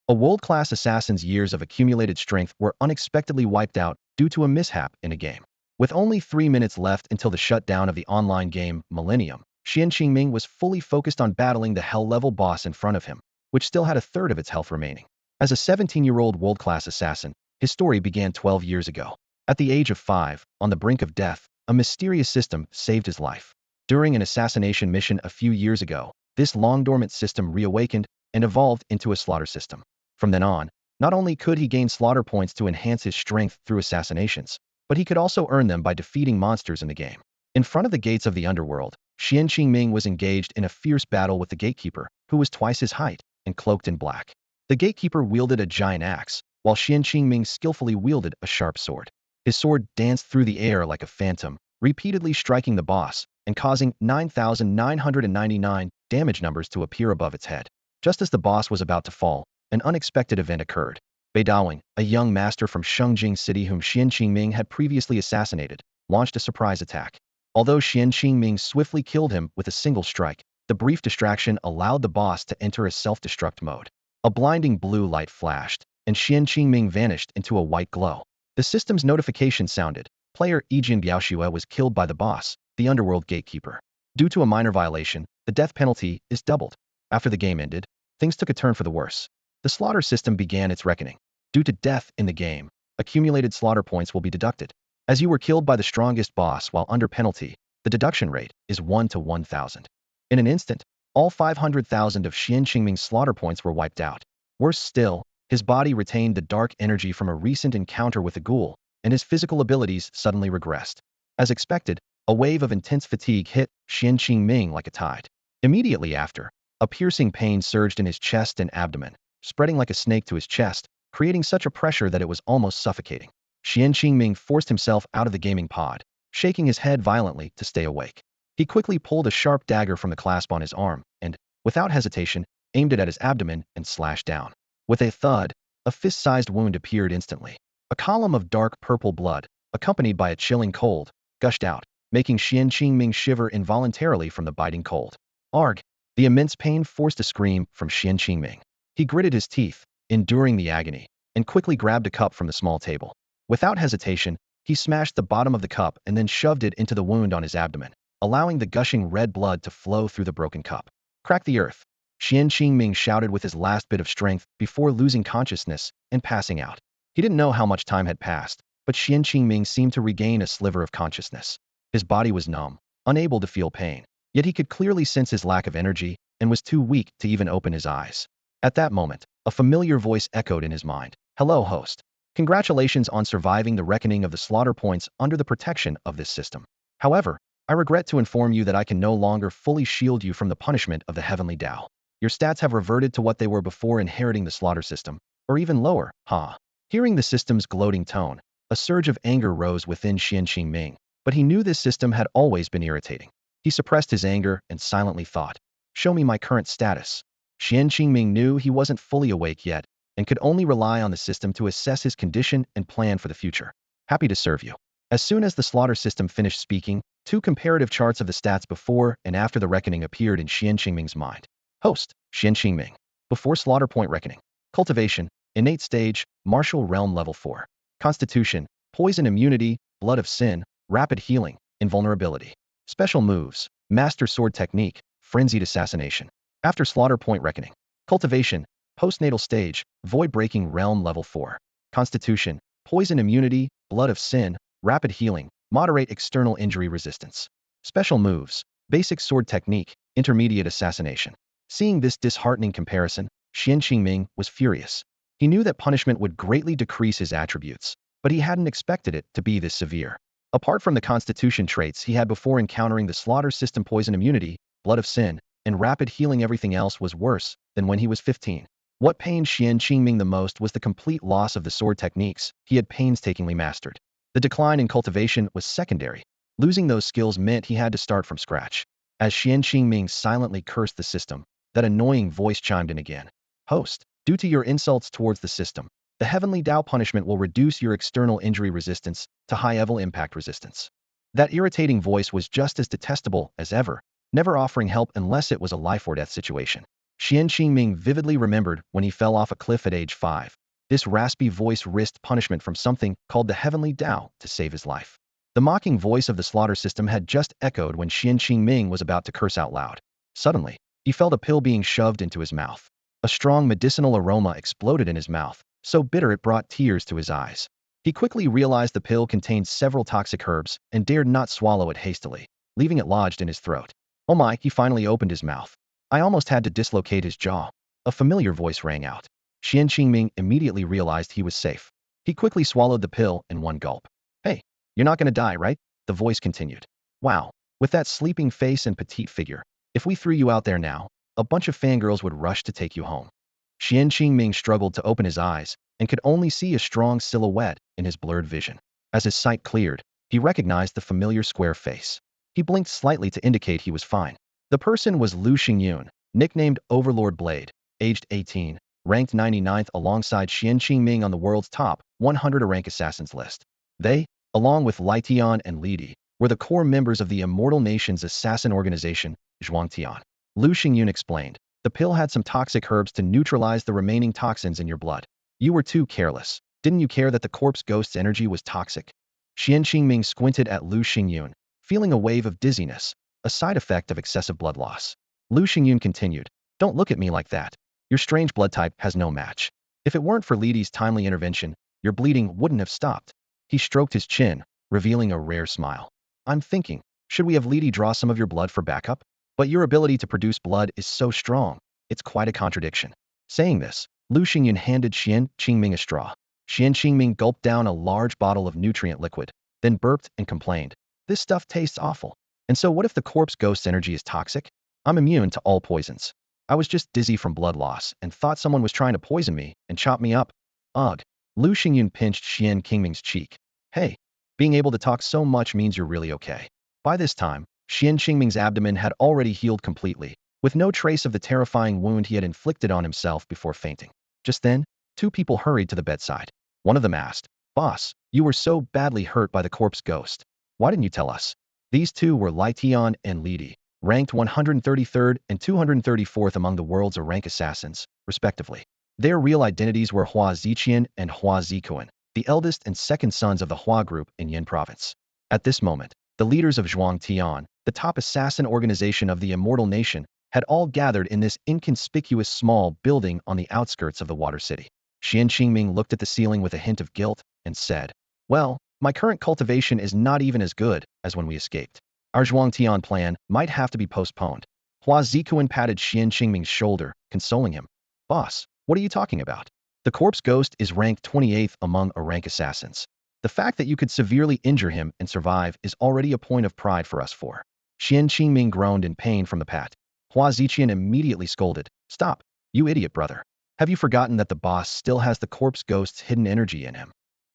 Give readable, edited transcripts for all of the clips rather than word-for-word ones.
A world-class assassin's years of accumulated strength were unexpectedly wiped out due to a mishap in a game. With only 3 minutes left until the shutdown of the online game Millennium, Xuan Qingming was fully focused on battling the hell-level boss in front of him, which still had a third of its health remaining. As a 17-year-old world-class assassin, his story began 12 years ago. At the age of 5, on the brink of death, a mysterious system saved his life. During an assassination mission a few years ago, this long-dormant system reawakened and evolved into a slaughter system. From then on, not only could he gain slaughter points to enhance his strength through assassinations, but he could also earn them by defeating monsters in the game. In front of the gates of the underworld, Xuan Qingming was engaged in a fierce battle with the gatekeeper, who was twice his height and cloaked in black. The gatekeeper wielded a giant axe, while Xuan Qingming skillfully wielded a sharp sword. His sword danced through the air like a phantom, repeatedly striking the boss and causing 9,999 damage numbers to appear above its head. Just as the boss was about to fall, an unexpected event occurred. Bei Dawing, a young master from Shengjing City whom Xuan Qingming had previously assassinated, launched a surprise attack. Although Xuan Qingming swiftly killed him with a single strike, the brief distraction allowed the boss to enter a self-destruct mode. A blinding blue light flashed, and Xuan Qingming vanished into a white glow. The system's notification sounded. Player Yijin Biaoxue was killed by the boss, the underworld gatekeeper. Due to a minor violation, the death penalty is doubled. After the game ended, things took a turn for the worse. The slaughter system began its reckoning. Due to death in the game, accumulated slaughter points will be deducted. As you were killed by the strongest boss while under penalty, the deduction rate is 1 to 1,000. In an instant, all 500,000 of Xuan Qingming's slaughter points were wiped out. Worse still, his body retained the dark energy from a recent encounter with a ghoul, and his physical abilities suddenly regressed. As expected, a wave of intense fatigue hit Xuan Qingming like a tide. Immediately after, a piercing pain surged in his chest and abdomen, spreading like a snake to his chest, creating such a pressure that it was almost suffocating. Xuan Qingming forced himself out of the gaming pod, shaking his head violently to stay awake. He quickly pulled a sharp dagger from the clasp on his arm and, without hesitation, aimed it at his abdomen and slashed down. With a thud, a fist-sized wound appeared instantly. A column of dark purple blood, accompanied by a chilling cold, gushed out, making Xuan Qingming shiver involuntarily from the biting cold. Arg! The immense pain forced a scream from Xuan Qingming. He gritted his teeth, enduring the agony, and quickly grabbed a cup from the small table. Without hesitation, he smashed the bottom of the cup and then shoved it into the wound on his abdomen, allowing the gushing red blood to flow through the broken cup. Crack the earth! Xuan Qingming shouted with his last bit of strength before losing consciousness and passing out. He didn't know how much time had passed, but Xuan Qingming seemed to regain a sliver of consciousness. His body was numb, unable to feel pain, yet he could clearly sense his lack of energy and was too weak to even open his eyes. At that moment, a familiar voice echoed in his mind. Hello, host. Congratulations on surviving the reckoning of the slaughter points under the protection of this system. However, I regret to inform you that I can no longer fully shield you from the punishment of the heavenly Tao. Your stats have reverted to what they were before inheriting the slaughter system, or even lower, ha. Hearing the system's gloating tone, a surge of anger rose within Xuan Qingming, but he knew this system had always been irritating. He suppressed his anger and silently thought, show me my current status. Xuan Qingming knew he wasn't fully awake yet, and could only rely on the system to assess his condition and plan for the future. Happy to serve you. As soon as the slaughter system finished speaking, two comparative charts of the stats before and after the reckoning appeared in Xuan Qingming's mind. Host, Xuan Qingming. Before slaughter point reckoning. Cultivation, innate stage, martial realm level 4. Constitution, poison immunity, blood of sin, rapid healing, invulnerability. Special moves, master sword technique, frenzied assassination. After slaughter point reckoning. Cultivation, postnatal stage, void breaking realm level 4. Constitution, poison immunity, blood of sin, rapid healing, moderate external injury resistance. Special moves, basic sword technique, intermediate assassination. Seeing this disheartening comparison, Xuan Qingming was furious. He knew that punishment would greatly decrease his attributes, but he hadn't expected it to be this severe. Apart from the constitution traits he had before encountering the slaughter system, poison immunity, blood of sin, and rapid healing, everything else was worse than when he was 15. What pained Xuan Qingming the most was the complete loss of the sword techniques he had painstakingly mastered. The decline in cultivation was secondary. Losing those skills meant he had to start from scratch. As Xuan Qingming silently cursed the system, that annoying voice chimed in again. Host, due to your insults towards the system, the heavenly Tao punishment will reduce your external injury resistance to high-level impact resistance. That irritating voice was just as detestable as ever, never offering help unless it was a life-or-death situation. Xuan Qingming vividly remembered when he fell off a cliff at age 5. This raspy voice risked punishment from something called the Heavenly Tao to save his life. The mocking voice of the slaughter system had just echoed when Xuan Qingming was about to curse out loud. Suddenly, he felt a pill being shoved into his mouth. A strong medicinal aroma exploded in his mouth, so bitter it brought tears to his eyes. He quickly realized the pill contained several toxic herbs and dared not swallow it hastily, leaving it lodged in his throat. Oh my, he finally opened his mouth. I almost had to dislocate his jaw. A familiar voice rang out. Xuan Qingming immediately realized he was safe. He quickly swallowed the pill in one gulp. Hey, you're not gonna die, right? The voice continued. Wow, with that sleeping face and petite figure, if we threw you out there now, a bunch of fangirls would rush to take you home. Xuan Qingming struggled to open his eyes and could only see a strong silhouette in his blurred vision. As his sight cleared, he recognized the familiar square face. He blinked slightly to indicate he was fine. The person was Lu Xingyun, nicknamed Overlord Blade, aged 18, ranked 99th alongside Xuan Qingming on the world's top 100 rank assassins list. They, along with Lai Tian and Li Di, were the core members of the Immortal Nations assassin organization, Xuan Tian. Lu Xingyun explained, the pill had some toxic herbs to neutralize the remaining toxins in your blood. You were too careless. Didn't you care that the corpse ghost's energy was toxic? Xuan Qingming squinted at Lu Xingyun, feeling a wave of dizziness, a side effect of excessive blood loss. Lu Xingyun continued, don't look at me like that. Your strange blood type has no match. If it weren't for Li Di's timely intervention, your bleeding wouldn't have stopped. He stroked his chin, revealing a rare smile. I'm thinking, should we have Li Di draw some of your blood for backup? But your ability to produce blood is so strong, it's quite a contradiction. Saying this, Lu Xingyun handed Xuan Qingming a straw. Xuan Qingming gulped down a large bottle of nutrient liquid, then burped and complained. This stuff tastes awful. And so what if the corpse ghost's energy is toxic? I'm immune to all poisons. I was just dizzy from blood loss and thought someone was trying to poison me and chop me up. Ugh. Lu Xingyun pinched Xuan Qingming's cheek. Hey, being able to talk so much means you're really okay. By this time, Xuan Qingming's abdomen had already healed completely, with no trace of the terrifying wound he had inflicted on himself before fainting. Just then, two people hurried to the bedside. One of them asked, Boss, you were so badly hurt by the corpse ghost. Why didn't you tell us? These two were Lai Tian and Li Di, ranked 133rd and 234th among the world's rank assassins, respectively. Their real identities were Hua Ziqian and Hua Zikuan, the eldest and second sons of the Hua group in Yin province. At this moment, the leaders of Xuan Tian, the top assassin organization of the Immortal Nation, had all gathered in this inconspicuous small building on the outskirts of the Water City. Xuan Qingming looked at the ceiling with a hint of guilt and said, well, my current cultivation is not even as good as when we escaped. Our Xuan Tian plan might have to be postponed. Hua Zikuan patted Xuan Qingming's shoulder, consoling him. Boss, what are you talking about? The corpse ghost is ranked 28th among rank assassins. The fact that you could severely injure him and survive is already a point of pride for us four. Xuan Qingming groaned in pain from the pat. Hua Ziqian immediately scolded. Stop, you idiot brother. Have you forgotten that the boss still has the corpse ghost's hidden energy in him?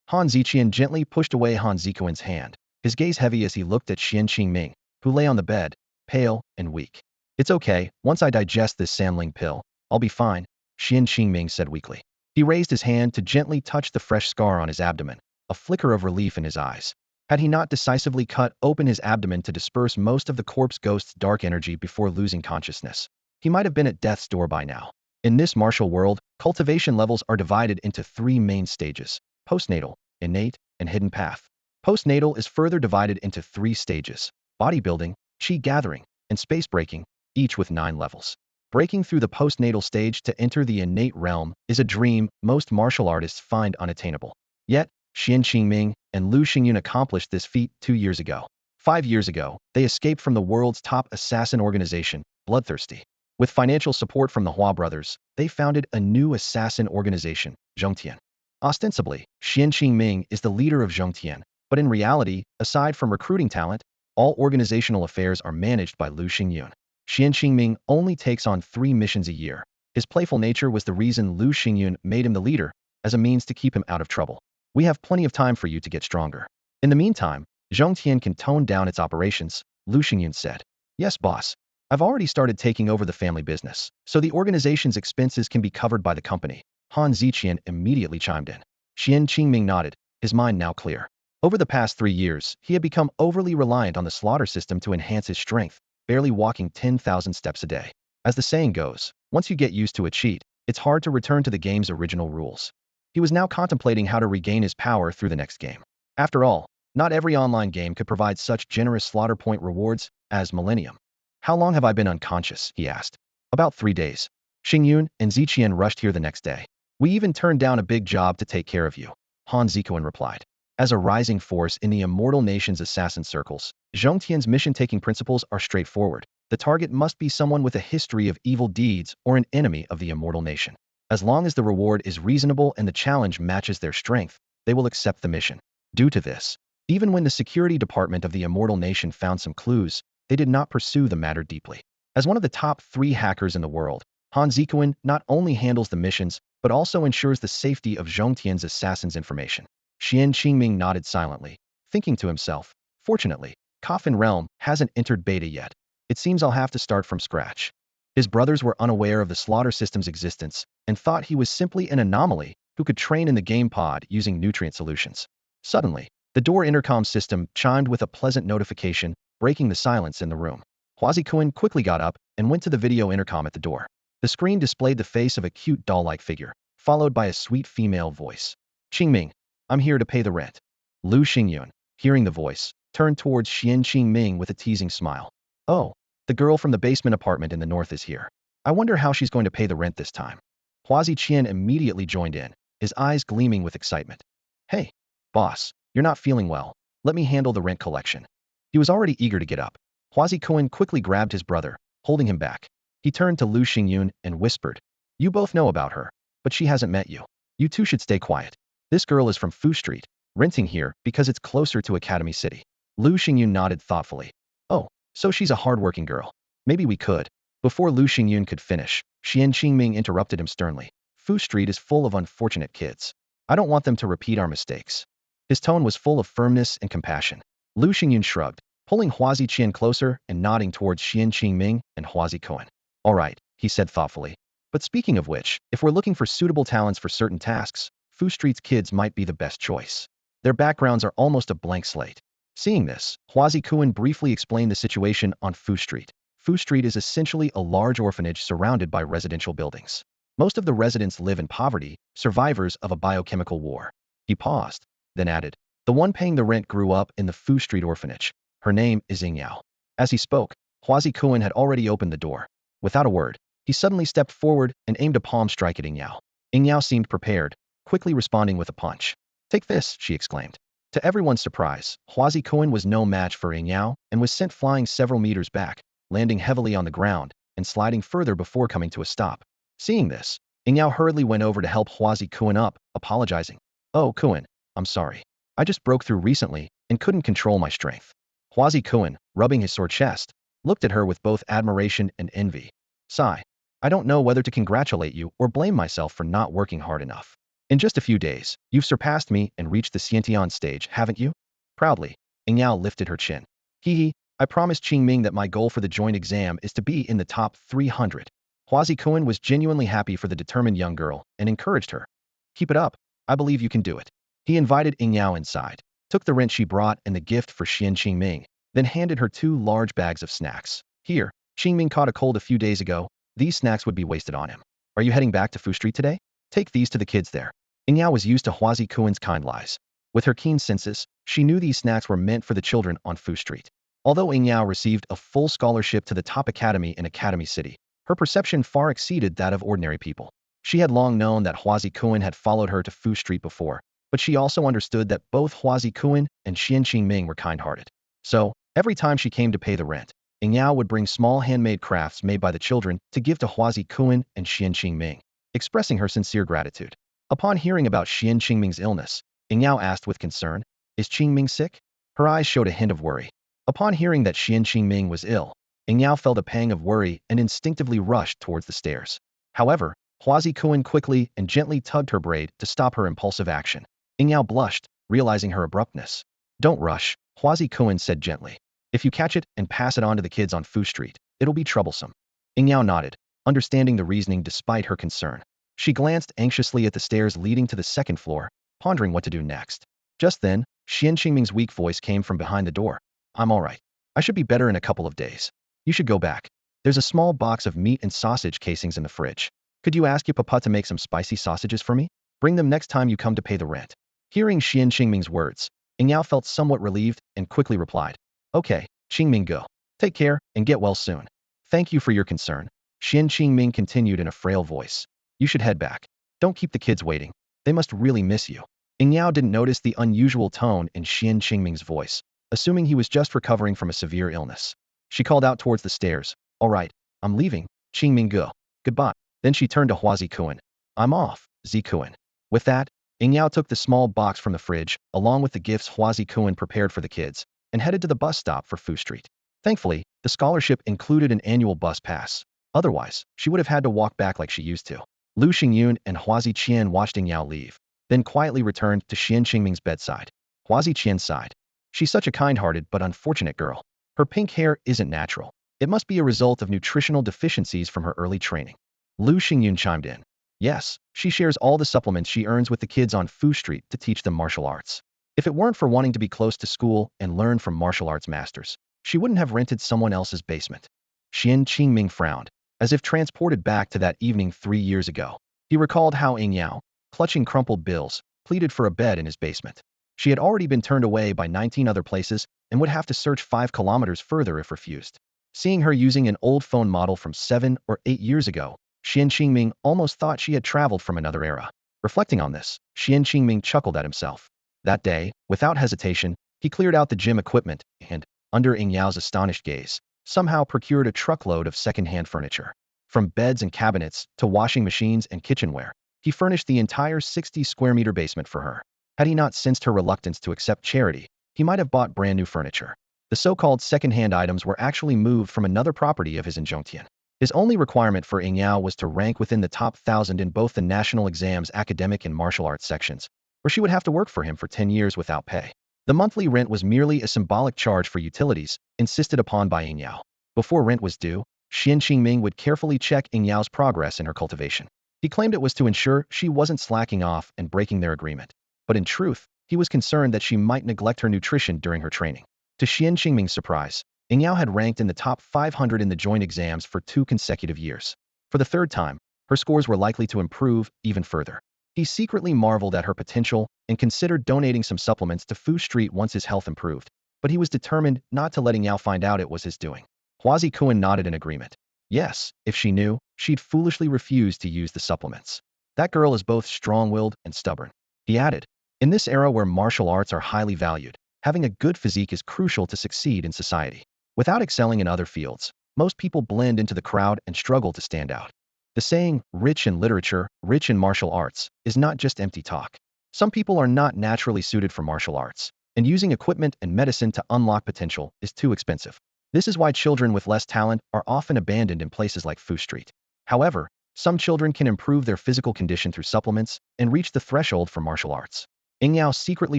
Han Ziqian gently pushed away Han Zikuan's hand, his gaze heavy as he looked at Xuan Qingming, who lay on the bed, pale and weak. It's okay, once I digest this Sanling pill, I'll be fine, Xuan Qingming said weakly. He raised his hand to gently touch the fresh scar on his abdomen, a flicker of relief in his eyes. Had he not decisively cut open his abdomen to disperse most of the corpse ghost's dark energy before losing consciousness, he might have been at death's door by now. In this martial world, cultivation levels are divided into three main stages: postnatal, innate, and hidden path. Postnatal is further divided into three stages: bodybuilding, chi gathering, and space breaking, each with 9 levels. Breaking through the postnatal stage to enter the innate realm is a dream most martial artists find unattainable. Yet, Xuan Qingming and Lu Xingyun accomplished this feat 2 years ago. 5 years ago, they escaped from the world's top assassin organization, Bloodthirsty. With financial support from the Hua brothers, they founded a new assassin organization, Zhongtian. Ostensibly, Xuan Qingming is the leader of Zhongtian, but in reality, aside from recruiting talent, all organizational affairs are managed by Lu Xingyun. Xuan Qingming only takes on 3 missions a year. His playful nature was the reason Lu Xingyun made him the leader, as a means to keep him out of trouble. We have plenty of time for you to get stronger. In the meantime, Zhongtian can tone down its operations, Lu Xingyun said. Yes, boss. I've already started taking over the family business, so the organization's expenses can be covered by the company. Han Ziqian immediately chimed in. Xuan Qingming nodded, his mind now clear. Over the past 3 years, he had become overly reliant on the slaughter system to enhance his strength, barely walking 10,000 steps a day. As the saying goes, Once you get used to a cheat, it's hard to return to the game's original rules. He was now contemplating how to regain his power through the next game. After all, not every online game could provide such generous slaughter point rewards as Millennium. How long have I been unconscious? He asked. About 3 days. Xingyun and Ziqian rushed here the next day. We even turned down a big job to take care of you, Han Zikuan replied. As a rising force in the Immortal Nation's assassin circles, Zhong Tian's mission-taking principles are straightforward. The target must be someone with a history of evil deeds or an enemy of the Immortal Nation. As long as the reward is reasonable and the challenge matches their strength, they will accept the mission. Due to this, even when the security department of the Immortal Nation found some clues, they did not pursue the matter deeply. As one of the top 3 hackers in the world, Han Zikuan not only handles the missions, but also ensures the safety of Zhong Tian's assassin's information. Xuan Qingming nodded silently, thinking to himself, fortunately, Coffin Realm hasn't entered beta yet. It seems I'll have to start from scratch. His brothers were unaware of the slaughter system's existence and thought he was simply an anomaly who could train in the game pod using nutrient solutions. Suddenly, the door intercom system chimed with a pleasant notification, breaking the silence in the room. Hua Zikuan quickly got up and went to the video intercom at the door. The screen displayed the face of a cute doll-like figure, followed by a sweet female voice. Qingming, I'm here to pay the rent. Lu Xingyun, hearing the voice, turned towards Xuan Qingming with a teasing smile. Oh, the girl from the basement apartment in the north is here. I wonder how she's going to pay the rent this time. Hua Ziqian immediately joined in, his eyes gleaming with excitement. Hey, boss, you're not feeling well. Let me handle the rent collection. He was already eager to get up. Hua Zikuan quickly grabbed his brother, holding him back. He turned to Lu Xingyun and whispered, You both know about her, but she hasn't met you. You two should stay quiet. This girl is from Fu Street, renting here because it's closer to Academy City. Lu Xingyun nodded thoughtfully. Oh, so she's a hardworking girl. Maybe we could. Before Lu Xingyun could finish, Xuan Qingming interrupted him sternly. Fu Street is full of unfortunate kids. I don't want them to repeat our mistakes. His tone was full of firmness and compassion. Lu Xingyun shrugged, pulling Hua Ziqian closer and nodding towards Xuan Qingming and Hua Zikuan. All right, he said thoughtfully. But speaking of which, if we're looking for suitable talents for certain tasks, Fu Street's kids might be the best choice. Their backgrounds are almost a blank slate. Seeing this, Hua Zikuan briefly explained the situation on Fu Street. Fu Street is essentially a large orphanage surrounded by residential buildings. Most of the residents live in poverty, survivors of a biochemical war. He paused, then added, The one paying the rent grew up in the Fu Street orphanage. Her name is Yao. As he spoke, Hua Zikuan had already opened the door. Without a word, he suddenly stepped forward and aimed a palm strike at Yao. Yao seemed prepared, quickly responding with a punch. Take this, she exclaimed. To everyone's surprise, Hua Zikuan was no match for Yao and was sent flying several meters back, landing heavily on the ground and sliding further before coming to a stop. Seeing this, Yao hurriedly went over to help Hua Zikuan up, apologizing. Oh, Kuan, I'm sorry. I just broke through recently and couldn't control my strength. Hua Zikuan, rubbing his sore chest, looked at her with both admiration and envy. Sigh. I don't know whether to congratulate you or blame myself for not working hard enough. In just a few days, you've surpassed me and reached the Xiantian stage, haven't you? Proudly, Yao lifted her chin. Hee, I promised Qingming that my goal for the joint exam is to be in the top 300. Hua Zikuan was genuinely happy for the determined young girl and encouraged her. Keep it up. I believe you can do it. He invited Yao inside, took the rent she brought and the gift for Xuan Qingming, then handed her 2 large bags of snacks. Here, Qingming caught a cold a few days ago. These snacks would be wasted on him. Are you heading back to Fu Street today? Take these to the kids there. Yao was used to Hua Zikuan's kind lies. With her keen senses, she knew these snacks were meant for the children on Fu Street. Although Yao received a full scholarship to the top academy in Academy City, her perception far exceeded that of ordinary people. She had long known that Hua Zikuan had followed her to Fu Street before, but she also understood that both Hua Zikuan and Xuan Qingming were kind-hearted. So, every time she came to pay the rent, Yao would bring small handmade crafts made by the children to give to Hua Zikuan and Xuan Qingming, expressing her sincere gratitude. Upon hearing about Xuan Qingming's illness, Yao asked with concern, Is Qingming sick? Her eyes showed a hint of worry. Upon hearing that Xuan Qingming was ill, Yao felt a pang of worry and instinctively rushed towards the stairs. However, Hua Zikuan quickly and gently tugged her braid to stop her impulsive action. Yao blushed, realizing her abruptness. Don't rush, Hua Zikuan said gently. If you catch it and pass it on to the kids on Fu Street, it'll be troublesome. Yao nodded, understanding the reasoning despite her concern. She glanced anxiously at the stairs leading to the second floor, pondering what to do next. Just then, Xuan Qingming's weak voice came from behind the door. I'm all right. I should be better in a couple of days. You should go back. There's a small box of meat and sausage casings in the fridge. Could you ask your papa to make some spicy sausages for me? Bring them next time you come to pay the rent. Hearing Xuan Qingming's words, Yao felt somewhat relieved and quickly replied, Okay, Qingming go. Take care and get well soon. Thank you for your concern. Xuan Qingming continued in a frail voice. You should head back. Don't keep the kids waiting. They must really miss you. Yao didn't notice the unusual tone in Xuan Qingming's voice, assuming he was just recovering from a severe illness. She called out towards the stairs. All right, I'm leaving. Qingming go. Goodbye. Then she turned to Hua Zikuan. I'm off, Zikuan. With that, Yao took the small box from the fridge, along with the gifts Hua Zikuan prepared for the kids, and headed to the bus stop for Fu Street. Thankfully, the scholarship included an annual bus pass. Otherwise, she would have had to walk back like she used to. Lu Xingyun and Hua Ziqian watched Yao leave, then quietly returned to Xuan Qingming's bedside. Hua Ziqian sighed. She's such a kind-hearted but unfortunate girl. Her pink hair isn't natural. It must be a result of nutritional deficiencies from her early training. Lu Xingyun chimed in. Yes, she shares all the supplements she earns with the kids on Fu Street to teach them martial arts. If it weren't for wanting to be close to school and learn from martial arts masters, she wouldn't have rented someone else's basement. Xuan Qingming frowned, as if transported back to that evening 3 years ago. He recalled how Yao, clutching crumpled bills, pleaded for a bed in his basement. She had already been turned away by 19 other places and would have to search 5 kilometers further if refused. Seeing her using an old phone model from 7 or 8 years ago, Xuan Qingming almost thought she had traveled from another era. Reflecting on this, Xuan Qingming chuckled at himself. That day, without hesitation, he cleared out the gym equipment and, under Yao's astonished gaze, somehow procured a truckload of second-hand furniture. From beds and cabinets to washing machines and kitchenware, he furnished the entire 60-square-meter basement for her. Had he not sensed her reluctance to accept charity, he might have bought brand-new furniture. The so-called second-hand items were actually moved from another property of his in Zhongtian. His only requirement for Yao was to rank within the top 1,000 in both the national exams academic and martial arts sections, or she would have to work for him for 10 years without pay. The monthly rent was merely a symbolic charge for utilities, insisted upon by Yao. Before rent was due, Xuan Qingming would carefully check Yao's progress in her cultivation. He claimed it was to ensure she wasn't slacking off and breaking their agreement. But in truth, he was concerned that she might neglect her nutrition during her training. To Xuan Qingming's surprise, Yao had ranked in the top 500 in the joint exams for 2 consecutive years. For the third time, her scores were likely to improve even further. He secretly marveled at her potential and considered donating some supplements to Fu Street once his health improved, but he was determined not to let Yao find out it was his doing. Hua Zikuan nodded in agreement. Yes, if she knew, she'd foolishly refuse to use the supplements. That girl is both strong-willed and stubborn. He added, in this era where martial arts are highly valued, having a good physique is crucial to succeed in society. Without excelling in other fields, most people blend into the crowd and struggle to stand out. The saying, rich in literature, rich in martial arts, is not just empty talk. Some people are not naturally suited for martial arts, and using equipment and medicine to unlock potential is too expensive. This is why children with less talent are often abandoned in places like Fu Street. However, some children can improve their physical condition through supplements and reach the threshold for martial arts. Yao secretly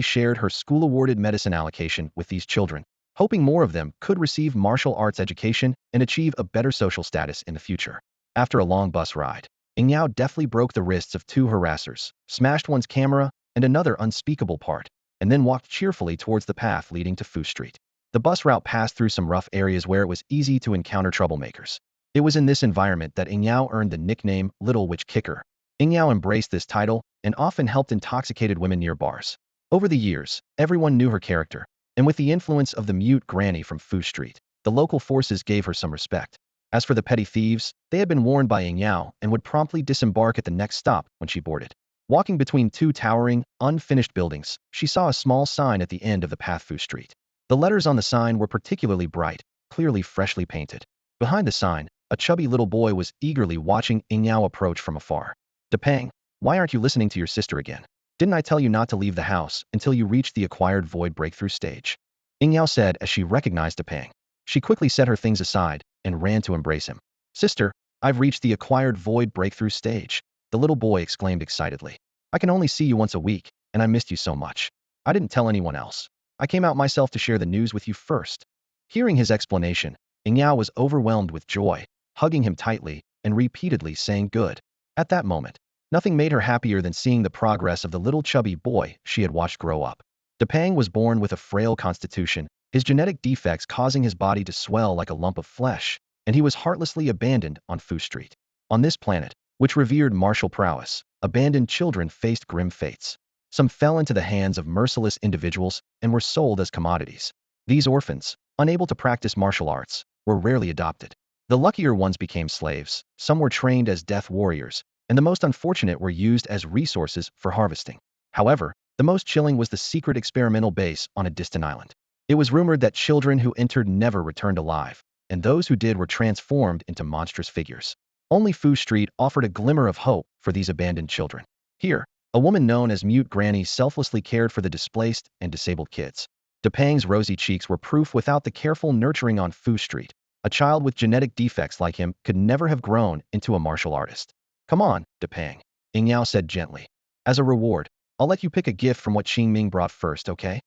shared her school-awarded medicine allocation with these children, hoping more of them could receive martial arts education and achieve a better social status in the future. After a long bus ride, Yao deftly broke the wrists of 2 harassers, smashed one's camera and another unspeakable part, and then walked cheerfully towards the path leading to Fu Street. The bus route passed through some rough areas where it was easy to encounter troublemakers. It was in this environment that Yao earned the nickname Little Witch Kicker. Yao embraced this title and often helped intoxicated women near bars. Over the years, everyone knew her character, and with the influence of the mute granny from Fu Street, the local forces gave her some respect. As for the petty thieves, they had been warned by Yao and would promptly disembark at the next stop when she boarded. Walking between 2 towering, unfinished buildings, she saw a small sign at the end of the path Fu Street. The letters on the sign were particularly bright, clearly freshly painted. Behind the sign, a chubby little boy was eagerly watching Yao approach from afar. Depang, why aren't you listening to your sister again? Didn't I tell you not to leave the house until you reach the acquired void breakthrough stage? Yao said as she recognized Depang. She quickly set her things aside and ran to embrace him. Sister, I've reached the acquired void breakthrough stage, the little boy exclaimed excitedly. I can only see you once a week, and I missed you so much. I didn't tell anyone else. I came out myself to share the news with you first. Hearing his explanation, Yao was overwhelmed with joy, hugging him tightly and repeatedly saying good. At that moment, nothing made her happier than seeing the progress of the little chubby boy she had watched grow up. Depang was born with a frail constitution, his genetic defects causing his body to swell like a lump of flesh. and he was heartlessly abandoned on Fu Street. On this planet, which revered martial prowess, abandoned children faced grim fates. Some fell into the hands of merciless individuals and were sold as commodities. These orphans, unable to practice martial arts, were rarely adopted. The luckier ones became slaves, some were trained as death warriors, and the most unfortunate were used as resources for harvesting. However, the most chilling was the secret experimental base on a distant island. It was rumored that children who entered never returned alive, and those who did were transformed into monstrous figures. Only Fu Street offered a glimmer of hope for these abandoned children. Here, a woman known as Mute Granny selflessly cared for the displaced and disabled kids. Depang's rosy cheeks were proof without the careful nurturing on Fu Street. A child with genetic defects like him could never have grown into a martial artist. Come on, Depang, Ying Yao said gently. As a reward, I'll let you pick a gift from what Qingming brought first, okay?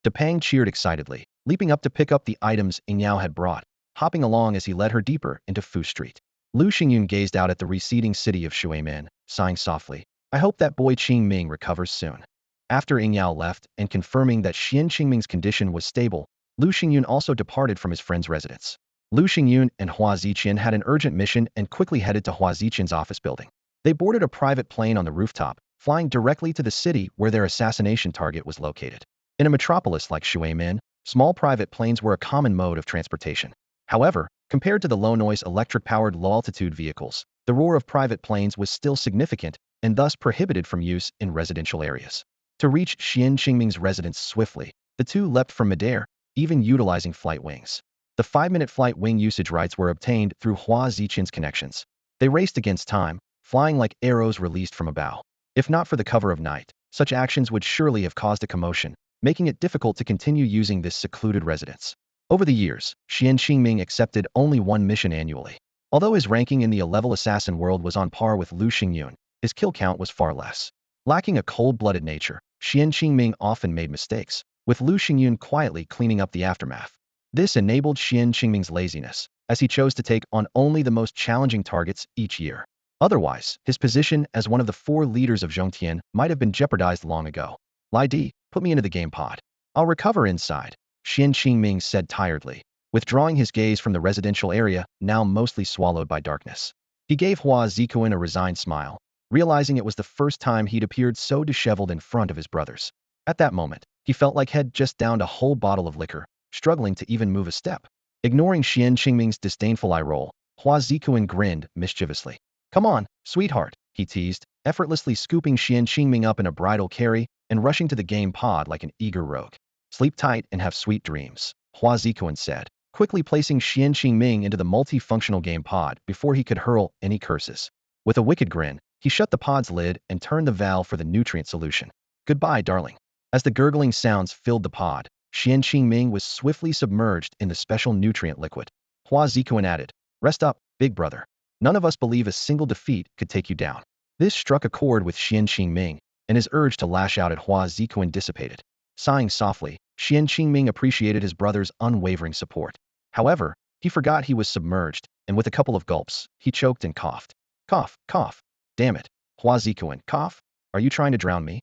Depang cheered excitedly, leaping up to pick up the items Ying Yao had brought, hopping along as he led her deeper into Fu Street. Lu Xingyun gazed out at the receding city of Shuimen, sighing softly. I hope that boy Qingming recovers soon. After Ying Yao left and confirming that Xuan Qingming's condition was stable, Lu Xingyun also departed from his friend's residence. Lu Xingyun and Hua Ziqian had an urgent mission and quickly headed to Hua Ziqian's office building. They boarded a private plane on the rooftop, flying directly to the city where their assassination target was located. In a metropolis like Shuimen, small private planes were a common mode of transportation. However, compared to the low-noise electric-powered low-altitude vehicles, the roar of private planes was still significant and thus prohibited from use in residential areas. To reach Xuan Qingming's residence swiftly, the two leapt from midair, even utilizing flight wings. The 5-minute flight wing usage rights were obtained through Hua Ziqian's connections. They raced against time, flying like arrows released from a bow. If not for the cover of night, such actions would surely have caused a commotion, making it difficult to continue using this secluded residence. Over the years, Xuan Qingming accepted only one mission annually. Although his ranking in the A-level assassin world was on par with Lu Xingyun, his kill count was far less. Lacking a cold-blooded nature, Xuan Qingming often made mistakes, with Lu Xingyun quietly cleaning up the aftermath. This enabled Xuan Qingming's laziness, as he chose to take on only the most challenging targets each year. Otherwise, his position as one of the 4 leaders of Zhongtian might have been jeopardized long ago. Lai Di, put me into the game pod. I'll recover inside, Xuan Qingming said tiredly, withdrawing his gaze from the residential area, now mostly swallowed by darkness. He gave Hua Ziqian a resigned smile, realizing it was the first time he'd appeared so disheveled in front of his brothers. At that moment, he felt like he'd just downed a whole bottle of liquor, struggling to even move a step. Ignoring Xuan Qingming's disdainful eye roll, Hua Ziqian grinned mischievously. Come on, sweetheart, he teased, effortlessly scooping Xuan Qingming up in a bridal carry and rushing to the game pod like an eager rogue. Sleep tight and have sweet dreams, Hua Ziqian said, quickly placing Xuan Qingming into the multifunctional game pod before he could hurl any curses. With a wicked grin, he shut the pod's lid and turned the valve for the nutrient solution. Goodbye, darling. As the gurgling sounds filled the pod, Xuan Qingming was swiftly submerged in the special nutrient liquid. Hua Ziqian added, Rest up, big brother. None of us believe a single defeat could take you down. This struck a chord with Xuan Qingming, and his urge to lash out at Hua Ziqian dissipated. Sighing softly, Xuan Qingming appreciated his brother's unwavering support. However, he forgot he was submerged, and with a couple of gulps, he choked and coughed. Cough, cough. Damn it. Hua Ziqian, cough? Are you trying to drown me?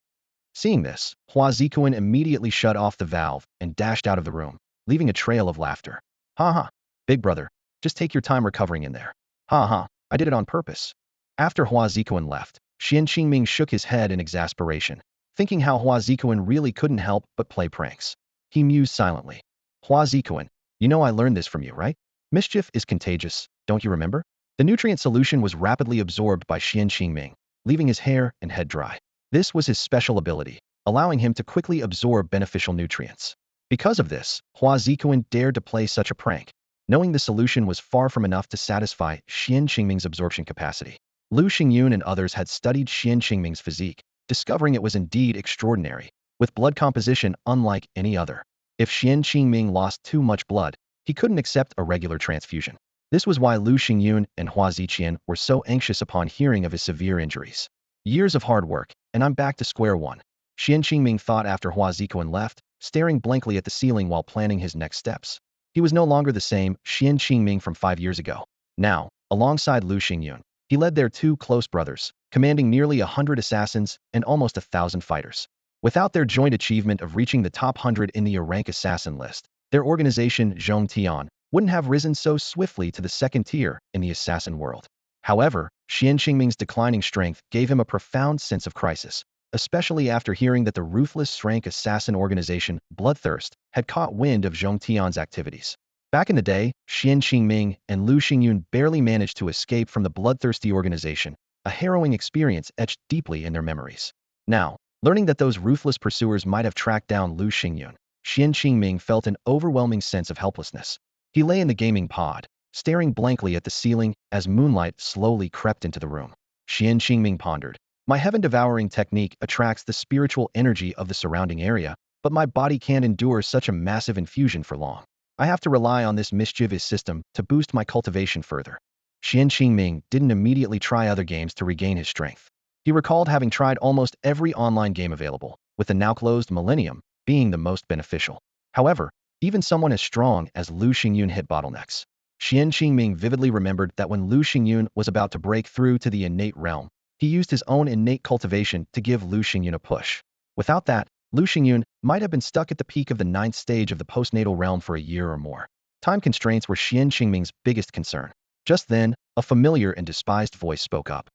Seeing this, Hua Ziqian immediately shut off the valve and dashed out of the room, leaving a trail of laughter. Ha ha. Big brother, just take your time recovering in there. Ha ha, I did it on purpose. After Hua Ziqian left, Xuan Qingming shook his head in exasperation, thinking how Hua Ziqian really couldn't help but play pranks. He mused silently. Hua Ziqian, you know I learned this from you, right? Mischief is contagious, don't you remember? The nutrient solution was rapidly absorbed by Xuan Qingming, leaving his hair and head dry. This was his special ability, allowing him to quickly absorb beneficial nutrients. Because of this, Hua Ziqian dared to play such a prank, knowing the solution was far from enough to satisfy Xuan Qingming's absorption capacity. Lu Xingyun and others had studied Xuan Qingming's physique, discovering it was indeed extraordinary, with blood composition unlike any other. If Xuan Qingming lost too much blood, he couldn't accept a regular transfusion. This was why Lu Xingyun and Hua Ziqian were so anxious upon hearing of his severe injuries. Years of hard work, and I'm back to square one, Xuan Qingming thought after Hua Ziqian left, staring blankly at the ceiling while planning his next steps. He was no longer the same Xuan Qingming from 5 years ago. Now, alongside Lu Xingyun, he led their 2 close brothers, commanding nearly 100 assassins and almost 1,000 fighters. Without their joint achievement of reaching the top 100 in the rank assassin list, their organization Zhongtian wouldn't have risen so swiftly to the second tier in the assassin world. However, Xuan Qingming's declining strength gave him a profound sense of crisis, especially after hearing that the ruthless rank assassin organization Bloodthirst had caught wind of Zhong Tian's activities. Back in the day, Xuan Qingming and Lu Xingyun barely managed to escape from the bloodthirsty organization, a harrowing experience etched deeply in their memories. Now, learning that those ruthless pursuers might have tracked down Lu Xingyun, Xuan Qingming felt an overwhelming sense of helplessness. He lay in the gaming pod, staring blankly at the ceiling as moonlight slowly crept into the room. Xuan Qingming pondered. My heaven-devouring technique attracts the spiritual energy of the surrounding area, but my body can't endure such a massive infusion for long. I have to rely on this mischievous system to boost my cultivation further. Xuan Qingming didn't immediately try other games to regain his strength. He recalled having tried almost every online game available, with the now-closed Millennium being the most beneficial. However, even someone as strong as Lu Xingyun hit bottlenecks. Xuan Qingming vividly remembered that when Lu Xingyun was about to break through to the innate realm, he used his own innate cultivation to give Lu Xingyun a push. Without that, Lu Xingyun might have been stuck at the peak of the 9th stage of the postnatal realm for a year or more. Time constraints were Xuan Qingming's biggest concern. Just then, a familiar and despised voice spoke up.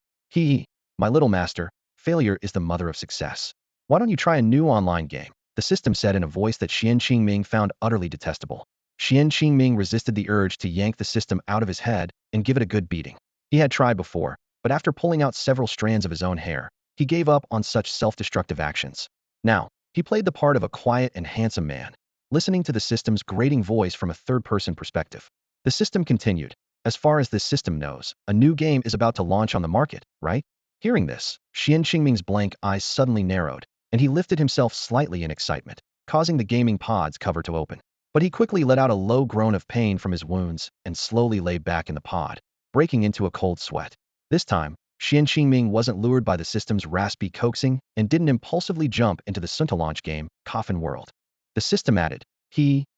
My little master, failure is the mother of success. Why don't you try a new online game? The system said in a voice that Xuan Qingming found utterly detestable. Xuan Qingming resisted the urge to yank the system out of his head and give it a good beating. He had tried before, but after pulling out several strands of his own hair, he gave up on such self-destructive actions. Now, he played the part of a quiet and handsome man, listening to the system's grating voice from a third-person perspective. The system continued. As far as this system knows, a new game is about to launch on the market, right? Hearing this, Xuan Qingming's blank eyes suddenly narrowed, and he lifted himself slightly in excitement, causing the gaming pod's cover to open. But he quickly let out a low groan of pain from his wounds and slowly lay back in the pod, breaking into a cold sweat. This time, Xuan Qingming wasn't lured by the system's raspy coaxing and didn't impulsively jump into the soon-to-launch game, Coffin World. The system added,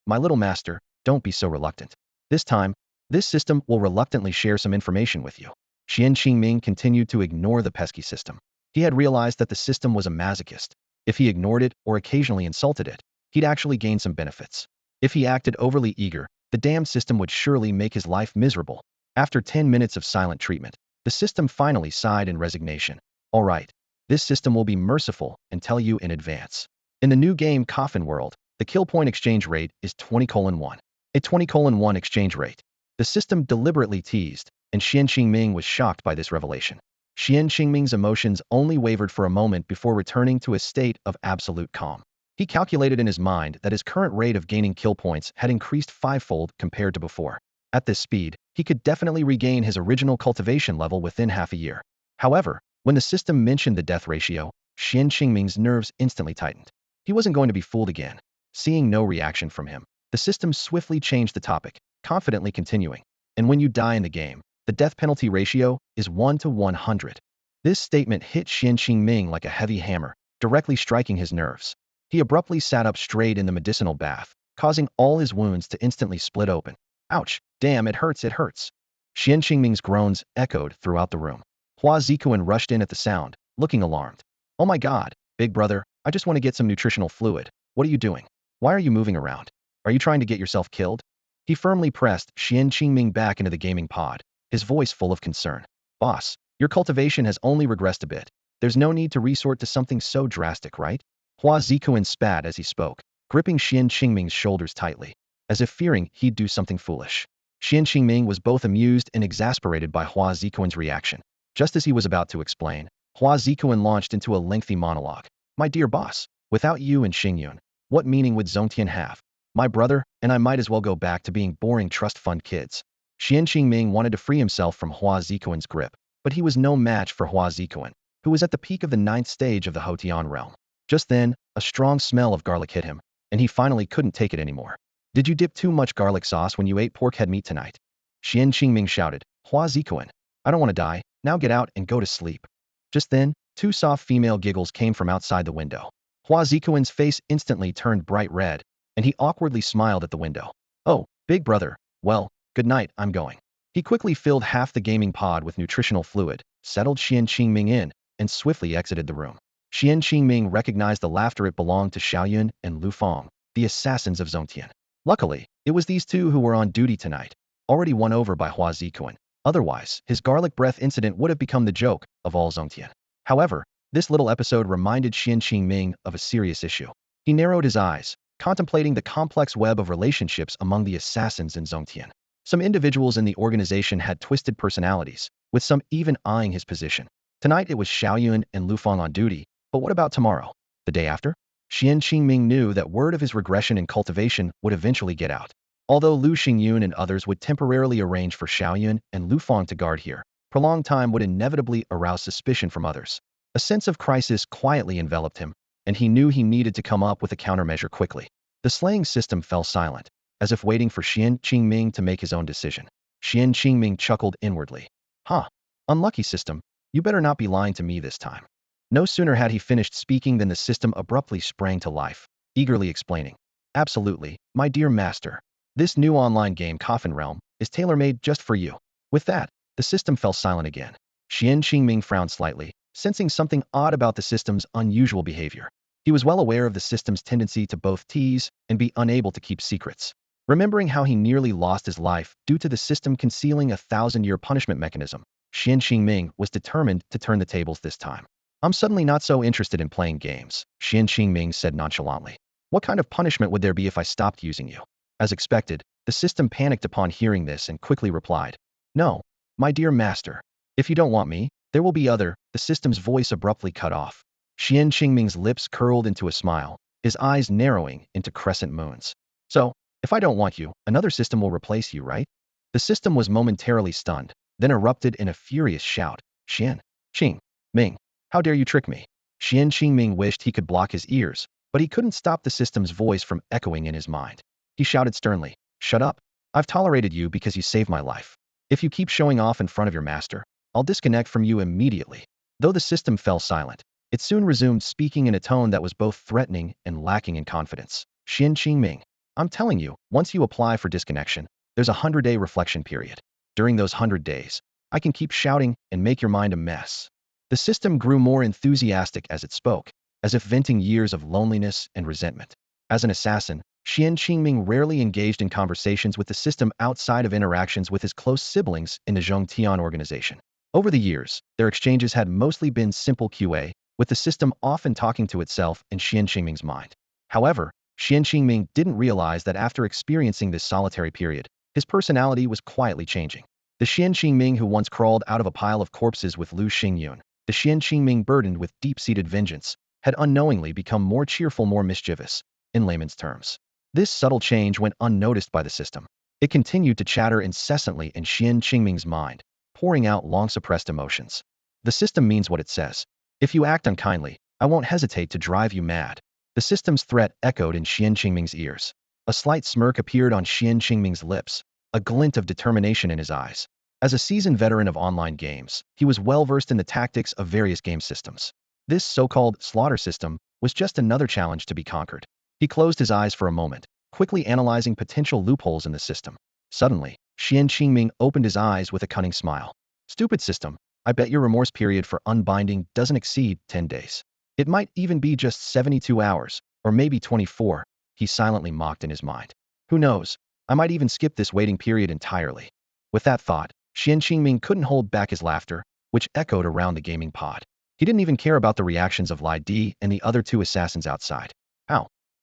my little master, don't be so reluctant. This time, this system will reluctantly share some information with you. Xuan Qingming continued to ignore the pesky system. He had realized that the system was a masochist. If he ignored it or occasionally insulted it, he'd actually gain some benefits. If he acted overly eager, the damned system would surely make his life miserable. After 10 minutes of silent treatment, the system finally sighed in resignation. All right, this system will be merciful and tell you in advance. In the new game Coffin World, the kill point exchange rate is 20:1. A 20:1 exchange rate. The system deliberately teased, and Xuan Qingming was shocked by this revelation. Xuan Qingming's emotions only wavered for a moment before returning to a state of absolute calm. He calculated in his mind that his current rate of gaining kill points had increased fivefold compared to before. At this speed, he could definitely regain his original cultivation level within half a year. However, when the system mentioned the death ratio, Xuan Qingming's nerves instantly tightened. He wasn't going to be fooled again. Seeing no reaction from him, the system swiftly changed the topic, confidently continuing. And when you die in the game, the death penalty ratio is 1:100. This statement hit Xuan Qingming like a heavy hammer, directly striking his nerves. He abruptly sat up straight in the medicinal bath, causing all his wounds to instantly split open. Ouch, damn, it hurts, it hurts. Xuan Qingming's groans echoed throughout the room. Hua Zikuan rushed in at the sound, looking alarmed. Oh my god, big brother, I just want to get some nutritional fluid. What are you doing? Why are you moving around? Are you trying to get yourself killed? He firmly pressed Xuan Qingming back into the gaming pod, his voice full of concern. Boss, your cultivation has only regressed a bit. There's no need to resort to something so drastic, right? Hua Zikuan spat as he spoke, gripping Xuan Qingming's shoulders tightly, as if fearing he'd do something foolish. Xuan Qingming was both amused and exasperated by Hua Zikuan's reaction. Just as he was about to explain, Hua Zikuan launched into a lengthy monologue. My dear boss, without you and Xingyun, what meaning would Zongtian have? My brother and I might as well go back to being boring trust fund kids. Xuan Qingming wanted to free himself from Hua Zikuan's grip, but he was no match for Hua Zikuan, who was at the peak of the 9th stage of the Hotian realm. Just then, a strong smell of garlic hit him, and he finally couldn't take it anymore. Did you dip too much garlic sauce when you ate pork head meat tonight? Xuan Qingming shouted. Hua Zikuan, I don't want to die, now get out and go to sleep. Just then, two soft female giggles came from outside the window. Hua Zikuan's face instantly turned bright red, and he awkwardly smiled at the window. Oh, big brother, well, good night, I'm going. He quickly filled half the gaming pod with nutritional fluid, settled Xuan Qingming in, and swiftly exited the room. Xuan Qingming recognized the laughter. It belonged to Xiaoyun and Lu Feng, the assassins of Zongtian. Luckily, it was these two who were on duty tonight, already won over by Hua Zikuan. Otherwise, his garlic breath incident would have become the joke of all Zhongtian. However, this little episode reminded Xuan Qingming of a serious issue. He narrowed his eyes, contemplating the complex web of relationships among the assassins in Zhongtian. Some individuals in the organization had twisted personalities, with some even eyeing his position. Tonight it was Xiaoyun and Lu Feng on duty, but what about tomorrow? The day after? Xuan Qingming knew that word of his regression and cultivation would eventually get out. Although Lu Xingyun and others would temporarily arrange for Xiaoyun and Lu Feng to guard here, prolonged time would inevitably arouse suspicion from others. A sense of crisis quietly enveloped him, and he knew he needed to come up with a countermeasure quickly. The slaying system fell silent, as if waiting for Xuan Qingming to make his own decision. Xuan Qingming chuckled inwardly. Huh. Unlucky system, you better not be lying to me this time. No sooner had he finished speaking than the system abruptly sprang to life, eagerly explaining. Absolutely, my dear master. This new online game, Coffin Realm, is tailor-made just for you. With that, the system fell silent again. Xuan Qingming frowned slightly, sensing something odd about the system's unusual behavior. He was well aware of the system's tendency to both tease and be unable to keep secrets. Remembering how he nearly lost his life due to the system concealing a 1,000-year punishment mechanism, Xuan Qingming was determined to turn the tables this time. I'm suddenly not so interested in playing games, Xuan Qingming said nonchalantly. What kind of punishment would there be if I stopped using you? As expected, the system panicked upon hearing this and quickly replied. No, my dear master. If you don't want me, there will be other. The system's voice abruptly cut off. Xuan Qingming's lips curled into a smile, his eyes narrowing into crescent moons. So, if I don't want you, another system will replace you, right? The system was momentarily stunned, then erupted in a furious shout. Xuan Qingming, how dare you trick me? Xuan Qingming wished he could block his ears, but he couldn't stop the system's voice from echoing in his mind. He shouted sternly, shut up. I've tolerated you because you saved my life. If you keep showing off in front of your master, I'll disconnect from you immediately. Though the system fell silent, it soon resumed speaking in a tone that was both threatening and lacking in confidence. Xuan Qingming, I'm telling you, once you apply for disconnection, there's a 100-day reflection period. During those 100 days, I can keep shouting and make your mind a mess. The system grew more enthusiastic as it spoke, as if venting years of loneliness and resentment. As an assassin, Xuan Qingming rarely engaged in conversations with the system outside of interactions with his close siblings in the Zhongtian organization. Over the years, their exchanges had mostly been simple QA, with the system often talking to itself in Xuan Qingming's mind. However, Xuan Qingming didn't realize that after experiencing this solitary period, his personality was quietly changing. The Xuan Qingming who once crawled out of a pile of corpses with Lu Xingyun, the Xuan Qingming burdened with deep-seated vengeance, had unknowingly become more cheerful, more mischievous, in layman's terms. This subtle change went unnoticed by the system. It continued to chatter incessantly in Xuan Qingming's mind, pouring out long-suppressed emotions. The system means what it says. If you act unkindly, I won't hesitate to drive you mad. The system's threat echoed in Xuan Qingming's ears. A slight smirk appeared on Xuan Qingming's lips, a glint of determination in his eyes. As a seasoned veteran of online games, he was well-versed in the tactics of various game systems. This so-called slaughter system was just another challenge to be conquered. He closed his eyes for a moment, quickly analyzing potential loopholes in the system. Suddenly, Xuan Qingming opened his eyes with a cunning smile. Stupid system, I bet your remorse period for unbinding doesn't exceed 10 days. It might even be just 72 hours, or maybe 24, he silently mocked in his mind. Who knows, I might even skip this waiting period entirely. With that thought, Xuan Qingming couldn't hold back his laughter, which echoed around the gaming pod. He didn't even care about the reactions of Lai Di and the other two assassins outside.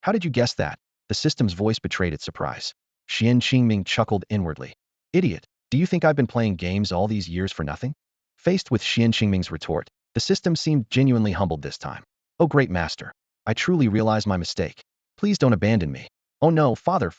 How did you guess that? The system's voice betrayed its surprise. Xuan Qingming chuckled inwardly. Idiot, do you think I've been playing games all these years for nothing? Faced with Xuan Qingming's retort, the system seemed genuinely humbled this time. Oh great master, I truly realize my mistake. Please don't abandon me. Oh no, father,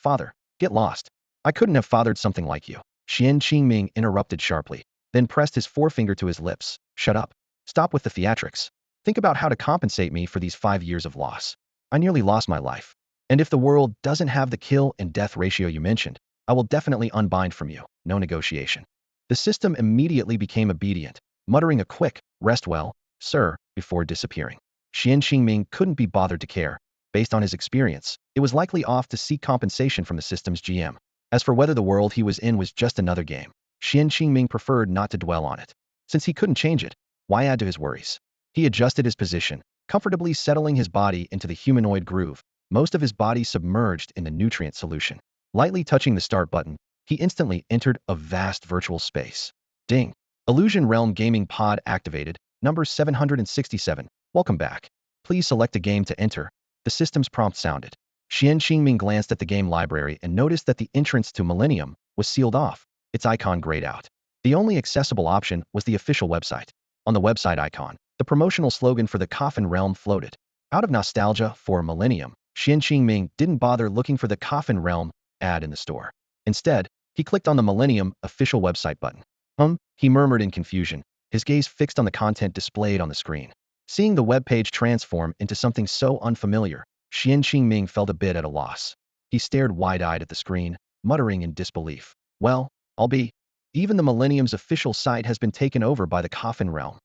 get lost. I couldn't have fathered something like you. Xuan Qingming interrupted sharply, then pressed his forefinger to his lips. Shut up. Stop with the theatrics. Think about how to compensate me for these 5 years of loss. I nearly lost my life. And if the world doesn't have the kill and death ratio you mentioned, I will definitely unbind from you. No negotiation. The system immediately became obedient, muttering a quick, rest well, sir, before disappearing. Xuan Qingming couldn't be bothered to care. Based on his experience, it was likely off to seek compensation from the system's GM. As for whether the world he was in was just another game, Xuan Qingming preferred not to dwell on it. Since he couldn't change it, why add to his worries? He adjusted his position, comfortably settling his body into the humanoid groove, most of his body submerged in the nutrient solution. Lightly touching the start button, he instantly entered a vast virtual space. Ding! Illusion Realm Gaming Pod activated, number 767. Welcome back. Please select a game to enter. The system's prompt sounded. Xuan Qingming glanced at the game library and noticed that the entrance to Millennium was sealed off, its icon grayed out. The only accessible option was the official website. On the website icon, the promotional slogan for the Coffin Realm floated. Out of nostalgia for Millennium, Xuan Qingming didn't bother looking for the Coffin Realm ad in the store. Instead, he clicked on the Millennium official website button. He murmured in confusion, his gaze fixed on the content displayed on the screen. Seeing the web page transform into something so unfamiliar, Xuan Qingming felt a bit at a loss. He stared wide-eyed at the screen, muttering in disbelief. Well, I'll be. Even the Millennium's official site has been taken over by the Coffin Realm.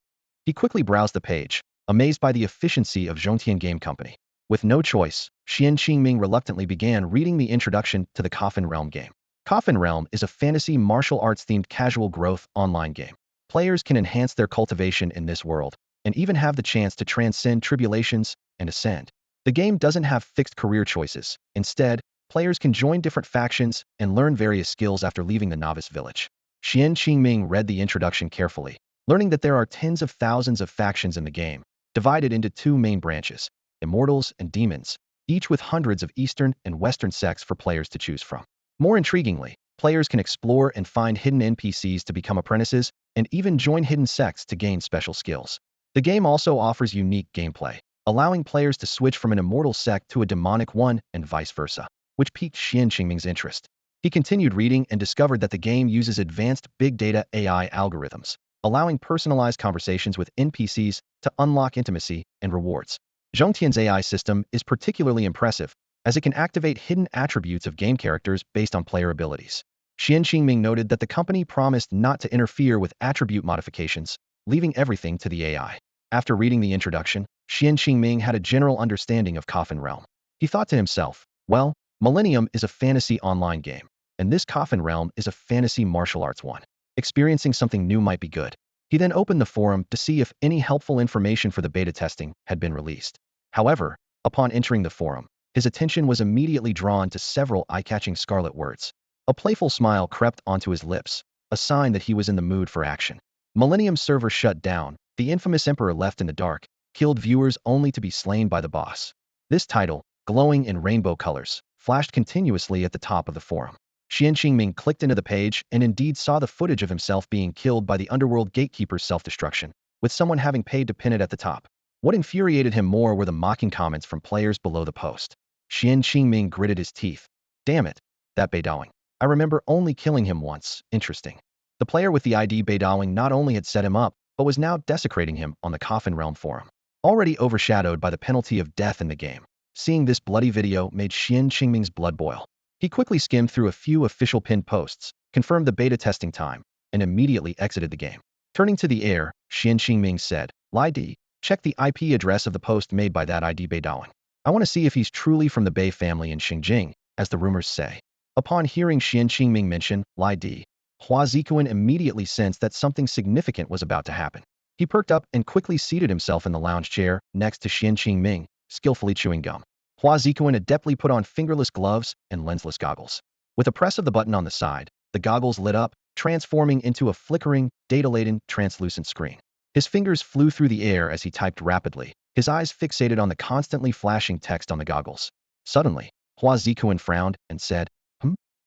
He quickly browsed the page, amazed by the efficiency of Zhongtian Game Company. With no choice, Xuan Qingming reluctantly began reading the introduction to the Coffin Realm game. Coffin Realm is a fantasy martial arts-themed casual growth online game. Players can enhance their cultivation in this world, and even have the chance to transcend tribulations and ascend. The game doesn't have fixed career choices. Instead, players can join different factions and learn various skills after leaving the novice village. Xuan Qingming read the introduction carefully, learning that there are tens of thousands of factions in the game, divided into two main branches, Immortals and Demons, each with hundreds of Eastern and Western sects for players to choose from. More intriguingly, players can explore and find hidden NPCs to become apprentices, and even join hidden sects to gain special skills. The game also offers unique gameplay, allowing players to switch from an immortal sect to a demonic one and vice versa, which piqued Xuan Qingming's interest. He continued reading and discovered that the game uses advanced big data AI algorithms, allowing personalized conversations with NPCs to unlock intimacy and rewards. Zhongtian's AI system is particularly impressive, as it can activate hidden attributes of game characters based on player abilities. Xuan Qingming noted that the company promised not to interfere with attribute modifications, leaving everything to the AI. After reading the introduction, Xuan Qingming had a general understanding of Coffin Realm. He thought to himself, well, Millennium is a fantasy online game, and this Coffin Realm is a fantasy martial arts one. Experiencing something new might be good. He then opened the forum to see if any helpful information for the beta testing had been released. However, upon entering the forum, his attention was immediately drawn to several eye-catching scarlet words. A playful smile crept onto his lips, a sign that he was in the mood for action. Millennium server shut down, the infamous emperor left in the dark, killed viewers only to be slain by the boss. This title, glowing in rainbow colors, flashed continuously at the top of the forum. Xuan Qingming clicked into the page and indeed saw the footage of himself being killed by the underworld gatekeeper's self-destruction, with someone having paid to pin it at the top. What infuriated him more were the mocking comments from players below the post. Xuan Qingming gritted his teeth. Damn it, that Beidawing. I remember only killing him once. Interesting. The player with the ID Beidawing not only had set him up, but was now desecrating him on the Coffin Realm forum. Already overshadowed by the penalty of death in the game, seeing this bloody video made Xuan Qingming's blood boil. He quickly skimmed through a few official pinned posts, confirmed the beta testing time, and immediately exited the game. Turning to the air, Xuan Qingming said, "Lidi, check the IP address of the post made by that ID Beidawing. I want to see if he's truly from the Bei family in Xinjiang, as the rumors say." Upon hearing Xuan Qingming mention Lidi, Hua Zikuan immediately sensed that something significant was about to happen. He perked up and quickly seated himself in the lounge chair next to Xuan Qingming, skillfully chewing gum. Hua Zikuan adeptly put on fingerless gloves and lensless goggles. With a press of the button on the side, the goggles lit up, transforming into a flickering, data-laden, translucent screen. His fingers flew through the air as he typed rapidly, his eyes fixated on the constantly flashing text on the goggles. Suddenly, Hua Zikuan frowned and said,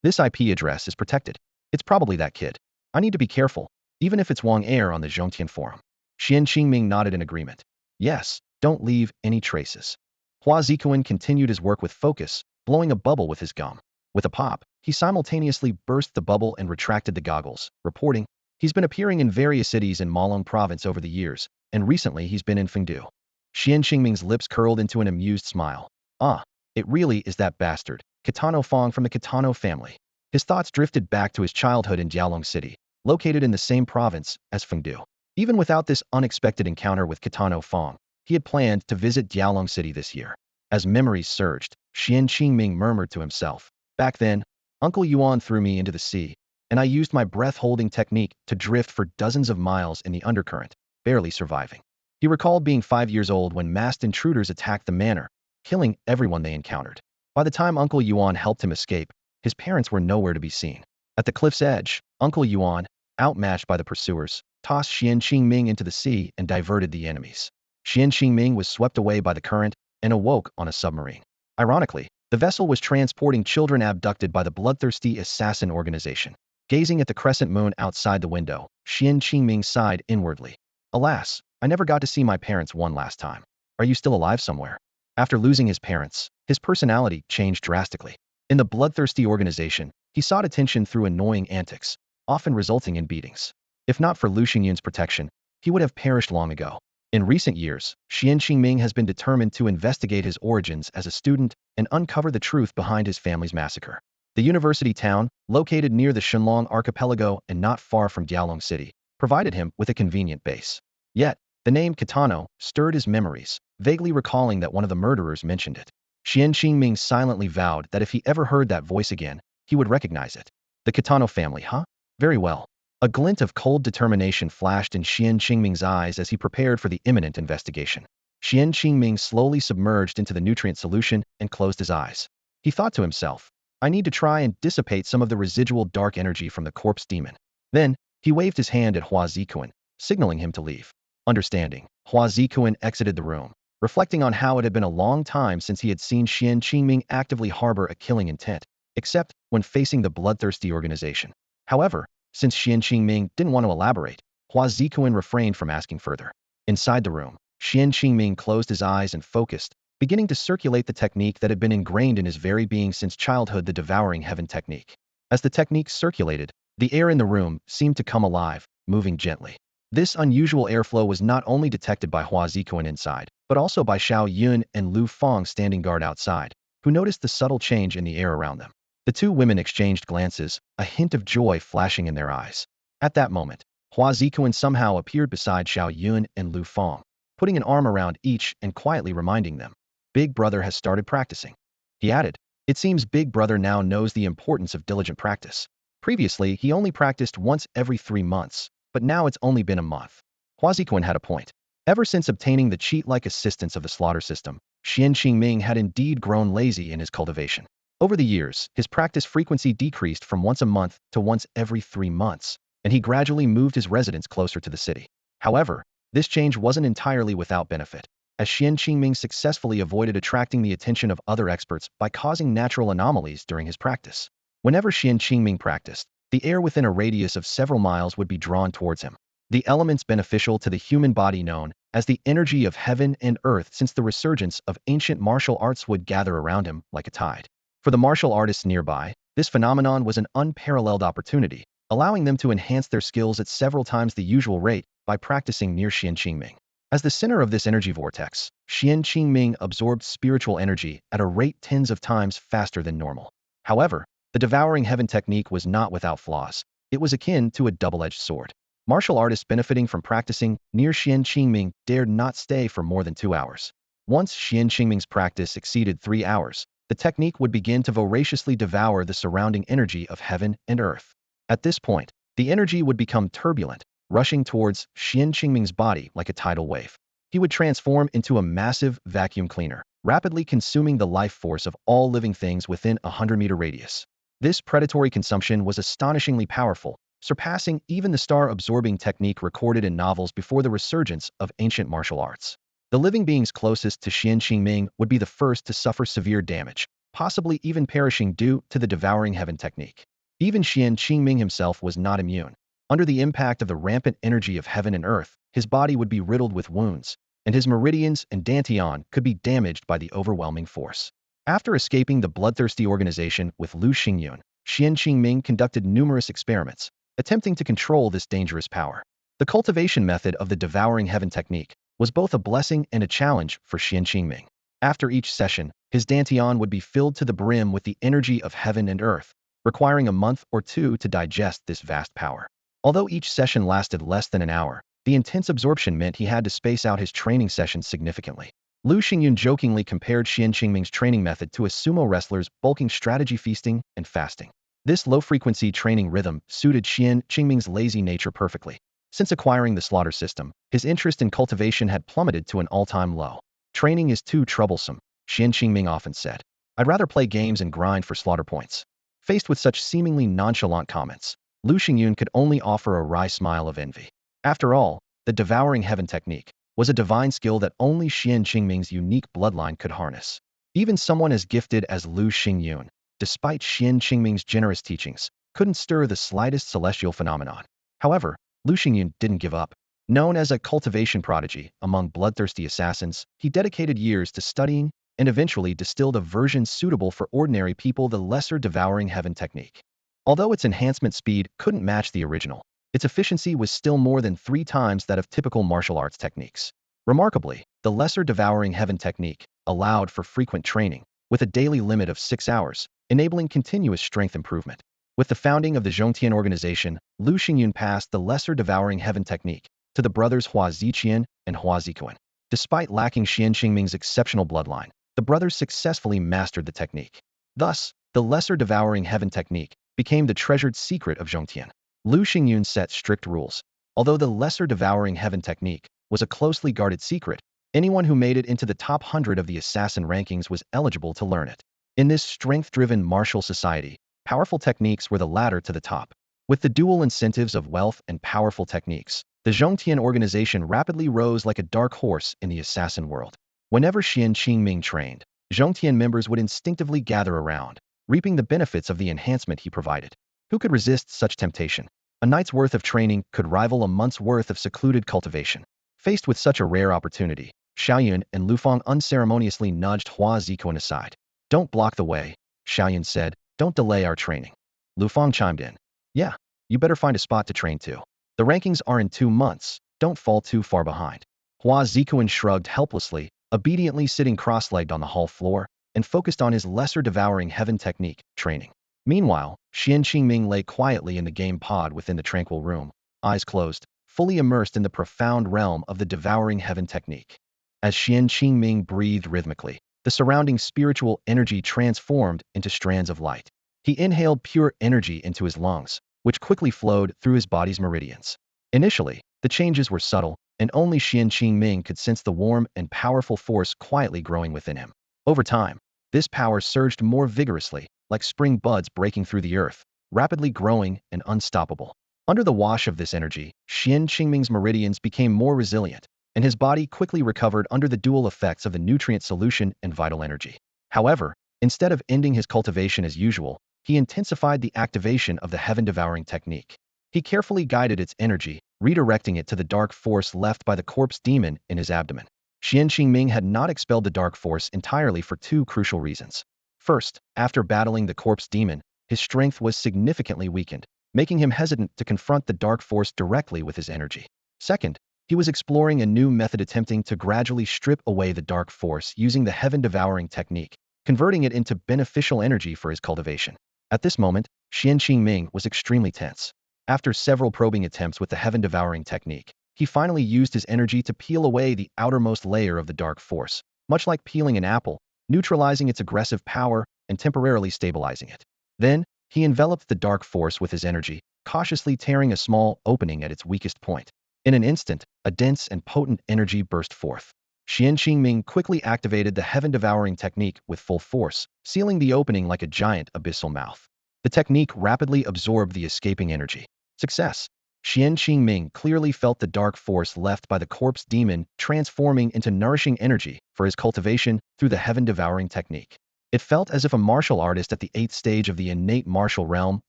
This IP address is protected. It's probably that kid. I need to be careful, even if it's Wang Air on the Zhongtian forum." Xuan Qingming nodded in agreement. Yes, don't leave any traces. Hua Zikuan continued his work with focus, blowing a bubble with his gum. With a pop, he simultaneously burst the bubble and retracted the goggles, reporting, "He's been appearing in various cities in Malong province over the years, and recently he's been in Fengdu." Xuan Qingming's lips curled into an amused smile. Ah, it really is that bastard, Kitano Fong from the Kitano family. His thoughts drifted back to his childhood in Jialong City, located in the same province as Fengdu. Even without this unexpected encounter with Kitano Fong, he had planned to visit Jialong City this year. As memories surged, Xuan Qingming murmured to himself, "Back then, Uncle Yuan threw me into the sea, and I used my breath-holding technique to drift for dozens of miles in the undercurrent, barely surviving." He recalled being 5 years old when masked intruders attacked the manor, killing everyone they encountered. By the time Uncle Yuan helped him escape, his parents were nowhere to be seen. At the cliff's edge, Uncle Yuan, outmatched by the pursuers, tossed Xuan Qingming into the sea and diverted the enemies. Xuan Qingming was swept away by the current and awoke on a submarine. Ironically, the vessel was transporting children abducted by the bloodthirsty assassin organization. Gazing at the crescent moon outside the window, Xuan Qingming sighed inwardly. Alas, I never got to see my parents one last time. Are you still alive somewhere? After losing his parents, his personality changed drastically. In the bloodthirsty organization, he sought attention through annoying antics, often resulting in beatings. If not for Lu Xingyun's protection, he would have perished long ago. In recent years, Xuan Qingming has been determined to investigate his origins as a student and uncover the truth behind his family's massacre. The university town, located near the Shenlong archipelago and not far from Diaolong City, provided him with a convenient base. Yet, the name Kitano stirred his memories, vaguely recalling that one of the murderers mentioned it. Xuan Qingming silently vowed that if he ever heard that voice again, he would recognize it. The Kitano family, huh? Very well. A glint of cold determination flashed in Xuan Qingming's eyes as he prepared for the imminent investigation. Xuan Qingming slowly submerged into the nutrient solution and closed his eyes. He thought to himself, I need to try and dissipate some of the residual dark energy from the corpse demon. Then, he waved his hand at Hua Zikuan, signaling him to leave. Understanding, Hua Zikuan exited the room, reflecting on how it had been a long time since he had seen Xuan Qingming actively harbor a killing intent, except when facing the bloodthirsty organization. However, since Xuan Qingming didn't want to elaborate, Hua Zikuan refrained from asking further. Inside the room, Xuan Qingming closed his eyes and focused, beginning to circulate the technique that had been ingrained in his very being since childhood, the devouring heaven technique. As the technique circulated, the air in the room seemed to come alive, moving gently. This unusual airflow was not only detected by Hua Zikuan inside, but also by Xiao Yun and Lu Feng standing guard outside, who noticed the subtle change in the air around them. The two women exchanged glances, a hint of joy flashing in their eyes. At that moment, Hua Zikuan somehow appeared beside Xiao Yun and Lu Feng, putting an arm around each and quietly reminding them, Big Brother has started practicing. He added, it seems Big Brother now knows the importance of diligent practice. Previously, he only practiced once every 3 months, but now it's only been a month. Hua Zikuan had a point. Ever since obtaining the cheat-like assistance of the slaughter system, Xuan Qingming had indeed grown lazy in his cultivation. Over the years, his practice frequency decreased from once a month to once every 3 months, and he gradually moved his residence closer to the city. However, this change wasn't entirely without benefit, as Xuan Qingming successfully avoided attracting the attention of other experts by causing natural anomalies during his practice. Whenever Xuan Qingming practiced, the air within a radius of several miles would be drawn towards him. The elements beneficial to the human body known as the energy of heaven and earth since the resurgence of ancient martial arts would gather around him like a tide. For the martial artists nearby, this phenomenon was an unparalleled opportunity, allowing them to enhance their skills at several times the usual rate by practicing near Xuan Qingming. As the center of this energy vortex, Xuan Qingming absorbed spiritual energy at a rate tens of times faster than normal. However, the devouring heaven technique was not without flaws. It was akin to a double-edged sword. Martial artists benefiting from practicing near Xuan Qingming dared not stay for more than 2 hours. Once Xuan Qingming's practice exceeded 3 hours, the technique would begin to voraciously devour the surrounding energy of heaven and earth. At this point, the energy would become turbulent, rushing towards Xuan Qingming's body like a tidal wave. He would transform into a massive vacuum cleaner, rapidly consuming the life force of all living things within a 100-meter radius. This predatory consumption was astonishingly powerful, surpassing even the star-absorbing technique recorded in novels before the resurgence of ancient martial arts. The living beings closest to Xuan Qingming would be the first to suffer severe damage, possibly even perishing due to the devouring heaven technique. Even Xuan Qingming himself was not immune. Under the impact of the rampant energy of heaven and earth, his body would be riddled with wounds, and his meridians and dantian could be damaged by the overwhelming force. After escaping the bloodthirsty organization with Lu Xingyun, Xuan Qingming conducted numerous experiments, attempting to control this dangerous power. The cultivation method of the devouring heaven technique was both a blessing and a challenge for Xuan Qingming. After each session, his dantian would be filled to the brim with the energy of heaven and earth, requiring a month or two to digest this vast power. Although each session lasted less than an hour, the intense absorption meant he had to space out his training sessions significantly. Lu Xingyun jokingly compared Xuan Qingming's training method to a sumo wrestler's bulking strategy, feasting and fasting. This low-frequency training rhythm suited Xuan Qingming's lazy nature perfectly. Since acquiring the slaughter system, his interest in cultivation had plummeted to an all-time low. Training is too troublesome, Xuan Qingming often said. I'd rather play games and grind for slaughter points. Faced with such seemingly nonchalant comments, Lu Xingyun could only offer a wry smile of envy. After all, the Devouring Heaven technique was a divine skill that only Xuan Qingming's unique bloodline could harness. Even someone as gifted as Lu Xingyun, despite Xuan Qingming's generous teachings, couldn't stir the slightest celestial phenomenon. However, Lu Xingyun didn't give up. Known as a cultivation prodigy among bloodthirsty assassins, he dedicated years to studying and eventually distilled a version suitable for ordinary people, the Lesser Devouring Heaven technique. Although its enhancement speed couldn't match the original, its efficiency was still more than 3 times that of typical martial arts techniques. Remarkably, the Lesser Devouring Heaven technique allowed for frequent training, with a daily limit of 6 hours, enabling continuous strength improvement. With the founding of the Zhongtian organization, Lu Xingyun passed the Lesser Devouring Heaven technique to the brothers Hua Ziqian and Hua Zikuan. Despite lacking Xuan Qingming's exceptional bloodline, the brothers successfully mastered the technique. Thus, the Lesser Devouring Heaven technique became the treasured secret of Zhongtian. Lu Xingyun set strict rules. Although the Lesser Devouring Heaven technique was a closely guarded secret, anyone who made it into the top 100 of the assassin rankings was eligible to learn it. In this strength-driven martial society, powerful techniques were the ladder to the top. With the dual incentives of wealth and powerful techniques, the Zhongtian organization rapidly rose like a dark horse in the assassin world. Whenever Xuan Qingming trained, Zhongtian members would instinctively gather around, reaping the benefits of the enhancement he provided. Who could resist such temptation? A night's worth of training could rival a month's worth of secluded cultivation. Faced with such a rare opportunity, Xiaoyun and Lufang unceremoniously nudged Hua Zikuan aside. "Don't block the way," Xiaoyun said. "Don't delay our training." Lufang chimed in. "Yeah, you better find a spot to train too. The rankings are in 2 months. Don't fall too far behind." Hua Zikuan shrugged helplessly, obediently sitting cross-legged on the hall floor, and focused on his Lesser Devouring Heaven technique training. Meanwhile, Xuan Qingming lay quietly in the game pod within the tranquil room, eyes closed, fully immersed in the profound realm of the Devouring Heaven technique. As Xuan Qingming breathed rhythmically, the surrounding spiritual energy transformed into strands of light. He inhaled pure energy into his lungs, which quickly flowed through his body's meridians. Initially, the changes were subtle, and only Xuan Qingming could sense the warm and powerful force quietly growing within him. Over time, this power surged more vigorously, like spring buds breaking through the earth, rapidly growing and unstoppable. Under the wash of this energy, Xuan Qingming's meridians became more resilient, and his body quickly recovered under the dual effects of the nutrient solution and vital energy. However, instead of ending his cultivation as usual, he intensified the activation of the heaven-devouring technique. He carefully guided its energy, redirecting it to the dark force left by the corpse demon in his abdomen. Xuan Qingming had not expelled the dark force entirely for 2 crucial reasons. First, after battling the corpse demon, his strength was significantly weakened, making him hesitant to confront the dark force directly with his energy. Second, he was exploring a new method attempting to gradually strip away the dark force using the heaven-devouring technique, converting it into beneficial energy for his cultivation. At this moment, Xuan Qingming was extremely tense. After several probing attempts with the heaven-devouring technique, he finally used his energy to peel away the outermost layer of the dark force, much like peeling an apple, neutralizing its aggressive power and temporarily stabilizing it. Then, he enveloped the dark force with his energy, cautiously tearing a small opening at its weakest point. In an instant, a dense and potent energy burst forth. Xuan Qingming quickly activated the heaven-devouring technique with full force, sealing the opening like a giant abyssal mouth. The technique rapidly absorbed the escaping energy. Success! Xuan Qingming clearly felt the dark force left by the corpse demon transforming into nourishing energy for his cultivation through the heaven-devouring technique. It felt as if a martial artist at the 8th stage of the innate martial realm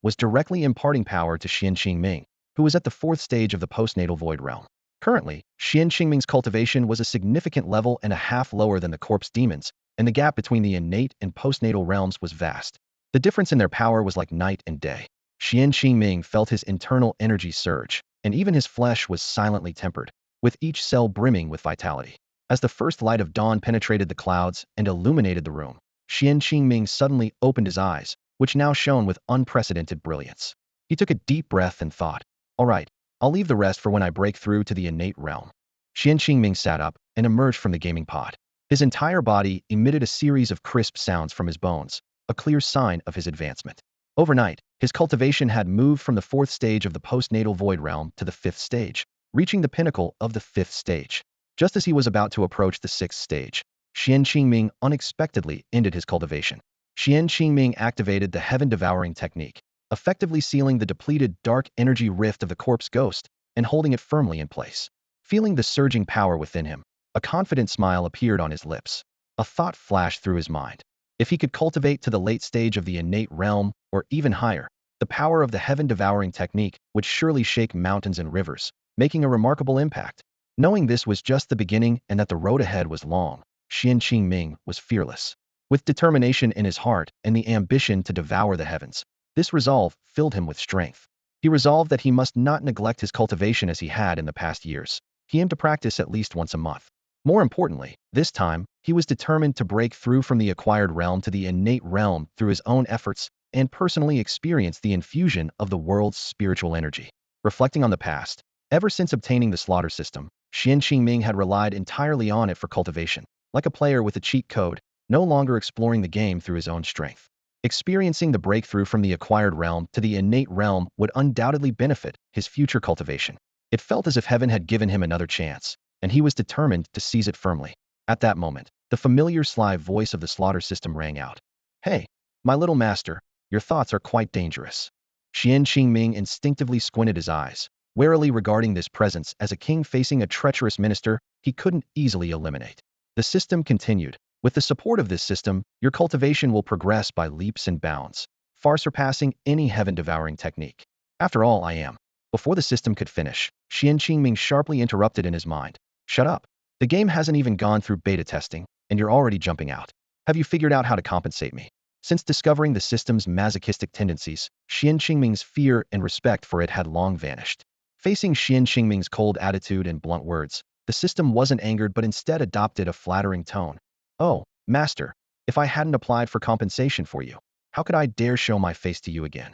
was directly imparting power to Xuan Qingming, who was at the 4th stage of the postnatal void realm. Currently, Xuan Qingming's cultivation was a significant level and a half lower than the corpse demons, and the gap between the innate and postnatal realms was vast. The difference in their power was like night and day. Xuan Qingming felt his internal energy surge, and even his flesh was silently tempered, with each cell brimming with vitality. As the first light of dawn penetrated the clouds and illuminated the room, Xuan Qingming suddenly opened his eyes, which now shone with unprecedented brilliance. He took a deep breath and thought, "All right, I'll leave the rest for when I break through to the innate realm." Xuan Qingming sat up and emerged from the gaming pod. His entire body emitted a series of crisp sounds from his bones, a clear sign of his advancement. Overnight, his cultivation had moved from the 4th stage of the postnatal void realm to the 5th stage, reaching the pinnacle of the 5th stage. Just as he was about to approach the 6th stage, Xuan Qingming unexpectedly ended his cultivation. Xuan Qingming activated the heaven-devouring technique, effectively sealing the depleted dark energy rift of the corpse ghost and holding it firmly in place. Feeling the surging power within him, a confident smile appeared on his lips. A thought flashed through his mind. If he could cultivate to the late stage of the innate realm, or even higher, the power of the heaven-devouring technique would surely shake mountains and rivers, making a remarkable impact. Knowing this was just the beginning and that the road ahead was long, Xuan Qingming was fearless. With determination in his heart and the ambition to devour the heavens, this resolve filled him with strength. He resolved that he must not neglect his cultivation as he had in the past years. He aimed to practice at least once a month. More importantly, this time, he was determined to break through from the acquired realm to the innate realm through his own efforts and personally experience the infusion of the world's spiritual energy. Reflecting on the past, ever since obtaining the slaughter system, Xuan Qingming had relied entirely on it for cultivation, like a player with a cheat code, no longer exploring the game through his own strength. Experiencing the breakthrough from the acquired realm to the innate realm would undoubtedly benefit his future cultivation. It felt as if heaven had given him another chance, and he was determined to seize it firmly. At that moment, the familiar sly voice of the slaughter system rang out. "Hey, my little master, your thoughts are quite dangerous." Xuan Qingming instinctively squinted his eyes, warily regarding this presence as a king facing a treacherous minister he couldn't easily eliminate. The system continued. With the support of this system, your cultivation will progress by leaps and bounds, far surpassing any heaven-devouring technique. After all, I am. Before the system could finish, Xuan Qingming sharply interrupted in his mind. Shut up. The game hasn't even gone through beta testing, and you're already jumping out. Have you figured out how to compensate me? Since discovering the system's masochistic tendencies, Xuan Qingming's fear and respect for it had long vanished. Facing Xuan Qingming's cold attitude and blunt words, the system wasn't angered but instead adopted a flattering tone. "Oh, master, if I hadn't applied for compensation for you, how could I dare show my face to you again?"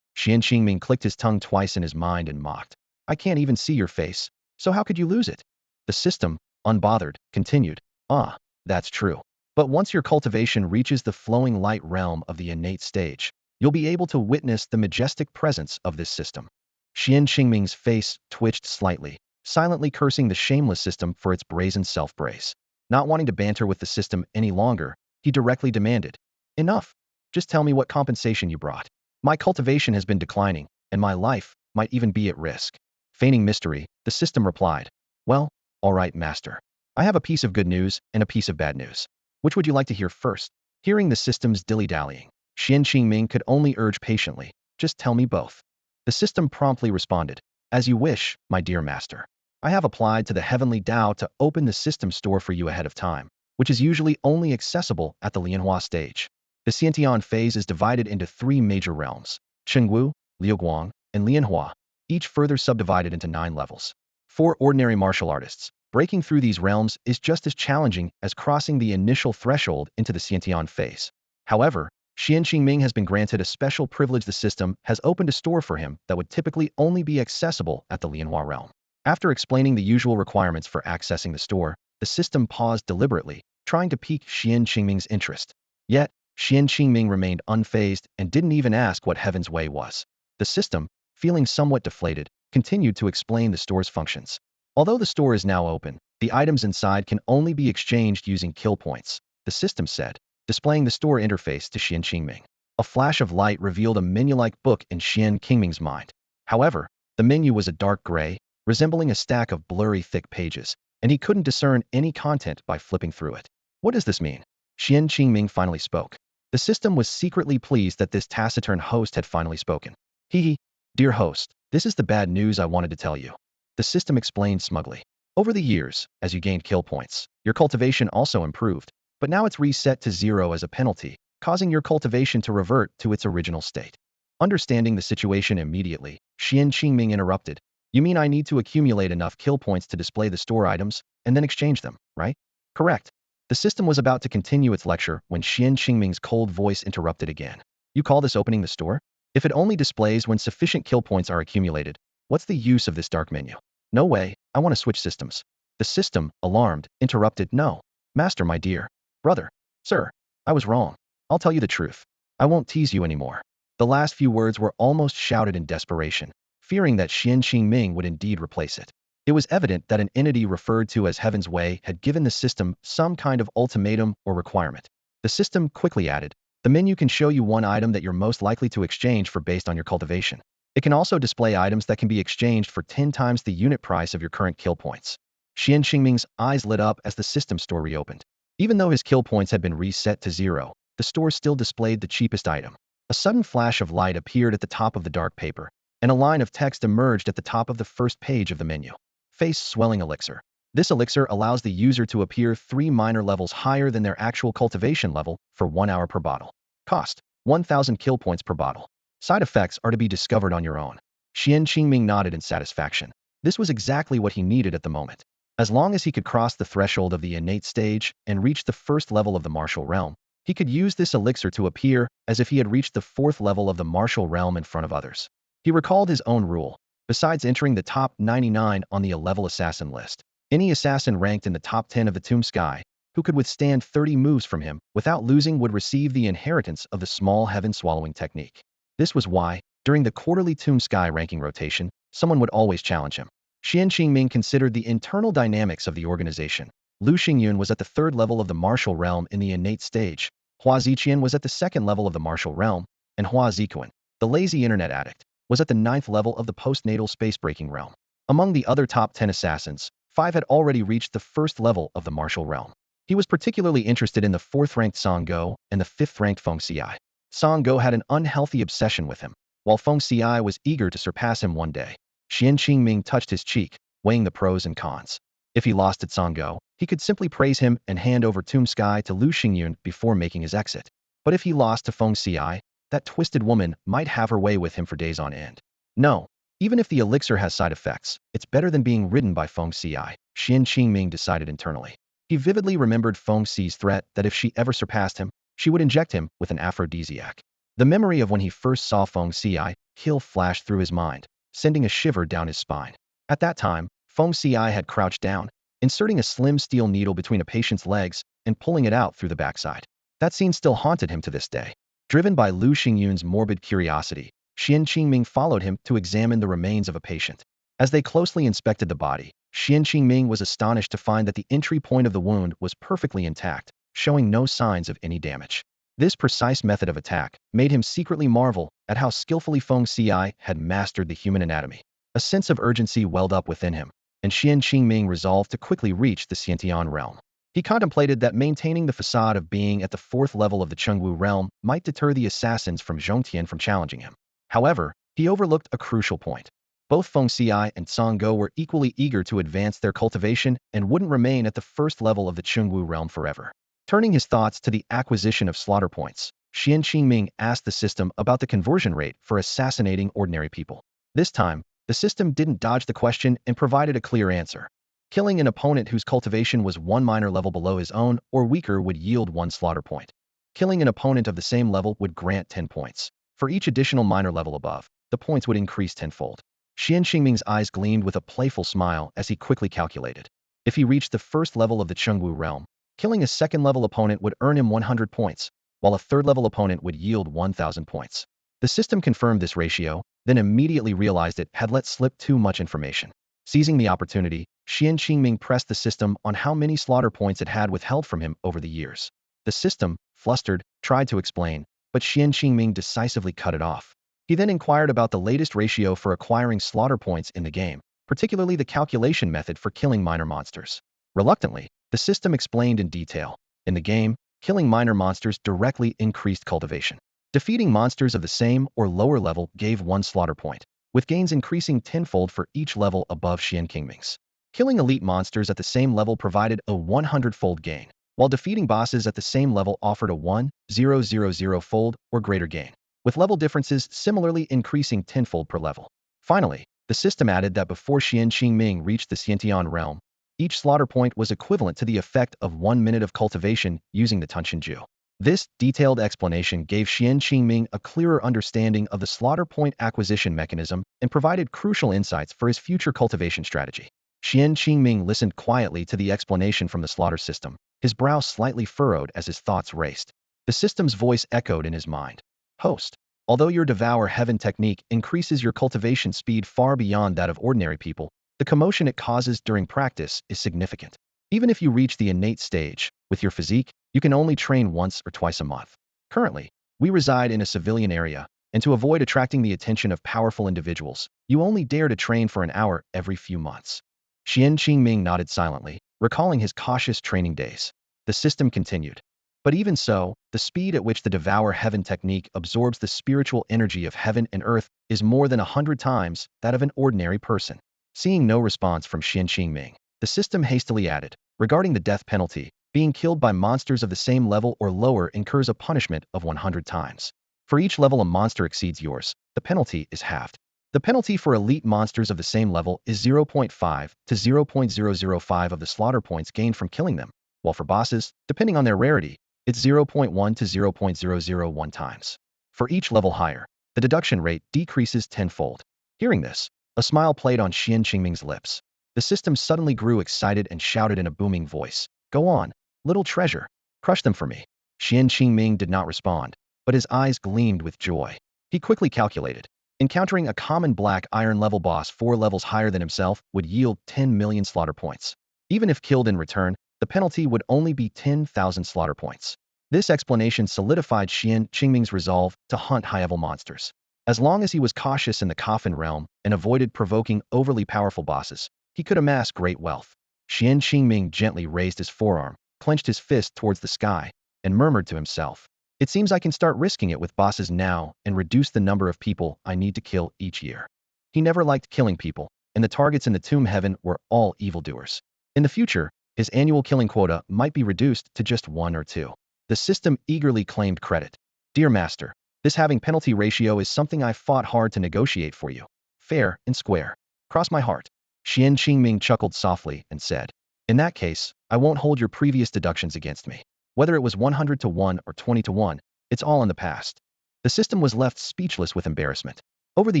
Xuan Qingming clicked his tongue twice in his mind and mocked. "I can't even see your face, so how could you lose it?" The system, unbothered, continued. "Ah, that's true. But once your cultivation reaches the flowing light realm of the innate stage, you'll be able to witness the majestic presence of this system." Xuan Qingming's face twitched slightly, silently cursing the shameless system for its brazen self-praise. Not wanting to banter with the system any longer, he directly demanded, "Enough. Just tell me what compensation you brought. My cultivation has been declining, and my life might even be at risk." Feigning mystery, the system replied, "Well, all right, master. I have a piece of good news and a piece of bad news. Which would you like to hear first?" Hearing the system's dilly-dallying, Xuan Qingming could only urge patiently, "Just tell me both." The system promptly responded, "As you wish, my dear master. I have applied to the Heavenly Tao to open the system store for you ahead of time, which is usually only accessible at the Lianhua stage. The Xiantian phase is divided into three major realms: Chengwu, Liuguang, and Lianhua, each further subdivided into 9 levels. For ordinary martial artists, breaking through these realms is just as challenging as crossing the initial threshold into the Xiantian phase. However, Xuan Qingming has been granted a special privilege. The system has opened a store for him that would typically only be accessible at the Lianhua realm. After explaining the usual requirements for accessing the store, the system paused deliberately, trying to pique Xuan Qingming's interest. Yet, Xuan Qingming remained unfazed and didn't even ask what Heaven's Way was. The system, feeling somewhat deflated, continued to explain the store's functions. Although the store is now open, the items inside can only be exchanged using kill points, the system said, displaying the store interface to Xuan Qingming. A flash of light revealed a menu-like book in Xuan Qingming's mind. However, the menu was a dark gray, resembling a stack of blurry thick pages, and he couldn't discern any content by flipping through it. "What does this mean?" Xuan Qingming finally spoke. The system was secretly pleased that this taciturn host had finally spoken. "Hee, dear host, this is the bad news I wanted to tell you," the system explained smugly. "Over the years, as you gained kill points, your cultivation also improved, but now it's reset to 0 as a penalty, causing your cultivation to revert to its original state." Understanding the situation immediately, Xuan Qingming interrupted. "You mean I need to accumulate enough kill points to display the store items, and then exchange them, right?" "Correct." The system was about to continue its lecture when Xuan Qingming's cold voice interrupted again. "You call this opening the store? If it only displays when sufficient kill points are accumulated, what's the use of this dark menu?" "No way, I want to switch systems." The system, alarmed, interrupted. "No, master, my dear brother, sir, I was wrong. I'll tell you the truth. I won't tease you anymore." The last few words were almost shouted in desperation, fearing that Xuan Qingming would indeed replace it. It was evident that an entity referred to as Heaven's Way had given the system some kind of ultimatum or requirement. The system quickly added, The menu can show you one item that you're most likely to exchange for based on your cultivation. It can also display items that can be exchanged for 10 times the unit price of your current kill points. Xuan Qingming's eyes lit up as the system store reopened. Even though his kill points had been reset to 0, the store still displayed the cheapest item. A sudden flash of light appeared at the top of the dark paper, and a line of text emerged at the top of the first page of the menu. Face Swelling Elixir. This elixir allows the user to appear 3 minor levels higher than their actual cultivation level for 1 hour per bottle. Cost: 1,000 kill points per bottle. Side effects are to be discovered on your own. Xuan Qingming nodded in satisfaction. This was exactly what he needed at the moment. As long as he could cross the threshold of the innate stage and reach the first level of the martial realm, he could use this elixir to appear as if he had reached the 4th level of the martial realm in front of others. He recalled his own rule. Besides entering the top 99 on the level assassin list, any assassin ranked in the top 10 of the Tomb Sky, who could withstand 30 moves from him without losing would receive the inheritance of the small heaven swallowing technique. This was why, during the quarterly Tomb Sky ranking rotation, someone would always challenge him. Xuan Qingming considered the internal dynamics of the organization. Lu Xingyun was at the 3rd level of the martial realm in the innate stage, Hua Ziqian was at the 2nd level of the martial realm, and Hua Ziquan, the lazy internet addict, was at the 9th level of the postnatal space-breaking realm. Among the other top 10 assassins, 5 had already reached the 1st level of the martial realm. He was particularly interested in the 4th-ranked Song Go and the 5th-ranked Feng Xiai. Song Go had an unhealthy obsession with him, while Feng Xiai was eager to surpass him one day. Xuan Qingming touched his cheek, weighing the pros and cons. If he lost at Song Go, he could simply praise him and hand over Tomb Sky to Lu Xingyun before making his exit. But if he lost to Feng Xiai, that twisted woman might have her way with him for days on end. No, even if the elixir has side effects, it's better than being ridden by Feng Xiai, Xuan Qingming decided internally. He vividly remembered Feng Xi's threat that if she ever surpassed him, she would inject him with an aphrodisiac. The memory of when he first saw Feng Xiai kill flashed through his mind, sending a shiver down his spine. At that time, Feng Xiai had crouched down, inserting a slim steel needle between a patient's legs and pulling it out through the backside. That scene still haunted him to this day. Driven by Lu Xingyun's morbid curiosity, Xuan Qingming followed him to examine the remains of a patient. As they closely inspected the body, Xuan Qingming was astonished to find that the entry point of the wound was perfectly intact, showing no signs of any damage. This precise method of attack made him secretly marvel at how skillfully Feng Xiai had mastered the human anatomy. A sense of urgency welled up within him, and Xuan Qingming resolved to quickly reach the Xiantian realm. He contemplated that maintaining the facade of being at the 4th level of the Chengwu realm might deter the assassins from Zhongtian from challenging him. However, he overlooked a crucial point. Both Feng Xiai and Song Go were equally eager to advance their cultivation and wouldn't remain at the 1st level of the Chengwu realm forever. Turning his thoughts to the acquisition of slaughter points, Xuan Qingming asked the system about the conversion rate for assassinating ordinary people. This time, the system didn't dodge the question and provided a clear answer. Killing an opponent whose cultivation was 1 minor level below his own or weaker would yield 1 slaughter point. Killing an opponent of the same level would grant 10 points. For each additional minor level above, the points would increase tenfold. Xuan Qingming's eyes gleamed with a playful smile as he quickly calculated. If he reached the 1st level of the Chengwu realm, killing a 2nd-level opponent would earn him 100 points, while a 3rd-level opponent would yield 1,000 points. The system confirmed this ratio, then immediately realized it had let slip too much information. Seizing the opportunity, Xuan Qingming pressed the system on how many slaughter points it had withheld from him over the years. The system, flustered, tried to explain, but Xuan Qingming decisively cut it off. He then inquired about the latest ratio for acquiring slaughter points in the game, particularly the calculation method for killing minor monsters. Reluctantly, the system explained in detail. In the game, killing minor monsters directly increased cultivation. Defeating monsters of the same or lower level gave 1 slaughter point, with gains increasing tenfold for each level above Xuan Qingming's. Killing elite monsters at the same level provided a 100-fold gain, while defeating bosses at the same level offered a 1,000-fold or greater gain, with level differences similarly increasing tenfold per level. Finally, the system added that before Xuan Qingming reached the Xiantian realm, each slaughter point was equivalent to the effect of 1 minute of cultivation using the Tunshinju. This detailed explanation gave Xuan Qingming a clearer understanding of the slaughter point acquisition mechanism and provided crucial insights for his future cultivation strategy. Xuan Qingming listened quietly to the explanation from the slaughter system, his brow slightly furrowed as his thoughts raced. The system's voice echoed in his mind. Host, although your Devour Heaven technique increases your cultivation speed far beyond that of ordinary people, the commotion it causes during practice is significant. Even if you reach the innate stage, with your physique, you can only train once or twice a month. Currently, We reside in a civilian area, and to avoid attracting the attention of powerful individuals, you only dare to train for an hour every few months." Xuan Qingming nodded silently, recalling his cautious training days. The system continued. But even so, the speed at which the Devour Heaven technique absorbs the spiritual energy of heaven and earth is more than 100 times that of an ordinary person. Seeing no response from Xuan Qingming, the system hastily added, "Regarding the death penalty, being killed by monsters of the same level or lower incurs a punishment of 100 times. For each level a monster exceeds yours, the penalty is halved. The penalty for elite monsters of the same level is 0.5 to 0.005 of the slaughter points gained from killing them, while for bosses, depending on their rarity, it's 0.1 to 0.001 times. For each level higher, the deduction rate decreases tenfold." Hearing this, a smile played on Xuan Qingming's lips. The system suddenly grew excited and shouted in a booming voice, "Go on, little treasure, crush them for me." Xuan Qingming did not respond, but his eyes gleamed with joy. He quickly calculated. Encountering a common black iron level boss 4 levels higher than himself would yield 10 million slaughter points. Even if killed in return, the penalty would only be 10,000 slaughter points. This explanation solidified Xuan Qingming's resolve to hunt high-level monsters. As long as he was cautious in the coffin realm and avoided provoking overly powerful bosses, he could amass great wealth. Xuan Qingming gently raised his forearm, clenched his fist towards the sky, and murmured to himself, "It seems I can start risking it with bosses now and reduce the number of people I need to kill each year." He never liked killing people, and the targets in the tomb heaven were all evildoers. In the future, his annual killing quota might be reduced to just 1 or 2. The system eagerly claimed credit. "Dear Master, this halving penalty ratio is something I fought hard to negotiate for you. Fair and square. Cross my heart." Xuan Qingming chuckled softly and said, "In that case, I won't hold your previous deductions against me. Whether it was 100 to 1 or 20 to 1, it's all in the past." The system was left speechless with embarrassment. Over the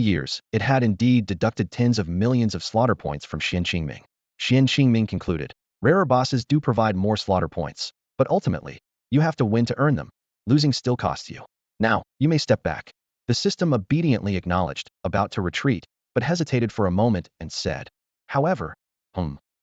years, it had indeed deducted tens of millions of slaughter points from Xuan Qingming. Xuan Qingming concluded, "Rarer bosses do provide more slaughter points, but ultimately, you have to win to earn them. Losing still costs you. Now, you may step back." The system obediently acknowledged, about to retreat, but hesitated for a moment and said, "However,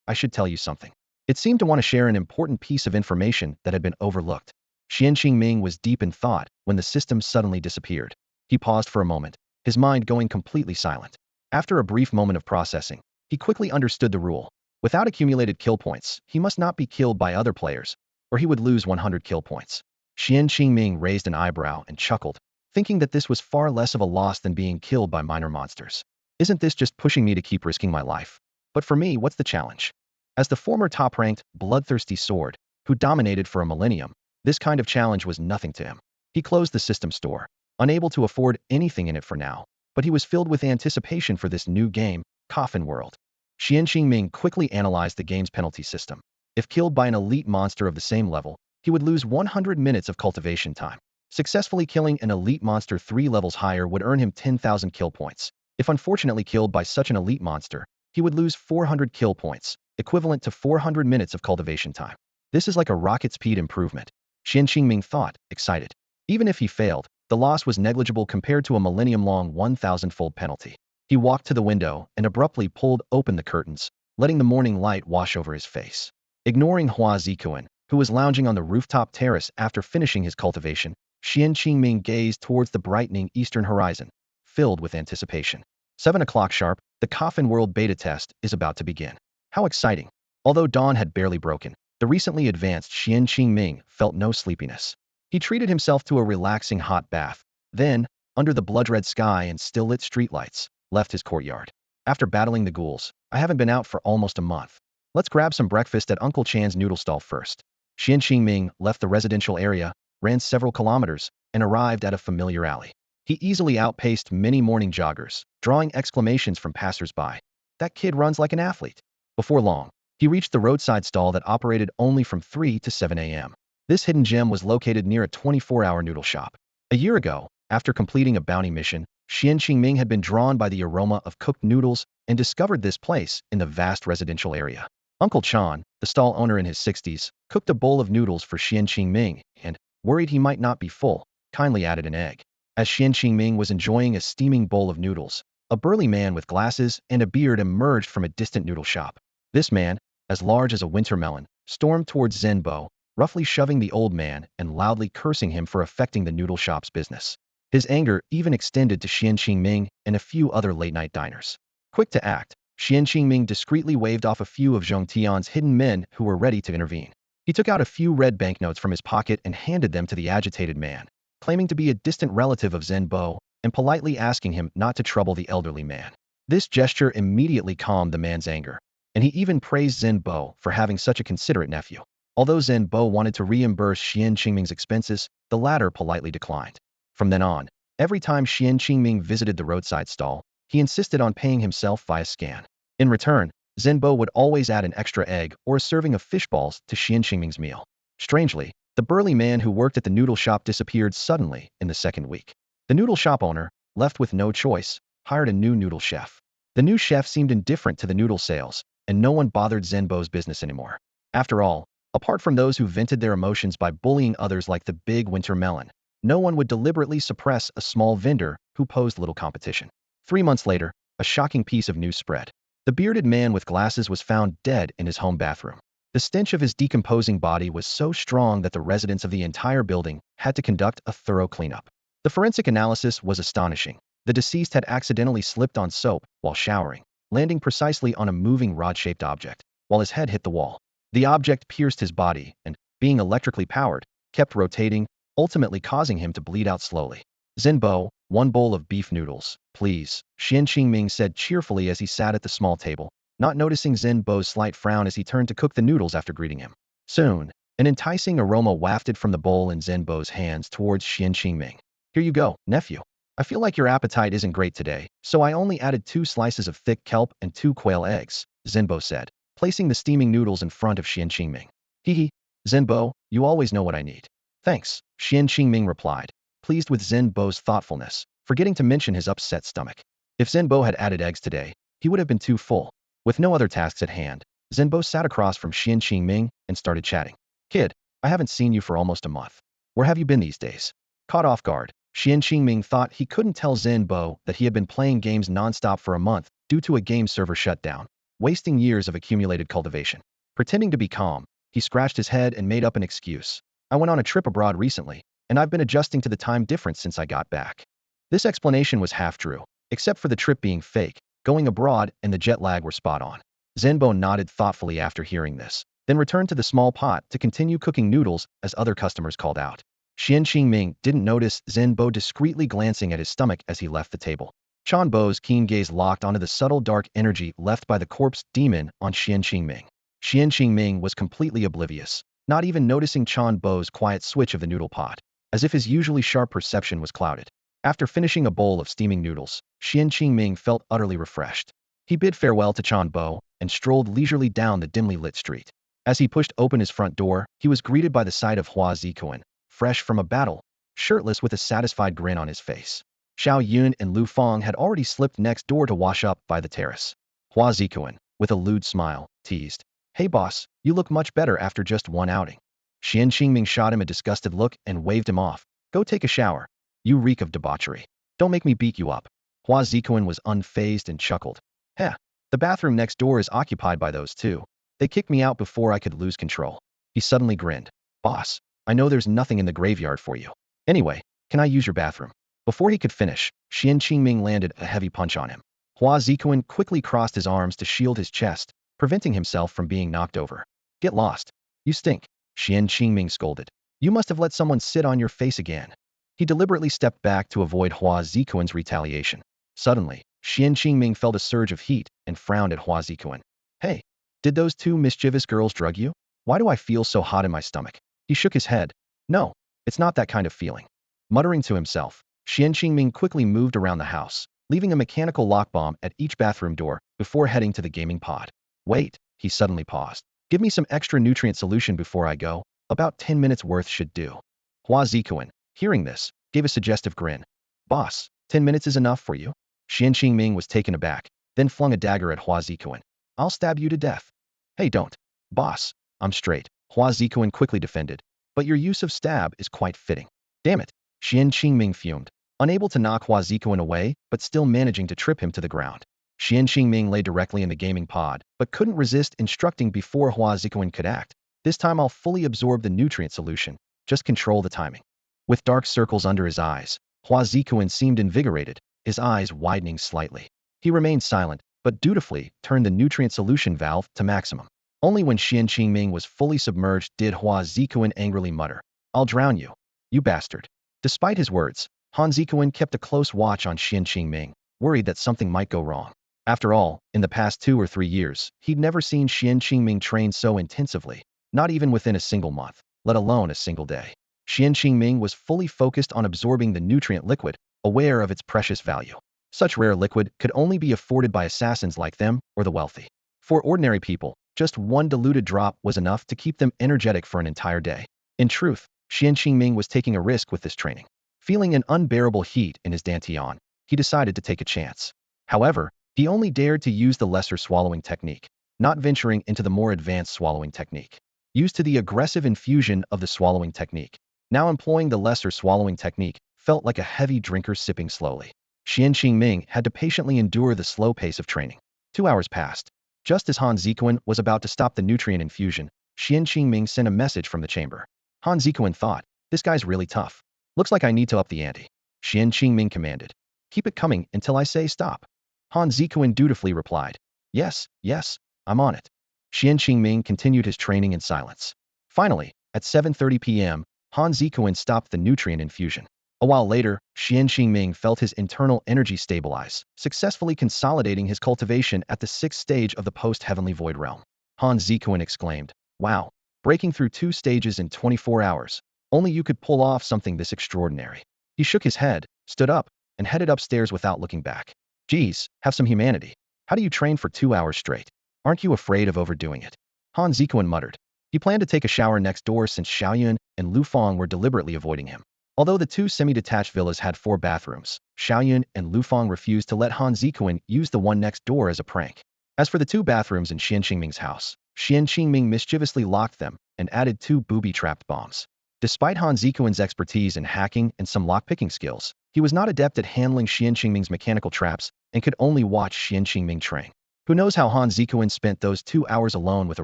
I should tell you something." It seemed to want to share an important piece of information that had been overlooked. Xuan Qingming was deep in thought when the system suddenly disappeared. He paused for a moment, his mind going completely silent. After a brief moment of processing, he quickly understood the rule. Without accumulated kill points, he must not be killed by other players, or he would lose 100 kill points. Xuan Qingming raised an eyebrow and chuckled, thinking that this was far less of a loss than being killed by minor monsters. "Isn't this just pushing me to keep risking my life? But for me, what's the challenge?" As the former top-ranked, bloodthirsty sword, who dominated for a millennium, this kind of challenge was nothing to him. He closed the system store, unable to afford anything in it for now, but he was filled with anticipation for this new game, Coffin World. Xuan Qingming quickly analyzed the game's penalty system. If killed by an elite monster of the same level, he would lose 100 minutes of cultivation time. Successfully killing an elite monster 3 levels higher would earn him 10,000 kill points. If unfortunately killed by such an elite monster, he would lose 400 kill points, equivalent to 400 minutes of cultivation time. This is like a rocket speed improvement, Xuan Qingming thought, excited. Even if he failed, the loss was negligible compared to a millennium-long 1,000-fold penalty. He walked to the window and abruptly pulled open the curtains, letting the morning light wash over his face. Ignoring Hua Zikuan, who was lounging on the rooftop terrace after finishing his cultivation, Xuan Qingming gazed towards the brightening eastern horizon, filled with anticipation. 7 o'clock sharp, the Coffin World beta test is about to begin. How exciting! Although dawn had barely broken, the recently advanced Xuan Qingming felt no sleepiness. He treated himself to a relaxing hot bath, then, under the blood-red sky and still-lit streetlights, left his courtyard. After battling the ghouls, I haven't been out for almost a month. Let's grab some breakfast at Uncle Chan's noodle stall first. Xuan Qingming left the residential area, ran several kilometers, and arrived at a familiar alley. He easily outpaced many morning joggers, drawing exclamations from passers-by. That kid runs like an athlete. Before long, he reached the roadside stall that operated only from 3 to 7 a.m. This hidden gem was located near a 24-hour noodle shop. A year ago, after completing a bounty mission, Xuan Qingming had been drawn by the aroma of cooked noodles and discovered this place in the vast residential area. Uncle Chan, the stall owner in his 60s, cooked a bowl of noodles for Xuan Qingming and, worried he might not be full, kindly added an egg. As Xuan Qingming was enjoying a steaming bowl of noodles, a burly man with glasses and a beard emerged from a distant noodle shop. This man, as large as a winter melon, stormed towards Zhenbo, roughly shoving the old man and loudly cursing him for affecting the noodle shop's business. His anger even extended to Xuan Qingming and a few other late-night diners. Quick to act, Xuan Qingming discreetly waved off a few of Zhong Tian's hidden men who were ready to intervene. He took out a few red banknotes from his pocket and handed them to the agitated man, claiming to be a distant relative of Zhen Bo and politely asking him not to trouble the elderly man. This gesture immediately calmed the man's anger, and he even praised Zhen Bo for having such a considerate nephew. Although Zhen Bo wanted to reimburse Xuan Qingming's expenses, the latter politely declined. From then on, every time Xuan Qingming visited the roadside stall, he insisted on paying himself via scan. In return, Zhen Bo would always add an extra egg or a serving of fish balls to Xuan Qingming's meal. Strangely, the burly man who worked at the noodle shop disappeared suddenly in the second week. The noodle shop owner, left with no choice, hired a new noodle chef. The new chef seemed indifferent to the noodle sales, and no one bothered Zhen Bo's business anymore. After all, apart from those who vented their emotions by bullying others like the big winter melon, no one would deliberately suppress a small vendor who posed little competition. 3 months later, a shocking piece of news spread. The bearded man with glasses was found dead in his home bathroom. The stench of his decomposing body was so strong that the residents of the entire building had to conduct a thorough cleanup. The forensic analysis was astonishing. The deceased had accidentally slipped on soap while showering, landing precisely on a moving rod-shaped object, while his head hit the wall. The object pierced his body and, being electrically powered, kept rotating, ultimately causing him to bleed out slowly. Zhen Bo, 1 bowl of beef noodles, please, Xuan Qingming said cheerfully as he sat at the small table, not noticing Zhen Bo's slight frown as he turned to cook the noodles after greeting him. Soon, an enticing aroma wafted from the bowl in Zhen Bo's hands towards Xuan Qingming. Here you go, nephew. I feel like your appetite isn't great today, so I only added 2 slices of thick kelp and 2 quail eggs, Zhen Bo said, placing the steaming noodles in front of Xuan Qingming. Hee, Zhen Bo, you always know what I need. Thanks, Xuan Qingming replied, pleased with Zhen Bo's thoughtfulness, forgetting to mention his upset stomach. If Zhen Bo had added eggs today, he would have been too full. With no other tasks at hand, Zhen Bo sat across from Xuan Qingming and started chatting. Kid, I haven't seen you for almost a month. Where have you been these days? Caught off guard, Xuan Qingming thought he couldn't tell Zhen Bo that he had been playing games nonstop for a month due to a game server shutdown, wasting years of accumulated cultivation. Pretending to be calm, he scratched his head and made up an excuse. I went on a trip abroad recently, and I've been adjusting to the time difference since I got back. This explanation was half true, except for the trip being fake. Going abroad and the jet lag were spot on. Zhen Bo nodded thoughtfully after hearing this, then returned to the small pot to continue cooking noodles as other customers called out. Xuan Qingming didn't notice Zhen Bo discreetly glancing at his stomach as he left the table. Chan Bo's keen gaze locked onto the subtle dark energy left by the corpse demon on Xuan Qingming. Xuan Qingming was completely oblivious, not even noticing Chan Bo's quiet switch of the noodle pot, as if his usually sharp perception was clouded. After finishing a bowl of steaming noodles, Xuan Qingming felt utterly refreshed. He bid farewell to Chan Bo and strolled leisurely down the dimly lit street. As he pushed open his front door, he was greeted by the sight of Hua Zikuan, fresh from a battle, shirtless with a satisfied grin on his face. Xiao Yun and Lu Feng had already slipped next door to wash up by the terrace. Hua Zikuan, with a lewd smile, teased, Hey boss, you look much better after just one outing. Xuan Qingming shot him a disgusted look and waved him off. Go take a shower. You reek of debauchery. Don't make me beat you up. Hua Zikuan was unfazed and chuckled. Heh, the bathroom next door is occupied by those two. They kicked me out before I could lose control. He suddenly grinned. Boss, I know there's nothing in the graveyard for you. Anyway, can I use your bathroom? Before he could finish, Xuan Qingming landed a heavy punch on him. Hua Zikuan quickly crossed his arms to shield his chest, preventing himself from being knocked over. Get lost. You stink, Xuan Qingming scolded. You must have let someone sit on your face again. He deliberately stepped back to avoid Hua Zikuan's retaliation. Suddenly, Xuan Qingming felt a surge of heat and frowned at Hua Zikuan. Hey, did those 2 mischievous girls drug you? Why do I feel so hot in my stomach? He shook his head. No, it's not that kind of feeling. Muttering to himself, Xuan Qingming quickly moved around the house, leaving a mechanical lock bomb at each bathroom door before heading to the gaming pod. Wait, he suddenly paused. Give me some extra nutrient solution before I go. About 10 minutes worth should do. Hua Zikuan, hearing this, gave a suggestive grin. Boss, 10 minutes is enough for you? Xuan Qingming was taken aback, then flung a dagger at Hua Zikuan. I'll stab you to death. Hey, don't. Boss, I'm straight, Hua Zikuan quickly defended. But your use of stab is quite fitting. Damn it, Xuan Qingming fumed, unable to knock Hua Zikuan away, but still managing to trip him to the ground. Xuan Qingming lay directly in the gaming pod, but couldn't resist instructing before Hua Zikuan could act. This time I'll fully absorb the nutrient solution. Just control the timing. With dark circles under his eyes, Hua Zikuan seemed invigorated, his eyes widening slightly. He remained silent, but dutifully turned the nutrient solution valve to maximum. Only when Xuan Qingming was fully submerged did Hua Zikuan angrily mutter, "I'll drown you, you bastard." Despite his words, Han Zikuan kept a close watch on Xuan Qingming, worried that something might go wrong. After all, in the past 2 or 3 years, he'd never seen Xuan Qingming train so intensively, not even within a single month, let alone a single day. Xuan Qingming was fully focused on absorbing the nutrient liquid, aware of its precious value. Such rare liquid could only be afforded by assassins like them or the wealthy. For ordinary people, just one diluted drop was enough to keep them energetic for an entire day. In truth, Xuan Qingming was taking a risk with this training. Feeling an unbearable heat in his dantian, he decided to take a chance. However, he only dared to use the lesser swallowing technique, not venturing into the more advanced swallowing technique. Used to the aggressive infusion of the swallowing technique, now employing the lesser swallowing technique felt like a heavy drinker sipping slowly. Xuan Qingming had to patiently endure the slow pace of training. 2 hours passed. Just as Han Zikuan was about to stop the nutrient infusion, Xuan Qingming sent a message from the chamber. Han Zikuan thought, "This guy's really tough. Looks like I need to up the ante." Xuan Qingming commanded, "Keep it coming until I say stop." Han Zikuan dutifully replied, "Yes, yes, I'm on it." Xuan Qingming continued his training in silence. Finally, at 7:30 p.m., Han Zikuan stopped the nutrient infusion. A while later, Xuan Qingming felt his internal energy stabilize, successfully consolidating his cultivation at the 6th stage of the post-heavenly void realm. Han Zikuan exclaimed, "Wow, breaking through 2 stages in 24 hours. Only you could pull off something this extraordinary." He shook his head, stood up, and headed upstairs without looking back. "Geez, have some humanity. How do you train for 2 hours straight? Aren't you afraid of overdoing it?" Han Zikuan muttered. He planned to take a shower next door since Xiaoyun and Lu Fang were deliberately avoiding him. Although the 2 semi-detached villas had 4 bathrooms, Xiaoyun and Lu Fang refused to let Han Zikuan use the one next door as a prank. As for the 2 bathrooms in Xuan Qingming's house, Xuan Qingming mischievously locked them and added 2 booby-trapped bombs. Despite Han Zikuan's expertise in hacking and some lockpicking skills, he was not adept at handling Xuan Qingming's mechanical traps and could only watch Xuan Qingming train. Who knows how Han Zikuan spent those 2 hours alone with a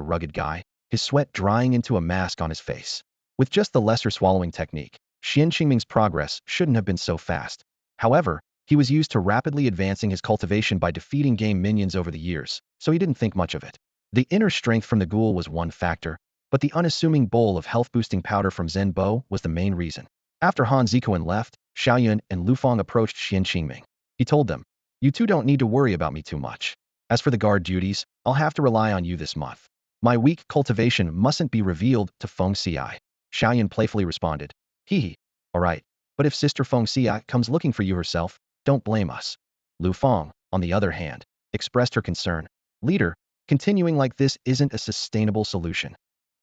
rugged guy, his sweat drying into a mask on his face. With just the lesser swallowing technique, Xuan Qingming's progress shouldn't have been so fast. However, he was used to rapidly advancing his cultivation by defeating game minions over the years, so he didn't think much of it. The inner strength from the ghoul was one factor, but the unassuming bowl of health-boosting powder from Zen Bo was the main reason. After Han Zikuan left, Xiaoyun and Lu Fang approached Xuan Qingming. He told them, "You 2 don't need to worry about me too much. As for the guard duties, I'll have to rely on you this month. My weak cultivation mustn't be revealed to Feng Xi." Xiaoyun playfully responded, "Hee, all right, but if Sister Feng Xi comes looking for you herself, don't blame us." Lu Fang, on the other hand, expressed her concern. "Leader, continuing like this isn't a sustainable solution."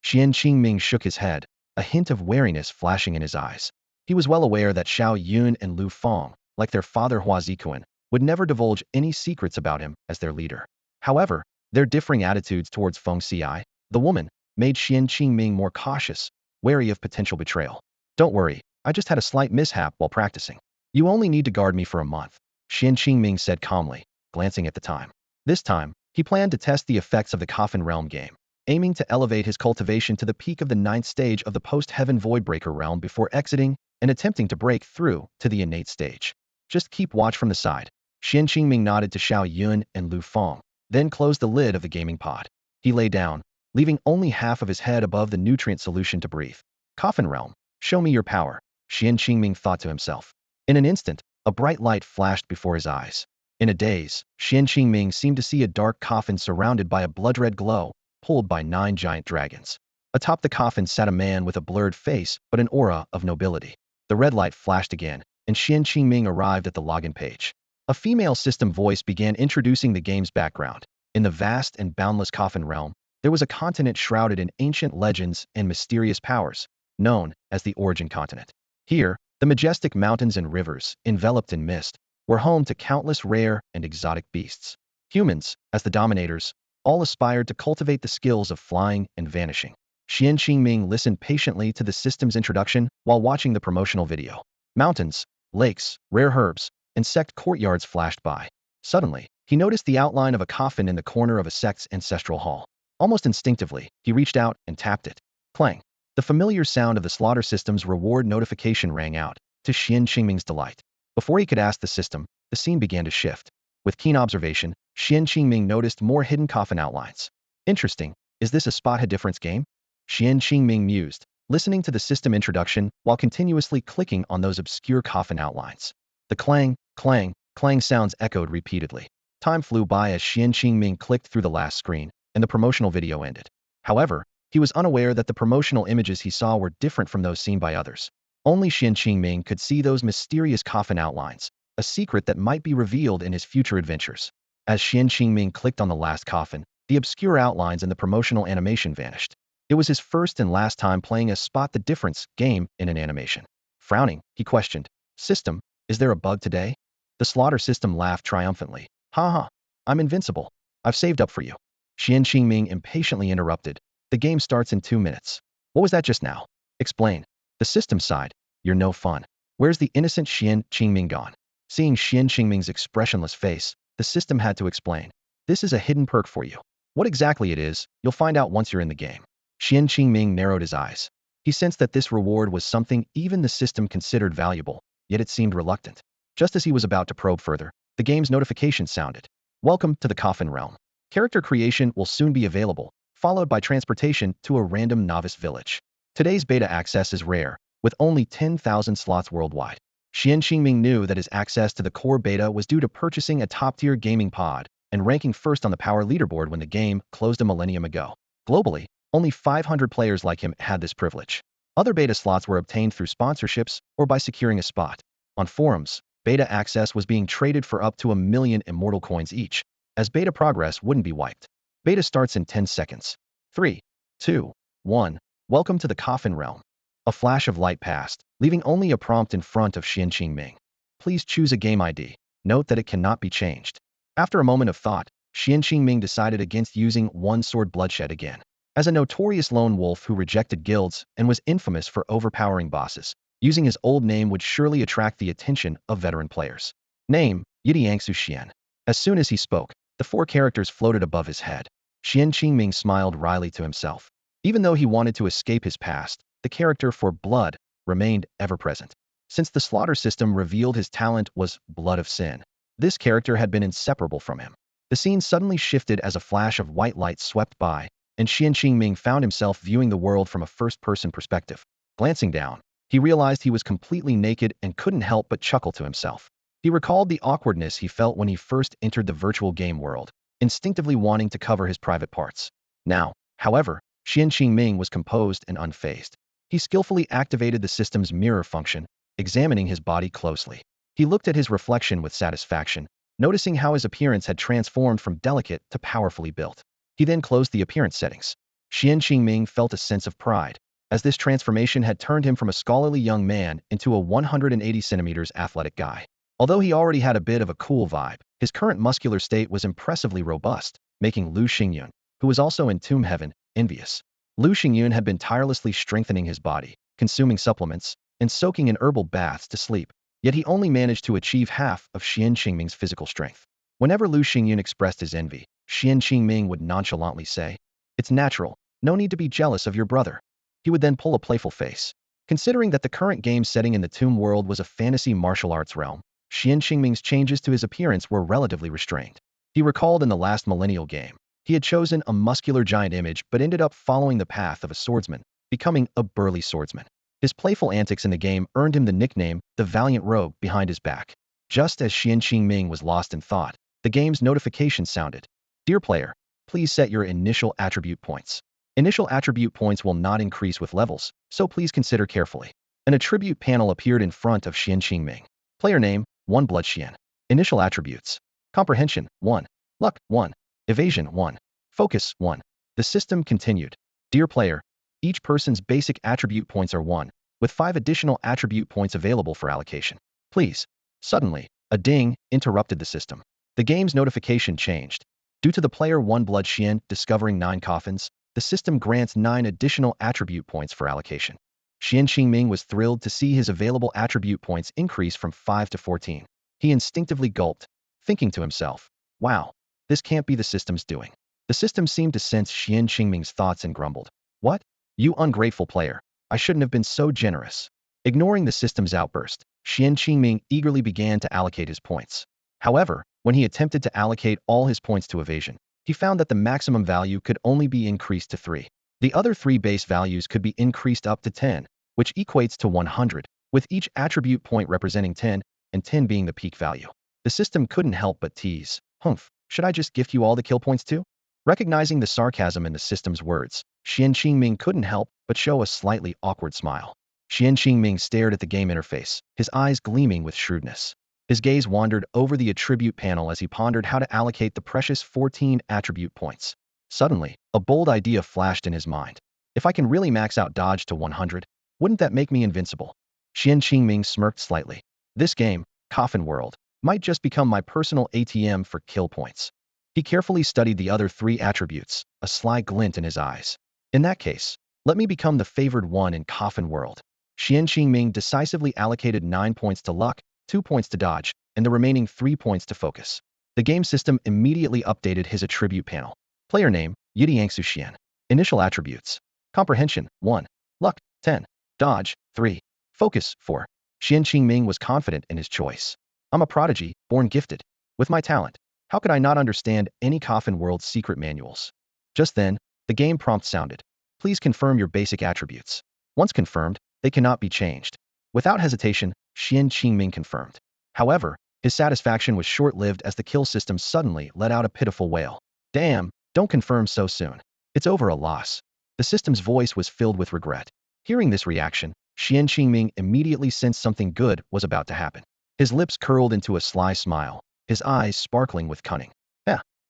Xuan Qingming shook his head, a hint of wariness flashing in his eyes. He was well aware that Xiaoyun and Lu Fang, like their father Hua Zikuan, would never divulge any secrets about him as their leader. However, their differing attitudes towards Feng Xi, the woman, made Xuan Qingming more cautious, wary of potential betrayal. "Don't worry, I just had a slight mishap while practicing. You only need to guard me for a month," Xuan Qingming said calmly, glancing at the time. This time, he planned to test the effects of the Coffin Realm game, aiming to elevate his cultivation to the peak of the 9th stage of the post-heaven Voidbreaker realm before exiting and attempting to break through to the innate stage. "Just keep watch from the side." Xuan Qingming nodded to Xiaoyun and Lu Fang, then closed the lid of the gaming pod. He lay down, leaving only half of his head above the nutrient solution to breathe. "Coffin Realm, show me your power," Xuan Qingming thought to himself. In an instant, a bright light flashed before his eyes. In a daze, Xuan Qingming seemed to see a dark coffin surrounded by a blood-red glow, pulled by 9 giant dragons. Atop the coffin sat a man with a blurred face but an aura of nobility. The red light flashed again, and Xuan Qingming arrived at the login page. A female system voice began introducing the game's background. In the vast and boundless Coffin Realm, there was a continent shrouded in ancient legends and mysterious powers, known as the Origin Continent. Here, the majestic mountains and rivers, enveloped in mist, were home to countless rare and exotic beasts. Humans, as the dominators, all aspired to cultivate the skills of flying and vanishing. Xuan Qingming listened patiently to the system's introduction while watching the promotional video. Mountains, lakes, rare herbs, and sect courtyards flashed by. Suddenly, he noticed the outline of a coffin in the corner of a sect's ancestral hall. Almost instinctively, he reached out and tapped it. Clang. The familiar sound of the slaughter system's reward notification rang out, to Xuan Qingming's delight. Before he could ask the system, the scene began to shift. With keen observation, Xuan Qingming noticed more hidden coffin outlines. Interesting. Is this a spot difference game? Xuan Qingming mused, listening to the system introduction while continuously clicking on those obscure coffin outlines. The clang, clang, clang sounds echoed repeatedly. Time flew by as Xuan Qingming clicked through the last screen, and the promotional video ended. However, he was unaware that the promotional images he saw were different from those seen by others. Only Xuan Qingming could see those mysterious coffin outlines, a secret that might be revealed in his future adventures. As Xuan Qingming clicked on the last coffin, the obscure outlines and the promotional animation vanished. It was his first and last time playing a spot the difference game in an animation. Frowning, he questioned, "System, is there a bug today?" The slaughter system laughed triumphantly. "Ha ha, I'm invincible. I've saved up for you." Xuan Qingming impatiently interrupted. "The game starts in 2 minutes. What was that just now? Explain." The system sighed. "You're no fun. Where's the innocent Xuan Qingming gone?" Seeing Xuan Qingming's expressionless face, the system had to explain. "This is a hidden perk for you. What exactly it is, you'll find out once you're in the game." Xuan Qingming narrowed his eyes. He sensed that this reward was something even the system considered valuable, yet it seemed reluctant. Just as he was about to probe further, the game's notification sounded. "Welcome to the Coffin Realm. Character creation will soon be available, followed by transportation to a random novice village. Today's beta access is rare, with only 10,000 slots worldwide." Xuan Qingming knew that his access to the core beta was due to purchasing a top-tier gaming pod and ranking first on the power leaderboard when the game closed a millennium ago. Globally, only 500 players like him had this privilege. Other beta slots were obtained through sponsorships or by securing a spot. On forums, beta access was being traded for up to 1,000,000 immortal coins each, as beta progress wouldn't be wiped. Beta starts in 10 seconds. 3, 2, 1. Welcome to the Coffin Realm. A flash of light passed, leaving only a prompt in front of Xuan Qingming. Please choose a game ID. Note that it cannot be changed. After a moment of thought, Xuan Qingming decided against using One Sword Bloodshed again. As a notorious lone wolf who rejected guilds and was infamous for overpowering bosses, using his old name would surely attract the attention of veteran players. Name, Yidiangsu Xian. As soon as he spoke, the 4 characters floated above his head. Xuan Qingming smiled wryly to himself. Even though he wanted to escape his past, the character for blood remained ever present. Since the slaughter system revealed his talent was blood of sin, this character had been inseparable from him. The scene suddenly shifted as a flash of white light swept by, and Xuan Qingming found himself viewing the world from a first-person perspective. Glancing down, he realized he was completely naked and couldn't help but chuckle to himself. He recalled the awkwardness he felt when he first entered the virtual game world, instinctively wanting to cover his private parts. Now, however, Xuan Qingming was composed and unfazed. He skillfully activated the system's mirror function, examining his body closely. He looked at his reflection with satisfaction, noticing how his appearance had transformed from delicate to powerfully built. He then closed the appearance settings. Xuan Qingming felt a sense of pride, as this transformation had turned him from a scholarly young man into a 180 centimeters athletic guy. Although he already had a bit of a cool vibe, his current muscular state was impressively robust, making Lu Xingyun, who was also in Tomb Heaven, envious. Lu Xingyun had been tirelessly strengthening his body, consuming supplements, and soaking in herbal baths to sleep, yet he only managed to achieve half of Xuan Qingming's physical strength. Whenever Lu Xingyun expressed his envy, Xuan Qingming would nonchalantly say, "It's natural, no need to be jealous of your brother." He would then pull a playful face. Considering that the current game setting in the tomb world was a fantasy martial arts realm, Xuan Qingming's changes to his appearance were relatively restrained. He recalled in the last millennial game, he had chosen a muscular giant image but ended up following the path of a swordsman, becoming a burly swordsman. His playful antics in the game earned him the nickname, the Valiant Rogue, behind his back. Just as Xuan Qingming was lost in thought, the game's notification sounded. "Dear player, please set your initial attribute points. Initial attribute points will not increase with levels, so please consider carefully." An attribute panel appeared in front of Xuan Qingming. Player name, 1 Blood Xian. Initial attributes. Comprehension, 1. Luck, 1. Evasion, 1. Focus, 1. The system continued. "Dear player, each person's basic attribute points are 1, with 5 additional attribute points available for allocation. Please." Suddenly, a ding interrupted the system. The game's notification changed. Due to the player 1 Blood Xian discovering 9 coffins, the system grants 9 additional attribute points for allocation. Xuan Qingming was thrilled to see his available attribute points increase from 5 to 14. He instinctively gulped, thinking to himself, "Wow, this can't be the system's doing." The system seemed to sense Xuan Qingming's thoughts and grumbled, "What? You ungrateful player. I shouldn't have been so generous. Ignoring the system's outburst, Xuan Qingming eagerly began to allocate his points. However, when he attempted to allocate all his points to evasion, he found that the maximum value could only be increased to 3. The other 3 base values could be increased up to 10, which equates to 100, with each attribute point representing 10, and 10 being the peak value. The system couldn't help but tease. Humph, should I just gift you all the kill points too? Recognizing the sarcasm in the system's words, Xuan Qingming couldn't help but show a slightly awkward smile. Xuan Qingming stared at the game interface, his eyes gleaming with shrewdness. His gaze wandered over the attribute panel as he pondered how to allocate the precious 14 attribute points. Suddenly, a bold idea flashed in his mind. If I can really max out dodge to 100, wouldn't that make me invincible? Xuan Qingming smirked slightly. This game, Coffin World, might just become my personal ATM for kill points. He carefully studied the other 3 attributes, a sly glint in his eyes. In that case, let me become the favored one in Coffin World. Xuan Qingming decisively allocated 9 points to luck, 2 points to dodge, and the remaining 3 points to focus. The game system immediately updated his attribute panel. Player name, Yidiangsu Xian. Initial attributes. Comprehension, 1. Luck, 10. Dodge, 3. Focus, 4. Xuan Qingming was confident in his choice. I'm a prodigy, born gifted. With my talent, how could I not understand any Coffin World secret manuals? Just then, the game prompt sounded. Please confirm your basic attributes. Once confirmed, they cannot be changed. Without hesitation, Xuan Qingming confirmed. However, his satisfaction was short-lived as the kill system suddenly let out a pitiful wail. Damn, don't confirm so soon. It's over a loss. The system's voice was filled with regret. Hearing this reaction, Xuan Qingming immediately sensed something good was about to happen. His lips curled into a sly smile, his eyes sparkling with cunning.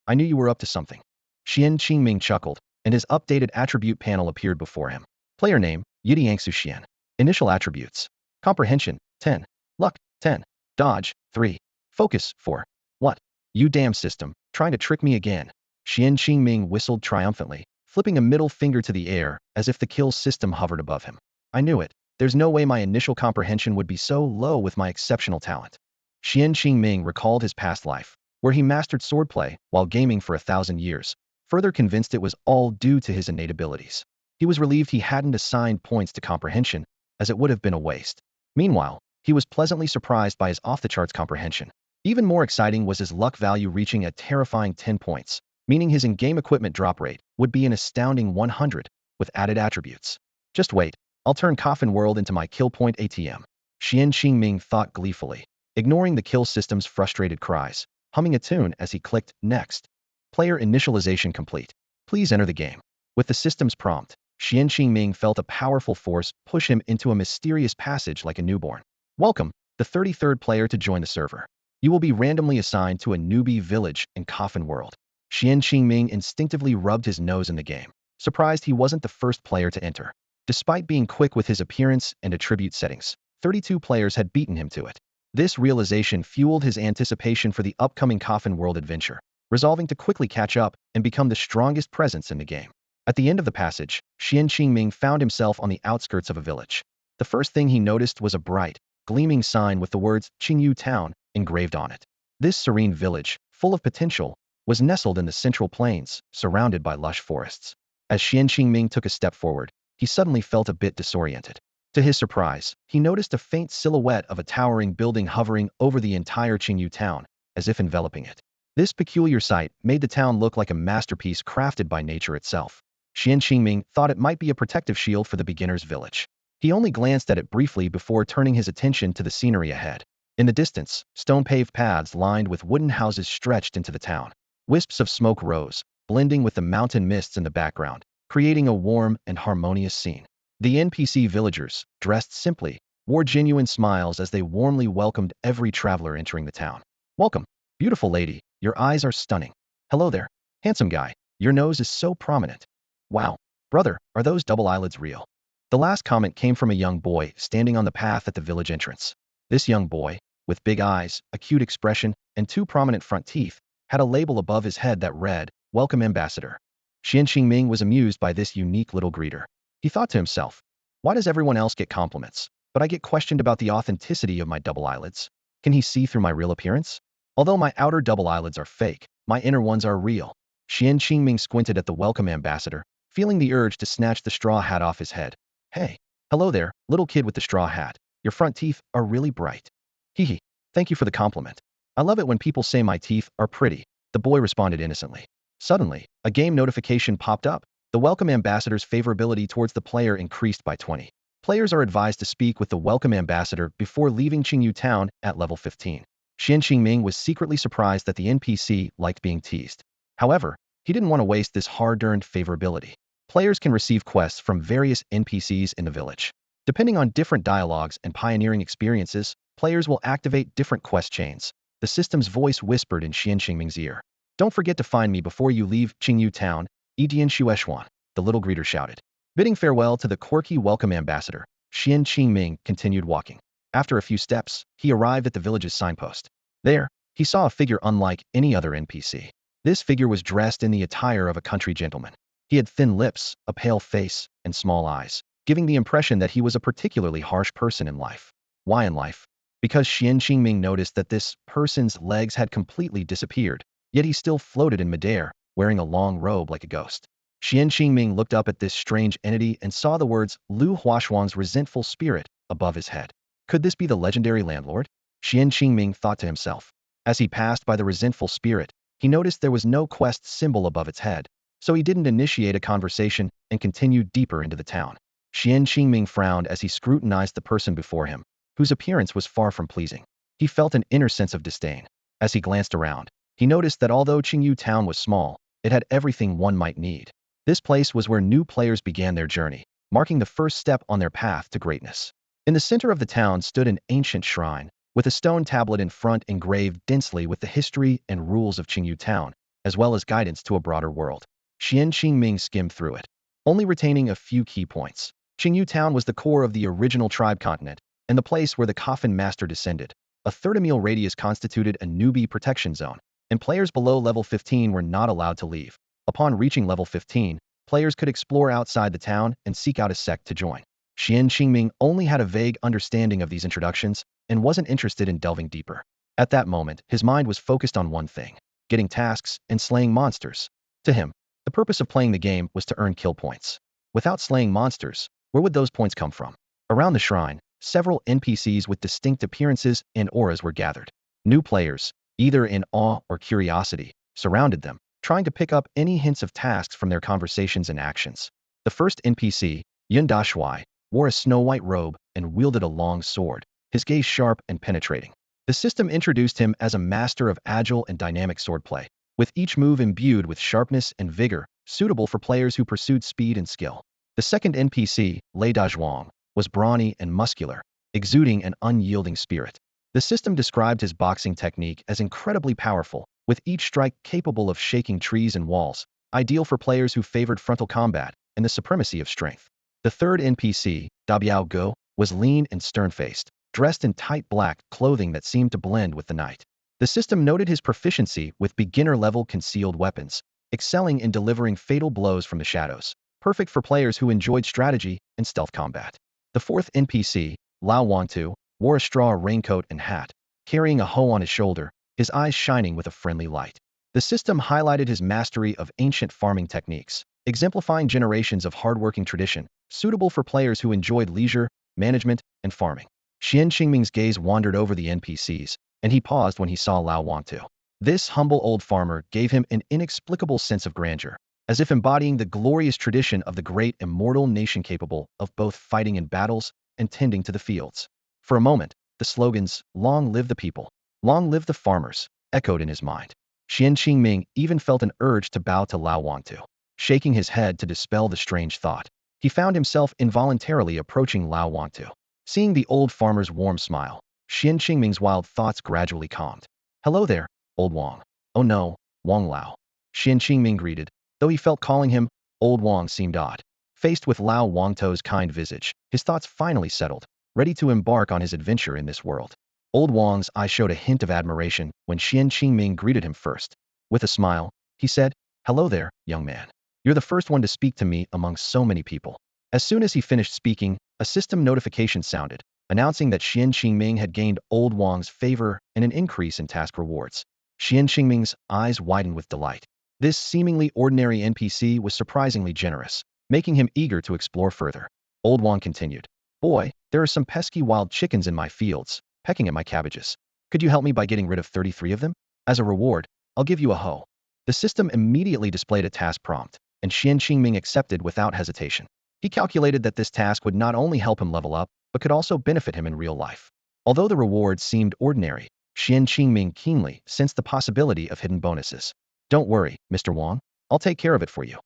I knew you were up to something. Xuan Qingming chuckled, and his updated attribute panel appeared before him. Player name, Yidiangsu Xian. Initial attributes. Comprehension, 10. Luck, 10. Dodge, 3. Focus, 4. What? You damn system, trying to trick me again. Xuan Qingming whistled triumphantly, flipping a middle finger to the air as if the kill system hovered above him. I knew it. There's no way my initial comprehension would be so low with my exceptional talent. Xuan Qingming recalled his past life, where he mastered swordplay while gaming for 1,000 years, further convinced it was all due to his innate abilities. He was relieved he hadn't assigned points to comprehension, as it would have been a waste. Meanwhile, he was pleasantly surprised by his off-the-charts comprehension. Even more exciting was his luck value reaching a terrifying 10 points, meaning his in-game equipment drop rate would be an astounding 100, with added attributes. Just wait, I'll turn Coffin World into my kill point ATM. Xuan Qingming thought gleefully, ignoring the kill system's frustrated cries, humming a tune as he clicked Next. Player initialization complete. Please enter the game. With the system's prompt, Xuan Qingming felt a powerful force push him into a mysterious passage like a newborn. Welcome, the 33rd player to join the server. You will be randomly assigned to a newbie village in Coffin World. Xuan Qingming instinctively rubbed his nose in the game, surprised he wasn't the first player to enter. Despite being quick with his appearance and attribute settings, 32 players had beaten him to it. This realization fueled his anticipation for the upcoming Coffin World adventure, resolving to quickly catch up and become the strongest presence in the game. At the end of the passage, Xuan Qingming found himself on the outskirts of a village. The first thing he noticed was a bright, gleaming sign with the words Qingyu Town engraved on it. This serene village, full of potential, was nestled in the central plains, surrounded by lush forests. As Xuan Qingming took a step forward, he suddenly felt a bit disoriented. To his surprise, he noticed a faint silhouette of a towering building hovering over the entire Qingyu town, as if enveloping it. This peculiar sight made the town look like a masterpiece crafted by nature itself. Xuan Qingming thought it might be a protective shield for the beginner's village. He only glanced at it briefly before turning his attention to the scenery ahead. In the distance, stone-paved paths lined with wooden houses stretched into the town. Wisps of smoke rose, blending with the mountain mists in the background, creating a warm and harmonious scene. The NPC villagers, dressed simply, wore genuine smiles as they warmly welcomed every traveler entering the town. Welcome, beautiful lady, your eyes are stunning. Hello there, handsome guy, your nose is so prominent. Wow, brother, are those double eyelids real? The last comment came from a young boy standing on the path at the village entrance. This young boy, with big eyes, a cute expression, and 2 prominent front teeth, had a label above his head that read, Welcome Ambassador. Xuan Qingming was amused by this unique little greeter. He thought to himself, why does everyone else get compliments, but I get questioned about the authenticity of my double eyelids? Can he see through my real appearance? Although my outer double eyelids are fake, my inner ones are real. Xuan Qingming squinted at the welcome ambassador, feeling the urge to snatch the straw hat off his head. Hey, hello there, little kid with the straw hat. Your front teeth are really bright. Hee hee, thank you for the compliment. I love it when people say my teeth are pretty, the boy responded innocently. Suddenly, a game notification popped up. The welcome ambassador's favorability towards the player increased by 20. Players are advised to speak with the welcome ambassador before leaving Qingyu Town at level 15. Xuan Qingming was secretly surprised that the NPC liked being teased. However, he didn't want to waste this hard-earned favorability. Players can receive quests from various NPCs in the village. Depending on different dialogues and pioneering experiences, players will activate different quest chains. The system's voice whispered in Xuan Qingming's ear. Don't forget to find me before you leave Qingyu Town, Edian Shueshuan, the little greeter shouted. Bidding farewell to the quirky welcome ambassador, Xuan Qingming continued walking. After a few steps, he arrived at the village's signpost. There, he saw a figure unlike any other NPC. This figure was dressed in the attire of a country gentleman. He had thin lips, a pale face, and small eyes, giving the impression that he was a particularly harsh person in life. Why in life? Because Xuan Qingming noticed that this person's legs had completely disappeared, yet he still floated in midair, wearing a long robe like a ghost. Xuan Qingming looked up at this strange entity and saw the words Lu Huashuang's resentful spirit above his head. Could this be the legendary landlord? Xuan Qingming thought to himself. As he passed by the resentful spirit, he noticed there was no quest symbol above its head, so he didn't initiate a conversation and continued deeper into the town. Xuan Qingming frowned as he scrutinized the person before him, whose appearance was far from pleasing. He felt an inner sense of disdain. As he glanced around, he noticed that although Qingyu Town was small, it had everything one might need. This place was where new players began their journey, marking the first step on their path to greatness. In the center of the town stood an ancient shrine, with a stone tablet in front engraved densely with the history and rules of Qingyu Town, as well as guidance to a broader world. Xuan Qingming skimmed through it, only retaining a few key points. Qingyu Town was the core of the original tribe continent, and the place where the Coffin Master descended. A 30-mile radius constituted a newbie protection zone, and players below level 15 were not allowed to leave. Upon reaching level 15, players could explore outside the town and seek out a sect to join. Xuan Qingming only had a vague understanding of these introductions and wasn't interested in delving deeper. At that moment, his mind was focused on one thing: getting tasks and slaying monsters. To him, the purpose of playing the game was to earn kill points. Without slaying monsters, where would those points come from? Around the shrine, several NPCs with distinct appearances and auras were gathered. New players, either in awe or curiosity, surrounded them, trying to pick up any hints of tasks from their conversations and actions. The first NPC, Yun Dashuai, wore a snow-white robe and wielded a long sword, his gaze sharp and penetrating. The system introduced him as a master of agile and dynamic swordplay, with each move imbued with sharpness and vigor, suitable for players who pursued speed and skill. The second NPC, Lei Dazhuang, was brawny and muscular, exuding an unyielding spirit. The system described his boxing technique as incredibly powerful, with each strike capable of shaking trees and walls, ideal for players who favored frontal combat and the supremacy of strength. The third NPC, Dabiao Go, was lean and stern-faced, dressed in tight black clothing that seemed to blend with the night. The system noted his proficiency with beginner-level concealed weapons, excelling in delivering fatal blows from the shadows, perfect for players who enjoyed strategy and stealth combat. The fourth NPC, Lao Wangtu, wore a straw raincoat and hat, carrying a hoe on his shoulder, his eyes shining with a friendly light. The system highlighted his mastery of ancient farming techniques, exemplifying generations of hardworking tradition, suitable for players who enjoyed leisure, management, and farming. Xuan Qingming's gaze wandered over the NPCs, and he paused when he saw Lao Wangtu. This humble old farmer gave him an inexplicable sense of grandeur, as if embodying the glorious tradition of the great immortal nation capable of both fighting in battles and tending to the fields. For a moment, the slogans, "Long live the people, long live the farmers," echoed in his mind. Xuan Qingming even felt an urge to bow to Lao Wangtu. Shaking his head to dispel the strange thought, he found himself involuntarily approaching Lao Wangtu. Seeing the old farmer's warm smile, Xuan Qingming's wild thoughts gradually calmed. "Hello there, old Wang." "Oh no, Wang Lao," Xuan Qingming greeted, though he felt calling him old Wang seemed odd. Faced with Lao Wangtu's kind visage, his thoughts finally settled, ready to embark on his adventure in this world. Old Wang's eye showed a hint of admiration when Xuan Qingming greeted him first. With a smile, he said, "Hello there, young man. You're the first one to speak to me among so many people." As soon as he finished speaking, a system notification sounded, announcing that Xuan Qingming had gained Old Wang's favor and an increase in task rewards. Xuan Qingming's eyes widened with delight. This seemingly ordinary NPC was surprisingly generous, making him eager to explore further. Old Wang continued. Boy, there are some pesky wild chickens in my fields, pecking at my cabbages. Could you help me by getting rid of 33 of them? As a reward, I'll give you a hoe. The system immediately displayed a task prompt, and Xuan Qingming accepted without hesitation. He calculated that this task would not only help him level up, but could also benefit him in real life. Although the reward seemed ordinary, Xuan Qingming keenly sensed the possibility of hidden bonuses. Don't worry, Mr. Wang. I'll take care of it for you.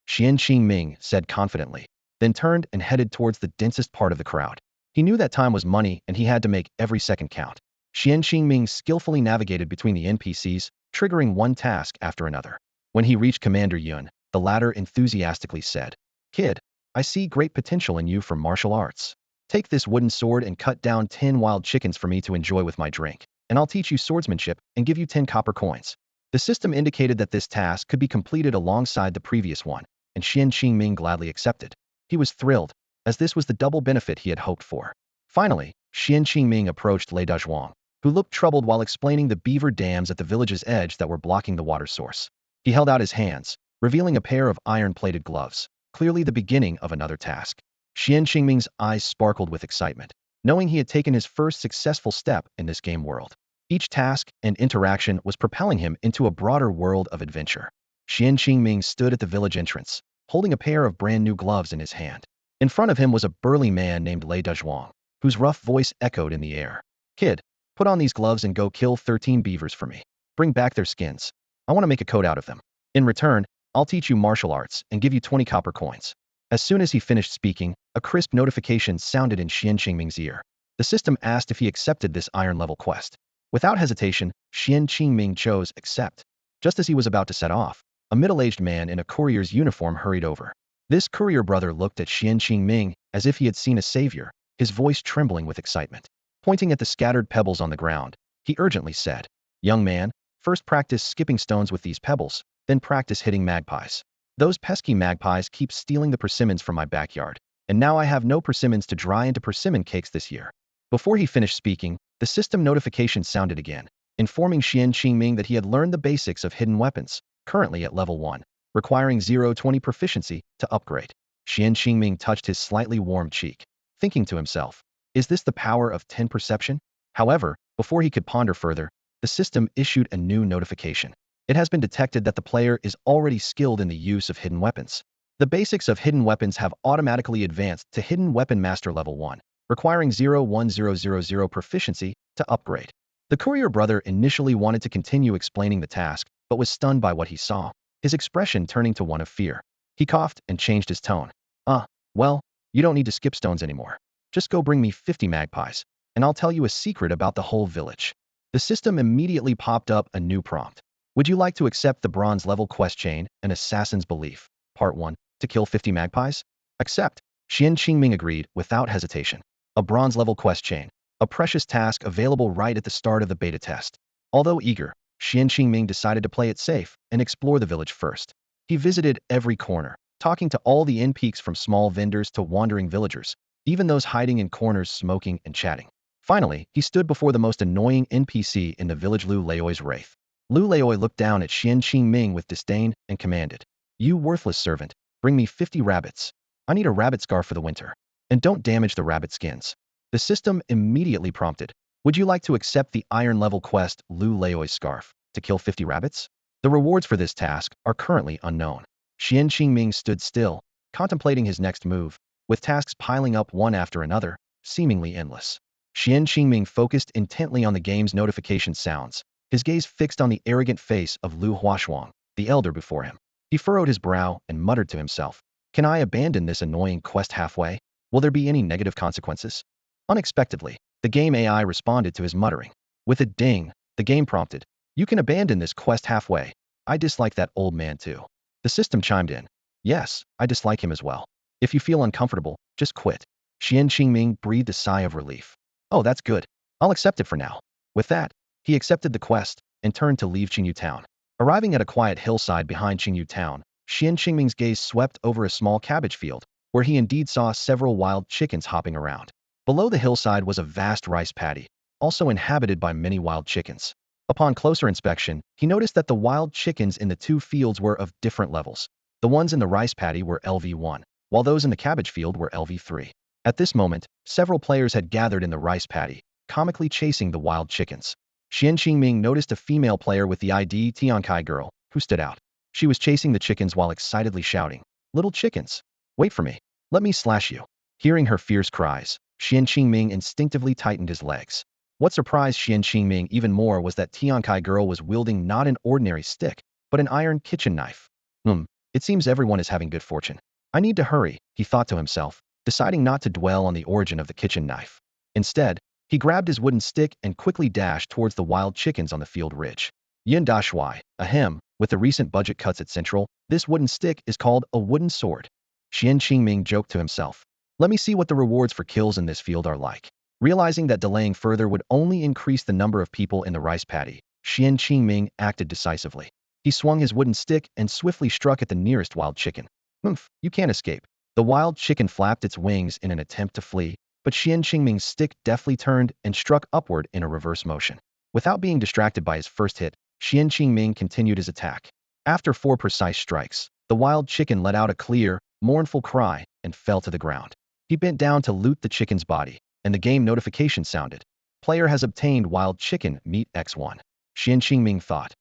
Xuan Qingming said confidently, then turned and headed towards the densest part of the crowd. He knew that time was money and he had to make every second count. Xuan Qingming skillfully navigated between the NPCs, triggering one task after another. When he reached Commander Yun, the latter enthusiastically said, Kid, I see great potential in you for martial arts. Take this wooden sword and cut down 10 wild chickens for me to enjoy with my drink, and I'll teach you swordsmanship and give you 10 copper coins. The system indicated that this task could be completed alongside the previous one, and Xuan Qingming gladly accepted. He was thrilled, as this was the double benefit he had hoped for. Finally, Xuan Qingming approached Lei Dazhuang, who looked troubled while explaining the beaver dams at the village's edge that were blocking the water source. He held out his hands, revealing a pair of iron-plated gloves, clearly the beginning of another task. Xuan Qingming's eyes sparkled with excitement, knowing he had taken his first successful step in this game world. Each task and interaction was propelling him into a broader world of adventure. Xuan Qingming stood at the village entrance, holding a pair of brand-new gloves in his hand. In front of him was a burly man named Lei Dazhuang, whose rough voice echoed in the air. Kid, put on these gloves and go kill 13 beavers for me. Bring back their skins. I want to make a coat out of them. In return, I'll teach you martial arts and give you 20 copper coins. As soon as he finished speaking, a crisp notification sounded in Xuan Qingming's ear. The system asked if he accepted this iron-level quest. Without hesitation, Xuan Qingming chose accept. Just as he was about to set off, a middle-aged man in a courier's uniform hurried over. This courier brother looked at Xuan Qingming as if he had seen a savior, his voice trembling with excitement. Pointing at the scattered pebbles on the ground, he urgently said, Young man, first practice skipping stones with these pebbles, then practice hitting magpies. Those pesky magpies keep stealing the persimmons from my backyard, and now I have no persimmons to dry into persimmon cakes this year. Before he finished speaking, the system notification sounded again, informing Xuan Qingming that he had learned the basics of hidden weapons, currently at level 1, requiring 0-20 proficiency to upgrade. Xuan Qingming touched his slightly warm cheek, thinking to himself, is this the power of 10 perception? However, before he could ponder further, the system issued a new notification. It has been detected that the player is already skilled in the use of hidden weapons. The basics of hidden weapons have automatically advanced to Hidden Weapon Master Level 1, requiring 0-1000 proficiency to upgrade. The courier brother initially wanted to continue explaining the task, but was stunned by what he saw, his expression turning to one of fear. He coughed and changed his tone. Well, you don't need to skip stones anymore. Just go bring me 50 magpies, and I'll tell you a secret about the whole village. The system immediately popped up a new prompt. Would you like to accept the bronze level quest chain, An Assassin's Belief, Part 1, to kill 50 magpies? Accept. Xuan Qingming agreed without hesitation. A bronze level quest chain, a precious task available right at the start of the beta test. Although eager, Xuan Qingming decided to play it safe and explore the village first. He visited every corner, talking to all the NPCs from small vendors to wandering villagers, even those hiding in corners smoking and chatting. Finally, he stood before the most annoying NPC in the village, Lu Leoi's wraith. Lu Leoi looked down at Xuan Qingming with disdain and commanded, You worthless servant, bring me 50 rabbits. I need a rabbit scarf for the winter. And don't damage the rabbit skins. The system immediately prompted, Would you like to accept the iron-level quest Lu Leoi's scarf to kill 50 rabbits? The rewards for this task are currently unknown. Xuan Qingming stood still, contemplating his next move, with tasks piling up one after another, seemingly endless. Xuan Qingming focused intently on the game's notification sounds, his gaze fixed on the arrogant face of Lu Huashuang, the elder before him. He furrowed his brow and muttered to himself, Can I abandon this annoying quest halfway? Will there be any negative consequences? Unexpectedly, the game AI responded to his muttering. With a ding, the game prompted, You can abandon this quest halfway. I dislike that old man too. The system chimed in. Yes, I dislike him as well. If you feel uncomfortable, just quit. Xuan Qingming breathed a sigh of relief. Oh, that's good. I'll accept it for now. With that, he accepted the quest and turned to leave Qingyu Town. Arriving at a quiet hillside behind Qingyu Town, Xuan Qingming's gaze swept over a small cabbage field, where he indeed saw several wild chickens hopping around. Below the hillside was a vast rice paddy, also inhabited by many wild chickens. Upon closer inspection, he noticed that the wild chickens in the two fields were of different levels. The ones in the rice paddy were LV1, while those in the cabbage field were LV3. At this moment, several players had gathered in the rice paddy, comically chasing the wild chickens. Xuan Qingming noticed a female player with the ID Tiankai girl, who stood out. She was chasing the chickens while excitedly shouting, "Little chickens! Wait for me! Let me slash you!" Hearing her fierce cries, Xuan Qingming instinctively tightened his legs. What surprised Xuan Qingming even more was that Tiankai girl was wielding not an ordinary stick, but an iron kitchen knife. It seems everyone is having good fortune. I need to hurry, he thought to himself, deciding not to dwell on the origin of the kitchen knife. Instead, he grabbed his wooden stick and quickly dashed towards the wild chickens on the field ridge. Yin Da Shui, ahem, with the recent budget cuts at Central, this wooden stick is called a wooden sword. Xuan Qingming joked to himself. Let me see what the rewards for kills in this field are like. Realizing that delaying further would only increase the number of people in the rice paddy, Xuan Qingming acted decisively. He swung his wooden stick and swiftly struck at the nearest wild chicken. You can't escape. The wild chicken flapped its wings in an attempt to flee, but Xuan Qingming's stick deftly turned and struck upward in a reverse motion. Without being distracted by his first hit, Xuan Qingming continued his attack. After 4 precise strikes, the wild chicken let out a clear, mournful cry and fell to the ground. He bent down to loot the chicken's body, and the game notification sounded. Player has obtained wild chicken meat X1. Xuan Qingming thought,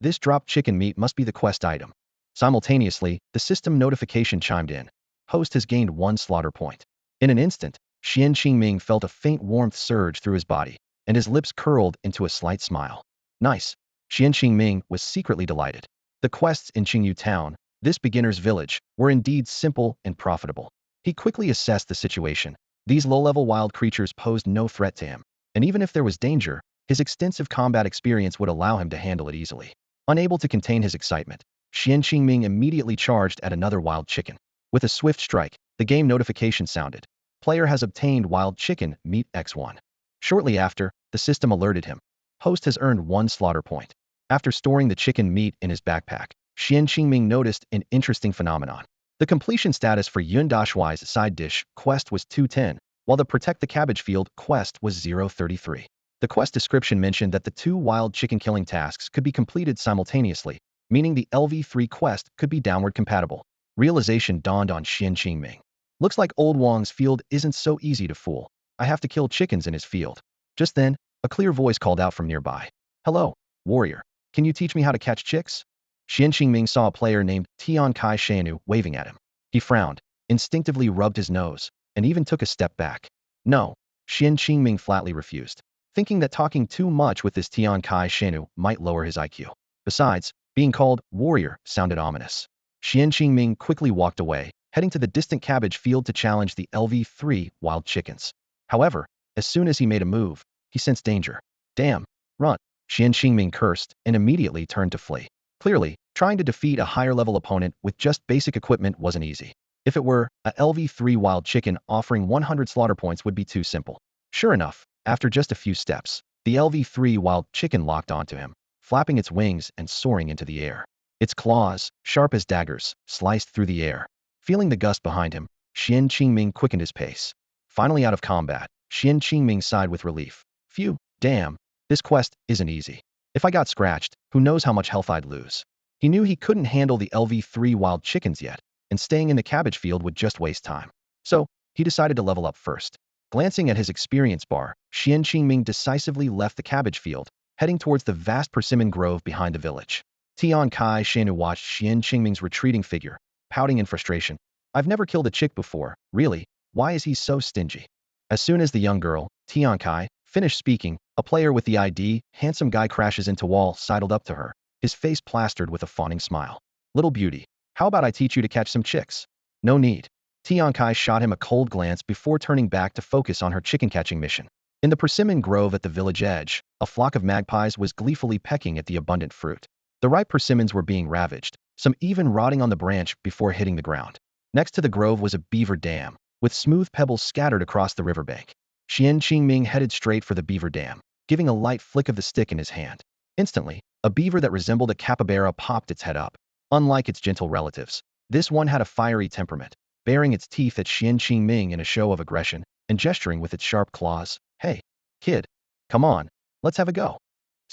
this dropped chicken meat must be the quest item. Simultaneously, the system notification chimed in. Host has gained 1 slaughter point. In an instant, Xuan Qingming felt a faint warmth surge through his body, and his lips curled into a slight smile. Nice. Xuan Qingming was secretly delighted. The quests in Qingyu Town, this beginner's village, were indeed simple and profitable. He quickly assessed the situation. These low-level wild creatures posed no threat to him, and even if there was danger, his extensive combat experience would allow him to handle it easily. Unable to contain his excitement, Xuan Qingming immediately charged at another wild chicken. With a swift strike, the game notification sounded. Player has obtained wild chicken meat X1. Shortly after, the system alerted him. Host has earned 1 slaughter point. After storing the chicken meat in his backpack, Xuan Qingming noticed an interesting phenomenon. The completion status for Yun Dashuai's side dish quest was 210, while the Protect the Cabbage Field quest was 033. The quest description mentioned that the 2 wild chicken killing tasks could be completed simultaneously, meaning the LV3 quest could be downward compatible. Realization dawned on Xuan Qingming. Looks like old Wang's field isn't so easy to fool. I have to kill chickens in his field. Just then, a clear voice called out from nearby. Hello, warrior. Can you teach me how to catch chicks? Xuan Qingming saw a player named Tian Kai Shanu waving at him. He frowned, instinctively rubbed his nose, and even took a step back. No, Xuan Qingming flatly refused, thinking that talking too much with this Tian Kai Shanu might lower his IQ. Besides, being called warrior sounded ominous. Xuan Qingming quickly walked away, heading to the distant cabbage field to challenge the LV3 wild chickens. However, as soon as he made a move, he sensed danger. Damn, run. Xuan Qingming cursed and immediately turned to flee. Clearly, trying to defeat a higher-level opponent with just basic equipment wasn't easy. If it were, a LV3 wild chicken offering 100 slaughter points would be too simple. Sure enough, after just a few steps, the LV3 wild chicken locked onto him, flapping its wings and soaring into the air. Its claws, sharp as daggers, sliced through the air. Feeling the gust behind him, Xuan Qingming quickened his pace. Finally out of combat, Xuan Qingming sighed with relief. Phew, damn, this quest isn't easy. If I got scratched, who knows how much health I'd lose. He knew he couldn't handle the LV3 wild chickens yet, and staying in the cabbage field would just waste time. So, he decided to level up first. Glancing at his experience bar, Xuan Qingming decisively left the cabbage field, heading towards the vast persimmon grove behind the village. Tian Kai Shanu watched Xuan Qingming's retreating figure, pouting in frustration. I've never killed a chick before, really, why is he so stingy? As soon as the young girl, Tian Kai, finished speaking, a player with the ID, handsome guy crashes into wall, sidled up to her, his face plastered with a fawning smile. Little beauty, how about I teach you to catch some chicks? No need. Tian Kai shot him a cold glance before turning back to focus on her chicken-catching mission. In the persimmon grove at the village edge, a flock of magpies was gleefully pecking at the abundant fruit. The ripe persimmons were being ravaged, some even rotting on the branch before hitting the ground. Next to the grove was a beaver dam, with smooth pebbles scattered across the riverbank. Xuan Qingming headed straight for the beaver dam, giving a light flick of the stick in his hand. Instantly, a beaver that resembled a capybara popped its head up. Unlike its gentle relatives, this one had a fiery temperament, baring its teeth at Xuan Qingming in a show of aggression and gesturing with its sharp claws. Hey, kid, come on, let's have a go.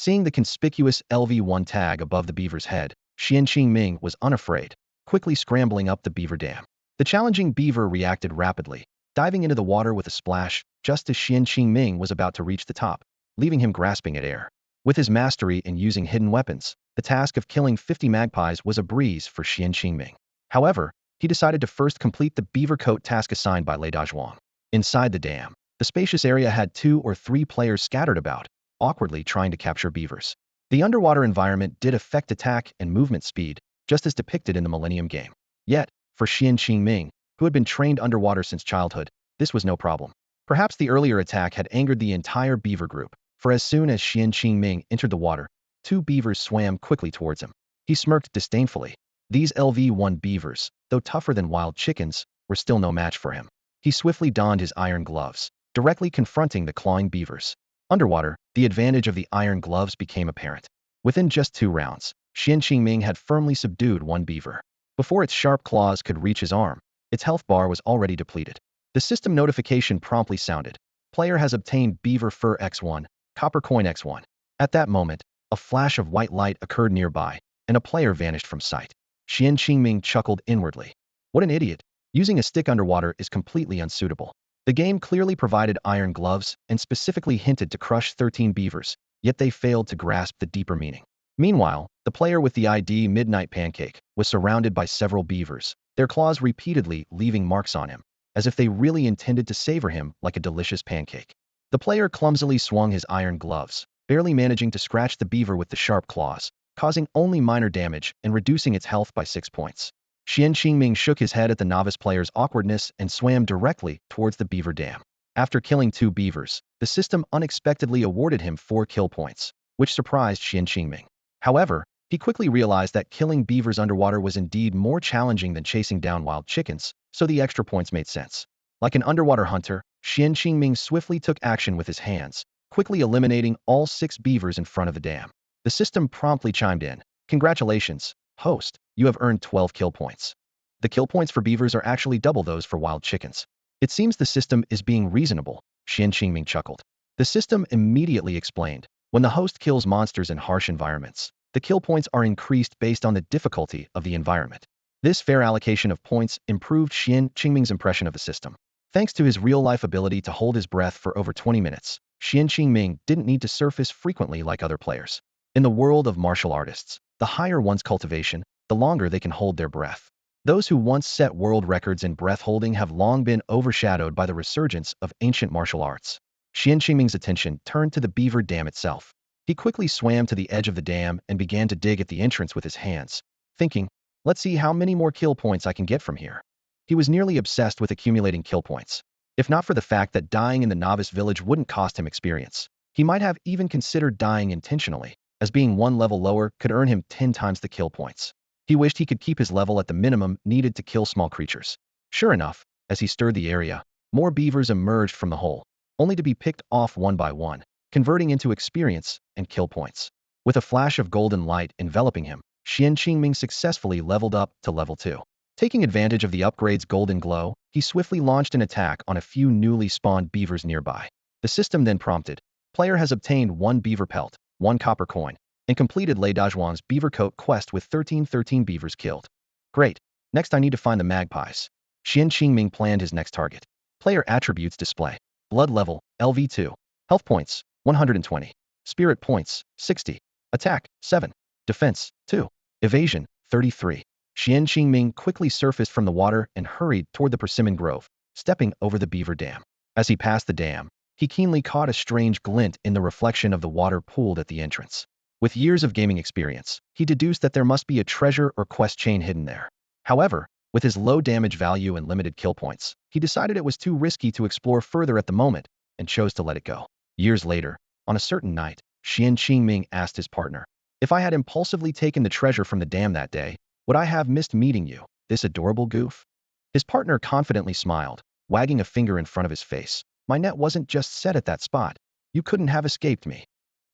Seeing the conspicuous LV1 tag above the beaver's head, Xuan Qingming was unafraid, quickly scrambling up the beaver dam. The challenging beaver reacted rapidly, diving into the water with a splash just as Xuan Qingming was about to reach the top, leaving him grasping at air. With his mastery in using hidden weapons, the task of killing 50 magpies was a breeze for Xuan Qingming. However, he decided to first complete the beaver coat task assigned by Lei Dazhuang. Inside the dam, the spacious area had 2 or 3 players scattered about, awkwardly trying to capture beavers. The underwater environment did affect attack and movement speed, just as depicted in the Millennium game. Yet, for Xuan Qingming, who had been trained underwater since childhood, this was no problem. Perhaps the earlier attack had angered the entire beaver group, for as soon as Xuan Qingming entered the water, 2 beavers swam quickly towards him. He smirked disdainfully. These LV1 beavers, though tougher than wild chickens, were still no match for him. He swiftly donned his iron gloves, directly confronting the clawing beavers. Underwater, the advantage of the iron gloves became apparent. Within just 2 rounds, Xuan Qingming had firmly subdued 1 beaver. Before its sharp claws could reach his arm, its health bar was already depleted. The system notification promptly sounded. Player has obtained beaver fur X1, copper coin X1. At that moment, a flash of white light occurred nearby, and a player vanished from sight. Xuan Qingming chuckled inwardly. What an idiot. Using a stick underwater is completely unsuitable. The game clearly provided iron gloves and specifically hinted to crush 13 beavers, yet they failed to grasp the deeper meaning. Meanwhile, the player with the ID Midnight Pancake was surrounded by several beavers, their claws repeatedly leaving marks on him, as if they really intended to savor him like a delicious pancake. The player clumsily swung his iron gloves, barely managing to scratch the beaver with the sharp claws, causing only minor damage and reducing its health by 6 points. Xuan Qingming shook his head at the novice player's awkwardness and swam directly towards the beaver dam. After killing 2 beavers, the system unexpectedly awarded him 4 kill points, which surprised Xuan Qingming. However, he quickly realized that killing beavers underwater was indeed more challenging than chasing down wild chickens, so the extra points made sense. Like an underwater hunter, Xuan Qingming swiftly took action with his hands, quickly eliminating all 6 beavers in front of the dam. The system promptly chimed in. Congratulations, host, you have earned 12 kill points. The kill points for beavers are actually double those for wild chickens. It seems the system is being reasonable, Xuan Qingming chuckled. The system immediately explained. When the host kills monsters in harsh environments, the kill points are increased based on the difficulty of the environment. This fair allocation of points improved Xuan Qingming's impression of the system. Thanks to his real-life ability to hold his breath for over 20 minutes, Xuan Qingming didn't need to surface frequently like other players. In the world of martial artists, the higher one's cultivation, the longer they can hold their breath. Those who once set world records in breath holding have long been overshadowed by the resurgence of ancient martial arts. Xuan Qingming's attention turned to the beaver dam itself. He quickly swam to the edge of the dam and began to dig at the entrance with his hands, thinking, let's see how many more kill points I can get from here. He was nearly obsessed with accumulating kill points. If not for the fact that dying in the novice village wouldn't cost him experience, he might have even considered dying intentionally, as being 1 level lower could earn him 10 times the kill points. He wished he could keep his level at the minimum needed to kill small creatures. Sure enough, as he stirred the area, more beavers emerged from the hole, only to be picked off one by one, converting into experience and kill points. With a flash of golden light enveloping him, Xuan Qingming successfully leveled up to level 2. Taking advantage of the upgrade's golden glow, he swiftly launched an attack on a few newly spawned beavers nearby. The system then prompted. Player has obtained 1 beaver pelt, 1 copper coin, and completed Lei Dazhuang's beaver coat quest with 13 beavers killed. Great. Next I need to find the magpies. Xuan Qingming planned his next target. Player attributes display. Blood level, LV2. Health points, 120. Spirit points, 60. Attack, 7. Defense, 2. Evasion, 33. Xuan Qingming quickly surfaced from the water and hurried toward the persimmon grove, stepping over the beaver dam. As he passed the dam, he keenly caught a strange glint in the reflection of the water pooled at the entrance. With years of gaming experience, he deduced that there must be a treasure or quest chain hidden there. However, with his low damage value and limited kill points, he decided it was too risky to explore further at the moment and chose to let it go. Years later, on a certain night, Xuan Qingming asked his partner, if I had impulsively taken the treasure from the dam that day, would I have missed meeting you, this adorable goof? His partner confidently smiled, wagging a finger in front of his face. My net wasn't just set at that spot. You couldn't have escaped me.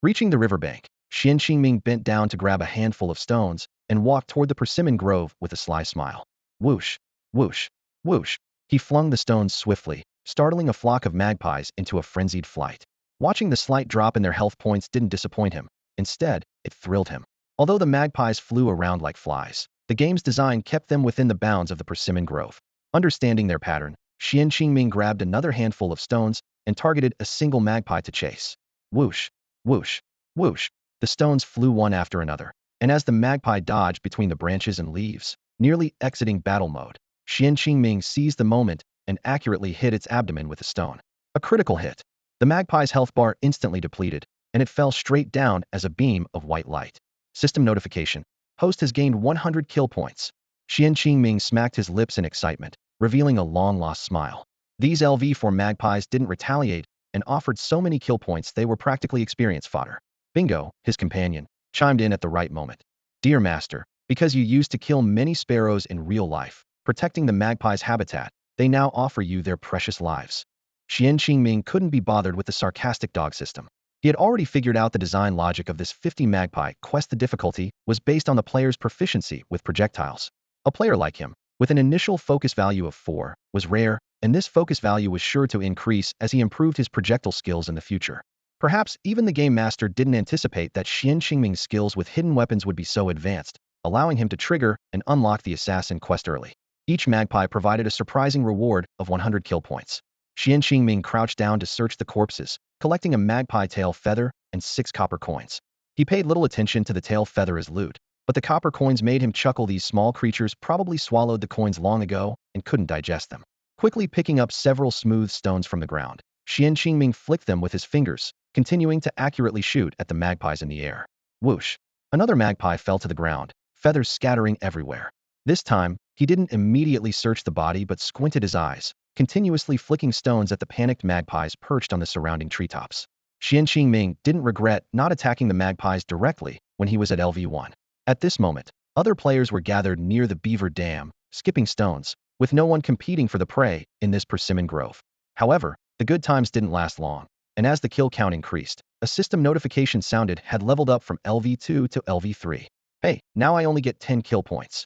Reaching the riverbank, Xuan Qingming bent down to grab a handful of stones and walked toward the persimmon grove with a sly smile. Whoosh, whoosh, whoosh. He flung the stones swiftly, startling a flock of magpies into a frenzied flight. Watching the slight drop in their health points didn't disappoint him. Instead, it thrilled him. Although the magpies flew around like flies, the game's design kept them within the bounds of the persimmon grove. Understanding their pattern, Xuan Qingming grabbed another handful of stones and targeted a single magpie to chase. Whoosh, whoosh, whoosh. The stones flew one after another, and as the magpie dodged between the branches and leaves, nearly exiting battle mode, Xuan Qingming seized the moment and accurately hit its abdomen with a stone. A critical hit. The magpie's health bar instantly depleted, and it fell straight down as a beam of white light. System notification. Host has gained 100 kill points. Xuan Qingming smacked his lips in excitement, revealing a long-lost smile. These LV4 magpies didn't retaliate and offered so many kill points they were practically experience fodder. Bingo, his companion, chimed in at the right moment. Dear Master, because you used to kill many sparrows in real life, protecting the magpie's habitat, they now offer you their precious lives. Xuan Qingming couldn't be bothered with the sarcastic dog system. He had already figured out the design logic of this 50 magpie quest. The difficulty was based on the player's proficiency with projectiles. A player like him, with an initial focus value of 4, was rare, and this focus value was sure to increase as he improved his projectile skills in the future. Perhaps even the game master didn't anticipate that Xuan Qingming's skills with hidden weapons would be so advanced, allowing him to trigger and unlock the assassin quest early. Each magpie provided a surprising reward of 100 kill points. Xuan Qingming crouched down to search the corpses, collecting a magpie tail feather and 6 copper coins. He paid little attention to the tail feather as loot, but the copper coins made him chuckle. These small creatures probably swallowed the coins long ago and couldn't digest them. Quickly picking up several smooth stones from the ground, Xuan Qingming flicked them with his fingers, continuing to accurately shoot at the magpies in the air. Whoosh! Another magpie fell to the ground, feathers scattering everywhere. This time, he didn't immediately search the body but squinted his eyes, continuously flicking stones at the panicked magpies perched on the surrounding treetops. Xuan Qingming didn't regret not attacking the magpies directly when he was at LV1. At this moment, other players were gathered near the beaver dam, skipping stones, with no one competing for the prey in this persimmon grove. However, the good times didn't last long, and as the kill count increased, a system notification sounded had leveled up from LV2 to LV3. Hey, now I only get 10 kill points.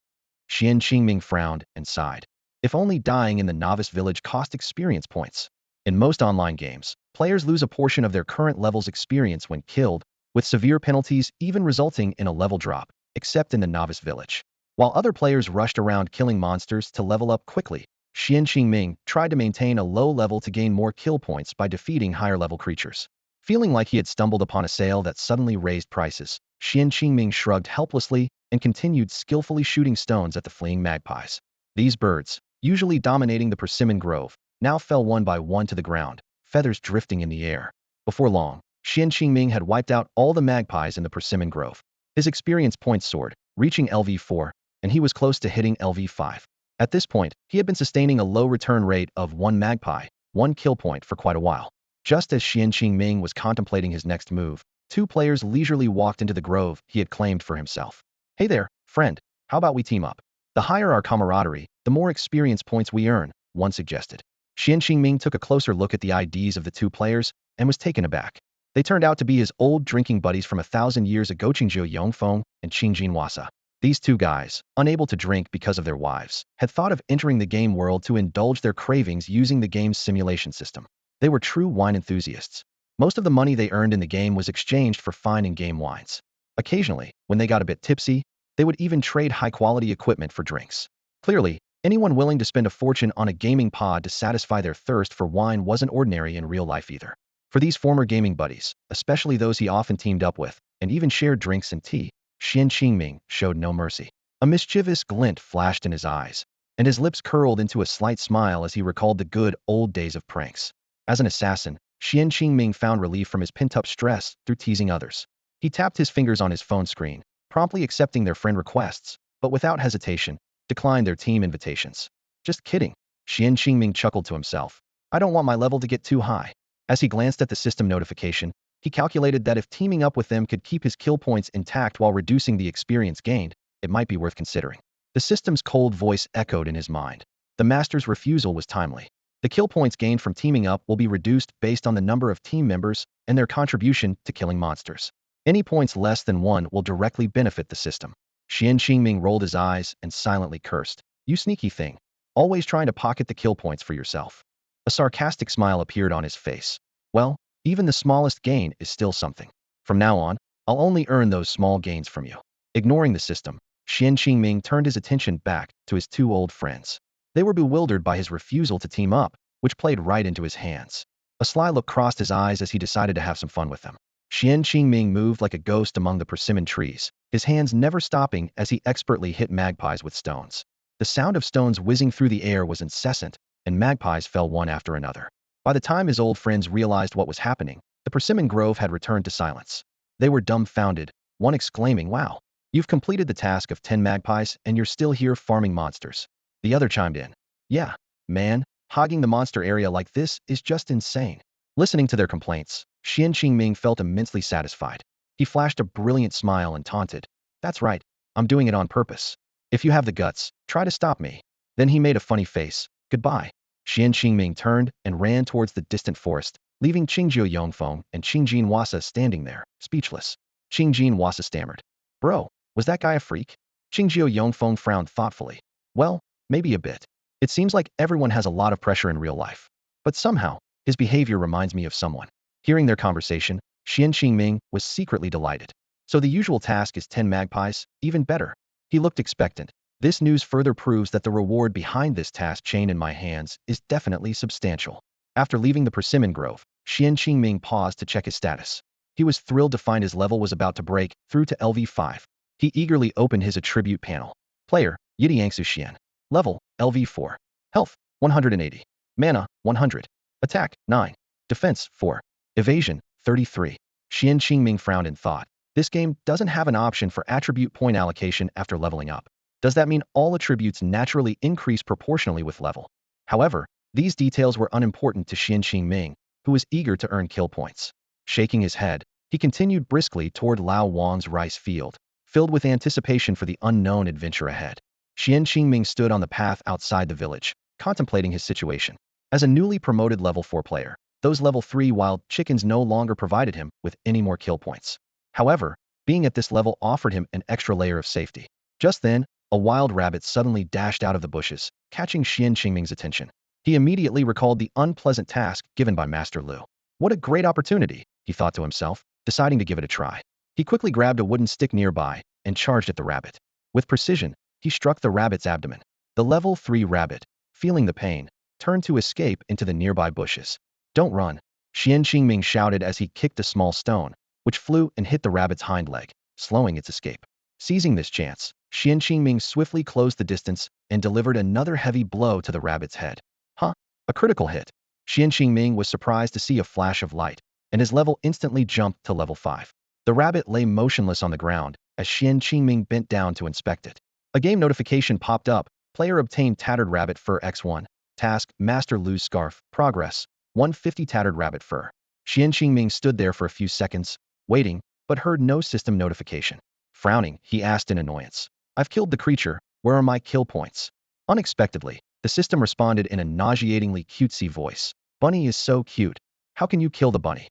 Xuan Qingming frowned and sighed. If only dying in the novice village cost experience points. In most online games, players lose a portion of their current level's experience when killed, with severe penalties even resulting in a level drop, except in the novice village. While other players rushed around killing monsters to level up quickly, Xuan Qingming tried to maintain a low level to gain more kill points by defeating higher-level creatures. Feeling like he had stumbled upon a sale that suddenly raised prices, Xuan Qingming shrugged helplessly and continued skillfully shooting stones at the fleeing magpies. These birds, usually dominating the persimmon grove, now fell one by one to the ground, feathers drifting in the air. Before long, Xuan Qingming had wiped out all the magpies in the persimmon grove. His experience points soared, reaching LV4, and he was close to hitting LV5. At this point, he had been sustaining a low return rate of 1 magpie, 1 kill point for quite a while. Just as Xuan Qingming was contemplating his next move, 2 players leisurely walked into the grove he had claimed for himself. Hey there, friend, how about we team up? The higher our camaraderie, the more experience points we earn, one suggested. Xuan Qingming took a closer look at the IDs of the 2 players and was taken aback. They turned out to be his old drinking buddies from 1,000 years ago, Qingzhou Yongfeng and Qingjin Wasa. These 2 guys, unable to drink because of their wives, had thought of entering the game world to indulge their cravings using the game's simulation system. They were true wine enthusiasts. Most of the money they earned in the game was exchanged for fine in-game wines. Occasionally, when they got a bit tipsy, they would even trade high-quality equipment for drinks. Clearly, anyone willing to spend a fortune on a gaming pod to satisfy their thirst for wine wasn't ordinary in real life either. For these former gaming buddies, especially those he often teamed up with, and even shared drinks and tea, Xuan Qingming showed no mercy. A mischievous glint flashed in his eyes, and his lips curled into a slight smile as he recalled the good old days of pranks. As an assassin, Xuan Qingming found relief from his pent-up stress through teasing others. He tapped his fingers on his phone screen, promptly accepting their friend requests, but without hesitation, declined their team invitations. Just kidding. Xuan Qingming chuckled to himself. I don't want my level to get too high. As he glanced at the system notification, he calculated that if teaming up with them could keep his kill points intact while reducing the experience gained, it might be worth considering. The system's cold voice echoed in his mind. The master's refusal was timely. The kill points gained from teaming up will be reduced based on the number of team members and their contribution to killing monsters. Any points less than 1 will directly benefit the system. Xuan Qingming rolled his eyes and silently cursed. You sneaky thing. Always trying to pocket the kill points for yourself. A sarcastic smile appeared on his face. Well, even the smallest gain is still something. From now on, I'll only earn those small gains from you. Ignoring the system, Xuan Qingming turned his attention back to his two old friends. They were bewildered by his refusal to team up, which played right into his hands. A sly look crossed his eyes as he decided to have some fun with them. Xuan Qingming moved like a ghost among the persimmon trees, his hands never stopping as he expertly hit magpies with stones. The sound of stones whizzing through the air was incessant, and magpies fell one after another. By the time his old friends realized what was happening, the persimmon grove had returned to silence. They were dumbfounded, one exclaiming, "Wow, you've completed the task of 10 magpies and you're still here farming monsters." The other chimed in, "Yeah, man, hogging the monster area like this is just insane." Listening to their complaints, Xuan Qingming felt immensely satisfied. He flashed a brilliant smile and taunted, "That's right, I'm doing it on purpose. If you have the guts, try to stop me." Then he made a funny face, "Goodbye." Xuan Qingming turned and ran towards the distant forest, leaving Qingjie Yongfeng and Qingjin Wasa standing there, speechless. Qingjin Wasa stammered, "Bro, was that guy a freak?" Qingjie Yongfeng frowned thoughtfully. "Well, maybe a bit. It seems like everyone has a lot of pressure in real life. But somehow, his behavior reminds me of someone." Hearing their conversation, Xuan Qingming was secretly delighted. So the usual task is 10 magpies, even better. He looked expectant. This news further proves that the reward behind this task chain in my hands is definitely substantial. After leaving the persimmon grove, Xuan Qingming paused to check his status. He was thrilled to find his level was about to break through to LV5. He eagerly opened his attribute panel. Player, Yidiyangsu Xian. Level, LV4. Health, 180. Mana, 100. Attack, 9. Defense, 4. Evasion, 33. Xuan Qingming frowned in thought. This game doesn't have an option for attribute point allocation after leveling up. Does that mean all attributes naturally increase proportionally with level? However, these details were unimportant to Xuan Qingming, who was eager to earn kill points. Shaking his head, he continued briskly toward Lao Wang's rice field, filled with anticipation for the unknown adventure ahead. Xuan Qingming stood on the path outside the village, contemplating his situation. As a newly promoted level 4 player, those level 3 wild chickens no longer provided him with any more kill points. However, being at this level offered him an extra layer of safety. Just then, a wild rabbit suddenly dashed out of the bushes, catching Xuan Qingming's attention. He immediately recalled the unpleasant task given by Master Lu. What a great opportunity, he thought to himself, deciding to give it a try. He quickly grabbed a wooden stick nearby and charged at the rabbit. With precision, he struck the rabbit's abdomen. The level 3 rabbit, feeling the pain, turned to escape into the nearby bushes. "Don't run," Xuan Qingming shouted as he kicked a small stone, which flew and hit the rabbit's hind leg, slowing its escape. Seizing this chance, Xuan Qingming swiftly closed the distance and delivered another heavy blow to the rabbit's head. Huh? A critical hit. Xuan Qingming was surprised to see a flash of light, and his level instantly jumped to level 5. The rabbit lay motionless on the ground as Xuan Qingming bent down to inspect it. A game notification popped up. Player obtained tattered rabbit fur X1. Task, Master Lu's scarf. Progress, 150 tattered rabbit fur. Xuan Qingming stood there for a few seconds, waiting, but heard no system notification. Frowning, he asked in annoyance, "I've killed the creature, where are my kill points?" Unexpectedly, the system responded in a nauseatingly cutesy voice. "Bunny is so cute. How can you kill the bunny? ...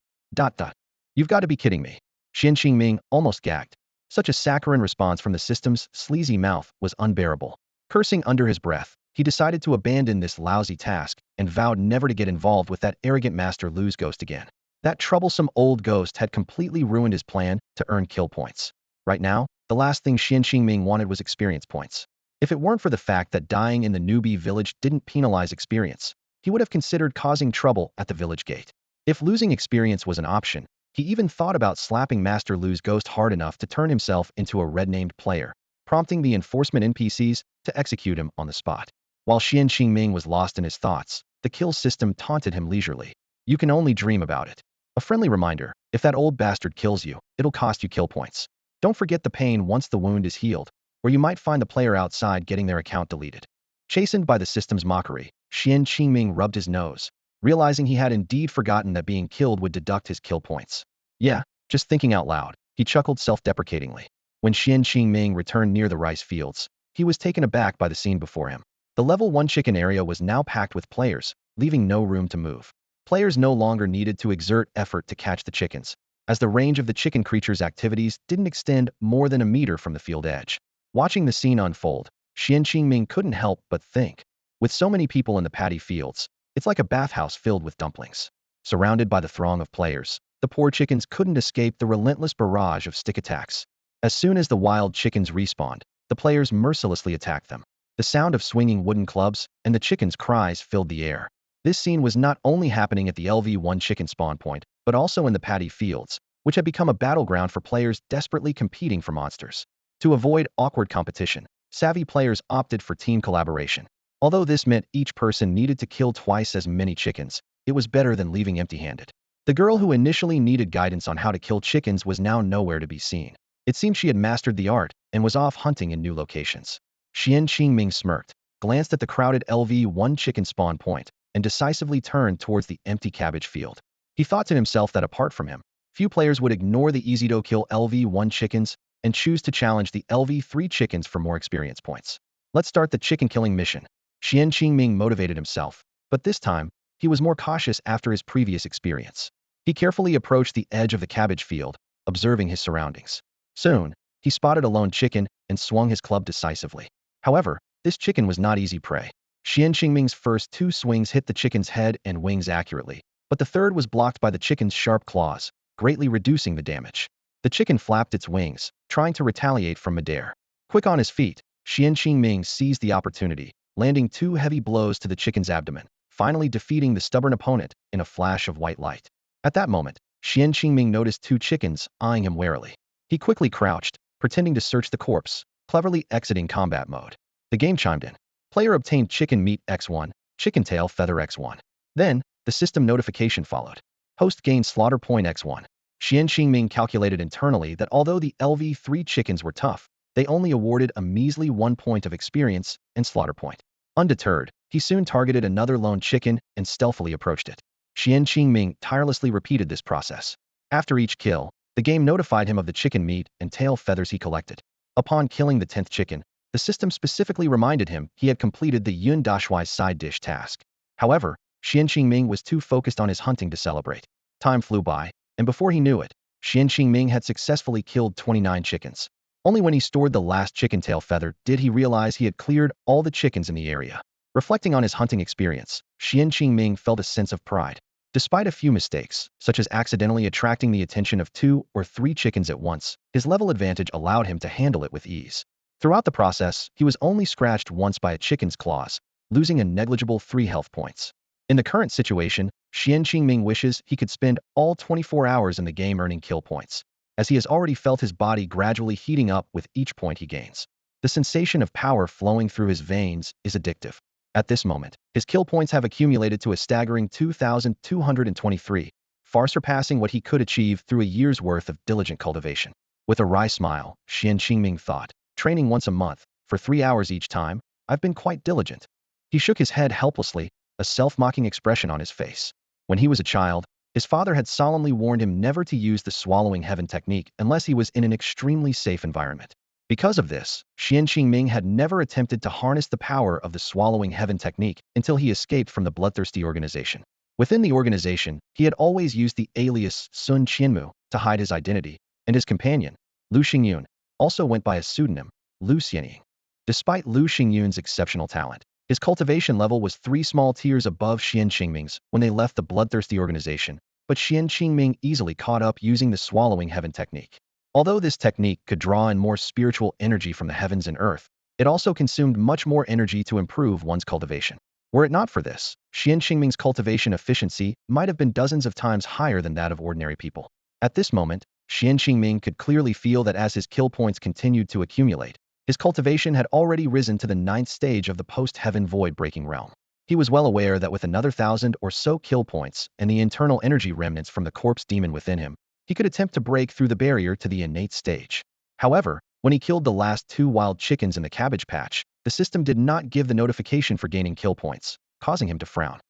You've got to be kidding me." Xuan Qingming almost gagged. Such a saccharine response from the system's sleazy mouth was unbearable. Cursing under his breath, he decided to abandon this lousy task and vowed never to get involved with that arrogant Master Lu's ghost again. That troublesome old ghost had completely ruined his plan to earn kill points. Right now, the last thing Xuan Qingming wanted was experience points. If it weren't for the fact that dying in the newbie village didn't penalize experience, he would have considered causing trouble at the village gate. If losing experience was an option, he even thought about slapping Master Lu's ghost hard enough to turn himself into a red-named player, prompting the enforcement NPCs to execute him on the spot. While Xuan Qingming was lost in his thoughts, the kill system taunted him leisurely. "You can only dream about it." A friendly reminder, if that old bastard kills you, it'll cost you kill points. Don't forget the pain once the wound is healed, or you might find the player outside getting their account deleted. Chastened by the system's mockery, Xuan Qingming rubbed his nose, realizing he had indeed forgotten that being killed would deduct his kill points. Yeah, just thinking out loud, he chuckled self-deprecatingly. When Xuan Qingming returned near the rice fields, he was taken aback by the scene before him. The level 1 chicken area was now packed with players, leaving no room to move. Players no longer needed to exert effort to catch the chickens, as the range of the chicken creature's activities didn't extend more than a meter from the field edge. Watching the scene unfold, Xuan Qingming couldn't help but think. With so many people in the paddy fields, it's like a bathhouse filled with dumplings. Surrounded by the throng of players, the poor chickens couldn't escape the relentless barrage of stick attacks. As soon as the wild chickens respawned, the players mercilessly attacked them. The sound of swinging wooden clubs and the chickens' cries filled the air. This scene was not only happening at the LV1 chicken spawn point, but also in the paddy fields, which had become a battleground for players desperately competing for monsters. To avoid awkward competition, savvy players opted for team collaboration. Although this meant each person needed to kill twice as many chickens, it was better than leaving empty-handed. The girl who initially needed guidance on how to kill chickens was now nowhere to be seen. It seemed she had mastered the art and was off hunting in new locations. Xuan Qingming smirked, glanced at the crowded LV1 chicken spawn point, and decisively turned towards the empty cabbage field. He thought to himself that apart from him, few players would ignore the easy-to-kill LV1 chickens and choose to challenge the LV3 chickens for more experience points. Let's start the chicken-killing mission. Xuan Qingming motivated himself, but this time, he was more cautious after his previous experience. He carefully approached the edge of the cabbage field, observing his surroundings. Soon, he spotted a lone chicken and swung his club decisively. However, this chicken was not easy prey. Xuan Qingming's first two swings hit the chicken's head and wings accurately, but the third was blocked by the chicken's sharp claws, greatly reducing the damage. The chicken flapped its wings, trying to retaliate from midair. Quick on his feet, Xuan Qingming seized the opportunity, landing two heavy blows to the chicken's abdomen, finally defeating the stubborn opponent in a flash of white light. At that moment, Xuan Qingming noticed two chickens eyeing him warily. He quickly crouched, pretending to search the corpse, cleverly exiting combat mode. The game chimed in. Player obtained chicken meat X1, chicken tail feather X1. Then, the system notification followed. Host gained slaughter point X1. Xuan Qingming calculated internally that although the LV3 chickens were tough, they only awarded a measly 1 point of experience and slaughter point. Undeterred, he soon targeted another lone chicken and stealthily approached it. Xuan Qingming tirelessly repeated this process. After each kill, the game notified him of the chicken meat and tail feathers he collected. Upon killing the 10th chicken, the system specifically reminded him he had completed the Yun Dashui's side dish task. However, Xuan Qingming was too focused on his hunting to celebrate. Time flew by, and before he knew it, Xuan Qingming had successfully killed 29 chickens. Only when he stored the last chicken tail feather did he realize he had cleared all the chickens in the area. Reflecting on his hunting experience, Xuan Qingming felt a sense of pride. Despite a few mistakes, such as accidentally attracting the attention of 2 or 3 chickens at once, his level advantage allowed him to handle it with ease. Throughout the process, he was only scratched once by a chicken's claws, losing a negligible 3 health points. In the current situation, Xuan Qingming wishes he could spend all 24 hours in the game earning kill points, as he has already felt his body gradually heating up with each point he gains. The sensation of power flowing through his veins is addictive. At this moment, his kill points have accumulated to a staggering 2,223, far surpassing what he could achieve through a year's worth of diligent cultivation. With a wry smile, Xuan Qingming thought, training once a month, for 3 hours each time, I've been quite diligent. He shook his head helplessly, a self-mocking expression on his face. When he was a child, his father had solemnly warned him never to use the swallowing heaven technique unless he was in an extremely safe environment. Because of this, Xuan Qingming had never attempted to harness the power of the swallowing heaven technique until he escaped from the bloodthirsty organization. Within the organization, he had always used the alias Sun Qianmu to hide his identity, and his companion, Lu Xingyun, also went by a pseudonym, Lu Xianying. Despite Lu Xingyun's exceptional talent, his cultivation level was 3 small tiers above Xuan Qingming's when they left the bloodthirsty organization, but Xuan Qingming easily caught up using the swallowing heaven technique. Although this technique could draw in more spiritual energy from the heavens and earth, it also consumed much more energy to improve one's cultivation. Were it not for this, Xuan Qingming's cultivation efficiency might have been dozens of times higher than that of ordinary people. At this moment, Xuan Qingming could clearly feel that as his kill points continued to accumulate, his cultivation had already risen to the 9th stage of the post-heaven void-breaking realm. He was well aware that with another 1,000 or so kill points and the internal energy remnants from the corpse demon within him, he could attempt to break through the barrier to the innate stage. However, when he killed the last 2 wild chickens in the cabbage patch, the system did not give the notification for gaining kill points, causing him to frown.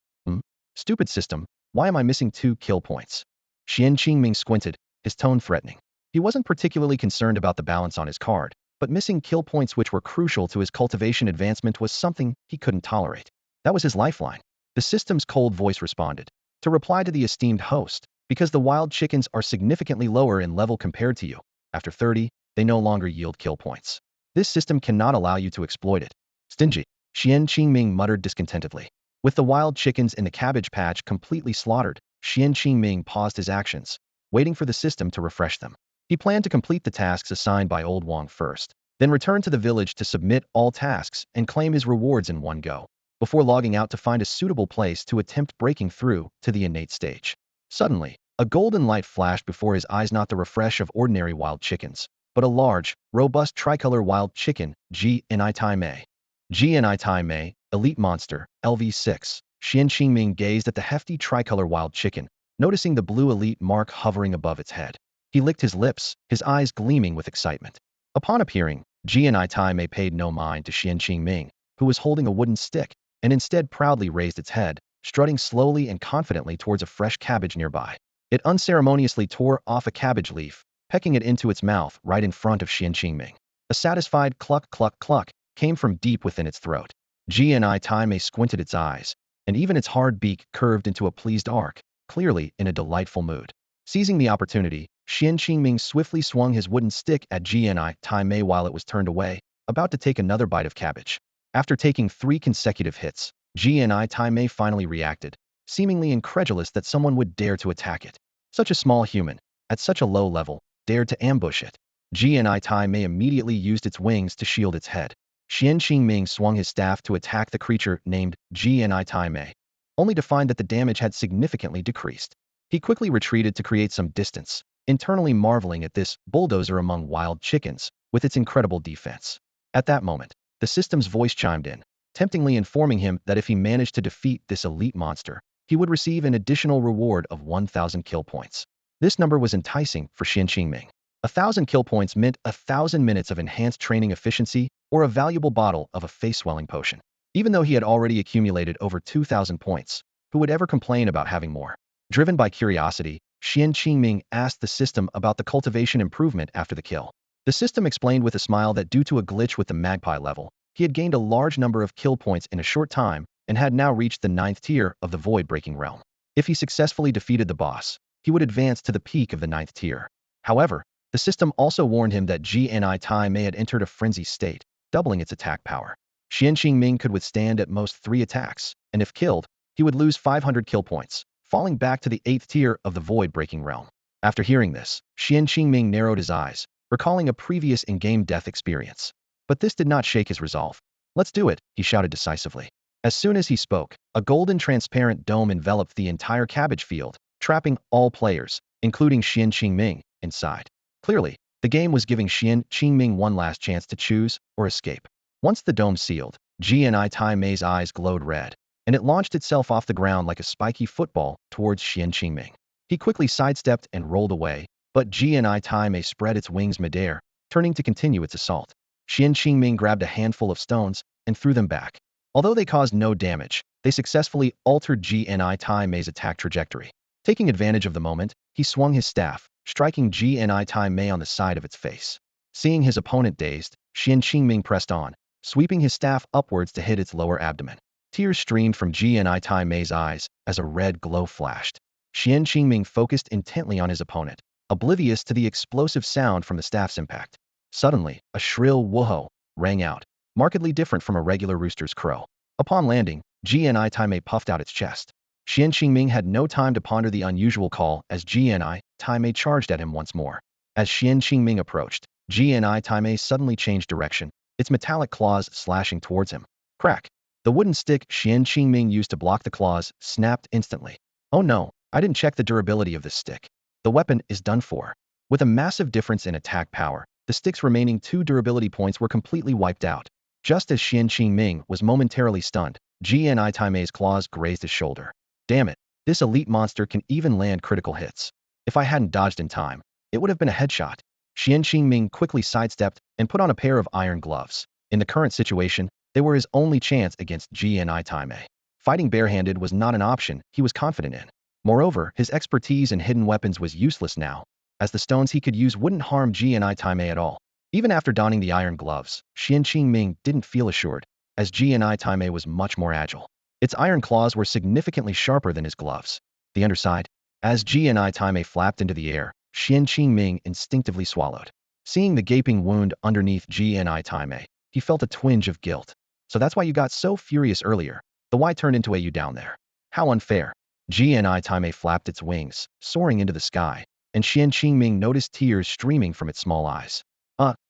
Stupid system, why am I missing 2 kill points? Xuan Qingming squinted, his tone threatening. He wasn't particularly concerned about the balance on his card, but missing kill points which were crucial to his cultivation advancement was something he couldn't tolerate. That was his lifeline. The system's cold voice responded. To reply to the esteemed host, because the wild chickens are significantly lower in level compared to you, after 30, they no longer yield kill points. This system cannot allow you to exploit it. Stingy, Xuan Qingming muttered discontentedly. With the wild chickens in the cabbage patch completely slaughtered, Xuan Qingming paused his actions, waiting for the system to refresh them. He planned to complete the tasks assigned by Old Wong first, then return to the village to submit all tasks and claim his rewards in one go, before logging out to find a suitable place to attempt breaking through to the innate stage. Suddenly, a golden light flashed before his eyes, not the refresh of ordinary wild chickens, but a large, robust tricolor wild chicken, GNI Taimei. GNI Taimei, Elite Monster, LV6. Xuan Qingming gazed at the hefty tricolor wild chicken, noticing the blue elite mark hovering above its head. He licked his lips, his eyes gleaming with excitement. Upon appearing, GNI Taimei paid no mind to Xuan Qingming, who was holding a wooden stick, and instead proudly raised its head, strutting slowly and confidently towards a fresh cabbage nearby. It unceremoniously tore off a cabbage leaf, pecking it into its mouth right in front of Xuan Qingming. A satisfied cluck cluck cluck came from deep within its throat. GNI Taimei squinted its eyes, and even its hard beak curved into a pleased arc, clearly in a delightful mood. Seizing the opportunity, Xuan Qingming swiftly swung his wooden stick at GNI Taimei while it was turned away, about to take another bite of cabbage. After taking 3 consecutive hits, GNI Taimei finally reacted, seemingly incredulous that someone would dare to attack it. Such a small human, at such a low level, dared to ambush it. GNI Taimei immediately used its wings to shield its head. Xuan Qingming swung his staff to attack the creature named GNI Taimei, only to find that the damage had significantly decreased. He quickly retreated to create some distance, internally marveling at this bulldozer among wild chickens, with its incredible defense. At that moment, the system's voice chimed in, temptingly informing him that if he managed to defeat this elite monster, he would receive an additional reward of 1,000 kill points. This number was enticing for Xuan Qingming. 1,000 kill points meant 1,000 minutes of enhanced training efficiency or a valuable bottle of a face-swelling potion. Even though he had already accumulated over 2,000 points, who would ever complain about having more? Driven by curiosity, Xuan Qingming asked the system about the cultivation improvement after the kill. The system explained with a smile that due to a glitch with the magpie level, he had gained a large number of kill points in a short time and had now reached the 9th tier of the void-breaking realm. If he successfully defeated the boss, he would advance to the peak of the 9th tier. However, the system also warned him that GNI Taimei had entered a frenzy state, doubling its attack power. Xuan Qingming could withstand at most 3 attacks, and if killed, he would lose 500 kill points, falling back to the 8th tier of the void-breaking realm. After hearing this, Xuan Qingming narrowed his eyes, recalling a previous in-game death experience. But this did not shake his resolve. "Let's do it," he shouted decisively. As soon as he spoke, a golden transparent dome enveloped the entire cabbage field, trapping all players, including Xuan Qingming, inside. Clearly, the game was giving Xuan Qingming one last chance to choose or escape. Once the dome sealed, GNI Taimei's eyes glowed red, and it launched itself off the ground like a spiky football towards Xuan Qingming. He quickly sidestepped and rolled away, but GNI Taimei spread its wings midair, turning to continue its assault. Xuan Qingming grabbed a handful of stones and threw them back. Although they caused no damage, they successfully altered GNI Taimei's attack trajectory. Taking advantage of the moment, he swung his staff, striking GNI Taimei on the side of its face. Seeing his opponent dazed, Xuan Qingming pressed on, sweeping his staff upwards to hit its lower abdomen. Tears streamed from GNI Taimei's eyes as a red glow flashed. Xuan Qingming focused intently on his opponent, oblivious to the explosive sound from the staff's impact. Suddenly, a shrill wooho rang out, markedly different from a regular rooster's crow. Upon landing, GNI Taimei puffed out its chest. Xuan Qingming had no time to ponder the unusual call as GNI Taimei charged at him once more. As Xuan Qingming approached, GNI Taimei suddenly changed direction, its metallic claws slashing towards him. Crack! The wooden stick Xuan Qingming used to block the claws snapped instantly. "Oh no, I didn't check the durability of this stick. The weapon is done for." With a massive difference in attack power, the stick's remaining 2 durability points were completely wiped out. Just as Xuan Qingming was momentarily stunned, GNI Taimei's claws grazed his shoulder. "Damn it, this elite monster can even land critical hits. If I hadn't dodged in time, it would have been a headshot." Xuan Qingming quickly sidestepped and put on a pair of iron gloves. In the current situation, they were his only chance against GNI Taimei. Fighting barehanded was not an option he was confident in. Moreover, his expertise in hidden weapons was useless now, as the stones he could use wouldn't harm GNI Taimei at all. Even after donning the iron gloves, Xuan Qingming didn't feel assured, as GNI Taimei was much more agile. Its iron claws were significantly sharper than his gloves. The underside. As GNI Taimei flapped into the air, Xuan Qingming instinctively swallowed. Seeing the gaping wound underneath GNI Taimei, he felt a twinge of guilt. "So that's why you got so furious earlier. The why turned into a you down there. How unfair." GNI Taimei flapped its wings, soaring into the sky, and Xuan Qingming noticed tears streaming from its small eyes.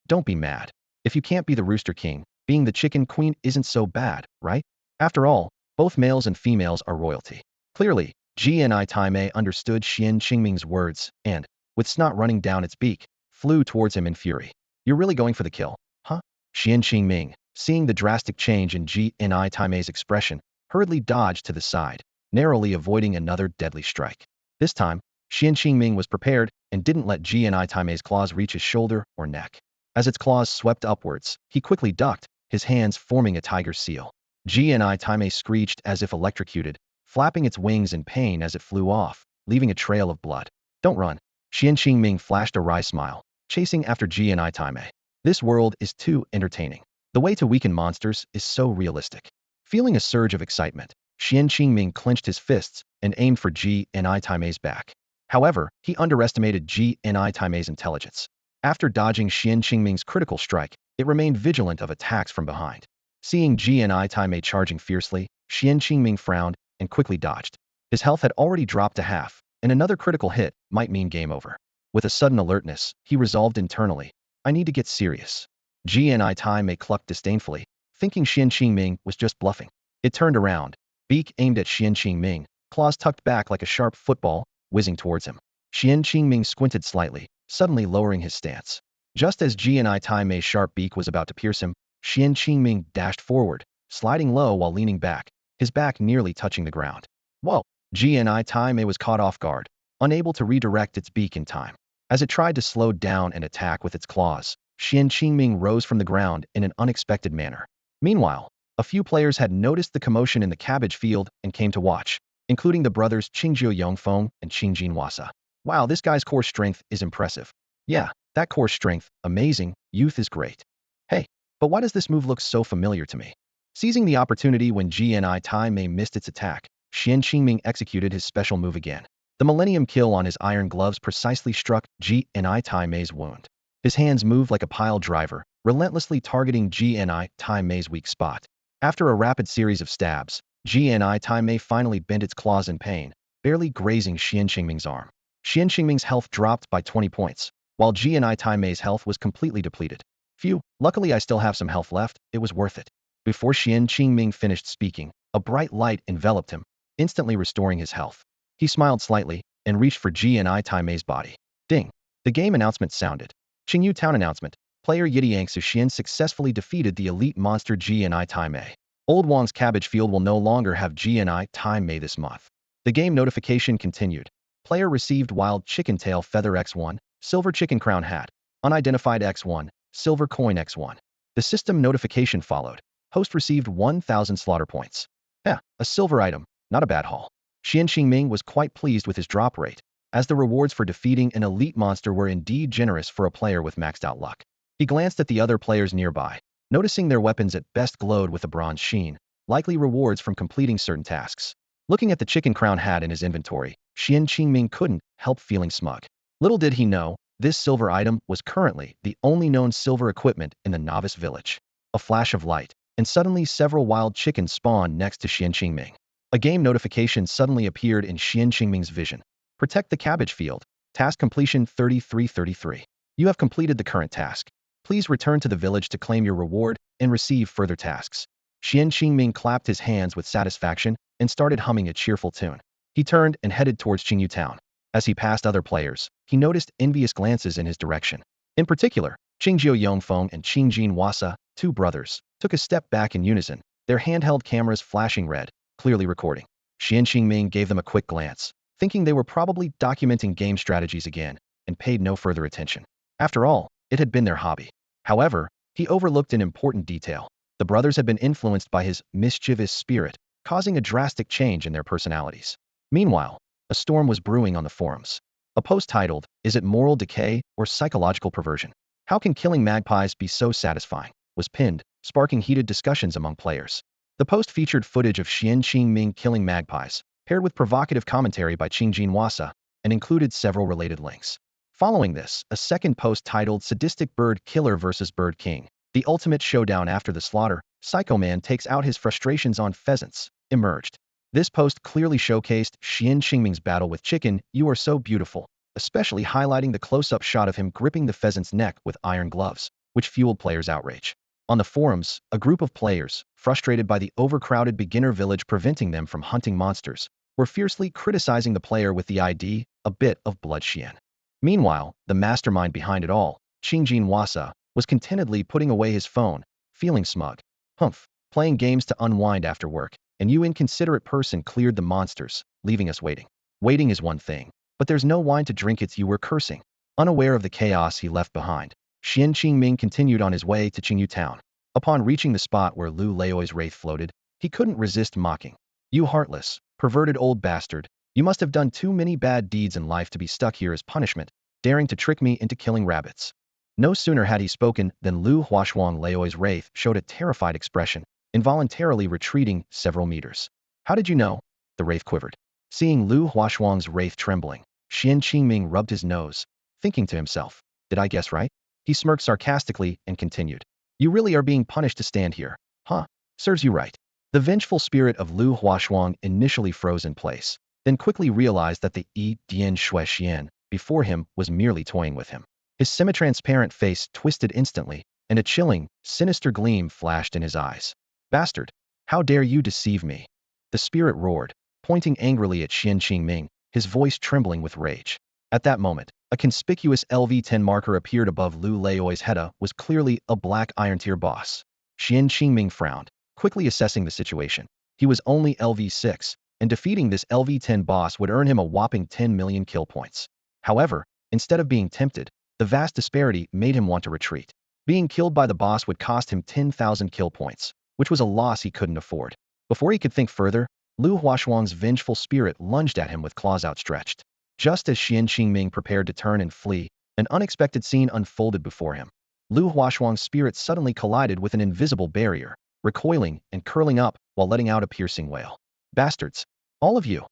Don't be mad. If you can't be the Rooster King, being the Chicken Queen isn't so bad, right? After all, both males and females are royalty. Clearly, Gni Taimei understood Xuan Qingming's words and, with snot running down its beak, flew towards him in fury. You're really going for the kill, huh? Xuan Qingming, seeing the drastic change in Gni Taimei's expression, hurriedly dodged to the side, narrowly avoiding another deadly strike. This time, Xuan Qingming was prepared and didn't let Gni Taimei's claws reach his shoulder or neck. As its claws swept upwards, he quickly ducked, his hands forming a tiger seal. Gni Taimei screeched as if electrocuted, flapping its wings in pain as it flew off, leaving a trail of blood. Don't run. Xuan Qingming flashed a wry smile, chasing after Gni Taimei. This world is too entertaining. The way to weaken monsters is so realistic. Feeling a surge of excitement, Xuan Qingming clenched his fists and aimed for Gni Taimei's back. However, he underestimated Gni Taimei's intelligence. After dodging Xuan Qingming's critical strike, it remained vigilant of attacks from behind. Seeing Gni Taimei charging fiercely, Xuan Qingming frowned and quickly dodged. His health had already dropped to half, and another critical hit might mean game over. With a sudden alertness, he resolved internally, I need to get serious. Gni Taimei clucked disdainfully, thinking Xuan Qingming was just bluffing. It turned around, beak aimed at Xuan Qingming, claws tucked back like a sharp football, whizzing towards him. Xuan Qingming squinted slightly, suddenly lowering his stance. Just as Gni Taimei's sharp beak was about to pierce him, Xuan Qingming dashed forward, sliding low while leaning back, his back nearly touching the ground. Whoa! Gni Taimei was caught off guard, unable to redirect its beak in time. As it tried to slow down and attack with its claws, Xuan Qingming rose from the ground in an unexpected manner. Meanwhile, a few players had noticed the commotion in the cabbage field and came to watch, including the brothers Qingjio Yongfeng and Qingjin Wasa. Wow, this guy's core strength is impressive. Yeah, that core strength, amazing, youth is great. Hey, but why does this move look so familiar to me? Seizing the opportunity when Gni Taimei missed its attack, Xuan Qingming executed his special move again. The Millennium Kill on his iron gloves precisely struck Gni Taimei's wound. His hands moved like a pile driver, relentlessly targeting Gni Taimei's weak spot. After a rapid series of stabs, Gni Taimei finally bent its claws in pain, barely grazing Xuan Qingming's arm. Xuan Qingming's health dropped by 20 points, while Gni Taimei's health was completely depleted. Phew, luckily I still have some health left, it was worth it. Before Xuan Qingming finished speaking, a bright light enveloped him, instantly restoring his health. He smiled slightly and reached for Gni Taimei's body. Ding! The game announcement sounded. Qingyu Town announcement. Player Yidiang Suxian successfully defeated the elite monster Gni Taimei. Old Wang's cabbage field will no longer have Gni Taimei this month. The game notification continued. Player received Wild Chicken Tail Feather X1, Silver Chicken Crown Hat, Unidentified X1, Silver Coin X1. The system notification followed. Host received 1,000 slaughter points. A silver item, not a bad haul. Xuan Qingming was quite pleased with his drop rate, as the rewards for defeating an elite monster were indeed generous for a player with maxed out luck. He glanced at the other players nearby, noticing their weapons at best glowed with a bronze sheen, likely rewards from completing certain tasks. Looking at the chicken crown hat in his inventory, Xuan Qingming couldn't help feeling smug. Little did he know, this silver item was currently the only known silver equipment in the novice village. A flash of light, and suddenly several wild chickens spawned next to Xuan Qingming. A game notification suddenly appeared in Xuan Qingming's vision. Protect the cabbage field. Task completion 3333. You have completed the current task. Please return to the village to claim your reward and receive further tasks. Xuan Qingming clapped his hands with satisfaction and started humming a cheerful tune. He turned and headed towards Qingyu Town. As he passed other players, he noticed envious glances in his direction. In particular, Qingjio Yongfeng and Qingjin Wasa, two brothers, took a step back in unison, their handheld cameras flashing red, clearly recording. Xuan Qingming gave them a quick glance, thinking they were probably documenting game strategies again, and paid no further attention. After all, it had been their hobby. However, he overlooked an important detail. The brothers had been influenced by his mischievous spirit, causing a drastic change in their personalities. Meanwhile, a storm was brewing on the forums. A post titled, "Is it moral decay or psychological perversion? How can killing magpies be so satisfying?" was pinned, sparking heated discussions among players. The post featured footage of Xuan Qingming killing magpies, paired with provocative commentary by Qingjin Wasa, and included several related links. Following this, a second post titled "Sadistic Bird Killer vs. Bird King, the Ultimate Showdown After the Slaughter, Psycho Man Takes Out His Frustrations on Pheasants," emerged. This post clearly showcased Xuan Qingming's battle with chicken. "You are so beautiful. especially highlighting the close-up shot of him gripping the pheasant's neck with iron gloves, which fueled players' outrage. On the forums, a group of players, frustrated by the overcrowded beginner village preventing them from hunting monsters, were fiercely criticizing the player with the ID, a bit of blood Xian. Meanwhile, the mastermind behind it all, Qingjin Wasa, was contentedly putting away his phone, feeling smug. Humph, playing games to unwind after work, and you inconsiderate person cleared the monsters, leaving us waiting. Waiting is one thing, but there's no wine to drink it's you were cursing. Unaware of the chaos he left behind, Xuan Qingming continued on his way to Qingyu town. Upon reaching the spot where Lu Laoi's wraith floated, he couldn't resist mocking. You heartless, perverted old bastard, you must have done too many bad deeds in life to be stuck here as punishment, daring to trick me into killing rabbits. No sooner had he spoken than Lu Huashuang Laoi's wraith showed a terrified expression, involuntarily retreating several meters. How did you know? The wraith quivered. Seeing Lu Huashuang's wraith trembling, Xuan Qingming rubbed his nose, thinking to himself, did I guess right? He smirked sarcastically and continued. You really are being punished to stand here, huh? Serves you right. The vengeful spirit of Lu Huashuang initially froze in place, then quickly realized that the Yi Dian Shui Xian before him was merely toying with him. His semi-transparent face twisted instantly, and a chilling, sinister gleam flashed in his eyes. Bastard! How dare you deceive me? The spirit roared, pointing angrily at Xuan Qingming, his voice trembling with rage. At that moment, a conspicuous LV-10 marker appeared above Lu Laoi's head was clearly a black iron tier boss. Xuan Qingming frowned, quickly assessing the situation. He was only LV6, and defeating this LV-10 boss would earn him a whopping 10 million kill points. However, instead of being tempted, the vast disparity made him want to retreat. Being killed by the boss would cost him 10,000 kill points, which was a loss he couldn't afford. Before he could think further, Lu Huashuang's vengeful spirit lunged at him with claws outstretched. Just as Xuan Qingming prepared to turn and flee, an unexpected scene unfolded before him. Lu Huashuang's spirit suddenly collided with an invisible barrier, recoiling and curling up while letting out a piercing wail. Bastards! All of you!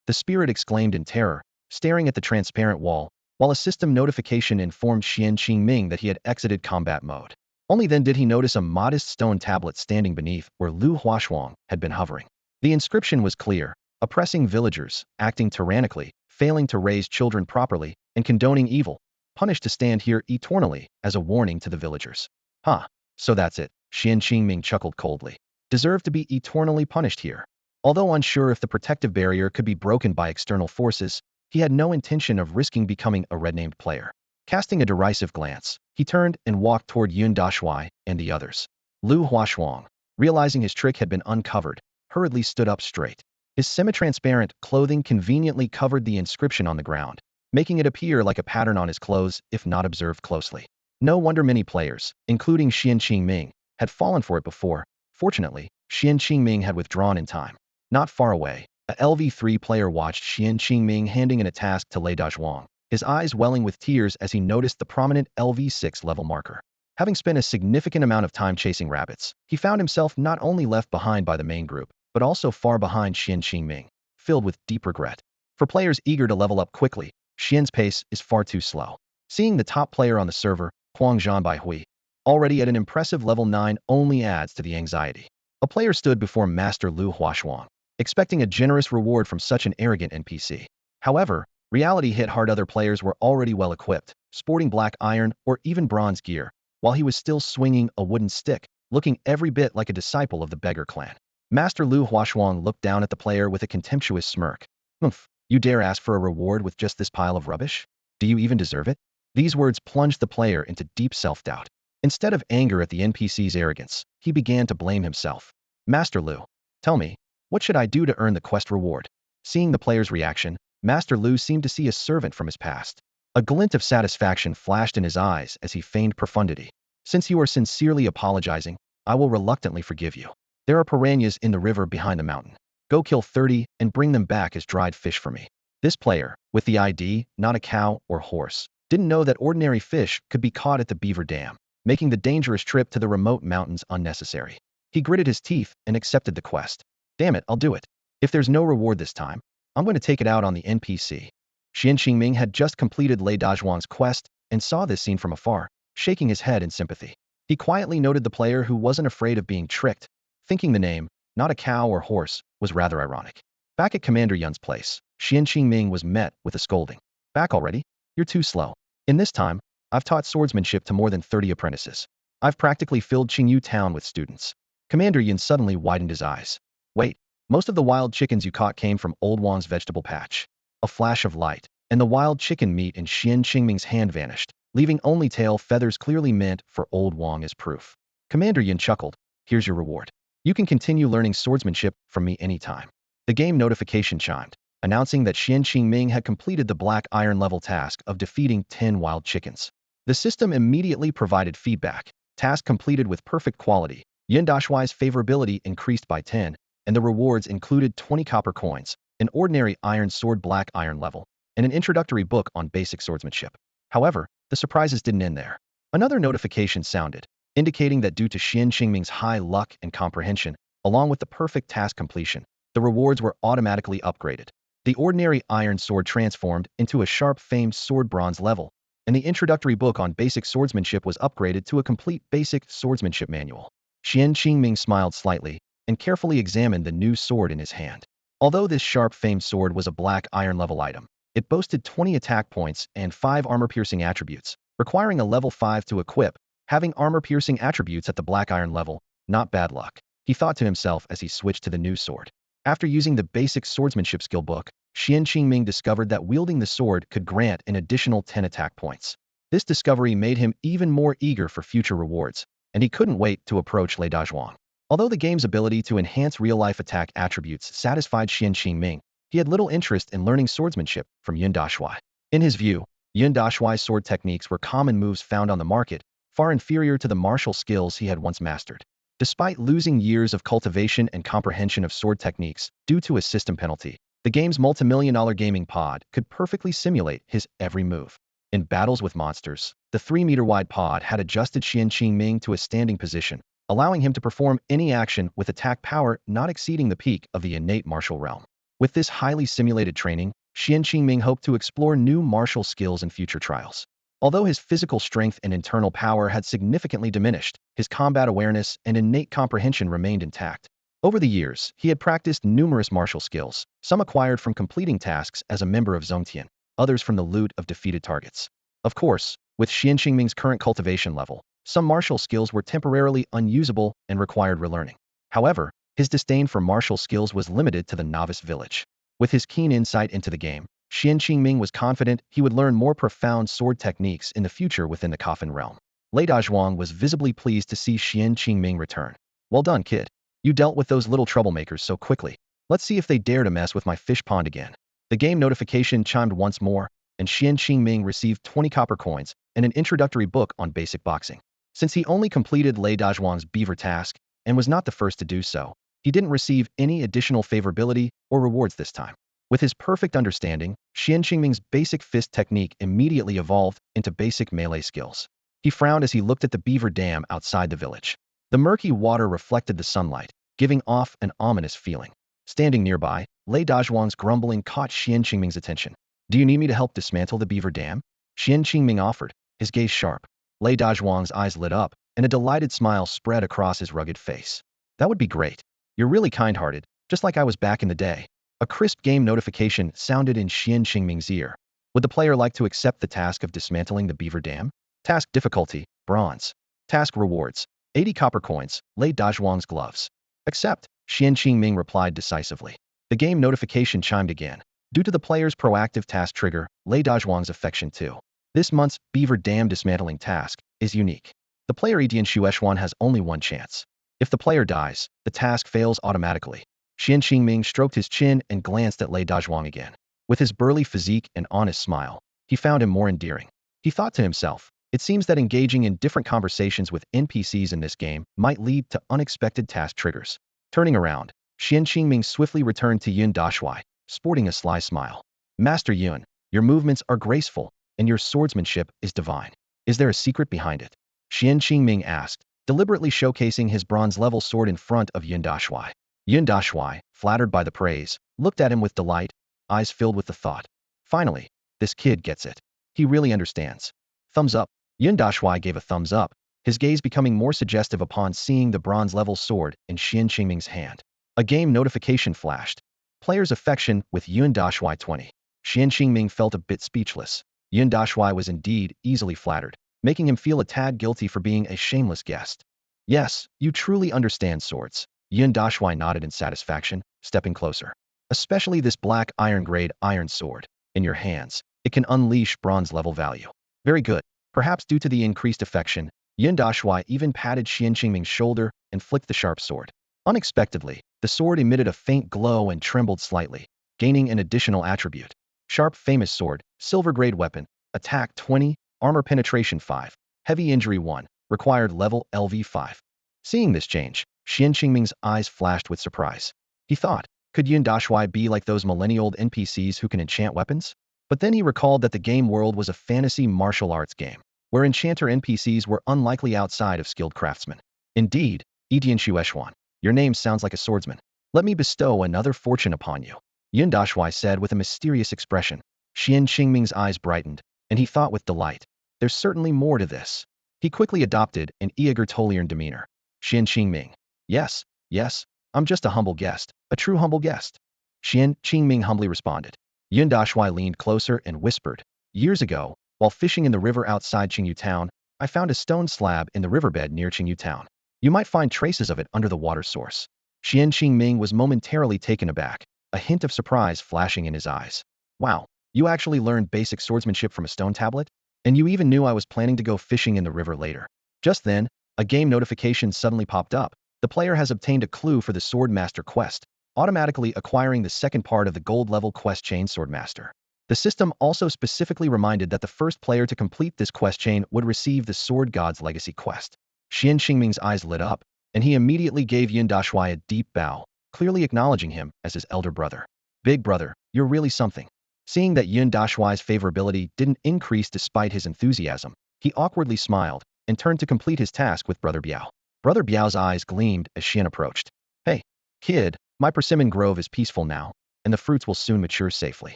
The spirit exclaimed in terror, staring at the transparent wall, while a system notification informed Xuan Qingming that he had exited combat mode. Only then did he notice a modest stone tablet standing beneath where Lu Huashuang had been hovering. The inscription was clear: oppressing villagers, acting tyrannically, failing to raise children properly, and condoning evil, punished to stand here eternally as a warning to the villagers. Huh, so that's it, Xuan Qingming chuckled coldly. Deserve to be eternally punished here. Although unsure if the protective barrier could be broken by external forces, he had no intention of risking becoming a red-named player. Casting a derisive glance, he turned and walked toward Yun Dashui and the others. Lu Huashuang, realizing his trick had been uncovered, hurriedly stood up straight. His semi-transparent clothing conveniently covered the inscription on the ground, making it appear like a pattern on his clothes if not observed closely. No wonder many players, including Xuan Qingming, had fallen for it before. Fortunately, Xuan Qingming had withdrawn in time. Not far away, a LV3 player watched Xuan Qingming handing in a task to Lei Dazhuang, his eyes welling with tears as he noticed the prominent LV6 level marker. Having spent a significant amount of time chasing rabbits, he found himself not only left behind by the main group, but also far behind Xuan Qingming, filled with deep regret. For players eager to level up quickly, Xian's pace is far too slow. Seeing the top player on the server, Huang Zhanbaihui, already at an impressive level 9 only adds to the anxiety. A player stood before Master Lu Huashuang, expecting a generous reward from such an arrogant NPC. However, reality hit hard. Other players were already well equipped, sporting black iron or even bronze gear, while he was still swinging a wooden stick, looking every bit like a disciple of the beggar clan. Master Lu Huashuang looked down at the player with a contemptuous smirk. Humph, you dare ask for a reward with just this pile of rubbish? Do you even deserve it? These words plunged the player into deep self-doubt. Instead of anger at the NPC's arrogance, he began to blame himself. Master Lu, tell me, what should I do to earn the quest reward? Seeing the player's reaction, Master Lu seemed to see a servant from his past. A glint of satisfaction flashed in his eyes as he feigned profundity. Since you are sincerely apologizing, I will reluctantly forgive you. There are piranhas in the river behind the mountain. Go kill 30 and bring them back as dried fish for me. This player, with the ID, not a cow or horse, didn't know that ordinary fish could be caught at the beaver dam, making the dangerous trip to the remote mountains unnecessary. He gritted his teeth and accepted the quest. Damn it, I'll do it. If there's no reward this time, I'm going to take it out on the NPC. Xuan Qingming had just completed Lei Dazhuang's quest and saw this scene from afar, shaking his head in sympathy. He quietly noted the player who wasn't afraid of being tricked, thinking the name, not a cow or horse, was rather ironic. Back at Commander Yun's place, Xuan Qingming was met with a scolding. Back already? You're too slow. In this time, I've taught swordsmanship to more than 30 apprentices. I've practically filled Qingyu town with students. Commander Yin suddenly widened his eyes. Wait, most of the wild chickens you caught came from Old Wang's vegetable patch. A flash of light, and the wild chicken meat in Xuan Qingming's hand vanished, leaving only tail feathers clearly meant for Old Wang as proof. Commander Yin chuckled. Here's your reward. You can continue learning swordsmanship from me anytime. The game notification chimed, announcing that Xuan Qingming had completed the black iron level task of defeating 10 wild chickens. The system immediately provided feedback. Task completed with perfect quality. Yin Dashuai's favorability increased by 10, and the rewards included 20 copper coins, an ordinary iron sword black iron level, and an introductory book on basic swordsmanship. However, the surprises didn't end there. Another notification sounded, indicating that due to Xuan Qingming's high luck and comprehension, along with the perfect task completion, the rewards were automatically upgraded. The ordinary iron sword transformed into a sharp famed sword bronze level, and the introductory book on basic swordsmanship was upgraded to a complete basic swordsmanship manual. Xuan Qingming smiled slightly and carefully examined the new sword in his hand. Although this sharp famed sword was a black iron level item, it boasted 20 attack points and 5 armor-piercing attributes, requiring a level 5 to equip. Having armor-piercing attributes at the black iron level, not bad luck, he thought to himself as he switched to the new sword. After using the basic swordsmanship skill book, Xuan Qingming discovered that wielding the sword could grant an additional 10 attack points. This discovery made him even more eager for future rewards, and he couldn't wait to approach Lei Dazhuang. Although the game's ability to enhance real-life attack attributes satisfied Xuan Qingming, he had little interest in learning swordsmanship from Yin Dashuai. In his view, Yin Dashuai's sword techniques were common moves found on the market, far inferior to the martial skills he had once mastered. Despite losing years of cultivation and comprehension of sword techniques due to a system penalty, the game's multi-million-dollar gaming pod could perfectly simulate his every move. In battles with monsters, the 3-meter-wide pod had adjusted Xuan Qingming to a standing position, allowing him to perform any action with attack power not exceeding the peak of the innate martial realm. With this highly simulated training, Xuan Qingming hoped to explore new martial skills in future trials. Although his physical strength and internal power had significantly diminished, his combat awareness and innate comprehension remained intact. Over the years, he had practiced numerous martial skills, some acquired from completing tasks as a member of Zongtian, others from the loot of defeated targets. Of course, with Xuan Qingming's current cultivation level, some martial skills were temporarily unusable and required relearning. However, his disdain for martial skills was limited to the novice village. With his keen insight into the game, Xuan Qingming was confident he would learn more profound sword techniques in the future within the coffin realm. Lei Dazhuang was visibly pleased to see Xuan Qingming return. Well done, kid. You dealt with those little troublemakers so quickly. Let's see if they dare to mess with my fish pond again. The game notification chimed once more, and Xuan Qingming received 20 copper coins and an introductory book on basic boxing. Since he only completed Lei Dazhuang's beaver task and was not the first to do so, he didn't receive any additional favorability or rewards this time. With his perfect understanding, Xuan Qingming's basic fist technique immediately evolved into basic melee skills. He frowned as he looked at the beaver dam outside the village. The murky water reflected the sunlight, giving off an ominous feeling. Standing nearby, Lei Dazhuang's grumbling caught Xuan Qingming's attention. Do you need me to help dismantle the beaver dam? Xuan Qingming offered, his gaze sharp. Lei Dazhuang's eyes lit up, and a delighted smile spread across his rugged face. That would be great. You're really kind-hearted, just like I was back in the day. A crisp game notification sounded in Xuan Qingming's ear. Would the player like to accept the task of dismantling the beaver dam? Task difficulty, bronze. Task rewards, 80 copper coins, Lei Dazhuang's gloves. Accept, Xuan Qingming replied decisively. The game notification chimed again. Due to the player's proactive task trigger, Lei Dazhuang's affection too. This month's beaver dam dismantling task is unique. The player Edian Shuechuan has only one chance. If the player dies, the task fails automatically. Xuan Qingming stroked his chin and glanced at Lei Dazhuang again. With his burly physique and honest smile, he found him more endearing. He thought to himself, it seems that engaging in different conversations with NPCs in this game might lead to unexpected task triggers. Turning around, Xuan Qingming swiftly returned to Yin Dashuai, sporting a sly smile. Master Yun, your movements are graceful, and your swordsmanship is divine. Is there a secret behind it? Xuan Qingming asked, deliberately showcasing his bronze-level sword in front of Yin Dashuai. Yin Dashuai, flattered by the praise, looked at him with delight, eyes filled with the thought. Finally, this kid gets it. He really understands. Thumbs up. Yin Dashuai gave a thumbs up, his gaze becoming more suggestive upon seeing the bronze-level sword in Xuan Qingming's hand. A game notification flashed. Player's affection with Yin Dashuai 20. Xuan Qingming felt a bit speechless. Yin Dashui was indeed easily flattered, making him feel a tad guilty for being a shameless guest. Yes, you truly understand swords. Yin Dashui nodded in satisfaction, stepping closer. Especially this black iron-grade iron sword. In your hands, it can unleash bronze-level value. Very good. Perhaps due to the increased affection, Yin Dashui even patted Xuan Qingming's shoulder and flicked the sharp sword. Unexpectedly, the sword emitted a faint glow and trembled slightly, gaining an additional attribute. Sharp famous sword, silver-grade weapon, attack 20, armor penetration 5, heavy injury 1, required level LV 5. Seeing this change, Xuan Qingming's eyes flashed with surprise. He thought, could Yin Dashui be like those millennia-old NPCs who can enchant weapons? But then he recalled that the game world was a fantasy martial arts game, where enchanter NPCs were unlikely outside of skilled craftsmen. Indeed, Etian Shueshuan, your name sounds like a swordsman. Let me bestow another fortune upon you. Yin Dashui said with a mysterious expression. Xuan Qingming's eyes brightened, and he thought with delight, there's certainly more to this. He quickly adopted an eager Tolian demeanor. Xuan Qingming. Yes, yes, I'm just a humble guest, a true humble guest. Xuan Qingming humbly responded. Yin Dashui leaned closer and whispered, years ago, while fishing in the river outside Qingyu Town, I found a stone slab in the riverbed near Qingyu Town. You might find traces of it under the water source. Xuan Qingming was momentarily taken aback, a hint of surprise flashing in his eyes. Wow, you actually learned basic swordsmanship from a stone tablet? And you even knew I was planning to go fishing in the river later. Just then, a game notification suddenly popped up. The player has obtained a clue for the Swordmaster quest, automatically acquiring the second part of the gold-level quest chain Swordmaster. The system also specifically reminded that the first player to complete this quest chain would receive the Sword God's Legacy quest. Xuan Qingming's eyes lit up, and he immediately gave Yin Dashui a deep bow, clearly acknowledging him as his elder brother. Big brother, you're really something. Seeing that Yin Dashui's favorability didn't increase despite his enthusiasm, he awkwardly smiled and turned to complete his task with Brother Biao. Brother Biao's eyes gleamed as Xian approached. Hey, kid, my persimmon grove is peaceful now, and the fruits will soon mature safely.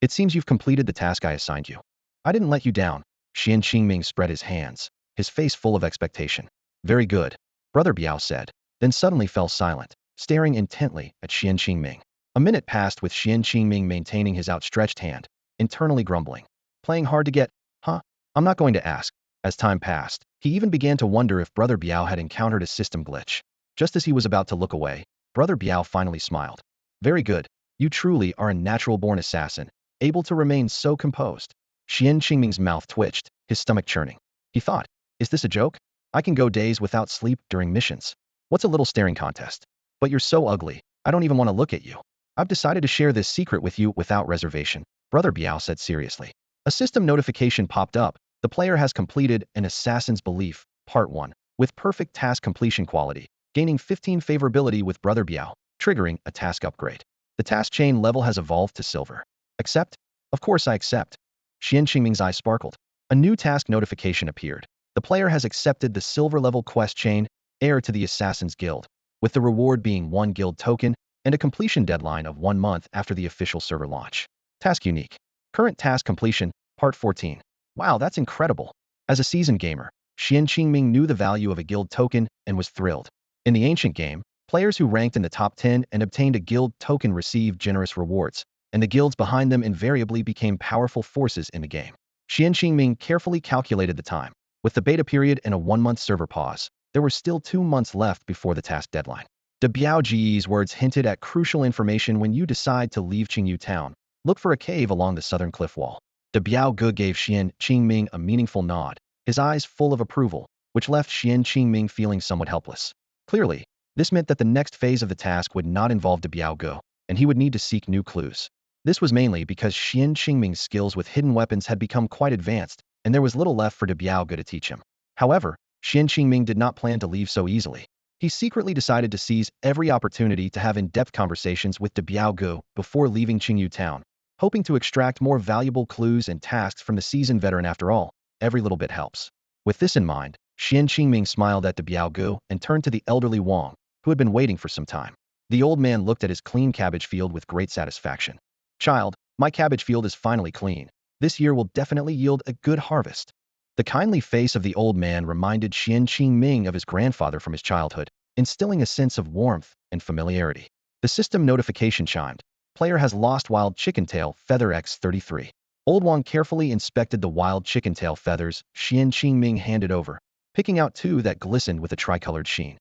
It seems you've completed the task I assigned you. I didn't let you down. Xuan Qingming spread his hands, his face full of expectation. Very good, Brother Biao said, then suddenly fell silent, staring intently at Xuan Qingming. A minute passed with Xuan Qingming maintaining his outstretched hand, internally grumbling. Playing hard to get, huh? I'm not going to ask. As time passed, he even began to wonder if Brother Biao had encountered a system glitch. Just as he was about to look away, Brother Biao finally smiled. Very good. You truly are a natural-born assassin, able to remain so composed. Xuan Qingming's mouth twitched, his stomach churning. He thought, is this a joke? I can go days without sleep during missions. What's a little staring contest? But you're so ugly, I don't even want to look at you. I've decided to share this secret with you without reservation, Brother Biao said seriously. A system notification popped up. The player has completed an Assassin's Belief, Part 1, with perfect task completion quality, gaining 15 favorability with Brother Biao, triggering a task upgrade. The task chain level has evolved to silver. Accept? Of course I accept. Xuan Qingming's eyes sparkled. A new task notification appeared. The player has accepted the silver-level quest chain, Heir to the Assassin's Guild, with the reward being 1 guild token, and a completion deadline of 1 month after the official server launch. Task unique. Current task completion, Part 14. Wow, that's incredible. As a seasoned gamer, Xuan Qingming knew the value of a guild token and was thrilled. In the ancient game, players who ranked in the top 10 and obtained a guild token received generous rewards, and the guilds behind them invariably became powerful forces in the game. Xuan Qingming carefully calculated the time. With the beta period and a 1-month server pause, there were still 2 months left before the task deadline. De Biaoji's words hinted at crucial information when you decide to leave Qingyu Town. Look for a cave along the southern cliff wall. De Biaoge gave Xuan Qingming a meaningful nod, his eyes full of approval, which left Xuan Qingming feeling somewhat helpless. Clearly, this meant that the next phase of the task would not involve De Biaoge, and he would need to seek new clues. This was mainly because Xuan Qingming's skills with hidden weapons had become quite advanced, and there was little left for De Biaoge to teach him. However, Xuan Qingming did not plan to leave so easily. He secretly decided to seize every opportunity to have in-depth conversations with De Biaoge before leaving Qingyu Town, hoping to extract more valuable clues and tasks from the seasoned veteran. After all, every little bit helps. With this in mind, Xuan Qingming smiled at De Biaoge and turned to the elderly Wang, who had been waiting for some time. The old man looked at his clean cabbage field with great satisfaction. Child, my cabbage field is finally clean. This year will definitely yield a good harvest. The kindly face of the old man reminded Xuan Qingming of his grandfather from his childhood, instilling a sense of warmth and familiarity. The system notification chimed. Player has lost wild chicken tail feather X33. Old Wang carefully inspected the wild chicken tail feathers Xuan Qingming handed over, picking out two that glistened with a tricolored sheen.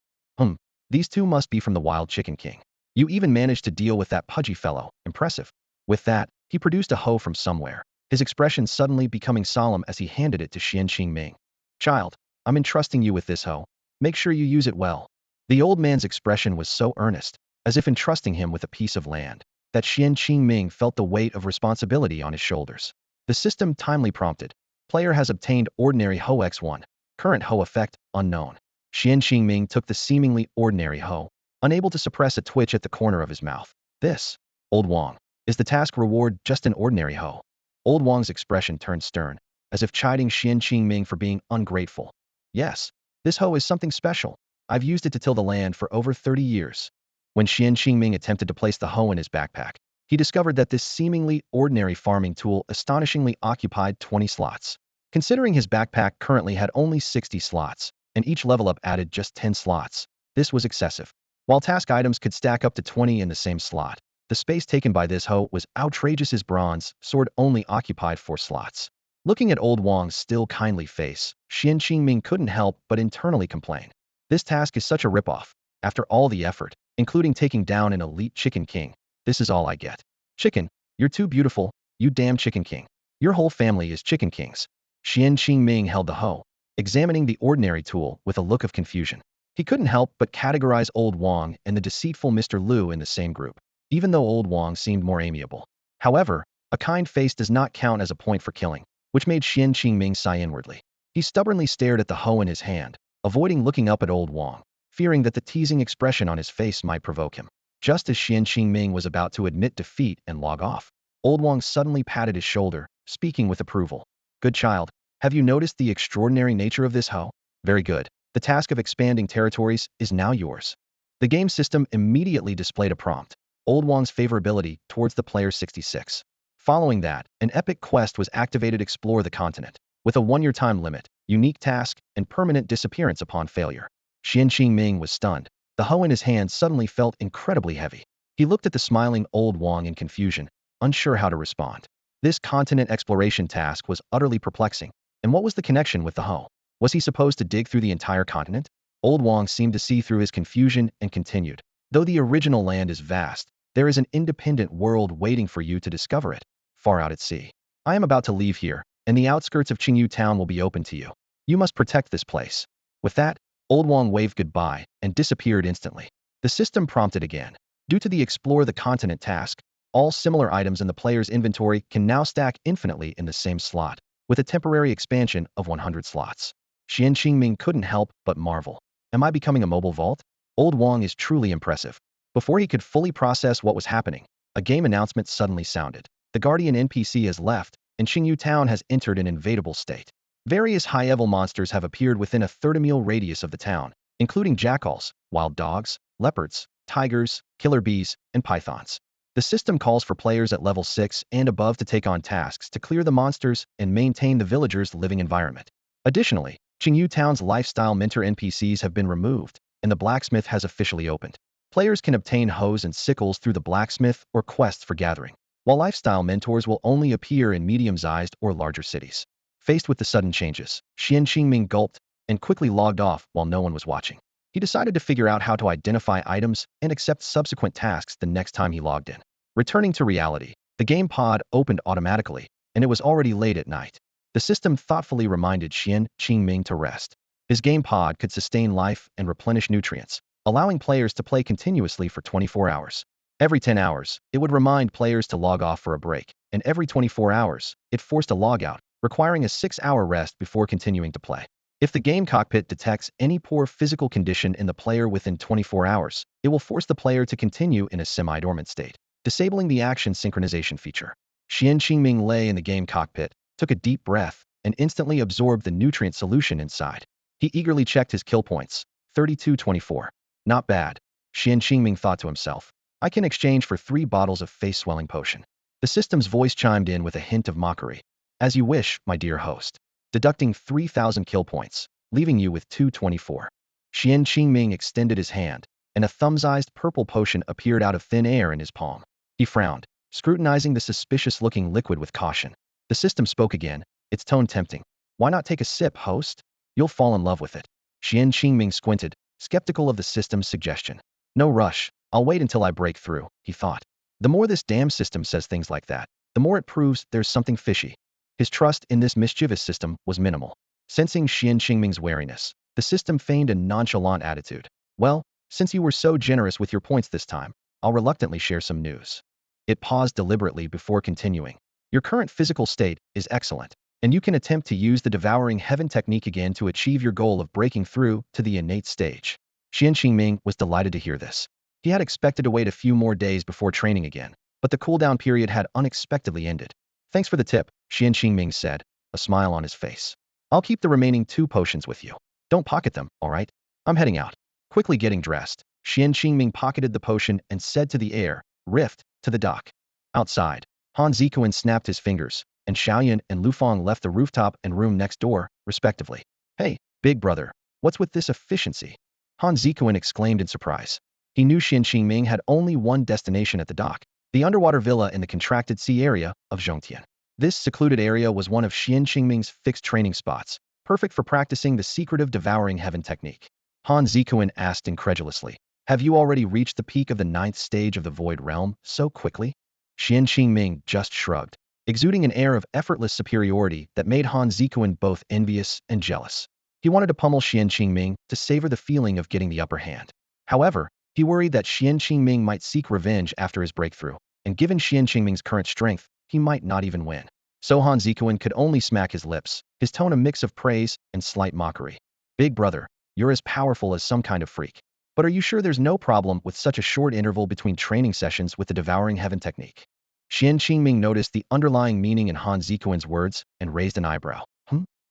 These two must be from the wild chicken king. You even managed to deal with that pudgy fellow. Impressive. With that, he produced a hoe from somewhere, his expression suddenly becoming solemn as he handed it to Xuan Qingming. Child, I'm entrusting you with this hoe. Make sure you use it well. The old man's expression was so earnest, as if entrusting him with a piece of land, that Xuan Qingming felt the weight of responsibility on his shoulders. The system timely prompted. Player has obtained ordinary hoe X1. Current hoe effect, unknown. Xuan Qingming took the seemingly ordinary hoe, unable to suppress a twitch at the corner of his mouth. This, Old Wang, is the task reward just an ordinary hoe? Old Wang's expression turned stern, as if chiding Xuan Qingming for being ungrateful. Yes, this hoe is something special. I've used it to till the land for over 30 years. When Xuan Qingming attempted to place the hoe in his backpack, he discovered that this seemingly ordinary farming tool astonishingly occupied 20 slots. Considering his backpack currently had only 60 slots, and each level up added just 10 slots, this was excessive. While task items could stack up to 20 in the same slot, the space taken by this hoe was outrageous. His bronze sword only occupied 4 slots. Looking at Old Wang's still kindly face, Xuan Qingming couldn't help but internally complain. This task is such a ripoff. After all the effort, including taking down an elite chicken king, this is all I get. Chicken, you're too beautiful, you damn chicken king. Your whole family is chicken kings. Xuan Qingming held the hoe, examining the ordinary tool with a look of confusion. He couldn't help but categorize Old Wang and the deceitful Mr. Liu in the same group, even though Old Wang seemed more amiable. However, a kind face does not count as a point for killing, which made Xuan Qingming sigh inwardly. He stubbornly stared at the hoe in his hand, avoiding looking up at Old Wang, fearing that the teasing expression on his face might provoke him. Just as Xuan Qingming was about to admit defeat and log off, Old Wang suddenly patted his shoulder, speaking with approval. Good child, have you noticed the extraordinary nature of this hoe? Very good. The task of expanding territories is now yours. The game system immediately displayed a prompt, Old Wang's favorability towards the player 66. Following that, an epic quest was activated: explore the continent, with a 1-year time limit, unique task, and permanent disappearance upon failure. Xuan Qingming was stunned. The hoe in his hand suddenly felt incredibly heavy. He looked at the smiling Old Wang in confusion, unsure how to respond. This continent exploration task was utterly perplexing. And what was the connection with the hoe? Was he supposed to dig through the entire continent? Old Wang seemed to see through his confusion and continued. Though the original land is vast, there is an independent world waiting for you to discover it, far out at sea. I am about to leave here, and the outskirts of Qingyu town will be open to you. You must protect this place. With that, Old Wang waved goodbye and disappeared instantly. The system prompted again. Due to the explore the continent task, all similar items in the player's inventory can now stack infinitely in the same slot, with a temporary expansion of 100 slots. Xuan Qingming couldn't help but marvel. Am I becoming a mobile vault? Old Wang is truly impressive. Before he could fully process what was happening, a game announcement suddenly sounded. The Guardian NPC has left, and Qingyu town has entered an invadable state. Various high-level monsters have appeared within a 30-mile radius of the town, including jackals, wild dogs, leopards, tigers, killer bees, and pythons. The system calls for players at level 6 and above to take on tasks to clear the monsters and maintain the villagers' living environment. Additionally, Qingyu town's lifestyle mentor NPCs have been removed, and the blacksmith has officially opened. Players can obtain hoes and sickles through the blacksmith or quests for gathering, while lifestyle mentors will only appear in medium-sized or larger cities. Faced with the sudden changes, Xuan Qingming gulped and quickly logged off while no one was watching. He decided to figure out how to identify items and accept subsequent tasks the next time he logged in. Returning to reality, the game pod opened automatically, and it was already late at night. The system thoughtfully reminded Xuan Qingming to rest. His game pod could sustain life and replenish nutrients, allowing players to play continuously for 24 hours. Every 10 hours, it would remind players to log off for a break, and every 24 hours, it forced a logout, requiring a 6-hour rest before continuing to play. If the game cockpit detects any poor physical condition in the player within 24 hours, it will force the player to continue in a semi-dormant state, disabling the action synchronization feature. Xuan Qingming lay in the game cockpit, took a deep breath, and instantly absorbed the nutrient solution inside. He eagerly checked his kill points. 32-24. Not bad. Xuan Qingming thought to himself. I can exchange for 3 bottles of face-swelling potion. The system's voice chimed in with a hint of mockery. As you wish, my dear host. Deducting 3,000 kill points, leaving you with 224. Xuan Qingming extended his hand, and a thumb-sized purple potion appeared out of thin air in his palm. He frowned, scrutinizing the suspicious-looking liquid with caution. The system spoke again, its tone tempting. Why not take a sip, host? You'll fall in love with it. Xuan Qingming squinted, skeptical of the system's suggestion. No rush, I'll wait until I break through, he thought. The more this damn system says things like that, the more it proves there's something fishy. His trust in this mischievous system was minimal. Sensing Xuan Qingming's wariness, the system feigned a nonchalant attitude. Well, since you were so generous with your points this time, I'll reluctantly share some news. It paused deliberately before continuing. Your current physical state is excellent, and you can attempt to use the devouring heaven technique again to achieve your goal of breaking through to the innate stage. Xuan Qingming was delighted to hear this. He had expected to wait a few more days before training again, but the cooldown period had unexpectedly ended. Thanks for the tip, Xuan Qingming said, a smile on his face. I'll keep the remaining 2 potions with you. Don't pocket them, all right? I'm heading out. Quickly getting dressed, Xuan Qingming pocketed the potion and said to the air, rift, to the dock. Outside, Han Zikuan snapped his fingers, and Xiaoyan and Lu Fang left the rooftop and room next door, respectively. Hey, big brother, what's with this efficiency? Han Zikuan exclaimed in surprise. He knew Xuan Qingming had only one destination at the dock, the underwater villa in the contracted sea area of Zhongtian. This secluded area was one of Xuan Qingming's fixed training spots, perfect for practicing the secretive devouring heaven technique. Han Zikuan asked incredulously, have you already reached the peak of the 9th stage of the Void Realm so quickly? Xuan Qingming just shrugged, exuding an air of effortless superiority that made Han Zikuan both envious and jealous. He wanted to pummel Xuan Qingming to savor the feeling of getting the upper hand. However, he worried that Xuan Qingming might seek revenge after his breakthrough, and given Xuan Qingming's current strength, he might not even win. So Han Zikuan could only smack his lips, his tone a mix of praise and slight mockery. Big brother, you're as powerful as some kind of freak. But are you sure there's no problem with such a short interval between training sessions with the devouring heaven technique? Xuan Qingming noticed the underlying meaning in Han Zikuan's words and raised an eyebrow.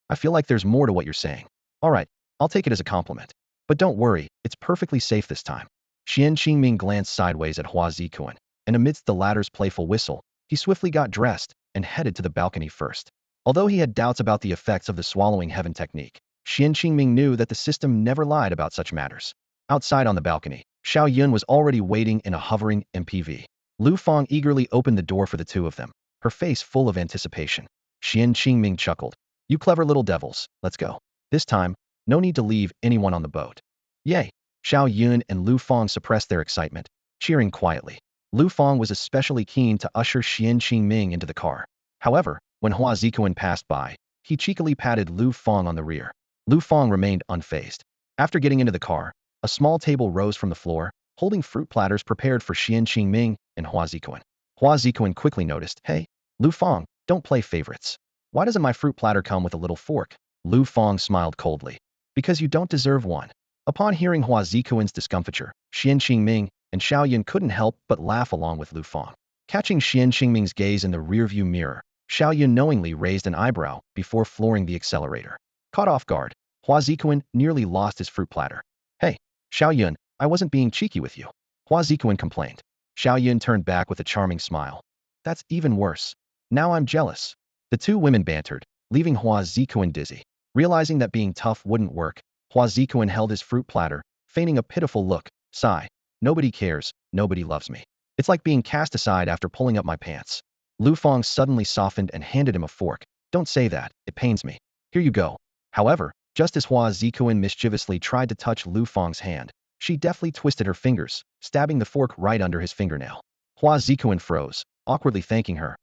I feel like there's more to what you're saying. All right, I'll take it as a compliment. But don't worry, it's perfectly safe this time. Xuan Qingming glanced sideways at Hua Zikuan, and amidst the latter's playful whistle, he swiftly got dressed and headed to the balcony first. Although he had doubts about the effects of the swallowing heaven technique, Xuan Qingming knew that the system never lied about such matters. Outside on the balcony, Xiao Yun was already waiting in a hovering MPV. Lu Fang eagerly opened the door for the 2 of them, her face full of anticipation. Xuan Qingming chuckled. You clever little devils, let's go. This time, no need to leave anyone on the boat. Yay! Xiao Yun and Lu Fang suppressed their excitement, cheering quietly. Lu Fang was especially keen to usher Xuan Qingming into the car. However, when Hua Zikuan passed by, he cheekily patted Lu Fang on the rear. Lu Fang remained unfazed. After getting into the car, a small table rose from the floor, holding fruit platters prepared for Xuan Qingming and Hua Zikuan. Hua Zikuan quickly noticed, hey, Lu Fang, don't play favorites. Why doesn't my fruit platter come with a little fork? Lu Fang smiled coldly. Because you don't deserve one. Upon hearing Hua Zikuan's discomfiture, Xuan Qingming and Xiao Yun couldn't help but laugh along with Lu Fang. Catching Xuan Qingming's gaze in the rearview mirror, Xiao Yun knowingly raised an eyebrow before flooring the accelerator. Caught off guard, Hua Zikuan nearly lost his fruit platter. Hey, Xiao Yun, I wasn't being cheeky with you. Hua Zikuan complained. Xiao Yun turned back with a charming smile. That's even worse. Now I'm jealous. The 2 women bantered, leaving Hua Zikuan dizzy. Realizing that being tough wouldn't work, Hua Zikuan held his fruit platter, feigning a pitiful look. Sigh. Nobody cares, nobody loves me. It's like being cast aside after pulling up my pants. Lu Fang suddenly softened and handed him a fork. Don't say that, it pains me. Here you go. However, just as Hua Zikuan mischievously tried to touch Lu Fang's hand, she deftly twisted her fingers, stabbing the fork right under his fingernail. Hua Zikuan froze, awkwardly thanking her.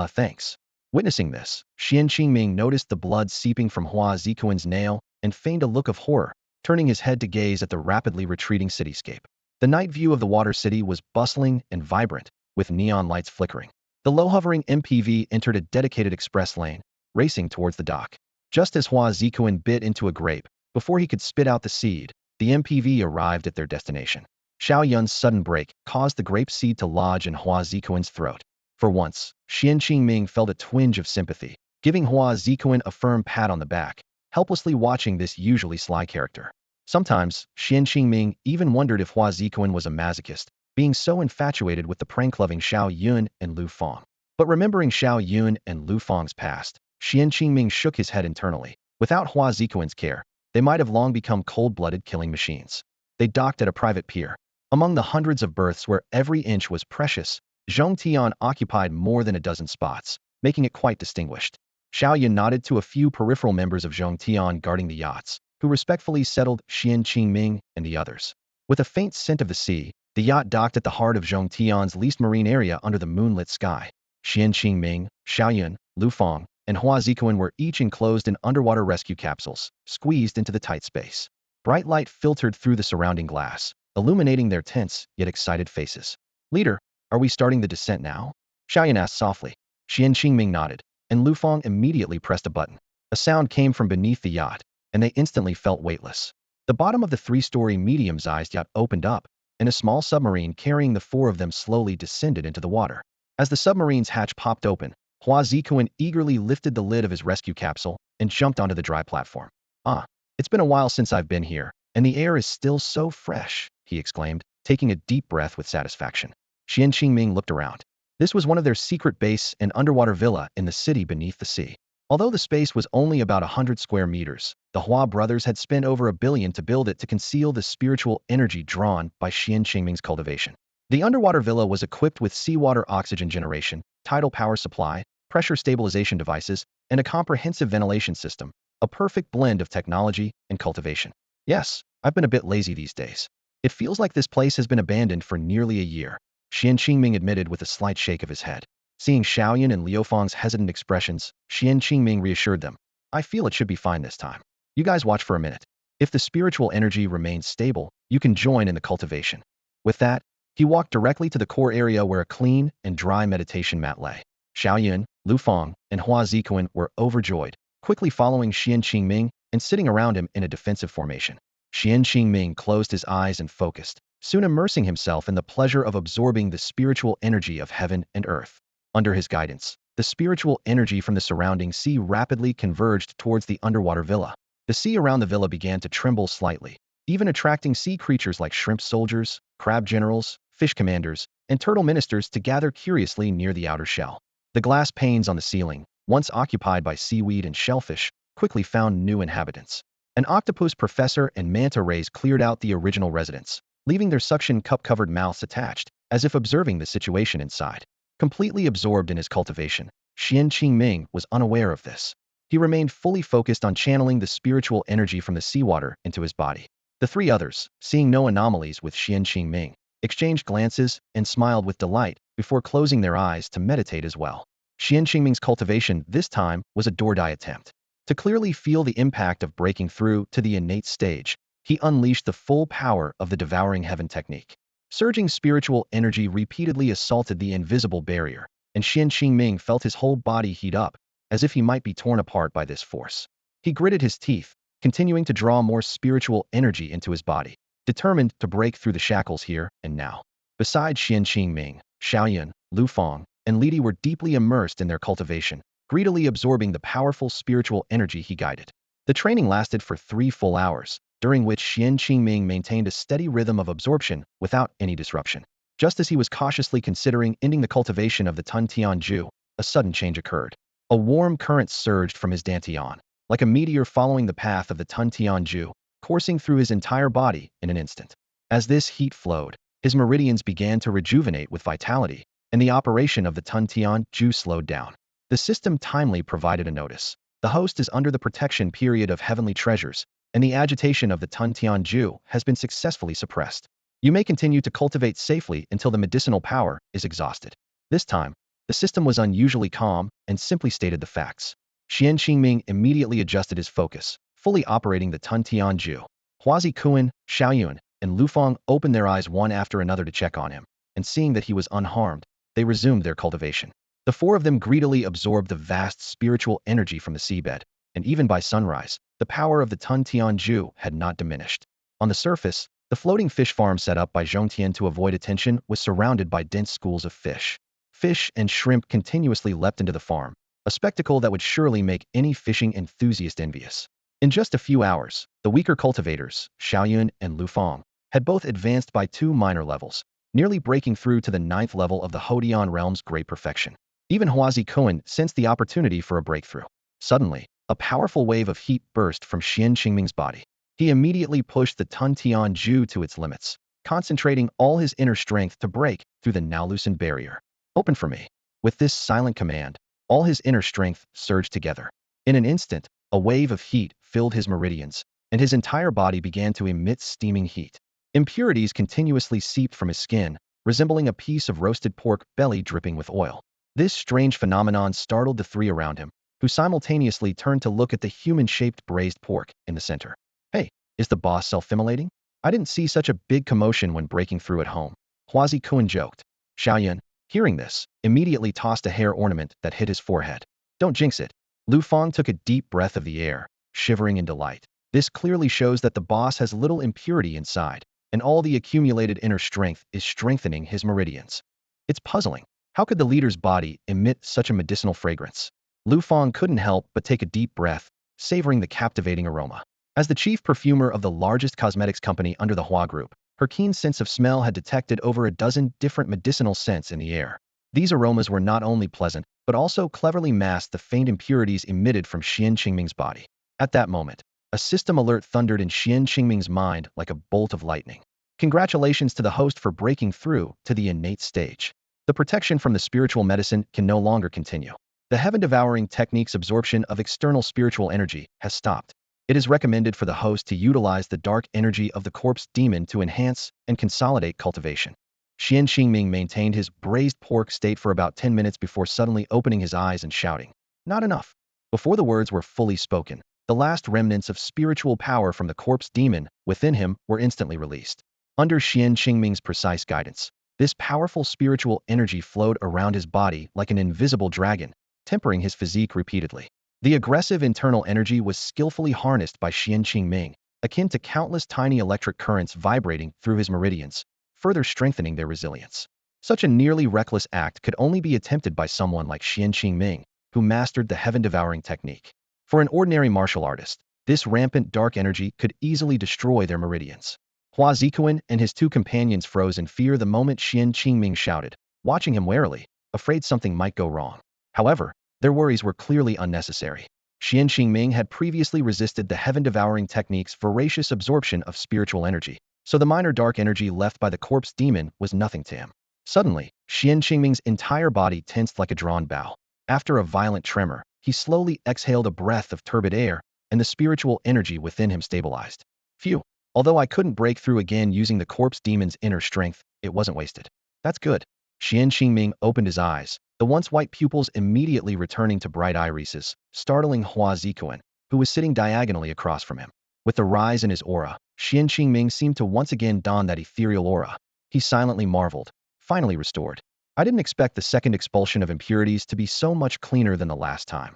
Thanks. Witnessing this, Xuan Qingming noticed the blood seeping from Hua Zikuan's nail and feigned a look of horror, turning his head to gaze at the rapidly retreating cityscape. The night view of the water city was bustling and vibrant, with neon lights flickering. The low-hovering MPV entered a dedicated express lane, racing towards the dock. Just as Hua Zikuan bit into a grape, before he could spit out the seed, the MPV arrived at their destination. Xiao Yun's sudden break caused the grape seed to lodge in Hua Zikuan's throat. For once, Xuan Qingming felt a twinge of sympathy, giving Hua Zikuan a firm pat on the back, helplessly watching this usually sly character. Sometimes, Xuan Qingming even wondered if Hua Zikuan was a masochist, being so infatuated with the prank-loving Xiao Yun and Lu Fang. But remembering Xiao Yun and Lu Fang's past, Xuan Qingming shook his head internally. Without Hua Zikuan's care, they might have long become cold-blooded killing machines. They docked at a private pier. Among the hundreds of berths where every inch was precious, Zhongtian occupied more than a dozen spots, making it quite distinguished. Xiaoyan nodded to a few peripheral members of Zhongtian guarding the yachts, who respectfully settled Xuan Qingming and the others. With a faint scent of the sea, the yacht docked at the heart of Zhongtian's leased marine area under the moonlit sky. Xuan Qingming, Xiaoyan, Lu Feng, and Hua Zikuan were each enclosed in underwater rescue capsules, squeezed into the tight space. Bright light filtered through the surrounding glass, illuminating their tense yet excited faces. "Leader, are we starting the descent now?" Xiaoyan asked softly. Xuan Qingming nodded, and Lu Feng immediately pressed a button. A sound came from beneath the yacht, and they instantly felt weightless. The bottom of the three-story medium-sized yacht opened up, and a small submarine carrying the four of them slowly descended into the water. As the submarine's hatch popped open, Hua Zikuan eagerly lifted the lid of his rescue capsule and jumped onto the dry platform. "Ah, it's been a while since I've been here, and the air is still so fresh," he exclaimed, taking a deep breath with satisfaction. Xuan Qingming looked around. This was one of their secret base and underwater villa in the city beneath the sea. Although the space was only about 100 square meters, the Hua brothers had spent over $1 billion to build it to conceal the spiritual energy drawn by Xuan Qingming's cultivation. The underwater villa was equipped with seawater oxygen generation, tidal power supply, pressure stabilization devices, and a comprehensive ventilation system, a perfect blend of technology and cultivation. "Yes, I've been a bit lazy these days. It feels like this place has been abandoned for nearly a year," Xuan Qingming admitted with a slight shake of his head. Seeing Xiaoyan and Liu Feng's hesitant expressions, Xuan Qingming reassured them. "I feel it should be fine this time. You guys watch for a minute. If the spiritual energy remains stable, you can join in the cultivation." With that, he walked directly to the core area where a clean and dry meditation mat lay. Xiaoyan, Lu Feng, and Hua Zikuan were overjoyed, quickly following Xuan Qingming and sitting around him in a defensive formation. Xuan Qingming closed his eyes and focused, soon immersing himself in the pleasure of absorbing the spiritual energy of heaven and earth. Under his guidance, the spiritual energy from the surrounding sea rapidly converged towards the underwater villa. The sea around the villa began to tremble slightly, even attracting sea creatures like shrimp soldiers, crab generals, fish commanders, and turtle ministers to gather curiously near the outer shell. The glass panes on the ceiling, once occupied by seaweed and shellfish, quickly found new inhabitants. An octopus professor and manta rays cleared out the original residents, leaving their suction cup-covered mouths attached, as if observing the situation inside. Completely absorbed in his cultivation, Xuan Qingming was unaware of this. He remained fully focused on channeling the spiritual energy from the seawater into his body. The three others, seeing no anomalies with Xuan Qingming, exchanged glances and smiled with delight before closing their eyes to meditate as well. Xuan Qingming's cultivation this time was a door-die attempt. To clearly feel the impact of breaking through to the innate stage, he unleashed the full power of the devouring heaven technique. Surging spiritual energy repeatedly assaulted the invisible barrier, and Xuan Qingming felt his whole body heat up, as if he might be torn apart by this force. He gritted his teeth, continuing to draw more spiritual energy into his body, determined to break through the shackles here and now. Besides Xuan Qingming, Xiaoyan, Lu Feng, and Li Di were deeply immersed in their cultivation, greedily absorbing the powerful spiritual energy he guided. The training lasted for 3 full hours, during which Xuan Qingming maintained a steady rhythm of absorption without any disruption. Just as he was cautiously considering ending the cultivation of the Tun Tianju, a sudden change occurred. A warm current surged from his dantian, like a meteor following the path of the Tun Tianju, coursing through his entire body in an instant. As this heat flowed, his meridians began to rejuvenate with vitality, and the operation of the Tun Tianju slowed down. The system timely provided a notice. The host is under the protection period of heavenly treasures, and the agitation of the Tun Tianju has been successfully suppressed. You may continue to cultivate safely until the medicinal power is exhausted. This time, the system was unusually calm and simply stated the facts. Xuan Qingming immediately adjusted his focus, fully operating the Tun Tianju. Hua Zikuan, Xiaoyun, and Lu Feng opened their eyes one after another to check on him, and seeing that he was unharmed, they resumed their cultivation. The four of them greedily absorbed the vast spiritual energy from the seabed, and even by sunrise, the power of the Tun Tianju had not diminished. On the surface, the floating fish farm set up by Zhongtian to avoid attention was surrounded by dense schools of fish. Fish and shrimp continuously leapt into the farm, a spectacle that would surely make any fishing enthusiast envious. In just a few hours, the weaker cultivators, Xiaoyun and Lu Feng, had both advanced by 2 minor levels, nearly breaking through to the 9th level of the Hodian realm's great perfection. Even Hua Zikuan sensed the opportunity for a breakthrough. Suddenly, a powerful wave of heat burst from Xuan Qingming's body. He immediately pushed the Tun Tianju to its limits, concentrating all his inner strength to break through the now loosened barrier. "Open for me." With this silent command, All his inner strength surged together. In an instant, a wave of heat filled his meridians, and his entire body began to emit steaming heat. Impurities continuously seeped from his skin, resembling a piece of roasted pork belly dripping with oil. This strange phenomenon startled the three around him, who simultaneously turned to look at the human-shaped braised pork in the center. Hey, is the boss self-immolating? I didn't see such a big commotion when breaking through at home. Huazi Kun joked. Xiaoyan, hearing this, immediately tossed a hair ornament that hit his forehead. Don't jinx it. Lu Fang took a deep breath of the air, shivering in delight. This clearly shows that the boss has little impurity inside, and all the accumulated inner strength is strengthening his meridians. It's puzzling. How could the leader's body emit such a medicinal fragrance? Lu Fang couldn't help but take a deep breath, savoring the captivating aroma. As the chief perfumer of the largest cosmetics company under the Hua Group, her keen sense of smell had detected over a dozen different medicinal scents in the air. These aromas were not only pleasant, but also cleverly masked the faint impurities emitted from Xuan Qingming's body. At that moment, a system alert thundered in Xuan Qingming's mind like a bolt of lightning. Congratulations to the host for breaking through to the innate stage. The protection from the spiritual medicine can no longer continue. The heaven-devouring technique's absorption of external spiritual energy has stopped. It is recommended for the host to utilize the dark energy of the corpse demon to enhance and consolidate cultivation. Xuan Qingming maintained his braised pork state for about 10 minutes before suddenly opening his eyes and shouting, "Not enough!" Before the words were fully spoken, the last remnants of spiritual power from the corpse demon within him were instantly released. Under Xuan Qingming's precise guidance, this powerful spiritual energy flowed around his body like an invisible dragon, tempering his physique repeatedly. The aggressive internal energy was skillfully harnessed by Xuan Qingming, akin to countless tiny electric currents vibrating through his meridians, further strengthening their resilience. Such a nearly reckless act could only be attempted by someone like Xuan Qingming, who mastered the heaven-devouring technique. For an ordinary martial artist, this rampant dark energy could easily destroy their meridians. Hua Zikuan and his two companions froze in fear the moment Xuan Qingming shouted, watching him warily, afraid something might go wrong. However, their worries were clearly unnecessary. Xuan Qingming had previously resisted the heaven-devouring technique's voracious absorption of spiritual energy, so the minor dark energy left by the corpse demon was nothing to him. Suddenly, Xuan Qingming's entire body tensed like a drawn bow. After a violent tremor, he slowly exhaled a breath of turbid air, and the spiritual energy within him stabilized. Phew! Although I couldn't break through again using the corpse demon's inner strength, it wasn't wasted. That's good. Xuan Qingming opened his eyes, the once white pupils immediately returning to bright irises, startling Hua Zikuan, who was sitting diagonally across from him. With the rise in his aura, Xuan Qingming seemed to once again don that ethereal aura. He silently marveled, finally restored. I didn't expect the second expulsion of impurities to be so much cleaner than the last time.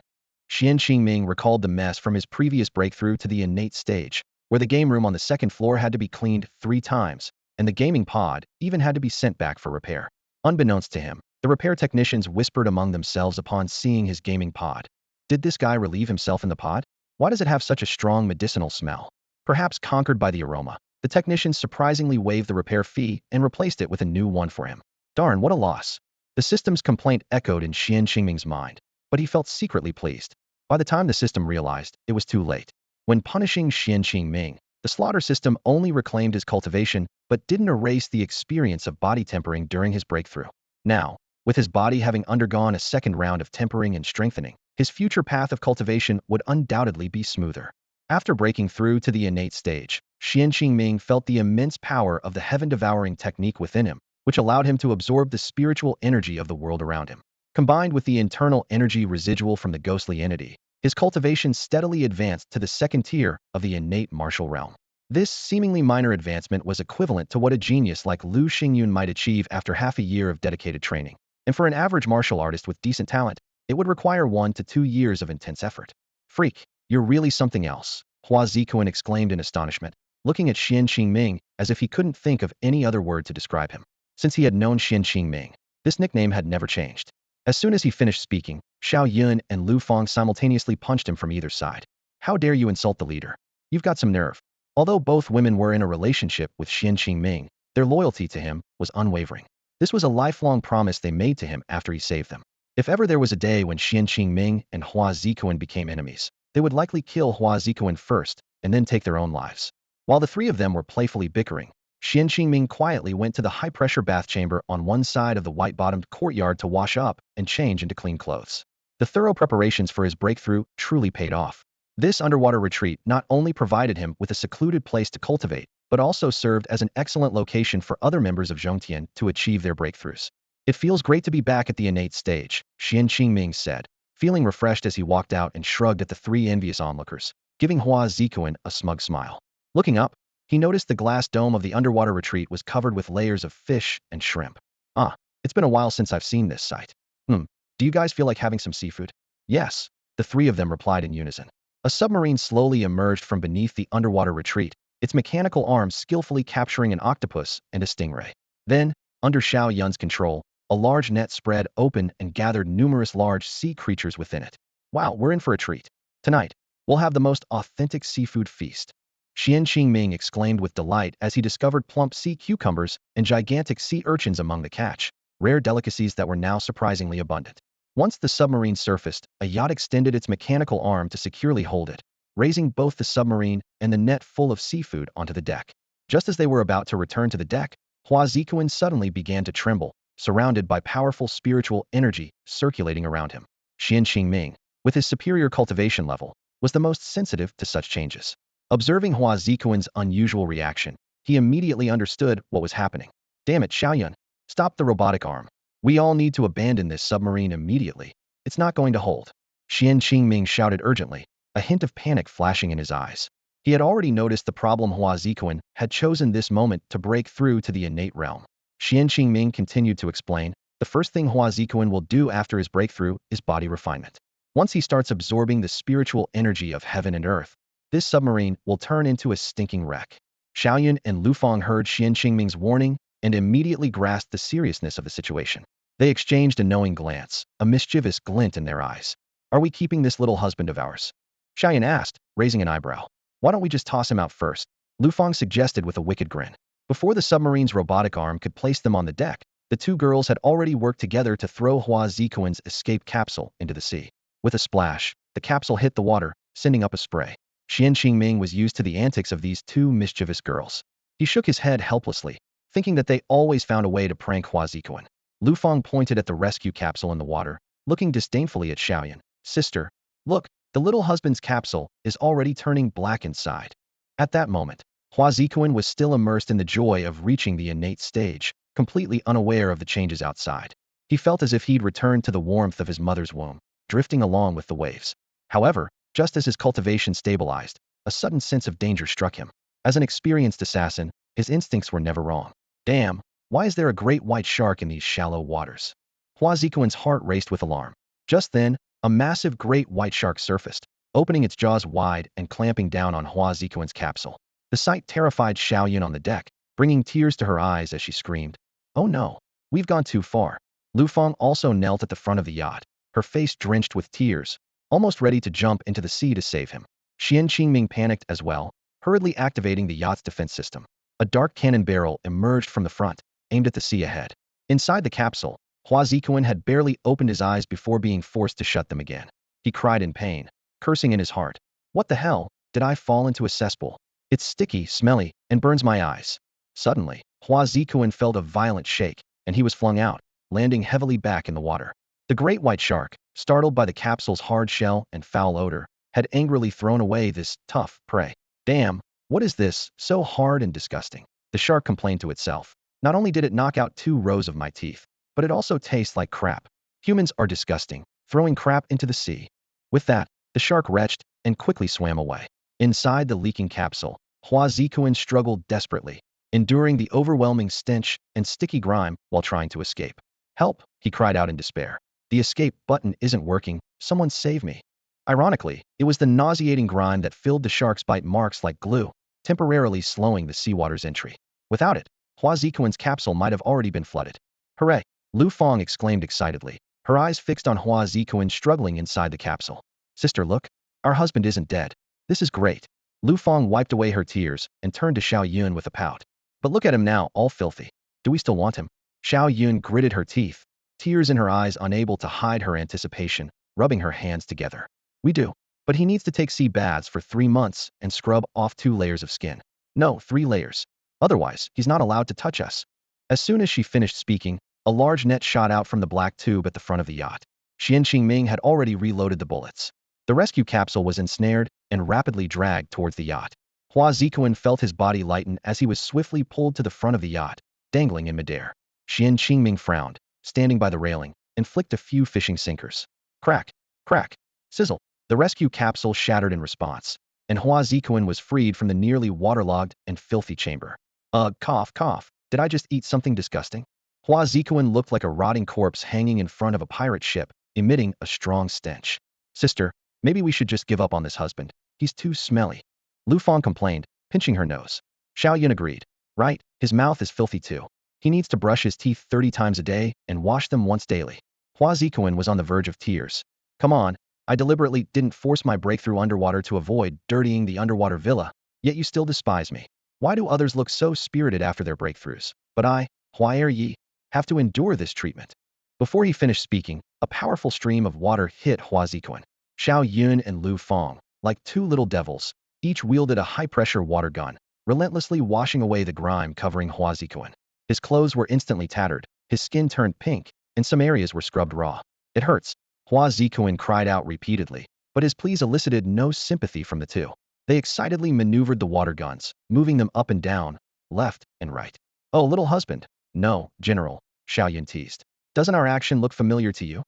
Xuan Qingming recalled the mess from his previous breakthrough to the innate stage, where the game room on the second floor had to be cleaned 3 times, and the gaming pod even had to be sent back for repair. Unbeknownst to him, the repair technicians whispered among themselves upon seeing his gaming pod. Did this guy relieve himself in the pod? Why does it have such a strong medicinal smell? Perhaps conquered by the aroma, the technicians surprisingly waived the repair fee and replaced it with a new one for him. Darn, what a loss. The system's complaint echoed in Xuan Qingming's mind, but he felt secretly pleased. By the time the system realized, it was too late. When punishing Xuan Qingming, the slaughter system only reclaimed his cultivation, but didn't erase the experience of body tempering during his breakthrough. Now, with his body having undergone a second round of tempering and strengthening, his future path of cultivation would undoubtedly be smoother. After breaking through to the innate stage, Xuan Qingming felt the immense power of the heaven-devouring technique within him, which allowed him to absorb the spiritual energy of the world around him. Combined with the internal energy residual from the ghostly entity, his cultivation steadily advanced to the second tier of the innate martial realm. This seemingly minor advancement was equivalent to what a genius like Lu Xingyun might achieve after half a year of dedicated training. And for an average martial artist with decent talent, it would require 1 to 2 years of intense effort. Freak, you're really something else, Hua Zikuan exclaimed in astonishment, looking at Xuan Qingming as if he couldn't think of any other word to describe him. Since he had known Xuan Qingming, this nickname had never changed. As soon as he finished speaking, Xiao Yun and Lu Fang simultaneously punched him from either side. How dare you insult the leader? You've got some nerve. Although both women were in a relationship with Xuan Qingming, their loyalty to him was unwavering. This was a lifelong promise they made to him after he saved them. If ever there was a day when Xuan Qingming and Hua Zikuan became enemies, they would likely kill Hua Zikuan first and then take their own lives. While the three of them were playfully bickering, Xuan Qingming quietly went to the high-pressure bath chamber on one side of the white-bottomed courtyard to wash up and change into clean clothes. The thorough preparations for his breakthrough truly paid off. This underwater retreat not only provided him with a secluded place to cultivate, but also served as an excellent location for other members of Zhongtian to achieve their breakthroughs. It feels great to be back at the innate stage, Xuan Qingming said, feeling refreshed as he walked out and shrugged at the three envious onlookers, giving Hua Zikuan a smug smile. Looking up, he noticed the glass dome of the underwater retreat was covered with layers of fish and shrimp. Ah, it's been a while since I've seen this sight. Do you guys feel like having some seafood? Yes, the three of them replied in unison. A submarine slowly emerged from beneath the underwater retreat, its mechanical arms skillfully capturing an octopus and a stingray. Then, under Xiao Yun's control, a large net spread open and gathered numerous large sea creatures within it. Wow, we're in for a treat. Tonight, we'll have the most authentic seafood feast. Xuan Qingming exclaimed with delight as he discovered plump sea cucumbers and gigantic sea urchins among the catch, rare delicacies that were now surprisingly abundant. Once the submarine surfaced, a yacht extended its mechanical arm to securely hold it, raising both the submarine and the net full of seafood onto the deck. Just as they were about to return to the deck, Hua Zikuan suddenly began to tremble, surrounded by powerful spiritual energy circulating around him. Xuan Qingming, with his superior cultivation level, was the most sensitive to such changes. Observing Hua Zikuan's unusual reaction, he immediately understood what was happening. Damn it, Xiaoyun, stop the robotic arm. We all need to abandon this submarine immediately. It's not going to hold. Xuan Qingming shouted urgently, a hint of panic flashing in his eyes. He had already noticed the problem. Hua Zikuan had chosen this moment to break through to the innate realm. Xuan Qingming continued to explain, the first thing Hua Zikuan will do after his breakthrough is body refinement. Once he starts absorbing the spiritual energy of heaven and earth, this submarine will turn into a stinking wreck. Xiaoyun and Lufang heard Xuan Qingming's warning and immediately grasped the seriousness of the situation. They exchanged a knowing glance, a mischievous glint in their eyes. Are we keeping this little husband of ours? Xiaoyun asked, raising an eyebrow. Why don't we just toss him out first? Lufang suggested with a wicked grin. Before the submarine's robotic arm could place them on the deck, the two girls had already worked together to throw Hua Zikuan's escape capsule into the sea. With a splash, the capsule hit the water, sending up a spray. Xuan Qingming was used to the antics of these two mischievous girls. He shook his head helplessly, thinking that they always found a way to prank Hua Zikuan. Lufang pointed at the rescue capsule in the water, looking disdainfully at Xiaoyun. Sister, look, the little husband's capsule is already turning black inside. At that moment, Hua Zikuan was still immersed in the joy of reaching the innate stage, completely unaware of the changes outside. He felt as if he'd returned to the warmth of his mother's womb, drifting along with the waves. However, just as his cultivation stabilized, a sudden sense of danger struck him. As an experienced assassin, his instincts were never wrong. Damn, why is there a great white shark in these shallow waters? Hua Zikuan's heart raced with alarm. Just then, a massive great white shark surfaced, opening its jaws wide and clamping down on Hua Zikuan's capsule. The sight terrified Xiaoyun on the deck, bringing tears to her eyes as she screamed, "Oh no, we've gone too far." Lufang also knelt at the front of the yacht, her face drenched with tears, almost ready to jump into the sea to save him. Xuan Qingming panicked as well, hurriedly activating the yacht's defense system. A dark cannon barrel emerged from the front, aimed at the sea ahead. Inside the capsule, Hua Zikuan had barely opened his eyes before being forced to shut them again. He cried in pain, cursing in his heart. What the hell, did I fall into a cesspool? It's sticky, smelly, and burns my eyes. Suddenly, Hua Zikuan felt a violent shake, and he was flung out, landing heavily back in the water. The great white shark, startled by the capsule's hard shell and foul odor, had angrily thrown away this tough prey. Damn, what is this, so hard and disgusting? The shark complained to itself. Not only did it knock out 2 rows of my teeth, but it also tastes like crap. Humans are disgusting, throwing crap into the sea. With that, the shark retched and quickly swam away. Inside the leaking capsule, Hua Zikuan struggled desperately, enduring the overwhelming stench and sticky grime while trying to escape. Help, he cried out in despair. The escape button isn't working, someone save me. Ironically, it was the nauseating grime that filled the shark's bite marks like glue, temporarily slowing the seawater's entry. Without it, Hua Zikuan's capsule might have already been flooded. Hooray! Lu Fang exclaimed excitedly, her eyes fixed on Hua Zikuan struggling inside the capsule. Sister, look, our husband isn't dead. This is great. Lu Fang wiped away her tears and turned to Xiao Yun with a pout. But look at him now, all filthy. Do we still want him? Xiao Yun gritted her teeth, tears in her eyes unable to hide her anticipation, rubbing her hands together. We do. But he needs to take sea baths for 3 months and scrub off 2 layers of skin. No, 3 layers. Otherwise, he's not allowed to touch us. As soon as she finished speaking, a large net shot out from the black tube at the front of the yacht. Xuan Qingming had already reloaded the bullets. The rescue capsule was ensnared and rapidly dragged towards the yacht. Hua Zikuan felt his body lighten as he was swiftly pulled to the front of the yacht, dangling in midair. Xuan Qingming frowned, standing by the railing, and flicked a few fishing sinkers. Crack, crack, sizzle. The rescue capsule shattered in response, and Hua Zikuan was freed from the nearly waterlogged and filthy chamber. Cough, cough. Did I just eat something disgusting? Hua Zikuan looked like a rotting corpse hanging in front of a pirate ship, emitting a strong stench. Sister, maybe we should just give up on this husband. He's too smelly. Lu Fang complained, pinching her nose. Xiao Yun agreed. Right, his mouth is filthy too. He needs to brush his teeth 30 times a day and wash them once daily. Hua Zikuan was on the verge of tears. Come on, I deliberately didn't force my breakthrough underwater to avoid dirtying the underwater villa, yet you still despise me. Why do others look so spirited after their breakthroughs, but I, Hua Yi, have to endure this treatment? Before he finished speaking, a powerful stream of water hit Hua Zikuan. Xiao Yun and Lu Fang, like two little devils, each wielded a high-pressure water gun, relentlessly washing away the grime covering Hua Zikuan. His clothes were instantly tattered, his skin turned pink, and some areas were scrubbed raw. It hurts, Hua Zikuan cried out repeatedly, but his pleas elicited no sympathy from the two. They excitedly maneuvered the water guns, moving them up and down, left and right. Oh, little husband. No, General, Xiao Yun teased. Doesn't our action look familiar to you?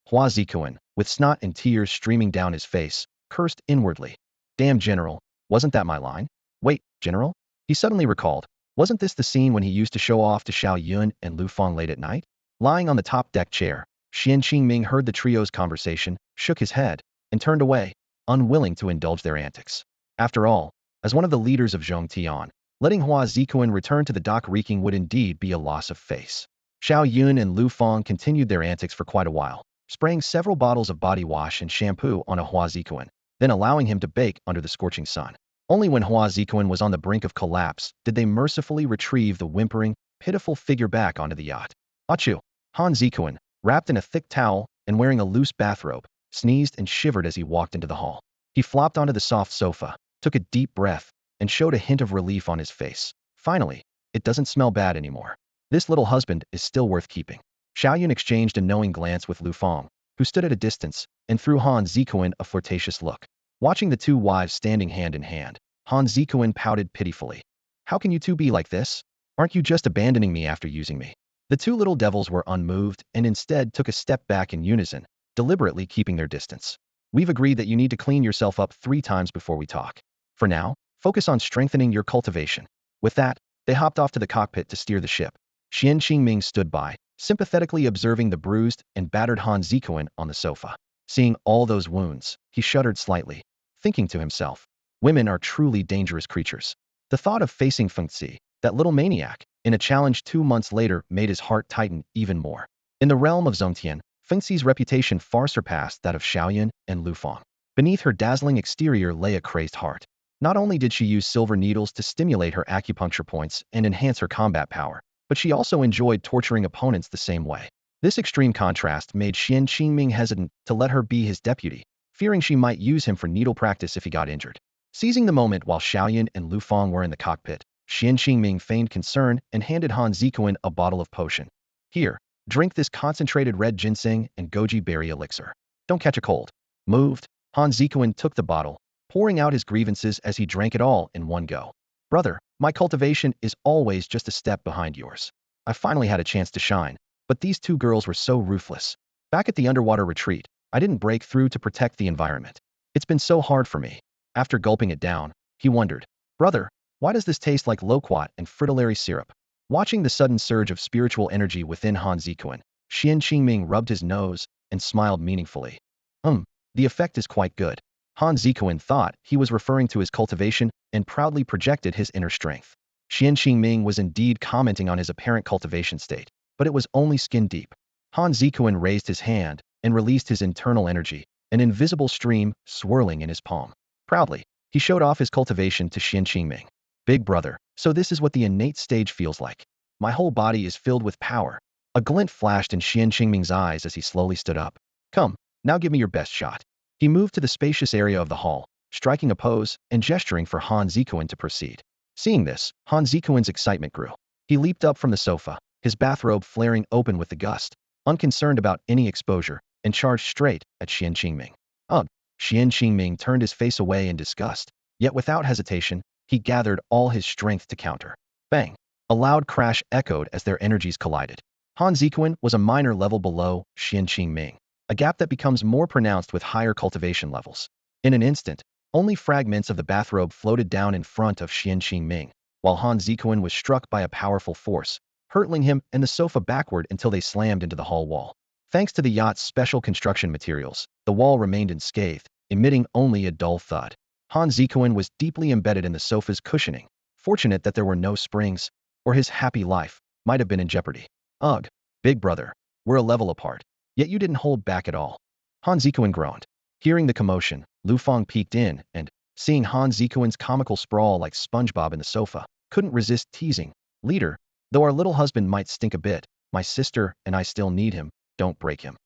Hua Zikuan, with snot and tears streaming down his face, cursed inwardly. Damn, General, wasn't that my line? Wait, General? He suddenly recalled. Wasn't this the scene when he used to show off to Xiao Yun and Lu Fang late at night? Lying on the top deck chair, Xuan Qingming heard the trio's conversation, shook his head, and turned away, unwilling to indulge their antics. After all, as one of the leaders of Zhongtian, letting Hua Zikuan return to the dock reeking would indeed be a loss of face. Xiao Yun and Lu Fang continued their antics for quite a while, spraying several bottles of body wash and shampoo on a Hua Zikuan, then allowing him to bake under the scorching sun. Only when Hua Zikuan was on the brink of collapse did they mercifully retrieve the whimpering, pitiful figure back onto the yacht. Achu! Han Zikuan, wrapped in a thick towel and wearing a loose bathrobe, sneezed and shivered as he walked into the hall. He flopped onto the soft sofa, took a deep breath, and showed a hint of relief on his face. Finally, it doesn't smell bad anymore. This little husband is still worth keeping. Xiao Yun exchanged a knowing glance with Lu Fang, who stood at a distance, and threw Han Zikuan a flirtatious look. Watching the two wives standing hand in hand, Han Zikuan pouted pitifully. How can you two be like this? Aren't you just abandoning me after using me? The two little devils were unmoved and instead took a step back in unison, deliberately keeping their distance. We've agreed that you need to clean yourself up 3 times before we talk. For now, focus on strengthening your cultivation. With that, they hopped off to the cockpit to steer the ship. Xuan Qingming stood by, sympathetically observing the bruised and battered Han Zikuan on the sofa. Seeing all those wounds, he shuddered slightly, thinking to himself, women are truly dangerous creatures. The thought of facing Fengzi, that little maniac, in a challenge 2 months later made his heart tighten even more. In the realm of Zhongtian, Fengzi's reputation far surpassed that of Xiaoyan and Lu Fang. Beneath her dazzling exterior lay a crazed heart. Not only did she use silver needles to stimulate her acupuncture points and enhance her combat power, but she also enjoyed torturing opponents the same way. This extreme contrast made Xuan Qingming hesitant to let her be his deputy, fearing she might use him for needle practice if he got injured. Seizing the moment while Xiaoyan and Lu Fang were in the cockpit, Xuan Qingming feigned concern and handed Han Zikuan a bottle of potion. Here, drink this concentrated red ginseng and goji berry elixir. Don't catch a cold. Moved, Han Zikuan took the bottle, pouring out his grievances as he drank it all in one go. Brother, my cultivation is always just a step behind yours. I finally had a chance to shine, but these two girls were so ruthless. Back at the underwater retreat, I didn't break through to protect the environment. It's been so hard for me. After gulping it down, he wondered, brother, why does this taste like loquat and fritillary syrup? Watching the sudden surge of spiritual energy within Han Zikuan, Xuan Qingming rubbed his nose and smiled meaningfully. The effect is quite good. Han Zikuan thought he was referring to his cultivation and proudly projected his inner strength. Xuan Qingming was indeed commenting on his apparent cultivation state, but it was only skin deep. Han Zikuan raised his hand and released his internal energy, an invisible stream swirling in his palm. Proudly, he showed off his cultivation to Xuan Qingming. Big brother, so this is what the innate stage feels like. My whole body is filled with power. A glint flashed in Xuan Qingming's eyes as he slowly stood up. Come, now give me your best shot. He moved to the spacious area of the hall, striking a pose and gesturing for Han Zikuan to proceed. Seeing this, Han Zikuan's excitement grew. He leaped up from the sofa, his bathrobe flaring open with the gust. Unconcerned about any exposure, and charged straight at Xuan Qingming. Ugh! Xuan Qingming turned his face away in disgust, yet without hesitation, he gathered all his strength to counter. Bang! A loud crash echoed as their energies collided. Han Zikuan was a minor level below Xuan Qingming, a gap that becomes more pronounced with higher cultivation levels. In an instant, only fragments of the bathrobe floated down in front of Xuan Qingming, while Han Zikuan was struck by a powerful force, hurtling him and the sofa backward until they slammed into the hall wall. Thanks to the yacht's special construction materials, the wall remained unscathed, emitting only a dull thud. Han Zikuan was deeply embedded in the sofa's cushioning, fortunate that there were no springs, or his happy life might have been in jeopardy. Ugh, big brother, we're a level apart, yet you didn't hold back at all. Han Zikuan groaned. Hearing the commotion, Lu Feng peeked in and, seeing Han Zikuan's comical sprawl like SpongeBob in the sofa, couldn't resist teasing. Leader, though our little husband might stink a bit, my sister and I still need him, don't break him.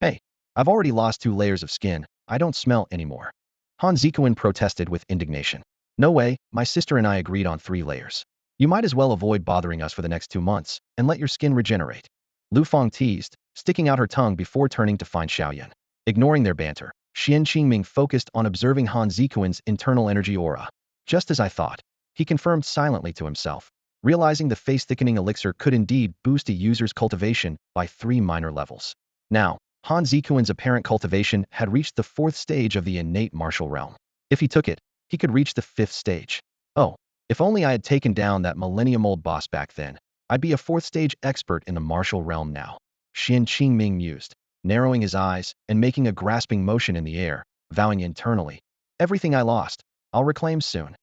Hey, I've already lost 2 layers of skin, I don't smell anymore. Han Zikuan protested with indignation. No way, my sister and I agreed on 3 layers. You might as well avoid bothering us for the next 2 months, and let your skin regenerate. Lu Feng teased, sticking out her tongue before turning to find Xiaoyan. Ignoring their banter, Xuan Qingming focused on observing Han Zikuan's internal energy aura. Just as I thought, he confirmed silently to himself, realizing the face-thickening elixir could indeed boost a user's cultivation by 3 minor levels. Now, Han Zikuan's apparent cultivation had reached the 4th stage of the innate martial realm. If he took it, he could reach the 5th stage. Oh, if only I had taken down that millennium-old boss back then, I'd be a 4th stage expert in the martial realm now. Xuan Qingming mused, narrowing his eyes and making a grasping motion in the air, vowing internally, everything I lost, I'll reclaim soon.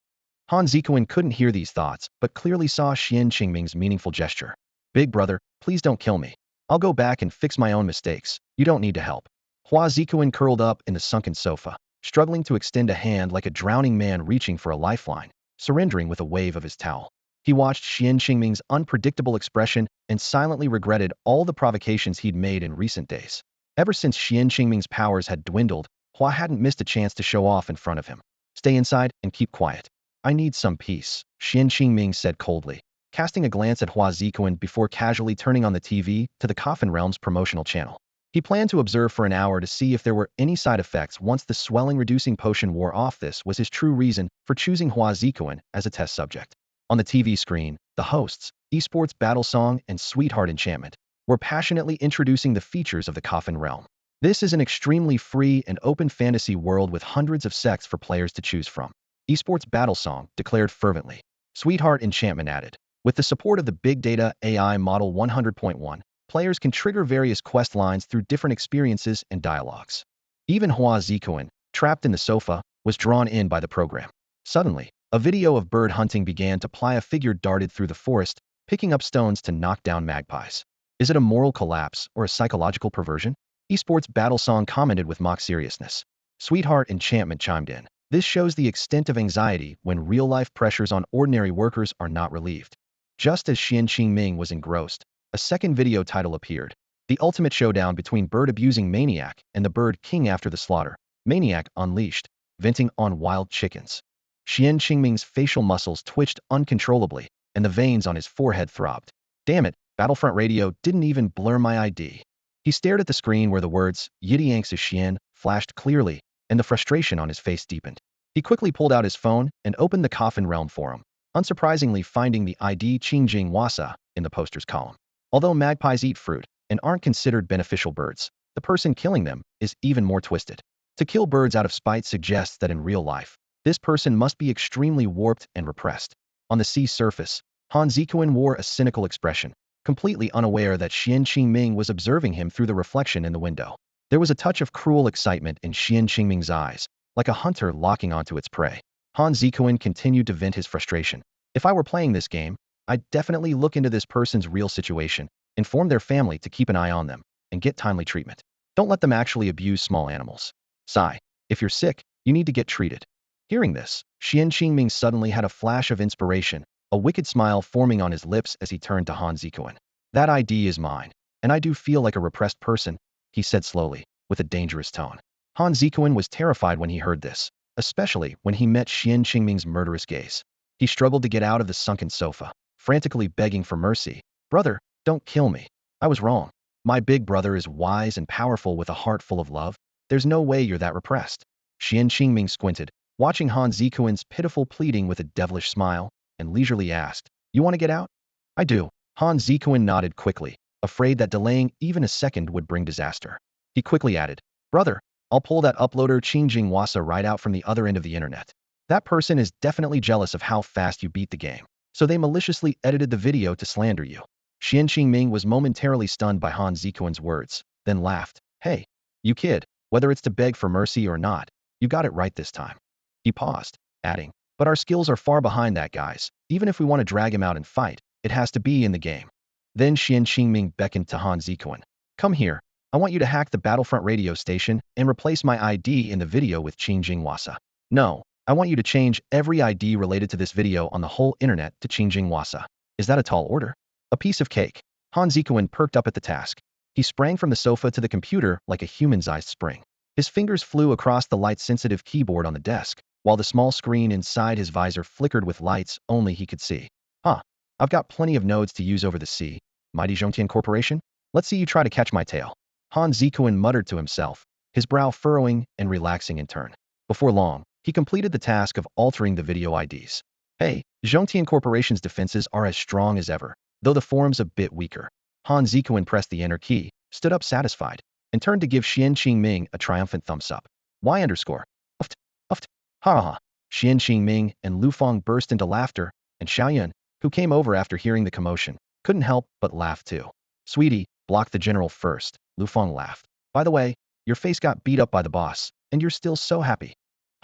Han Zikuan couldn't hear these thoughts, but clearly saw Xuan Qingming's meaningful gesture. Big brother, please don't kill me. I'll go back and fix my own mistakes. You don't need to help. Hua Zikuan curled up in the sunken sofa, struggling to extend a hand like a drowning man reaching for a lifeline, surrendering with a wave of his towel. He watched Xuan Qingming's unpredictable expression and silently regretted all the provocations he'd made in recent days. Ever since Xuan Qingming's powers had dwindled, Hua hadn't missed a chance to show off in front of him. Stay inside and keep quiet. I need some peace, Xuan Qingming said coldly, casting a glance at Hua Zikuan before casually turning on the TV to the Coffin Realm's promotional channel. He planned to observe for an hour to see if there were any side effects once the swelling-reducing potion wore off. This was his true reason for choosing Hua Zikuan as a test subject. On the TV screen, the hosts, Esports Battle Song and Sweetheart Enchantment, were passionately introducing the features of the Coffin Realm. This is an extremely free and open fantasy world with hundreds of sects for players to choose from. Esports Battle Song declared fervently. Sweetheart Enchantment added, with the support of the Big Data AI Model 100.1, players can trigger various quest lines through different experiences and dialogues. Even Hua Zikuan, trapped in the sofa, was drawn in by the program. Suddenly, a video of bird hunting began to play. A figure darted through the forest, picking up stones to knock down magpies. Is it a moral collapse or a psychological perversion? Esports Battle Song commented with mock seriousness. Sweetheart Enchantment chimed in. This shows the extent of anxiety when real-life pressures on ordinary workers are not relieved. Just as Xuan Qingming was engrossed, a second video title appeared. The ultimate showdown between bird-abusing Maniac and the Bird King after the slaughter. Maniac unleashed, venting on wild chickens. Xuan Qingming's facial muscles twitched uncontrollably, and the veins on his forehead throbbed. Damn it, Battlefront Radio didn't even blur my ID. He stared at the screen where the words, Yidianx is Xian, flashed clearly, and the frustration on his face deepened. He quickly pulled out his phone and opened the Coffin Realm forum, unsurprisingly finding the ID Qingjing Wasa in the posters column. Although magpies eat fruit and aren't considered beneficial birds, the person killing them is even more twisted. To kill birds out of spite suggests that in real life, this person must be extremely warped and repressed. On the sea surface, Han Zikuan wore a cynical expression, completely unaware that Xuan Qingming was observing him through the reflection in the window. There was a touch of cruel excitement in Xuan Qingming's eyes, like a hunter locking onto its prey. Han Zikuan continued to vent his frustration. If I were playing this game, I'd definitely look into this person's real situation, inform their family to keep an eye on them, and get timely treatment. Don't let them actually abuse small animals. Sigh. If you're sick, you need to get treated. Hearing this, Xuan Qingming suddenly had a flash of inspiration, a wicked smile forming on his lips as he turned to Han Zikuan. That ID is mine, and I do feel like a repressed person, he said slowly, with a dangerous tone. Han Zikuan was terrified when he heard this, especially when he met Xuan Qingming's murderous gaze. He struggled to get out of the sunken sofa, frantically begging for mercy. Brother, don't kill me. I was wrong. My big brother is wise and powerful with a heart full of love. There's no way you're that repressed. Xuan Qingming squinted, watching Han Zikuan's pitiful pleading with a devilish smile, and leisurely asked, "You want to get out?" "I do." Han Zikuan nodded quickly, afraid that delaying even a second would bring disaster. He quickly added, "Brother, I'll pull that uploader Qingjing Wasa right out from the other end of the internet. That person is definitely jealous of how fast you beat the game, so they maliciously edited the video to slander you." Xian Qingming was momentarily stunned by Han Zikuan's words, then laughed. "Hey, you kid, whether it's to beg for mercy or not, you got it right this time." He paused, adding, "But our skills are far behind that guy's. Even if we want to drag him out and fight, it has to be in the game." Then Xian Qingming beckoned to Han Zikuan. "Come here. I want you to hack the Battlefront radio station and replace my ID in the video with Qingjing Wasa. No, I want you to change every ID related to this video on the whole internet to Qingjing Wasa. Is that a tall order?" "A piece of cake." Han Zikuan perked up at the task. He sprang from the sofa to the computer like a human-sized spring. His fingers flew across the light-sensitive keyboard on the desk, while the small screen inside his visor flickered with lights only he could see. "Huh. I've got plenty of nodes to use over the sea. Mighty Zhongtian Corporation? Let's see you try to catch my tail." Han Zikuan muttered to himself, his brow furrowing and relaxing in turn. Before long, he completed the task of altering the video IDs. "Hey, Zhongtian Corporation's defenses are as strong as ever, though the form's a bit weaker." Han Zikuan pressed the enter key, stood up satisfied, and turned to give Xian Qingming a triumphant thumbs up. Y underscore. Uft, uft, ha ha. Xian Qingming and Lu Feng burst into laughter, and Xiaoyun, who came over after hearing the commotion, couldn't help but laugh too. "Sweetie, block the general first," Lu Feng laughed. "By the way, your face got beat up by the boss, and you're still so happy."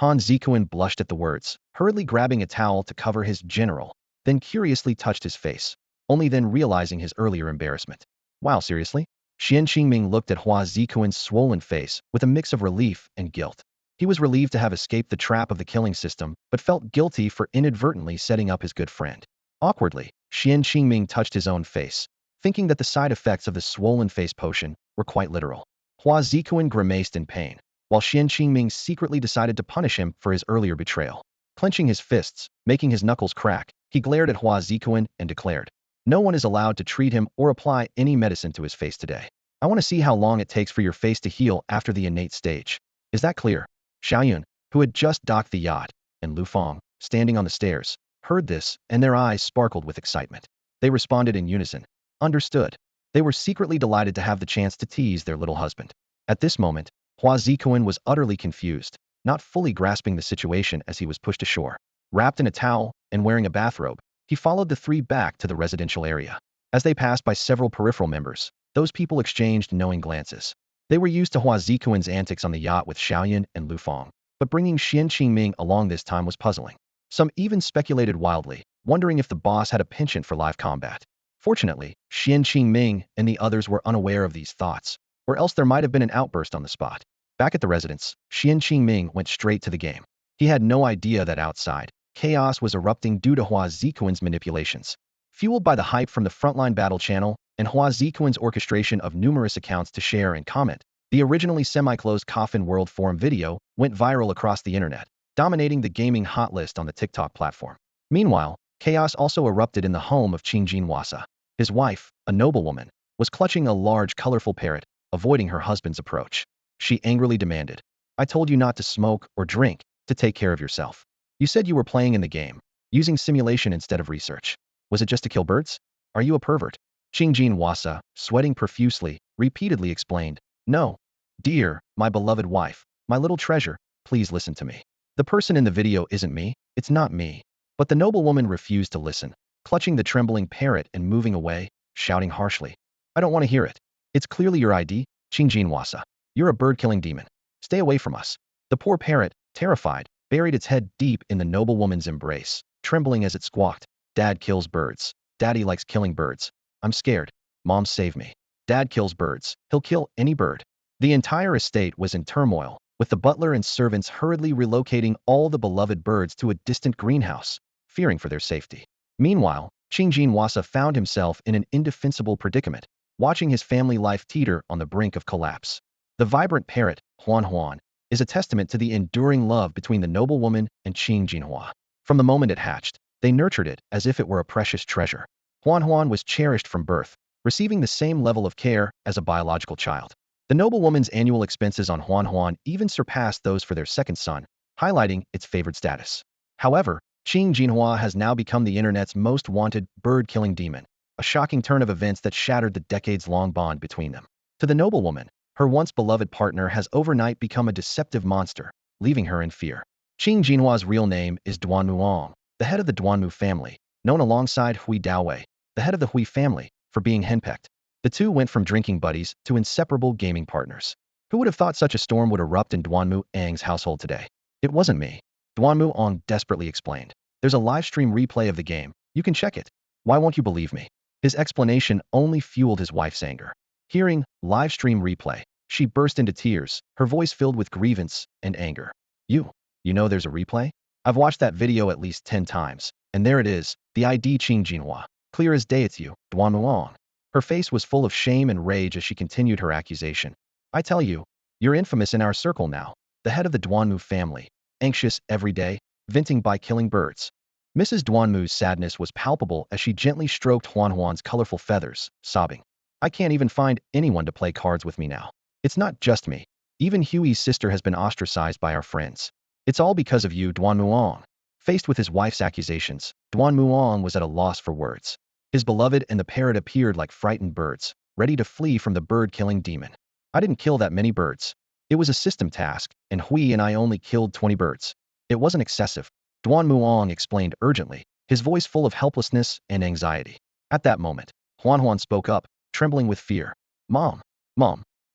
Han Zikuan blushed at the words, hurriedly grabbing a towel to cover his general, then curiously touched his face, only then realizing his earlier embarrassment. "Wow, seriously?" Xian Qingming looked at Hua Zikuan's swollen face with a mix of relief and guilt. He was relieved to have escaped the trap of the killing system, but felt guilty for inadvertently setting up his good friend. Awkwardly, Xian Qingming touched his own face, thinking that the side effects of the swollen face potion were quite literal. Hua Zikuan grimaced in pain, while Xian Qingming secretly decided to punish him for his earlier betrayal. Clenching his fists, making his knuckles crack, he glared at Hua Zikuan and declared, "No one is allowed to treat him or apply any medicine to his face today. I want to see how long it takes for your face to heal after the innate stage. Is that clear?" Xiaoyun, who had just docked the yacht, and Lu Feng, standing on the stairs, heard this, and their eyes sparkled with excitement. They responded in unison. Understood. They were secretly delighted to have the chance to tease their little husband. At this moment, Hua Zikuan was utterly confused, not fully grasping the situation as he was pushed ashore. Wrapped in a towel and wearing a bathrobe, he followed the three back to the residential area. As they passed by several peripheral members, those people exchanged knowing glances. They were used to Hua Zikuan's antics on the yacht with Xiaoyun and Lu Feng, but bringing Xian Qingming along this time was puzzling. Some even speculated wildly, wondering if the boss had a penchant for live combat. Fortunately, Xian Qingming and the others were unaware of these thoughts, or else there might have been an outburst on the spot. Back at the residence, Xian Qingming went straight to the game. He had no idea that outside, chaos was erupting due to Hua Zikuan's manipulations. Fueled by the hype from the Frontline Battle channel and Hua Zikuan's orchestration of numerous accounts to share and comment, the originally semi-closed Coffin World Forum video went viral across the internet, dominating the gaming hot list on the TikTok platform. Meanwhile, chaos also erupted in the home of Qingjing Wasa. His wife, a noblewoman, was clutching a large, colorful parrot, avoiding her husband's approach. She angrily demanded, "I told you not to smoke or drink, to take care of yourself. You said you were playing in the game, using simulation instead of research. Was it just to kill birds? Are you a pervert?" Qingjing Wasa, sweating profusely, repeatedly explained, "No. Dear, my beloved wife, my little treasure, please listen to me. The person in the video isn't me, it's not me." But the noblewoman refused to listen, clutching the trembling parrot and moving away, shouting harshly, "I don't want to hear it. It's clearly your ID, Qingjing Wasa. You're a bird-killing demon. Stay away from us." The poor parrot, terrified, buried its head deep in the noblewoman's embrace, trembling as it squawked, "Dad kills birds. Daddy likes killing birds. I'm scared. Mom, save me. Dad kills birds. He'll kill any bird." The entire estate was in turmoil, with the butler and servants hurriedly relocating all the beloved birds to a distant greenhouse, fearing for their safety. Meanwhile, Qingjing Wasa found himself in an indefensible predicament, watching his family life teeter on the brink of collapse. The vibrant parrot, Huan Huan, is a testament to the enduring love between the noblewoman and Qing Jinhua. From the moment it hatched, they nurtured it as if it were a precious treasure. Huan Huan was cherished from birth, receiving the same level of care as a biological child. The noblewoman's annual expenses on Huan even surpassed those for their second son, highlighting its favored status. However, Qing Jinhua has now become the internet's most wanted bird-killing demon, a shocking turn of events that shattered the decades-long bond between them. To the noblewoman, her once beloved partner has overnight become a deceptive monster, leaving her in fear. Qing Jinhua's real name is Duanmu Ong, the head of the Duanmu family, known alongside Hui Daowei, the head of the Hui family, for being henpecked. The two went from drinking buddies to inseparable gaming partners. Who would have thought such a storm would erupt in Duanmu Ang's household today? It wasn't me. Duanmu Ong desperately explained. There's a live stream replay of the game. You can check it. Why won't you believe me? His explanation only fueled his wife's anger. Hearing live stream replay, she burst into tears, her voice filled with grievance and anger. You know there's a replay? I've watched that video at least 10 times, and there it is, the ID Qing Jinhua. Clear as day it's you, Duanmu Ong. Her face was full of shame and rage as she continued her accusation. I tell you, you're infamous in our circle now, the head of the Duanmu family, anxious every day, venting by killing birds. Mrs. Duanmu's sadness was palpable as she gently stroked Huan's colorful feathers, sobbing. I can't even find anyone to play cards with me now. It's not just me. Even Huey's sister has been ostracized by our friends. It's all because of you, Duanmu Ong. Faced with his wife's accusations, Duanmu Ong was at a loss for words. His beloved and the parrot appeared like frightened birds, ready to flee from the bird-killing demon. I didn't kill that many birds. It was a system task, and Hui and I only killed 20 birds. It wasn't excessive. Duanmu Ong explained urgently, his voice full of helplessness and anxiety. At that moment, Huan spoke up, trembling with fear. Mom,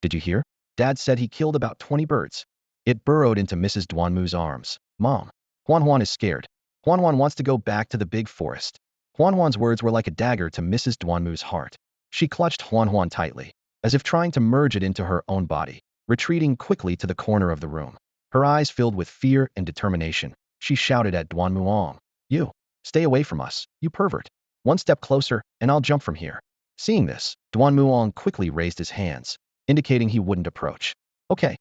did you hear? Dad said he killed about 20 birds. It burrowed into Mrs. Duanmu's arms. Mom. Huan is scared. Huan wants to go back to the big forest. Huan's words were like a dagger to Mrs. Duanmu's heart. She clutched Huan tightly, as if trying to merge it into her own body, retreating quickly to the corner of the room. Her eyes filled with fear and determination. She shouted at Duanmu Ong. You. Stay away from us, you pervert. One step closer, and I'll jump from here. Seeing this, Duanmu Ong quickly raised his hands, indicating he wouldn't approach. Okay,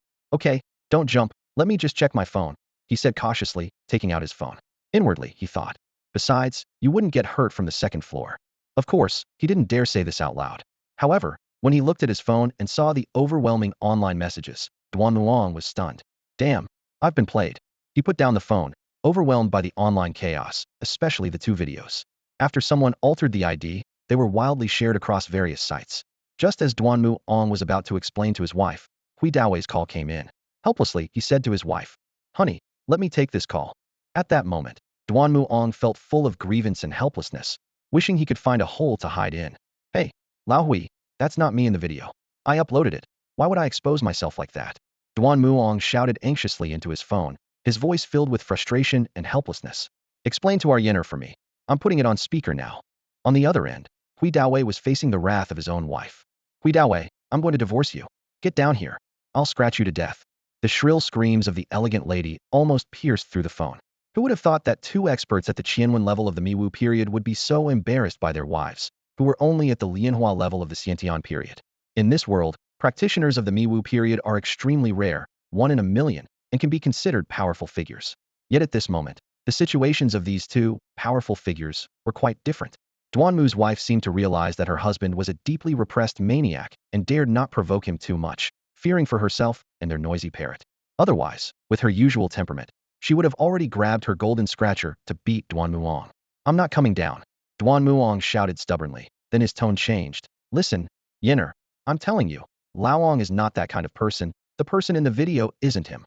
don't jump, let me just check my phone, he said cautiously, taking out his phone. Inwardly, he thought. Besides, you wouldn't get hurt from the second floor. Of course, he didn't dare say this out loud. However, when he looked at his phone and saw the overwhelming online messages, Duanmu Ong was stunned. Damn, I've been played. He put down the phone, overwhelmed by the online chaos, especially the two videos. After someone altered the ID, they were wildly shared across various sites. Just as Duanmu Ong was about to explain to his wife, Hui Daowei's call came in. Helplessly, he said to his wife, Honey, let me take this call. At that moment, Duanmu Ong felt full of grievance and helplessness, wishing he could find a hole to hide in. Hey, Lao Hui, that's not me in the video. I uploaded it. Why would I expose myself like that? Duanmu Ong shouted anxiously into his phone, his voice filled with frustration and helplessness. Explain to our Yenner for me. I'm putting it on speaker now. On the other end, Hui Daowei was facing the wrath of his own wife. Hui Daowei, I'm going to divorce you. Get down here. I'll scratch you to death. The shrill screams of the elegant lady almost pierced through the phone. Who would have thought that two experts at the Qianwen level of the Miwu period would be so embarrassed by their wives, who were only at the Lianhua level of the Xiantian period? In this world, practitioners of the Miwu period are extremely rare, 1 in a million, and can be considered powerful figures. Yet at this moment, the situations of these two powerful figures were quite different. Duanmu's wife seemed to realize that her husband was a deeply repressed maniac and dared not provoke him too much, fearing for herself and their noisy parrot. Otherwise, with her usual temperament, she would have already grabbed her golden scratcher to beat Duanmu Ong. I'm not coming down, Duanmu Ong shouted stubbornly. Then his tone changed. Listen, Yenner, I'm telling you, Lao Ong is not that kind of person. The person in the video isn't him.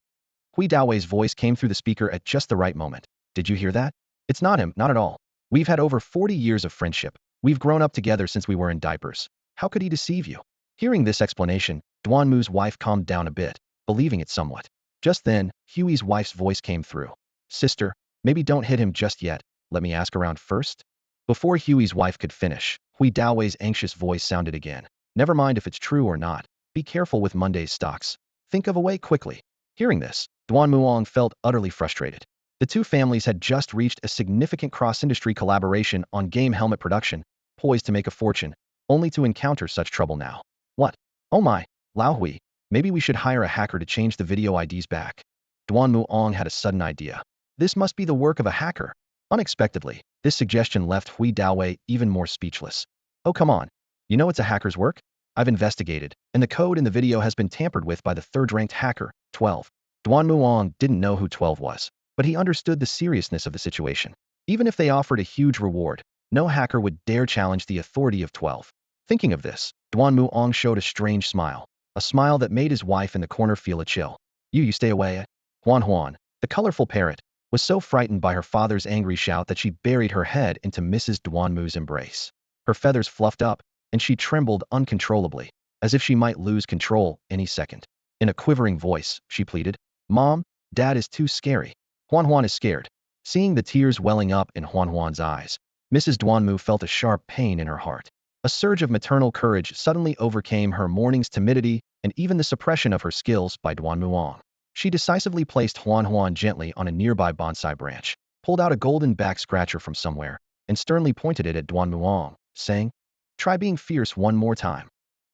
Hui Daowei's voice came through the speaker at just the right moment. Did you hear that? It's not him, not at all. We've had over 40 years of friendship. We've grown up together since we were in diapers. How could he deceive you? Hearing this explanation, Duanmu's wife calmed down a bit, believing it somewhat. Just then, Huey's wife's voice came through. Sister, maybe don't hit him just yet. Let me ask around first. Before Huey's wife could finish, Hui Daowei's anxious voice sounded again. Never mind if it's true or not. Be careful with Monday's stocks. Think of a way quickly. Hearing this, Duanmu Ong felt utterly frustrated. The two families had just reached a significant cross-industry collaboration on game helmet production, poised to make a fortune, only to encounter such trouble now. What? Oh my, Lao Hui, maybe we should hire a hacker to change the video IDs back. Duanmu Ong had a sudden idea. This must be the work of a hacker. Unexpectedly, this suggestion left Hui Daowei even more speechless. Oh come on. You know it's a hacker's work? I've investigated, and the code in the video has been tampered with by the third-ranked hacker, 12. Duan Muong didn't know who 12 was, but he understood the seriousness of the situation. Even if they offered a huge reward, no hacker would dare challenge the authority of 12. Thinking of this, Duan Muong showed a strange smile, a smile that made his wife in the corner feel a chill. You stay away. Huan, the colorful parrot, was so frightened by her father's angry shout that she buried her head into Mrs. Duanmu's embrace. Her feathers fluffed up, and she trembled uncontrollably, as if she might lose control any second. In a quivering voice, she pleaded, Mom, Dad is too scary. Huan is scared. Seeing the tears welling up in Huan's eyes, Mrs. Duanmu felt a sharp pain in her heart. A surge of maternal courage suddenly overcame her morning's timidity and even the suppression of her skills by Duan Muong. She decisively placed Huan gently on a nearby bonsai branch, pulled out a golden back scratcher from somewhere, and sternly pointed it at Duan Muong, saying, Try being fierce one more time.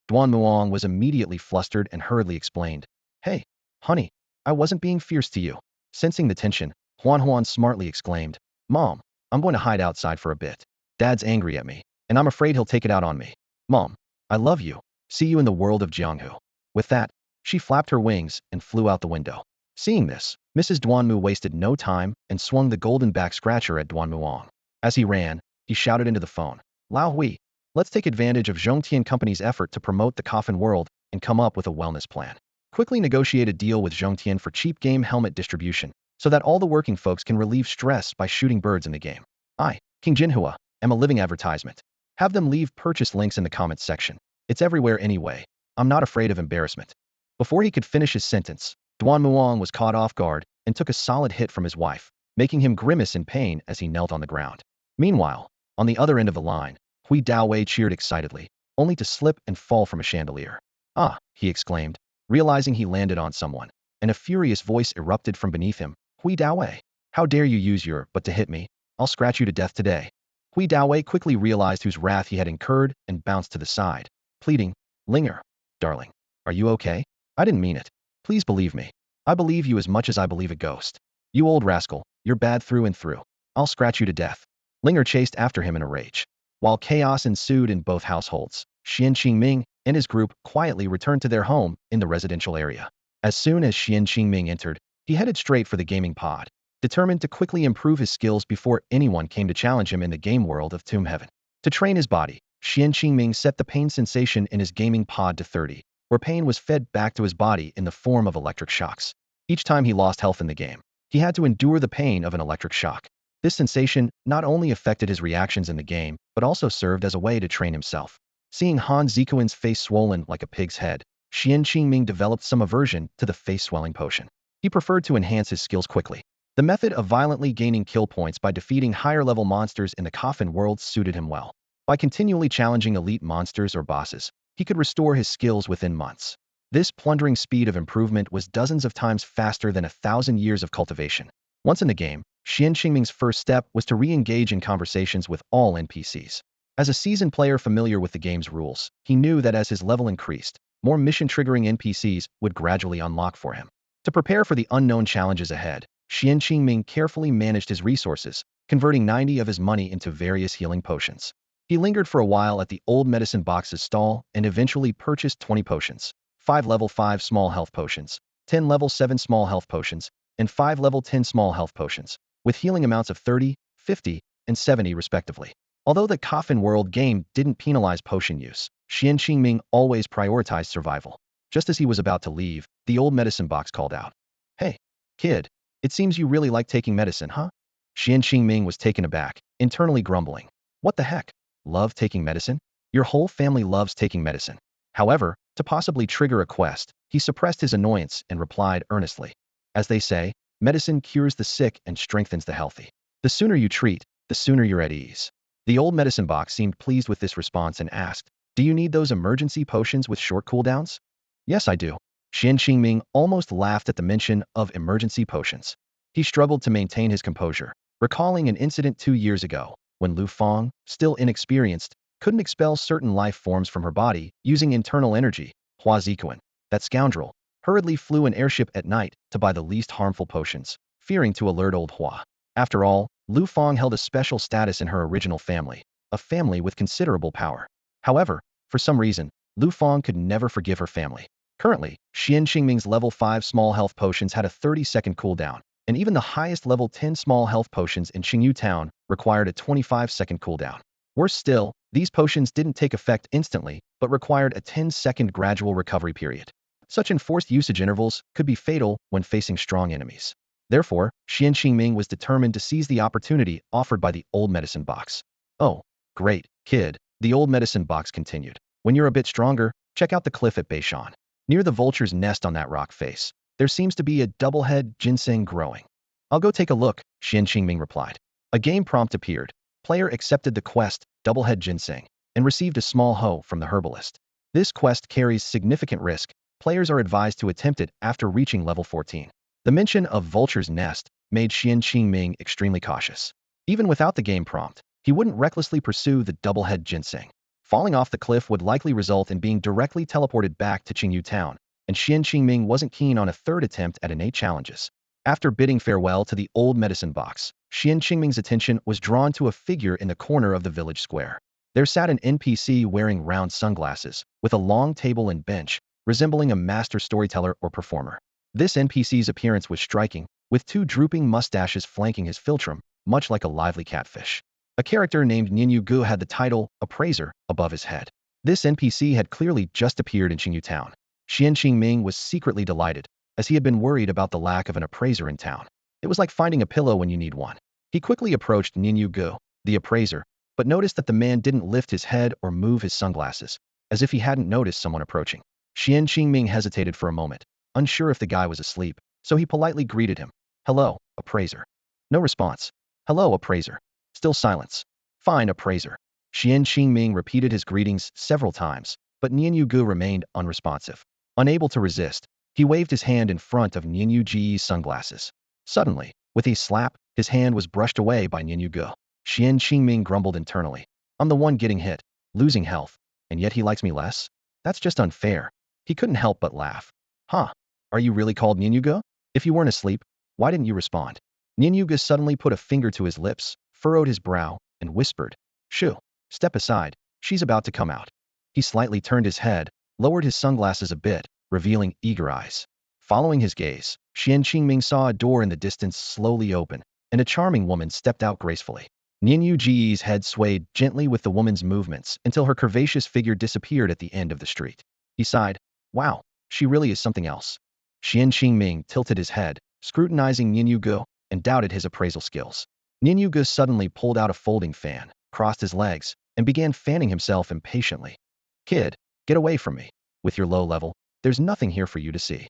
Duan Muong was immediately flustered and hurriedly explained, Hey, honey, I wasn't being fierce to you. Sensing the tension, Huan smartly exclaimed, Mom, I'm going to hide outside for a bit. Dad's angry at me, and I'm afraid he'll take it out on me. Mom, I love you. See you in the world of Jianghu. With that, she flapped her wings and flew out the window. Seeing this, Mrs. Duanmu wasted no time and swung the golden back scratcher at Duan Muong. As he ran, he shouted into the phone, Lao Hui, let's take advantage of Zhongtian Company's effort to promote the coffin world and come up with a wellness plan. Quickly negotiate a deal with Zhongtian for cheap game helmet distribution, so that all the working folks can relieve stress by shooting birds in the game. I, King Jinhua, am a living advertisement. Have them leave purchase links in the comments section. It's everywhere anyway. I'm not afraid of embarrassment. Before he could finish his sentence, Duan Muong was caught off guard and took a solid hit from his wife, making him grimace in pain as he knelt on the ground. Meanwhile, on the other end of the line, Hui Daowei cheered excitedly, only to slip and fall from a chandelier. Ah, he exclaimed, realizing he landed on someone, and a furious voice erupted from beneath him. Hui Daowei, how dare you use your but to hit me? I'll scratch you to death today. Hui Daowei quickly realized whose wrath he had incurred and bounced to the side, pleading, Linger, darling, are you okay? I didn't mean it. Please believe me. I believe you as much as I believe a ghost. You old rascal, you're bad through and through. I'll scratch you to death. Linger chased after him in a rage. While chaos ensued in both households, Xuan Qingming and his group quietly returned to their home in the residential area. As soon as Xuan Qingming entered, he headed straight for the gaming pod, determined to quickly improve his skills before anyone came to challenge him in the game world of Tomb Heaven. To train his body, Xuan Qingming set the pain sensation in his gaming pod to 30, where pain was fed back to his body in the form of electric shocks. Each time he lost health in the game, he had to endure the pain of an electric shock. This sensation not only affected his reactions in the game, but also served as a way to train himself. Seeing Han Zikuan's face swollen like a pig's head, Xuan Qingming developed some aversion to the face-swelling potion. He preferred to enhance his skills quickly. The method of violently gaining kill points by defeating higher-level monsters in the coffin world suited him well. By continually challenging elite monsters or bosses, he could restore his skills within months. This plundering speed of improvement was dozens of times faster than 1,000 years of cultivation. Once in the game, Xuan Qingming's first step was to re-engage in conversations with all NPCs. As a seasoned player familiar with the game's rules, he knew that as his level increased, more mission-triggering NPCs would gradually unlock for him. To prepare for the unknown challenges ahead, Xuan Qingming carefully managed his resources, converting 90 of his money into various healing potions. He lingered for a while at the old medicine box's stall and eventually purchased 20 potions, 5 level 5 small health potions, 10 level 7 small health potions, and 5 level 10 small health potions, with healing amounts of 30, 50, and 70 respectively. Although the Coffin World game didn't penalize potion use, Xuan Qingming always prioritized survival. Just as he was about to leave, the old medicine box called out, Hey, kid, it seems you really like taking medicine, huh? Xuan Qingming was taken aback, internally grumbling. What the heck? Love taking medicine? Your whole family loves taking medicine. However, to possibly trigger a quest, he suppressed his annoyance and replied earnestly. As they say, medicine cures the sick and strengthens the healthy. The sooner you treat, the sooner you're at ease. The old medicine box seemed pleased with this response and asked, Do you need those emergency potions with short cooldowns? Yes, I do. Xuan Qingming almost laughed at the mention of emergency potions. He struggled to maintain his composure, recalling an incident 2 years ago, when Lu Fang, still inexperienced, couldn't expel certain life forms from her body using internal energy. Hua Zikuan, that scoundrel, hurriedly flew an airship at night to buy the least harmful potions, fearing to alert old Hua. After all, Lu Fang held a special status in her original family, a family with considerable power. However, For some reason, Lu Fang could never forgive her family. Currently, Xuan Qingming's level 5 small health potions had a 30-second cooldown, and even the highest level 10 small health potions in Qingyu Town required a 25-second cooldown. Worse still, these potions didn't take effect instantly, but required a 10-second gradual recovery period. Such enforced usage intervals could be fatal when facing strong enemies. Therefore, Xuan Qingming was determined to seize the opportunity offered by the old medicine box. Oh, great, kid, the old medicine box continued. When you're a bit stronger, check out the cliff at Beishan. Near the vulture's nest on that rock face, there seems to be a double-head ginseng growing. I'll go take a look, Xuan Qingming replied. A game prompt appeared. Player accepted the quest, Double-Head Ginseng, and received a small hoe from the herbalist. This quest carries significant risk. Players are advised to attempt it after reaching level 14. The mention of Vulture's Nest made Xuan Qingming extremely cautious. Even without the game prompt, he wouldn't recklessly pursue the Double-Head Ginseng. Falling off the cliff would likely result in being directly teleported back to Qingyu Town, and Xuan Qingming wasn't keen on a third attempt at innate challenges. After bidding farewell to the old medicine box, Xuan Qingming's attention was drawn to a figure in the corner of the village square. There sat an NPC wearing round sunglasses, with a long table and bench, resembling a master storyteller or performer. This NPC's appearance was striking, with two drooping mustaches flanking his philtrum, much like a lively catfish. A character named Ninyu Gu had the title, Appraiser, above his head. This NPC had clearly just appeared in Qingyu Town. Xuan Qingming was secretly delighted, as he had been worried about the lack of an appraiser in town. It was like finding a pillow when you need one. He quickly approached Ninyu Gu, the appraiser, but noticed that the man didn't lift his head or move his sunglasses, as if he hadn't noticed someone approaching. Xuan Qingming hesitated for a moment, unsure if the guy was asleep, so he politely greeted him. Hello, appraiser. No response. Hello, appraiser. Still silence. Fine, appraiser. Xuan Qingming repeated his greetings several times, but Ninyu Gu remained unresponsive. Unable to resist, he waved his hand in front of Ninyu Ji's sunglasses. Suddenly, with a slap, his hand was brushed away by Ninyu Gu. Xuan Qingming grumbled internally. I'm the one getting hit, losing health, and yet he likes me less? That's just unfair. He couldn't help but laugh. Huh? Are you really called Ninyu Gu? If you weren't asleep, why didn't you respond? Ninyu Gu suddenly put a finger to his lips, furrowed his brow, and whispered, Shoo, step aside, she's about to come out. He slightly turned his head, lowered his sunglasses a bit, revealing eager eyes. Following his gaze, Xuan Qingming saw a door in the distance slowly open, and a charming woman stepped out gracefully. Ninyu Ji's head swayed gently with the woman's movements until her curvaceous figure disappeared at the end of the street. He sighed, wow, she really is something else. Xuan Qingming tilted his head, scrutinizing Ninyu Gu, and doubted his appraisal skills. Ninyu Gu suddenly pulled out a folding fan, crossed his legs, and began fanning himself impatiently. Kid, get away from me. With your low level, there's nothing here for you to see.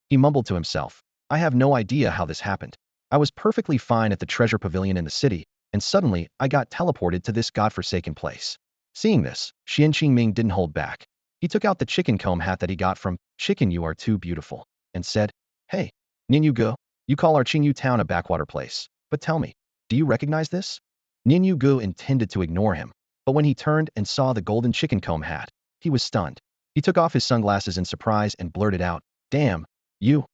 He mumbled to himself. I have no idea how this happened. I was perfectly fine at the treasure pavilion in the city, and suddenly I got teleported to this godforsaken place. Seeing this, Xuan Qingming didn't hold back. He took out the chicken comb hat that he got from Chicken You Are Too Beautiful, and said, Hey, Ninyu Gu, you call our Qingyu Town a backwater place, but tell me, do you recognize this? Ninyu Gu intended to ignore him, but when he turned and saw the golden chicken comb hat, he was stunned. He took off his sunglasses in surprise and blurted out, Damn, you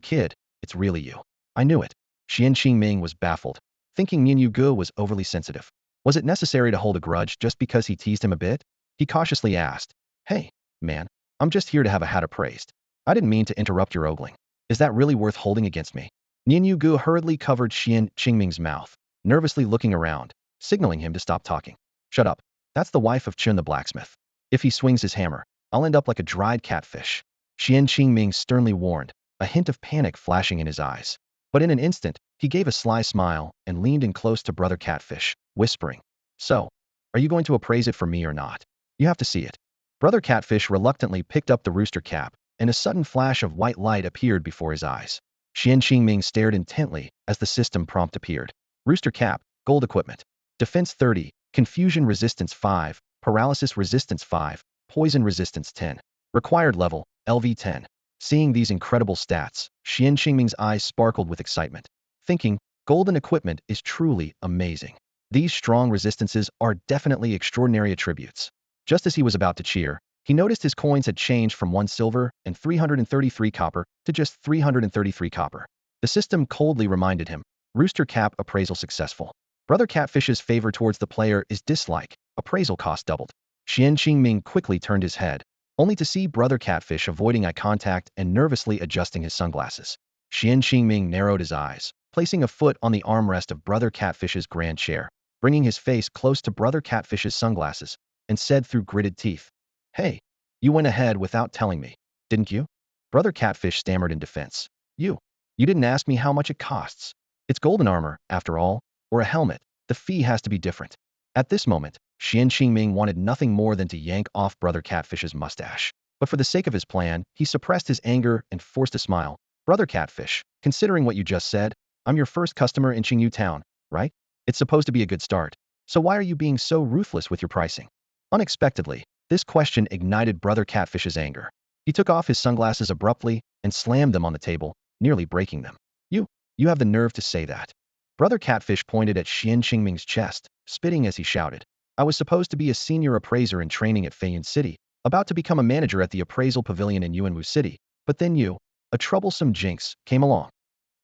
kid, it's really you. I knew it. Xuan Qingming was baffled, thinking Ninyu Gu was overly sensitive. Was it necessary to hold a grudge just because he teased him a bit? He cautiously asked, Hey, man, I'm just here to have a hat appraised. I didn't mean to interrupt your ogling. Is that really worth holding against me? Ninyu Gu hurriedly covered Xuan Qingming's mouth, nervously looking around, signaling him to stop talking. Shut up. That's the wife of Chun the blacksmith. If he swings his hammer, I'll end up like a dried catfish. Xuan Qingming sternly warned, a hint of panic flashing in his eyes. But in an instant, he gave a sly smile and leaned in close to Brother Catfish, whispering, So, are you going to appraise it for me or not? You have to see it. Brother Catfish reluctantly picked up the rooster cap, and a sudden flash of white light appeared before his eyes. Xuan Qingming stared intently as the system prompt appeared. Rooster cap, gold equipment. Defense 30, confusion resistance 5, paralysis resistance 5, poison resistance 10. Required level, LV 10. Seeing these incredible stats, Xuan Qingming's eyes sparkled with excitement, thinking, golden equipment is truly amazing. These strong resistances are definitely extraordinary attributes. Just as he was about to cheer, he noticed his coins had changed from 1 silver and 333 copper to just 333 copper. The system coldly reminded him, Rooster Cap appraisal successful. Brother Catfish's favor towards the player is dislike, appraisal cost doubled. Xuan Qingming quickly turned his head, only to see Brother Catfish avoiding eye contact and nervously adjusting his sunglasses. Xuan Qingming narrowed his eyes, placing a foot on the armrest of Brother Catfish's grand chair, bringing his face close to Brother Catfish's sunglasses, and said through gritted teeth, "Hey, you went ahead without telling me, didn't you?" Brother Catfish stammered in defense. You didn't ask me how much it costs. It's golden armor, after all, or a helmet. The fee has to be different." At this moment, Xuan Qingming wanted nothing more than to yank off Brother Catfish's mustache. But for the sake of his plan, he suppressed his anger and forced a smile. "Brother Catfish, considering what you just said, I'm your first customer in Qingyu Town, right? It's supposed to be a good start. So why are you being so ruthless with your pricing?" Unexpectedly, this question ignited Brother Catfish's anger. He took off his sunglasses abruptly and slammed them on the table, nearly breaking them. You have the nerve to say that." Brother Catfish pointed at Xuan Qingming's chest, spitting as he shouted, "I was supposed to be a senior appraiser in training at Feiyun City, about to become a manager at the appraisal pavilion in Yuanwu City, but then you, a troublesome jinx, came along."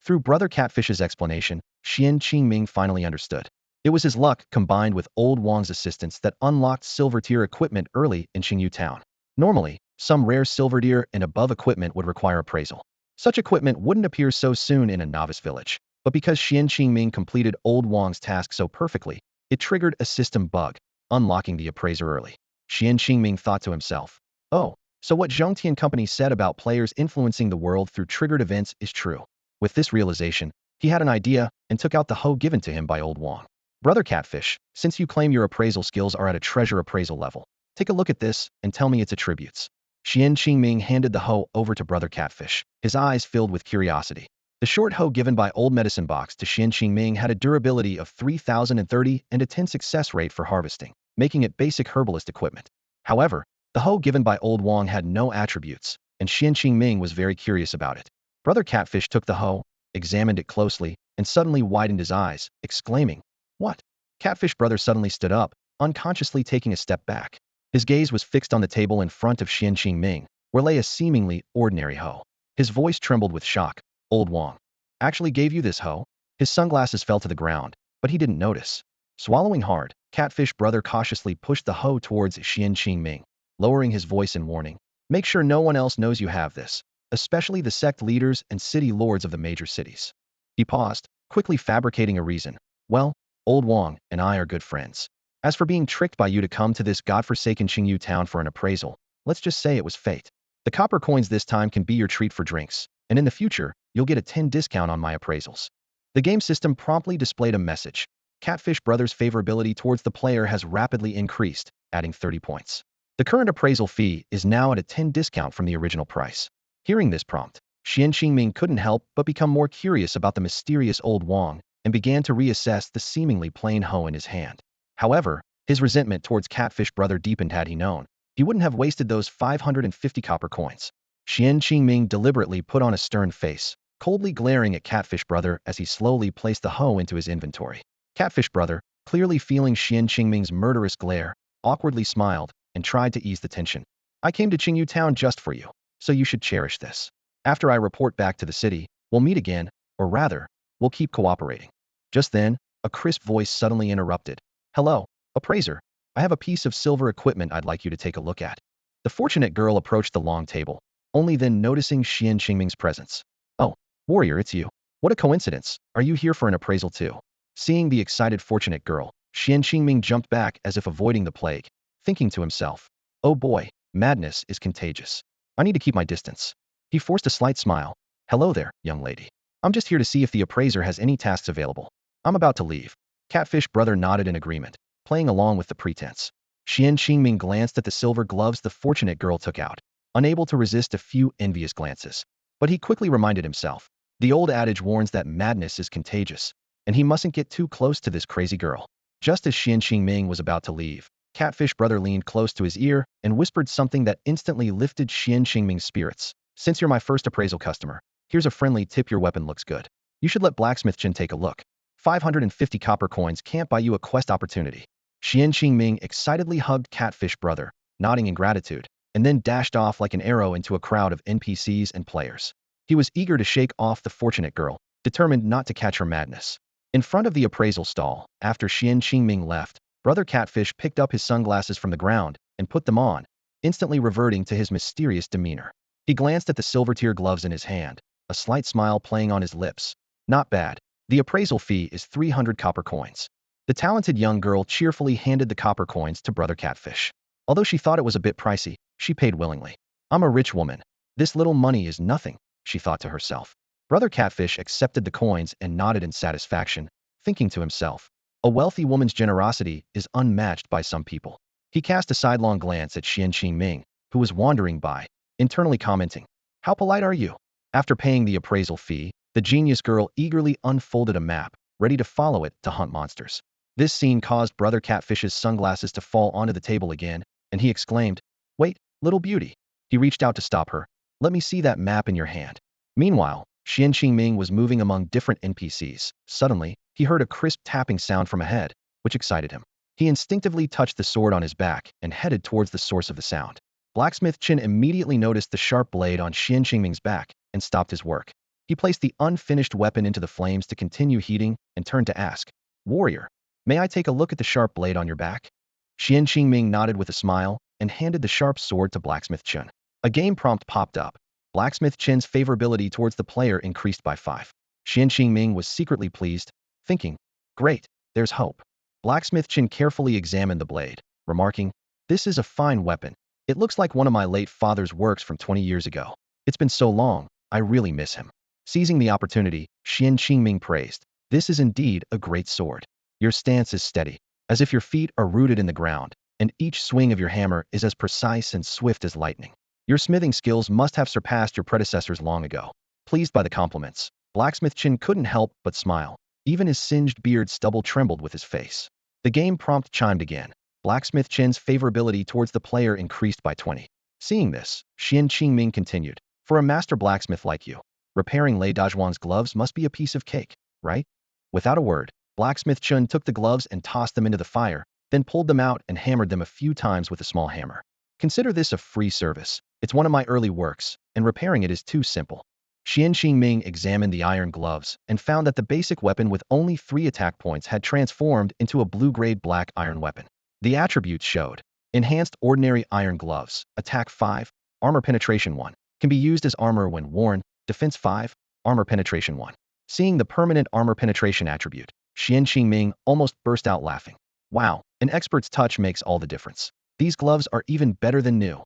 Through Brother Catfish's explanation, Xuan Qingming finally understood. It was his luck combined with Old Wang's assistance that unlocked silver-tier equipment early in Qingyu Town. Normally, some rare silver-tier and above equipment would require appraisal. Such equipment wouldn't appear so soon in a novice village, but because Xuan Qingming completed Old Wang's task so perfectly, it triggered a system bug, unlocking the appraiser early. Xuan Qingming thought to himself, "Oh, so what Zhongtian Company said about players influencing the world through triggered events is true." With this realization, he had an idea and took out the hoe given to him by Old Wang. "Brother Catfish, since you claim your appraisal skills are at a treasure appraisal level, take a look at this and tell me its attributes." Xuan Qingming handed the hoe over to Brother Catfish, his eyes filled with curiosity. The short hoe given by Old Medicine Box to Xuan Qingming had a durability of 3030 and a 10 success rate for harvesting, making it basic herbalist equipment. However, the hoe given by Old Wang had no attributes, and Xuan Qingming was very curious about it. Brother Catfish took the hoe, examined it closely, and suddenly widened his eyes, exclaiming, "What?" Catfish Brother suddenly stood up, unconsciously taking a step back. His gaze was fixed on the table in front of Xuan Qingming, where lay a seemingly ordinary hoe. His voice trembled with shock. "Old Wang actually gave you this hoe?" His sunglasses fell to the ground, but he didn't notice. Swallowing hard, Catfish Brother cautiously pushed the hoe towards Xuan Qingming, lowering his voice in warning. "Make sure no one else knows you have this, especially the sect leaders and city lords of the major cities." He paused, quickly fabricating a reason. "Well, Old Wang and I are good friends. As for being tricked by you to come to this godforsaken Qingyu town for an appraisal, let's just say it was fate. The copper coins this time can be your treat for drinks, and in the future, you'll get a 10 discount on my appraisals." The game system promptly displayed a message. Catfish Brothers' favorability towards the player has rapidly increased, adding 30 points. The current appraisal fee is now at a 10 discount from the original price. Hearing this prompt, Xuan Qingming couldn't help but become more curious about the mysterious Old Wang and began to reassess the seemingly plain hoe in his hand. However, his resentment towards Catfish Brother deepened had he known. He wouldn't have wasted those 550 copper coins. Xuan Qingming deliberately put on a stern face, coldly glaring at Catfish Brother as he slowly placed the hoe into his inventory. Catfish Brother, clearly feeling Xuan Qingming's murderous glare, awkwardly smiled and tried to ease the tension. "I came to Qingyu Town just for you, so you should cherish this. After I report back to the city, we'll meet again, or rather, we'll keep cooperating." Just then, a crisp voice suddenly interrupted. "Hello, appraiser. I have a piece of silver equipment I'd like you to take a look at." The fortunate girl approached the long table, only then noticing Xuan Qingming's presence. "Oh, warrior, it's you. What a coincidence. Are you here for an appraisal too?" Seeing the excited fortunate girl, Xuan Qingming jumped back as if avoiding the plague, thinking to himself, "Oh boy, madness is contagious. I need to keep my distance." He forced a slight smile. "Hello there, young lady. I'm just here to see if the appraiser has any tasks available. I'm about to leave." Catfish Brother nodded in agreement, playing along with the pretense. Xuan Qingming glanced at the silver gloves the fortunate girl took out, unable to resist a few envious glances. But he quickly reminded himself, the old adage warns that madness is contagious, and he mustn't get too close to this crazy girl. Just as Xuan Qingming was about to leave, Catfish Brother leaned close to his ear and whispered something that instantly lifted Xuan Qingming's spirits. "Since you're my first appraisal customer, here's a friendly tip: your weapon looks good. You should let Blacksmith Chen take a look. 550 copper coins can't buy you a quest opportunity." Xuan Qingming excitedly hugged Catfish Brother, nodding in gratitude, and then dashed off like an arrow into a crowd of NPCs and players. He was eager to shake off the fortunate girl, determined not to catch her madness. In front of the appraisal stall, after Xuan Qingming left, Brother Catfish picked up his sunglasses from the ground and put them on, instantly reverting to his mysterious demeanor. He glanced at the silver-tier gloves in his hand, a slight smile playing on his lips. Not bad. The appraisal fee is 300 copper coins. The talented young girl cheerfully handed the copper coins to Brother Catfish. Although she thought it was a bit pricey, she paid willingly. I'm a rich woman. This little money is nothing, she thought to herself. Brother Catfish accepted the coins and nodded in satisfaction, thinking to himself, a wealthy woman's generosity is unmatched by some people. He cast a sidelong glance at Xuan Qingming, who was wandering by, internally commenting, how polite are you? After paying the appraisal fee, the genius girl eagerly unfolded a map, ready to follow it to hunt monsters. This scene caused Brother Catfish's sunglasses to fall onto the table again, and he exclaimed, wait, little beauty. He reached out to stop her. Let me see that map in your hand. Meanwhile, Xuan Qingming was moving among different NPCs. Suddenly, he heard a crisp tapping sound from ahead, which excited him. He instinctively touched the sword on his back and headed towards the source of the sound. Blacksmith Chen immediately noticed the sharp blade on Xuan Qingming's back and stopped his work. He placed the unfinished weapon into the flames to continue heating and turned to ask, warrior, may I take a look at the sharp blade on your back? Xuan Qingming nodded with a smile and handed the sharp sword to Blacksmith Chen. A game prompt popped up. Blacksmith Chen's favorability towards the player increased by 5. Xuan Qingming was secretly pleased, thinking, great, there's hope. Blacksmith Chen carefully examined the blade, remarking, this is a fine weapon. It looks like one of my late father's works from 20 years ago. It's been so long, I really miss him. Seizing the opportunity, Xuan Qingming praised, this is indeed a great sword. Your stance is steady, as if your feet are rooted in the ground, and each swing of your hammer is as precise and swift as lightning. Your smithing skills must have surpassed your predecessors long ago. Pleased by the compliments, Blacksmith Chen couldn't help but smile. Even his singed beard stubble trembled with his face. The game prompt chimed again. Blacksmith Chen's favorability towards the player increased by 20. Seeing this, Xuan Qingming continued, for a master blacksmith like you, repairing Lei Dazhuan's gloves must be a piece of cake, right? Without a word, Blacksmith Chen took the gloves and tossed them into the fire, then pulled them out and hammered them a few times with a small hammer. Consider this a free service. It's one of my early works, and repairing it is too simple. Xuan Qingming examined the iron gloves and found that the basic weapon with only 3 attack points had transformed into a blue-grade black iron weapon. The attributes showed. Enhanced ordinary iron gloves, attack 5, armor penetration 1, can be used as armor when worn, defense 5, armor penetration 1. Seeing the permanent armor penetration attribute, Xuan Qingming almost burst out laughing. Wow, an expert's touch makes all the difference. These gloves are even better than new.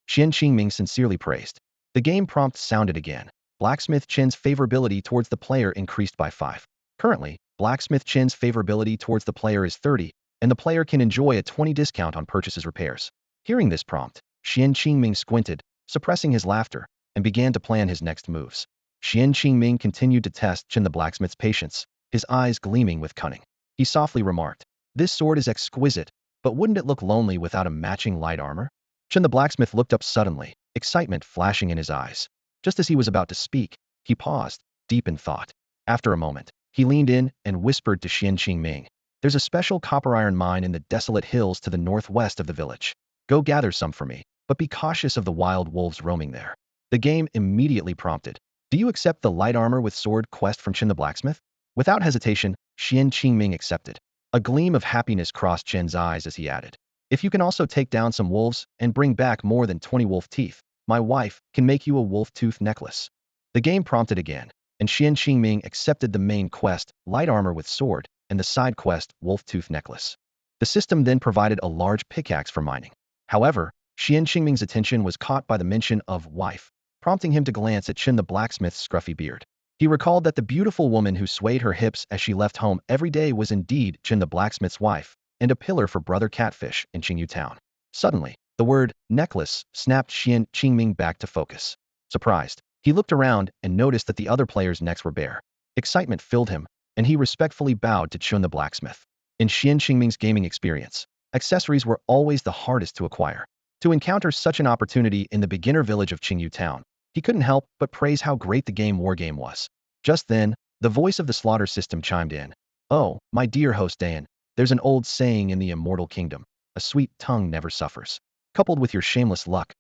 Xuan Qingming sincerely praised. The game prompt sounded again. Blacksmith Chen's favorability towards the player increased by 5. Currently, Blacksmith Chen's favorability towards the player is 30, and the player can enjoy a 20 discount on purchases repairs. Hearing this prompt, Xuan Qingming squinted, suppressing his laughter, and began to plan his next moves. Xuan Qingming continued to test Chen the blacksmith's patience, his eyes gleaming with cunning. He softly remarked, this sword is exquisite, but wouldn't it look lonely without a matching light armor? Chen the blacksmith looked up suddenly, excitement flashing in his eyes. Just as he was about to speak, he paused, deep in thought. After a moment, he leaned in and whispered to Xuan Qingming, there's a special copper iron mine in the desolate hills to the northwest of the village. Go gather some for me, but be cautious of the wild wolves roaming there. The game immediately prompted, do you accept the light armor with sword quest from Chen the blacksmith? Without hesitation, Xuan Qingming accepted. A gleam of happiness crossed Chen's eyes as he added, if you can also take down some wolves and bring back more than 20 wolf teeth, my wife can make you a wolf tooth necklace. The game prompted again, and Xuan Qingming accepted the main quest, light armor with sword, and the side quest, wolf tooth necklace. The system then provided a large pickaxe for mining. However, Xuan Qingming's attention was caught by the mention of wife, prompting him to glance at Chen the blacksmith's scruffy beard. He recalled that the beautiful woman who swayed her hips as she left home every day was indeed Chen the blacksmith's wife, and a pillar for Brother Catfish in Qingyu Town. Suddenly, the word necklace snapped Xuan Qingming back to focus. Surprised, he looked around and noticed that the other players' necks were bare. Excitement filled him, and he respectfully bowed to Chen the blacksmith. In Xuan Qingming's gaming experience, accessories were always the hardest to acquire. To encounter such an opportunity in the beginner village of Qingyu Town, he couldn't help but praise how great the game wargame was. Just then, the voice of the slaughter system chimed in. Oh, my dear host Dan, there's an old saying in the immortal kingdom, a sweet tongue never suffers. Coupled with your shameless luck,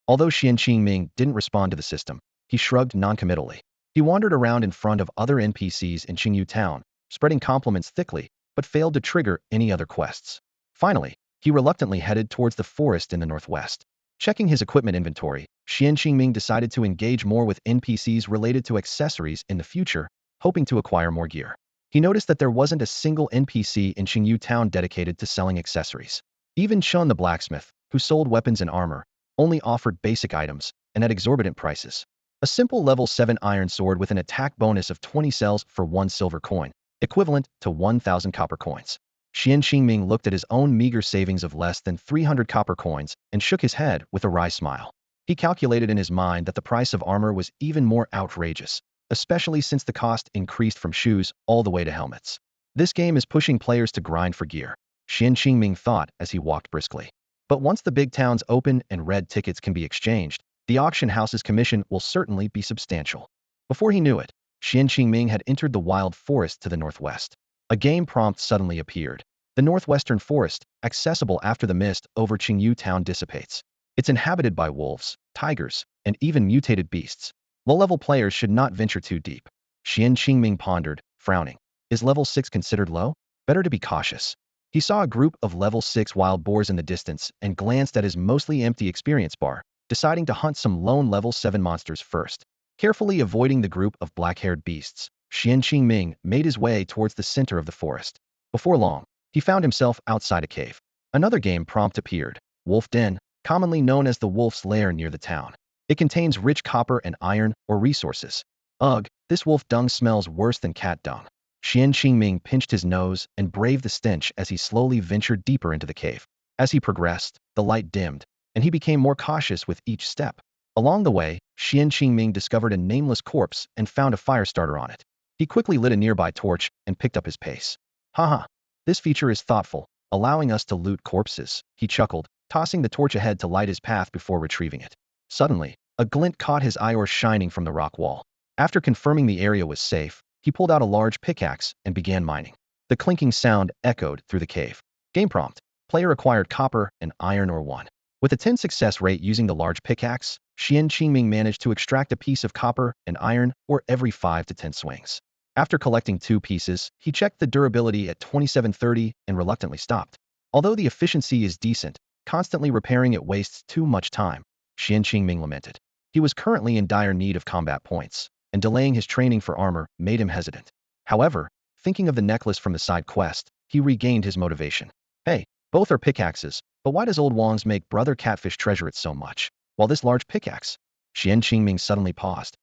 Although Xuan Qingming didn't respond to the system, he shrugged noncommittally. He wandered around in front of other NPCs in Qingyu Town, spreading compliments thickly, but failed to trigger any other quests. Finally, He reluctantly headed towards the forest in the northwest. Checking his equipment inventory, Xuan Qingming decided to engage more with NPCs related to accessories in the future, hoping to acquire more gear. He noticed that there wasn't a single NPC in Qingyu Town dedicated to selling accessories. Even Chun the blacksmith, who sold weapons and armor, only offered basic items, and at exorbitant prices. A simple level 7 iron sword with an attack bonus of 20 cells for 1 silver coin, equivalent to 1,000 copper coins. Xuan Qingming looked at his own meager savings of less than 300 copper coins and shook his head with a wry smile. He calculated in his mind that the price of armor was even more outrageous, especially since the cost increased from shoes all the way to helmets. This game is pushing players to grind for gear, Xuan Qingming thought as he walked briskly. But once the big towns open and red tickets can be exchanged, the auction house's commission will certainly be substantial. Before he knew it, Xuan Qingming had entered the wild forest to the northwest. A game prompt suddenly appeared. The northwestern forest, accessible after the mist over Qingyu Town dissipates. It's inhabited by wolves, tigers, and even mutated beasts. Low-level players should not venture too deep. Xuan Qingming pondered, frowning. Is level 6 considered low? Better to be cautious. He saw a group of level 6 wild boars in the distance and glanced at his mostly empty experience bar, deciding to hunt some lone level 7 monsters first. Carefully avoiding the group of black-haired beasts, Xuan Qingming made his way towards the center of the forest. Before long, he found himself outside a cave. Another game prompt appeared, Wolf Den, commonly known as the Wolf's Lair near the town. It contains rich copper and iron or resources. Ugh, this wolf dung smells worse than cat dung. Xuan Qingming pinched his nose and braved the stench as he slowly ventured deeper into the cave. As he progressed, the light dimmed, and he became more cautious with each step. Along the way, Xuan Qingming discovered a nameless corpse and found a fire starter on it. He quickly lit a nearby torch and picked up his pace. Haha, this feature is thoughtful, allowing us to loot corpses, he chuckled, tossing the torch ahead to light his path before retrieving it. Suddenly, a glint caught his eye shining from the rock wall. After confirming the area was safe, he pulled out a large pickaxe and began mining. The clinking sound echoed through the cave. Game prompt. Player acquired copper and iron ore 1. With a 10 success rate using the large pickaxe, Xuan Qingming managed to extract a piece of copper and iron ore every 5 to 10 swings. After collecting 2 pieces, he checked the durability at 2730 and reluctantly stopped. Although the efficiency is decent, constantly repairing it wastes too much time, Xuan Qingming lamented. He was currently in dire need of combat points, and delaying his training for armor made him hesitant. However, thinking of the necklace from the side quest, he regained his motivation. Hey, both are pickaxes, but why does old Wong's make brother catfish treasure it so much? While this large pickaxe? Xuan Qingming suddenly paused.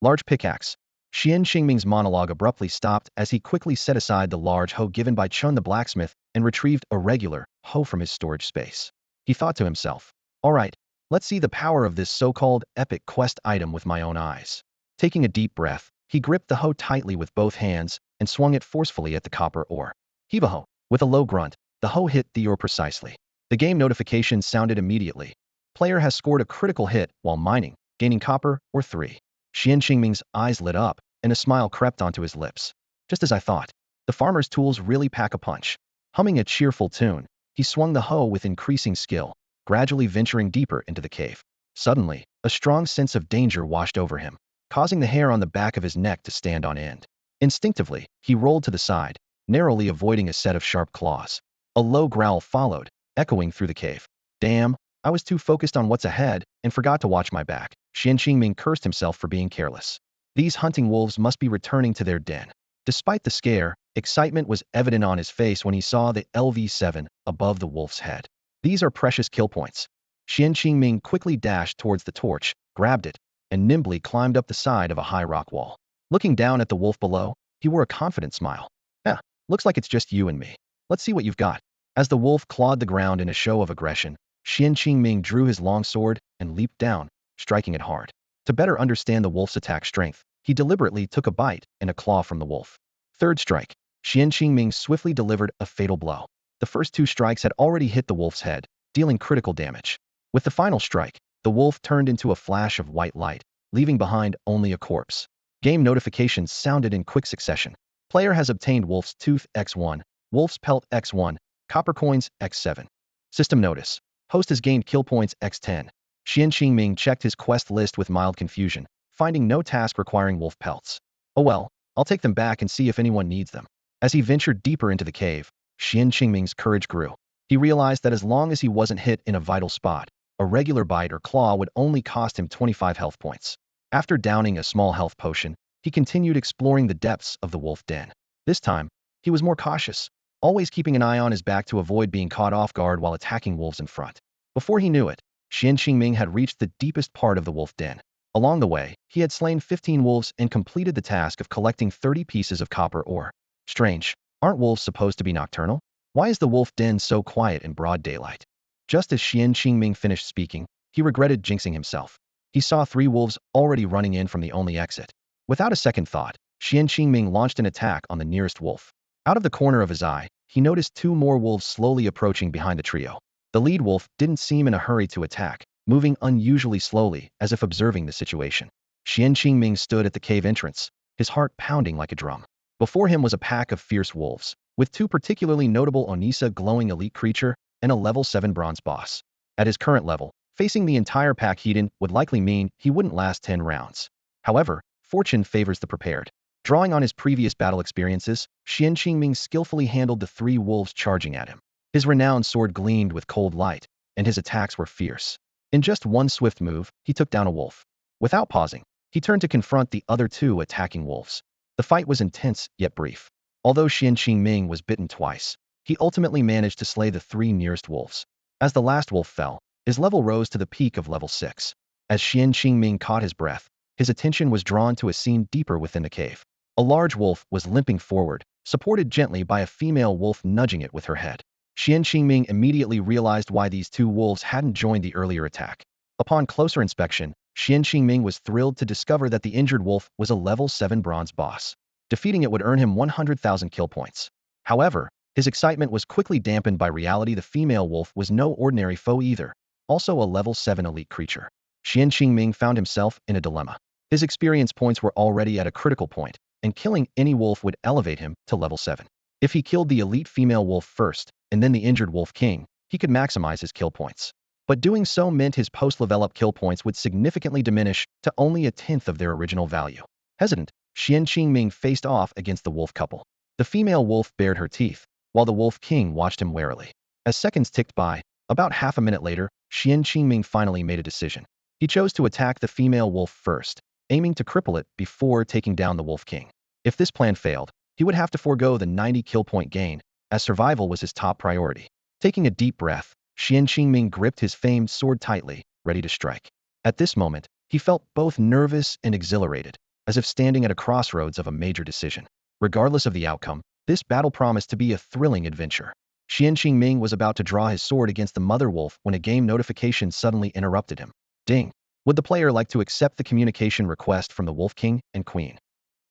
Large pickaxe. Xuan Qingming's monologue abruptly stopped as he quickly set aside the large hoe given by Chun the blacksmith and retrieved a regular hoe from his storage space. He thought to himself, all right, let's see the power of this so-called epic quest item with my own eyes. Taking a deep breath, he gripped the hoe tightly with both hands and swung it forcefully at the copper ore. Heave-a-ho! With a low grunt, the hoe hit the ore precisely. The game notification sounded immediately. Player has scored a critical hit while mining, gaining copper ore 3. Xuan Qingming's eyes lit up, and a smile crept onto his lips. Just as I thought. The farmer's tools really pack a punch. Humming a cheerful tune, he swung the hoe with increasing skill, gradually venturing deeper into the cave. Suddenly, a strong sense of danger washed over him, causing the hair on the back of his neck to stand on end. Instinctively, he rolled to the side, narrowly avoiding a set of sharp claws. A low growl followed, echoing through the cave. Damn, I was too focused on what's ahead and forgot to watch my back. Xuan Qingming cursed himself for being careless. These hunting wolves must be returning to their den. Despite the scare, excitement was evident on his face when he saw the LV7 above the wolf's head. These are precious kill points. Xuan Qingming quickly dashed towards the torch, grabbed it, and nimbly climbed up the side of a high rock wall. Looking down at the wolf below, he wore a confident smile. Looks like it's just you and me. Let's see what you've got. As the wolf clawed the ground in a show of aggression, Xuan Qingming drew his long sword and leaped down, striking it hard. To better understand the wolf's attack strength, he deliberately took a bite and a claw from the wolf. Third strike. Xuan Qingming swiftly delivered a fatal blow. The first 2 strikes had already hit the wolf's head, dealing critical damage. With the final strike, the wolf turned into a flash of white light, leaving behind only a corpse. Game notifications sounded in quick succession. Player has obtained Wolf's Tooth X1, Wolf's Pelt X1, Copper Coins X7. System notice. Host has gained kill points X10. Xuan Qingming checked his quest list with mild confusion, finding no task requiring wolf pelts. Oh well, I'll take them back and see if anyone needs them. As he ventured deeper into the cave, Xuan Qingming's courage grew. He realized that as long as he wasn't hit in a vital spot, a regular bite or claw would only cost him 25 health points. After downing a small health potion, he continued exploring the depths of the wolf den. This time, he was more cautious, always keeping an eye on his back to avoid being caught off guard while attacking wolves in front. Before he knew it, Xuan Qingming had reached the deepest part of the wolf den. Along the way, he had slain 15 wolves and completed the task of collecting 30 pieces of copper ore. Strange, aren't wolves supposed to be nocturnal? Why is the wolf den so quiet in broad daylight? Just as Xuan Qingming finished speaking, he regretted jinxing himself. He saw 3 wolves already running in from the only exit. Without a second thought, Xuan Qingming launched an attack on the nearest wolf. Out of the corner of his eye, he noticed 2 more wolves slowly approaching behind the trio. The lead wolf didn't seem in a hurry to attack, moving unusually slowly as if observing the situation. Xuan Qingming stood at the cave entrance, his heart pounding like a drum. Before him was a pack of fierce wolves, with 2 particularly notable Onisa glowing elite creature and a level 7 bronze boss. At his current level, facing the entire pack heathen would likely mean he wouldn't last 10 rounds. However, fortune favors the prepared. Drawing on his previous battle experiences, Xuan Qingming skillfully handled the 3 wolves charging at him. His renowned sword gleamed with cold light, and his attacks were fierce. In just one swift move, he took down a wolf. Without pausing, he turned to confront the other 2 attacking wolves. The fight was intense, yet brief. Although Xuan Qingming was bitten twice, he ultimately managed to slay the 3 nearest wolves. As the last wolf fell, his level rose to the peak of level 6. As Xuan Qingming caught his breath, his attention was drawn to a scene deeper within the cave. A large wolf was limping forward, supported gently by a female wolf nudging it with her head. Xuan Qingming immediately realized why these 2 wolves hadn't joined the earlier attack. Upon closer inspection, Xuan Qingming was thrilled to discover that the injured wolf was a level 7 bronze boss. Defeating it would earn him 100,000 kill points. However, his excitement was quickly dampened by reality. The female wolf was no ordinary foe either, also a level 7 elite creature. Xuan Qingming found himself in a dilemma. His experience points were already at a critical point, and killing any wolf would elevate him to level 7. If he killed the elite female wolf first, and then the injured wolf king, he could maximize his kill points. But doing so meant his post-level up kill points would significantly diminish to only 1/10 of their original value. Hesitant, Xuan Qingming faced off against the wolf couple. The female wolf bared her teeth, while the wolf king watched him warily. As seconds ticked by, about half a minute later, Xuan Qingming finally made a decision. He chose to attack the female wolf first, aiming to cripple it before taking down the wolf king. If this plan failed, he would have to forego the 90 kill point gain, as survival was his top priority. Taking a deep breath, Xuan Qingming gripped his famed sword tightly, ready to strike. At this moment, he felt both nervous and exhilarated, as if standing at a crossroads of a major decision. Regardless of the outcome, this battle promised to be a thrilling adventure. Xuan Qingming was about to draw his sword against the mother wolf when a game notification suddenly interrupted him. Ding! Would the player like to accept the communication request from the Wolf King and Queen?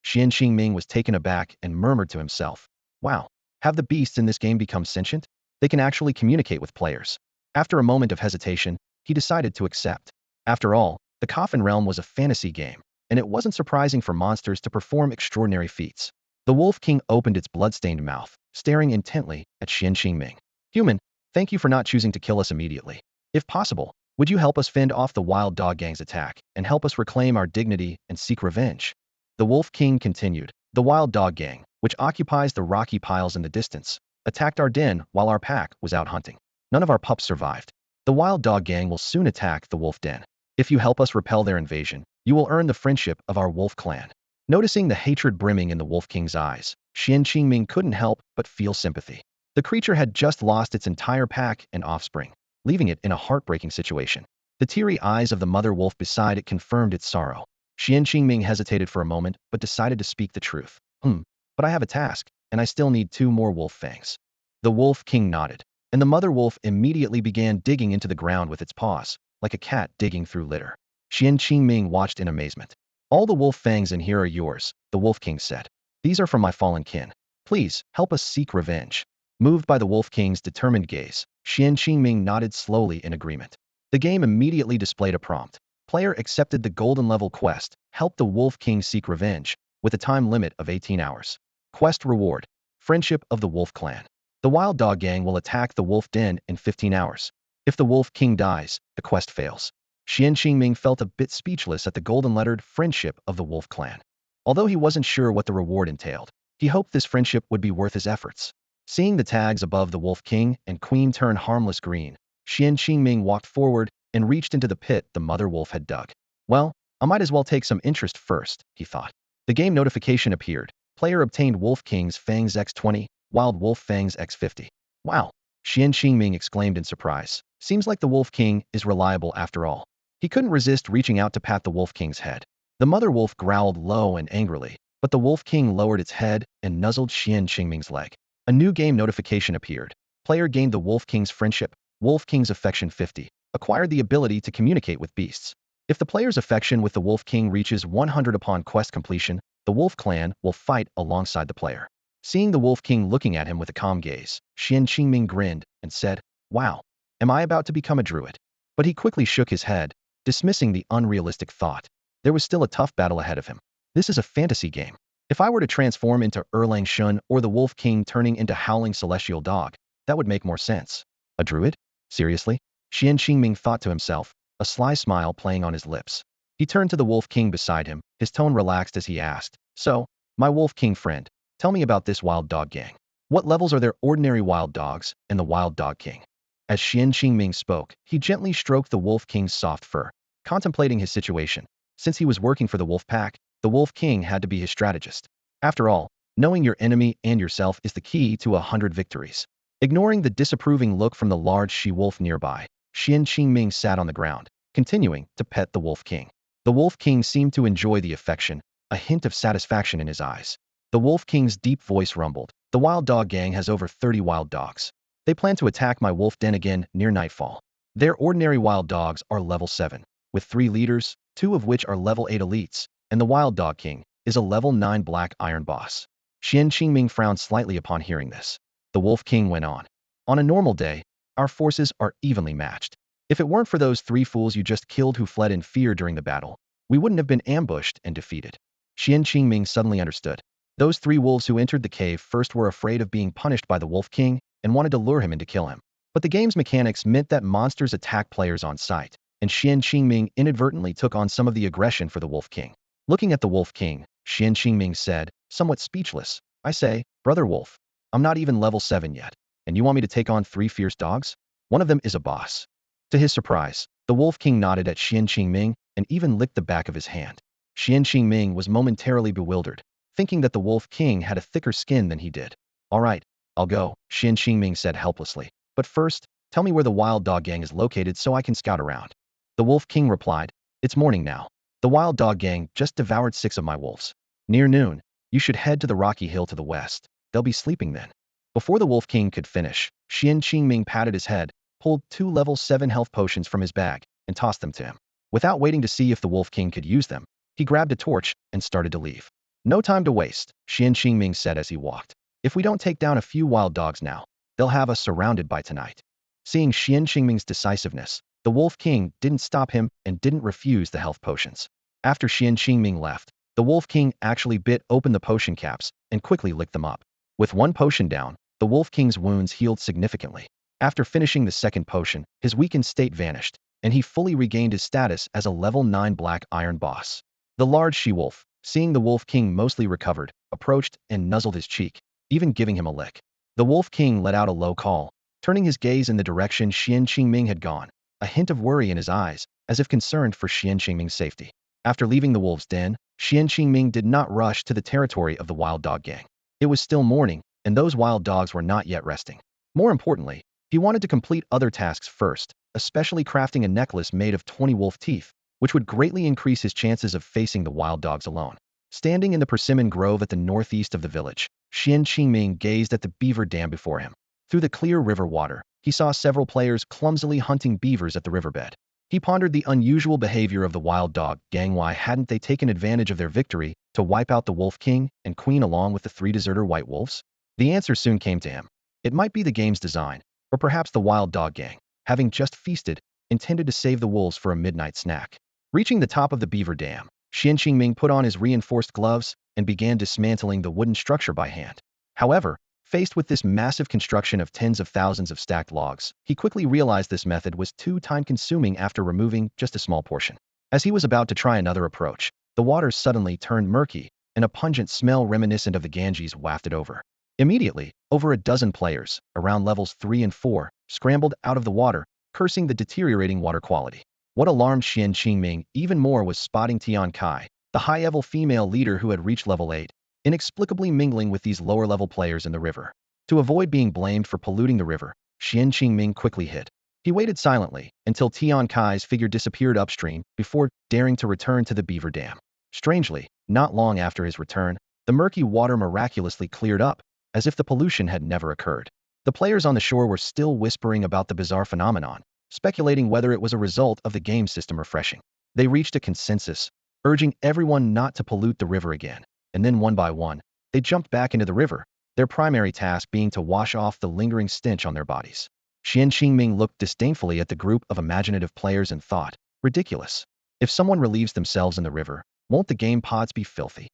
Xuan Qingming was taken aback and murmured to himself, "Wow, have the beasts in this game become sentient? They can actually communicate with players." After a moment of hesitation, he decided to accept. After all, the Coffin Realm was a fantasy game, and it wasn't surprising for monsters to perform extraordinary feats. The Wolf King opened its blood-stained mouth, staring intently at Xuan Qingming. "Human, thank you for not choosing to kill us immediately. If possible, would you help us fend off the Wild Dog Gang's attack and help us reclaim our dignity and seek revenge?" The Wolf King continued. "The Wild Dog Gang, which occupies the rocky piles in the distance, attacked our den while our pack was out hunting. None of our pups survived. The Wild Dog Gang will soon attack the wolf den. If you help us repel their invasion, you will earn the friendship of our wolf clan." Noticing the hatred brimming in the Wolf King's eyes, Xuan Qingming couldn't help but feel sympathy. The creature had just lost its entire pack and offspring, leaving it in a heartbreaking situation. The teary eyes of the mother wolf beside it confirmed its sorrow. Xuan Qingming hesitated for a moment but decided to speak the truth. But I have a task, and I still need 2 more wolf fangs." The Wolf King nodded, and the mother wolf immediately began digging into the ground with its paws, like a cat digging through litter. Xuan Qingming watched in amazement. "All the wolf fangs in here are yours," the Wolf King said. "These are from my fallen kin. Please, help us seek revenge." Moved by the Wolf King's determined gaze, Xuan Qingming nodded slowly in agreement. The game immediately displayed a prompt. Player accepted the golden level quest, "Help the Wolf King seek revenge," with a time limit of 18 hours. Quest reward: Friendship of the Wolf Clan. The Wild Dog Gang will attack the Wolf Den in 15 hours. If the Wolf King dies, the quest fails. Xuan Qingming felt a bit speechless at the golden-lettered Friendship of the Wolf Clan. Although he wasn't sure what the reward entailed, he hoped this friendship would be worth his efforts. Seeing the tags above the Wolf King and Queen turn harmless green, Xuan Qingming walked forward and reached into the pit the mother wolf had dug. Well, I might as well take some interest first, he thought. The game notification appeared. Player obtained Wolf King's Fangs X20, Wild Wolf Fangs X50. Wow! Xuan Qingming exclaimed in surprise. Seems like the Wolf King is reliable after all. He couldn't resist reaching out to pat the Wolf King's head. The mother wolf growled low and angrily, but the Wolf King lowered its head and nuzzled Xuan Qingming's leg. A new game notification appeared. Player gained the Wolf King's Friendship, Wolf King's Affection 50, acquired the ability to communicate with beasts. If the player's affection with the Wolf King reaches 100 upon quest completion, the Wolf Clan will fight alongside the player. Seeing the Wolf King looking at him with a calm gaze, Xuan Qingming grinned and said, "Wow, am I about to become a druid?" But he quickly shook his head, dismissing the unrealistic thought. There was still a tough battle ahead of him. This is a fantasy game. If I were to transform into Erlang Shun or the Wolf King turning into Howling Celestial Dog, that would make more sense. A druid? Seriously? Xuan Qingming thought to himself, a sly smile playing on his lips. He turned to the Wolf King beside him, his tone relaxed as he asked, "So, my Wolf King friend, tell me about this wild dog gang. What levels are there ordinary wild dogs and the wild dog king?" As Xuan Qingming spoke, he gently stroked the Wolf King's soft fur, contemplating his situation. Since he was working for the Wolf Pack, the Wolf King had to be his strategist. After all, knowing your enemy and yourself is the key to 100 victories. Ignoring the disapproving look from the large she-wolf nearby, Xuan Qingming sat on the ground, continuing to pet the Wolf King. The Wolf King seemed to enjoy the affection, a hint of satisfaction in his eyes. The Wolf King's deep voice rumbled. "The wild dog gang has over 30 wild dogs. They plan to attack my wolf den again near nightfall. Their ordinary wild dogs are level 7, with 3 leaders, 2 of which are level 8 elites, and the Wild Dog King is a level 9 Black Iron boss." Xuan Qingming frowned slightly upon hearing this. The Wolf King went on. "On a normal day, our forces are evenly matched. If it weren't for those 3 fools you just killed who fled in fear during the battle, we wouldn't have been ambushed and defeated." Xuan Qingming suddenly understood. Those 3 wolves who entered the cave first were afraid of being punished by the Wolf King and wanted to lure him in to kill him. But the game's mechanics meant that monsters attack players on sight, and Xuan Qingming inadvertently took on some of the aggression for the Wolf King. Looking at the Wolf King, Xuan Qingming said, somewhat speechless, "I say, Brother Wolf, I'm not even level 7 yet, and you want me to take on 3 fierce dogs? One of them is a boss." To his surprise, the Wolf King nodded at Xuan Qingming and even licked the back of his hand. Xuan Qingming was momentarily bewildered, thinking that the Wolf King had a thicker skin than he did. "All right, I'll go," Xuan Qingming said helplessly. "But first, tell me where the Wild Dog Gang is located so I can scout around." The Wolf King replied, "It's morning now. The Wild Dog Gang just devoured 6 of my wolves. Near noon, you should head to the rocky hill to the west. They'll be sleeping then." Before the Wolf King could finish, Xuan Qingming patted his head, pulled 2 level 7 health potions from his bag, and tossed them to him. Without waiting to see if the Wolf King could use them, he grabbed a torch and started to leave. "No time to waste," Xuan Qingming said as he walked. "If we don't take down a few wild dogs now, they'll have us surrounded by tonight." Seeing Xuan Qingming's decisiveness, the Wolf King didn't stop him and didn't refuse the health potions. After Xuan Qingming left, the Wolf King actually bit open the potion caps and quickly licked them up. With 1 potion down, the Wolf King's wounds healed significantly. After finishing the 2nd potion, his weakened state vanished, and he fully regained his status as a level 9 Black Iron boss. The large she-wolf, seeing the Wolf King mostly recovered, approached and nuzzled his cheek, even giving him a lick. The Wolf King let out a low call, turning his gaze in the direction Xuan Qingming had gone, a hint of worry in his eyes, as if concerned for Xuan Qingming's safety. After leaving the wolf's den, Xuan Qingming did not rush to the territory of the Wild Dog Gang. It was still morning, and those wild dogs were not yet resting. More importantly, he wanted to complete other tasks first, especially crafting a necklace made of 20 wolf teeth, which would greatly increase his chances of facing the wild dogs alone. Standing in the persimmon grove at the northeast of the village, Xuan Qingming gazed at the beaver dam before him. Through the clear river water, he saw several players clumsily hunting beavers at the riverbed. He pondered the unusual behavior of the Wild Dog Gang. Why hadn't they taken advantage of their victory to wipe out the Wolf King and Queen along with the 3 deserter white wolves? The answer soon came to him. It might be the game's design, or perhaps the Wild Dog Gang, having just feasted, intended to save the wolves for a midnight snack. Reaching the top of the beaver dam, Xuan Qingming put on his reinforced gloves and began dismantling the wooden structure by hand. However, faced with this massive construction of tens of thousands of stacked logs, he quickly realized this method was too time-consuming after removing just a small portion. As he was about to try another approach, the water suddenly turned murky, and a pungent smell reminiscent of the Ganges wafted over. Immediately, over a dozen players, around levels 3 and 4, scrambled out of the water, cursing the deteriorating water quality. What alarmed Xuan Qingming even more was spotting Tian Kai, the high-level female leader who had reached level 8, inexplicably mingling with these lower-level players in the river. To avoid being blamed for polluting the river, Xuan Qingming quickly hid. He waited silently until Tian Kai's figure disappeared upstream before daring to return to the beaver dam. Strangely, not long after his return, the murky water miraculously cleared up, as if the pollution had never occurred. The players on the shore were still whispering about the bizarre phenomenon, speculating whether it was a result of the game system refreshing. They reached a consensus, urging everyone not to pollute the river again, and then one by one, they jumped back into the river, their primary task being to wash off the lingering stench on their bodies. Xuan Qingming looked disdainfully at the group of imaginative players and thought, ridiculous. If someone relieves themselves in the river, won't the game pods be filthy?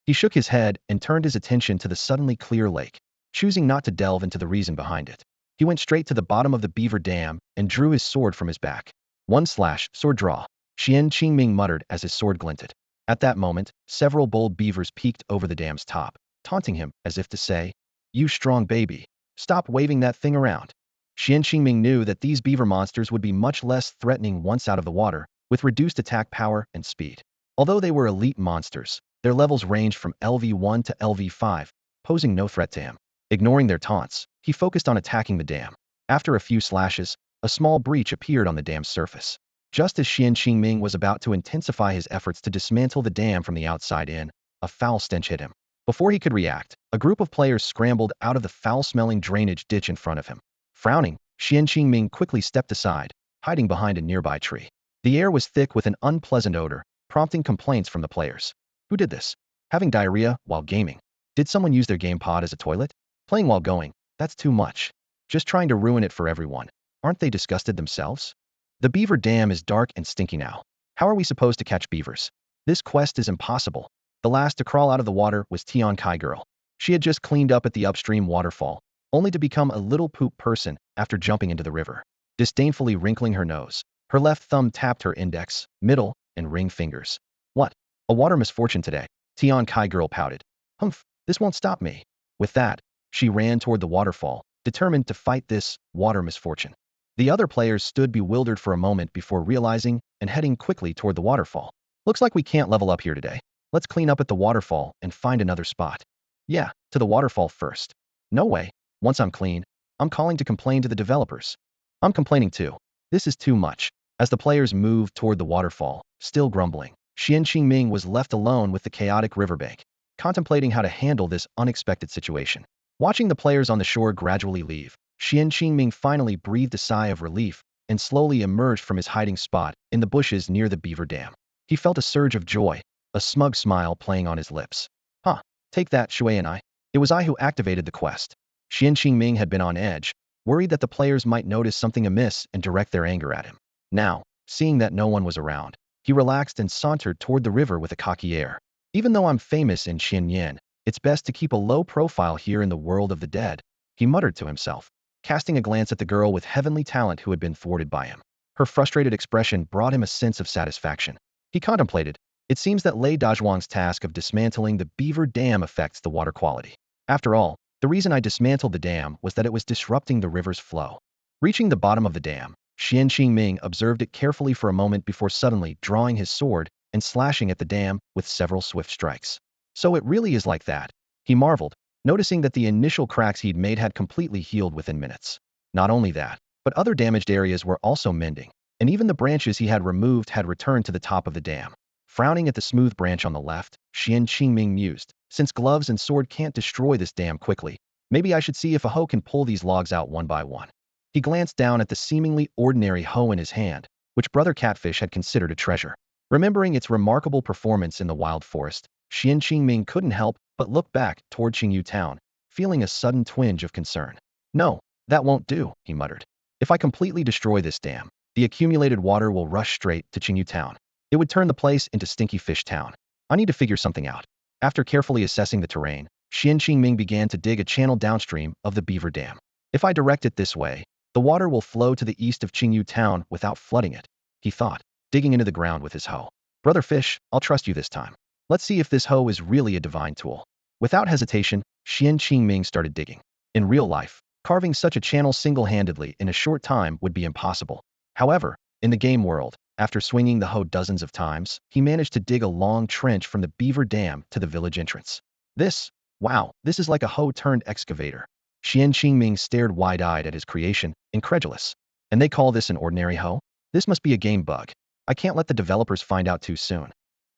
He shook his head and turned his attention to the suddenly clear lake, choosing not to delve into the reason behind it. He went straight to the bottom of the beaver dam and drew his sword from his back. One slash, sword draw. Xuan Qingming muttered as his sword glinted. At that moment, several bold beavers peeked over the dam's top, taunting him as if to say, "You strong baby, stop waving that thing around." Xuan Qingming knew that these beaver monsters would be much less threatening once out of the water, with reduced attack power and speed. Although they were elite monsters, their levels ranged from LV1 to LV5, posing no threat to him. Ignoring their taunts, he focused on attacking the dam. After a few slashes, a small breach appeared on the dam's surface. Just as Xuan Qingming was about to intensify his efforts to dismantle the dam from the outside in, a foul stench hit him. Before he could react, a group of players scrambled out of the foul-smelling drainage ditch in front of him. Frowning, Xuan Qingming quickly stepped aside, hiding behind a nearby tree. The air was thick with an unpleasant odor, prompting complaints from the players. Who did this? Having diarrhea while gaming? Did someone use their game pod as a toilet? Playing while going? That's too much. Just trying to ruin it for everyone. Aren't they disgusted themselves? The beaver dam is dark and stinky now. How are we supposed to catch beavers? This quest is impossible. The last to crawl out of the water was Tian Kai girl. She had just cleaned up at the upstream waterfall, only to become a little poop person after jumping into the river. Disdainfully wrinkling her nose, her left thumb tapped her index, middle, and ring fingers. What? A water misfortune today. Tian Kai girl pouted. Humph, this won't stop me. With that, she ran toward the waterfall, determined to fight this water misfortune. The other players stood bewildered for a moment before realizing and heading quickly toward the waterfall. Looks like we can't level up here today. Let's clean up at the waterfall and find another spot. Yeah, to the waterfall first. No way. Once I'm clean, I'm calling to complain to the developers. I'm complaining too. This is too much. As the players moved toward the waterfall, still grumbling, Xuan Qingming was left alone with the chaotic riverbank, contemplating how to handle this unexpected situation. Watching the players on the shore gradually leave, Xuan Qingming finally breathed a sigh of relief and slowly emerged from his hiding spot in the bushes near the beaver dam. He felt a surge of joy, a smug smile playing on his lips. Huh, take that, Shui and I. It was I who activated the quest. Xuan Qingming had been on edge, worried that the players might notice something amiss and direct their anger at him. Now, seeing that no one was around, he relaxed and sauntered toward the river with a cocky air. Even though I'm famous in Xinyan, it's best to keep a low profile here in the world of the dead, he muttered to himself, casting a glance at the girl with heavenly talent who had been thwarted by him. Her frustrated expression brought him a sense of satisfaction. He contemplated, it seems that Lei Dazhuang's task of dismantling the beaver dam affects the water quality. After all, the reason I dismantled the dam was that it was disrupting the river's flow. Reaching the bottom of the dam, Xuan Qingming observed it carefully for a moment before suddenly drawing his sword and slashing at the dam with several swift strikes. So it really is like that, he marveled, noticing that the initial cracks he'd made had completely healed within minutes. Not only that, but other damaged areas were also mending, and even the branches he had removed had returned to the top of the dam. Frowning at the smooth branch on the left, Xuan Qingming mused, since gloves and sword can't destroy this dam quickly, maybe I should see if a hoe can pull these logs out one by one. He glanced down at the seemingly ordinary hoe in his hand, which Brother Catfish had considered a treasure. Remembering its remarkable performance in the wild forest, Xuan Qingming couldn't help but look back toward Qingyu Town, feeling a sudden twinge of concern. No, that won't do, he muttered. If I completely destroy this dam, the accumulated water will rush straight to Qingyu Town. It would turn the place into Stinky Fish Town. I need to figure something out. After carefully assessing the terrain, Xuan Qingming began to dig a channel downstream of the beaver dam. If I direct it this way, the water will flow to the east of Qingyu Town without flooding it, he thought, digging into the ground with his hoe. Brother Fish, I'll trust you this time. Let's see if this hoe is really a divine tool. Without hesitation, Xuan Qingming started digging. In real life, carving such a channel single-handedly in a short time would be impossible. However, in the game world, after swinging the hoe dozens of times, he managed to dig a long trench from the beaver dam to the village entrance. Wow, this is like a hoe turned excavator. Xuan Qingming stared wide-eyed at his creation, incredulous. And they call this an ordinary hoe? This must be a game bug. I can't let the developers find out too soon.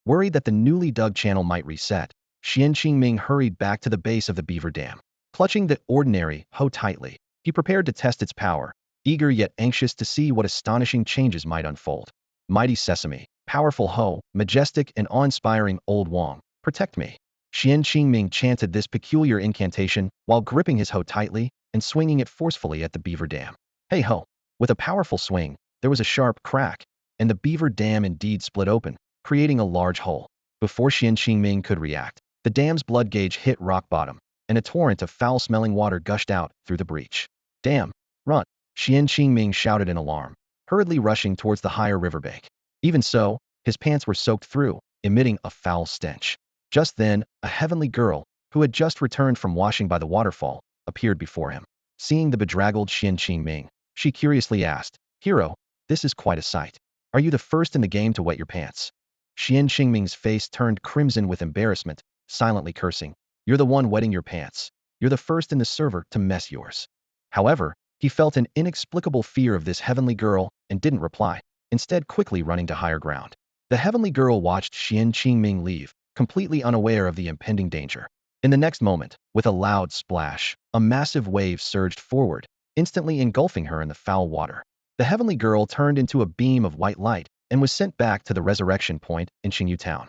Worried that the newly dug channel might reset, Xuan Qingming hurried back to the base of the beaver dam. Clutching the ordinary hoe tightly, he prepared to test its power, eager yet anxious to see what astonishing changes might unfold. Mighty Sesame, powerful hoe, majestic and awe-inspiring old Wong, protect me. Xuan Qingming chanted this peculiar incantation while gripping his hoe tightly and swinging it forcefully at the beaver dam. Hey ho! With a powerful swing, there was a sharp crack, and the beaver dam indeed split open, creating a large hole. Before Xuan Qingming could react, the dam's blood gauge hit rock bottom, and a torrent of foul-smelling water gushed out through the breach. Damn! Run! Xuan Qingming shouted in alarm, hurriedly rushing towards the higher riverbank. Even so, his pants were soaked through, emitting a foul stench. Just then, a heavenly girl, who had just returned from washing by the waterfall, appeared before him. Seeing the bedraggled Xuan Qingming, she curiously asked, "Hero, this is quite a sight. Are you the first in the game to wet your pants?" Xuan Qingming's face turned crimson with embarrassment, silently cursing. "You're the one wetting your pants. You're the first in the server to mess yours." However, he felt an inexplicable fear of this heavenly girl and didn't reply, instead quickly running to higher ground. The heavenly girl watched Xuan Qingming leave, completely unaware of the impending danger. In the next moment, with a loud splash, a massive wave surged forward, instantly engulfing her in the foul water. The heavenly girl turned into a beam of white light and was sent back to the resurrection point in Qingyu Town.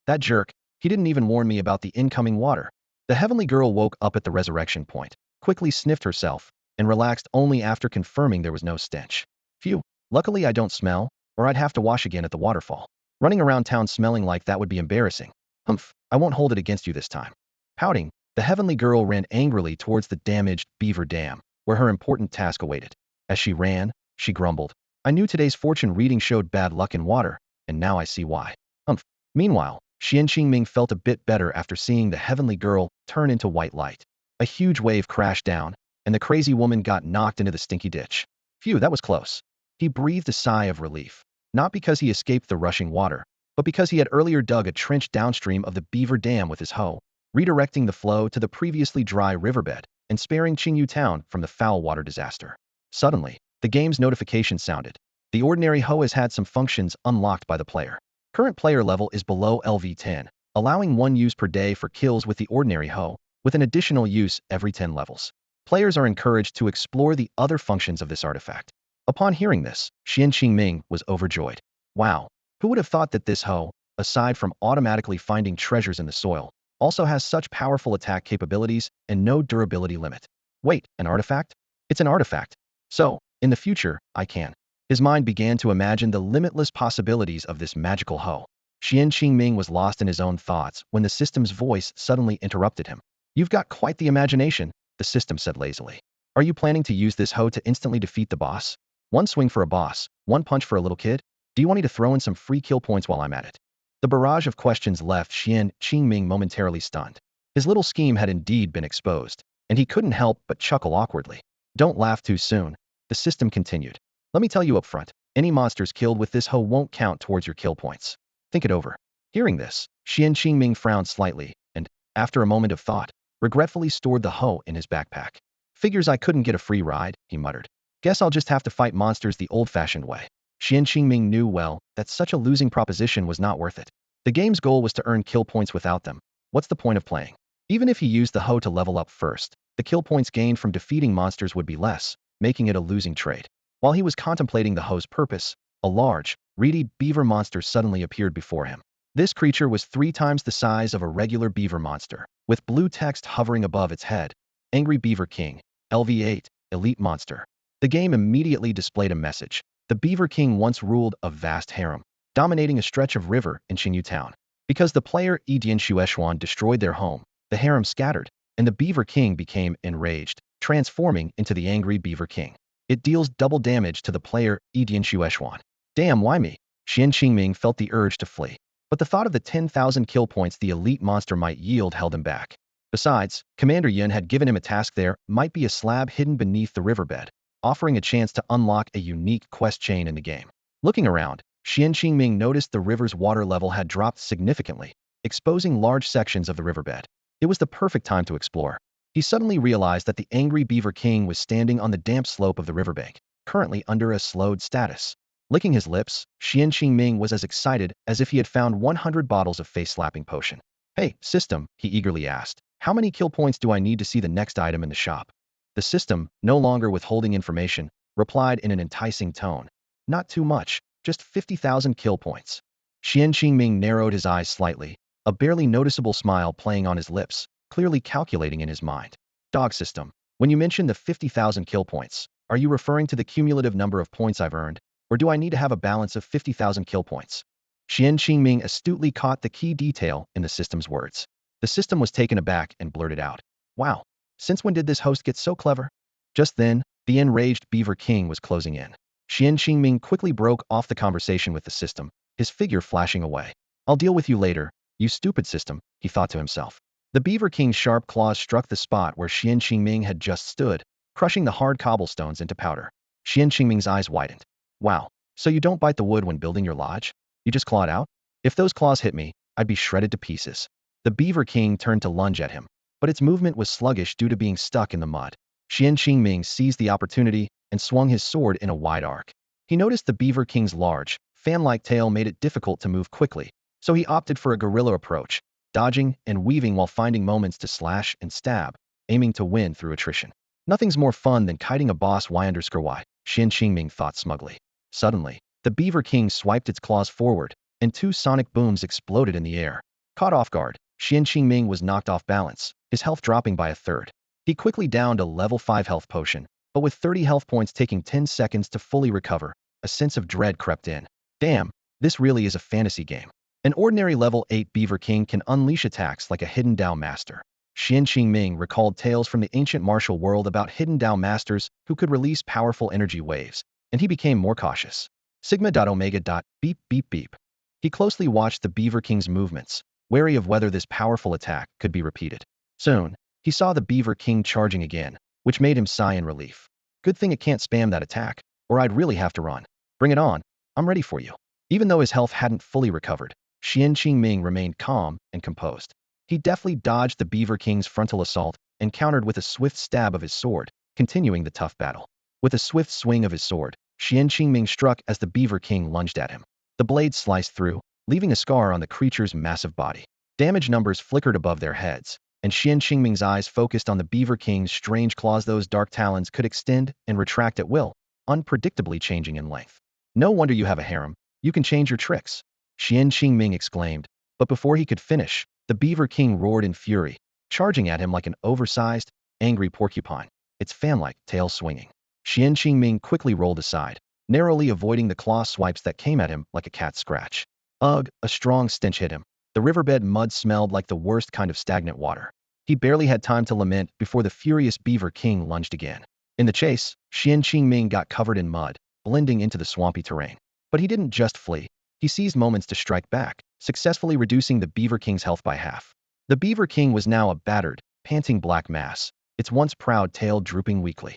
That jerk, he didn't even warn me about the incoming water. The heavenly girl woke up at the resurrection point, quickly sniffed herself, and relaxed only after confirming there was no stench. Phew, luckily I don't smell, or I'd have to wash again at the waterfall. Running around town smelling like that would be embarrassing. Humph, I won't hold it against you this time. Pouting, the heavenly girl ran angrily towards the damaged beaver dam, where her important task awaited. As she ran, she grumbled, "I knew today's fortune reading showed bad luck in water, and now I see why." Humph. Meanwhile, Xuan Qingming felt a bit better after seeing the heavenly girl turn into white light. A huge wave crashed down, and the crazy woman got knocked into the stinky ditch. Phew, that was close. He breathed a sigh of relief, not because he escaped the rushing water, but because he had earlier dug a trench downstream of the beaver dam with his hoe, redirecting the flow to the previously dry riverbed and sparing Qingyu Town from the foul water disaster. Suddenly, the game's notification sounded. The ordinary hoe has had some functions unlocked by the player. Current player level is below LV10, allowing 1 use per day for kills with the ordinary hoe, with an additional use every 10 levels. Players are encouraged to explore the other functions of this artifact. Upon hearing this, Xuan Qingming was overjoyed. Wow, who would have thought that this hoe, aside from automatically finding treasures in the soil, also has such powerful attack capabilities and no durability limit? Wait, an artifact? It's an artifact. So, in the future, I can. His mind began to imagine the limitless possibilities of this magical hoe. Xuan Qingming was lost in his own thoughts when the system's voice suddenly interrupted him. "You've got quite the imagination," the system said lazily. "Are you planning to use this hoe to instantly defeat the boss? 1 swing for a boss, 1 punch for a little kid? Do you want me to throw in some free kill points while I'm at it?" The barrage of questions left Xuan Qingming momentarily stunned. His little scheme had indeed been exposed, and he couldn't help but chuckle awkwardly. "Don't laugh too soon," the system continued. "Let me tell you up front, any monsters killed with this hoe won't count towards your kill points. Think it over." Hearing this, Xuan Qingming frowned slightly and, after a moment of thought, regretfully stored the hoe in his backpack. "Figures I couldn't get a free ride," he muttered. "Guess I'll just have to fight monsters the old-fashioned way." Xuan Qingming knew well that such a losing proposition was not worth it. The game's goal was to earn kill points without them. What's the point of playing? Even if he used the hoe to level up first, the kill points gained from defeating monsters would be less, making it a losing trade. While he was contemplating the hoe's purpose, a large, reedy beaver monster suddenly appeared before him. This creature was 3 times the size of a regular beaver monster, with blue text hovering above its head. "Angry Beaver King, LV8, Elite Monster." The game immediately displayed a message. The Beaver King once ruled a vast harem, dominating a stretch of river in Qingyu Town. Because the player Edian Shueshuan destroyed their home, the harem scattered, and the Beaver King became enraged, transforming into the Angry Beaver King. It deals double damage to the player Edian Shueshuan. "Damn, why me?" Xuan Qingming felt the urge to flee. but the thought of the 10,000 kill points the elite monster might yield held him back. Besides, Commander Yin had given him a task there might be a slab hidden beneath the riverbed, offering a chance to unlock a unique quest chain in the game. Looking around, Xuan Qingming noticed the river's water level had dropped significantly, exposing large sections of the riverbed. It was the perfect time to explore. He suddenly realized that the angry Beaver King was standing on the damp slope of the riverbank, currently under a slowed status. Licking his lips, Xuan Qingming was as excited as if he had found 100 bottles of face-slapping potion. "Hey, system," he eagerly asked, "how many kill points do I need to see the next item in the shop?" The system, no longer withholding information, replied in an enticing tone. "Not too much, just 50,000 kill points." Xuan Qingming narrowed his eyes slightly, a barely noticeable smile playing on his lips, clearly calculating in his mind. "Dog system, when you mention the 50,000 kill points, are you referring to the cumulative number of points I've earned, or do I need to have a balance of 50,000 kill points?" Xuan Qingming astutely caught the key detail in the system's words. The system was taken aback and blurted out, "Wow, since when did this host get so clever?" Just then, the enraged Beaver King was closing in. Xuan Qingming quickly broke off the conversation with the system, his figure flashing away. "I'll deal with you later, you stupid system," he thought to himself. The Beaver King's sharp claws struck the spot where Xuan Qingming had just stood, crushing the hard cobblestones into powder. Xuan Qingming's eyes widened. "Wow, so you don't bite the wood when building your lodge? You just claw it out? If those claws hit me, I'd be shredded to pieces." The Beaver King turned to lunge at him, but its movement was sluggish due to being stuck in the mud. Xuan Qingming seized the opportunity and swung his sword in a wide arc. He noticed the Beaver King's large, fan-like tail made it difficult to move quickly, so he opted for a guerrilla approach, dodging and weaving while finding moments to slash and stab, aiming to win through attrition. Nothing's more fun than kiting a boss Y_Y, Xuan Qingming thought smugly. Suddenly, the Beaver King swiped its claws forward, and two sonic booms exploded in the air. Caught off guard, Xuan Qingming was knocked off balance, his health dropping by a third. He quickly downed a level 5 health potion, but with 30 health points taking 10 seconds to fully recover, a sense of dread crept in. Damn, this really is a fantasy game. An ordinary level 8 Beaver King can unleash attacks like a hidden Dao master. Xuan Qingming recalled tales from the ancient martial world about hidden Dao masters who could release powerful energy waves, and he became more cautious. Sigma.Omega. Beep beep beep. He closely watched the Beaver King's movements, wary of whether this powerful attack could be repeated. Soon, he saw the Beaver King charging again, which made him sigh in relief. Good thing it can't spam that attack, or I'd really have to run. Bring it on, I'm ready for you. Even though his health hadn't fully recovered, Xuan Qingming remained calm and composed. He deftly dodged the Beaver King's frontal assault and countered with a swift stab of his sword, continuing the tough battle. With a swift swing of his sword, Xuan Qingming struck as the Beaver King lunged at him. The blade sliced through, leaving a scar on the creature's massive body. Damage numbers flickered above their heads, and Xuan Qingming's eyes focused on the Beaver King's strange claws. Those dark talons could extend and retract at will, unpredictably changing in length. "No wonder you have a harem. You can change your tricks," Xuan Qingming exclaimed, but before he could finish, the Beaver King roared in fury, charging at him like an oversized, angry porcupine, its fan-like tail swinging. Xuan Qingming quickly rolled aside, narrowly avoiding the claw swipes that came at him like a cat scratch. Ugh, a strong stench hit him. The riverbed mud smelled like the worst kind of stagnant water. He barely had time to lament before the furious Beaver King lunged again. In the chase, Xuan Qingming got covered in mud, blending into the swampy terrain. But he didn't just flee. He seized moments to strike back, successfully reducing the Beaver King's health by half. The Beaver King was now a battered, panting black mass, its once proud tail drooping weakly.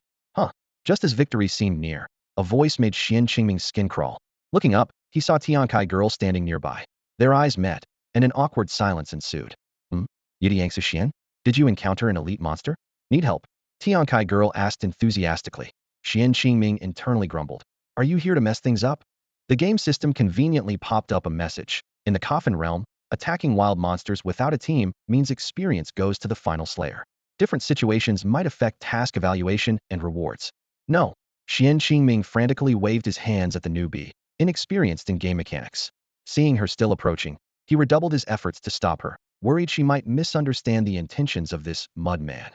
Just as victory seemed near, a voice made Xuan Qingming's skin crawl. Looking up, he saw Tiankai girl standing nearby. Their eyes met, and an awkward silence ensued. Yidi Xian? Did you encounter an elite monster? Need help? Tiankai girl asked enthusiastically. Xuan Qingming internally grumbled. Are you here to mess things up? The game system conveniently popped up a message. In the Coffin Realm, attacking wild monsters without a team means experience goes to the final slayer. Different situations might affect task evaluation and rewards. No. Xuan Qingming frantically waved his hands at the newbie, inexperienced in game mechanics. Seeing her still approaching, he redoubled his efforts to stop her, worried she might misunderstand the intentions of this mud man.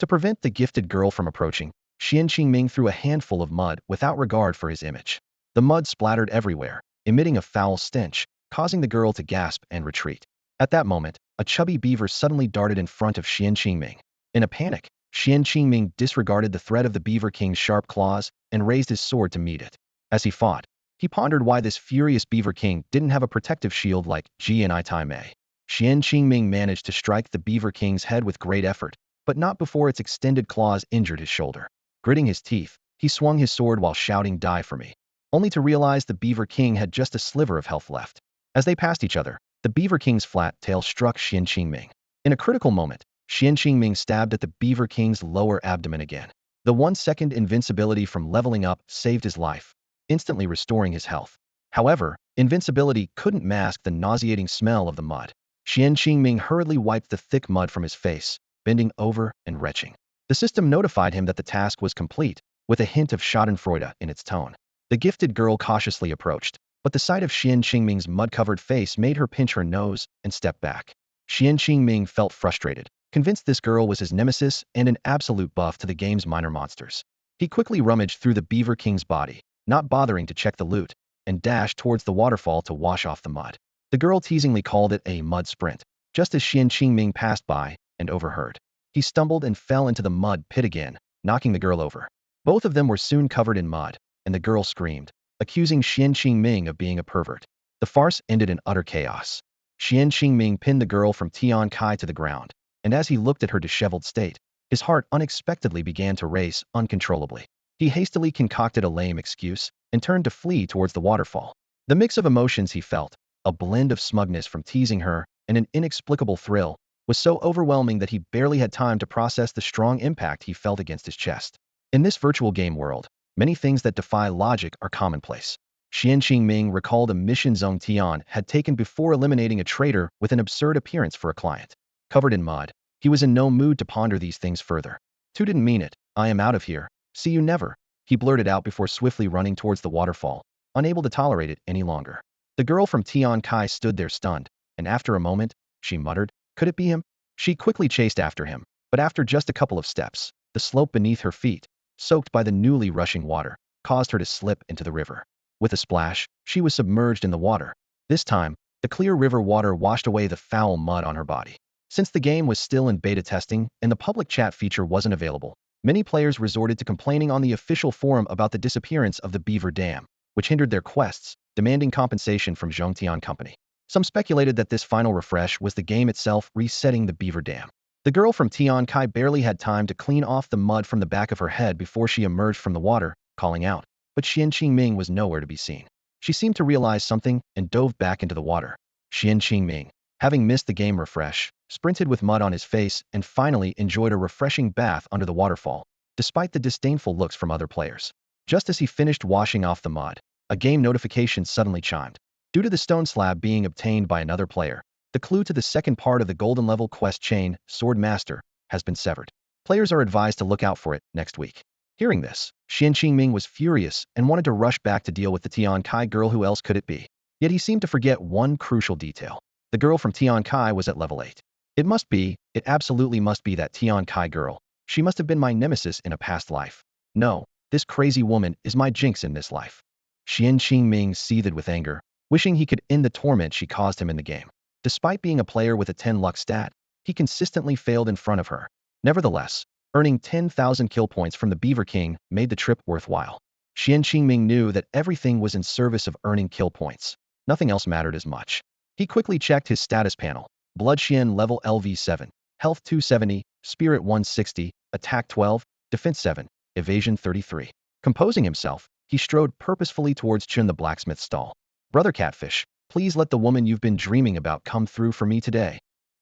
To prevent the gifted girl from approaching, Xuan Qingming threw a handful of mud without regard for his image. The mud splattered everywhere, emitting a foul stench, causing the girl to gasp and retreat. At that moment, a chubby beaver suddenly darted in front of Xuan Qingming. In a panic, Xuan Qingming disregarded the threat of the Beaver King's sharp claws and raised his sword to meet it. As he fought, He pondered why this furious Beaver King didn't have a protective shield like Ji Tai Mei. Xuan Qingming managed to strike the Beaver King's head with great effort, but not before its extended claws injured his shoulder. Gritting his teeth, he swung his sword while shouting, "Die for me," only to realize the Beaver King had just a sliver of health left. As they passed each other, the Beaver King's flat tail struck Xuan Qingming. In a critical moment, Xuan Qingming stabbed at the Beaver King's lower abdomen again. The 1-second invincibility from leveling up saved his life, instantly restoring his health. However, invincibility couldn't mask the nauseating smell of the mud. Xuan Qingming hurriedly wiped the thick mud from his face, bending over and retching. The system notified him that the task was complete, with a hint of schadenfreude in its tone. The gifted girl cautiously approached, but the sight of Xuan Qingming's mud-covered face made her pinch her nose and step back. Xuan Qingming felt frustrated, convinced this girl was his nemesis and an absolute buff to the game's minor monsters. He quickly rummaged through the Beaver King's body, not bothering to check the loot, and dashed towards the waterfall to wash off the mud. The girl teasingly called it a mud sprint, just as Xuan Qingming passed by and overheard. He stumbled and fell into the mud pit again, knocking the girl over. Both of them were soon covered in mud, and the girl screamed, accusing Xuan Qingming of being a pervert. The farce ended in utter chaos. Xuan Qingming pinned the girl from Tian Kai to the ground, and as he looked at her disheveled state, his heart unexpectedly began to race uncontrollably. He hastily concocted a lame excuse and turned to flee towards the waterfall. The mix of emotions he felt, a blend of smugness from teasing her and an inexplicable thrill, was so overwhelming that he barely had time to process the strong impact he felt against his chest. In this virtual game world, many things that defy logic are commonplace. Xuan Qingming recalled a mission Zhong Tian had taken before eliminating a traitor with an absurd appearance for a client. Covered in mud, he was in no mood to ponder these things further. "Tu didn't mean it. I am out of here. See you never," he blurted out before swiftly running towards the waterfall, unable to tolerate it any longer. The girl from Tian Kai stood there stunned, and after a moment, she muttered, "Could it be him?" She quickly chased after him, but after just a couple of steps, the slope beneath her feet, soaked by the newly rushing water, caused her to slip into the river. With a splash, she was submerged in the water. This time, the clear river water washed away the foul mud on her body. Since the game was still in beta testing and the public chat feature wasn't available, many players resorted to complaining on the official forum about the disappearance of the Beaver Dam, which hindered their quests, demanding compensation from Zhongtian Company. Some speculated that this final refresh was the game itself resetting the Beaver Dam. The girl from Tian Kai barely had time to clean off the mud from the back of her head before she emerged from the water, calling out, but Xuan Qingming was nowhere to be seen. She seemed to realize something and dove back into the water. Xuan Qingming, having missed the game refresh, sprinted with mud on his face and finally enjoyed a refreshing bath under the waterfall, despite the disdainful looks from other players. Just as he finished washing off the mud, a game notification suddenly chimed. Due to the stone slab being obtained by another player, the clue to the second part of the golden level quest chain, Sword Master, has been severed. Players are advised to look out for it next week. Hearing this, Xuan Qingming was furious and wanted to rush back to deal with the Tian Kai girl. Who else could it be? Yet he seemed to forget one crucial detail. The girl from Tian Kai was at level 8. It absolutely must be that Tian Kai girl. She must have been my nemesis in a past life. No, this crazy woman is my jinx in this life. Xuan Qingming seethed with anger, wishing he could end the torment she caused him in the game. Despite being a player with a 10 luck stat, he consistently failed in front of her. Nevertheless, earning 10,000 kill points from the Beaver King made the trip worthwhile. Xuan Qingming knew that everything was in service of earning kill points. Nothing else mattered as much. He quickly checked his status panel. Blood Xian level LV7, health 270, spirit 160, attack 12, defense 7, evasion 33. Composing himself, he strode purposefully towards Chun the blacksmith's stall. "Brother Catfish, please let the woman you've been dreaming about come through for me today,"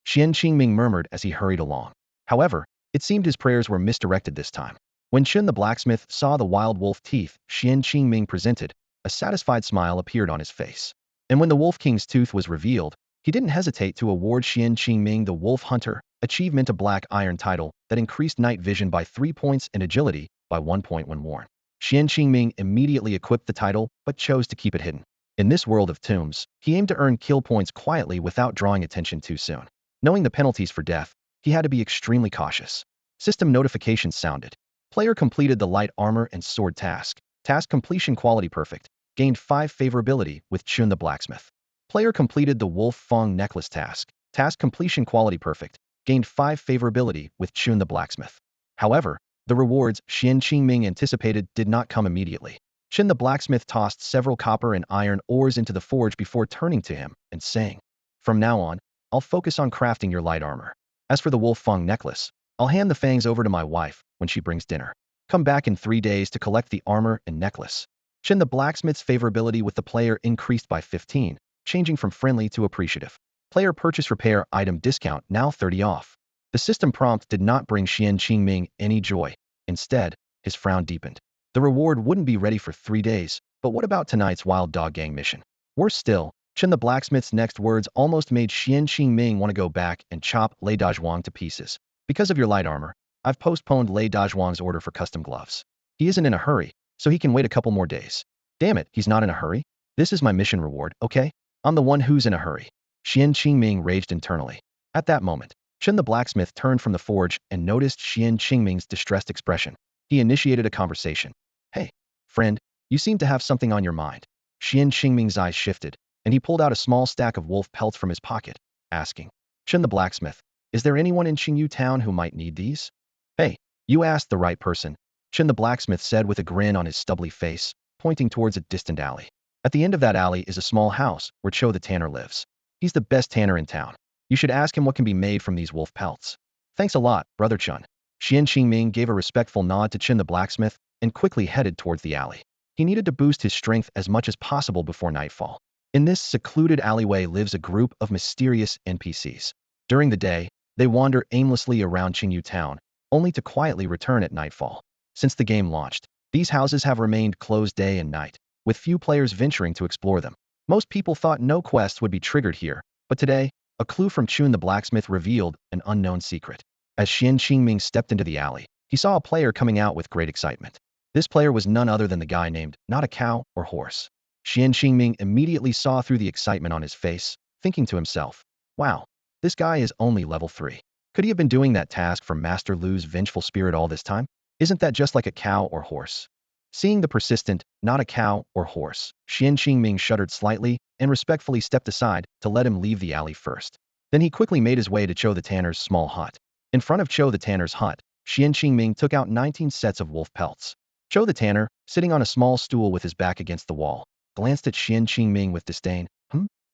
Xuan Qingming murmured as he hurried along. However, it seemed his prayers were misdirected this time. When Chun the blacksmith saw the wild wolf teeth Xuan Qingming presented, a satisfied smile appeared on his face. And when the Wolf King's tooth was revealed, he didn't hesitate to award Xuan Qingming the Wolf Hunter Achievement, a black iron title that increased night vision by 3 points and agility by 1 point when worn. Xuan Qingming immediately equipped the title but chose to keep it hidden. In this world of tombs, he aimed to earn kill points quietly without drawing attention too soon. Knowing the penalties for death, he had to be extremely cautious. System notifications sounded. Player completed the light armor and sword task. Task completion quality perfect. Gained 5 favorability with Chun the blacksmith. Player completed the Wolf Fong necklace task. Task completion quality perfect. Gained 5 favorability with Chun the blacksmith. However, the rewards Xuan Qingming anticipated did not come immediately. Qin the blacksmith tossed several copper and iron ores into the forge before turning to him and saying, "From now on, I'll focus on crafting your light armor. As for the wolf fang necklace, I'll hand the fangs over to my wife when she brings dinner. Come back in 3 days to collect the armor and necklace." Qin the blacksmith's favorability with the player increased by 15, changing from friendly to appreciative. Player purchase repair item discount now 30 off. The system prompt did not bring Xuan Qingming any joy. Instead, his frown deepened. The reward wouldn't be ready for 3 days, but what about tonight's Wild Dog Gang mission? Worse still, Qin the blacksmith's next words almost made Xuan Qingming want to go back and chop Lei Dazhuang to pieces. "Because of your light armor, I've postponed Lei Dazhuang's order for custom gloves. He isn't in a hurry, so he can wait a couple more days." "Damn it, he's not in a hurry? This is my mission reward, okay? I'm the one who's in a hurry." Xuan Qingming raged internally. At that moment, Qin the blacksmith turned from the forge and noticed Xuan Qingming's distressed expression. He initiated a conversation. "Hey, friend, you seem to have something on your mind." Xuan Qingming's eyes shifted, and he pulled out a small stack of wolf pelts from his pocket, asking, "Qin the blacksmith, is there anyone in Qingyu town who might need these?" "Hey, you asked the right person," Qin the blacksmith said with a grin on his stubbly face, pointing towards a distant alley. "At the end of that alley is a small house where Cho the tanner lives. He's the best tanner in town. You should ask him what can be made from these wolf pelts." "Thanks a lot, Brother Chun." Xuan Qingming gave a respectful nod to Qin the blacksmith and quickly headed towards the alley. He needed to boost his strength as much as possible before nightfall. In this secluded alleyway lives a group of mysterious NPCs. During the day, they wander aimlessly around Qingyu town, only to quietly return at nightfall. Since the game launched, these houses have remained closed day and night, with few players venturing to explore them. Most people thought no quests would be triggered here, but today, a clue from Chun the blacksmith revealed an unknown secret. As Xuan Qingming stepped into the alley, he saw a player coming out with great excitement. This player was none other than the guy named Not a Cow or Horse. Xuan Qingming immediately saw through the excitement on his face, thinking to himself, "Wow, this guy is only level 3. Could he have been doing that task for Master Lu's vengeful spirit all this time? Isn't that just like a cow or horse?" Seeing the persistent, "Not a cow or horse," Xuan Qingming shuddered slightly and respectfully stepped aside to let him leave the alley first. Then he quickly made his way to Cho the tanner's small hut. In front of Cho the tanner's hut, Xuan Qingming took out 19 sets of wolf pelts. Cho the tanner, sitting on a small stool with his back against the wall, glanced at Xuan Qingming with disdain.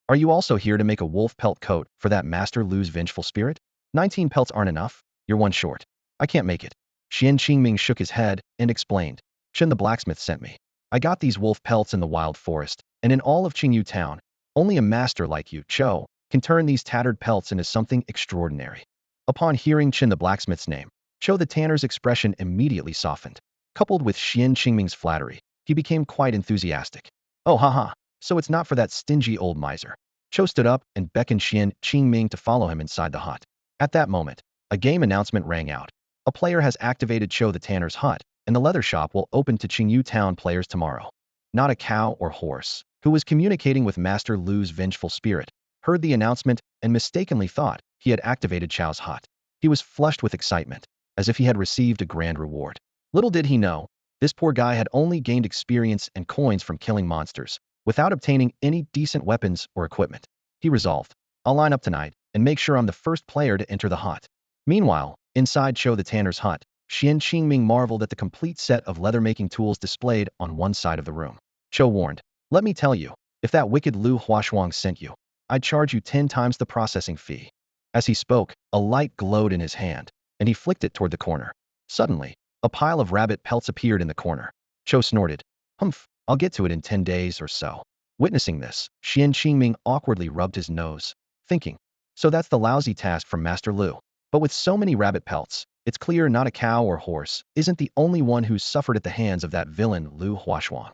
Are you also here to make a wolf pelt coat for that Master Lu's vengeful spirit? 19 pelts aren't enough. You're one short. I can't make it." Xuan Qingming shook his head and explained, "Qin the blacksmith sent me. I got these wolf pelts in the wild forest, and in all of Qingyu town, only a master like you, Cho, can turn these tattered pelts into something extraordinary." Upon hearing Qin the blacksmith's name, Cho the tanner's expression immediately softened. Coupled with Xuan Qingming's flattery, he became quite enthusiastic. "Oh haha, so it's not for that stingy old miser." Cho stood up and beckoned Xuan Qingming to follow him inside the hut. At that moment, a game announcement rang out. A player has activated Cho the tanner's hut, and the leather shop will open to Qingyu town players tomorrow. Not a Cow or Horse, who was communicating with Master Lu's vengeful spirit, heard the announcement and mistakenly thought he had activated Chao's hut. He was flushed with excitement, as if he had received a grand reward. Little did he know, this poor guy had only gained experience and coins from killing monsters, without obtaining any decent weapons or equipment. He resolved, "I'll line up tonight and make sure I'm the first player to enter the hut." Meanwhile, inside Cho the tanner's hut, Xuan Qingming marveled at the complete set of leather-making tools displayed on one side of the room. Cho warned, "Let me tell you, if that wicked Lu Huashuang sent you, I'd charge you 10 times the processing fee." As he spoke, a light glowed in his hand, and he flicked it toward the corner. Suddenly, a pile of rabbit pelts appeared in the corner. Cho snorted, "Humph, I'll get to it in 10 days or so." Witnessing this, Xuan Qingming awkwardly rubbed his nose, thinking, "So that's the lousy task from Master Lu." But with so many rabbit pelts, it's clear Not a Cow or Horse isn't the only one who's suffered at the hands of that villain Lu Huashuang.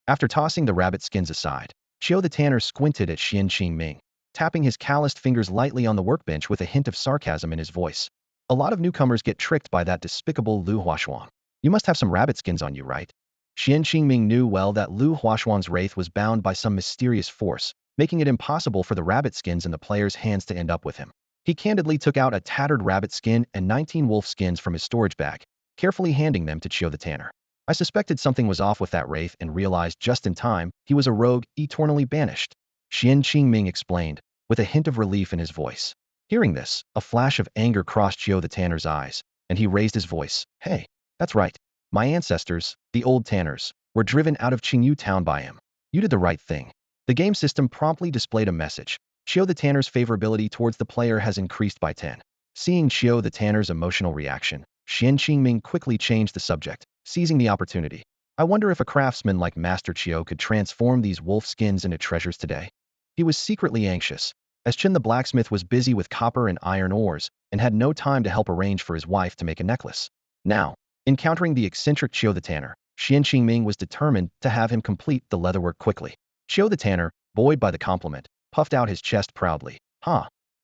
After tossing the rabbit skins aside, Chiu the tanner squinted at Xuan Qingming, tapping his calloused fingers lightly on the workbench with a hint of sarcasm in his voice. "A lot of newcomers get tricked by that despicable Lu Huashuang. You must have some rabbit skins on you, right?" Xuan Qingming knew well that Lu Huashuang's wraith was bound by some mysterious force, making it impossible for the rabbit skins in the player's hands to end up with him. He candidly took out a tattered rabbit skin and 19 wolf skins from his storage bag, carefully handing them to Chiu the tanner. "I suspected something was off with that wraith and realized just in time he was a rogue eternally banished," Xuan Qingming explained, with a hint of relief in his voice. Hearing this, a flash of anger crossed Chiu the tanner's eyes, and he raised his voice. "Hey, that's right. My ancestors, the old tanners, were driven out of Qingyu town by him. You did the right thing. The game system promptly displayed a message. Xiao the Tanner's favorability towards the player has increased by 10. Seeing Xiao the Tanner's emotional reaction, Xuan Qingming quickly changed the subject, seizing the opportunity. I wonder if a craftsman like Master Qiao could transform these wolf skins into treasures today. He was secretly anxious, as Qin the blacksmith was busy with copper and iron ores and had no time to help arrange for his wife to make a necklace. Now, encountering the eccentric Qiao the Tanner, Xuan Qingming was determined to have him complete the leatherwork quickly. Qiao the Tanner, buoyed by the compliment, puffed out his chest proudly.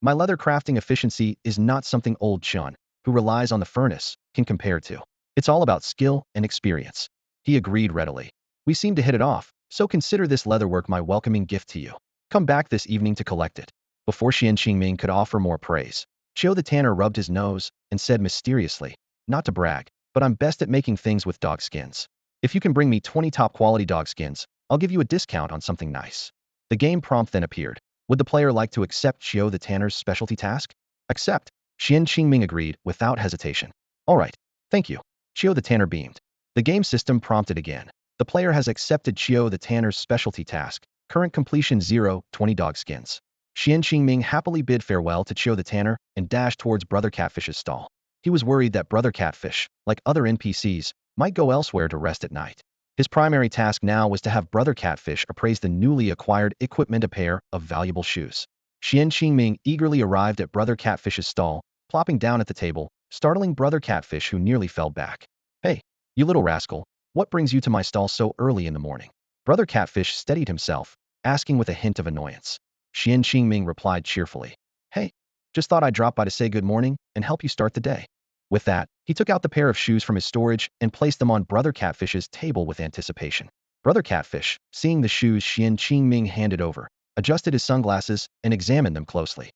My leather crafting efficiency is not something old Xuan, who relies on the furnace, can compare to. It's all about skill and experience. He agreed readily. We seem to hit it off, so consider this leatherwork my welcoming gift to you. Come back this evening to collect it. Before Xuan Qingming could offer more praise, Qiao the Tanner rubbed his nose and said mysteriously, not to brag, but I'm best at making things with dog skins. If you can bring me 20 top-quality dog skins, I'll give you a discount on something nice. The game prompt then appeared. Would the player like to accept Qiao the Tanner's specialty task? Accept. Xuan Qingming agreed without hesitation. All right, thank you. Qiao the Tanner beamed. The game system prompted again. The player has accepted Qiao the Tanner's specialty task. Current completion 0, 20 dog skins. Xuan Qingming happily bid farewell to Qiao the Tanner and dashed towards Brother Catfish's stall. He was worried that Brother Catfish, like other NPCs, might go elsewhere to rest at night. His primary task now was to have Brother Catfish appraise the newly acquired equipment, a pair of valuable shoes. Xuan Qingming eagerly arrived at Brother Catfish's stall, plopping down at the table, startling Brother Catfish, who nearly fell back. Hey, you little rascal, what brings you to my stall so early in the morning? Brother Catfish steadied himself, asking with a hint of annoyance. Xuan Qingming replied cheerfully. Hey, just thought I'd drop by to say good morning and help you start the day. With that, he took out the pair of shoes from his storage and placed them on Brother Catfish's table with anticipation. Brother Catfish, seeing the shoes Xuan Qingming handed over, adjusted his sunglasses and examined them closely.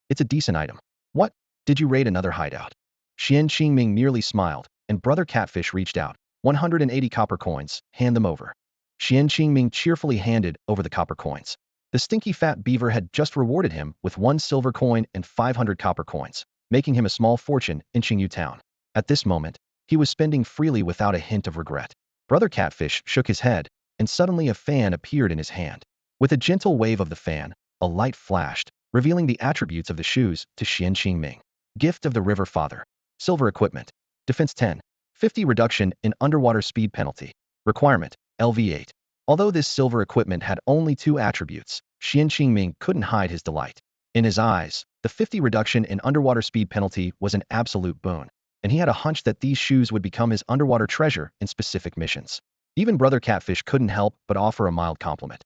It's a decent item. What? Did you raid another hideout? Xuan Qingming merely smiled, and Brother Catfish reached out. 180 copper coins, hand them over. Xuan Qingming cheerfully handed over the copper coins. The stinky fat beaver had just rewarded him with 1 silver coin and 500 copper coins, making him a small fortune in Qingyu town. At this moment, he was spending freely without a hint of regret. Brother Catfish shook his head, and suddenly a fan appeared in his hand. With a gentle wave of the fan, a light flashed, revealing the attributes of the shoes to Xuan Qingming. Gift of the River Father. Silver equipment. Defense 10. 50 reduction in underwater speed penalty. Requirement, LV8. Although this silver equipment had only 2 attributes, Xuan Qingming couldn't hide his delight. In his eyes, the 50 reduction in underwater speed penalty was an absolute boon, and he had a hunch that these shoes would become his underwater treasure in specific missions. Even Brother Catfish couldn't help but offer a mild compliment.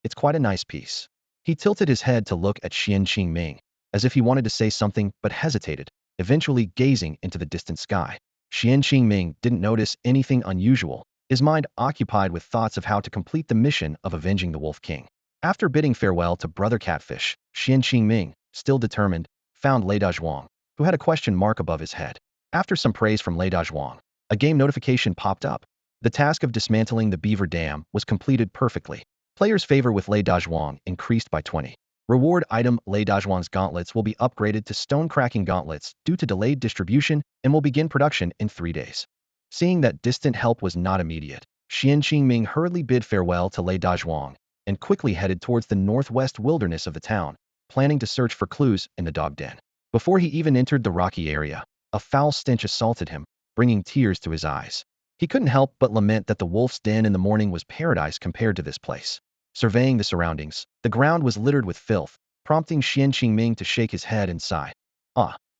It's quite a nice piece. He tilted his head to look at Xuan Qingming, as if he wanted to say something but hesitated, eventually gazing into the distant sky. Xuan Qingming didn't notice anything unusual, his mind occupied with thoughts of how to complete the mission of avenging the Wolf King. After bidding farewell to Brother Catfish, Xuan Qingming, still determined, found Lei Dazhuang, who had a question mark above his head. After some praise from Lei Dazhuang, a game notification popped up. The task of dismantling the beaver dam was completed perfectly. Players' favor with Lei Dazhuang increased by 20. Reward item: Lei Dazhuang's gauntlets will be upgraded to stone-cracking gauntlets due to delayed distribution and will begin production in 3 days. Seeing that distant help was not immediate, Xuan Qingming hurriedly bid farewell to Lei Dazhuang and quickly headed towards the northwest wilderness of the town, planning to search for clues in the dog den. Before he even entered the rocky area, a foul stench assaulted him, bringing tears to his eyes. He couldn't help but lament that the wolf's den in the morning was paradise compared to this place. Surveying the surroundings, the ground was littered with filth, prompting Xuan Qingming to shake his head and sigh.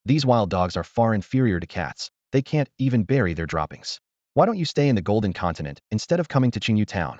These wild dogs are far inferior to cats. They can't even bury their droppings. Why don't you stay in the Golden Continent instead of coming to Qingyu town?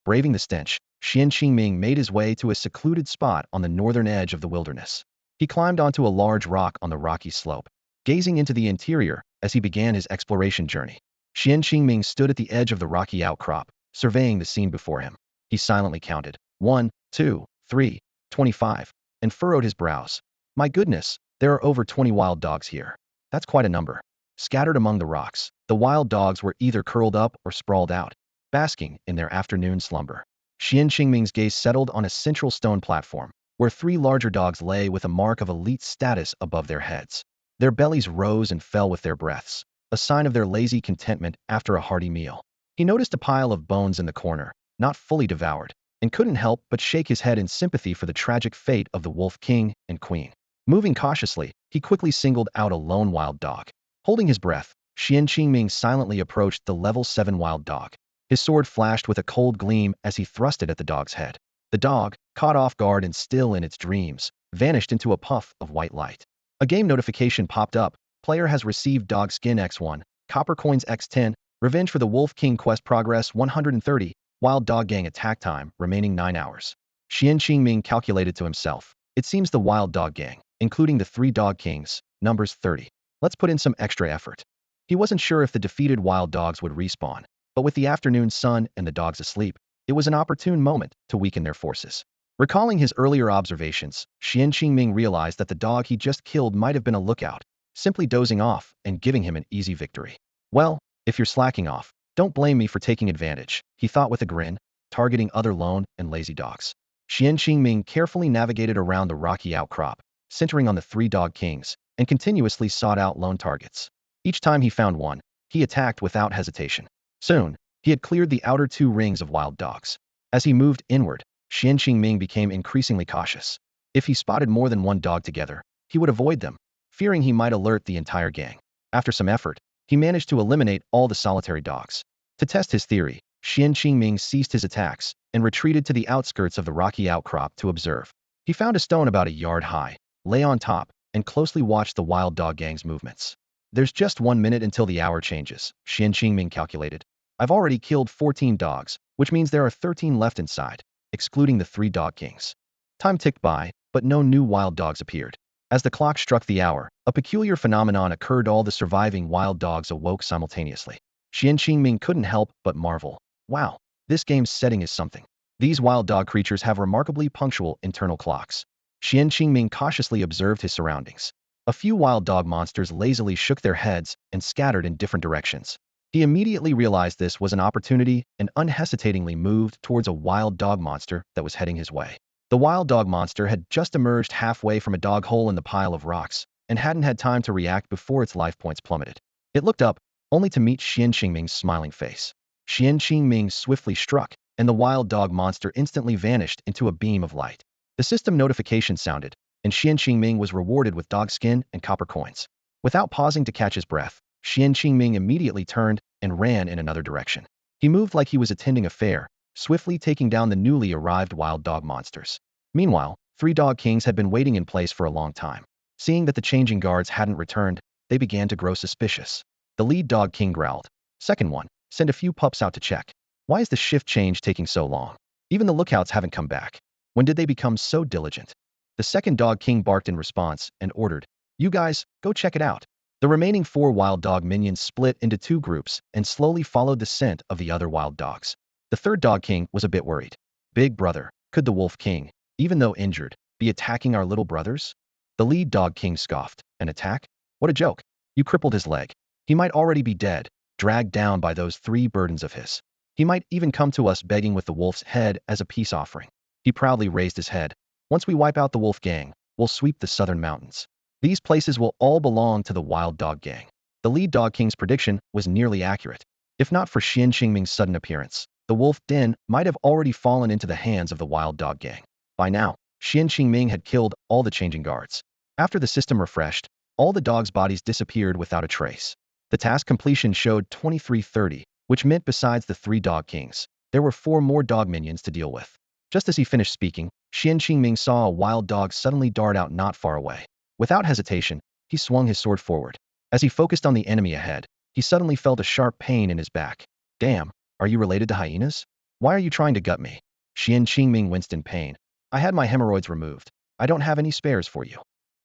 Braving the stench, Xuan Qingming made his way to a secluded spot on the northern edge of the wilderness. He climbed onto a large rock on the rocky slope, gazing into the interior as he began his exploration journey. Xuan Qingming stood at the edge of the rocky outcrop, surveying the scene before him. He silently counted 1, 2, 3, 25, and furrowed his brows. My goodness, there are over 20 wild dogs here. That's quite a number. Scattered among the rocks, the wild dogs were either curled up or sprawled out, basking in their afternoon slumber. Xuan Qingming's gaze settled on a central stone platform, where 3 larger dogs lay with a mark of elite status above their heads. Their bellies rose and fell with their breaths, a sign of their lazy contentment after a hearty meal. He noticed a pile of bones in the corner, not fully devoured, and couldn't help but shake his head in sympathy for the tragic fate of the wolf king and queen. Moving cautiously, he quickly singled out a lone wild dog. Holding his breath, Xuan Qingming silently approached the level 7 wild dog. His sword flashed with a cold gleam as he thrust it at the dog's head. The dog, caught off guard and still in its dreams, vanished into a puff of white light. A game notification popped up. Player has received dog skin X1, copper coins X10, revenge for the Wolf King quest progress 130, wild dog gang attack time remaining 9 hours. Xuan Qingming calculated to himself. It seems the wild dog gang, including the 3 dog kings, numbers 30. Let's put in some extra effort. He wasn't sure if the defeated wild dogs would respawn, but with the afternoon sun and the dogs asleep, it was an opportune moment to weaken their forces. Recalling his earlier observations, Xuan Qingming realized that the dog he just killed might have been a lookout, simply dozing off and giving him an easy victory. Well, if you're slacking off, don't blame me for taking advantage, he thought with a grin, targeting other lone and lazy dogs. Xuan Qingming carefully navigated around the rocky outcrop, centering on the 3 dog kings, and continuously sought out lone targets. Each time he found one, he attacked without hesitation. Soon, he had cleared the outer 2 rings of wild dogs. As he moved inward, Xuan Qingming became increasingly cautious. If he spotted more than one dog together, he would avoid them, fearing he might alert the entire gang. After some effort, he managed to eliminate all the solitary dogs. To test his theory, Xuan Qingming ceased his attacks and retreated to the outskirts of the rocky outcrop to observe. He found a stone about a yard high, lay on top, and closely watched the wild dog gang's movements. There's just 1 minute until the hour changes, Xuan Qingming calculated. I've already killed 14 dogs, which means there are 13 left inside, excluding the 3 dog kings. Time ticked by, but no new wild dogs appeared. As the clock struck the hour, a peculiar phenomenon occurred. All the surviving wild dogs awoke simultaneously. Xuan Qingming couldn't help but marvel. Wow, this game's setting is something. These wild dog creatures have remarkably punctual internal clocks. Xuan Qingming cautiously observed his surroundings. A few wild dog monsters lazily shook their heads and scattered in different directions. He immediately realized this was an opportunity and unhesitatingly moved towards a wild dog monster that was heading his way. The wild dog monster had just emerged halfway from a dog hole in the pile of rocks and hadn't had time to react before its life points plummeted. It looked up, only to meet Xuan Qingming's smiling face. Xuan Qingming swiftly struck, and the wild dog monster instantly vanished into a beam of light. The system notification sounded, and Xuan Qingming was rewarded with dog skin and copper coins. Without pausing to catch his breath, Xuan Qingming immediately turned and ran in another direction. He moved like he was attending a fair, swiftly taking down the newly arrived wild dog monsters. Meanwhile, 3 dog kings had been waiting in place for a long time. Seeing that the changing guards hadn't returned, they began to grow suspicious. The lead dog king growled. Second one, send a few pups out to check. Why is the shift change taking so long? Even the lookouts haven't come back. When did they become so diligent? The second dog king barked in response and ordered, you guys, go check it out. The remaining 4 wild dog minions split into 2 groups and slowly followed the scent of the other wild dogs. The third dog king was a bit worried. Big brother, could the wolf king, even though injured, be attacking our little brothers? The lead dog king scoffed. An attack? What a joke. You crippled his leg. He might already be dead, dragged down by those 3 burdens of his. He might even come to us begging with the wolf's head as a peace offering. He proudly raised his head. Once we wipe out the wolf gang, we'll sweep the southern mountains. These places will all belong to the wild dog gang. The lead dog king's prediction was nearly accurate. If not for Xuan Qingming's sudden appearance, the wolf den might have already fallen into the hands of the wild dog gang. By now, Xuan Qingming had killed all the changing guards. After the system refreshed, all the dogs' bodies disappeared without a trace. The task completion showed 2330, which meant besides the 3 dog kings, there were 4 more dog minions to deal with. Just as he finished speaking, Xuan Qingming saw a wild dog suddenly dart out not far away. Without hesitation, he swung his sword forward. As he focused on the enemy ahead, he suddenly felt a sharp pain in his back. Damn, are you related to hyenas? Why are you trying to gut me? Xuan Qingming winced in pain. I had my hemorrhoids removed. I don't have any spares for you.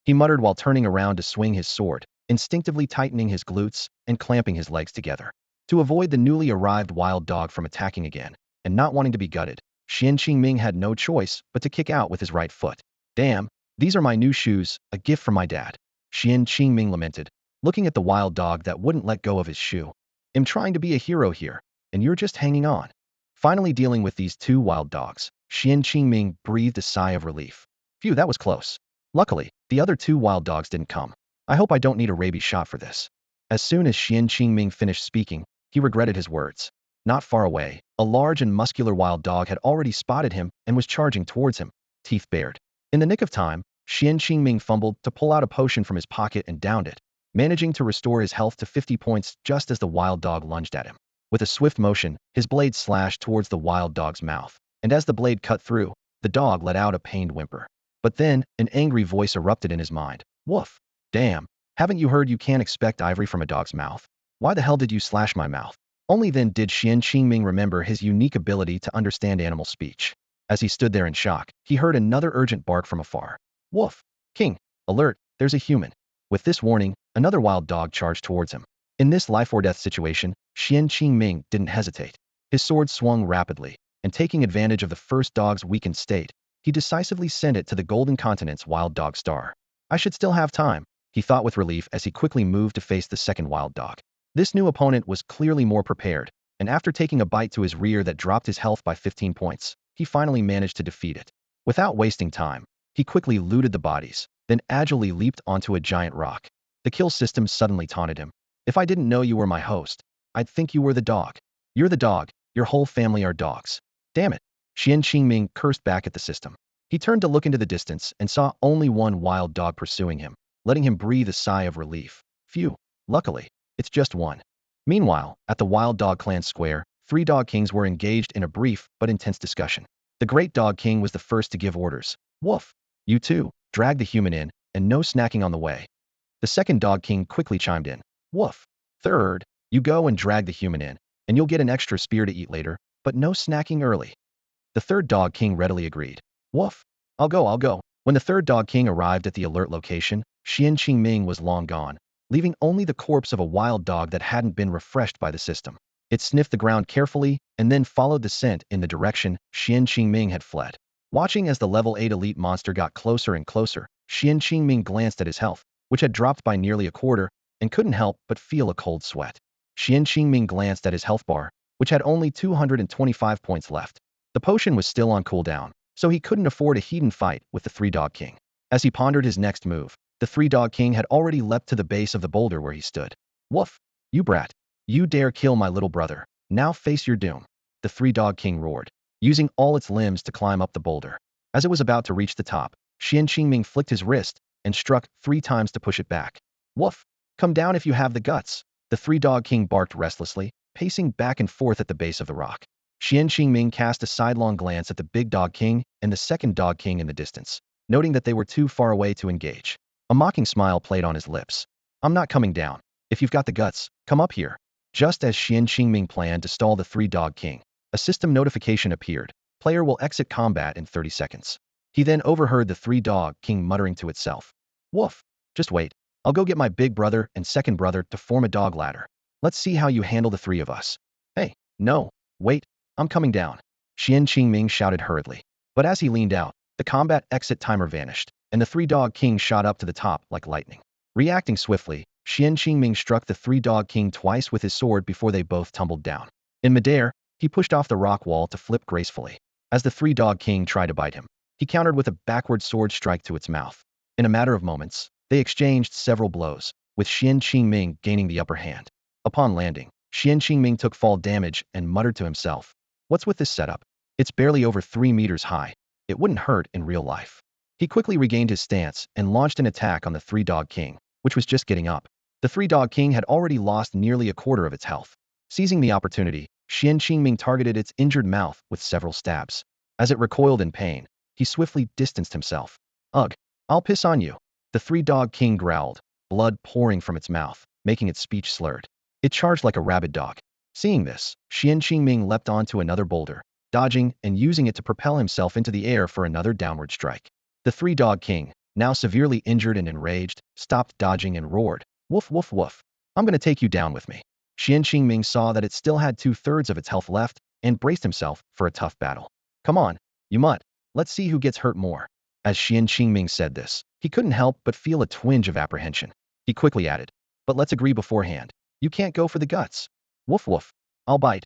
He muttered while turning around to swing his sword, instinctively tightening his glutes and clamping his legs together. To avoid the newly arrived wild dog from attacking again, and not wanting to be gutted, Xuan Qingming had no choice but to kick out with his right foot. Damn, these are my new shoes, a gift from my dad. Xuan Qingming lamented, looking at the wild dog that wouldn't let go of his shoe. I'm trying to be a hero here, and you're just hanging on. Finally dealing with these 2 wild dogs, Xuan Qingming breathed a sigh of relief. Phew, that was close. Luckily, the other 2 wild dogs didn't come. I hope I don't need a rabies shot for this. As soon as Xuan Qingming finished speaking, he regretted his words. Not far away, a large and muscular wild dog had already spotted him and was charging towards him, teeth bared. In the nick of time, Xuan Qingming fumbled to pull out a potion from his pocket and downed it, managing to restore his health to 50 points just as the wild dog lunged at him. With a swift motion, his blade slashed towards the wild dog's mouth, and as the blade cut through, the dog let out a pained whimper. But then, an angry voice erupted in his mind. Woof! Damn! Haven't you heard you can't expect ivory from a dog's mouth? Why the hell did you slash my mouth? Only then did Xuan Qingming remember his unique ability to understand animal speech. As he stood there in shock, he heard another urgent bark from afar. Woof! King! Alert! There's a human! With this warning, another wild dog charged towards him. In this life-or-death situation, Xuan Qingming didn't hesitate. His sword swung rapidly, and taking advantage of the first dog's weakened state, he decisively sent it to the Golden Continent's wild dog star. I should still have time, he thought with relief as he quickly moved to face the second wild dog. This new opponent was clearly more prepared, and after taking a bite to his rear that dropped his health by 15 points, he finally managed to defeat it. Without wasting time, he quickly looted the bodies, then agilely leaped onto a giant rock. The kill system suddenly taunted him. If I didn't know you were my host, I'd think you were the dog. You're the dog. Your whole family are dogs. Damn it. Xuan Qingming cursed back at the system. He turned to look into the distance and saw only one wild dog pursuing him, letting him breathe a sigh of relief. Phew. Luckily, it's just one. Meanwhile, at the Wild Dog Clan Square, 3 Dog Kings were engaged in a brief but intense discussion. The Great Dog King was the first to give orders. Woof! You too, drag the human in, and no snacking on the way. The second Dog King quickly chimed in. Woof! Third, you go and drag the human in, and you'll get an extra spear to eat later, but no snacking early. The third Dog King readily agreed. Woof! I'll go. When the third Dog King arrived at the alert location, Xuan Qingming was long gone, leaving only the corpse of a wild dog that hadn't been refreshed by the system. It sniffed the ground carefully and then followed the scent in the direction Xuan Qingming had fled. Watching as the level 8 elite monster got closer and closer, Xuan Qingming glanced at his health, which had dropped by nearly a quarter, and couldn't help but feel a cold sweat. Xuan Qingming glanced at his health bar, which had only 225 points left. The potion was still on cooldown, so he couldn't afford a heathen fight with the 3 Dog King. As he pondered his next move, the 3 Dog King had already leapt to the base of the boulder where he stood. Woof! You brat! You dare kill my little brother. Now face your doom. The 3 Dog King roared, using all its limbs to climb up the boulder. As it was about to reach the top, Xuan Qingming flicked his wrist and struck 3 times to push it back. Woof! Come down if you have the guts. The 3 Dog King barked restlessly, pacing back and forth at the base of the rock. Xuan Qingming cast a sidelong glance at the big Dog King and the second Dog King in the distance, noting that they were too far away to engage. A mocking smile played on his lips. I'm not coming down. If you've got the guts, come up here. Just as Xuan Qingming planned to stall the 3 Dog King, a system notification appeared. Player will exit combat in 30 seconds. He then overheard the 3 Dog King muttering to itself. Woof! Just wait. I'll go get my big brother and second brother to form a dog ladder. Let's see how you handle the 3 of us. Hey, no, wait, I'm coming down. Xuan Qingming shouted hurriedly. But as he leaned out, the combat exit timer vanished, and the 3 Dog King shot up to the top like lightning. Reacting swiftly, Xuan Qingming struck the 3 Dog King twice with his sword before they both tumbled down. In midair, he pushed off the rock wall to flip gracefully. As the 3 Dog King tried to bite him, he countered with a backward sword strike to its mouth. In a matter of moments, they exchanged several blows, with Xuan Qingming gaining the upper hand. Upon landing, Xuan Qingming took fall damage and muttered to himself. What's with this setup? It's barely over 3 meters high. It wouldn't hurt in real life. He quickly regained his stance and launched an attack on the 3 Dog King, which was just getting up. The 3 Dog King had already lost nearly a quarter of its health. Seizing the opportunity, Xuan Qingming targeted its injured mouth with several stabs. As it recoiled in pain, he swiftly distanced himself. Ugh, I'll piss on you. The 3 Dog King growled, blood pouring from its mouth, making its speech slurred. It charged like a rabid dog. Seeing this, Xuan Qingming leapt onto another boulder, dodging and using it to propel himself into the air for another downward strike. The 3 Dog King, now severely injured and enraged, stopped dodging and roared. Woof woof woof. I'm gonna take you down with me. Xuan Qingming saw that it still had 2/3 of its health left and braced himself for a tough battle. Come on, you mutt. Let's see who gets hurt more. As Xuan Qingming said this, he couldn't help but feel a twinge of apprehension. He quickly added, but let's agree beforehand. You can't go for the guts. Woof woof. I'll bite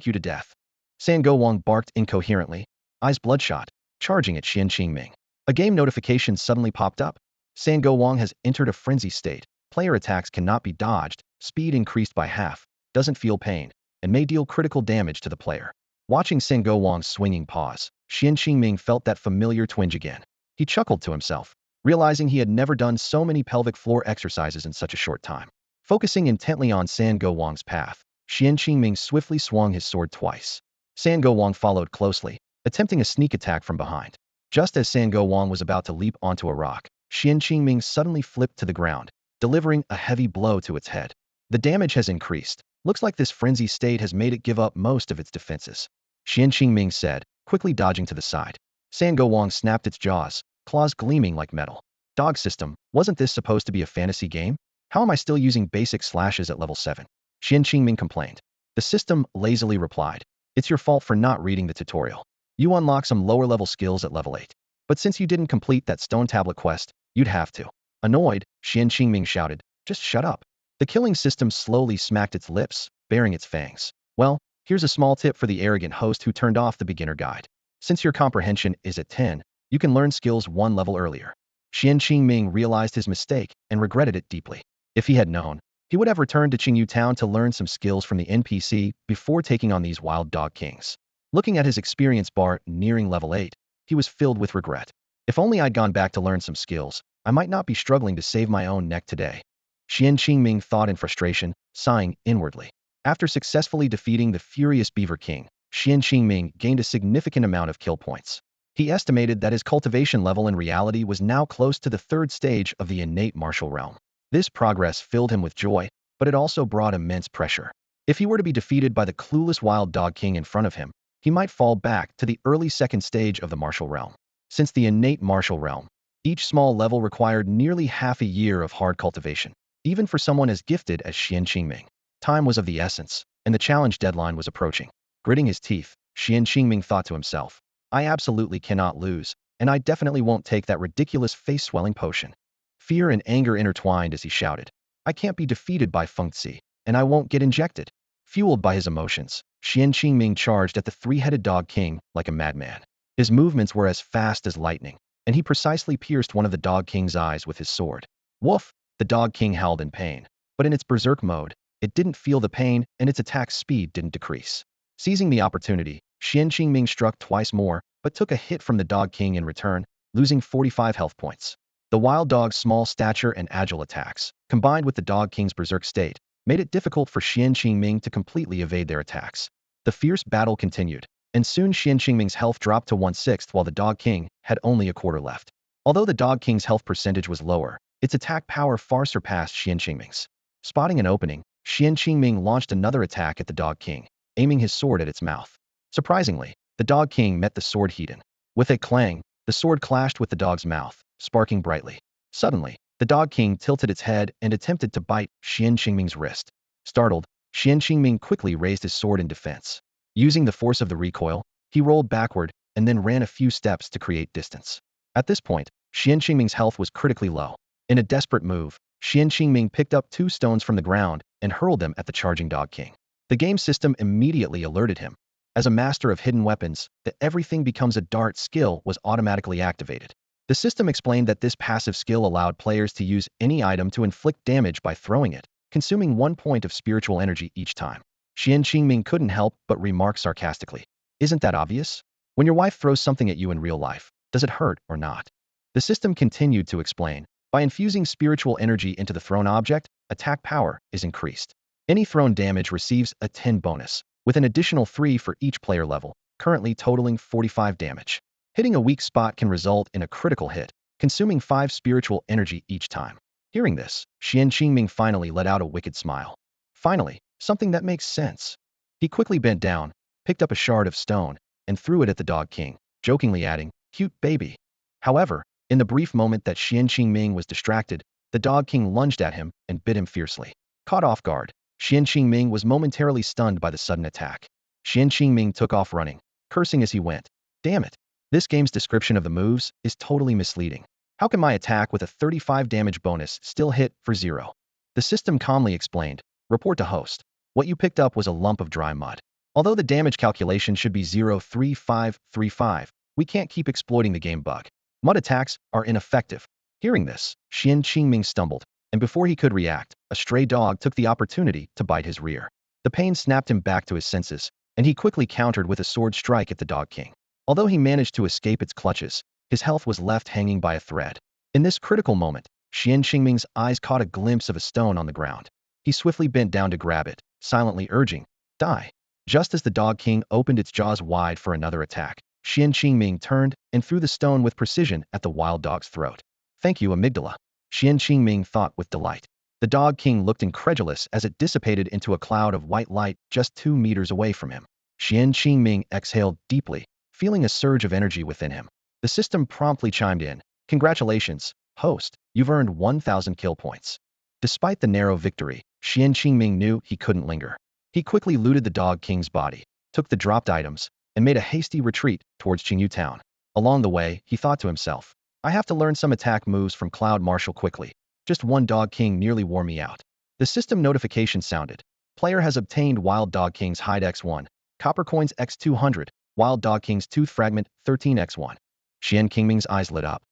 you to death. San Wang barked incoherently, eyes bloodshot, charging at Xuan Qingming. A game notification suddenly popped up. San Wang has entered a frenzy state. Player attacks cannot be dodged, speed increased by half, doesn't feel pain, and may deal critical damage to the player. Watching Sango Wang's swinging paws, Xuan Qingming felt that familiar twinge again. He chuckled to himself, realizing he had never done so many pelvic floor exercises in such a short time. Focusing intently on Sango Wang's path, Xuan Qingming swiftly swung his sword twice. Sango Wang followed closely, attempting a sneak attack from behind. Just as Sango Wang was about to leap onto a rock, Xuan Qingming suddenly flipped to the ground, delivering a heavy blow to its head. The damage has increased. Looks like this frenzy state has made it give up most of its defenses, Xuan Qingming said, quickly dodging to the side. Sango Wang snapped its jaws, claws gleaming like metal. Dog system, wasn't this supposed to be a fantasy game? How am I still using basic slashes at level 7? Xuan Qingming complained. The system lazily replied, it's your fault for not reading the tutorial. You unlock some lower level skills at level 8. But since you didn't complete that stone tablet quest, you'd have to. Annoyed, Xuan Qingming shouted, just shut up. The killing system slowly smacked its lips, baring its fangs. Well, here's a small tip for the arrogant host who turned off the beginner guide. Since your comprehension is at 10, you can learn skills one level earlier. Xuan Qingming realized his mistake and regretted it deeply. If he had known, he would have returned to Qingyu Town to learn some skills from the NPC before taking on these wild dog kings. Looking at his experience bar nearing level 8, he was filled with regret. If only I'd gone back to learn some skills, I might not be struggling to save my own neck today. Xuan Qingming thought in frustration, sighing inwardly. After successfully defeating the furious Beaver King, Xuan Qingming gained a significant amount of kill points. He estimated that his cultivation level in reality was now close to the 3rd stage of the innate martial realm. This progress filled him with joy, but it also brought immense pressure. If he were to be defeated by the clueless wild dog king in front of him, he might fall back to the early 2nd stage of the martial realm. Since the innate martial realm, each small level required nearly half a year of hard cultivation, even for someone as gifted as Xuan Qingming. Time was of the essence, and the challenge deadline was approaching. Gritting his teeth, Xuan Qingming thought to himself, I absolutely cannot lose, and I definitely won't take that ridiculous face-swelling potion. Fear and anger intertwined as he shouted, I can't be defeated by Fengzi, and I won't get injected. Fueled by his emotions, Xuan Qingming charged at the 3-headed dog king like a madman. His movements were as fast as lightning, and he precisely pierced one of the dog king's eyes with his sword. Woof! The dog king howled in pain, but in its berserk mode, it didn't feel the pain and its attack speed didn't decrease. Seizing the opportunity, Xuan Qingming struck twice more, but took a hit from the dog king in return, losing 45 health points. The wild dog's small stature and agile attacks, combined with the dog king's berserk state, made it difficult for Xuan Qingming to completely evade their attacks. The fierce battle continued, and soon Xuan Qingming's health dropped to 1/6 while the dog king had only a quarter left. Although the dog king's health percentage was lower, its attack power far surpassed Xuan Qingming's. Spotting an opening, Xuan Qingming launched another attack at the dog king, aiming his sword at its mouth. Surprisingly, the dog king met the sword heat-in. With a clang, the sword clashed with the dog's mouth, sparking brightly. Suddenly, the dog king tilted its head and attempted to bite Xuan Qingming's wrist. Startled, Xuan Qingming quickly raised his sword in defense. Using the force of the recoil, he rolled backward and then ran a few steps to create distance. At this point, Xuan Qingming's health was critically low. In a desperate move, Xuan Qingming picked up 2 stones from the ground and hurled them at the charging dog king. The game system immediately alerted him. As a master of hidden weapons, the everything becomes a dart skill was automatically activated. The system explained that this passive skill allowed players to use any item to inflict damage by throwing it, consuming 1 point of spiritual energy each time. Xuan Qingming couldn't help but remark sarcastically, isn't that obvious? When your wife throws something at you in real life, does it hurt or not? The system continued to explain, by infusing spiritual energy into the thrown object, attack power is increased. Any thrown damage receives a 10 bonus, with an additional 3 for each player level, currently totaling 45 damage. Hitting a weak spot can result in a critical hit, consuming 5 spiritual energy each time. Hearing this, Xuan Qingming finally let out a wicked smile. Finally, something that makes sense. He quickly bent down, picked up a shard of stone, and threw it at the dog king, jokingly adding, cute baby. However, in the brief moment that Xuan Qingming was distracted, the dog king lunged at him and bit him fiercely. Caught off guard, Xuan Qingming was momentarily stunned by the sudden attack. Xuan Qingming took off running, cursing as he went. Damn it! This game's description of the moves is totally misleading. How can my attack with a 35 damage bonus still hit for 0? The system calmly explained, report to host. What you picked up was a lump of dry mud. Although the damage calculation should be 0.3535, we can't keep exploiting the game bug. Mud attacks are ineffective. Hearing this, Xuan Qingming stumbled, and before he could react, a stray dog took the opportunity to bite his rear. The pain snapped him back to his senses, and he quickly countered with a sword strike at the Dog King. Although he managed to escape its clutches, his health was left hanging by a thread. In this critical moment, Xuan Qingming's eyes caught a glimpse of a stone on the ground. He swiftly bent down to grab it, silently urging, "Die." Just as the Dog King opened its jaws wide for another attack, Xuan Qingming turned and threw the stone with precision at the wild dog's throat. "Thank you, amygdala," Xuan Qingming thought with delight. The Dog King looked incredulous as it dissipated into a cloud of white light just 2 meters away from him. Xuan Qingming exhaled deeply, feeling a surge of energy within him. The system promptly chimed in, "Congratulations, host, you've earned 1,000 kill points." Despite the narrow victory, Xuan Qingming knew he couldn't linger. He quickly looted the Dog King's body, took the dropped items, and made a hasty retreat towards Qingyu town. Along the way, he thought to himself, "I have to learn some attack moves from Cloud Marshal quickly. Just one Dog King nearly wore me out." The system notification sounded. Player has obtained Wild Dog King's Hide X1, Copper Coins X200, Wild Dog King's Tooth Fragment 13X1. Xuan Qingming's eyes lit up.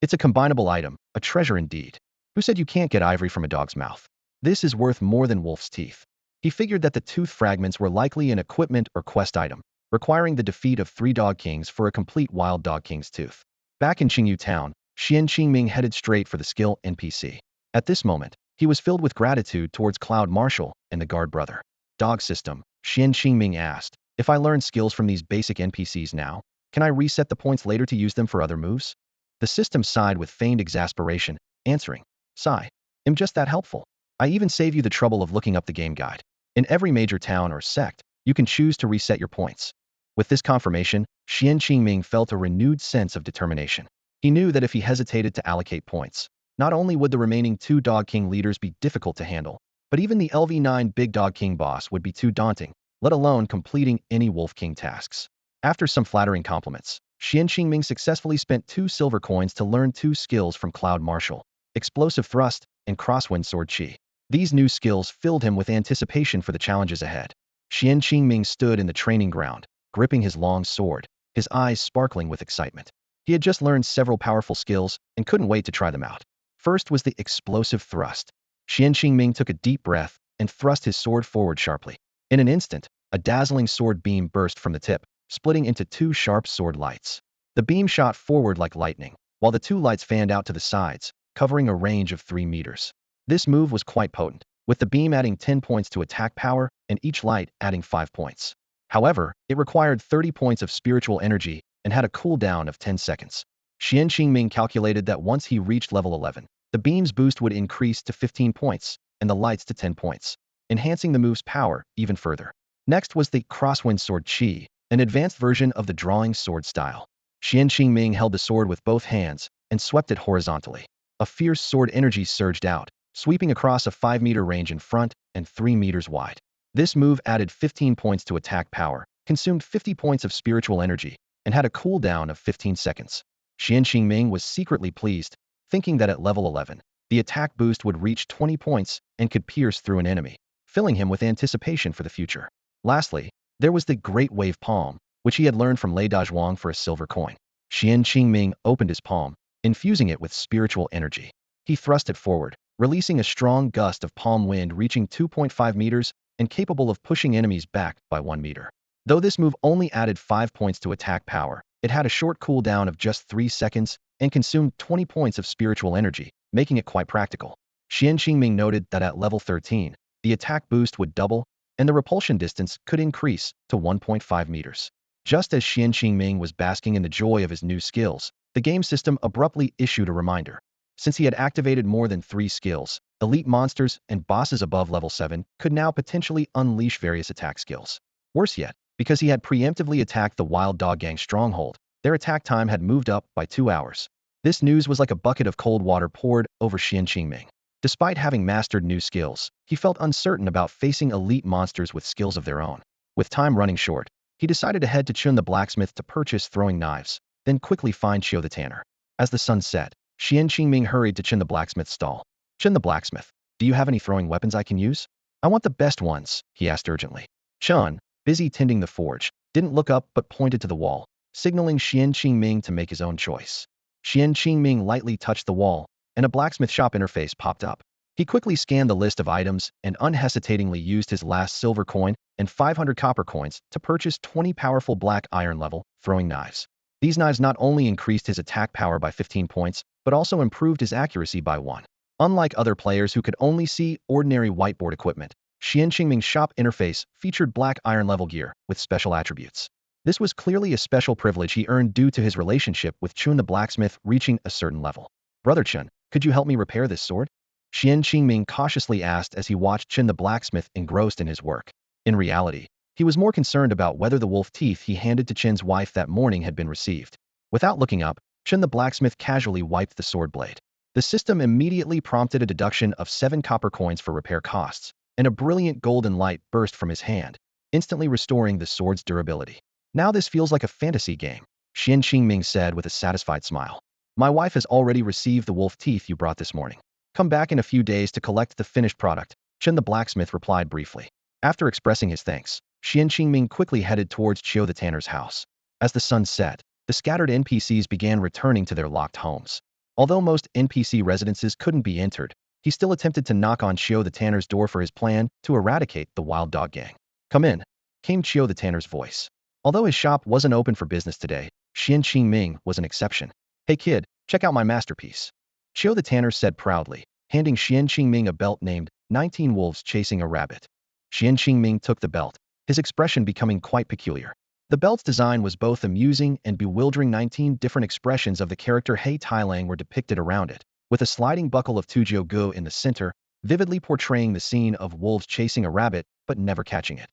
It's a combinable item, a treasure indeed. Who said you can't get ivory from a dog's mouth? This is worth more than wolf's teeth." He figured that the tooth fragments were likely an equipment or quest item, requiring the defeat of 3 Dog Kings for a complete Wild Dog King's tooth. Back in Qingyu town, Xuan Qingming headed straight for the skill NPC. At this moment, he was filled with gratitude towards Cloud Marshal and the guard brother. "Dog system," Xuan Qingming asked, "if I learn skills from these basic NPCs now, can I reset the points later to use them for other moves?" The system sighed with feigned exasperation, answering, "Sigh, I'm just that helpful. I even save you the trouble of looking up the game guide. In every major town or sect, you can choose to reset your points." With this confirmation, Xuan Qingming felt a renewed sense of determination. He knew that if he hesitated to allocate points, not only would the remaining 2 Dog King leaders be difficult to handle, but even the LV9 Big Dog King boss would be too daunting, let alone completing any Wolf King tasks. After some flattering compliments, Xuan Qingming successfully spent 2 silver coins to learn 2 skills from Cloud Marshal, Explosive Thrust and Crosswind Sword Chi. These new skills filled him with anticipation for the challenges ahead. Xuan Qingming stood in the training ground, gripping his long sword, his eyes sparkling with excitement. He had just learned several powerful skills and couldn't wait to try them out. First was the Explosive Thrust. Xuan Qingming took a deep breath and thrust his sword forward sharply. In an instant, a dazzling sword beam burst from the tip, splitting into 2 sharp sword lights. The beam shot forward like lightning, while the 2 lights fanned out to the sides, covering a range of 3 meters. This move was quite potent, with the beam adding 10 points to attack power and each light adding 5 points. However, it required 30 points of spiritual energy and had a cooldown of 10 seconds. Xuan Qingming calculated that once he reached level 11, the beam's boost would increase to 15 points and the lights to 10 points, enhancing the move's power even further. Next was the Crosswind Sword Chi, an advanced version of the drawing sword style. Xuan Qingming held the sword with both hands and swept it horizontally. A fierce sword energy surged out, sweeping across a 5-meter range in front and 3 meters wide. This move added 15 points to attack power, consumed 50 points of spiritual energy, and had a cooldown of 15 seconds. Xuan Qingming was secretly pleased, thinking that at level 11, the attack boost would reach 20 points and could pierce through an enemy, filling him with anticipation for the future. Lastly, there was the Great Wave Palm, which he had learned from Lei Dazhuang for a silver coin. Xuan Qingming opened his palm, infusing it with spiritual energy. He thrust it forward, releasing a strong gust of palm wind reaching 2.5 meters and capable of pushing enemies back by 1 meter. Though this move only added 5 points to attack power, it had a short cooldown of just 3 seconds and consumed 20 points of spiritual energy, making it quite practical. Xuan Qingming noted that at level 13, the attack boost would double, and the repulsion distance could increase to 1.5 meters. Just as Xuan Qingming was basking in the joy of his new skills, the game system abruptly issued a reminder. Since he had activated more than 3 skills, elite monsters and bosses above level 7 could now potentially unleash various attack skills. Worse yet, because he had preemptively attacked the Wild Dog Gang stronghold, their attack time had moved up by 2 hours. This news was like a bucket of cold water poured over Xuan Qingming. Despite having mastered new skills, he felt uncertain about facing elite monsters with skills of their own. With time running short, he decided to head to Chun the blacksmith to purchase throwing knives, then quickly find Chiu the tanner. As the sun set, Xuan Qingming hurried to Chun the blacksmith's stall. "Chun the blacksmith, do you have any throwing weapons I can use?" "I want the best ones," he asked urgently. Chun, busy tending the forge, didn't look up but pointed to the wall, signaling Xuan Qingming to make his own choice. Xuan Qingming lightly touched the wall, and a blacksmith shop interface popped up. He quickly scanned the list of items and unhesitatingly used his last silver coin and 500 copper coins to purchase 20 powerful black iron level throwing knives. These knives not only increased his attack power by 15 points, but also improved his accuracy by 1. Unlike other players who could only see ordinary whiteboard equipment, Xuan Qingming's shop interface featured black iron level gear with special attributes. This was clearly a special privilege he earned due to his relationship with Chun the blacksmith reaching a certain level. Brother Chun, could you help me repair this sword? Xuan Qingming cautiously asked as he watched Chun the blacksmith engrossed in his work. In reality, he was more concerned about whether the wolf teeth he handed to Chin's wife that morning had been received. Without looking up, Chun the blacksmith casually wiped the sword blade. The system immediately prompted a deduction of 7 copper coins for repair costs, and a brilliant golden light burst from his hand, instantly restoring the sword's durability. Now this feels like a fantasy game, Xuan Qingming said with a satisfied smile. My wife has already received the wolf teeth you brought this morning. Come back in a few days to collect the finished product, Chun the blacksmith replied briefly. After expressing his thanks, Xuan Qingming quickly headed towards Chiu the tanner's house. As the sun set, the scattered NPCs began returning to their locked homes. Although most NPC residences couldn't be entered, he still attempted to knock on Chiu the tanner's door for his plan to eradicate the wild dog gang. Come in, came Chiu the tanner's voice. Although his shop wasn't open for business today, Xuan Qingming was an exception. Hey kid, check out my masterpiece. Chiu the tanner said proudly, handing Xuan Qingming a belt named 19 Wolves Chasing a Rabbit. Xuan Qingming took the belt, his expression becoming quite peculiar. The belt's design was both amusing and bewildering. 19 different expressions of the character Hei Tailang were depicted around it, with a sliding buckle of Tujiu Gu in the center, vividly portraying the scene of wolves chasing a rabbit but never catching it.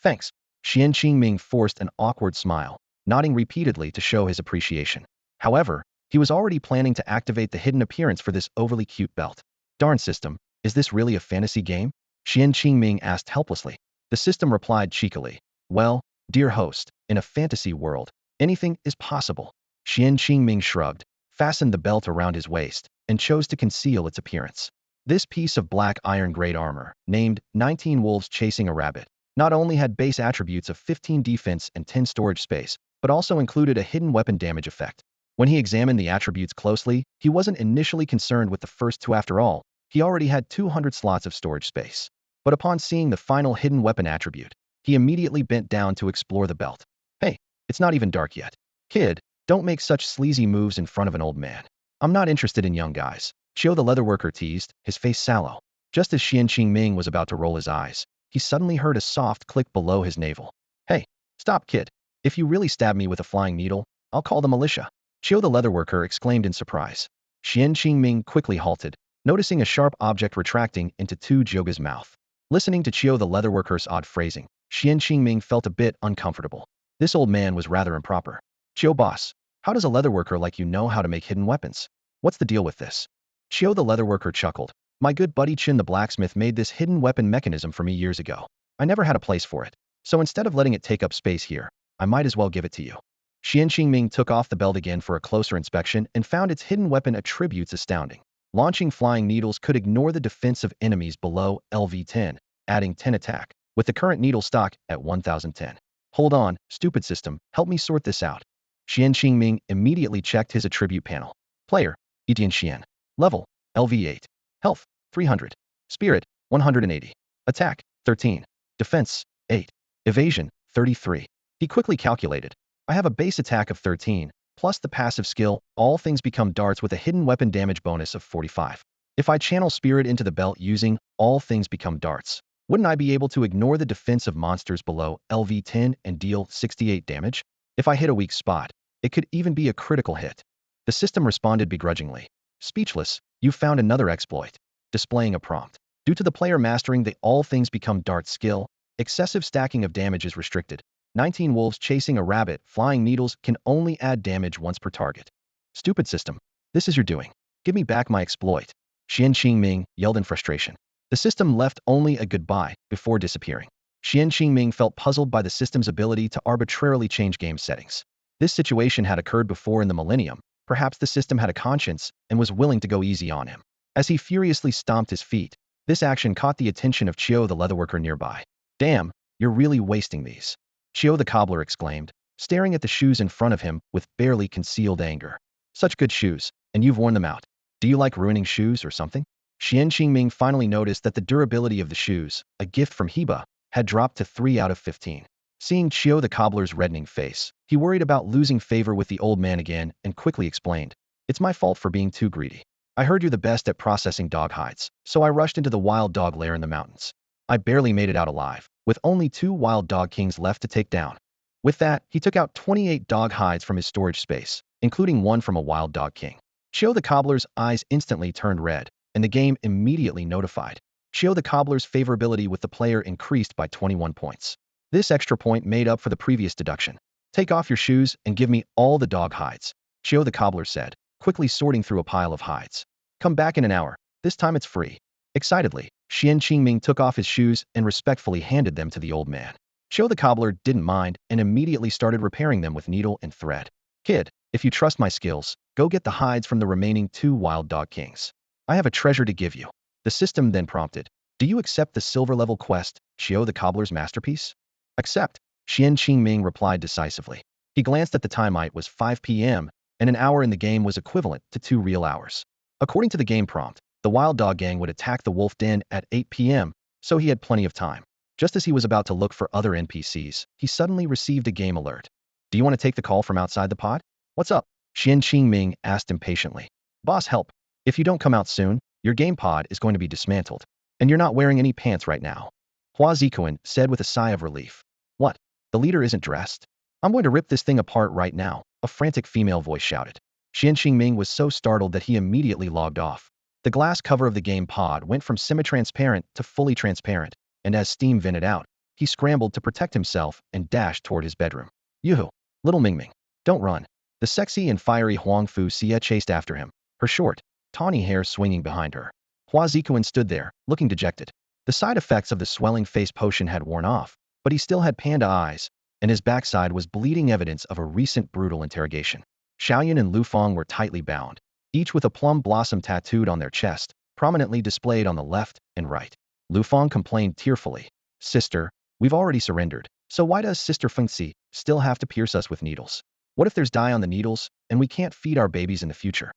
Thanks. Xuan Qingming forced an awkward smile, nodding repeatedly to show his appreciation. However, he was already planning to activate the hidden appearance for this overly cute belt. Darn system, is this really a fantasy game? Xuan Qingming asked helplessly. The system replied cheekily. Well, dear host, in a fantasy world, anything is possible. Xuan Qingming shrugged, fastened the belt around his waist, and chose to conceal its appearance. This piece of black iron grade armor, named 19 Wolves Chasing a Rabbit, not only had base attributes of 15 defense and 10 storage space, but also included a hidden weapon damage effect. When he examined the attributes closely, he wasn't initially concerned with the first two. After all, he already had 200 slots of storage space. But upon seeing the final hidden weapon attribute, he immediately bent down to explore the belt. Hey, it's not even dark yet. Kid, don't make such sleazy moves in front of an old man. I'm not interested in young guys. Chiu the leatherworker teased, his face sallow. Just as Xuan Qingming was about to roll his eyes, he suddenly heard a soft click below his navel. Hey, stop kid. If you really stab me with a flying needle, I'll call the militia. Chiu the leatherworker exclaimed in surprise. Xuan Qingming quickly halted, noticing a sharp object retracting into Tu Jioga's mouth. Listening to Chiu the leatherworker's odd phrasing, Xuan Qingming felt a bit uncomfortable. This old man was rather improper. Chiu boss, how does a leatherworker like you know how to make hidden weapons? What's the deal with this? Chiu the leatherworker chuckled. My good buddy Chin the blacksmith made this hidden weapon mechanism for me years ago. I never had a place for it. So instead of letting it take up space here, I might as well give it to you. Xuan Qingming took off the belt again for a closer inspection and found its hidden weapon attributes astounding. Launching flying needles could ignore the defense of enemies below LV10, adding 10 attack, with the current needle stock at 1010. Hold on, stupid system, help me sort this out. Xuan Qingming immediately checked his attribute panel. Player, Etian Xian. Level, LV8. Health, 300. Spirit, 180. Attack, 13. Defense, 8. Evasion, 33. He quickly calculated. I have a base attack of 13, plus the passive skill, all things become darts with a hidden weapon damage bonus of 45. If I channel spirit into the belt using all things become darts, wouldn't I be able to ignore the defense of monsters below LV10 and deal 68 damage? If I hit a weak spot, it could even be a critical hit. The system responded begrudgingly. Speechless, you found another exploit. Displaying a prompt. Due to the player mastering the all things become darts skill, excessive stacking of damage is restricted. 19 wolves chasing a rabbit, flying needles can only add damage once per target. Stupid system. This is your doing. Give me back my exploit. Xuan Qingming yelled in frustration. The system left only a goodbye before disappearing. Xuan Qingming felt puzzled by the system's ability to arbitrarily change game settings. This situation had occurred before in the Millennium. Perhaps the system had a conscience and was willing to go easy on him. As he furiously stomped his feet, this action caught the attention of Chiu the leatherworker nearby. Damn, you're really wasting these. Chiu the cobbler exclaimed, staring at the shoes in front of him with barely concealed anger. Such good shoes, and you've worn them out. Do you like ruining shoes or something? Xuan Qingming finally noticed that the durability of the shoes, a gift from Heba, had dropped to 3 out of 15. Seeing Chio the cobbler's reddening face, he worried about losing favor with the old man again and quickly explained, "It's my fault for being too greedy. I heard you're the best at processing dog hides, so I rushed into the wild dog lair in the mountains. I barely made it out alive, with only 2 wild dog kings left to take down." With that, he took out 28 dog hides from his storage space, including one from a wild dog king. Chio the cobbler's eyes instantly turned red, and the game immediately notified. Chio the cobbler's favorability with the player increased by 21 points. This extra point made up for the previous deduction. "Take off your shoes and give me all the dog hides," Chio the cobbler said, quickly sorting through a pile of hides. "Come back in an hour. This time it's free." Excitedly, Xuan Qingming took off his shoes and respectfully handed them to the old man. Chio the cobbler didn't mind and immediately started repairing them with needle and thread. "Kid, if you trust my skills, go get the hides from the remaining 2 wild dog kings. I have a treasure to give you." The system then prompted, "Do you accept the silver level quest, Chio the cobbler's masterpiece?" "Accept," Xuan Qingming replied decisively. He glanced at the time. It was 5 p.m., and an hour in the game was equivalent to 2 real hours. According to the game prompt, the wild dog gang would attack the wolf den at 8 p.m., so he had plenty of time. Just as he was about to look for other NPCs, he suddenly received a game alert. "Do you want to take the call from outside the pod?" "What's up?" Xuan Qingming asked impatiently. "Boss, help. If you don't come out soon, your game pod is going to be dismantled. And you're not wearing any pants right now." Hua Zikuan said with a sigh of relief. "What? The leader isn't dressed? I'm going to rip this thing apart right now," a frantic female voice shouted. Xuan Qingming was so startled that he immediately logged off. The glass cover of the game pod went from semi-transparent to fully transparent, and as steam vented out, he scrambled to protect himself and dashed toward his bedroom. "Yoo-hoo, little Mingming, don't run." The sexy and fiery Huang Fu Xia chased after him, her short, tawny hair swinging behind her. Hua Zikuan stood there, looking dejected. The side effects of the swelling face potion had worn off, but he still had panda eyes, and his backside was bleeding, evidence of a recent brutal interrogation. Xiaoyun and Lu Feng were tightly bound, each with a plum blossom tattooed on their chest, prominently displayed on the left and right. Lu Feng complained tearfully, "Sister, we've already surrendered, so why does Sister Fengxi still have to pierce us with needles? What if there's dye on the needles, and we can't feed our babies in the future?"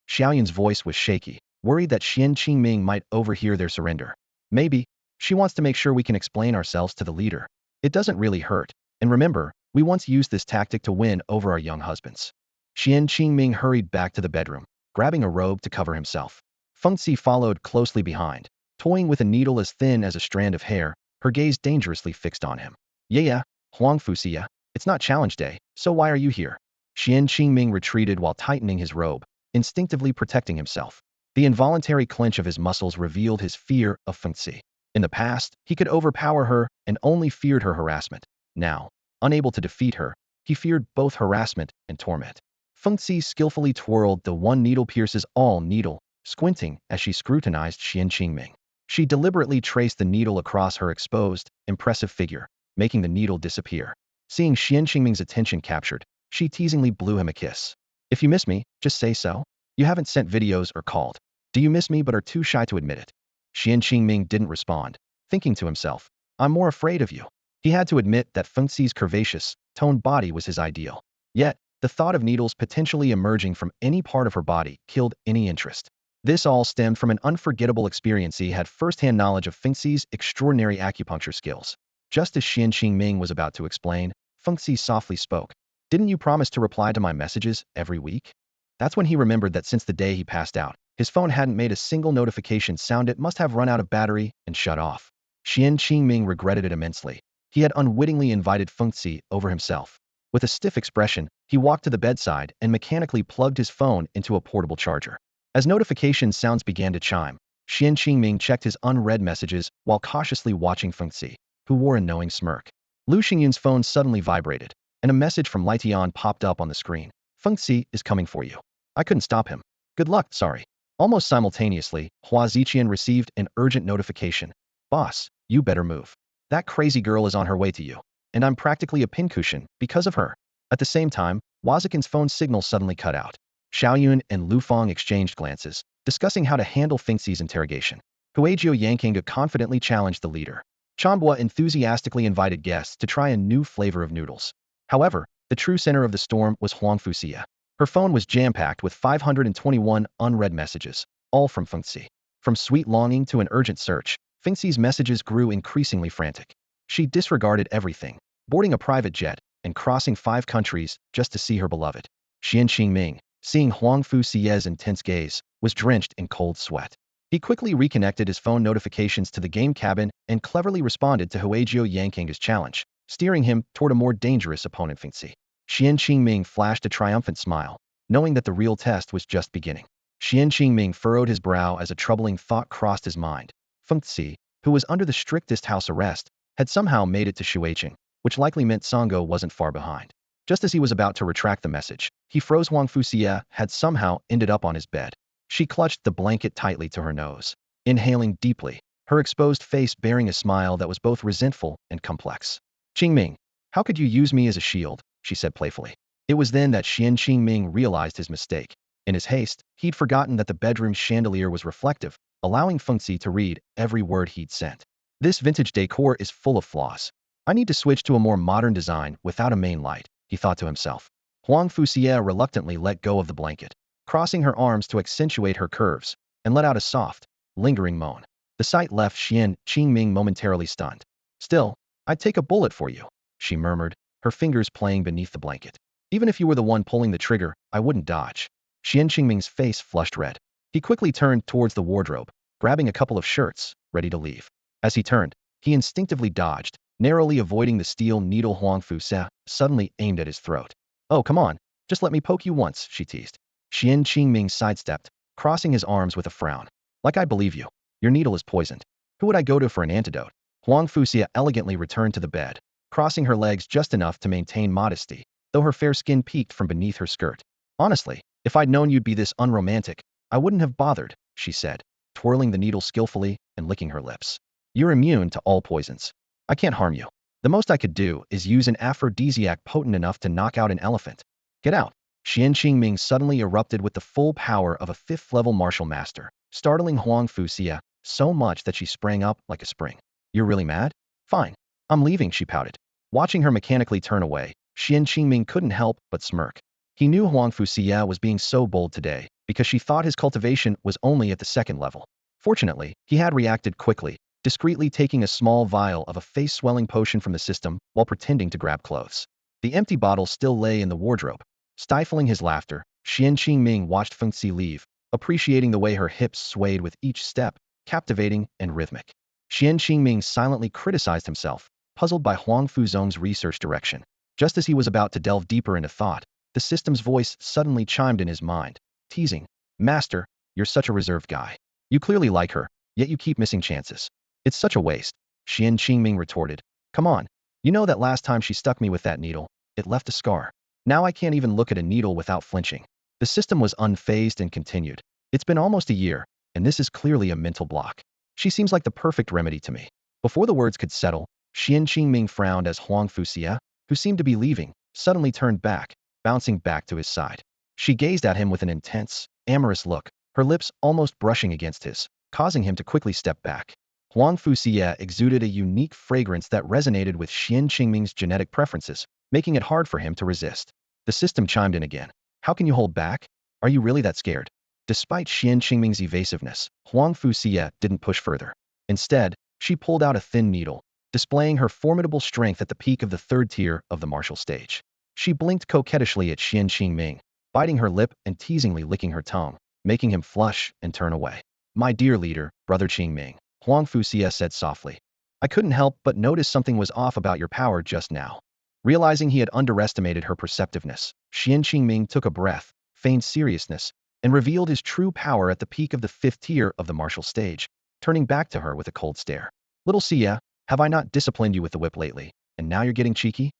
Xiaoyun's voice was shaky, worried that Xuan Qingming might overhear their surrender. "Maybe. She wants to make sure we can explain ourselves to the leader. It doesn't really hurt. And remember, we once used this tactic to win over our young husbands." Xuan Qingming hurried back to the bedroom, grabbing a robe to cover himself. Fengxi followed closely behind, toying with a needle as thin as a strand of hair, her gaze dangerously fixed on him. Yeah, Huang Fu Xia, it's not challenge day, so why are you here?" Xuan Qingming retreated while tightening his robe, instinctively protecting himself. The involuntary clench of his muscles revealed his fear of Fengxi. In the past, he could overpower her and only feared her harassment. Now, unable to defeat her, he feared both harassment and torment. Fengxi skillfully twirled the one needle pierces all needle, squinting as she scrutinized Xuan Qingming. She deliberately traced the needle across her exposed, impressive figure, making the needle disappear. Seeing Xuan Qingming's attention captured, she teasingly blew him a kiss. "If you miss me, just say so. You haven't sent videos or called. Do you miss me but are too shy to admit it?" Xuan Qingming didn't respond, thinking to himself, "I'm more afraid of you." He had to admit that Fengxi's curvaceous, toned body was his ideal. Yet, the thought of needles potentially emerging from any part of her body killed any interest. This all stemmed from an unforgettable experience. He had first-hand knowledge of Fengxi's extraordinary acupuncture skills. Just as Xuan Qingming was about to explain, Fengxi softly spoke. "Didn't you promise to reply to my messages every week?" That's when he remembered that since the day he passed out, his phone hadn't made a single notification sound. It must have run out of battery and shut off. Xuan Qingming regretted it immensely. He had unwittingly invited Fengxi over himself. With a stiff expression, he walked to the bedside and mechanically plugged his phone into a portable charger. As notification sounds began to chime, Xuan Qingming checked his unread messages while cautiously watching Fengxi, who wore a knowing smirk. Lu Xingyun's phone suddenly vibrated, and a message from Lietian popped up on the screen. "Fengxi is coming for you." I couldn't stop him. "Good luck, sorry." Almost simultaneously, Hua Ziqian received an urgent notification. "Boss, you better move. That crazy girl is on her way to you, and I'm practically a pincushion because of her." At the same time, Wazikin's phone signal suddenly cut out. Xiaoyun and Lu Feng exchanged glances, discussing how to handle Fengxi's interrogation. Huizhou Yanqing confidently challenged the leader. Chambua enthusiastically invited guests to try a new flavor of noodles. However, the true center of the storm was Huang Fu Xia. Her phone was jam-packed with 521 unread messages, all from Fengxi. From sweet longing to an urgent search, Fengxi's messages grew increasingly frantic. She disregarded everything, boarding a private jet and crossing 5 countries just to see her beloved. Xuan Qingming, seeing Huang Fuxie's intense gaze, was drenched in cold sweat. He quickly reconnected his phone notifications to the game cabin and cleverly responded to Huizhou Yangking's challenge, steering him toward a more dangerous opponent. Fengxi. Xuan Qingming flashed a triumphant smile, knowing that the real test was just beginning. Xuan Qingming furrowed his brow as a troubling thought crossed his mind. Fengxi, who was under the strictest house arrest, had somehow made it to Shuiqing, which likely meant Songo wasn't far behind. Just as he was about to retract the message, he froze. Huang Fuxie had somehow ended up on his bed. She clutched the blanket tightly to her nose, inhaling deeply, her exposed face bearing a smile that was both resentful and complex. Qingming, how could you use me as a shield? She said playfully. It was then that Xuan Qingming realized his mistake. In his haste, he'd forgotten that the bedroom's chandelier was reflective, allowing Fengxi to read every word he'd sent. This vintage decor is full of flaws. I need to switch to a more modern design without a main light, he thought to himself. Huang Fuxie reluctantly let go of the blanket, crossing her arms to accentuate her curves, and let out a soft, lingering moan. The sight left Xuan Qingming momentarily stunned. Still, I'd take a bullet for you, she murmured, her fingers playing beneath the blanket. Even if you were the one pulling the trigger, I wouldn't dodge. Xuan Qingming's face flushed red. He quickly turned towards the wardrobe, grabbing a couple of shirts, ready to leave. As he turned, he instinctively dodged, narrowly avoiding the steel needle. Huang Fuxie suddenly aimed at his throat. Oh, come on, just let me poke you once, she teased. Xuan Qingming sidestepped, crossing his arms with a frown. Like I believe you. Your needle is poisoned. Who would I go to for an antidote? Huang Fuxie elegantly returned to the bed, crossing her legs just enough to maintain modesty, though her fair skin peeked from beneath her skirt. Honestly, if I'd known you'd be this unromantic, I wouldn't have bothered, she said, twirling the needle skillfully and licking her lips. You're immune to all poisons. I can't harm you. The most I could do is use an aphrodisiac potent enough to knock out an elephant. Get out. Xuan Qingming suddenly erupted with the full power of a 5th-level martial master, startling Huang Fuxie so much that she sprang up like a spring. You're really mad? Fine. I'm leaving, she pouted. Watching her mechanically turn away, Xuan Qingming couldn't help but smirk. He knew Huang Fuxie was being so bold today because she thought his cultivation was only at the 2nd level. Fortunately, he had reacted quickly, discreetly taking a small vial of a face-swelling potion from the system while pretending to grab clothes. The empty bottle still lay in the wardrobe. Stifling his laughter, Xuan Qingming watched Fengxi leave, appreciating the way her hips swayed with each step, captivating and rhythmic. Xuan Qingming silently criticized himself, puzzled by Huang Fuzong's research direction. Just as he was about to delve deeper into thought, the system's voice suddenly chimed in his mind, teasing, Master, you're such a reserved guy. You clearly like her, yet you keep missing chances. It's such a waste, Xuan Qingming retorted. Come on, you know that last time she stuck me with that needle, it left a scar. Now I can't even look at a needle without flinching. The system was unfazed and continued. It's been almost a year, and this is clearly a mental block. She seems like the perfect remedy to me. Before the words could settle, Xuan Qingming frowned as Huang Fuxie, who seemed to be leaving, suddenly turned back, bouncing back to his side. She gazed at him with an intense, amorous look, her lips almost brushing against his, causing him to quickly step back. Huang Fuxie exuded a unique fragrance that resonated with Xuan Qingming's genetic preferences, making it hard for him to resist. The system chimed in again. How can you hold back? Are you really that scared? Despite Xuan Qingming's evasiveness, Huang Fuxie didn't push further. Instead, she pulled out a thin needle, displaying her formidable strength at the peak of the 3rd tier of the martial stage. She blinked coquettishly at Xuan Qingming, biting her lip and teasingly licking her tongue, making him flush and turn away. My dear leader, brother Qingming, Huang Fuxie said softly. I couldn't help but notice something was off about your power just now. Realizing he had underestimated her perceptiveness, Xuan Qingming took a breath, feigned seriousness, and revealed his true power at the peak of the 5th tier of the martial stage, turning back to her with a cold stare. Little Xia, have I not disciplined you with the whip lately, and now you're getting cheeky?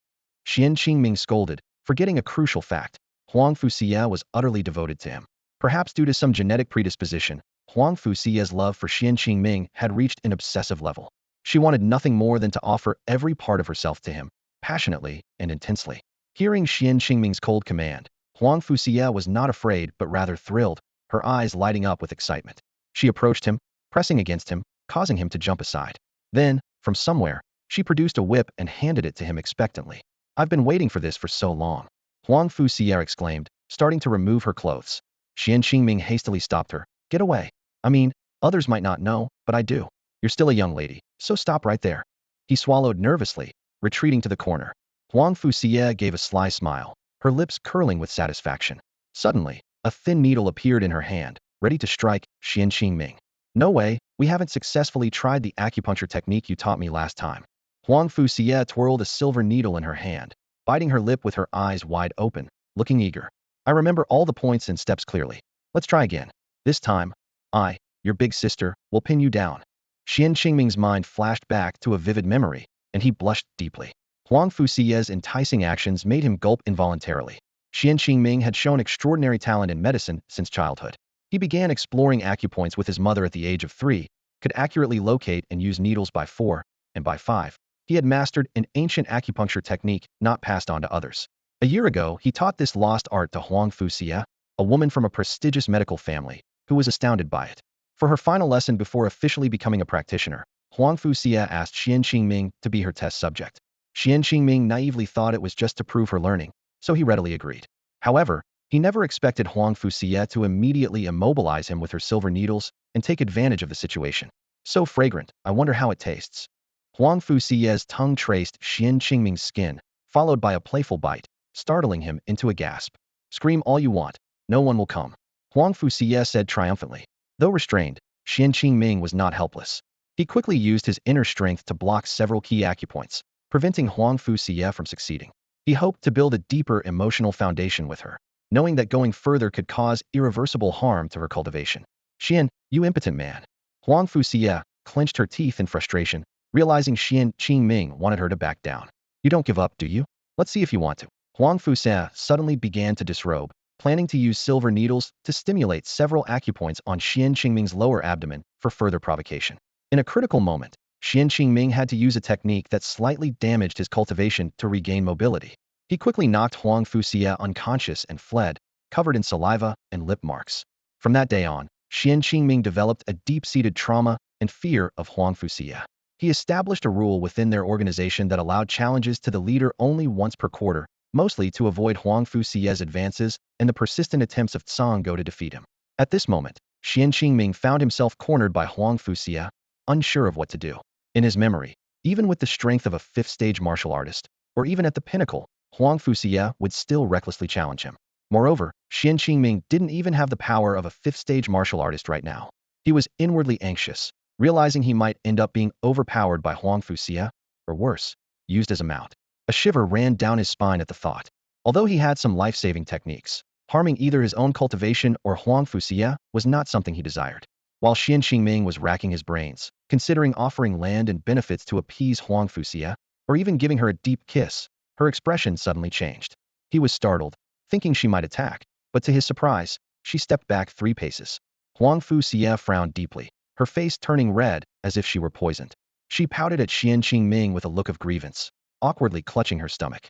Xuan Qingming scolded, forgetting a crucial fact. Huang Fuxie was utterly devoted to him. Perhaps due to some genetic predisposition, Huang Fuxie's love for Xuan Qingming had reached an obsessive level. She wanted nothing more than to offer every part of herself to him, passionately and intensely. Hearing Xuan Qingming's cold command, Huang Fuxie was not afraid but rather thrilled, her eyes lighting up with excitement. She approached him, pressing against him, causing him to jump aside. Then, from somewhere, she produced a whip and handed it to him expectantly. I've been waiting for this for so long, Huang Fuxie exclaimed, starting to remove her clothes. Xuan Qingming hastily stopped her. Get away. I mean, Others might not know, but I do. You're still a young lady, so stop right there. He swallowed nervously, retreating to the corner. Huang Fuxie gave a sly smile, her lips curling with satisfaction. Suddenly, a thin needle appeared in her hand, ready to strike Xuan Qingming. No way, we haven't successfully tried the acupuncture technique you taught me last time. Huang Fuxie twirled a silver needle in her hand, biting her lip with her eyes wide open, looking eager. I remember all the points and steps clearly. Let's try again. This time, I, your big sister, will pin you down. Xuan Qingming's mind flashed back to a vivid memory, and he blushed deeply. Huang Fuxie's enticing actions made him gulp involuntarily. Xuan Qingming had shown extraordinary talent in medicine since childhood. He began exploring acupoints with his mother at the age of 3, could accurately locate and use needles by 4, and by 5, he had mastered an ancient acupuncture technique not passed on to others. A year ago, he taught this lost art to Huang Fuxie, a woman from a prestigious medical family, who was astounded by it. For her final lesson before officially becoming a practitioner, Huang Fuxie asked Xuan Qingming to be her test subject. Xuan Qingming naively thought it was just to prove her learning, so he readily agreed. However, he never expected Huang Fuxie to immediately immobilize him with her silver needles and take advantage of the situation. So fragrant, I wonder how it tastes. Huang Fuxie's tongue traced Xuan Qingming's skin, followed by a playful bite, startling him into a gasp. Scream all you want, no one will come. Huang Fuxie said triumphantly. Though restrained, Xuan Qingming was not helpless. He quickly used his inner strength to block several key acupoints, preventing Huang Fuxie from succeeding. He hoped to build a deeper emotional foundation with her, knowing that going further could cause irreversible harm to her cultivation. Xuan, you impotent man. Huang Fuxie clenched her teeth in frustration, realizing Xuan Qingming wanted her to back down. You don't give up, do you? Let's see if you want to. Huang Fuxie suddenly began to disrobe, planning to use silver needles to stimulate several acupoints on Xuan Qingming's lower abdomen for further provocation. In a critical moment, Xuan Qingming had to use a technique that slightly damaged his cultivation to regain mobility. He quickly knocked Huang Fuxie unconscious and fled, covered in saliva and lip marks. From that day on, Xuan Qingming developed a deep-seated trauma and fear of Huang Fuxie. He established a rule within their organization that allowed challenges to the leader only once per quarter, mostly to avoid Huang Fuxie's advances and the persistent attempts of Tsanggo to defeat him. At this moment, Xuan Qingming found himself cornered by Huang Fuxie, unsure of what to do. In his memory, even with the strength of a fifth-stage martial artist, or even at the pinnacle, Huang Fuxie would still recklessly challenge him. Moreover, Xuan Qingming didn't even have the power of a fifth-stage martial artist right now. He was inwardly anxious, realizing he might end up being overpowered by Huang Fuxie, or worse, used as a mount. A shiver ran down his spine at the thought. Although he had some life-saving techniques, harming either his own cultivation or Huang Fuxie was not something he desired. While Xuan Qingming was racking his brains, considering offering land and benefits to appease Huang Fuxie, or even giving her a deep kiss, her expression suddenly changed. He was startled, thinking she might attack, but to his surprise, she stepped back 3 paces. Huang Fuxie frowned deeply, her face turning red as if she were poisoned. She pouted at Xuan Qingming with a look of grievance, awkwardly clutching her stomach.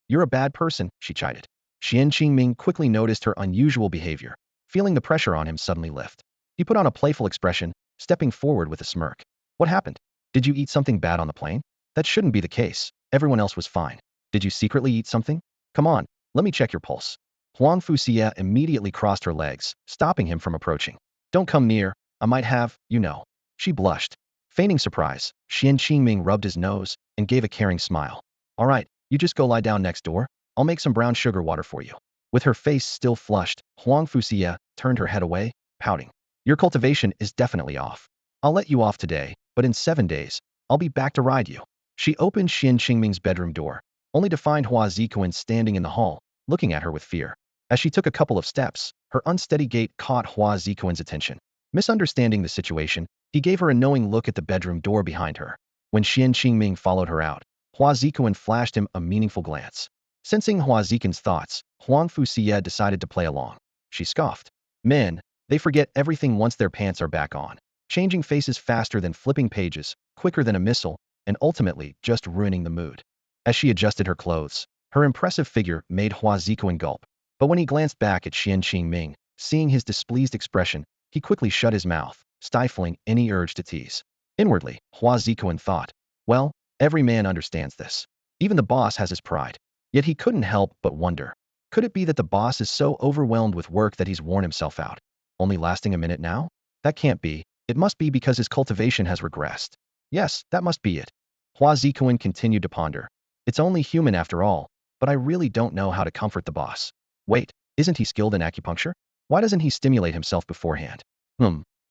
You're a bad person, she chided. Xuan Qingming quickly noticed her unusual behavior, feeling the pressure on him suddenly lift. He put on a playful expression, stepping forward with a smirk. What happened? Did you eat something bad on the plane? That shouldn't be the case. Everyone else was fine. Did you secretly eat something? Come on, let me check your pulse. Huang Fuxie immediately crossed her legs, stopping him from approaching. Don't come near, I might have, you know. She blushed. Feigning surprise, Xuan Qingming rubbed his nose and gave a caring smile. All right, you just go lie down next door. I'll make some brown sugar water for you. With her face still flushed, Huang Fuxie turned her head away, pouting. Your cultivation is definitely off. I'll let you off today, but in 7 days, I'll be back to ride you. She opened Xuan Qingming's bedroom door, only to find Hua Zikuan standing in the hall, looking at her with fear. As she took a couple of steps, her unsteady gait caught Hua Zikuan's attention. Misunderstanding the situation, he gave her a knowing look at the bedroom door behind her. When Xuan Qingming followed her out, Hua Zikuan flashed him a meaningful glance. Sensing Hua Zikuan's thoughts, Huang Fuxie decided to play along. She scoffed. Men, they forget everything once their pants are back on, changing faces faster than flipping pages, quicker than a missile, and ultimately just ruining the mood. As she adjusted her clothes, her impressive figure made Hua Zikuan gulp. But when he glanced back at Xuan Qingming, seeing his displeased expression, he quickly shut his mouth, stifling any urge to tease. Inwardly, Hua Zikuan thought, well, every man understands this. Even the boss has his pride. Yet he couldn't help but wonder. Could it be that the boss is so overwhelmed with work that he's worn himself out? Only lasting a minute now? That can't be. It must be because his cultivation has regressed. Yes, that must be it. Hua Zikuan continued to ponder. It's only human after all, but I really don't know how to comfort the boss. Wait, isn't he skilled in acupuncture? Why doesn't he stimulate himself beforehand?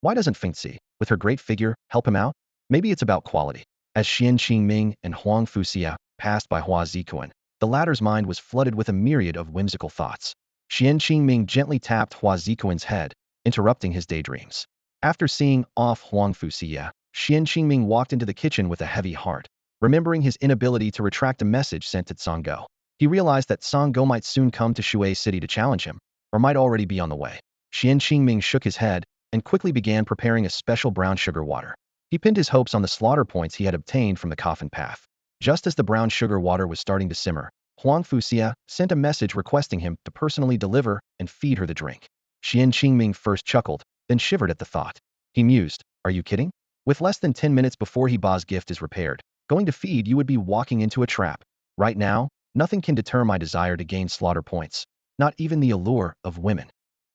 Why doesn't Fengzi, with her great figure, help him out? Maybe it's about quality. As Xuan Qingming and Huang Fuxia passed by Hua Zikuan, the latter's mind was flooded with a myriad of whimsical thoughts. Xuan Qingming gently tapped Hua Zikuan's head, interrupting his daydreams. After seeing off Huang Fuxia, Xuan Qingming walked into the kitchen with a heavy heart, remembering his inability to retract a message sent to Sanggo. He realized that Sanggo might soon come to Shui City to challenge him, or might already be on the way. Xuan Qingming shook his head and quickly began preparing a special brown sugar water. He pinned his hopes on the slaughter points he had obtained from the coffin path. Just as the brown sugar water was starting to simmer, Huang Fuxia sent a message requesting him to personally deliver and feed her the drink. Xuan Qingming first chuckled, then shivered at the thought. He mused, "Are you kidding? With less than 10 minutes before Heba's gift is repaired, going to feed you would be walking into a trap. Right now, nothing can deter my desire to gain slaughter points, not even the allure of women."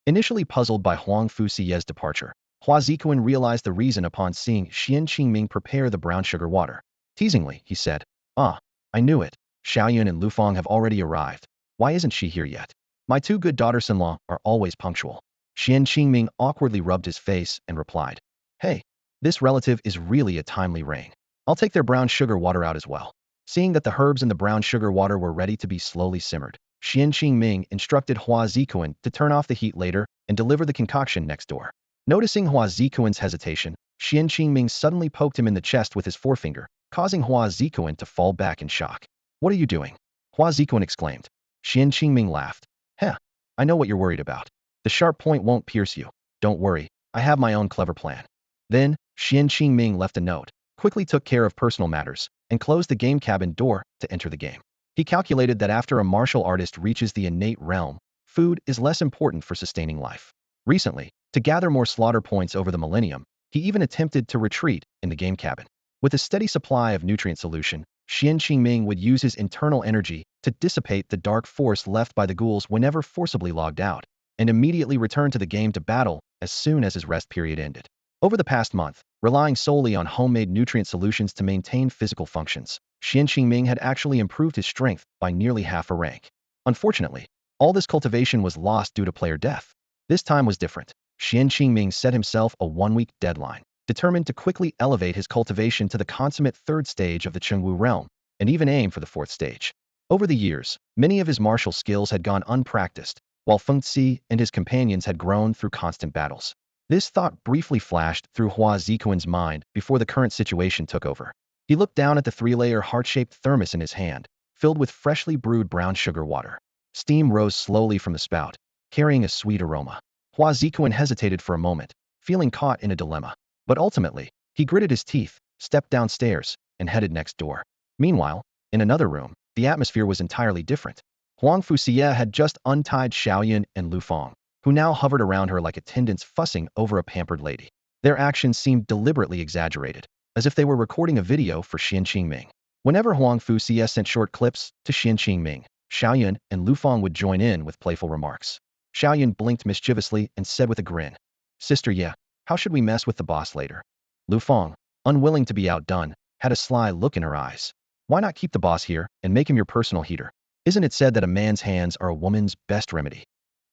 Initially puzzled by Huang Fuxia's departure, Hua Zikuan realized the reason upon seeing Xuan Qingming prepare the brown sugar water. Teasingly, he said, "Ah, I knew it. Xiaoyun and Lufang have already arrived. Why isn't she here yet? My two good daughters-in-law are always punctual." Xuan Qingming awkwardly rubbed his face and replied, "Hey, this relative is really a timely ring. I'll take their brown sugar water out as well." Seeing that the herbs in the brown sugar water were ready to be slowly simmered, Xuan Qingming instructed Hua Zikuan to turn off the heat later and deliver the concoction next door. Noticing Hua Zikuan's hesitation, Xuan Qingming suddenly poked him in the chest with his forefinger, causing Hua Zikuan to fall back in shock. "What are you doing?" Hua Zikuan exclaimed. Xuan Qingming laughed. "Heh, I know what you're worried about. The sharp point won't pierce you. Don't worry, I have my own clever plan." Then, Xuan Qingming left a note, quickly took care of personal matters, and closed the game cabin door to enter the game. He calculated that after a martial artist reaches the innate realm, food is less important for sustaining life. Recently, to gather more slaughter points over the millennium, he even attempted to retreat in the game cabin. With a steady supply of nutrient solution, Xuan Qingming would use his internal energy to dissipate the dark force left by the ghouls whenever forcibly logged out, and immediately return to the game to battle as soon as his rest period ended. Over the past month, relying solely on homemade nutrient solutions to maintain physical functions, Xuan Qingming had actually improved his strength by nearly half a rank. Unfortunately, all this cultivation was lost due to player death. This time was different. Xuan Qingming set himself a 1-week deadline, determined to quickly elevate his cultivation to the consummate 3rd stage of the Chengwu realm, and even aim for the 4th stage. Over the years, many of his martial skills had gone unpracticed, while Feng Ci and his companions had grown through constant battles. This thought briefly flashed through Hua Zikuan's mind before the current situation took over. He looked down at the 3-layer heart-shaped thermos in his hand, filled with freshly brewed brown sugar water. Steam rose slowly from the spout, carrying a sweet aroma. Hua Zikuan hesitated for a moment, feeling caught in a dilemma. But ultimately, he gritted his teeth, stepped downstairs, and headed next door. Meanwhile, in another room, the atmosphere was entirely different. Huang Fuxia had just untied Xiaoyun and Lufang, who now hovered around her like attendants fussing over a pampered lady. Their actions seemed deliberately exaggerated, as if they were recording a video for Xuan Qingming. Whenever Huang Fuxia sent short clips to Xuan Qingming, Xiaoyun and Lufang would join in with playful remarks. Xiaoyun blinked mischievously and said with a grin, "Sister, yeah, how should we mess with the boss later?" Lufang, unwilling to be outdone, had a sly look in her eyes. "Why not keep the boss here and make him your personal heater? Isn't it said that a man's hands are a woman's best remedy?"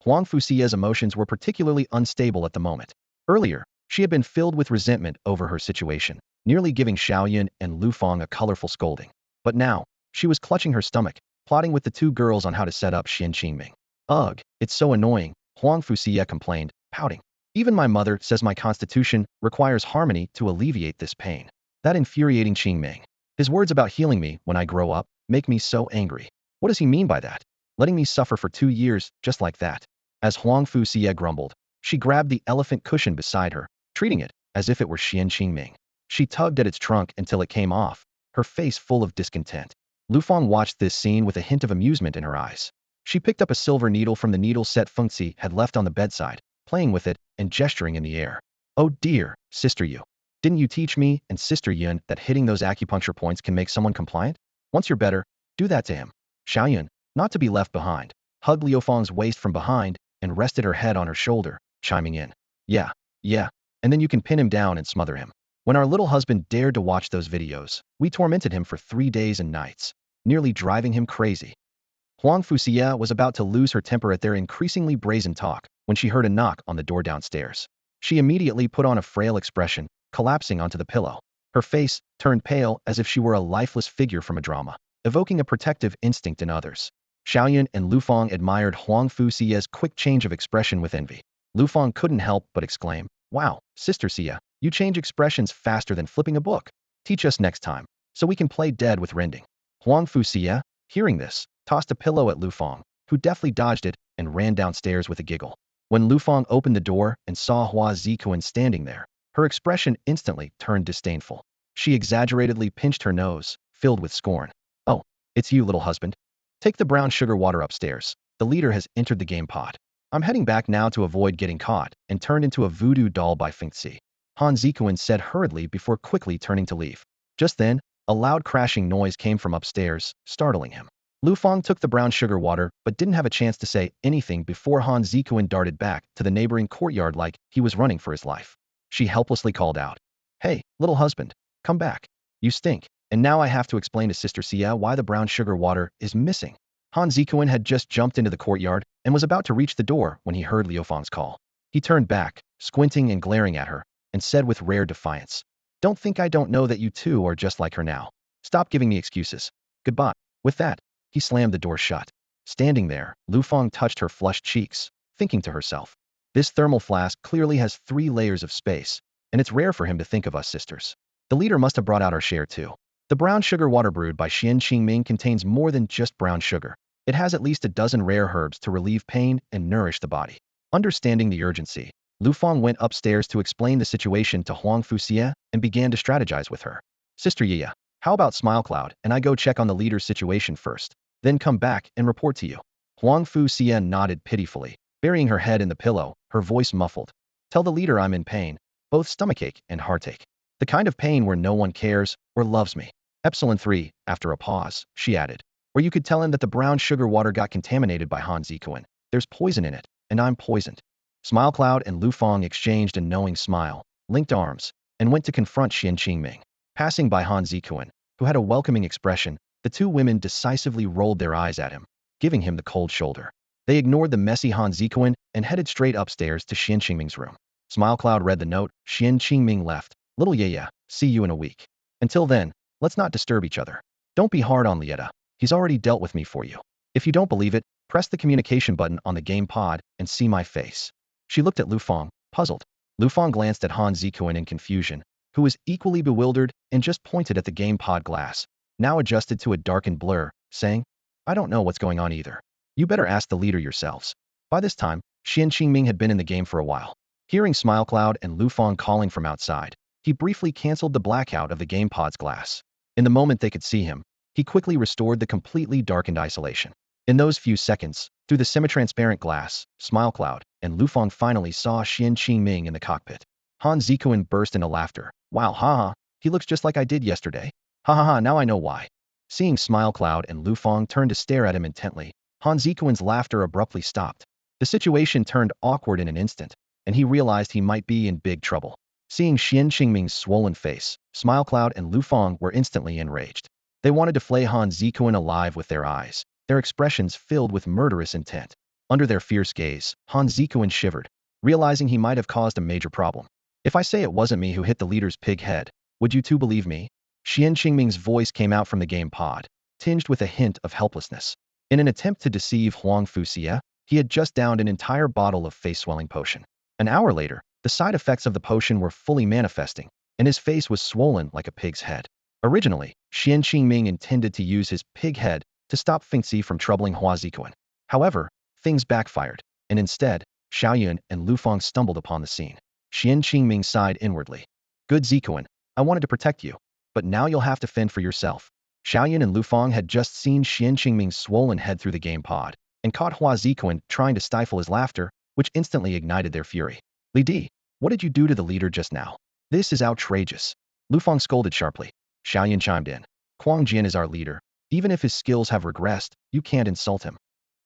Huang Fuxia's emotions were particularly unstable at the moment. Earlier, she had been filled with resentment over her situation, nearly giving Xiaoyun and Lufang a colorful scolding. But now, she was clutching her stomach, plotting with the two girls on how to set up Xuan Qingming. "Ugh, it's so annoying," Huang Fuxia complained, pouting. "Even my mother says my constitution requires harmony to alleviate this pain." That infuriating Qingming. His words about healing me when I grow up make me so angry. What does he mean by that? Letting me suffer for 2 years, just like that? As Huang Fuxia grumbled, she grabbed the elephant cushion beside her, treating it as if it were Xuan Qingming. She tugged at its trunk until it came off, her face full of discontent. Lufang watched this scene with a hint of amusement in her eyes. She picked up a silver needle from the needle set Feng Ci had left on the bedside, playing with it and gesturing in the air. "Oh dear, Sister Yu. Didn't you teach me and Sister Yun that hitting those acupuncture points can make someone compliant? Once you're better, do that to him." Xiaoyun, not to be left behind, hugged Liu Fang's waist from behind and rested her head on her shoulder, chiming in. Yeah, and then you can pin him down and smother him. When our little husband dared to watch those videos, we tormented him for 3 days and nights, nearly driving him crazy. Huang Fuxia was about to lose her temper at their increasingly brazen talk when she heard a knock on the door downstairs. She immediately put on a frail expression, collapsing onto the pillow. Her face turned pale as if she were a lifeless figure from a drama, evoking a protective instinct in others. Xiaoyun and Lu Fang admired Huang Fuxia's quick change of expression with envy. Lu Fang couldn't help but exclaim, "Wow, Sister Xia, you change expressions faster than flipping a book. Teach us next time, so we can play dead with rending." Huang Fuxia, hearing this, tossed a pillow at Lu Fang, who deftly dodged it and ran downstairs with a giggle. When Lu Fang opened the door and saw Hua Zikuan standing there, her expression instantly turned disdainful. She exaggeratedly pinched her nose, filled with scorn. "Oh, it's you, little husband. Take the brown sugar water upstairs. The leader has entered the game pod. I'm heading back now to avoid getting caught and turned into a voodoo doll by Fengzi," Han Zikuan said hurriedly before quickly turning to leave. Just then, a loud crashing noise came from upstairs, startling him. Lu Fang took the brown sugar water but didn't have a chance to say anything before Han Zikuan darted back to the neighboring courtyard like he was running for his life. She helplessly called out, "Hey, little husband, come back. You stink, and now I have to explain to Sister Xia why the brown sugar water is missing." Han Zikuan had just jumped into the courtyard and was about to reach the door when he heard Liu Fang's call. He turned back, squinting and glaring at her, and said with rare defiance, "Don't think I don't know that you two are just like her now. Stop giving me excuses. Goodbye." With that, he slammed the door shut. Standing there, Lu Fang touched her flushed cheeks, thinking to herself, "This thermal flask clearly has 3 layers of space, and it's rare for him to think of us sisters. The leader must have brought out our share too." The brown sugar water brewed by Xuan Qingming contains more than just brown sugar. It has at least a dozen rare herbs to relieve pain and nourish the body. Understanding the urgency, Lu Fang went upstairs to explain the situation to Huang Fuxia and began to strategize with her. "Sister Yiya, how about Smile Cloud and I go check on the leader's situation first, then come back and report to you?" Huang Fuxia nodded pitifully, burying her head in the pillow, her voice muffled. "Tell the leader I'm in pain, both stomachache and heartache. The kind of pain where no one cares or loves me." Epsilon 3, after a pause, she added, "Or you could tell him that the brown sugar water got contaminated by Han Zikuan. There's poison in it, and I'm poisoned." Smile Cloud and Lu Fang exchanged a knowing smile, linked arms, and went to confront Xuan Qingming. Passing by Han Zikuan, who had a welcoming expression, the two women decisively rolled their eyes at him, giving him the cold shoulder. They ignored the messy Han Zikuan and headed straight upstairs to Xuan Qingming's room. Smile Cloud read the note. Xuan Qingming left. "Little Yaya, see you in a week. Until then, let's not disturb each other. Don't be hard on Lieta. He's already dealt with me for you. If you don't believe it, press the communication button on the game pod and see my face." She looked at Lu Fang, puzzled. Lu Fang glanced at Han Zikuan in confusion, who was equally bewildered and just pointed at the game pod glass, now adjusted to a darkened blur, saying, "I don't know what's going on either. You better ask the leader yourselves." By this time, Xuan Qingming had been in the game for a while. Hearing Smile Cloud and Lu Fang calling from outside, he briefly canceled the blackout of the game pod's glass. In the moment they could see him, he quickly restored the completely darkened isolation. In those few seconds, through the semi-transparent glass, Smile Cloud and Lu Fang finally saw Xuan Qingming in the cockpit. Han Zikuan burst into laughter. "Wow, haha, he looks just like I did yesterday. Ha ha ha, now I know why." Seeing Smile Cloud and Lu Fang turn to stare at him intently, Han Zikuan's laughter abruptly stopped. The situation turned awkward in an instant, and he realized he might be in big trouble. Seeing Xuan Qingming's swollen face, Smile Cloud and Lu Fang were instantly enraged. They wanted to flay Han Zikuan alive with their eyes, their expressions filled with murderous intent. Under their fierce gaze, Han Zikuan shivered, realizing he might have caused a major problem. "If I say it wasn't me who hit the leader's pig head, would you two believe me?" Xuan Qingming's voice came out from the game pod, tinged with a hint of helplessness. In an attempt to deceive Huang Fuxia, he had just downed an entire bottle of face-swelling potion. An hour later, the side effects of the potion were fully manifesting, and his face was swollen like a pig's head. Originally, Xuan Qingming intended to use his pig head to stop Fengzi from troubling Hua Zikuan. However, things backfired, and instead, Xiaoyun and Lu Fang stumbled upon the scene. Xuan Qingming sighed inwardly. "Good Zikuan, I wanted to protect you, but now you'll have to fend for yourself." Xiaoyun and Lu Fang had just seen Xuan Qingming's swollen head through the game pod, and caught Hua Zikuan trying to stifle his laughter, which instantly ignited their fury. "Li Di, what did you do to the leader just now? This is outrageous." Lu Fang scolded sharply. Xiaoyun chimed in. "Kuang Jian is our leader. Even if his skills have regressed, you can't insult him."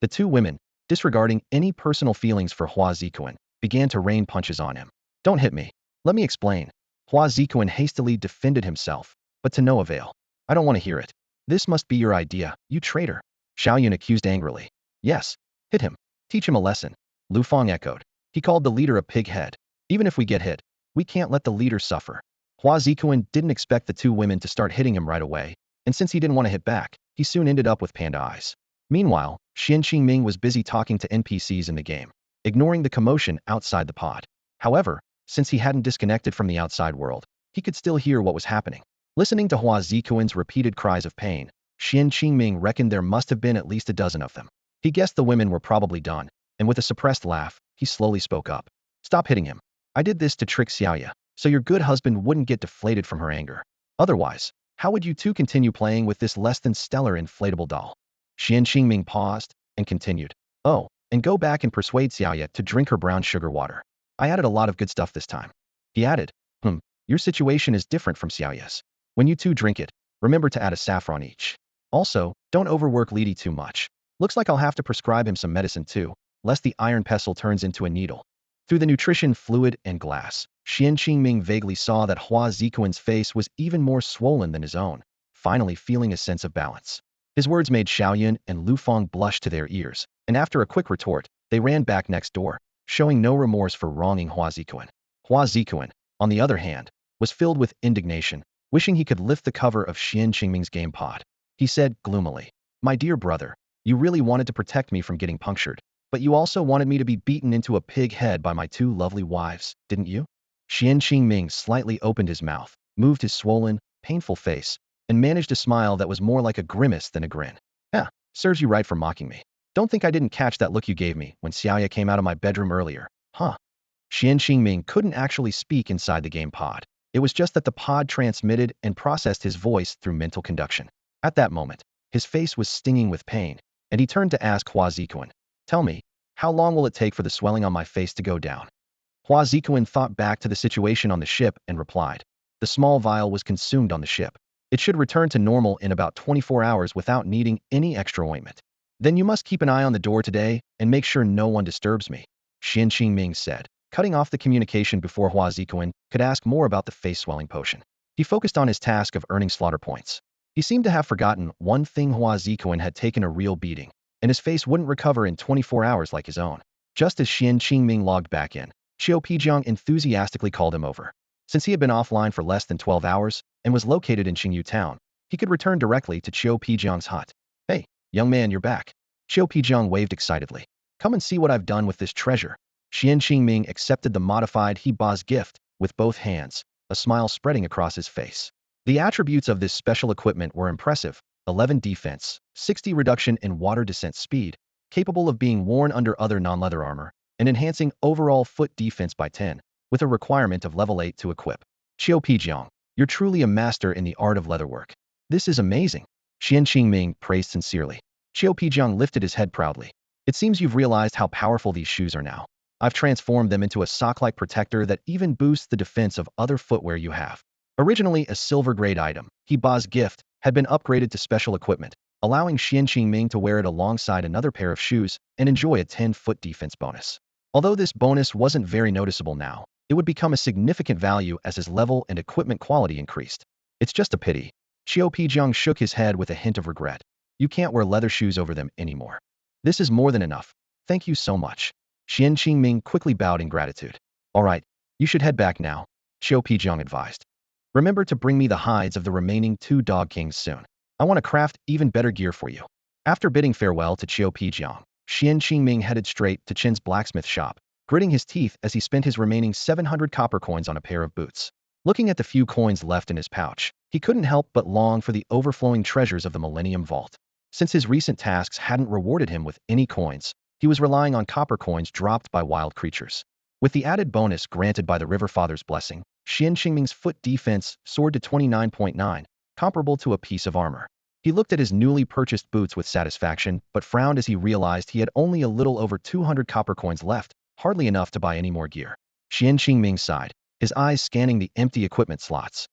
The two women, disregarding any personal feelings for Hua Zikuan, began to rain punches on him. "Don't hit me. Let me explain. Hua Zikuan hastily defended himself, but to no avail. I don't want to hear it. This must be your idea, you traitor. Xiaoyun accused angrily. Yes. Hit him. Teach him a lesson. Lu Fang echoed. He called the leader a pig head. Even if we get hit, we can't let the leader suffer. Hua Zikuan didn't expect the two women to start hitting him right away, and since he didn't want to hit back, he soon ended up with panda eyes. Meanwhile, Xuan Qingming was busy talking to NPCs in the game, ignoring the commotion outside the pod. However, since he hadn't disconnected from the outside world, he could still hear what was happening. Listening to Hua Zikuan's repeated cries of pain, Xuan Qingming reckoned there must have been at least a dozen of them. He guessed the women were probably done, and with a suppressed laugh, he slowly spoke up. Stop hitting him. I did this to trick Xiaoya, so your good husband wouldn't get deflated from her anger. Otherwise, how would you two continue playing with this less than stellar inflatable doll? Xuan Qingming paused and continued. Oh, and go back and persuade Xiaoya to drink her brown sugar water. I added a lot of good stuff this time. He added, your situation is different from Xiaoya's. When you two drink it, remember to add a saffron each. Also, don't overwork Lidi too much. Looks like I'll have to prescribe him some medicine too, lest the iron pestle turns into a needle. Through the nutrition fluid and glass, Xuan Qingming vaguely saw that Hua Zikuan's face was even more swollen than his own, finally feeling a sense of balance. His words made Xiaoyun and Lu Fang blush to their ears, and after a quick retort, they ran back next door, showing no remorse for wronging Hua Zikuan. Hua Zikuan, on the other hand, was filled with indignation, wishing he could lift the cover of Xuan Qingming's game pod. He said gloomily, My dear brother, you really wanted to protect me from getting punctured, but you also wanted me to be beaten into a pig head by my two lovely wives, didn't you? Xuan Qingming slightly opened his mouth, moved his swollen, painful face, and managed a smile that was more like a grimace than a grin. Serves you right for mocking me. Don't think I didn't catch that look you gave me when Xiaoya came out of my bedroom earlier, huh? Xuan Qingming couldn't actually speak inside the game pod. It was just that the pod transmitted and processed his voice through mental conduction. At that moment, his face was stinging with pain, and he turned to ask Hua Zikuan, Tell me, how long will it take for the swelling on my face to go down? Hua Zikuan thought back to the situation on the ship and replied, The small vial was consumed on the ship. It should return to normal in about 24 hours without needing any extra ointment. Then you must keep an eye on the door today and make sure no one disturbs me, Xuan Qingming said, cutting off the communication before Hua Zikuan could ask more about the face swelling potion. He focused on his task of earning slaughter points. He seemed to have forgotten one thing: Hua Zikuan had taken a real beating, and his face wouldn't recover in 24 hours like his own. Just as Xuan Qingming logged back in, Qiu Pijiang enthusiastically called him over. Since he had been offline for less than 12 hours and was located in Qingyu Town, he could return directly to Qiu Pijiang's hut. Hey, young man, you're back. Qiu Pijiang waved excitedly. Come and see what I've done with this treasure. Xuan Qingming accepted the modified He Ba's gift with both hands, a smile spreading across his face. The attributes of this special equipment were impressive: 11 defense, 60 reduction in water descent speed, capable of being worn under other non-leather armor, and enhancing overall foot defense by 10, with a requirement of level 8 to equip. Qiu Pijiang, you're truly a master in the art of leatherwork. This is amazing. Xuan Qingming praised sincerely. Qiu Pijiang lifted his head proudly. It seems you've realized how powerful these shoes are now. I've transformed them into a sock-like protector that even boosts the defense of other footwear you have. Originally a silver-grade item, He Ba's gift had been upgraded to special equipment, allowing Xuan Qingming to wear it alongside another pair of shoes and enjoy a 10-foot defense bonus. Although this bonus wasn't very noticeable now, it would become a significant value as his level and equipment quality increased. It's just a pity. Qiu Pijiang shook his head with a hint of regret. You can't wear leather shoes over them anymore. This is more than enough. Thank you so much. Xuan Qingming quickly bowed in gratitude. All right, you should head back now, Qiu Pijiang advised. Remember to bring me the hides of the remaining 2 dog kings soon. I want to craft even better gear for you. After bidding farewell to Qiu Pijiang, Xuan Qingming headed straight to Chen's blacksmith shop, gritting his teeth as he spent his remaining 700 copper coins on a pair of boots. Looking at the few coins left in his pouch, he couldn't help but long for the overflowing treasures of the Millennium Vault. Since his recent tasks hadn't rewarded him with any coins, he was relying on copper coins dropped by wild creatures. With the added bonus granted by the River Father's blessing, Xuan Qingming's foot defense soared to 29.9, comparable to a piece of armor. He looked at his newly purchased boots with satisfaction, but frowned as he realized he had only a little over 200 copper coins left, hardly enough to buy any more gear. Xuan Qingming sighed, his eyes scanning the empty equipment slots.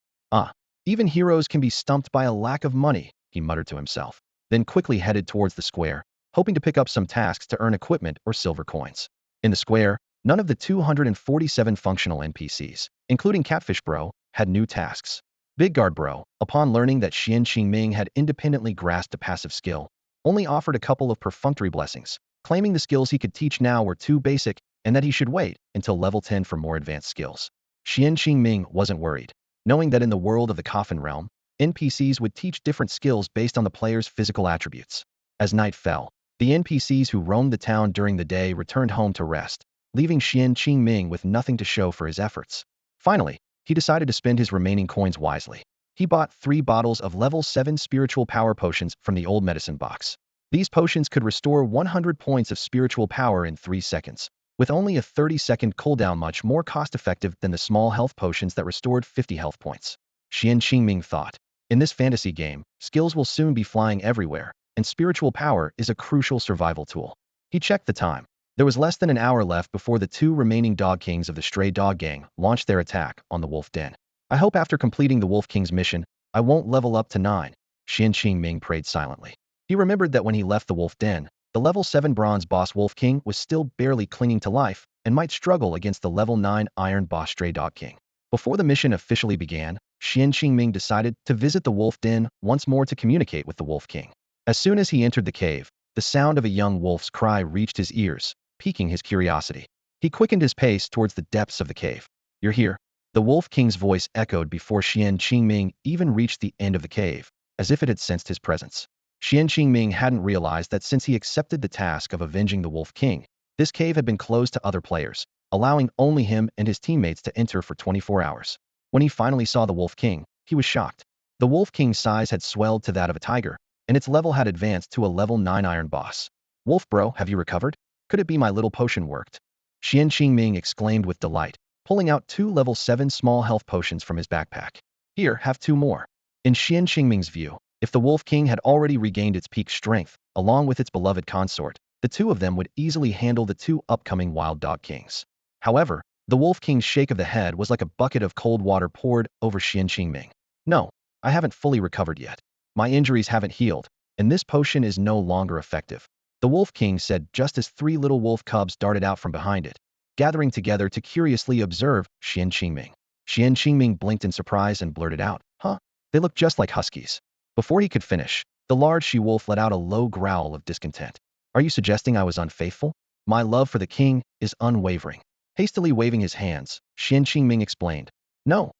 Even heroes can be stumped by a lack of money, he muttered to himself, then quickly headed towards the square, hoping to pick up some tasks to earn equipment or silver coins. In the square, None of the 247 functional NPCs, including Catfish Bro, had new tasks. Big Guard Bro, upon learning that Xuan Qingming had independently grasped a passive skill, only offered a couple of perfunctory blessings, claiming the skills he could teach now were too basic and that he should wait until level 10 for more advanced skills. Xuan Qingming wasn't worried, knowing that in the world of the Coffin Realm, NPCs would teach different skills based on the player's physical attributes. As night fell, the NPCs who roamed the town during the day returned home to rest, leaving Xuan Qingming with nothing to show for his efforts. Finally, he decided to spend his remaining coins wisely. He bought 3 bottles of level 7 spiritual power potions from the old medicine box. These potions could restore 100 points of spiritual power in 3 seconds, with only a 30-second cooldown, much more cost-effective than the small health potions that restored 50 health points. Xuan Qingming thought, in this fantasy game, skills will soon be flying everywhere, and spiritual power is a crucial survival tool. He checked the time. There was less than an hour left before the 2 remaining Dog Kings of the Stray Dog Gang launched their attack on the Wolf Den. I hope after completing the Wolf King's mission, I won't level up to 9, Xuan Qingming prayed silently. He remembered that when he left the Wolf Den, the level 7 bronze boss Wolf King was still barely clinging to life and might struggle against the level 9 iron boss Stray Dog King. Before the mission officially began, Xuan Qingming decided to visit the Wolf Den once more to communicate with the Wolf King. As soon as he entered the cave, the sound of a young wolf's cry reached his ears, piquing his curiosity. He quickened his pace towards the depths of the cave. You're here. The Wolf King's voice echoed before Xuan Qingming even reached the end of the cave, as if it had sensed his presence. Xuan Qingming hadn't realized that since he accepted the task of avenging the Wolf King, this cave had been closed to other players, allowing only him and his teammates to enter for 24 hours. When he finally saw the Wolf King, he was shocked. The Wolf King's size had swelled to that of a tiger, and its level had advanced to a level 9 iron boss. Wolf bro, have you recovered? Could it be my little potion worked? Xuan Qingming exclaimed with delight, pulling out 2 level 7 small health potions from his backpack. Here, have 2 more. In Xuan Qingming's view, if the Wolf King had already regained its peak strength, along with its beloved consort, the 2 of them would easily handle the 2 upcoming Wild Dog Kings. However, the Wolf King's shake of the head was like a bucket of cold water poured over Xuan Qingming. No, I haven't fully recovered yet. My injuries haven't healed, and this potion is no longer effective. The Wolf King said just as 3 little wolf cubs darted out from behind it, gathering together to curiously observe Xuan Qingming. Xuan Qingming blinked in surprise and blurted out, huh? They look just like huskies. Before he could finish, the large she-wolf let out a low growl of discontent. Are you suggesting I was unfaithful? My love for the king is unwavering. Hastily waving his hands, Xuan Qingming explained, No,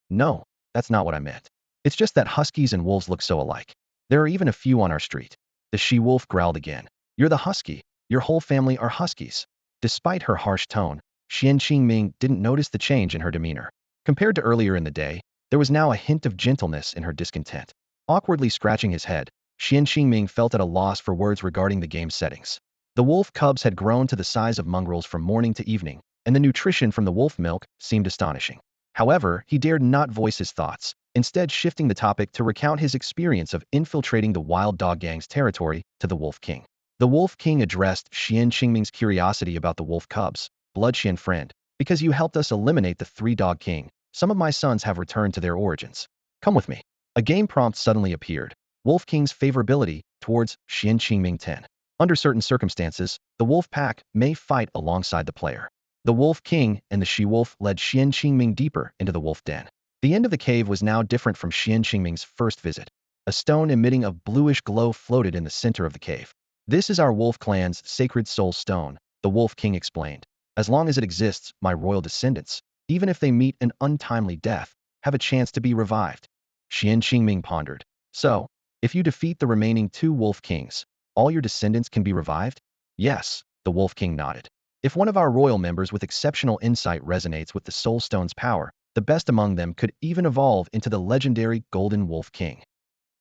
that's not what I meant. It's just that huskies and wolves look so alike. There are even a few on our street. The she-wolf growled again. You're the husky. Your whole family are huskies. Despite her harsh tone, Xuan Qingming didn't notice the change in her demeanor. Compared to earlier in the day, there was now a hint of gentleness in her discontent. Awkwardly scratching his head, Xuan Qingming felt at a loss for words regarding the game's settings. The wolf cubs had grown to the size of mongrels from morning to evening, and the nutrition from the wolf milk seemed astonishing. However, he dared not voice his thoughts, instead shifting the topic to recount his experience of infiltrating the Wild Dog Gang's territory to the Wolf King. The Wolf King addressed Xuan Qingming's curiosity about the wolf cubs. Blood-Xian friend, because you helped us eliminate the 3 Dog King, some of my sons have returned to their origins. Come with me. A game prompt suddenly appeared. Wolf King's favorability towards Xuan Qingming 10. Under certain circumstances, the wolf pack may fight alongside the player. The Wolf King and the she-wolf led Xuan Qingming deeper into the wolf den. The end of the cave was now different from Xuan Qingming's first visit. A stone emitting a bluish glow floated in the center of the cave. This is our wolf clan's sacred soul stone, the Wolf King explained. As long as it exists, my royal descendants, even if they meet an untimely death, have a chance to be revived. Xuan Qingming pondered. So, if you defeat the remaining 2 Wolf Kings, all your descendants can be revived? Yes, the Wolf King nodded. If one of our royal members with exceptional insight resonates with the Soul Stone's power, the best among them could even evolve into the legendary Golden Wolf King.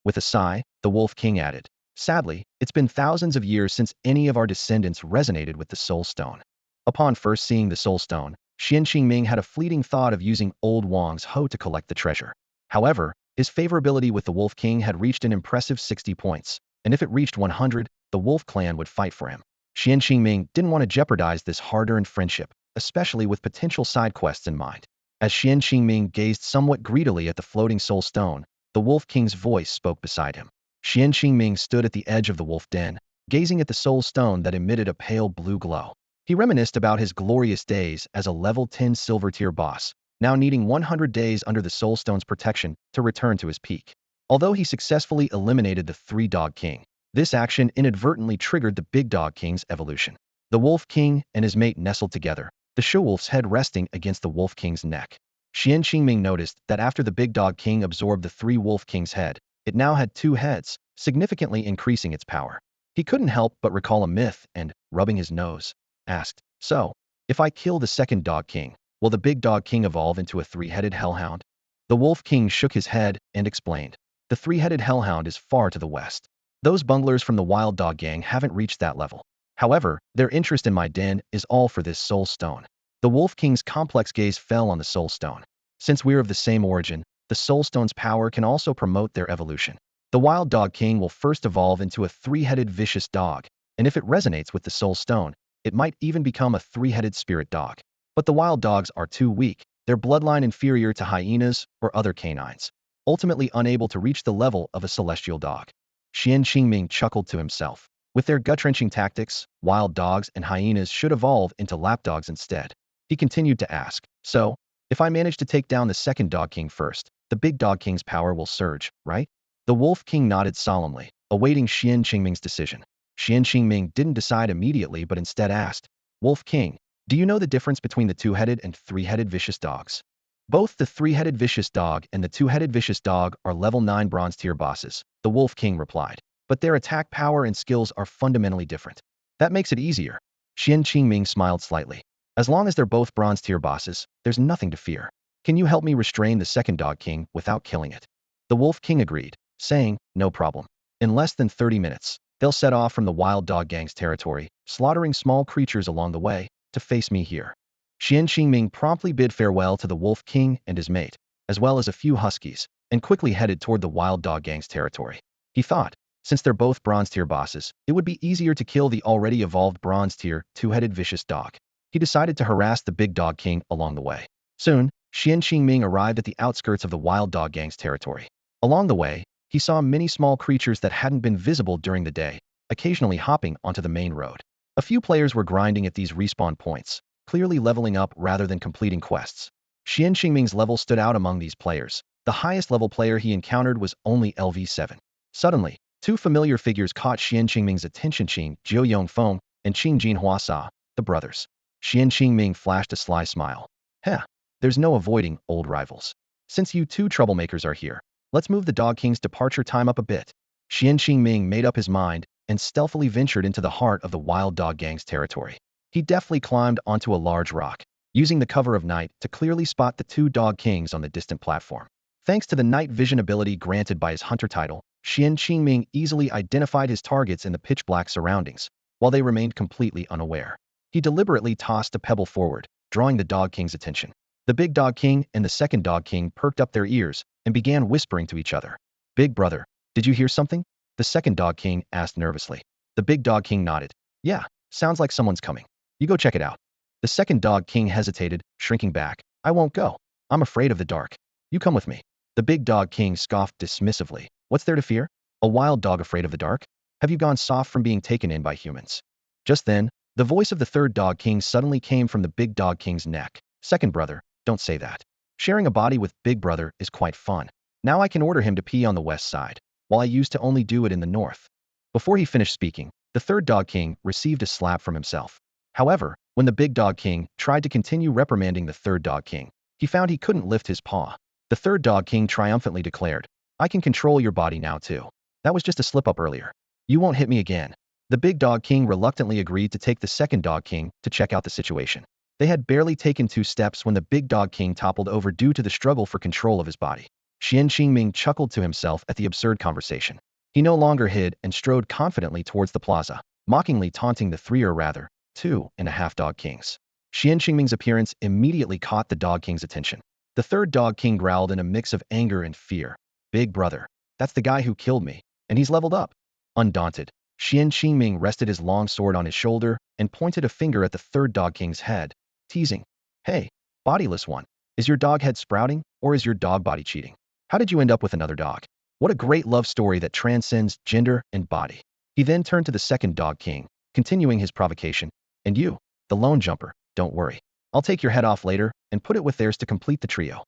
With a sigh, the Wolf King added, Sadly, it's been thousands of years since any of our descendants resonated with the Soul Stone. Upon first seeing the Soul Stone, Xuan Qingming had a fleeting thought of using old Wang's hoe to collect the treasure. However, his favorability with the Wolf King had reached an impressive 60 points, and if it reached 100, the Wolf Clan would fight for him. Xuan Qingming didn't want to jeopardize this hard-earned friendship, especially with potential side quests in mind. As Xuan Qingming gazed somewhat greedily at the floating Soul Stone, the Wolf King's voice spoke beside him. Xuan Qingming stood at the edge of the wolf den, gazing at the Soul Stone that emitted a pale blue glow. He reminisced about his glorious days as a level 10 silver tier boss, now needing 100 days under the Soul Stone's protection to return to his peak. Although he successfully eliminated the Three Dog King, this action inadvertently triggered the Big Dog King's evolution. The Wolf King and his mate nestled together, the she-wolf's head resting against the Wolf King's neck. Xuan Qingming noticed that after the Big Dog King absorbed the Three Wolf King's head, it now had two heads, significantly increasing its power. He couldn't help but recall a myth and, rubbing his nose, asked, "So, if I kill the second Dog King, will the Big Dog King evolve into a three-headed hellhound?" The Wolf King shook his head and explained, "The three-headed hellhound is far to the west. Those bunglers from the Wild Dog Gang haven't reached that level. However, their interest in my den is all for this Soul Stone." The Wolf King's complex gaze fell on the Soul Stone. Since we're of the same origin, the Soul Stone's power can also promote their evolution. The Wild Dog King will first evolve into a three-headed vicious dog, and if it resonates with the Soul Stone, it might even become a three-headed spirit dog. But the wild dogs are too weak, their bloodline inferior to hyenas or other canines, ultimately unable to reach the level of a celestial dog. Xuan Qingming chuckled to himself. With their gut-wrenching tactics, wild dogs and hyenas should evolve into lapdogs instead. He continued to ask, "So, if I manage to take down the second Dog King first, the Big Dog King's power will surge, right?" The Wolf King nodded solemnly, awaiting Xuan Qingming's decision. Xuan Qingming didn't decide immediately but instead asked, "Wolf King, do you know the difference between the two-headed and three-headed vicious dogs?" Both the three-headed vicious dog and the two-headed vicious dog are level 9 bronze tier bosses, the Wolf King replied. But their attack power and skills are fundamentally different. That makes it easier. Xuan Qingming smiled slightly. As long as they're both bronze tier bosses, there's nothing to fear. Can you help me restrain the second Dog King without killing it? The Wolf King agreed, saying, "No problem. In less than 30 minutes, they'll set off from the Wild Dog Gang's territory, slaughtering small creatures along the way, to face me here." Xuan Qingming promptly bid farewell to the Wolf King and his mate, as well as a few huskies, and quickly headed toward the Wild Dog Gang's territory. He thought, since they're both bronze tier bosses, it would be easier to kill the already evolved bronze tier, two-headed vicious dog. He decided to harass the Big Dog King along the way. Soon, Xuan Qingming arrived at the outskirts of the Wild Dog Gang's territory. Along the way, he saw many small creatures that hadn't been visible during the day, occasionally hopping onto the main road. A few players were grinding at these respawn points, clearly leveling up rather than completing quests. Xuan Qingming's level stood out among these players. The highest level player he encountered was only LV7. Suddenly, two familiar figures caught Xuan Qingming's attention: Qing Jiu Yongfeng and Qing Jinhuasa, the brothers. Xuan Qingming flashed a sly smile. "Heh, there's no avoiding old rivals. Since you two troublemakers are here, let's move the Dog King's departure time up a bit." Xuan Qingming made up his mind and stealthily ventured into the heart of the Wild Dog Gang's territory. He deftly climbed onto a large rock, using the cover of night to clearly spot the two Dog Kings on the distant platform. Thanks to the night vision ability granted by his hunter title, Xuan Qingming easily identified his targets in the pitch-black surroundings, while they remained completely unaware. He deliberately tossed a pebble forward, drawing the Dog King's attention. The Big Dog King and the second Dog King perked up their ears and began whispering to each other. "Big brother, did you hear something?" the second Dog King asked nervously. The Big Dog King nodded. "Yeah, sounds like someone's coming. You go check it out." The second Dog King hesitated, shrinking back. "I won't go. I'm afraid of the dark. You come with me." The Big Dog King scoffed dismissively. "What's there to fear? A wild dog afraid of the dark? Have you gone soft from being taken in by humans?" Just then, the voice of the third Dog King suddenly came from the Big Dog King's neck. "Second brother, don't say that. Sharing a body with Big Brother is quite fun. Now I can order him to pee on the west side, while I used to only do it in the north." Before he finished speaking, the third Dog King received a slap from himself. However, when the Big Dog King tried to continue reprimanding the third Dog King, he found he couldn't lift his paw. The third Dog King triumphantly declared, "I can control your body now too. That was just a slip-up earlier. You won't hit me again." The Big Dog King reluctantly agreed to take the second Dog King to check out the situation. They had barely taken 2 steps when the Big Dog King toppled over due to the struggle for control of his body. Xuan Qingming chuckled to himself at the absurd conversation. He no longer hid and strode confidently towards the plaza, mockingly taunting the 3 or rather, 2.5 Dog Kings. Xuan Qingming's appearance immediately caught the Dog King's attention. The third Dog King growled in a mix of anger and fear. "Big brother, that's the guy who killed me, and he's leveled up." Undaunted, Xuan Qingming rested his long sword on his shoulder and pointed a finger at the third Dog King's head, teasing, "Hey, bodiless one, is your dog head sprouting, or is your dog body cheating? How did you end up with another dog? What a great love story that transcends gender and body." He then turned to the second Dog King, continuing his provocation. "And you, the lone jumper, don't worry. I'll take your head off later and put it with theirs to complete the trio.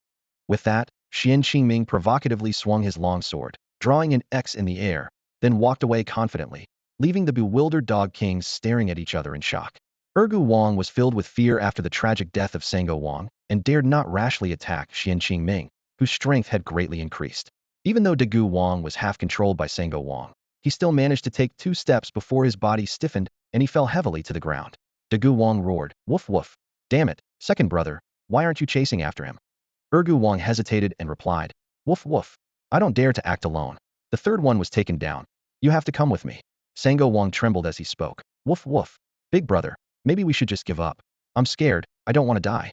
With that, Xuan Qingming provocatively swung his long sword, drawing an X in the air, then walked away confidently, leaving the bewildered dog kings staring at each other in shock. Ergu Wang was filled with fear after the tragic death of Sango Wang and dared not rashly attack Xuan Qingming, whose strength had greatly increased. Even though Dagu Wang was half controlled by Sango Wang, he still managed to take 2 steps before his body stiffened and he fell heavily to the ground. Dagu Wang roared, "Woof woof. Damn it, second brother, why aren't you chasing after him?" Ergu Wang hesitated and replied, "Woof woof. I don't dare to act alone. The third one was taken down. You have to come with me." Sango Wang trembled as he spoke. "Woof woof. Big brother, maybe we should just give up. I'm scared, I don't want to die."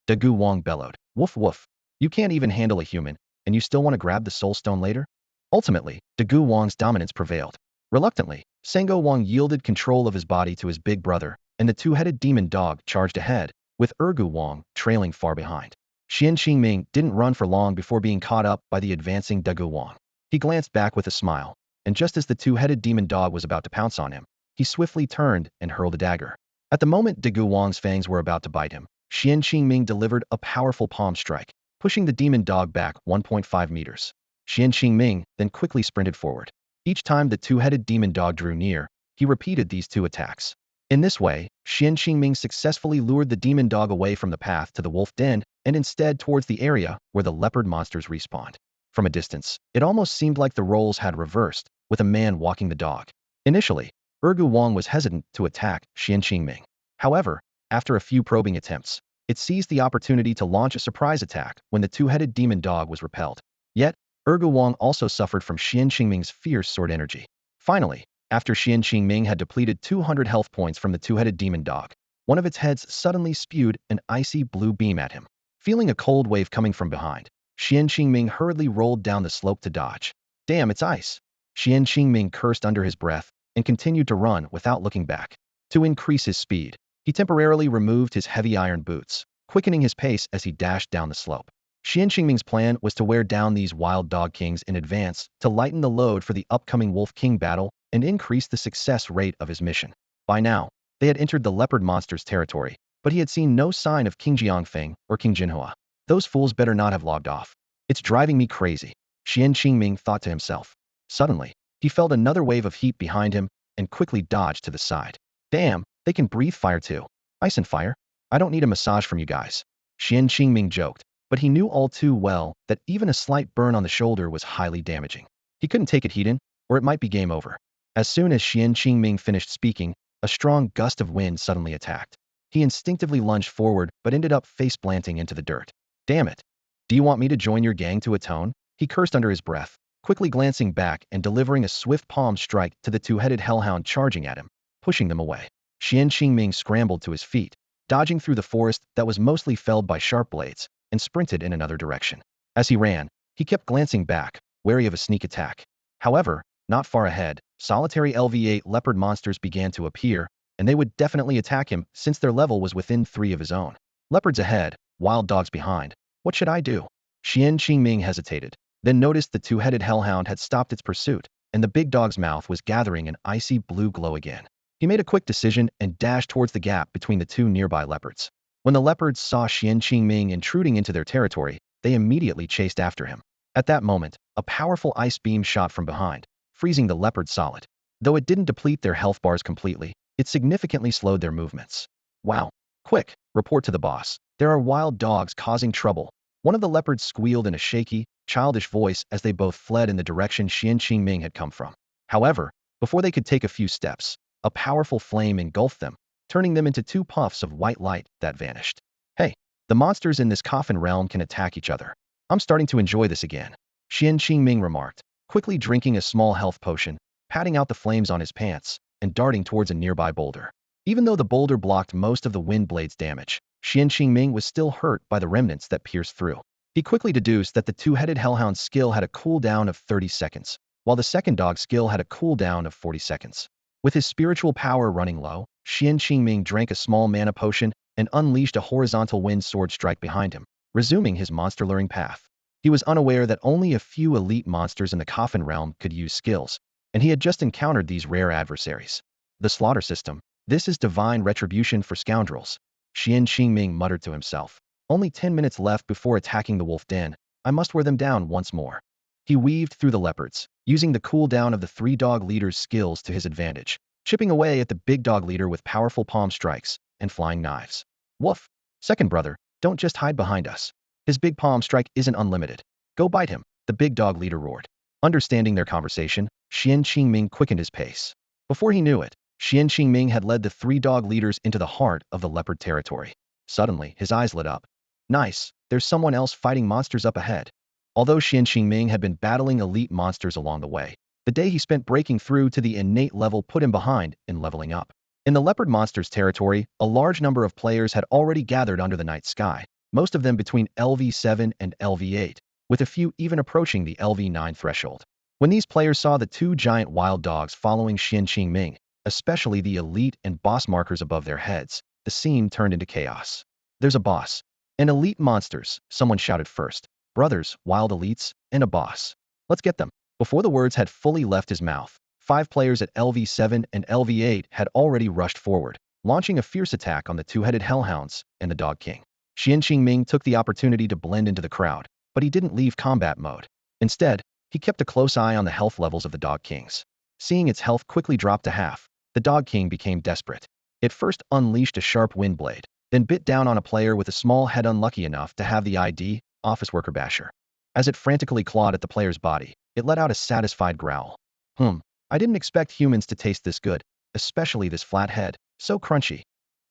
Dagu Wang bellowed, "Woof woof. You can't even handle a human, and you still want to grab the soul stone later?" Ultimately, Dagu Wang's dominance prevailed. Reluctantly, Sango Wang yielded control of his body to his big brother, and the two-headed demon dog charged ahead, with Ergu Wang trailing far behind. Xuan Qingming didn't run for long before being caught up by the advancing Dagu Wang. He glanced back with a smile, and just as the two-headed demon dog was about to pounce on him, he swiftly turned and hurled a dagger. At the moment Dagu Wang's fangs were about to bite him, Xuan Qingming delivered a powerful palm strike, pushing the demon dog back 1.5 meters. Xuan Qingming then quickly sprinted forward. Each time the two-headed demon dog drew near, he repeated these 2 attacks. In this way, Xuan Qingming successfully lured the demon dog away from the path to the wolf den and instead towards the area where the leopard monsters respawned. From a distance, it almost seemed like the roles had reversed, with a man walking the dog. Initially, Ergu Wang was hesitant to attack Xuan Qingming. However, after a few probing attempts, it seized the opportunity to launch a surprise attack when the two-headed demon dog was repelled. Yet, Ergu Wang also suffered from Xuan Qingming's fierce sword energy. Finally, after Xuan Qingming had depleted 200 health points from the two-headed demon dog, one of its heads suddenly spewed an icy blue beam at him. Feeling a cold wave coming from behind, Xuan Qingming hurriedly rolled down the slope to dodge. "Damn, it's ice!" Xuan Qingming cursed under his breath and continued to run without looking back. To increase his speed, he temporarily removed his heavy iron boots, quickening his pace as he dashed down the slope. Xuan Qingming's plan was to wear down these wild dog kings in advance to lighten the load for the upcoming Wolf King battle and increase the success rate of his mission. By now, they had entered the leopard monster's territory, but he had seen no sign of King Jiangfeng or King Jinhua. Those fools better not have logged off. It's driving me crazy, Xuan Qingming thought to himself. Suddenly, he felt another wave of heat behind him and quickly dodged to the side. Damn, they can breathe fire too. Ice and fire? I don't need a massage from you guys. Xuan Qingming joked, but he knew all too well that even a slight burn on the shoulder was highly damaging. He couldn't take it heat in, or it might be game over. As soon as Xuan Qingming finished speaking, a strong gust of wind suddenly attacked. He instinctively lunged forward but ended up face-planting into the dirt. Damn it. Do you want me to join your gang to atone? He cursed under his breath, quickly glancing back and delivering a swift palm strike to the two-headed hellhound charging at him, pushing them away. Xuan Qingming scrambled to his feet, dodging through the forest that was mostly felled by sharp blades, and sprinted in another direction. As he ran, he kept glancing back, wary of a sneak attack. However, not far ahead, solitary LV8 leopard monsters began to appear, and they would definitely attack him since their level was within 3 of his own. Leopards ahead, wild dogs behind. What should I do? Xuan Qingming hesitated, then noticed the two-headed hellhound had stopped its pursuit, and the big dog's mouth was gathering an icy blue glow again. He made a quick decision and dashed towards the gap between the 2 nearby leopards. When the leopards saw Xuan Qingming intruding into their territory, they immediately chased after him. At that moment, a powerful ice beam shot from behind, freezing the leopards solid. Though it didn't deplete their health bars completely, it significantly slowed their movements. Wow. Quick, report to the boss. There are wild dogs causing trouble. One of the leopards squealed in a shaky, childish voice as they both fled in the direction Xuan Qingming had come from. However, before they could take a few steps, a powerful flame engulfed them, turning them into 2 puffs of white light that vanished. Hey, the monsters in this coffin realm can attack each other. I'm starting to enjoy this again, Xuan Qingming remarked, quickly drinking a small health potion, patting out the flames on his pants, and darting towards a nearby boulder. Even though the boulder blocked most of the wind blade's damage, Xuan Qingming was still hurt by the remnants that pierced through. He quickly deduced that the two-headed hellhound's skill had a cooldown of 30 seconds, while the second dog's skill had a cooldown of 40 seconds. With his spiritual power running low, Xuan Qingming drank a small mana potion and unleashed a horizontal wind sword strike behind him, resuming his monster luring path. He was unaware that only a few elite monsters in the coffin realm could use skills, and he had just encountered these rare adversaries. The slaughter system, This is divine retribution for scoundrels. Xuan Qingming muttered to himself. Only 10 minutes left before attacking the wolf den. I must wear them down once more. He weaved through the leopards, using the cooldown of the three dog leader's skills to his advantage, chipping away at the big dog leader with powerful palm strikes and flying knives. Woof! Second brother, don't just hide behind us. His big palm strike isn't unlimited. Go bite him, the big dog leader roared. Understanding their conversation, Xuan Qingming quickened his pace. Before he knew it, Xuan Qingming had led the three dog leaders into the heart of the leopard territory. Suddenly, his eyes lit up. Nice, there's someone else fighting monsters up ahead. Although Xuan Qingming had been battling elite monsters along the way, the day he spent breaking through to the innate level put him behind in leveling up. In the leopard monsters territory, a large number of players had already gathered under the night sky, most of them between LV7 and LV8, with a few even approaching the LV9 threshold. When these players saw the two giant wild dogs following Xuan Qingming, especially the elite and boss markers above their heads, the scene turned into chaos. There's a boss. And elite monsters, someone shouted first. Brothers, wild elites, and a boss. Let's get them. Before the words had fully left his mouth, 5 players at LV7 and LV8 had already rushed forward, launching a fierce attack on the two-headed hellhounds and the Dog King. Xuan Qingming took the opportunity to blend into the crowd, but he didn't leave combat mode. Instead, he kept a close eye on the health levels of the Dog Kings. Seeing its health quickly drop to half, the Dog King became desperate. It first unleashed a sharp wind blade, then bit down on a player with a small head unlucky enough to have the ID, office worker basher. As it frantically clawed at the player's body, it let out a satisfied growl. I didn't expect humans to taste this good, especially this flat head, so crunchy.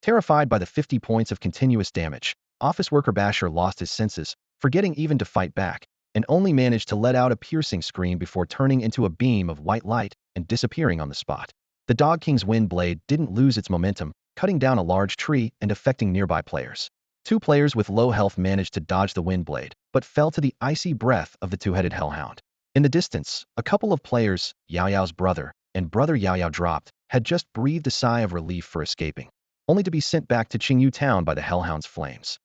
Terrified by the 50 points of continuous damage, office worker basher lost his senses, forgetting even to fight back, and only managed to let out a piercing scream before turning into a beam of white light and disappearing on the spot. The Dog King's wind blade didn't lose its momentum, cutting down a large tree and affecting nearby players. 2 players with low health managed to dodge the wind blade, but fell to the icy breath of the two-headed hellhound. In the distance, a couple of players, Yao Yao's brother and brother Yao Yao dropped, had just breathed a sigh of relief for escaping, only to be sent back to Qingyu Town by the hellhound's flames.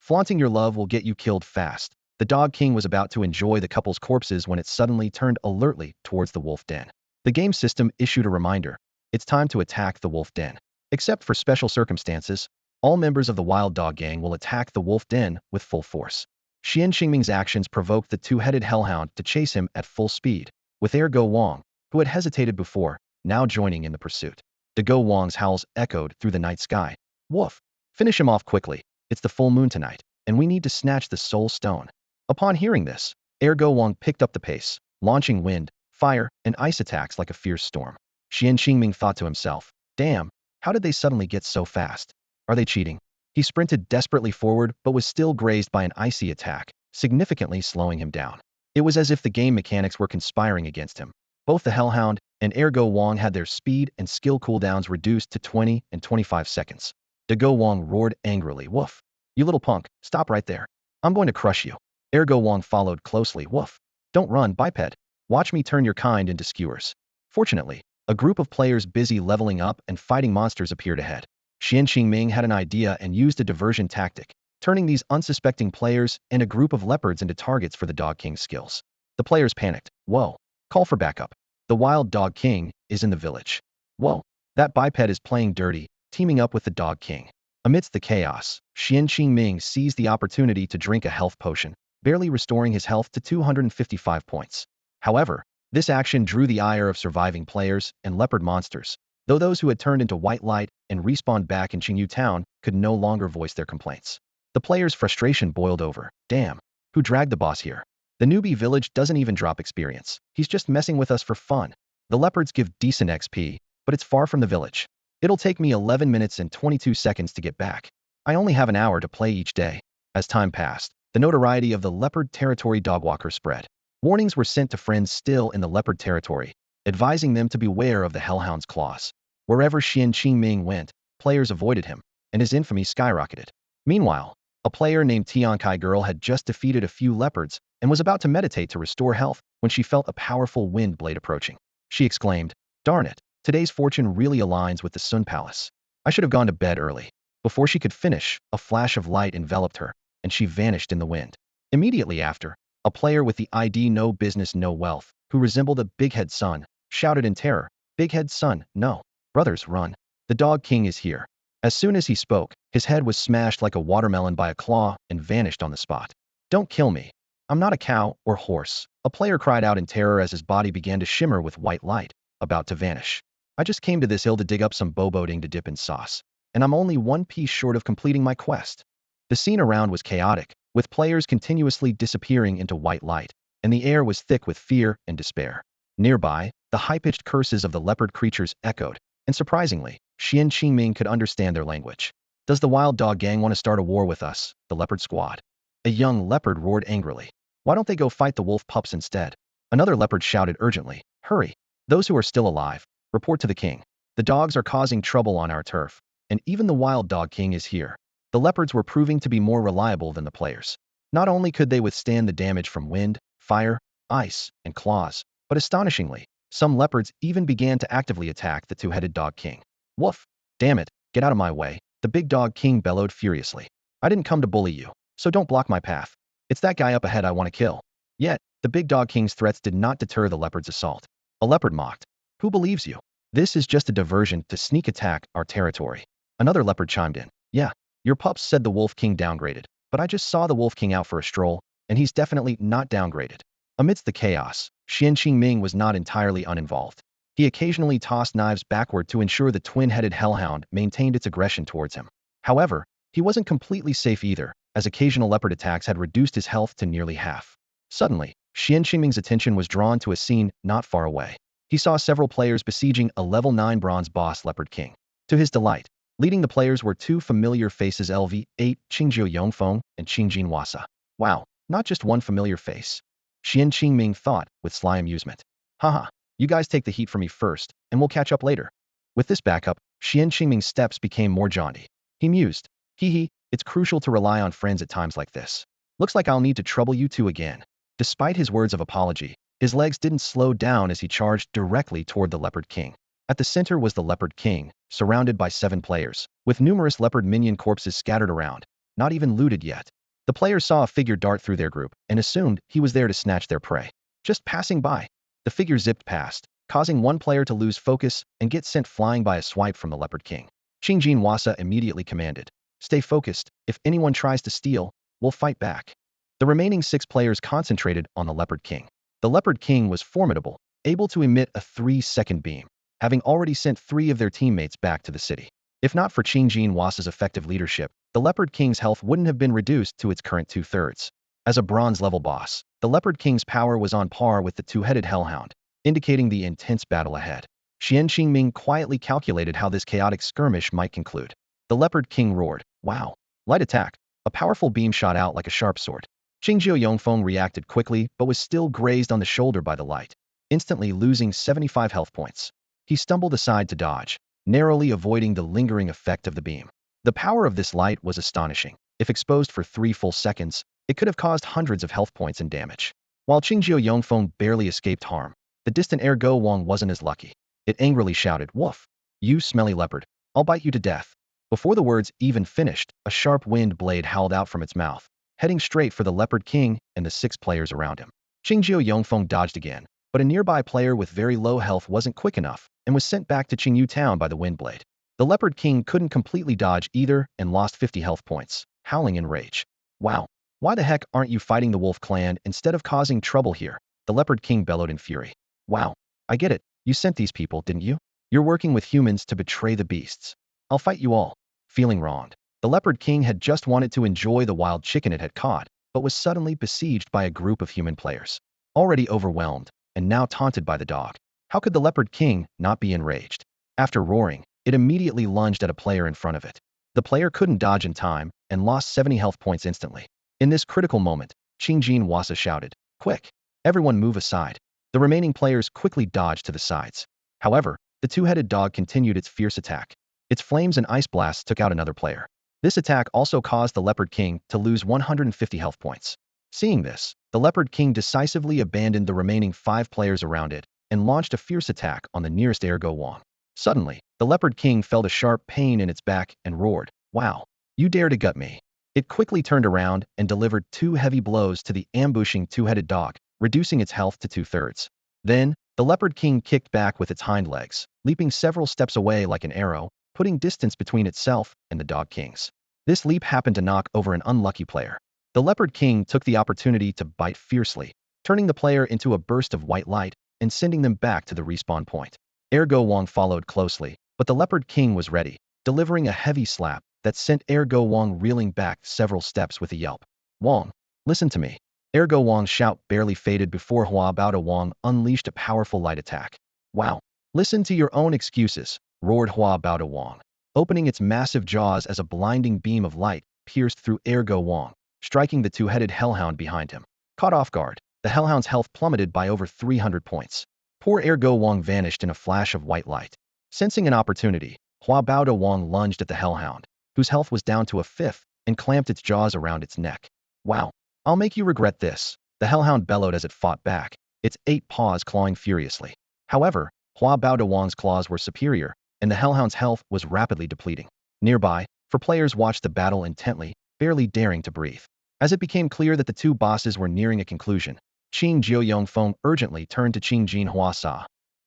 Flaunting your love will get you killed fast. The Dog King was about to enjoy the couple's corpses when it suddenly turned alertly towards the wolf den. The game system issued a reminder. It's time to attack the wolf den. Except for special circumstances, all members of the Wild Dog Gang will attack the wolf den with full force. Xuan Qingming's actions provoked the two-headed hellhound to chase him at full speed, with Ergo Wang, who had hesitated before, now joining in the pursuit. Go Wang's howls echoed through the night sky. Woof! Finish him off quickly. It's the full moon tonight, and we need to snatch the soul stone. Upon hearing this, Ergo Wang picked up the pace, launching wind, fire, and ice attacks like a fierce storm. Xuan Qingming thought to himself, damn, how did they suddenly get so fast? Are they cheating? He sprinted desperately forward but was still grazed by an icy attack, significantly slowing him down. It was as if the game mechanics were conspiring against him. Both the Hellhound and Ergo Wang had their speed and skill cooldowns reduced to 20 and 25 seconds. Go Wang roared angrily, woof. You little punk, stop right there. I'm going to crush you. Ergo Wang followed closely, woof. Don't run, biped. Watch me turn your kind into skewers. Fortunately, a group of players busy leveling up and fighting monsters appeared ahead. Xuan Qingming had an idea and used a diversion tactic, turning these unsuspecting players and a group of leopards into targets for the Dog King's skills. The players panicked. Whoa! Call for backup. The Wild Dog King is in the village. Whoa! That biped is playing dirty, teaming up with the Dog King. Amidst the chaos, Xuan Qingming seized the opportunity to drink a health potion, barely restoring his health to 255 points. However, this action drew the ire of surviving players and leopard monsters, though those who had turned into white light and respawned back in Qingyu Town could no longer voice their complaints. The players' frustration boiled over. Damn, who dragged the boss here? The newbie village doesn't even drop experience. He's just messing with us for fun. The leopards give decent XP, but it's far from the village. It'll take me 11 minutes and 22 seconds to get back. I only have an hour to play each day. As time passed, the notoriety of the leopard territory dogwalker spread. Warnings were sent to friends still in the leopard territory, advising them to beware of the hellhound's claws. Wherever Xuan Qingming went, players avoided him, and his infamy skyrocketed. Meanwhile, a player named Tiankai Girl had just defeated a few leopards and was about to meditate to restore health when she felt a powerful wind blade approaching. She exclaimed, darn it, today's fortune really aligns with the Sun Palace. I should have gone to bed early. Before she could finish, a flash of light enveloped her, and she vanished in the wind. Immediately after, a player with the ID No Business No Wealth, who resembled a big-head son, shouted in terror, Big-head son, no. Brothers, run. The Dog King is here. As soon as he spoke, his head was smashed like a watermelon by a claw and vanished on the spot. Don't kill me. I'm not a cow or horse. A player cried out in terror as his body began to shimmer with white light, about to vanish. I just came to this hill to dig up some boboting to dip in sauce, and I'm only one piece short of completing my quest. The scene around was chaotic, with players continuously disappearing into white light, and the air was thick with fear and despair. Nearby, the high-pitched curses of the leopard creatures echoed, and surprisingly, Xuan Qingming could understand their language. Does the wild dog gang want to start a war with us, the leopard squad? A young leopard roared angrily. Why don't they go fight the wolf pups instead? Another leopard shouted urgently. Hurry! Those who are still alive, report to the king. The dogs are causing trouble on our turf, and even the wild dog king is here. The leopards were proving to be more reliable than the players. Not only could they withstand the damage from wind, fire, ice, and claws, but astonishingly, some leopards even began to actively attack the two-headed dog king. Woof! Damn it, get out of my way, the big dog king bellowed furiously. I didn't come to bully you, so don't block my path. It's that guy up ahead I want to kill. Yet, the big dog king's threats did not deter the leopard's assault. A leopard mocked. Who believes you? This is just a diversion to sneak attack our territory. Another leopard chimed in. Yeah, your pups said the wolf king downgraded, but I just saw the wolf king out for a stroll, and he's definitely not downgraded. Amidst the chaos, Xuan Qingming was not entirely uninvolved. He occasionally tossed knives backward to ensure the twin-headed hellhound maintained its aggression towards him. However, he wasn't completely safe either, as occasional leopard attacks had reduced his health to nearly half. Suddenly, Xuan Qingming's attention was drawn to a scene not far away. He saw several players besieging a level 9 bronze boss leopard king. To his delight, leading the players were two familiar faces, LV8 Qingjio Yongfeng and Qingjin Wasa. Wow, not just one familiar face. Xuan Qingming thought with sly amusement. Haha, you guys take the heat for me first, and we'll catch up later. With this backup, Xuan Qingming's steps became more jaunty. He mused. Hee, it's crucial to rely on friends at times like this. Looks like I'll need to trouble you two again. Despite his words of apology, his legs didn't slow down as he charged directly toward the leopard king. At the center was the leopard king, surrounded by 7 players, with numerous leopard minion corpses scattered around, not even looted yet. The players saw a figure dart through their group and assumed he was there to snatch their prey. Just passing by, the figure zipped past, causing one player to lose focus and get sent flying by a swipe from the leopard king. Qingjin Wasa immediately commanded, "Stay focused. If anyone tries to steal, we'll fight back." The remaining 6 players concentrated on the leopard king. The leopard king was formidable, able to emit a 3-second beam, having already sent 3 of their teammates back to the city. If not for Qingjin Wasa's effective leadership, the leopard king's health wouldn't have been reduced to its current 2/3. As a bronze-level boss, the leopard king's power was on par with the two-headed hellhound, indicating the intense battle ahead. Xuan Qingming quietly calculated how this chaotic skirmish might conclude. The leopard king roared, "Wow! Light attack!" A powerful beam shot out like a sharp sword. Qingjio Yongfeng reacted quickly but was still grazed on the shoulder by the light, instantly losing 75 health points. He stumbled aside to dodge, narrowly avoiding the lingering effect of the beam. The power of this light was astonishing. If exposed for 3 full seconds, it could have caused hundreds of health points and damage. While Qingjio Yongfeng barely escaped harm, the distant Ergo Wang wasn't as lucky. It angrily shouted, "Woof! You smelly leopard! I'll bite you to death!" Before the words even finished, a sharp wind blade howled out from its mouth, heading straight for the leopard king and the 6 players around him. Qingjio Yongfeng dodged again, but a nearby player with very low health wasn't quick enough and was sent back to Qingyu Town by the wind blade. The leopard king couldn't completely dodge either and lost 50 health points, howling in rage. "Wow! Why the heck aren't you fighting the wolf clan instead of causing trouble here?" The leopard king bellowed in fury. "Wow! I get it. You sent these people, didn't you? You're working with humans to betray the beasts. I'll fight you all." Feeling wronged, the leopard king had just wanted to enjoy the wild chicken it had caught, but was suddenly besieged by a group of human players. Already overwhelmed, and now taunted by the dog, how could the leopard king not be enraged? After roaring, it immediately lunged at a player in front of it. The player couldn't dodge in time and lost 70 health points instantly. In this critical moment, Qingjin Wasa shouted, "Quick! Everyone move aside." The remaining players quickly dodged to the sides. However, the two-headed dog continued its fierce attack. Its flames and ice blasts took out another player. This attack also caused the leopard king to lose 150 health points. Seeing this, the leopard king decisively abandoned the remaining 5 players around it and launched a fierce attack on the nearest Ergo Wang. Suddenly, the leopard king felt a sharp pain in its back and roared, "Wow! You dare to gut me!" It quickly turned around and delivered 2 heavy blows to the ambushing two-headed dog, reducing its health to 2/3. Then, the leopard king kicked back with its hind legs, leaping several steps away like an arrow, putting distance between itself and the Dog Kings. This leap happened to knock over an unlucky player. The Leopard King took the opportunity to bite fiercely, turning the player into a burst of white light and sending them back to the respawn point. Ergo Wong followed closely, but the Leopard King was ready, delivering a heavy slap that sent Ergo Wong reeling back several steps with a yelp. "Wong, listen to me." Ergo Wong's shout barely faded before Hua Baoda Wong unleashed a powerful light attack. "Wow. Listen to your own excuses," roared Hua Baoda Wong, opening its massive jaws as a blinding beam of light pierced through Ergo Wong, striking the two-headed hellhound behind him. Caught off guard, the hellhound's health plummeted by over 300 points. Poor Ergo Wong vanished in a flash of white light. Sensing an opportunity, Hua Baoda Wong lunged at the hellhound, whose health was down to a fifth, and clamped its jaws around its neck. "Wow. I'll make you regret this," the hellhound bellowed as it fought back, its 8 paws clawing furiously. However, Hua Baoda Wong's claws were superior, and the hellhound's health was rapidly depleting. Nearby, 4 players watched the battle intently, barely daring to breathe. As it became clear that the two bosses were nearing a conclusion, Qing Jiuyong Feng urgently turned to Qing Jin Huasa.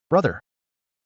"Brother,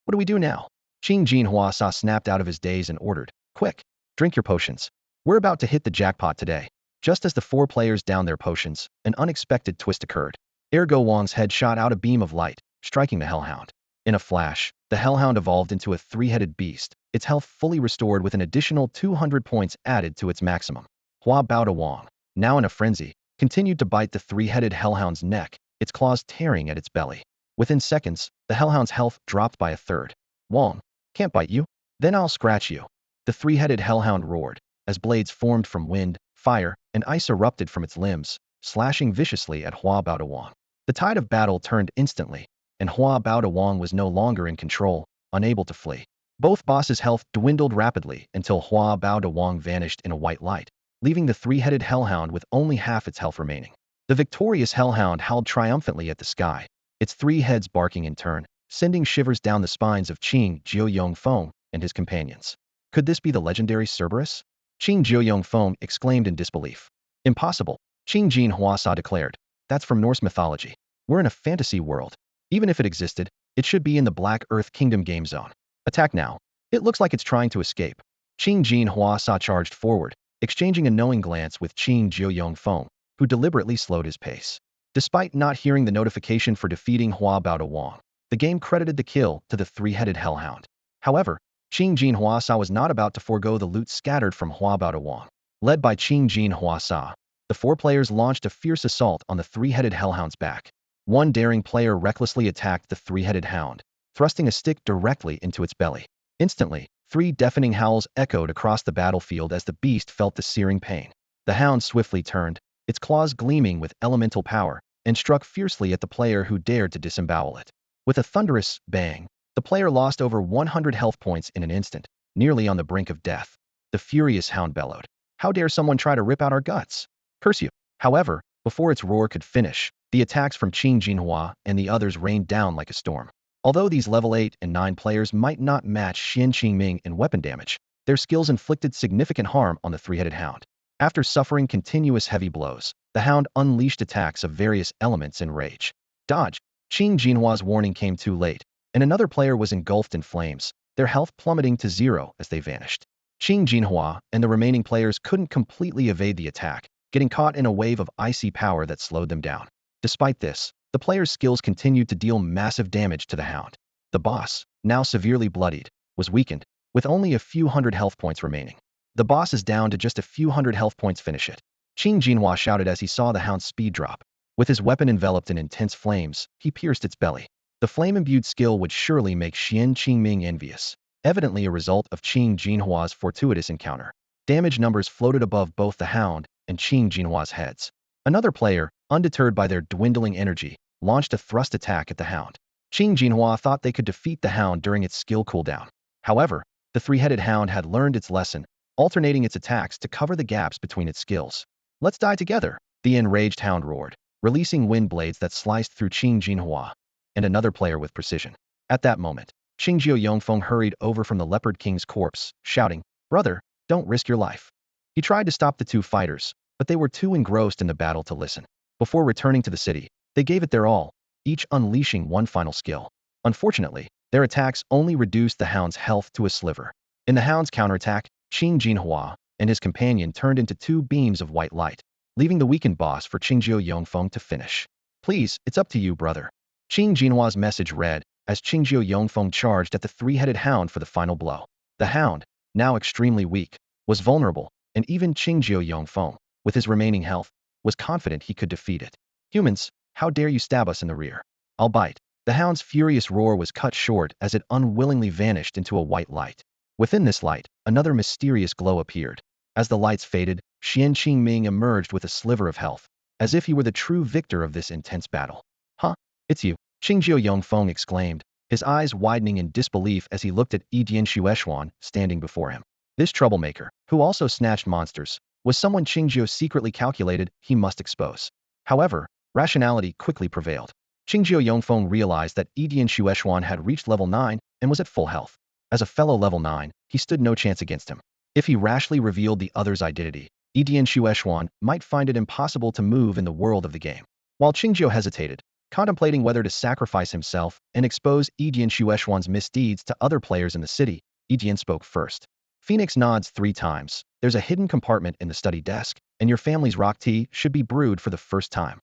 what do we do now?" Qing Jin Huasa snapped out of his daze and ordered, "Quick, drink your potions. We're about to hit the jackpot today." Just as the 4 players downed their potions, an unexpected twist occurred. Ergo Wong's head shot out a beam of light, striking the hellhound. In a flash, the hellhound evolved into a 3-headed beast, its health fully restored with an additional 200 points added to its maximum. Hua Baoda Wong, now in a frenzy, continued to bite the 3-headed hellhound's neck, its claws tearing at its belly. Within seconds, the hellhound's health dropped by a third. "Wong, can't bite you? Then I'll scratch you." The 3-headed hellhound roared, as blades formed from wind, fire, and ice erupted from its limbs, slashing viciously at Hua Baoda Wong. The tide of battle turned instantly, and Hua Baoda Wong was no longer in control, unable to flee. Both bosses' health dwindled rapidly until Hua Baoda Wong vanished in a white light, leaving the 3-headed hellhound with only half its health remaining. The victorious hellhound howled triumphantly at the sky, its 3 heads barking in turn, sending shivers down the spines of Qing Jiuyong Feng and his companions. Could this be the legendary Cerberus? Qing Jiuyong Feng exclaimed in disbelief. "Impossible," Qing Jin Huasa declared. "That's from Norse mythology. We're in a fantasy world. Even if it existed, it should be in the Black Earth Kingdom game zone. Attack now. It looks like it's trying to escape." Qing Jin Huasa charged forward, exchanging a knowing glance with Qing Jiuyong Feng, who deliberately slowed his pace. Despite not hearing the notification for defeating Hua Baoda Wong, the game credited the kill to the 3-headed hellhound. However, Qing Jin Huasa was not about to forego the loot scattered from Hua Baoda Wong. Led by Qing Jin Huasa, the 4 players launched a fierce assault on the 3-headed hellhound's back. One daring player recklessly attacked the 3-headed hound, thrusting a stick directly into its belly. Instantly, 3 deafening howls echoed across the battlefield as the beast felt the searing pain. The hound swiftly turned, its claws gleaming with elemental power, and struck fiercely at the player who dared to disembowel it. With a thunderous bang, the player lost over 100 health points in an instant, nearly on the brink of death. The furious hound bellowed, "How dare someone try to rip out our guts? Curse you!" However, before its roar could finish, the attacks from Qing Jinhua and the others rained down like a storm. Although these level 8 and 9 players might not match Xuan Qingming in weapon damage, their skills inflicted significant harm on the 3-headed hound. After suffering continuous heavy blows, the hound unleashed attacks of various elements in rage. Dodge! Qing Jinhua's warning came too late, and another player was engulfed in flames, their health plummeting to 0 as they vanished. Qing Jinhua and the remaining players couldn't completely evade the attack, getting caught in a wave of icy power that slowed them down. Despite this, the players' skills continued to deal massive damage to the hound. The boss, now severely bloodied, was weakened, with only a few hundred health points remaining. "The boss is down to just a few hundred health points, finish it," Qing Jinhua shouted as he saw the hound's speed drop. With his weapon enveloped in intense flames, he pierced its belly. The flame-imbued skill would surely make Xuan Qingming envious, evidently a result of Qing Jinhua's fortuitous encounter. Damage numbers floated above both the hound and Qing Jinhua's heads. Another player, undeterred by their dwindling energy, launched a thrust attack at the hound. Qing Jinhua thought they could defeat the hound during its skill cooldown. However, the 3-headed hound had learned its lesson, alternating its attacks to cover the gaps between its skills. "Let's die together," the enraged hound roared, releasing wind blades that sliced through Qing Jinhua and another player with precision. At that moment, Qing Jiuyongfeng hurried over from the Leopard King's corpse, shouting, "Brother, don't risk your life." He tried to stop the 2 fighters, but they were too engrossed in the battle to listen. Before returning to the city, they gave it their all, each unleashing one final skill. Unfortunately, their attacks only reduced the hound's health to a sliver. In the hound's counterattack, Qing Jinhua and his companion turned into two beams of white light, leaving the weakened boss for Qingjio Yongfeng to finish. Please, it's up to you, brother. Qing Jinhua's message read, as Qingjio Yongfeng charged at the three-headed hound for the final blow. The hound, now extremely weak, was vulnerable, and even Qingjio Yongfeng, with his remaining health, was confident he could defeat it. Humans, how dare you stab us in the rear? I'll bite. The hound's furious roar was cut short as it unwillingly vanished into a white light. Within this light, another mysterious glow appeared. As the lights faded, Xuan Qingming emerged with a sliver of health, as if he were the true victor of this intense battle. Huh? It's you, Qingjio Yongfeng exclaimed, his eyes widening in disbelief as he looked at Edian Xuan standing before him. This troublemaker, who also snatched monsters, was someone Qingjio secretly calculated he must expose. However, rationality quickly prevailed. Qingjio Yongfeng realized that Edian Xuan had reached level 9 and was at full health. As a fellow level 9, he stood no chance against him. If he rashly revealed the other's identity, Edian Xuan might find it impossible to move in the world of the game. While Qingjio hesitated, contemplating whether to sacrifice himself and expose Edian Xuan's misdeeds to other players in the city, Edian spoke first. Phoenix nods 3 times. There's a hidden compartment in the study desk, and your family's rock tea should be brewed for the first time.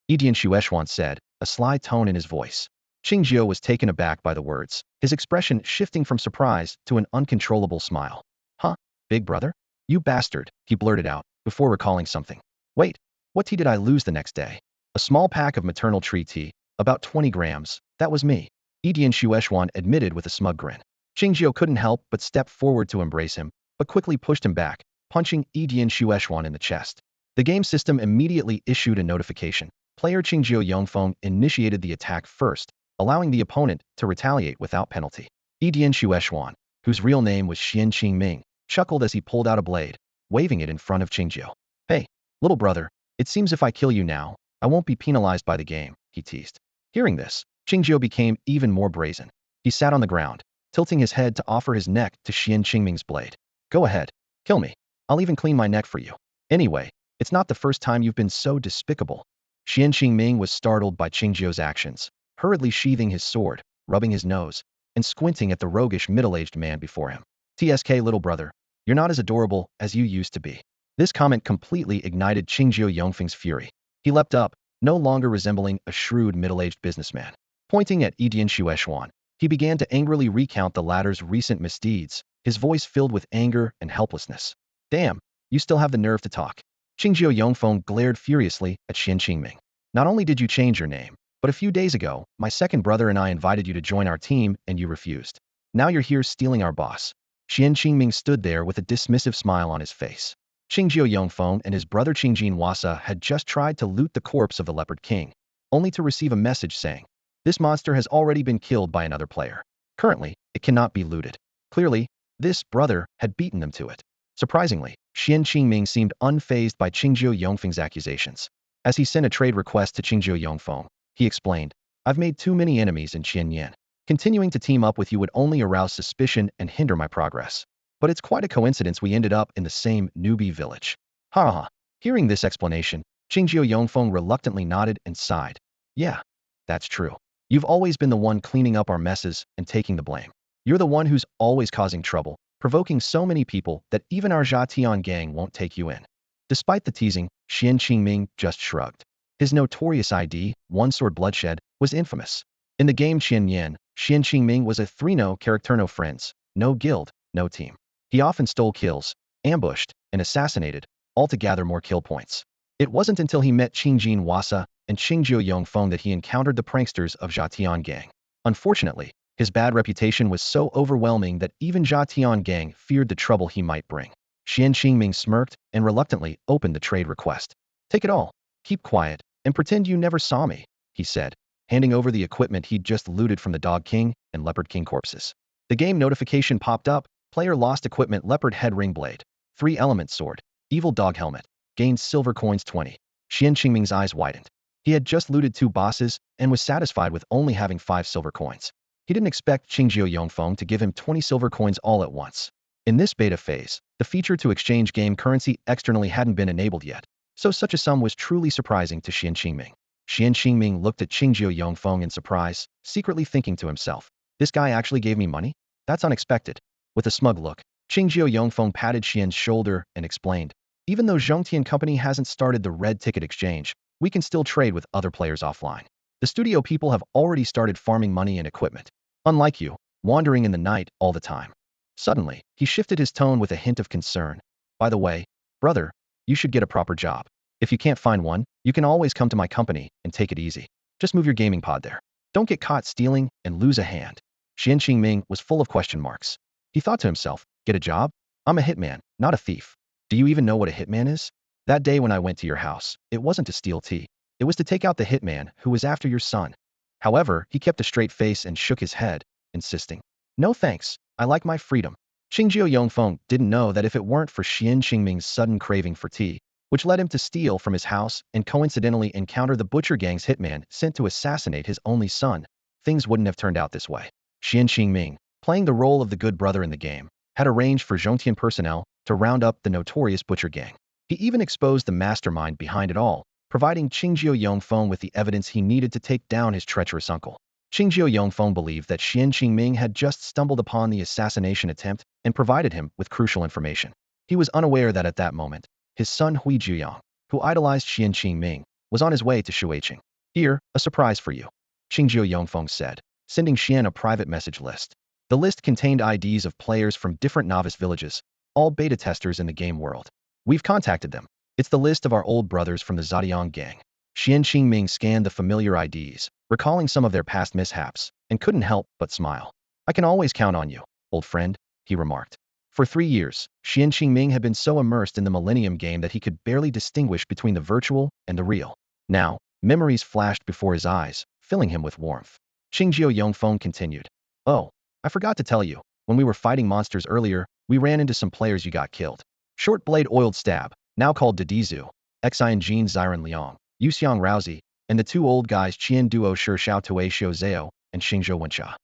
Edian Xuan said, a sly tone in his voice. Qingjio was taken aback by the words, his expression shifting from surprise to an uncontrollable smile. Huh? Big brother? You bastard, he blurted out, before recalling something. Wait, what tea did I lose the next day? A small pack of maternal tree tea, about 20 grams, that was me. Edian Xuan admitted with a smug grin. Qingjio couldn't help but step forward to embrace him, but quickly pushed him back, punching Edian Xuan in the chest. The game system immediately issued a notification. Player Qingjio Yongfeng initiated the attack first, allowing the opponent to retaliate without penalty. Edian Xuan, whose real name was Xuan Qingming, chuckled as he pulled out a blade, waving it in front of Qingjio. Hey, little brother, it seems if I kill you now, I won't be penalized by the game, he teased. Hearing this, Qingjio became even more brazen. He sat on the ground, tilting his head to offer his neck to Xuan Qingming's blade. Go ahead, kill me. I'll even clean my neck for you. Anyway, it's not the first time you've been so despicable. Xuan Qingming was startled by Qingjio's actions, hurriedly sheathing his sword, rubbing his nose, and squinting at the roguish middle-aged man before him. TSK, little brother, you're not as adorable as you used to be. This comment completely ignited Qingjio Yongfeng's fury. He leapt up, no longer resembling a shrewd middle-aged businessman. Pointing at Edian Xuan, he began to angrily recount the latter's recent misdeeds, his voice filled with anger and helplessness. Damn, you still have the nerve to talk. Qingjio Yongfeng glared furiously at Xuan Qingming. Not only did you change your name, but a few days ago, my second brother and I invited you to join our team and you refused. Now you're here stealing our boss. Xuan Qingming stood there with a dismissive smile on his face. Qingjio Yongfeng and his brother Qingjin Wasa had just tried to loot the corpse of the Leopard King, only to receive a message saying, this monster has already been killed by another player. Currently, it cannot be looted. Clearly, this brother had beaten them to it. Surprisingly, Xuan Qingming seemed unfazed by Qingjio Yongfeng's accusations. As he sent a trade request to Qingjio Yongfeng, he explained, I've made too many enemies in Qianyan. Continuing to team up with you would only arouse suspicion and hinder my progress. But it's quite a coincidence we ended up in the same newbie village. Ha ha. Hearing this explanation, Qingjio Yongfeng reluctantly nodded and sighed. Yeah, that's true. You've always been the one cleaning up our messes and taking the blame. You're the one who's always causing trouble, provoking so many people that even our Zhatian gang won't take you in. Despite the teasing, Xuan Qingming just shrugged. His notorious ID, One Sword Bloodshed, was infamous. In the game Qianyan, Xuan Qingming was a 3-no character, no friends, no guild, no team. He often stole kills, ambushed, and assassinated, all to gather more kill points. It wasn't until he met Qingjin Wasa and Qingjio Yongfeng that he encountered the pranksters of Zhatian gang. Unfortunately, his bad reputation was so overwhelming that even Zhatian gang feared the trouble he might bring. Xuan Qingming smirked and reluctantly opened the trade request. Take it all, keep quiet, and pretend you never saw me, he said, handing over the equipment he'd just looted from the Dog King and Leopard King corpses. The game notification popped up, player lost equipment, Leopard Head Ring Blade, 3-element sword, Evil Dog Helmet, gained silver coins 20. Xuan Qingming's eyes widened. He had just looted 2 bosses and was satisfied with only having 5 silver coins. He didn't expect Qingjio Yongfeng to give him 20 silver coins all at once. In this beta phase, the feature to exchange game currency externally hadn't been enabled yet, so such a sum was truly surprising to Xuan Qingming. Xuan Qingming looked at Qingjio Yongfeng in surprise, secretly thinking to himself, this guy actually gave me money? That's unexpected. With a smug look, Qingjio Yongfeng patted Xian's shoulder and explained, even though Zhongtian Company hasn't started the red ticket exchange, we can still trade with other players offline. The studio people have already started farming money and equipment. Unlike you, wandering in the night all the time. Suddenly, he shifted his tone with a hint of concern. By the way, brother, you should get a proper job. If you can't find one, you can always come to my company and take it easy. Just move your gaming pod there. Don't get caught stealing and lose a hand. Xuan Qingming was full of question marks. He thought to himself, get a job? I'm a hitman, not a thief. Do you even know what a hitman is? That day when I went to your house, it wasn't to steal tea. It was to take out the hitman who was after your son. However, he kept a straight face and shook his head, insisting, no thanks, I like my freedom. Qingjio Yongfeng didn't know that if it weren't for Xuan Qingming's sudden craving for tea, which led him to steal from his house and coincidentally encounter the butcher gang's hitman sent to assassinate his only son, things wouldn't have turned out this way. Xuan Qingming, playing the role of the good brother in the game, had arranged for Zhongtian personnel to round up the notorious butcher gang. He even exposed the mastermind behind it all, providing Qingjio Yongfeng with the evidence he needed to take down his treacherous uncle. Qingjio Yongfeng believed that Xuan Qingming had just stumbled upon the assassination attempt and provided him with crucial information. He was unaware that at that moment, his son Hui Juyang, who idolized Xuan Qingming, was on his way to Shuiqing. Here, a surprise for you, Qingjio Yongfeng said, sending Xian a private message list. The list contained IDs of players from different novice villages, all beta testers in the game world. We've contacted them. It's the list of our old brothers from the Zodiang gang. Xuan Qingming scanned the familiar IDs, recalling some of their past mishaps, and couldn't help but smile. I can always count on you, old friend, he remarked. For 3 years, Xuan Qingming had been so immersed in the Millennium game that he could barely distinguish between the virtual and the real. Now, memories flashed before his eyes, filling him with warmth. Qingjio Yongfeng continued. Oh, I forgot to tell you, when we were fighting monsters earlier, we ran into some players you got killed. Short Blade Oiled Stab, now called Dedizu, Xian Jin Ziren Liang, Yuxiang Rousey, and the 2 old guys Qian Duo Shi Xiao Tue Xiao Zhao and Xingzhou Wenxia.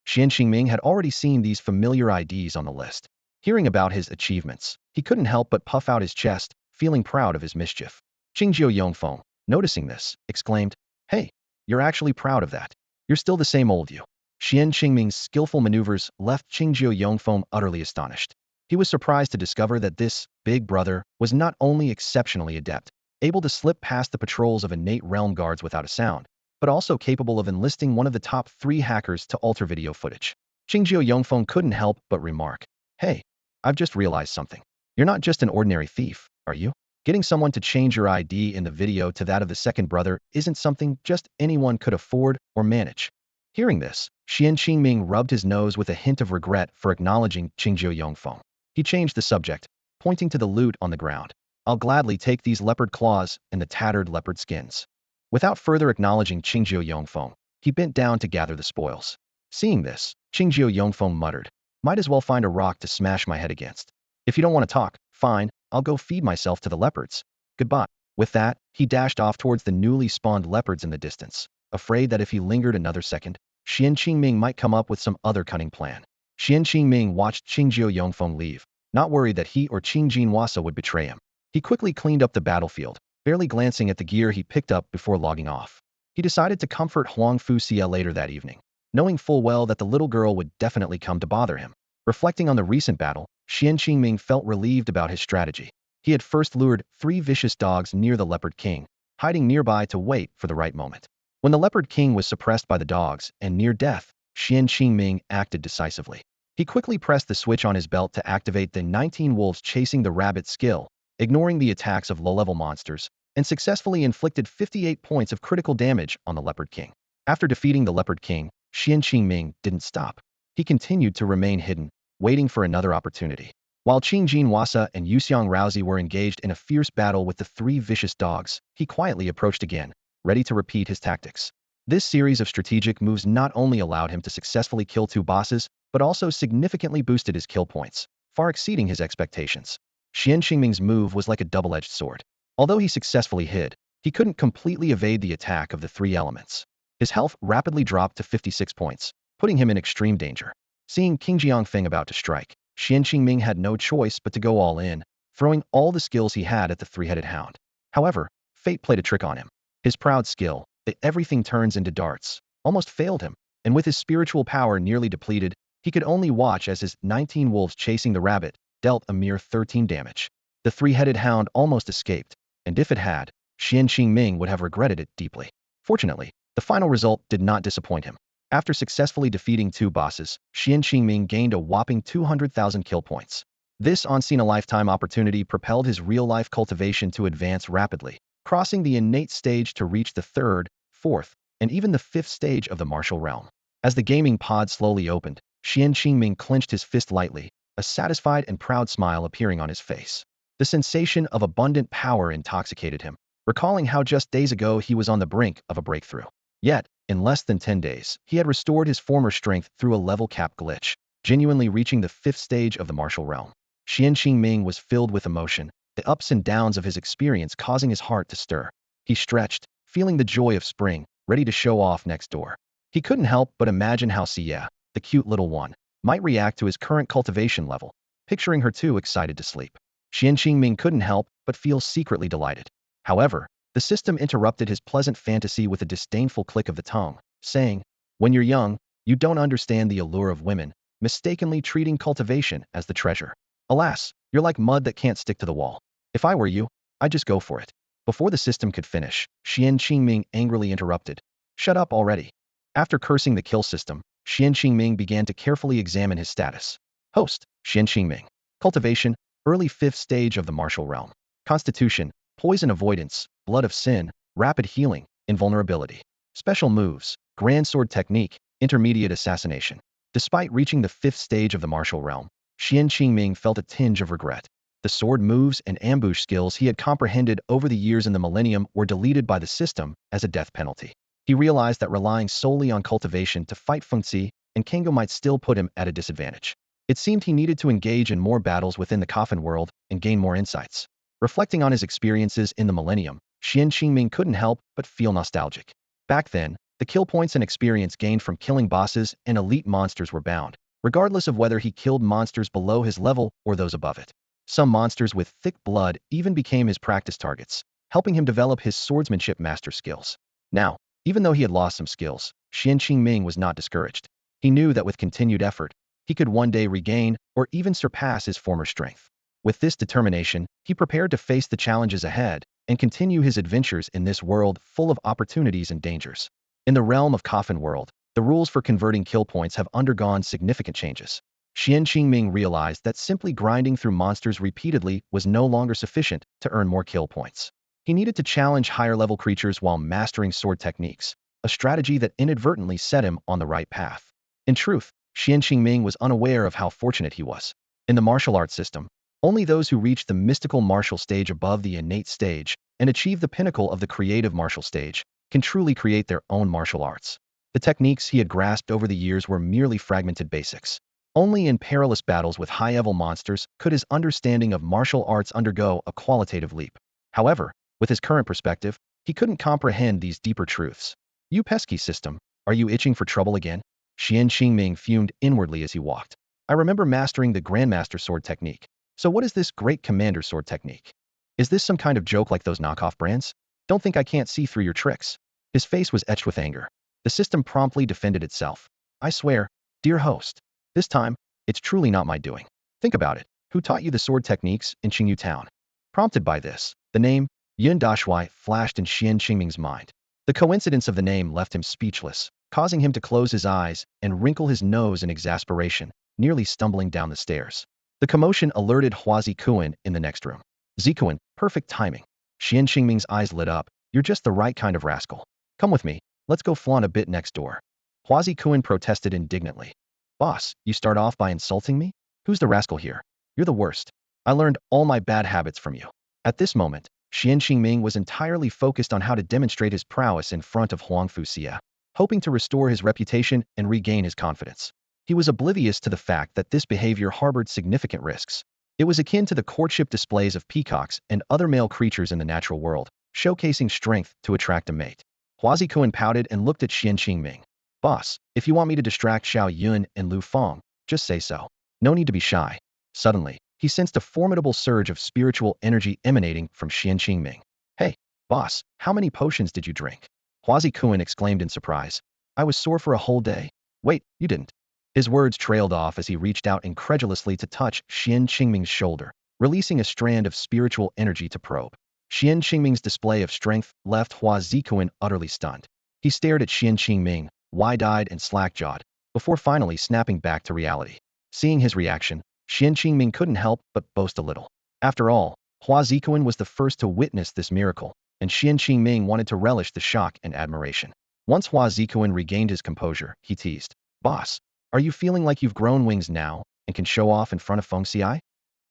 Xuan Qingming had already seen these familiar IDs on the list. Hearing about his achievements, he couldn't help but puff out his chest, feeling proud of his mischief. Qingjio Yongfeng, noticing this, exclaimed, hey, you're actually proud of that. You're still the same old you. Xuan Qingming's skillful maneuvers left Qingjio Yongfeng utterly astonished. He was surprised to discover that this big brother was not only exceptionally adept, able to slip past the patrols of innate realm guards without a sound, but also capable of enlisting one of the top 3 hackers to alter video footage. Qingjio Yongfeng couldn't help but remark, hey, I've just realized something. You're not just an ordinary thief, are you? Getting someone to change your ID in the video to that of the second brother isn't something just anyone could afford or manage. Hearing this, Xuan Qingming rubbed his nose with a hint of regret for acknowledging Qingjio Yongfeng. He changed the subject, pointing to the loot on the ground. I'll gladly take these leopard claws and the tattered leopard skins. Without further acknowledging Qingjio Yongfeng, he bent down to gather the spoils. Seeing this, Qingjio Yongfeng muttered, might as well find a rock to smash my head against. If you don't want to talk, fine, I'll go feed myself to the leopards. Goodbye. With that, he dashed off towards the newly spawned leopards in the distance, afraid that if he lingered another second, Xuan Qingming might come up with some other cunning plan. Xuan Qingming watched Qingjio Yongfeng leave, not worried that he or Qingjin Wasa would betray him. He quickly cleaned up the battlefield, barely glancing at the gear he picked up before logging off. He decided to comfort Huang Fuxia later that evening, knowing full well that the little girl would definitely come to bother him. Reflecting on the recent battle, Xuan Qingming felt relieved about his strategy. He had first lured 3 vicious dogs near the Leopard King, hiding nearby to wait for the right moment. When the Leopard King was suppressed by the dogs and near death, Xuan Qingming acted decisively. He quickly pressed the switch on his belt to activate the 19 wolves chasing the rabbit skill, ignoring the attacks of low-level monsters, and successfully inflicted 58 points of critical damage on the Leopard King. After defeating the Leopard King, Xuan Qingming didn't stop. He continued to remain hidden, waiting for another opportunity. While Qingjin Wasa and Yuxiang Rousey were engaged in a fierce battle with the 3 vicious dogs, he quietly approached again, ready to repeat his tactics. This series of strategic moves not only allowed him to successfully kill 2 bosses, but also significantly boosted his kill points, far exceeding his expectations. Xuan Qingming's move was like a double-edged sword. Although he successfully hid, he couldn't completely evade the attack of the 3 elements. His health rapidly dropped to 56 points, putting him in extreme danger. Seeing King Jiangfeng about to strike, Xuan Qingming had no choice but to go all in, throwing all the skills he had at the 3-headed hound. However, fate played a trick on him. His proud skill, that everything turns into darts, almost failed him, and with his spiritual power nearly depleted, He could only watch as his 19 wolves chasing the rabbit dealt a mere 13 damage. The three-headed hound almost escaped, and if it had, Xuan Qingming would have regretted it deeply. Fortunately, the final result did not disappoint him. After successfully defeating 2 bosses, Xuan Qingming gained a whopping 200,000 kill points. This once-in-a-lifetime opportunity propelled his real-life cultivation to advance rapidly, crossing the innate stage to reach the 3rd, 4th, and even the 5th stage of the martial realm. As the gaming pod slowly opened, Xuan Qingming clenched his fist lightly, a satisfied and proud smile appearing on his face. The sensation of abundant power intoxicated him, recalling how just days ago he was on the brink of a breakthrough. Yet, in less than 10 days, he had restored his former strength through a level cap glitch, genuinely reaching the 5th stage of the martial realm. Xuan Qingming was filled with emotion, the ups and downs of his experience causing his heart to stir. He stretched, feeling the joy of spring, ready to show off next door. He couldn't help but imagine how Sia, the cute little one, might react to his current cultivation level, picturing her too excited to sleep. Xuan Qingming couldn't help but feel secretly delighted. However, the system interrupted his pleasant fantasy with a disdainful click of the tongue, saying, "When you're young, you don't understand the allure of women, mistakenly treating cultivation as the treasure. Alas, you're like mud that can't stick to the wall. If I were you, I'd just go for it." Before the system could finish, Xuan Qingming angrily interrupted, "Shut up already." After cursing the kill system, Xuan Qingming began to carefully examine his status. Host, Xuan Qingming. Cultivation, early 5th stage of the martial realm. Constitution, poison avoidance, blood of sin, rapid healing, invulnerability. Special moves, grand sword technique, intermediate assassination. Despite reaching the 5th stage of the martial realm, Xuan Qingming felt a tinge of regret. The sword moves and ambush skills he had comprehended over the years in the millennium were deleted by the system as a death penalty. He realized that relying solely on cultivation to fight Fengzi and Kengo might still put him at a disadvantage. It seemed he needed to engage in more battles within the coffin world and gain more insights. Reflecting on his experiences in the millennium, Xuan Qingming couldn't help but feel nostalgic. Back then, the kill points and experience gained from killing bosses and elite monsters were bound, regardless of whether he killed monsters below his level or those above it. Some monsters with thick blood even became his practice targets, helping him develop his swordsmanship master skills. Now, even though he had lost some skills, Xuan Qingming was not discouraged. He knew that with continued effort, he could one day regain or even surpass his former strength. With this determination, he prepared to face the challenges ahead and continue his adventures in this world full of opportunities and dangers. In the realm of Coffin World, the rules for converting kill points have undergone significant changes. Xuan Qingming realized that simply grinding through monsters repeatedly was no longer sufficient to earn more kill points. He needed to challenge higher-level creatures while mastering sword techniques, a strategy that inadvertently set him on the right path. In truth, Xuan Qingming was unaware of how fortunate he was. In the martial arts system, only those who reach the mystical martial stage above the innate stage and achieve the pinnacle of the creative martial stage can truly create their own martial arts. The techniques he had grasped over the years were merely fragmented basics. Only in perilous battles with high-level monsters could his understanding of martial arts undergo a qualitative leap. However, with his current perspective, he couldn't comprehend these deeper truths. "You pesky system, are you itching for trouble again?" Xuan Qingming fumed inwardly as he walked. "I remember mastering the Grandmaster sword technique. So what is this Great Commander sword technique? Is this some kind of joke like those knockoff brands? Don't think I can't see through your tricks." His face was etched with anger. The system promptly defended itself. "I swear, dear host, this time, it's truly not my doing. Think about it. Who taught you the sword techniques in Qingyu Town?" Prompted by this, the name Yun Dashui flashed in Xuan Qingming's mind. The coincidence of the name left him speechless, causing him to close his eyes and wrinkle his nose in exasperation, nearly stumbling down the stairs. The commotion alerted Hua Zikuan in the next room. "Zikuan, perfect timing." Xuan Qingming's eyes lit up. "You're just the right kind of rascal. Come with me, let's go flaunt a bit next door." Hua Zikuan protested indignantly. "Boss, you start off by insulting me? Who's the rascal here? You're the worst. I learned all my bad habits from you." At this moment, Xuan Qingming was entirely focused on how to demonstrate his prowess in front of Huangfu Xia, hoping to restore his reputation and regain his confidence. He was oblivious to the fact that this behavior harbored significant risks. It was akin to the courtship displays of peacocks and other male creatures in the natural world, showcasing strength to attract a mate. Hua Zikuan pouted and looked at Xuan Qingming. "Boss, if you want me to distract Xiao Yun and Lu Feng, just say so. No need to be shy." Suddenly, he sensed a formidable surge of spiritual energy emanating from Xuan Qingming. "Hey, boss, how many potions did you drink?" Hua Zikuan exclaimed in surprise. "I was sore for a whole day." "Wait, you didn't." His words trailed off as he reached out incredulously to touch Xuan Qingming's shoulder, releasing a strand of spiritual energy to probe. Xuan Qingming's display of strength left Hua Zikuan utterly stunned. He stared at Xuan Qingming, wide-eyed and slack-jawed, before finally snapping back to reality. Seeing his reaction, Xuan Qingming couldn't help but boast a little. After all, Hua Zikuan was the first to witness this miracle, and Xuan Qingming wanted to relish the shock and admiration. Once Hua Zikuan regained his composure, he teased, "Boss, are you feeling like you've grown wings now and can show off in front of Feng Xiai?"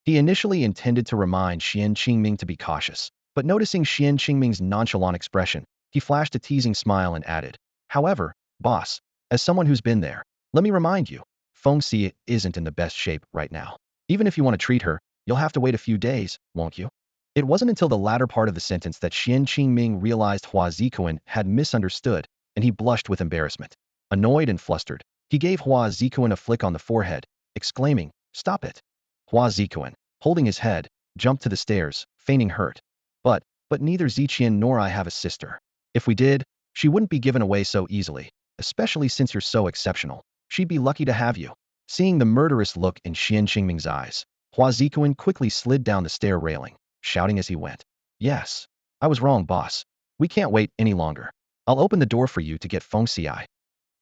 He initially intended to remind Xuan Qingming to be cautious, but noticing Xuan Qingming's nonchalant expression, he flashed a teasing smile and added, "However, boss, as someone who's been there, let me remind you, Feng Xi isn't in the best shape right now. Even if you want to treat her, you'll have to wait a few days, won't you?" It wasn't until the latter part of the sentence that Xuan Qingming realized Hua Zikuan had misunderstood, and he blushed with embarrassment. Annoyed and flustered, he gave Hua Zikuan a flick on the forehead, exclaiming, "Stop it." Hua Zikuan, holding his head, jumped to the stairs, feigning hurt. But neither Ziqian nor I have a sister. If we did, she wouldn't be given away so easily, especially since you're so exceptional. She'd be lucky to have you." Seeing the murderous look in Xuan Qingming's eyes, Hua Zikuan quickly slid down the stair railing, shouting as he went, "Yes, I was wrong, boss. We can't wait any longer. I'll open the door for you to get Feng Xiai."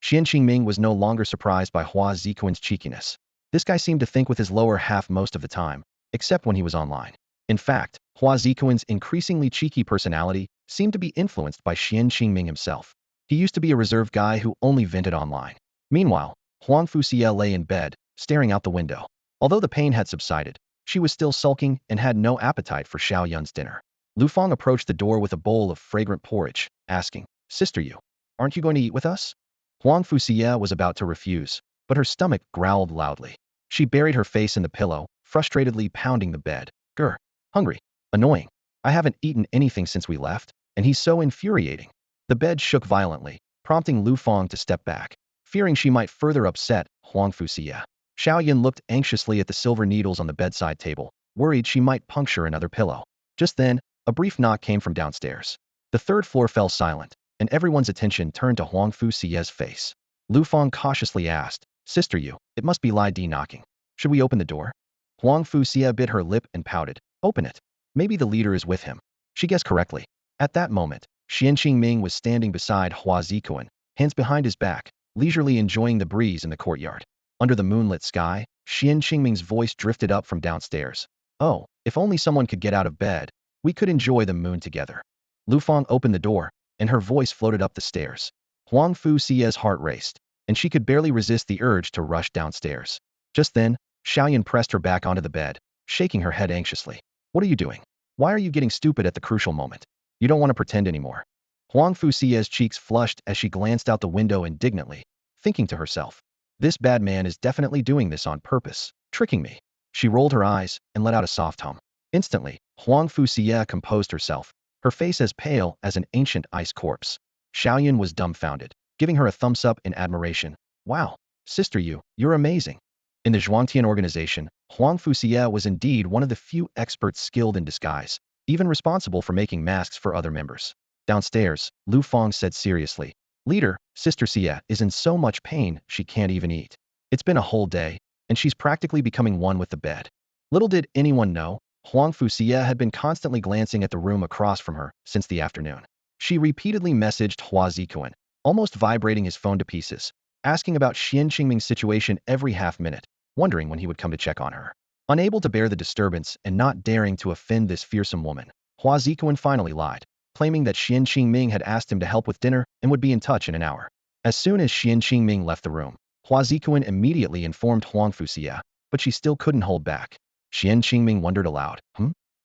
Xuan Qingming was no longer surprised by Hua Zikuan's cheekiness. This guy seemed to think with his lower half most of the time, except when he was online. In fact, Hua Zikuan's increasingly cheeky personality seemed to be influenced by Xuan Qingming himself. He used to be a reserved guy who only vented online. Meanwhile, Huang Fuxie lay in bed, staring out the window. Although the pain had subsided, she was still sulking and had no appetite for Xiao Yun's dinner. Lu Fang approached the door with a bowl of fragrant porridge, asking, "Sister Yu, aren't you going to eat with us?" Huang Fuxie was about to refuse, but her stomach growled loudly. She buried her face in the pillow, frustratedly pounding the bed. "Grr. Hungry. Annoying. I haven't eaten anything since we left, and he's so infuriating." The bed shook violently, prompting Lu Fang to step back, fearing she might further upset Huang Fuxie. Xiao Yun looked anxiously at the silver needles on the bedside table, worried she might puncture another pillow. Just then, a brief knock came from downstairs. The third floor fell silent, and everyone's attention turned to Huang Fuxie's face. Lu Fang cautiously asked, "Sister Yu, it must be Lai Di knocking. Should we open the door?" Huang Fuxie bit her lip and pouted, "Open it. Maybe the leader is with him." She guessed correctly. At that moment, Xuan Qingming was standing beside Hua Zikuan, hands behind his back, leisurely enjoying the breeze in the courtyard. Under the moonlit sky, Xuan Qingming's voice drifted up from downstairs. "Oh, if only someone could get out of bed, we could enjoy the moon together." Lu Fang opened the door, and her voice floated up the stairs. Huang Fuxie's heart raced, and she could barely resist the urge to rush downstairs. Just then, Xiao Yun pressed her back onto the bed, shaking her head anxiously. "What are you doing? Why are you getting stupid at the crucial moment? You don't want to pretend anymore." Huang Fuxie's cheeks flushed as she glanced out the window indignantly, thinking to herself, "This bad man is definitely doing this on purpose, tricking me." She rolled her eyes and let out a soft hum. Instantly, Huang Fuxie composed herself, her face as pale as an ancient ice corpse. Xiao Yun was dumbfounded, giving her a thumbs up in admiration. "Wow, Sister Yu, you're amazing." In the Zhuangtian organization, Huang Fuxie was indeed one of the few experts skilled in disguise, even responsible for making masks for other members. Downstairs, Lu Fang said seriously, "Leader, Sister Xie is in so much pain she can't even eat. It's been a whole day, and she's practically becoming one with the bed." Little did anyone know, Huang Fuxie had been constantly glancing at the room across from her since the afternoon. She repeatedly messaged Hua Zikuan, almost vibrating his phone to pieces, asking about Xuan Qingming's situation every half minute, wondering when he would come to check on her. Unable to bear the disturbance and not daring to offend this fearsome woman, Hua Zikuan finally lied, claiming that Xuan Qingming had asked him to help with dinner and would be in touch in an hour. As soon as Xuan Qingming left the room, Hua Zikuan immediately informed Huang Fuxie, but she still couldn't hold back. Xuan Qingming wondered aloud,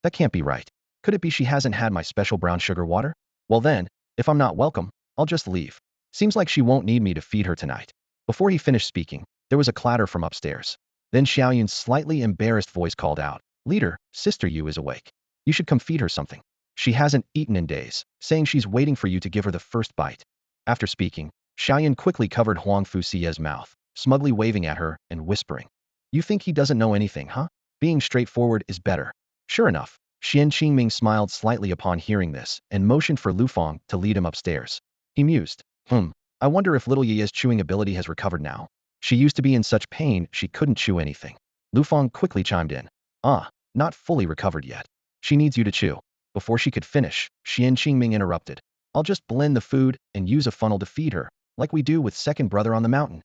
That can't be right. Could it be she hasn't had my special brown sugar water? Well then, if I'm not welcome, I'll just leave. Seems like she won't need me to feed her tonight." Before he finished speaking, there was a clatter from upstairs. Then Xiao Yun's slightly embarrassed voice called out, "Leader, Sister Yu is awake. You should come feed her something. She hasn't eaten in days, saying she's waiting for you to give her the first bite." After speaking, Xiao Yun quickly covered Huang Fuxie's mouth, smugly waving at her and whispering, "You think he doesn't know anything, huh? Being straightforward is better." Sure enough, Xuan Qingming smiled slightly upon hearing this and motioned for Lu Fang to lead him upstairs. He mused, I wonder if little Yi's chewing ability has recovered now." She used to be in such pain she couldn't chew anything. Lu Fang quickly chimed in. Ah, not fully recovered yet. She needs you to chew. Before she could finish, Xuan Qingming interrupted. I'll just blend the food and use a funnel to feed her, like we do with second brother on the mountain.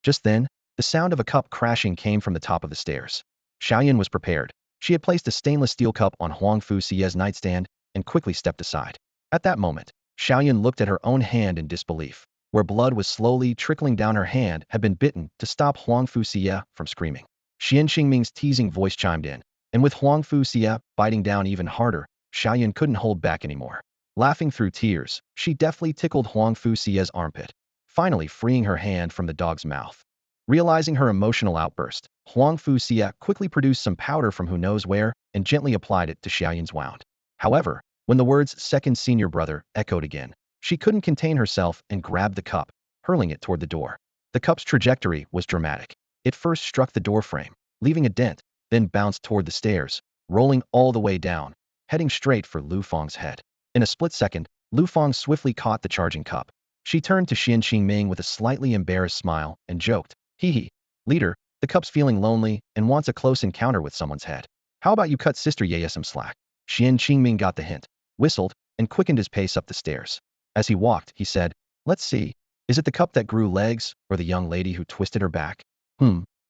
Just then, the sound of a cup crashing came from the top of the stairs. Xiaoyan was prepared. She had placed a stainless steel cup on Huang Fu Xie's nightstand and quickly stepped aside. At that moment, Xiaoyan looked at her own hand in disbelief. Where blood was slowly trickling down her hand had been bitten to stop Huang Fu Xie from screaming. Xuan Qingming's teasing voice chimed in, and with Huang Fu Xie biting down even harder, Xiaoyan couldn't hold back anymore. Laughing through tears, she deftly tickled Huang Fu Xie's armpit, finally freeing her hand from the dog's mouth. Realizing her emotional outburst, Huang Fu Xie quickly produced some powder from who knows where and gently applied it to Xiaoyan's wound. However, when the words second senior brother echoed again, she couldn't contain herself and grabbed the cup, hurling it toward the door. The cup's trajectory was dramatic. It first struck the door frame, leaving a dent, then bounced toward the stairs, rolling all the way down, heading straight for Lu Fang's head. In a split second, Lu Fang swiftly caught the charging cup. She turned to Xuan Qingming with a slightly embarrassed smile and joked, hee hee, leader, the cup's feeling lonely and wants a close encounter with someone's head. How about you cut Sister Ye some slack? Xuan Qingming got the hint, whistled, and quickened his pace up the stairs. As he walked, he said, let's see, is it the cup that grew legs, or the young lady who twisted her back?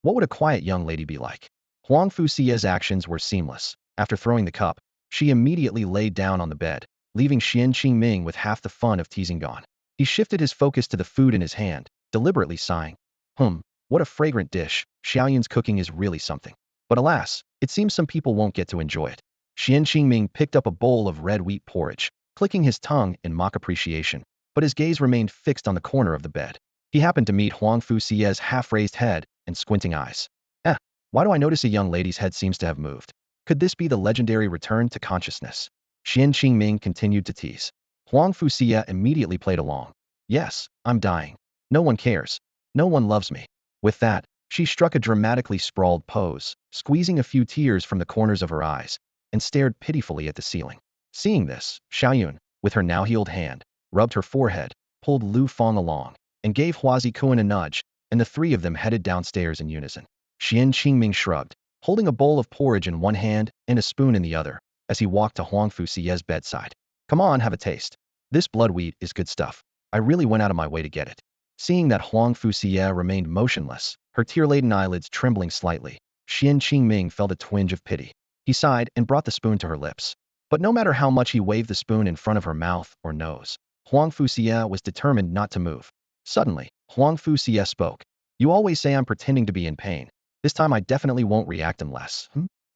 What would a quiet young lady be like? Huang Fu Xie's actions were seamless. After throwing the cup, she immediately laid down on the bed, leaving Xuan Qingming with half the fun of teasing gone. He shifted his focus to the food in his hand, deliberately sighing. What a fragrant dish, Xiaoyan's cooking is really something. But alas, it seems some people won't get to enjoy it. Xuan Qingming picked up a bowl of red wheat porridge, clicking his tongue in mock appreciation, but his gaze remained fixed on the corner of the bed. He happened to meet Huang Fu Xie's half-raised head and squinting eyes. Why do I notice a young lady's head seems to have moved? Could this be the legendary return to consciousness? Xuan Qingming continued to tease. Huang Fu Xie immediately played along. Yes, I'm dying. No one cares. No one loves me. With that, she struck a dramatically sprawled pose, squeezing a few tears from the corners of her eyes, and stared pitifully at the ceiling. Seeing this, Xiaoyun, with her now healed hand, rubbed her forehead, pulled Lu Fang along, and gave Huazi Kuan a nudge, and the three of them headed downstairs in unison. Xuan Qingming shrugged, holding a bowl of porridge in one hand and a spoon in the other, as he walked to Huang Fu Xie's bedside. Come on, have a taste. This blood wheat is good stuff. I really went out of my way to get it. Seeing that Huang Fu Xie remained motionless, her tear-laden eyelids trembling slightly, Xuan Qingming felt a twinge of pity. He sighed and brought the spoon to her lips. But no matter how much he waved the spoon in front of her mouth or nose, Huang Fu Xie was determined not to move. Suddenly, Huang Fu Xie spoke. You always say I'm pretending to be in pain. This time I definitely won't react unless,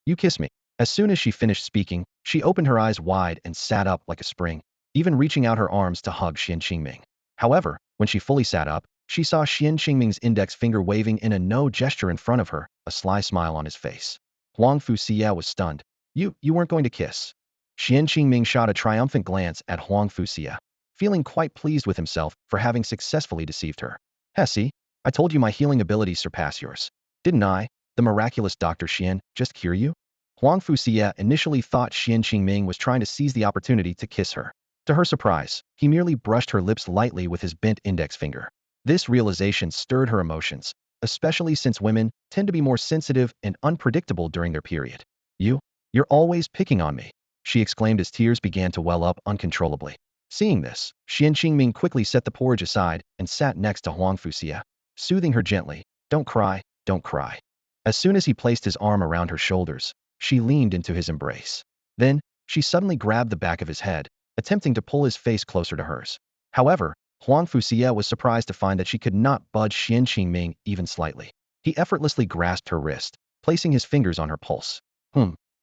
you kiss me. As soon as she finished speaking, she opened her eyes wide and sat up like a spring, even reaching out her arms to hug Xuan Qingming. However, when she fully sat up, she saw Xuan Qingming's index finger waving in a no gesture in front of her, a sly smile on his face. Huang Fu Xie was stunned. You weren't going to kiss. Xuan Qingming shot a triumphant glance at Huang Fu Xie, feeling quite pleased with himself for having successfully deceived her. See, I told you my healing abilities surpass yours. Didn't I, the miraculous Dr. Xian, just cure you? Huang Fu Xie initially thought Xuan Qingming was trying to seize the opportunity to kiss her. To her surprise, he merely brushed her lips lightly with his bent index finger. This realization stirred her emotions, especially since women tend to be more sensitive and unpredictable during their period. You're always picking on me, she exclaimed as tears began to well up uncontrollably. Seeing this, Xuan Qingming quickly set the porridge aside and sat next to Huang Fu Xie, soothing her gently. Don't cry, don't cry. As soon as he placed his arm around her shoulders, she leaned into his embrace. Then, she suddenly grabbed the back of his head, attempting to pull his face closer to hers. However, Huang Fu Xie was surprised to find that she could not budge Xuan Qingming even slightly. He effortlessly grasped her wrist, placing his fingers on her pulse.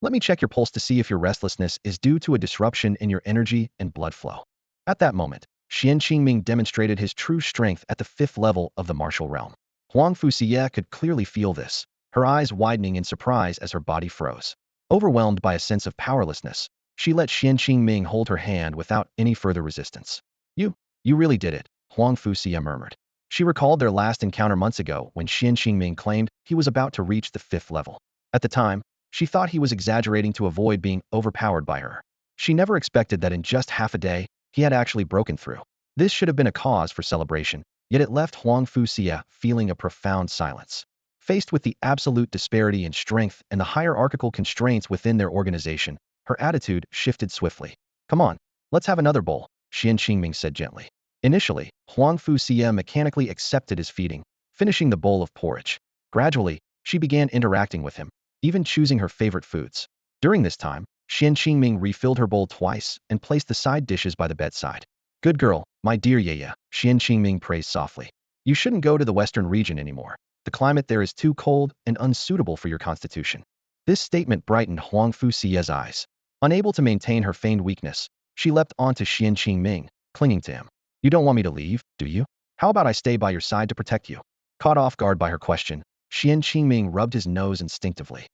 Let me check your pulse to see if your restlessness is due to a disruption in your energy and blood flow. At that moment, Xuan Qingming demonstrated his true strength at the 5th level of the martial realm. Huang Fu Xie could clearly feel this, her eyes widening in surprise as her body froze. Overwhelmed by a sense of powerlessness, she let Xuan Qingming hold her hand without any further resistance. You really did it, Huang Fu Xie murmured. She recalled their last encounter months ago when Xuan Qingming claimed he was about to reach the 5th level. At the time, she thought he was exaggerating to avoid being overpowered by her. She never expected that in just half a day, he had actually broken through. This should have been a cause for celebration, Yet it left Huang Fuxia feeling a profound silence. Faced with the absolute disparity in strength and the hierarchical constraints within their organization, her attitude shifted swiftly. Come on, let's have another bowl, Xuan Qingming said gently. Initially, Huang Fuxia mechanically accepted his feeding, finishing the bowl of porridge. Gradually, she began interacting with him, even choosing her favorite foods. During this time, Xuan Qingming refilled her bowl twice and placed the side dishes by the bedside. Good girl, my dear Yaya, Xuan Qingming praised softly. You shouldn't go to the western region anymore. The climate there is too cold and unsuitable for your constitution. This statement brightened Huang Fuxia's eyes. Unable to maintain her feigned weakness, she leapt onto Xuan Qingming, clinging to him. You don't want me to leave, do you? How about I stay by your side to protect you? Caught off guard by her question, Xuan Qingming rubbed his nose instinctively.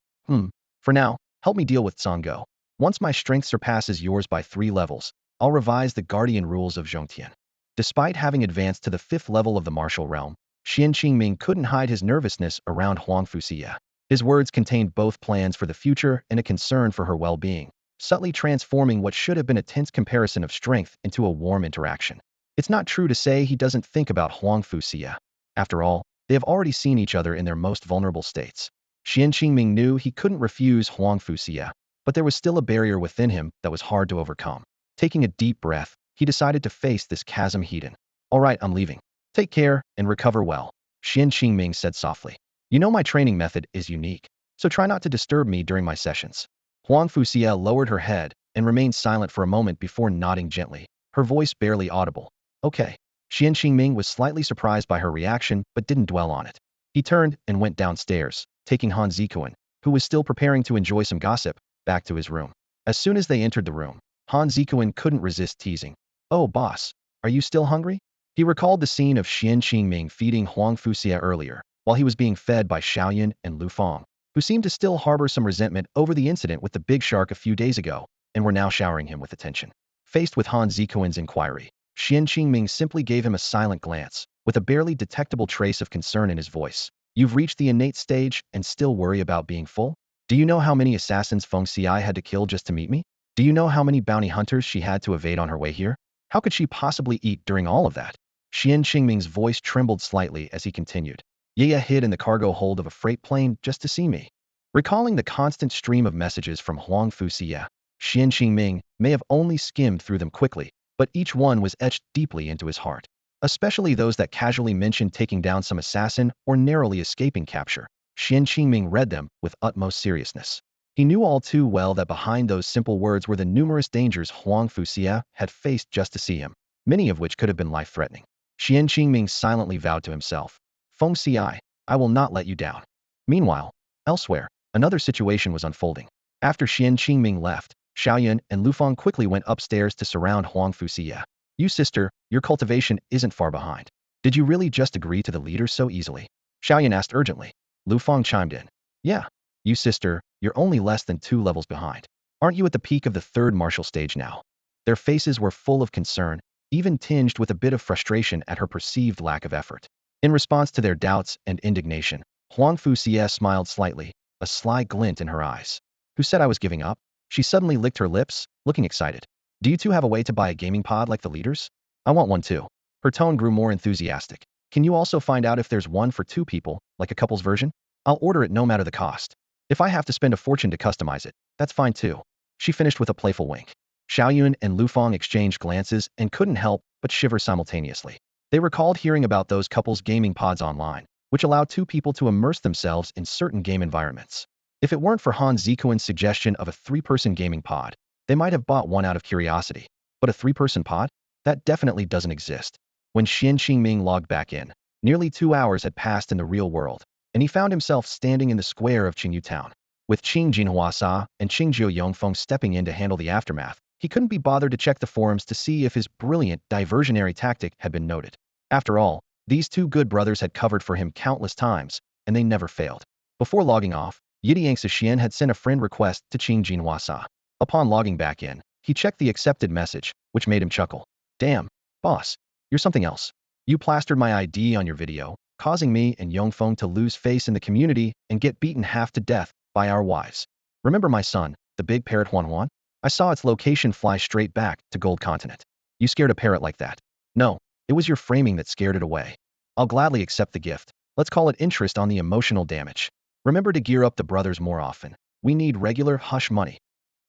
For now, help me deal with Zhongguo. Once my strength surpasses yours by 3 levels, I'll revise the guardian rules of Zhongtian. Despite having advanced to the 5th level of the martial realm, Xuan Qingming couldn't hide his nervousness around Huang Fuxia. His words contained both plans for the future and a concern for her well-being, subtly transforming what should have been a tense comparison of strength into a warm interaction. It's not true to say he doesn't think about Huang Fuxia. After all, they have already seen each other in their most vulnerable states. Xuan Qingming knew he couldn't refuse Huang Fuxia, but there was still a barrier within him that was hard to overcome. Taking a deep breath, he decided to face this chasm head-on. All right, I'm leaving. Take care and recover well, Xuan Qingming said softly. You know my training method is unique, so try not to disturb me during my sessions. Huang Fuxia lowered her head and remained silent for a moment before nodding gently, her voice barely audible. Okay. Xuan Qingming was slightly surprised by her reaction but didn't dwell on it. He turned and went downstairs, taking Han Zikuan, who was still preparing to enjoy some gossip, back to his room. As soon as they entered the room, Han Zikuan couldn't resist teasing. Oh, boss, are you still hungry? He recalled the scene of Xuan Qingming feeding Huang Fuxia earlier, while he was being fed by Xiaoyan and Lu Fang, who seemed to still harbor some resentment over the incident with the big shark a few days ago, and were now showering him with attention. Faced with Han Zikuan's inquiry, Xuan Qingming simply gave him a silent glance, with a barely detectable trace of concern in his voice. You've reached the innate stage and still worry about being full? Do you know how many assassins Feng Xiai had to kill just to meet me? Do you know how many bounty hunters she had to evade on her way here? How could she possibly eat during all of that? Xuan Qingming's voice trembled slightly as he continued. Yaya hid in the cargo hold of a freight plane just to see me. Recalling the constant stream of messages from Huang Fuxia, Xuan Qingming may have only skimmed through them quickly, but each one was etched deeply into his heart, especially those that casually mentioned taking down some assassin or narrowly escaping capture. Xuan Qingming read them with utmost seriousness. He knew all too well that behind those simple words were the numerous dangers Huang Fuxia had faced just to see him, many of which could have been life-threatening. Xuan Qingming silently vowed to himself, Feng Xiai, I will not let you down. Meanwhile, elsewhere, another situation was unfolding. After Xuan Qingming left, Xiaoyan and Lu Fang quickly went upstairs to surround Huang Fuxia. You sister, your cultivation isn't far behind. Did you really just agree to the leaders so easily? Xiaoyan asked urgently. Lu Fang chimed in. Yeah. You sister, you're only less than 2 levels behind. Aren't you at the peak of the 3rd martial stage now? Their faces were full of concern, even tinged with a bit of frustration at her perceived lack of effort. In response to their doubts and indignation, Huang Fuxia smiled slightly, a sly glint in her eyes. Who said I was giving up? She suddenly licked her lips, looking excited. Do you two have a way to buy a gaming pod like the leaders? I want one too. Her tone grew more enthusiastic. Can you also find out if there's one for 2 people, like a couple's version? I'll order it no matter the cost. If I have to spend a fortune to customize it, that's fine too. She finished with a playful wink. Xiaoyun and Lu Fang exchanged glances and couldn't help but shiver simultaneously. They recalled hearing about those couples' gaming pods online, which allow 2 people to immerse themselves in certain game environments. If it weren't for Han Zikuan's suggestion of a 3-person gaming pod, they might have bought one out of curiosity. But a 3-person pod? That definitely doesn't exist. When Xuan Qingming logged back in, nearly 2 hours had passed in the real world, and he found himself standing in the square of Qingyu Town. With Qing Jinhuasa and Qing Jiu Yongfeng stepping in to handle the aftermath, he couldn't be bothered to check the forums to see if his brilliant diversionary tactic had been noted. After all, these 2 good brothers had covered for him countless times, and they never failed. Before logging off, Yidiang Xian had sent a friend request to Qing Jinhuasa. Upon logging back in, he checked the accepted message, which made him chuckle. Damn, boss, you're something else. You plastered my ID on your video, causing me and Yongfeng to lose face in the community and get beaten half to death by our wives. Remember my son, the big parrot Huan Huan? I saw its location fly straight back to Gold Continent. You scared a parrot like that. No, it was your framing that scared it away. I'll gladly accept the gift. Let's call it interest on the emotional damage. Remember to gear up the brothers more often. We need regular hush money.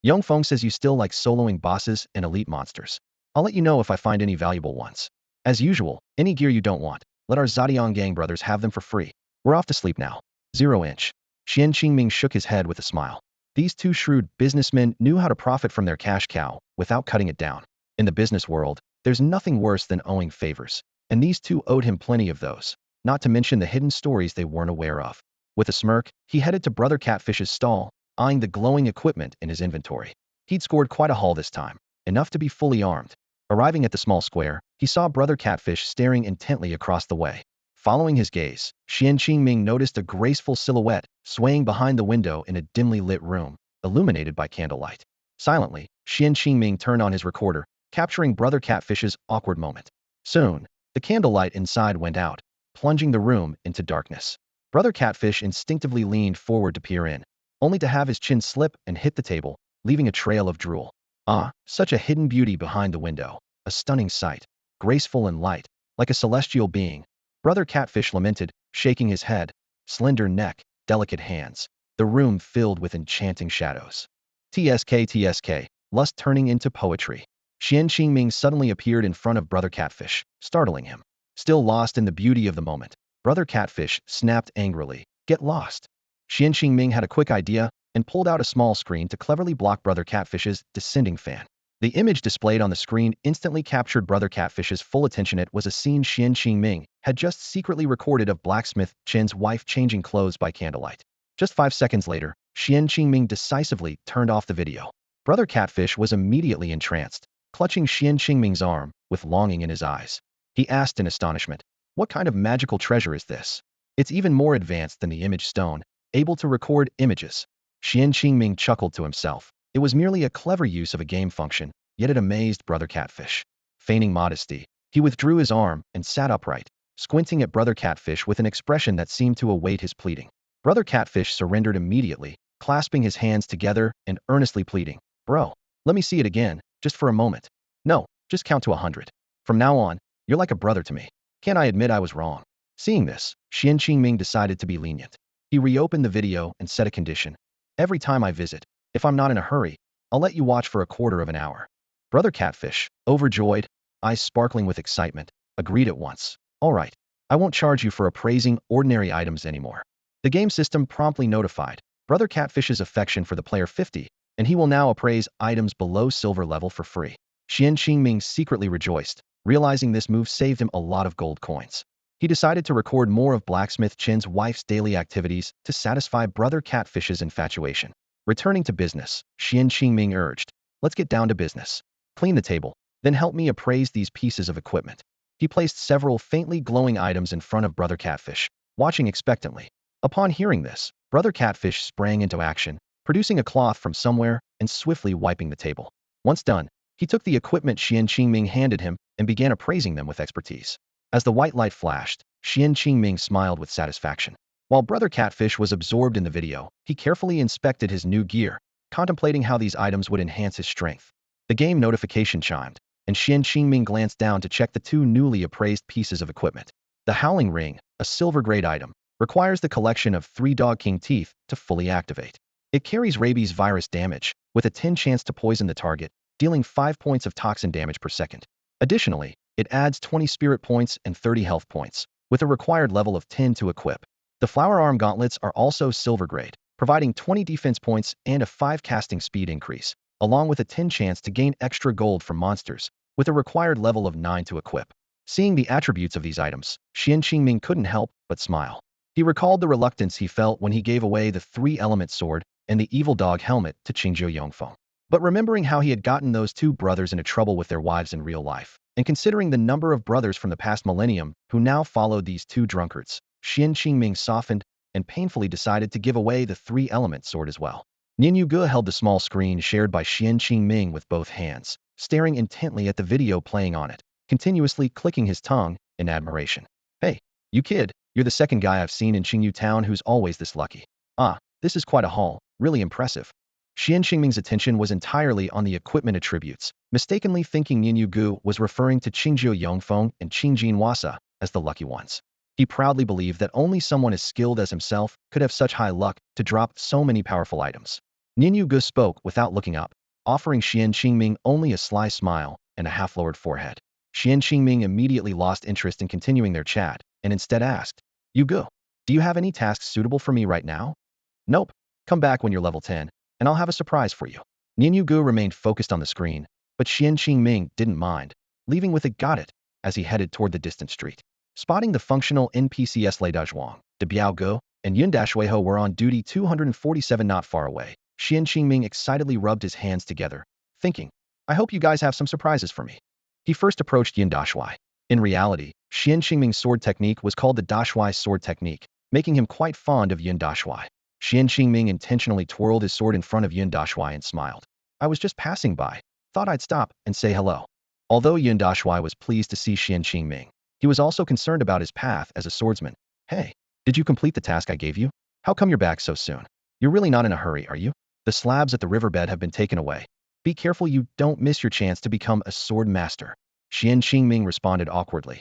Yongfeng says you still like soloing bosses and elite monsters. I'll let you know if I find any valuable ones. As usual, any gear you don't want, let our Zodion gang brothers have them for free. We're off to sleep now. 0 inch. Xuan Qingming shook his head with a smile. These two shrewd businessmen knew how to profit from their cash cow without cutting it down. In the business world, there's nothing worse than owing favors, and these two owed him plenty of those, not to mention the hidden stories they weren't aware of. With a smirk, he headed to Brother Catfish's stall, eyeing the glowing equipment in his inventory. He'd scored quite a haul this time, enough to be fully armed. Arriving at the small square, he saw Brother Catfish staring intently across the way. Following his gaze, Xuan Qingming noticed a graceful silhouette swaying behind the window in a dimly lit room, illuminated by candlelight. Silently, Xuan Qingming turned on his recorder, capturing Brother Catfish's awkward moment. Soon, the candlelight inside went out, plunging the room into darkness. Brother Catfish instinctively leaned forward to peer in, only to have his chin slip and hit the table, leaving a trail of drool. Ah, such a hidden beauty behind the window. A stunning sight, graceful and light, like a celestial being. Brother Catfish lamented, shaking his head, slender neck, delicate hands. The room filled with enchanting shadows. TSK, lust turning into poetry. Xuan Qingming suddenly appeared in front of Brother Catfish, startling him. Still lost in the beauty of the moment, Brother Catfish snapped angrily, "Get lost." Xuan Qingming had a quick idea and pulled out a small screen to cleverly block Brother Catfish's descending fan. The image displayed on the screen instantly captured Brother Catfish's full attention. It was a scene Xuan Qingming had just secretly recorded of blacksmith Chen's wife changing clothes by candlelight. Just 5 seconds later, Xuan Qingming decisively turned off the video. Brother Catfish was immediately entranced, clutching Xuan Qingming's arm with longing in his eyes. He asked in astonishment, "What kind of magical treasure is this? It's even more advanced than the image stone, able to record images." Xuan Qingming chuckled to himself. It was merely a clever use of a game function, yet it amazed Brother Catfish. Feigning modesty, he withdrew his arm and sat upright, squinting at Brother Catfish with an expression that seemed to await his pleading. Brother Catfish surrendered immediately, clasping his hands together and earnestly pleading, "Bro, let me see it again, just for a moment. No, just count to 100. From now on, you're like a brother to me. Can't I admit I was wrong?" Seeing this, Xuan Qingming decided to be lenient. He reopened the video and set a condition. "Every time I visit, if I'm not in a hurry, I'll let you watch for a quarter of an hour." Brother Catfish, overjoyed, eyes sparkling with excitement, agreed at once. "All right, I won't charge you for appraising ordinary items anymore." The game system promptly notified Brother Catfish's affection for the player 50, and he will now appraise items below silver level for free. Xuan Qingming secretly rejoiced, realizing this move saved him a lot of gold coins. He decided to record more of blacksmith Chen's wife's daily activities to satisfy Brother Catfish's infatuation. Returning to business, Xuan Qingming urged, "Let's get down to business. Clean the table, then help me appraise these pieces of equipment." He placed several faintly glowing items in front of Brother Catfish, watching expectantly. Upon hearing this, Brother Catfish sprang into action, producing a cloth from somewhere and swiftly wiping the table. Once done, he took the equipment Xuan Qingming handed him and began appraising them with expertise. As the white light flashed, Xuan Qingming smiled with satisfaction. While Brother Catfish was absorbed in the video, he carefully inspected his new gear, contemplating how these items would enhance his strength. The game notification chimed, and Xuan Qingming glanced down to check the two newly appraised pieces of equipment. The Howling Ring, a silver-grade item, requires the collection of 3 Dog King teeth to fully activate. It carries rabies virus damage, with a 10 chance to poison the target, dealing 5 points of toxin damage per second. Additionally, it adds 20 spirit points and 30 health points, with a required level of 10 to equip. The Flower Arm Gauntlets are also silver grade, providing 20 defense points and a 5 casting speed increase, along with a 10 chance to gain extra gold from monsters, with a required level of 9 to equip. Seeing the attributes of these items, Xuan Qingming couldn't help but smile. He recalled the reluctance he felt when he gave away the 3-element sword and the evil dog helmet to Qingzhou Yongfeng. But remembering how he had gotten those two brothers into trouble with their wives in real life, and considering the number of brothers from the past millennium who now followed these two drunkards, Xuan Qingming softened and painfully decided to give away the 3-element sword as well. Ninyu Ge held the small screen shared by Xuan Qingming with both hands, staring intently at the video playing on it, continuously clicking his tongue in admiration. "Hey, you kid, you're the second guy I've seen in Qingyu Town who's always this lucky. Ah, this is quite a haul, really impressive." Xuan Qingming's attention was entirely on the equipment attributes, mistakenly thinking Ninyu Ge was referring to Qingzhou Yongfeng and Qingjin Wasa as the lucky ones. He proudly believed that only someone as skilled as himself could have such high luck to drop so many powerful items. Nian Gu spoke without looking up, offering Xuan Qingming only a sly smile and a half-lowered forehead. Xuan Qingming immediately lost interest in continuing their chat and instead asked, "Yu Gu, do you have any tasks suitable for me right now?" "Nope. Come back when you're level 10, and I'll have a surprise for you." Nian Yu Gu remained focused on the screen, but Xuan Qingming didn't mind, leaving with a "got it" as he headed toward the distant street. Spotting the functional NPCs Lei Dazhuang, De Biaogu, and Yun Dashuiho were on duty 247 not far away, Xuan Qingming excitedly rubbed his hands together, thinking, "I hope you guys have some surprises for me." He first approached Yun Dashui. In reality, Xuan Qingming's sword technique was called the Dashui sword technique, making him quite fond of Yun Dashui. Xuan Qingming intentionally twirled his sword in front of Yun Dashui and smiled. "I was just passing by. Thought I'd stop and say hello." Although Yun Dashui was pleased to see Xuan Qingming, he was also concerned about his path as a swordsman. "Hey, did you complete the task I gave you? How come you're back so soon? You're really not in a hurry, are you? The slabs at the riverbed have been taken away. Be careful you don't miss your chance to become a sword master." Xuan Qingming responded awkwardly.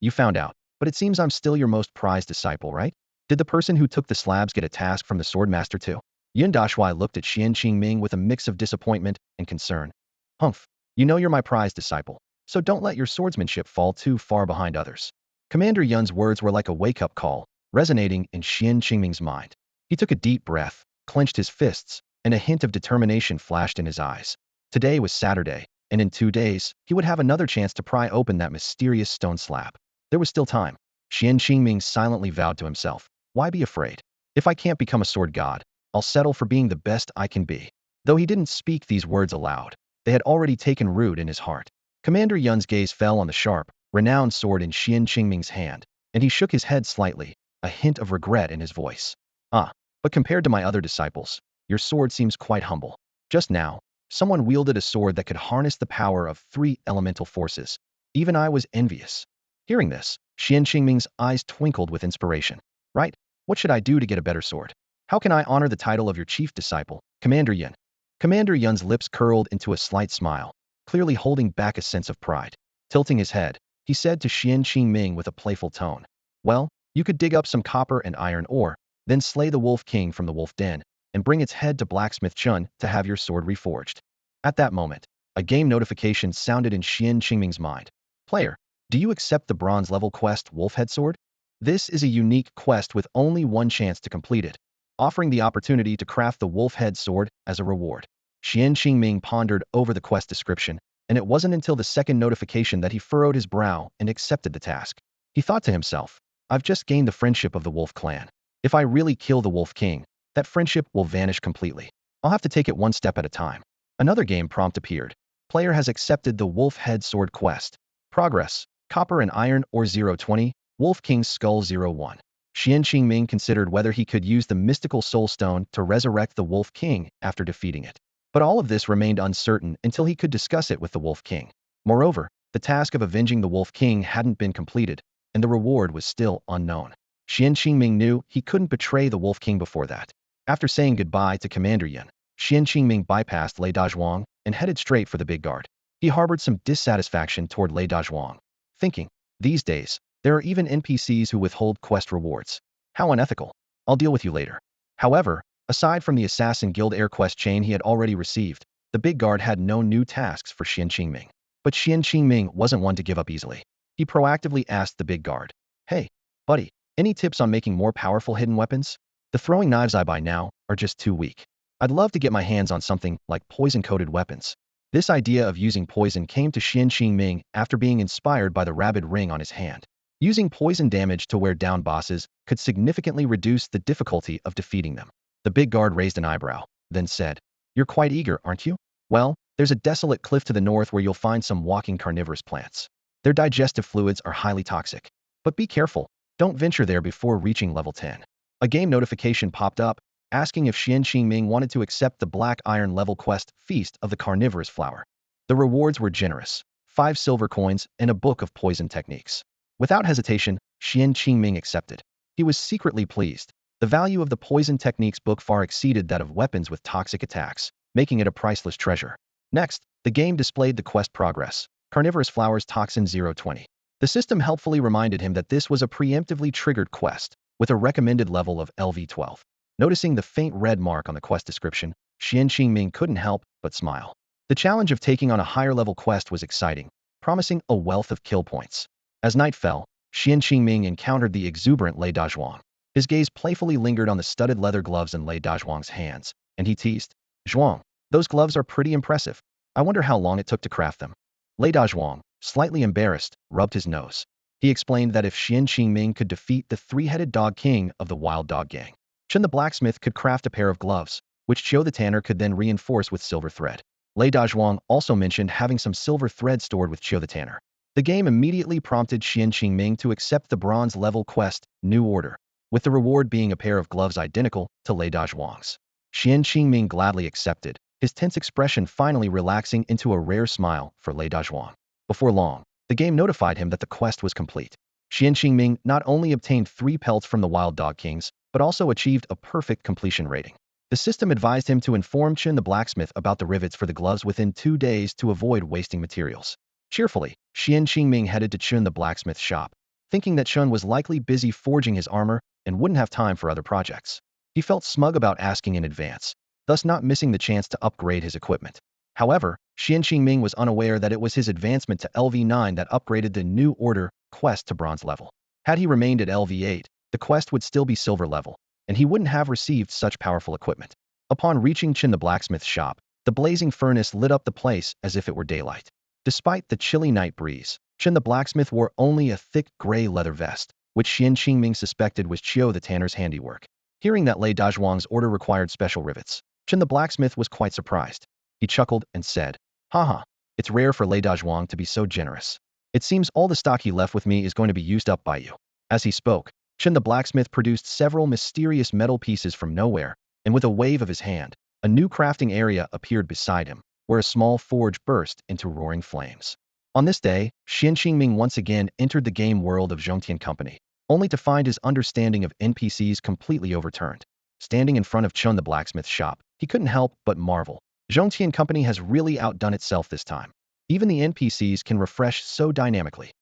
You found out, but it seems I'm still your most prized disciple, right? Did the person who took the slabs get a task from the sword master too?" Yun Dashui looked at Xuan Qingming with a mix of disappointment and concern. "Humph, you know you're my prized disciple, so don't let your swordsmanship fall too far behind others." Commander Yun's words were like a wake-up call, resonating in Xuan Qingming's mind. He took a deep breath, clenched his fists, and a hint of determination flashed in his eyes. Today was Saturday, and in 2 days, he would have another chance to pry open that mysterious stone slab. There was still time. Xuan Qingming silently vowed to himself, "Why be afraid? If I can't become a sword god, I'll settle for being the best I can be." Though he didn't speak these words aloud, they had already taken root in his heart. Commander Yun's gaze fell on the sharp, renowned sword in Xuan Qingming's hand, and he shook his head slightly, a hint of regret in his voice. But compared to my other disciples, your sword seems quite humble. Just now, someone wielded a sword that could harness the power of 3 elemental forces. Even I was envious." Hearing this, Xuan Qingming's eyes twinkled with inspiration. "Right, what should I do to get a better sword? How can I honor the title of your chief disciple, Commander Yun?" Commander Yun's lips curled into a slight smile, clearly holding back a sense of pride. Tilting his head, he said to Xuan Qingming with a playful tone, "Well, you could dig up some copper and iron ore, then slay the Wolf King from the Wolf Den, and bring its head to Blacksmith Chun to have your sword reforged." At that moment, a game notification sounded in Xuan Qingming's mind. "Player, do you accept the bronze-level quest Wolfhead Sword? This is a unique quest with only one chance to complete it, offering the opportunity to craft the Wolfhead Sword as a reward." Xuan Qingming pondered over the quest description, and it wasn't until the second notification that he furrowed his brow and accepted the task. He thought to himself, "I've just gained the friendship of the Wolf Clan. If I really kill the Wolf King, that friendship will vanish completely. I'll have to take it one step at a time." Another game prompt appeared. Player has accepted the Wolf Head Sword quest. Progress: copper and iron ore 020, Wolf King's skull 01. Xuan Qingming considered whether he could use the mystical soul stone to resurrect the Wolf King after defeating it. But all of this remained uncertain until he could discuss it with the Wolf King. Moreover, the task of avenging the Wolf King hadn't been completed, and the reward was still unknown. Xuan Qingming knew he couldn't betray the Wolf King before that. After saying goodbye to Commander Yun, Xuan Qingming bypassed Lei Dazhuang and headed straight for the big guard. He harbored some dissatisfaction toward Lei Dazhuang, thinking, "These days, there are even NPCs who withhold quest rewards. How unethical. I'll deal with you later." However, aside from the Assassin Guild Air quest chain he had already received, the big guard had no new tasks for Xuan Qingming. But Xuan Qingming wasn't one to give up easily. He proactively asked the big guard, "Hey, buddy, any tips on making more powerful hidden weapons? The throwing knives I buy now are just too weak. I'd love to get my hands on something like poison-coated weapons." This idea of using poison came to Xuan Qingming after being inspired by the rabid ring on his hand. Using poison damage to wear down bosses could significantly reduce the difficulty of defeating them. The big guard raised an eyebrow, then said, "You're quite eager, aren't you? Well, there's a desolate cliff to the north where you'll find some walking carnivorous plants. Their digestive fluids are highly toxic. But be careful, don't venture there before reaching level 10. A game notification popped up, asking if Xuan Qingming wanted to accept the Black Iron level quest Feast of the Carnivorous Flower. The rewards were generous: 5 silver coins and a book of poison techniques. Without hesitation, Xuan Qingming accepted. He was secretly pleased. The value of the poison techniques book far exceeded that of weapons with toxic attacks, making it a priceless treasure. Next, the game displayed the quest progress: Carnivorous Flowers Toxin 020. The system helpfully reminded him that this was a preemptively triggered quest, with a recommended level of LV12. Noticing the faint red mark on the quest description, Xuan Qingming couldn't help but smile. The challenge of taking on a higher-level quest was exciting, promising a wealth of kill points. As night fell, Xuan Qingming encountered the exuberant Lei Dazhuang. His gaze playfully lingered on the studded leather gloves in Lei Dazhuang's hands, and he teased, "Zhuang, those gloves are pretty impressive. I wonder how long it took to craft them." Lei Dazhuang, slightly embarrassed, rubbed his nose. He explained that if Xuan Qingming could defeat the three-headed dog king of the wild dog gang, Chen the blacksmith could craft a pair of gloves, which Qiu the tanner could then reinforce with silver thread. Lei Dazhuang also mentioned having some silver thread stored with Qiu the tanner. The game immediately prompted Xuan Qingming to accept the bronze-level quest, New Order, with the reward being a pair of gloves identical to Lei Dazhuang's. Xuan Qingming gladly accepted, his tense expression finally relaxing into a rare smile for Lei Dazhuang. Before long, the game notified him that the quest was complete. Xuan Qingming not only obtained 3 pelts from the Wild Dog Kings, but also achieved a perfect completion rating. The system advised him to inform Chen the blacksmith about the rivets for the gloves within 2 days to avoid wasting materials. Cheerfully, Xuan Qingming headed to Chen the blacksmith's shop, thinking that Chen was likely busy forging his armor and wouldn't have time for other projects. He felt smug about asking in advance, thus not missing the chance to upgrade his equipment. However, Xuan Qingming was unaware that it was his advancement to LV9 that upgraded the New Order quest to bronze level. Had he remained at LV8, the quest would still be silver level, and he wouldn't have received such powerful equipment. Upon reaching Chen the blacksmith's shop, the blazing furnace lit up the place as if it were daylight. Despite the chilly night breeze, Chen the blacksmith wore only a thick gray leather vest, which Xuan Qingming suspected was Qiu the tanner's handiwork. Hearing that Lei Dazhuang's order required special rivets, Chen the blacksmith was quite surprised. He chuckled and said, "Haha, it's rare for Lei Dazhuang to be so generous. It seems all the stock he left with me is going to be used up by you." As he spoke, Chen the blacksmith produced several mysterious metal pieces from nowhere, and with a wave of his hand, a new crafting area appeared beside him, where a small forge burst into roaring flames. On this day, Xuan Qingming once again entered the game world of Zhongtian Company, only to find his understanding of NPCs completely overturned. Standing in front of Chen the blacksmith's shop, he couldn't help but marvel. Zhongtian Company has really outdone itself this time. Even the NPCs can refresh so dynamically.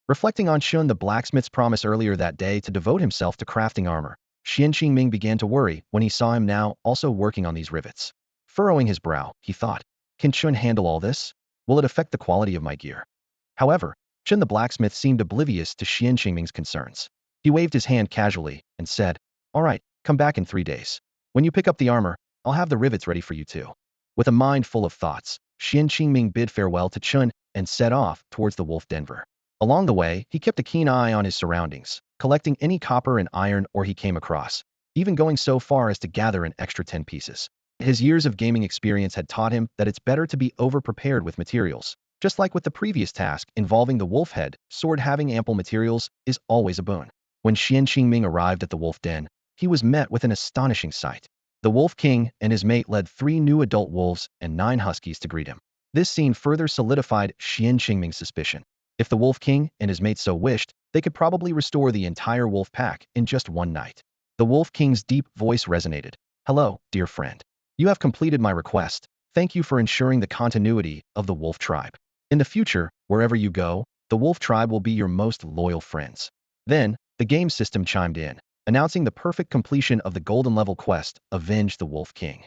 Reflecting on Chen the blacksmith's promise earlier that day to devote himself to crafting armor, Xuan Qingming began to worry when he saw him now also working on these rivets. Furrowing his brow, he thought, "Can Chen handle all this? Will it affect the quality of my gear?" However, Chen the blacksmith seemed oblivious to Xuan Qingming's concerns. He waved his hand casually and said, "All right, come back in 3 days. When you pick up the armor, I'll have the rivets ready for you too." With a mind full of thoughts, Xuan Qingming bid farewell to Chen and set off towards the Wolf Denver. Along the way, he kept a keen eye on his surroundings, collecting any copper and iron ore he came across, even going so far as to gather an extra 10 pieces. His years of gaming experience had taught him that it's better to be over-prepared with materials. Just like with the previous task involving the wolf head, sword having ample materials is always a boon. When Xuan Qingming arrived at the wolf den, he was met with an astonishing sight. The Wolf King and his mate led 3 new adult wolves and 9 huskies to greet him. This scene further solidified Xuan Qingming's suspicion. If the Wolf King and his mate so wished, they could probably restore the entire wolf pack in just one night. The Wolf King's deep voice resonated. "Hello, dear friend. You have completed my request. Thank you for ensuring the continuity of the wolf tribe. In the future, wherever you go, the wolf tribe will be your most loyal friends." Then, the game system chimed in, announcing the perfect completion of the golden level quest, Avenge the Wolf King.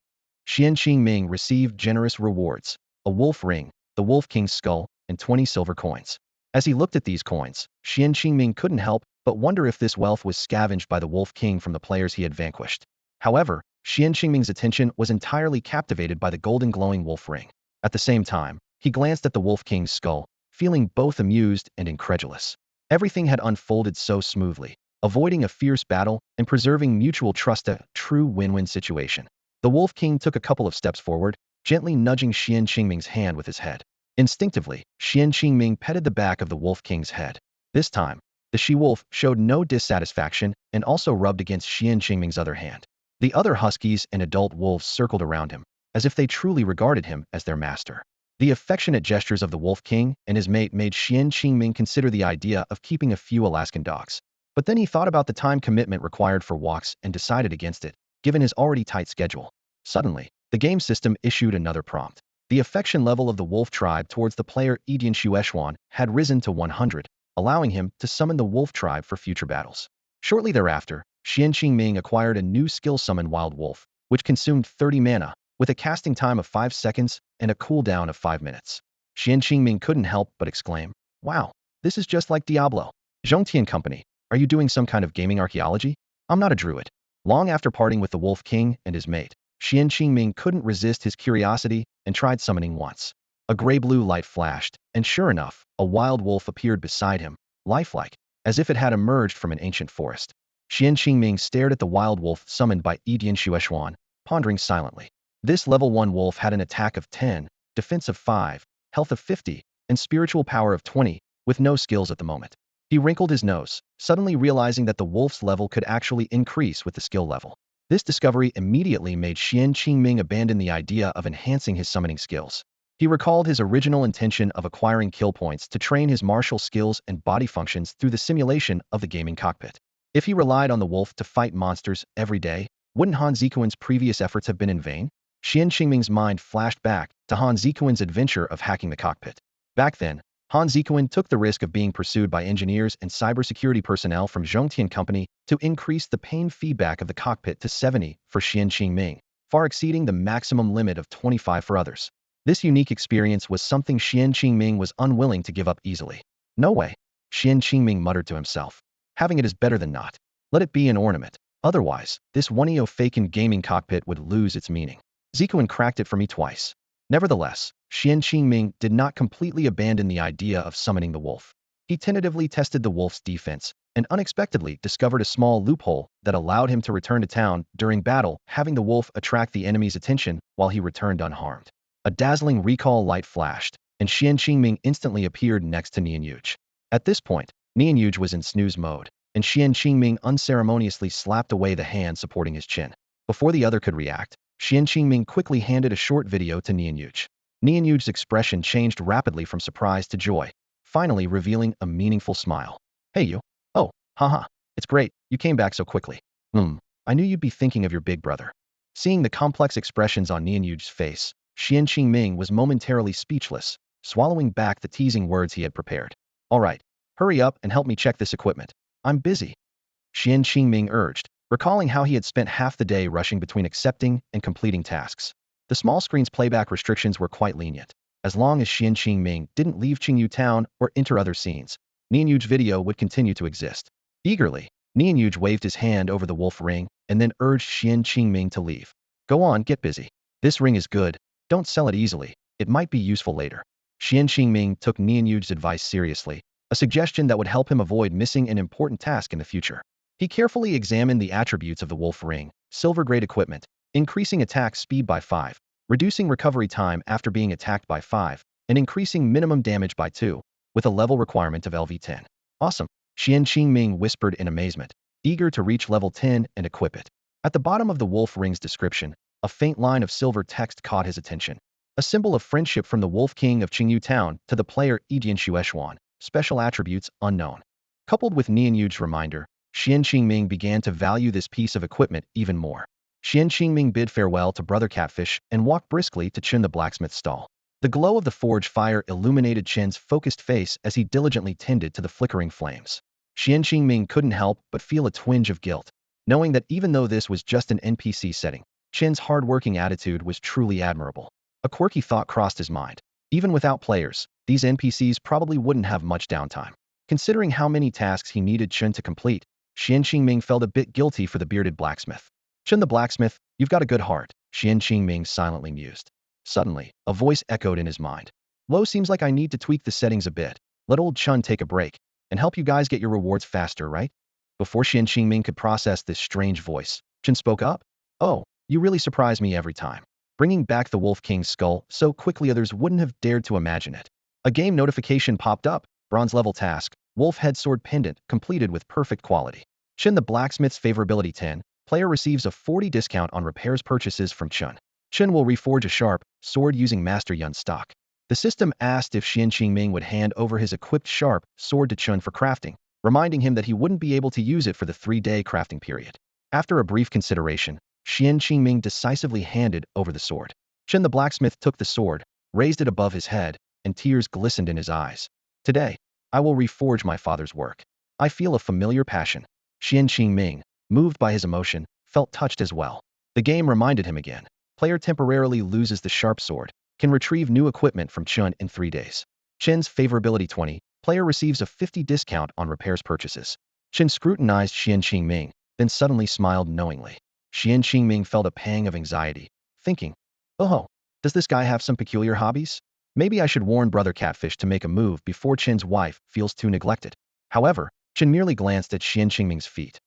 Xuan Qingming received generous rewards, a wolf ring, the Wolf King's skull, and 20 silver coins. As he looked at these coins, Xuan Qingming couldn't help but wonder if this wealth was scavenged by the Wolf King from the players he had vanquished. However, Xuan Qingming's attention was entirely captivated by the golden glowing wolf ring. At the same time, he glanced at the Wolf King's skull, feeling both amused and incredulous. Everything had unfolded so smoothly, avoiding a fierce battle and preserving mutual trust, a true win-win situation. The Wolf King took a couple of steps forward, gently nudging Xuan Qingming's hand with his head. Instinctively, Xuan Qingming petted the back of the Wolf King's head. This time, the she-wolf showed no dissatisfaction and also rubbed against Xuan Qingming's other hand. The other huskies and adult wolves circled around him, as if they truly regarded him as their master. The affectionate gestures of the Wolf King and his mate made Xuan Qingming consider the idea of keeping a few Alaskan dogs. But then he thought about the time commitment required for walks and decided against it, given his already tight schedule. Suddenly, the game system issued another prompt. The affection level of the wolf tribe towards the player Edian Shueshuan had risen to 100. allowing him to summon the wolf tribe for future battles. Shortly thereafter, Xuan Qingming acquired a new skill summon Wild Wolf, which consumed 30 mana, with a casting time of 5 seconds and a cooldown of 5 minutes. Xuan Qingming couldn't help but exclaim, "Wow, this is just like Diablo. Zhongtian Company, are you doing some kind of gaming archaeology? I'm not a druid." Long after parting with the Wolf King and his mate, Xuan Qingming couldn't resist his curiosity and tried summoning once. A gray-blue light flashed, and sure enough, a wild wolf appeared beside him, lifelike, as if it had emerged from an ancient forest. Xuan Qingming stared at the wild wolf summoned by Edian Xuan, pondering silently. This level 1 wolf had an attack of 10, defense of 5, health of 50, and spiritual power of 20, with no skills at the moment. He wrinkled his nose, suddenly realizing that the wolf's level could actually increase with the skill level. This discovery immediately made Xuan Qingming abandon the idea of enhancing his summoning skills. He recalled his original intention of acquiring kill points to train his martial skills and body functions through the simulation of the gaming cockpit. If he relied on the wolf to fight monsters every day, wouldn't Han Zikuan's previous efforts have been in vain? Xuan Qingming's mind flashed back to Han Zikuan's adventure of hacking the cockpit. Back then, Han Zikuan took the risk of being pursued by engineers and cybersecurity personnel from Zhongtian Company to increase the pain feedback of the cockpit to 70 for Xuan Qingming, far exceeding the maximum limit of 25 for others. This unique experience was something Xuan Qingming was unwilling to give up easily. "No way," Xuan Qingming muttered to himself. "Having it is better than not. Let it be an ornament. Otherwise, this 1EO faken gaming cockpit would lose its meaning. Zikuan cracked it for me twice." Nevertheless, Xuan Qingming did not completely abandon the idea of summoning the wolf. He tentatively tested the wolf's defense, and unexpectedly discovered a small loophole that allowed him to return to town during battle, having the wolf attract the enemy's attention while he returned unharmed. A dazzling recall light flashed, and Xuan Qingming instantly appeared next to Nianyuj. At this point, Nianyuj was in snooze mode, and Xuan Qingming unceremoniously slapped away the hand supporting his chin. Before the other could react, Xuan Qingming quickly handed a short video to Nianyuj. Nianyuj's expression changed rapidly from surprise to joy, finally revealing a meaningful smile. "Hey you. Oh, haha. It's great, you came back so quickly. I knew you'd be thinking of your big brother." Seeing the complex expressions on Nianyuj's face, Xuan Qingming was momentarily speechless, swallowing back the teasing words he had prepared. "All right, hurry up and help me check this equipment. I'm busy," Xuan Qingming urged, recalling how he had spent half the day rushing between accepting and completing tasks. The small screen's playback restrictions were quite lenient. As long as Xuan Qingming didn't leave Qingyu Town or enter other scenes, Nianyuj's video would continue to exist. Eagerly, Nianyuj waved his hand over the wolf ring and then urged Xuan Qingming to leave. "Go on, get busy. This ring is good. Don't sell it easily. It might be useful later." Xuan Qingming took Nianyuj's advice seriously, a suggestion that would help him avoid missing an important task in the future. He carefully examined the attributes of the wolf ring: silver-grade equipment, increasing attack speed by 5, reducing recovery time after being attacked by 5, and increasing minimum damage by 2, with a level requirement of LV10. "Awesome," Xuan Qingming whispered in amazement, eager to reach level 10 and equip it. At the bottom of the wolf ring's description, a faint line of silver text caught his attention. A symbol of friendship from the Wolf King of Qingyu Town to the player Edian Xuan, special attributes unknown. Coupled with Nianyuj's reminder, Xuan Qingming began to value this piece of equipment even more. Xuan Qingming bid farewell to Brother Catfish and walked briskly to Chen the blacksmith's stall. The glow of the forge fire illuminated Chen's focused face as he diligently tended to the flickering flames. Xuan Qingming couldn't help but feel a twinge of guilt, knowing that even though this was just an NPC setting, Chen's hard-working attitude was truly admirable. A quirky thought crossed his mind. Even without players, these NPCs probably wouldn't have much downtime. Considering how many tasks he needed Chen to complete, Xuan Qingming felt a bit guilty for the bearded blacksmith. "Chen the blacksmith, you've got a good heart," Xuan Qingming silently mused. Suddenly, a voice echoed in his mind. "Lo, seems like I need to tweak the settings a bit. Let old Chen take a break, and help you guys get your rewards faster, right?" Before Xuan Qingming could process this strange voice, Chen spoke up. "Oh, you really surprise me every time. Bringing back the Wolf King's skull so quickly others wouldn't have dared to imagine it." A game notification popped up. Bronze level task, Wolf Head Sword Pendant, completed with perfect quality. Chen the blacksmith's favorability 10. Player receives a 40 discount on repairs purchases from Chen. Chen will reforge a sharp sword using Master Yun stock. The system asked if Xuan Qingming would hand over his equipped sharp sword to Chen for crafting, reminding him that he wouldn't be able to use it for the 3-day crafting period. After a brief consideration, Xuan Qingming decisively handed over the sword. Chen the blacksmith took the sword, raised it above his head, and tears glistened in his eyes. "Today, I will reforge my father's work. I feel a familiar passion. Xuan Qingming, moved by his emotion, felt touched as well. The game reminded him again. Player temporarily loses the sharp sword, can retrieve new equipment from Chun in 3 days. Chen's favorability 20, player receives a 50 discount on repairs purchases. Chen scrutinized Xuan Qingming, then suddenly smiled knowingly. Xuan Qingming felt a pang of anxiety, thinking, oh, does this guy have some peculiar hobbies? Maybe I should warn Brother Catfish to make a move before Chen's wife feels too neglected. However, Chen merely glanced at Xuan Qingming's feet.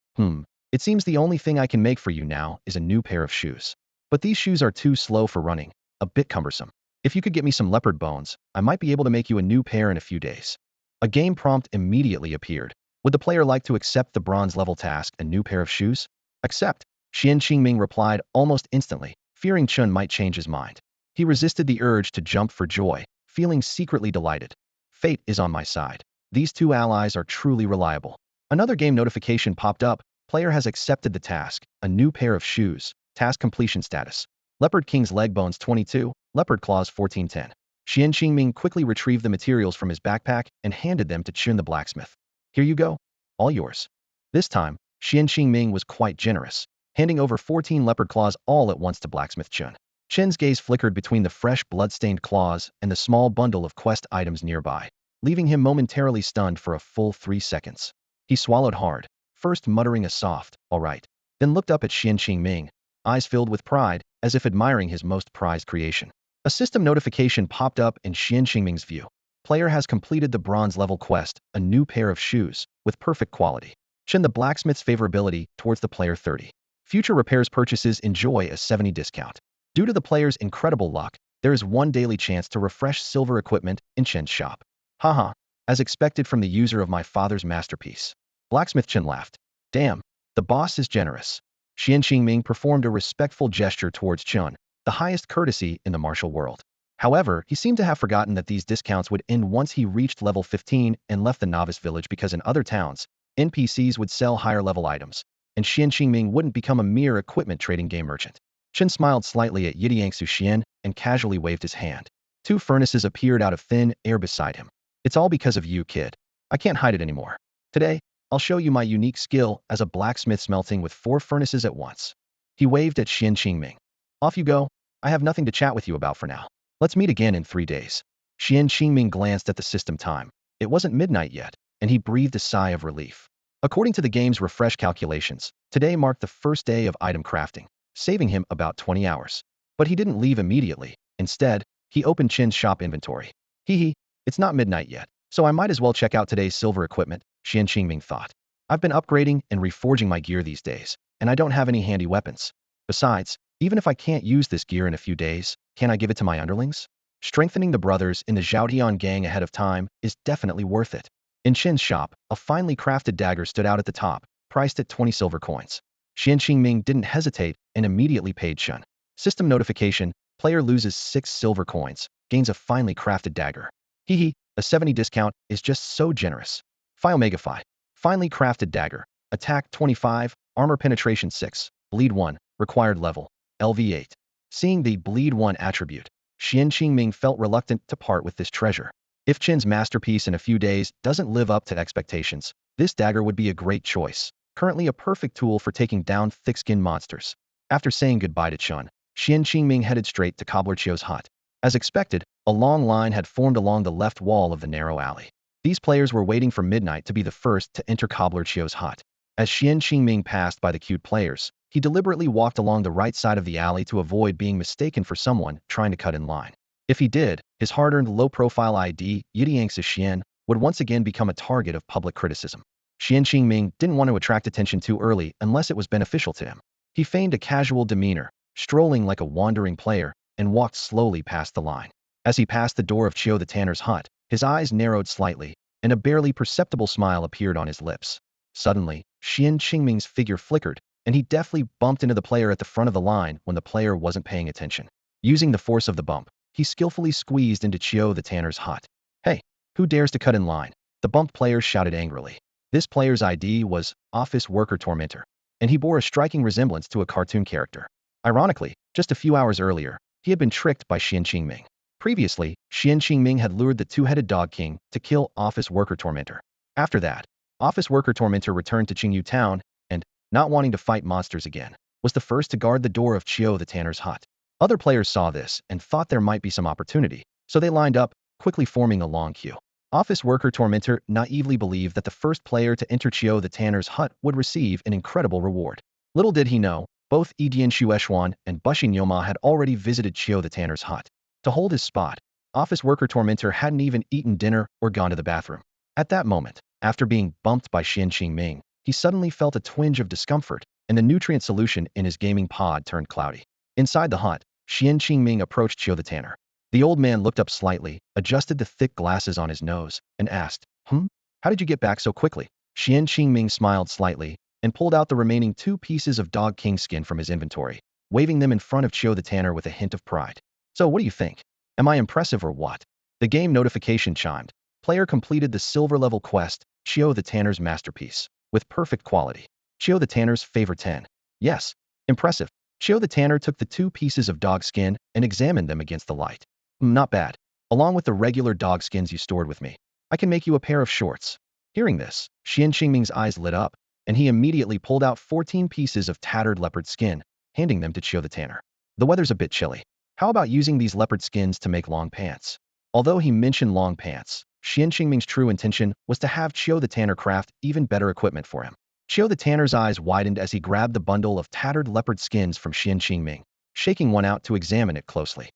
It seems the only thing I can make for you now is a new pair of shoes. But these shoes are too slow for running, a bit cumbersome. If you could get me some leopard bones, I might be able to make you a new pair in a few days. A game prompt immediately appeared. Would the player like to accept the bronze level task, a new pair of shoes? Accept. Xuan Qingming replied almost instantly, fearing Chun might change his mind. He resisted the urge to jump for joy, feeling secretly delighted. Fate is on my side. These two allies are truly reliable. Another game notification popped up. Player has accepted the task, a new pair of shoes. Task completion status. Leopard King's leg bones 22, leopard claws 1410. Xuan Qingming quickly retrieved the materials from his backpack and handed them to Chun the blacksmith. Here you go. All yours. This time, Xuan Qingming was quite generous, handing over 14 leopard claws all at once to blacksmith Chun. Chen's gaze flickered between the fresh blood-stained claws and the small bundle of quest items nearby, leaving him momentarily stunned for a full 3 seconds. He swallowed hard, first muttering a soft, all right, then looked up at Xuan Qingming, eyes filled with pride, as if admiring his most prized creation. A system notification popped up in Xuan Qingming's view. Player has completed the bronze level quest, a new pair of shoes, with perfect quality. Chen the blacksmith's favorability towards the player 30. Future repairs purchases enjoy a 70 discount. Due to the player's incredible luck, there is 1 daily chance to refresh silver equipment in Chen's shop. Haha, as expected from the user of my father's masterpiece. Blacksmith Chen laughed. Damn, the boss is generous. Xuan Qingming performed a respectful gesture towards Chun, the highest courtesy in the martial world. However, he seemed to have forgotten that these discounts would end once he reached level 15 and left the novice village, because in other towns, NPCs would sell higher level items, and Xuan Qingming wouldn't become a mere equipment trading game merchant. Chen smiled slightly at Yidiangsu Xian and casually waved his hand. 2 furnaces appeared out of thin air beside him. It's all because of you, kid. I can't hide it anymore. Today, I'll show you my unique skill as a blacksmith smelting with 4 furnaces at once. He waved at Xuan Qingming. Off you go. I have nothing to chat with you about for now. Let's meet again in 3 days. Xuan Qingming glanced at the system time. It wasn't midnight yet, and he breathed a sigh of relief. According to the game's refresh calculations, today marked the first day of item crafting, saving him about 20 hours. But he didn't leave immediately. Instead, he opened Chen's shop inventory. It's not midnight yet, so I might as well check out today's silver equipment, Xuan Qingming thought. I've been upgrading and reforging my gear these days, and I don't have any handy weapons. Besides, even if I can't use this gear in a few days, can I give it to my underlings? Strengthening the brothers in the Zhaotian gang ahead of time is definitely worth it. In Chen's shop, a finely crafted dagger stood out at the top, priced at 20 silver coins. Xuan Qingming didn't hesitate and immediately paid Chun. System notification, player loses 6 silver coins, gains a finely crafted dagger. A 70 discount is just so generous. Phi-Omega-Phi. Finely crafted dagger. Attack 25, armor penetration 6, bleed 1, required level, LV8. Seeing the bleed 1 attribute, Xuan Qingming felt reluctant to part with this treasure. If Chen's masterpiece in a few days doesn't live up to expectations, this dagger would be a great choice. Currently a perfect tool for taking down thick-skinned monsters. After saying goodbye to Chun, Xuan Qingming headed straight to Cobbler Chio's hut. As expected, a long line had formed along the left wall of the narrow alley. These players were waiting for midnight to be the first to enter Cobbler Chio's hut. As Xuan Qingming passed by the queued players, he deliberately walked along the right side of the alley to avoid being mistaken for someone trying to cut in line. If he did, his hard-earned low-profile ID, Yidiangsu Xian, would once again become a target of public criticism. Xuan Qingming didn't want to attract attention too early unless it was beneficial to him. He feigned a casual demeanor, strolling like a wandering player, and walked slowly past the line. As he passed the door of Chio the Tanner's hut, his eyes narrowed slightly, and a barely perceptible smile appeared on his lips. Suddenly, Xuan Qingming's figure flickered, and he deftly bumped into the player at the front of the line when the player wasn't paying attention. Using the force of the bump, he skillfully squeezed into Chio the Tanner's hut. Hey, who dares to cut in line? The bumped player shouted angrily. This player's ID was Office Worker Tormentor, and he bore a striking resemblance to a cartoon character. Ironically, just a few hours earlier, he had been tricked by Xuan Qingming. Previously, Xuan Qingming had lured the two-headed Dog King to kill Office Worker Tormentor. After that, Office Worker Tormentor returned to Qingyu Town and, not wanting to fight monsters again, was the first to guard the door of Chio the Tanner's hut. Other players saw this and thought there might be some opportunity, so they lined up, quickly forming a long queue. Office Worker Tormentor naively believed that the first player to enter Chio the Tanner's hut would receive an incredible reward. Little did he know, both Edian Shueshuan and Bushi Nyoma had already visited Chio the Tanner's hut. To hold his spot, Office Worker Tormentor hadn't even eaten dinner or gone to the bathroom. At that moment, after being bumped by Xuan Qingming, he suddenly felt a twinge of discomfort, and the nutrient solution in his gaming pod turned cloudy. Inside the hut, Xuan Qingming approached Chio the Tanner. The old man looked up slightly, adjusted the thick glasses on his nose, and asked, How did you get back so quickly? Xuan Qingming smiled slightly and pulled out the remaining 2 pieces of Dog King skin from his inventory, waving them in front of Chio the Tanner with a hint of pride. So what do you think? Am I impressive or what? The game notification chimed. Player completed the silver level quest, Chio the Tanner's masterpiece, with perfect quality. Chio the Tanner's favor 10. Yes. Impressive. Chio the Tanner took the 2 pieces of dog skin and examined them against the light. Not bad. Along with the regular dog skins you stored with me, I can make you a pair of shorts. Hearing this, Xuan Qingming's eyes lit up, and he immediately pulled out 14 pieces of tattered leopard skin, handing them to Chio the Tanner. The weather's a bit chilly. How about using these leopard skins to make long pants? Although he mentioned long pants, Xuan Qingming's true intention was to have Chio the Tanner craft even better equipment for him. Chio the Tanner's eyes widened as he grabbed the bundle of tattered leopard skins from Xuan Qingming, shaking one out to examine it closely.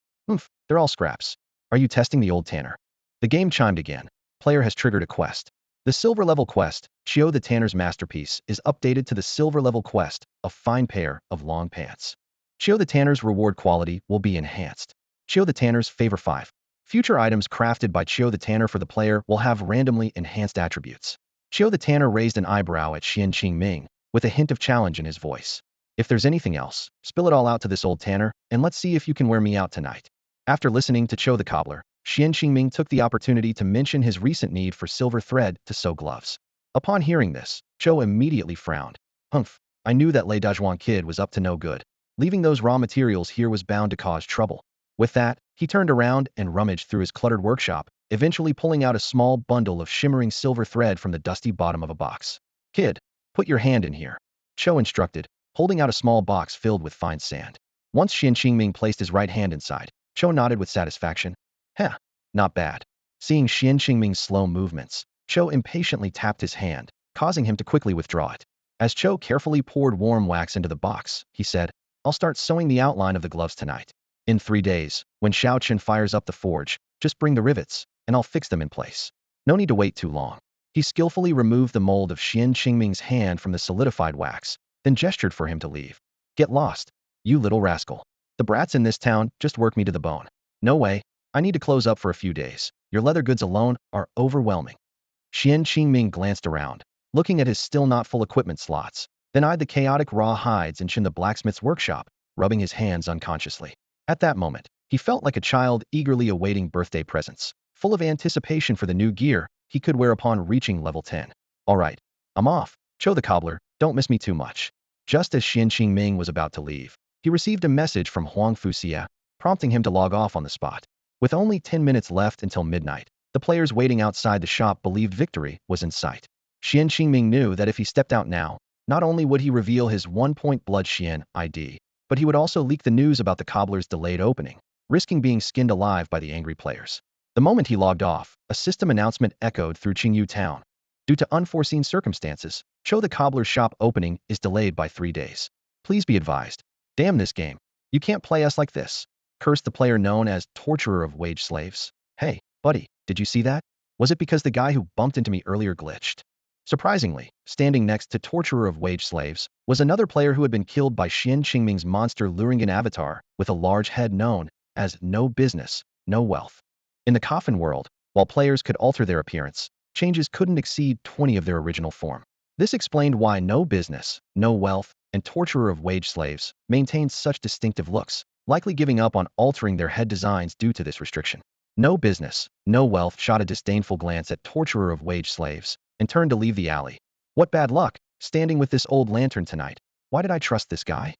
They're all scraps. Are you testing the old Tanner? The game chimed again. Player has triggered a quest. The silver level quest, Chio the Tanner's masterpiece, is updated to the silver level quest, a fine pair of long pants. Chio the Tanner's reward quality will be enhanced. Chio the Tanner's favor 5. Future items crafted by Chio the Tanner for the player will have randomly enhanced attributes. Chio the Tanner raised an eyebrow at Xuan Qingming, with a hint of challenge in his voice. If there's anything else, spill it all out to this old Tanner, and let's see if you can wear me out tonight. After listening to Chio the Cobbler, Xuan Qingming took the opportunity to mention his recent need for silver thread to sew gloves. Upon hearing this, Chio immediately frowned. I knew that Lei Dazhuang kid was up to no good. Leaving those raw materials here was bound to cause trouble. With that, he turned around and rummaged through his cluttered workshop, eventually pulling out a small bundle of shimmering silver thread from the dusty bottom of a box. Kid, put your hand in here, Chio instructed, holding out a small box filled with fine sand. Once Xuan Qingming placed his right hand inside, Chio nodded with satisfaction. Not bad. Seeing Xuan Qingming's slow movements, Chio impatiently tapped his hand, causing him to quickly withdraw it. As Chio carefully poured warm wax into the box, he said, I'll start sewing the outline of the gloves tonight. In 3 days, when Xiaochen fires up the forge, just bring the rivets, and I'll fix them in place. No need to wait too long. He skillfully removed the mold of Xuan Qingming's hand from the solidified wax, then gestured for him to leave. Get lost, you little rascal. The brats in this town just work me to the bone. No way. I need to close up for a few days. Your leather goods alone are overwhelming. Xuan Qingming glanced around, looking at his still not full equipment slots, then eyed the chaotic raw hides in the blacksmith's workshop, rubbing his hands unconsciously. At that moment, he felt like a child eagerly awaiting birthday presents, full of anticipation for the new gear he could wear upon reaching level 10. All right, I'm off. Chio the Cobbler, don't miss me too much. Just as Xuan Qingming was about to leave, he received a message from Huang Fuxia, prompting him to log off on the spot. With only 10 minutes left until midnight, the players waiting outside the shop believed victory was in sight. Xuan Qingming knew that if he stepped out now, not only would he reveal his 1-point Blood Xian ID, but he would also leak the news about the cobbler's delayed opening, risking being skinned alive by the angry players. The moment he logged off, a system announcement echoed through Qingyu Town. Due to unforeseen circumstances, Chio the Cobbler's shop opening is delayed by 3 days. Please be advised. Damn this game. You can't play us like this. Cursed the player known as Torturer of Wage Slaves. Hey, buddy, did you see that? Was it because the guy who bumped into me earlier glitched? Surprisingly, standing next to Torturer of Wage Slaves was another player who had been killed by Xuan Qingming's monster luring an avatar with a large head known as No Business, No Wealth. In the coffin world, while players could alter their appearance, changes couldn't exceed 20 of their original form. This explained why No Business, No Wealth, and Torturer of Wage Slaves maintained such distinctive looks, likely giving up on altering their head designs due to this restriction. No Business, No Wealth shot a disdainful glance at Torturer of Wage Slaves and turned to leave the alley. What bad luck, standing with this old lantern tonight. Why did I trust this guy?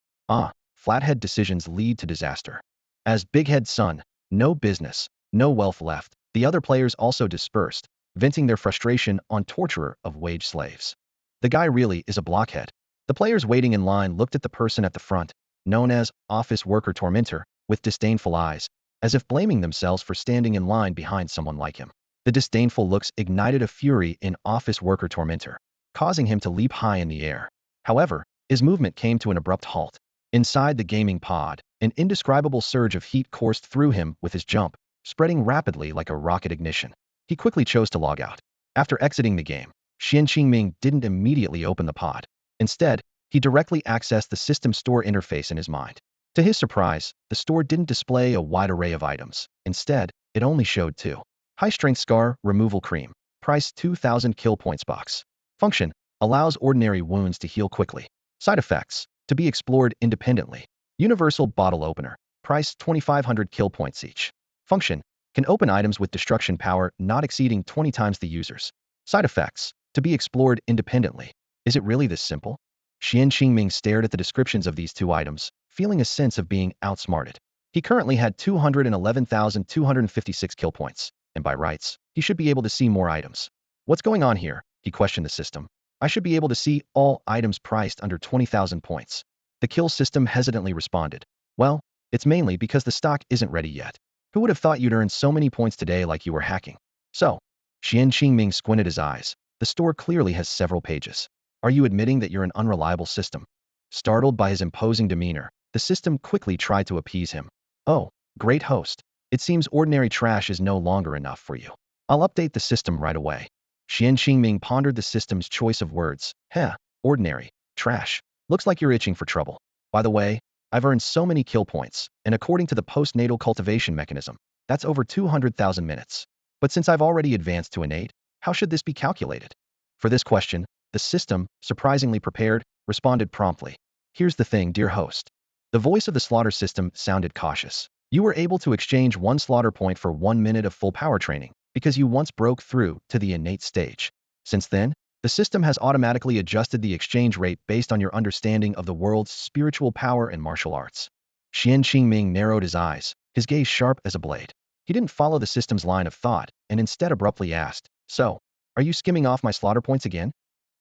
Flathead decisions lead to disaster. As Big Head Son, No Business, No wealth left. The other players also dispersed, venting their frustration on torturer of wage slaves. The guy really is a blockhead. The players waiting in line looked at the person at the front, known as office worker tormentor, with disdainful eyes, as if blaming themselves for standing in line behind someone like him. The disdainful looks ignited a fury in office worker tormentor, causing him to leap high in the air. However, his movement came to an abrupt halt. Inside the gaming pod, an indescribable surge of heat coursed through him with his jump, spreading rapidly like a rocket ignition. He quickly chose to log out. After exiting the game, Xuan Qingming didn't immediately open the pod. Instead, he directly accessed the system store interface in his mind. To his surprise, the store didn't display a wide array of items. Instead, it only showed two. High-strength scar removal cream. Price 2,000 kill points box. Function: allows ordinary wounds to heal quickly. Side effects: to be explored independently. Universal bottle opener. Price 2,500 kill points each. Function: can open items with destruction power not exceeding 20 times the user's. Side effects: to be explored independently. Is it really this simple? Xuan Qingming stared at the descriptions of these two items, feeling a sense of being outsmarted. He currently had 211,256 kill points, and by rights, he should be able to see more items. What's going on here? He questioned the system. I should be able to see all items priced under 20,000 points. The kill system hesitantly responded. Well, it's mainly because the stock isn't ready yet. Who would have thought you'd earn so many points today like you were hacking? So, Xuan Qingming squinted his eyes. The store clearly has several pages. Are you admitting that you're an unreliable system? Startled by his imposing demeanor, the system quickly tried to appease him. Oh, great host. It seems ordinary trash is no longer enough for you. I'll update the system right away. Xuan Qingming pondered the system's choice of words. Heh, ordinary, trash. Looks like you're itching for trouble. By the way, I've earned so many kill points, and according to the postnatal cultivation mechanism, that's over 200,000 minutes. But since I've already advanced to innate, how should this be calculated? For this question, the system, surprisingly prepared, responded promptly. Here's the thing, dear host. The voice of the slaughter system sounded cautious. You were able to exchange 1 slaughter point for 1 minute of full power training, because you once broke through to the innate stage. Since then, the system has automatically adjusted the exchange rate based on your understanding of the world's spiritual power and martial arts. Xuan Qingming narrowed his eyes, his gaze sharp as a blade. He didn't follow the system's line of thought, and instead abruptly asked, So, are you skimming off my slaughter points again?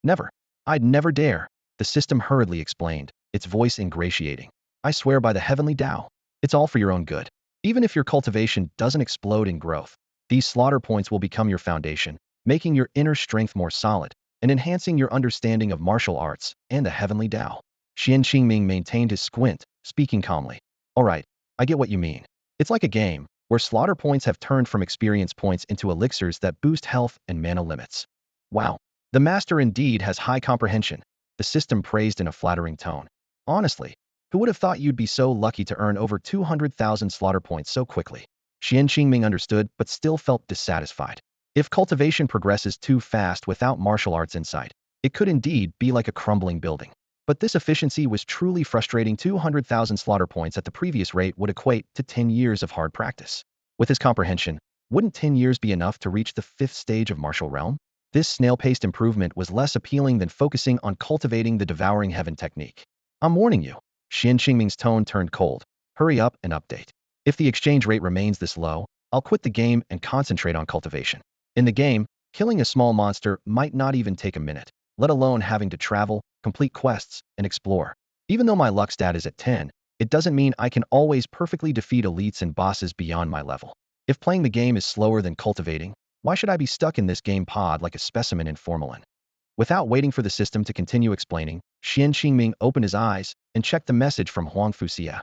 Never. I'd never dare. The system hurriedly explained, its voice ingratiating. I swear by the heavenly Tao. It's all for your own good. Even if your cultivation doesn't explode in growth, these slaughter points will become your foundation, making your inner strength more solid, and enhancing your understanding of martial arts and the heavenly Tao. Xuan Qingming maintained his squint, speaking calmly. All right, I get what you mean. It's like a game, where slaughter points have turned from experience points into elixirs that boost health and mana limits. Wow. The master indeed has high comprehension, the system praised in a flattering tone. Honestly, who would have thought you'd be so lucky to earn over 200,000 slaughter points so quickly? Xuan Qingming understood but still felt dissatisfied. If cultivation progresses too fast without martial arts insight, it could indeed be like a crumbling building. But this efficiency was truly frustrating. 200,000 slaughter points at the previous rate would equate to 10 years of hard practice. With his comprehension, wouldn't 10 years be enough to reach the 5th stage of martial realm? This snail-paced improvement was less appealing than focusing on cultivating the devouring heaven technique. I'm warning you. Xuan Qingming's tone turned cold. Hurry up and update. If the exchange rate remains this low, I'll quit the game and concentrate on cultivation. In the game, killing a small monster might not even take a minute, let alone having to travel, complete quests, and explore. Even though my luck stat is at 10, it doesn't mean I can always perfectly defeat elites and bosses beyond my level. If playing the game is slower than cultivating, why should I be stuck in this game pod like a specimen in formalin? Without waiting for the system to continue explaining, Xuan Qingming opened his eyes and checked the message from Huang Fuxia.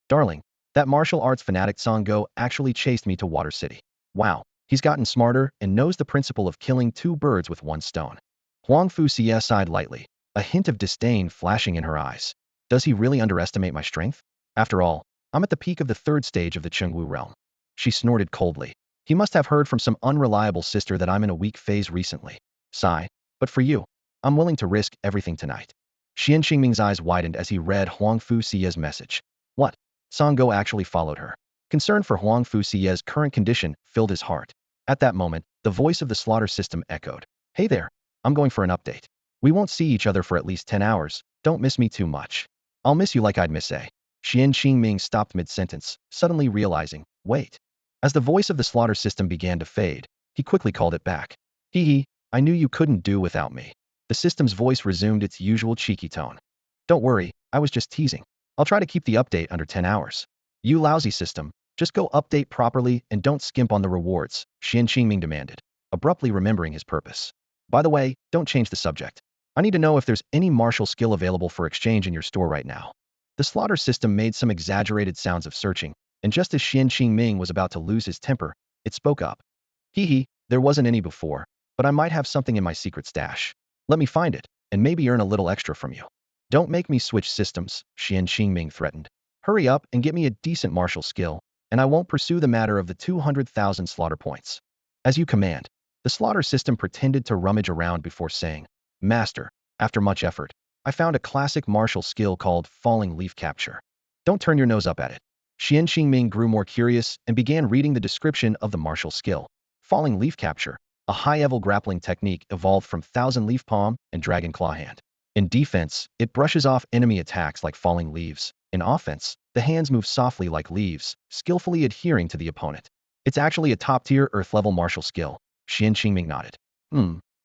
Darling, that martial arts fanatic Songo actually chased me to Water City. Wow, he's gotten smarter and knows the principle of killing 2 birds with 1 stone. Huang Fuxia sighed lightly, a hint of disdain flashing in her eyes. Does he really underestimate my strength? After all, I'm at the peak of the 3rd stage of the Chengwu realm. She snorted coldly. He must have heard from some unreliable sister that I'm in a weak phase recently. Sigh. But for you, I'm willing to risk everything tonight. Xuan Qingming's eyes widened as he read Huang Fuxia's message. What? Songo actually followed her. Concern for Huang Fuxia's current condition filled his heart. At that moment, the voice of the slaughter system echoed. Hey there, I'm going for an update. We won't see each other for at least 10 hours. Don't miss me too much. I'll miss you like I'd miss A. Xuan Qingming stopped mid-sentence, suddenly realizing, wait. As the voice of the slaughter system began to fade, he quickly called it back. Hee hee, I knew you couldn't do without me. The system's voice resumed its usual cheeky tone. Don't worry, I was just teasing. I'll try to keep the update under 10 hours. You lousy system, just go update properly and don't skimp on the rewards, Xuan Qingming demanded, abruptly remembering his purpose. By the way, don't change the subject. I need to know if there's any martial skill available for exchange in your store right now. The slaughter system made some exaggerated sounds of searching, and just as Xuan Qingming was about to lose his temper, it spoke up. Hee hee, there wasn't any before, but I might have something in my secret stash. Let me find it, and maybe earn a little extra from you. Don't make me switch systems, Xuan Qingming threatened. Hurry up and get me a decent martial skill, and I won't pursue the matter of the 200,000 slaughter points. As you command. The slaughter system pretended to rummage around before saying, Master, after much effort, I found a classic martial skill called falling leaf capture. Don't turn your nose up at it. Xuan Qingming grew more curious and began reading the description of the martial skill. Falling leaf capture, a high-level grappling technique evolved from thousand leaf palm and dragon claw hand. In defense, it brushes off enemy attacks like falling leaves. In offense, the hands move softly like leaves, skillfully adhering to the opponent. It's actually a top-tier earth-level martial skill. Xuan Qingming nodded.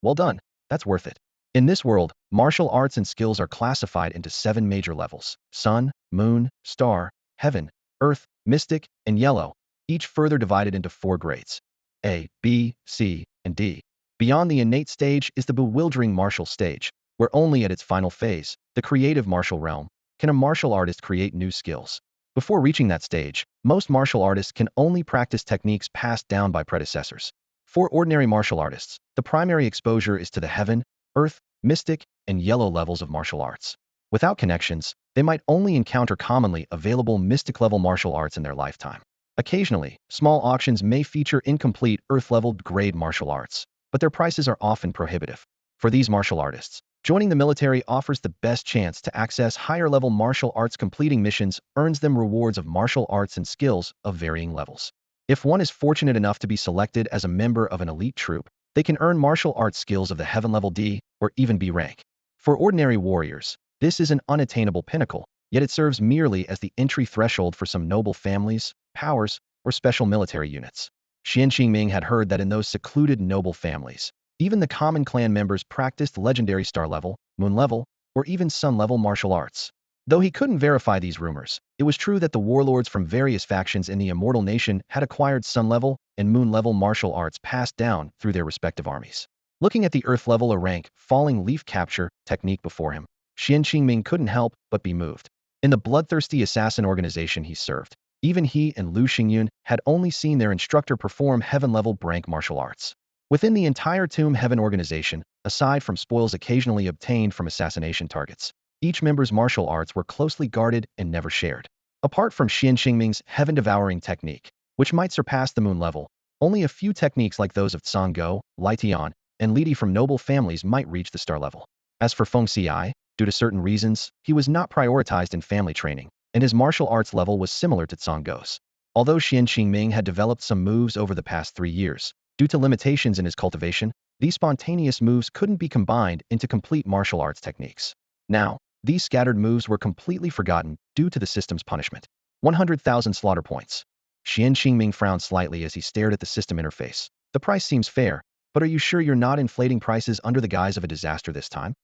Well done. That's worth it. In this world, martial arts and skills are classified into 7 major levels: sun, moon, star, heaven, earth, mystic, and yellow, each further divided into 4 grades: A, B, C, and D. Beyond the innate stage is the bewildering martial stage, where only at its final phase, the creative martial realm, can a martial artist create new skills. Before reaching that stage, most martial artists can only practice techniques passed down by predecessors. For ordinary martial artists, the primary exposure is to the heaven, earth, mystic, and yellow levels of martial arts. Without connections, they might only encounter commonly available mystic-level martial arts in their lifetime. Occasionally, small auctions may feature incomplete earth-level grade martial arts, but their prices are often prohibitive. For these martial artists, joining the military offers the best chance to access higher-level martial arts. Completing missions earns them rewards of martial arts and skills of varying levels. If one is fortunate enough to be selected as a member of an elite troop, they can earn martial arts skills of the heaven level D or even B rank. For ordinary warriors, this is an unattainable pinnacle, yet it serves merely as the entry threshold for some noble families, powers, or special military units. Xuan Qingming had heard that in those secluded noble families, even the common clan members practiced legendary star level, moon level, or even sun level martial arts. Though he couldn't verify these rumors, it was true that the warlords from various factions in the Immortal Nation had acquired sun-level and moon-level martial arts passed down through their respective armies. Looking at the earth-level or rank falling leaf capture technique before him, Xuan Qingming couldn't help but be moved. In the bloodthirsty assassin organization he served, even he and Lu Xingyun had only seen their instructor perform heaven-level rank martial arts. Within the entire Tomb Heaven organization, aside from spoils occasionally obtained from assassination targets, each member's martial arts were closely guarded and never shared. Apart from Xuan Qingming's heaven-devouring technique, which might surpass the moon level, only a few techniques like those of Tsang Lai Tian, and Li Di from noble families might reach the star level. As for Feng Xiai, due to certain reasons, he was not prioritized in family training, and his martial arts level was similar to Tsang's. Although Xuan Qingming had developed some moves over the past 3 years, due to limitations in his cultivation, these spontaneous moves couldn't be combined into complete martial arts techniques. Now, these scattered moves were completely forgotten due to the system's punishment. 100,000 slaughter points. Xuan Qingming frowned slightly as he stared at the system interface. The price seems fair, but are you sure you're not inflating prices under the guise of a disaster this time?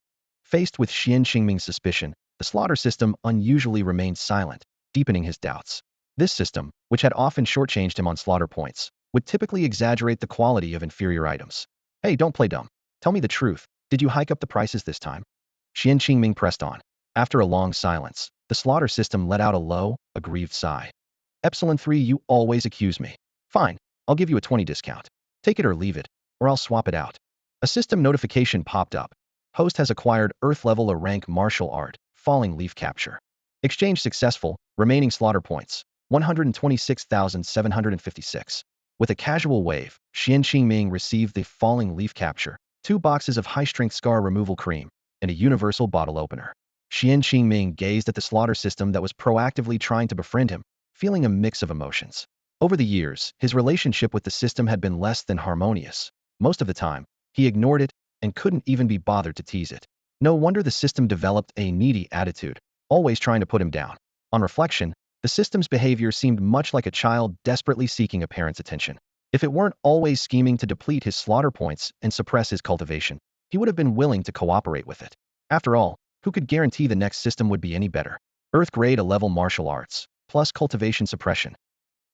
Faced with Xuan Qingming's suspicion, the slaughter system unusually remained silent, deepening his doubts. This system, which had often shortchanged him on slaughter points, would typically exaggerate the quality of inferior items. Hey, don't play dumb. Tell me the truth. Did you hike up the prices this time? Xuan Qingming pressed on. After a long silence, the slaughter system let out a low, aggrieved sigh. Epsilon 3, you always accuse me. Fine, I'll give you a 20 discount. Take it or leave it, or I'll swap it out. A system notification popped up. Host has acquired Earth level or rank martial art, falling leaf capture. Exchange successful, remaining slaughter points, 126,756. With a casual wave, Xuan Qingming received the falling leaf capture, 2 boxes of high-strength scar removal cream, and a universal bottle opener. Xuan Qingming gazed at the slaughter system that was proactively trying to befriend him, feeling a mix of emotions. Over the years, his relationship with the system had been less than harmonious. Most of the time, he ignored it and couldn't even be bothered to tease it. No wonder the system developed a needy attitude, always trying to put him down. On reflection, The system's behavior seemed much like a child desperately seeking a parent's attention. If it weren't always scheming to deplete his slaughter points and suppress his cultivation, he would have been willing to cooperate with it. After all, who could guarantee the next system would be any better? Earth grade a level martial arts, plus cultivation suppression.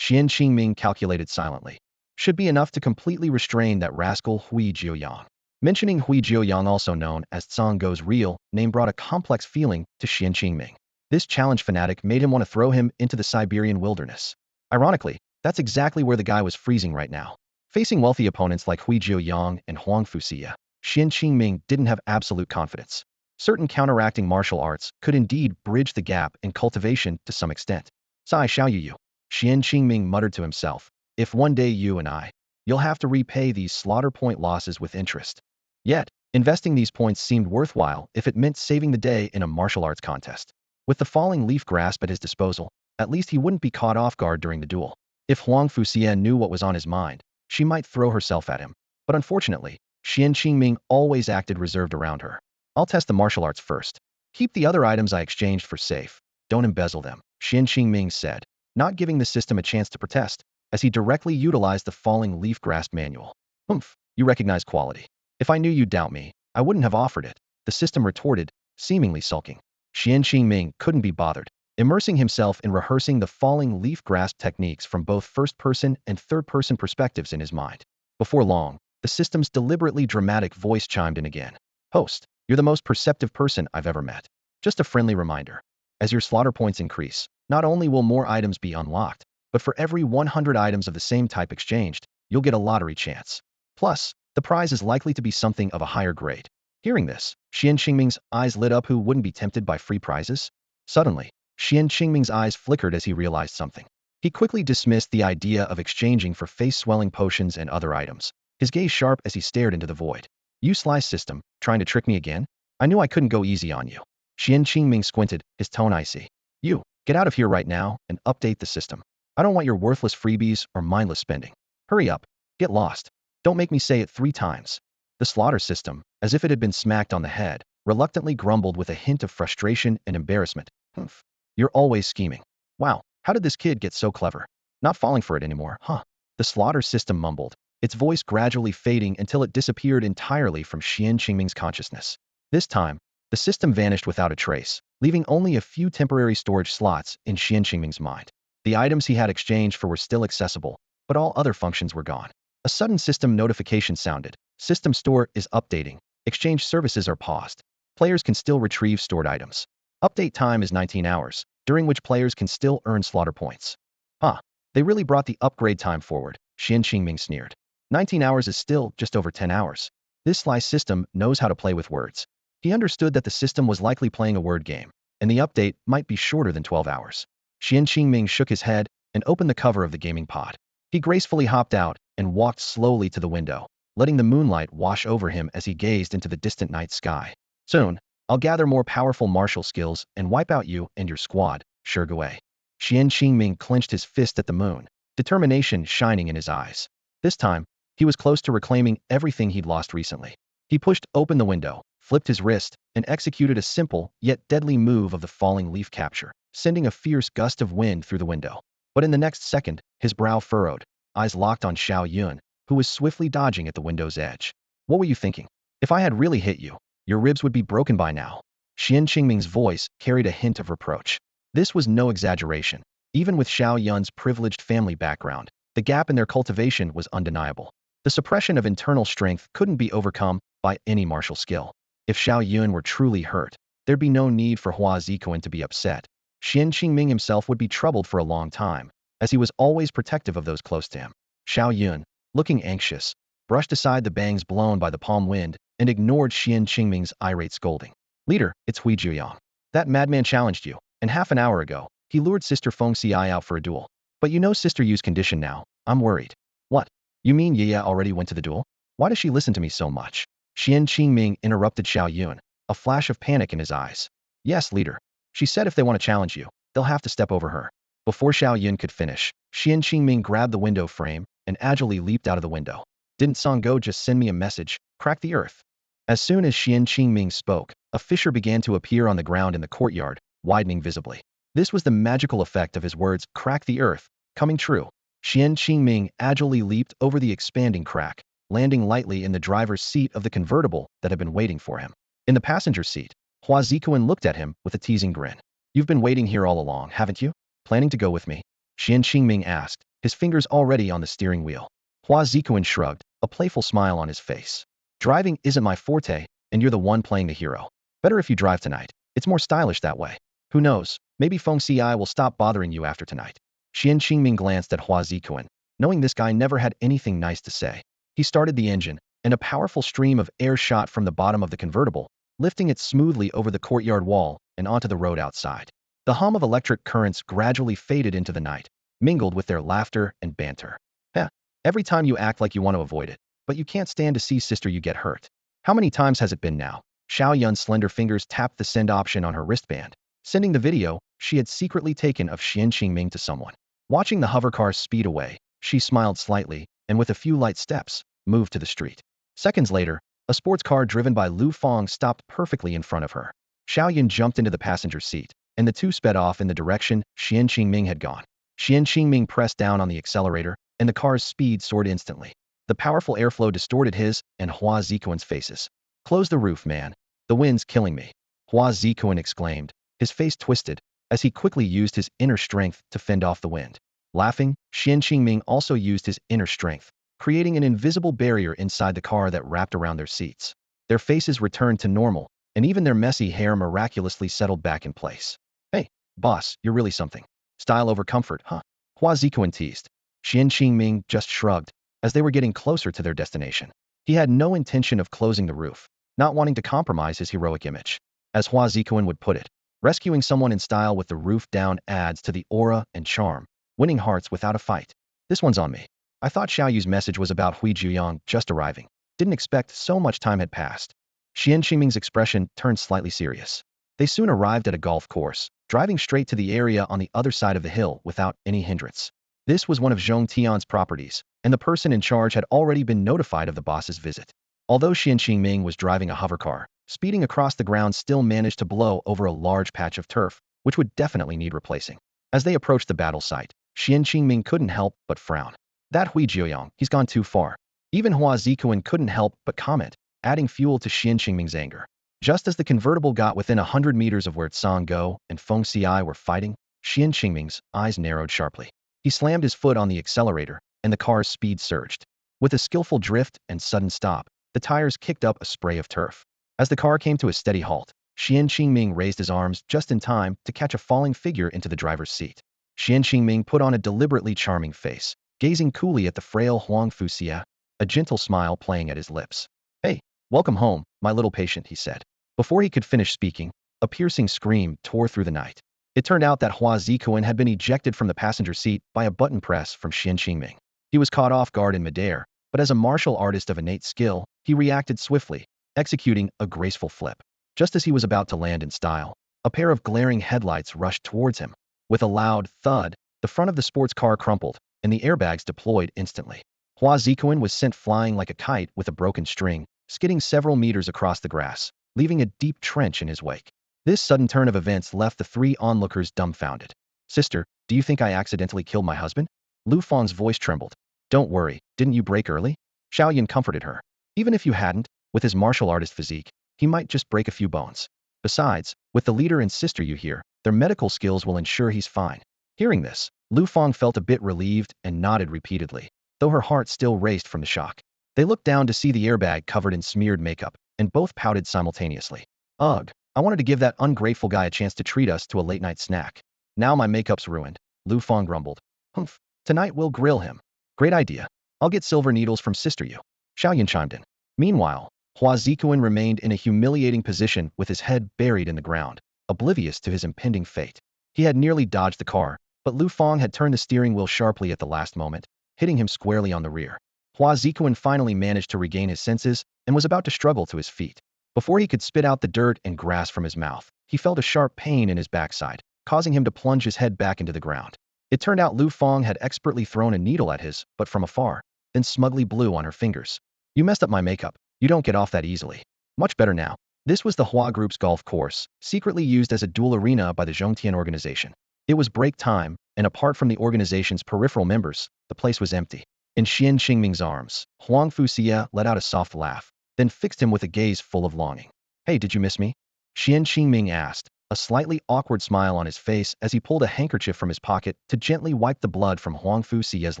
Xuan Qingming calculated silently. Should be enough to completely restrain that rascal Hui Jiuyang. Mentioning Hui Jiuyang, also known as Zhang Gou's real name, brought a complex feeling to Xuan Qingming. This challenge fanatic made him want to throw him into the Siberian wilderness. Ironically, that's exactly where the guy was freezing right now. Facing wealthy opponents like Hui Jiuyang and Huang Fuxia, Xuan Qingming didn't have absolute confidence. Certain counteracting martial arts could indeed bridge the gap in cultivation to some extent. Sai Xiaoyu, Xuan Qingming muttered to himself. If one day you'll have to repay these slaughter point losses with interest. Yet, investing these points seemed worthwhile if it meant saving the day in a martial arts contest. With the falling leaf grasp at his disposal, at least he wouldn't be caught off guard during the duel. If Huang Fuxian knew what was on his mind, she might throw herself at him. But unfortunately, Xuan Qingming always acted reserved around her. I'll test the martial arts first. Keep the other items I exchanged for safe. Don't embezzle them, Xuan Qingming said, not giving the system a chance to protest, as he directly utilized the falling leaf grasp manual. Humph, you recognize quality. If I knew you'd doubt me, I wouldn't have offered it, the system retorted, seemingly sulking. Xuan Qingming couldn't be bothered, immersing himself in rehearsing the falling leaf grasp techniques from both first-person and third-person perspectives in his mind. Before long, the system's deliberately dramatic voice chimed in again. Host, you're the most perceptive person I've ever met. Just a friendly reminder. As your slaughter points increase, not only will more items be unlocked, but for every 100 items of the same type exchanged, you'll get a lottery chance. Plus, the prize is likely to be something of a higher grade. Hearing this, Xuan Qingming's eyes lit up. Who wouldn't be tempted by free prizes? Suddenly, Xuan Qingming's eyes flickered as he realized something. He quickly dismissed the idea of exchanging for face-swelling potions and other items, his gaze sharp as he stared into the void. You slice system, trying to trick me again? I knew I couldn't go easy on you. Xuan Qingming squinted, his tone icy. You, get out of here right now and update the system. I don't want your worthless freebies or mindless spending. Hurry up. Get lost. Don't make me say it 3 times. The slaughter system, as if it had been smacked on the head, reluctantly grumbled with a hint of frustration and embarrassment. Humph. You're always scheming. Wow, how did this kid get so clever? Not falling for it anymore, huh? The slaughter system mumbled, its voice gradually fading until it disappeared entirely from Xuan Qingming's consciousness. This time, the system vanished without a trace, leaving only a few temporary storage slots in Xuan Qingming's mind. The items he had exchanged for were still accessible, but all other functions were gone. A sudden system notification sounded. System store is updating. Exchange services are paused. Players can still retrieve stored items. Update time is 19 hours, during which players can still earn slaughter points. Huh, they really brought the upgrade time forward, Xuan Qingming sneered. 19 hours is still just over 10 hours. This slice system knows how to play with words. He understood that the system was likely playing a word game, and the update might be shorter than 12 hours. Xuan Qingming shook his head and opened the cover of the gaming pod. He gracefully hopped out and walked slowly to the window, letting the moonlight wash over him as he gazed into the distant night sky. Soon, I'll gather more powerful martial skills and wipe out you and your squad, Shirgui. Xuan Qingming clenched his fist at the moon, determination shining in his eyes. This time, he was close to reclaiming everything he'd lost recently. He pushed open the window, flipped his wrist, and executed a simple yet deadly move of the falling leaf capture, sending a fierce gust of wind through the window. But in the next second, his brow furrowed, eyes locked on Xiao Yun, who was swiftly dodging at the window's edge. What were you thinking? If I had really hit you, your ribs would be broken by now. Xuan Qingming's voice carried a hint of reproach. This was no exaggeration. Even with Xiao Yun's privileged family background, the gap in their cultivation was undeniable. The suppression of internal strength couldn't be overcome by any martial skill. If Xiao Yun were truly hurt, there'd be no need for Hua Zikuan to be upset. Xuan Qingming himself would be troubled for a long time, as he was always protective of those close to him. Xiao Yun, looking anxious, brushed aside the bangs blown by the palm wind and ignored Xuan Qingming's irate scolding. Leader, it's Hui Jiuyang. That madman challenged you, and half an hour ago, he lured Sister Feng Xiai out for a duel. But you know Sister Yu's condition now. I'm worried. What? You mean Yaya already went to the duel? Why does she listen to me so much? Xuan Qingming interrupted Xiao Yun, a flash of panic in his eyes. Yes, leader. She said if they want to challenge you, they'll have to step over her. Before Xiao Yun could finish, Xuan Qingming grabbed the window frame and agilely leaped out of the window. Didn't Songgo just send me a message? Crack the earth. As soon as Xuan Qingming spoke, a fissure began to appear on the ground in the courtyard, widening visibly. This was the magical effect of his words crack the earth, coming true. Xuan Qingming agilely leaped over the expanding crack, landing lightly in the driver's seat of the convertible that had been waiting for him. In the passenger seat, Hua Zikuan looked at him with a teasing grin. You've been waiting here all along, haven't you? Planning to go with me? Xuan Qingming asked, his fingers already on the steering wheel. Hua Zikuan shrugged, a playful smile on his face. Driving isn't my forte, and you're the one playing the hero. Better if you drive tonight. It's more stylish that way. Who knows, maybe Feng Xiai will stop bothering you after tonight. Xuan Qingming glanced at Hua Zikuan, knowing this guy never had anything nice to say. He started the engine, and a powerful stream of air shot from the bottom of the convertible, lifting it smoothly over the courtyard wall and onto the road outside. The hum of electric currents gradually faded into the night, mingled with their laughter and banter. Heh, every time you act like you want to avoid it, but you can't stand to see sister you get hurt. How many times has it been now? Xiao Yun's slender fingers tapped the send option on her wristband, sending the video she had secretly taken of Xuan Qingming to someone. Watching the hovercar speed away, she smiled slightly, and with a few light steps, moved to the street. Seconds later, a sports car driven by Lu Feng stopped perfectly in front of her. Xiao Yun jumped into the passenger seat, and the two sped off in the direction Xuan Qingming had gone. Xuan Qingming pressed down on the accelerator, and the car's speed soared instantly. The powerful airflow distorted his and Hua Zikuan's faces. Close the roof, man. The wind's killing me. Hua Zikuan exclaimed, his face twisted, as he quickly used his inner strength to fend off the wind. Laughing, Xuan Qingming also used his inner strength, creating an invisible barrier inside the car that wrapped around their seats. Their faces returned to normal, and even their messy hair miraculously settled back in place. Hey, boss, you're really something. Style over comfort, huh? Hua Zikuan teased. Xuan Qingming just shrugged, as they were getting closer to their destination. He had no intention of closing the roof, not wanting to compromise his heroic image. As Hua Zikuan would put it, rescuing someone in style with the roof down adds to the aura and charm, winning hearts without a fight. This one's on me. I thought Xiao Yu's message was about Hui Juyang just arriving. Didn't expect so much time had passed. Xuan Qingming's expression turned slightly serious. They soon arrived at a golf course, driving straight to the area on the other side of the hill without any hindrance. This was one of Zhong Tian's properties, and the person in charge had already been notified of the boss's visit. Although Xuan Qingming was driving a hovercar, speeding across the ground still managed to blow over a large patch of turf, which would definitely need replacing. As they approached the battle site, Xuan Qingming couldn't help but frown. That Hui Jiuyang, he's gone too far. Even Hua Zikuan couldn't help but comment, adding fuel to Xuan Qingming's anger. Just as the convertible got within 100 meters of where Tsang Go and Feng Xiai were fighting, Xuan Qingming's eyes narrowed sharply. He slammed his foot on the accelerator, and the car's speed surged. With a skillful drift and sudden stop, the tires kicked up a spray of turf. As the car came to a steady halt, Xuan Qingming raised his arms just in time to catch a falling figure into the driver's seat. Xuan Qingming put on a deliberately charming face, gazing coolly at the frail Huang Fuxia, a gentle smile playing at his lips. Hey, welcome home, my little patient, he said. Before he could finish speaking, a piercing scream tore through the night. It turned out that Hua Zikuan had been ejected from the passenger seat by a button press from Xuan Qingming. He was caught off guard in midair, but as a martial artist of innate skill, he reacted swiftly, executing a graceful flip. Just as he was about to land in style, a pair of glaring headlights rushed towards him. With a loud thud, the front of the sports car crumpled, and the airbags deployed instantly. Hua Zikuan was sent flying like a kite with a broken string, skidding several meters across the grass, leaving a deep trench in his wake. This sudden turn of events left the three onlookers dumbfounded. Sister, do you think I accidentally killed my husband? Lu Feng's voice trembled. Don't worry, didn't you break early? Xiao Yan comforted her. Even if you hadn't, with his martial artist physique, he might just break a few bones. Besides, with the leader and sister you hear, their medical skills will ensure he's fine. Hearing this, Lu Feng felt a bit relieved and nodded repeatedly, though her heart still raced from the shock. They looked down to see the airbag covered in smeared makeup, and both pouted simultaneously. Ugh, I wanted to give that ungrateful guy a chance to treat us to a late-night snack. Now my makeup's ruined, Lu Feng grumbled. Humph, tonight we'll grill him. Great idea. I'll get silver needles from Sister Yu. Xiao Yan chimed in. Meanwhile, Hua Zikuan remained in a humiliating position with his head buried in the ground, oblivious to his impending fate. He had nearly dodged the car, but Lu Feng had turned the steering wheel sharply at the last moment, hitting him squarely on the rear. Hua Zikuan finally managed to regain his senses and was about to struggle to his feet. Before he could spit out the dirt and grass from his mouth, he felt a sharp pain in his backside, causing him to plunge his head back into the ground. It turned out Lu Feng had expertly thrown a needle at his, but from afar, then smugly blew on her fingers. You messed up my makeup. You don't get off that easily. Much better now. This was the Hua Group's golf course, secretly used as a duel arena by the Zhongtian organization. It was break time, and apart from the organization's peripheral members, the place was empty. In Xuan Qingming's arms, Huang Fuxie let out a soft laugh, then fixed him with a gaze full of longing. Hey, did you miss me? Xuan Qingming asked, a slightly awkward smile on his face as he pulled a handkerchief from his pocket to gently wipe the blood from Huang Fuxie's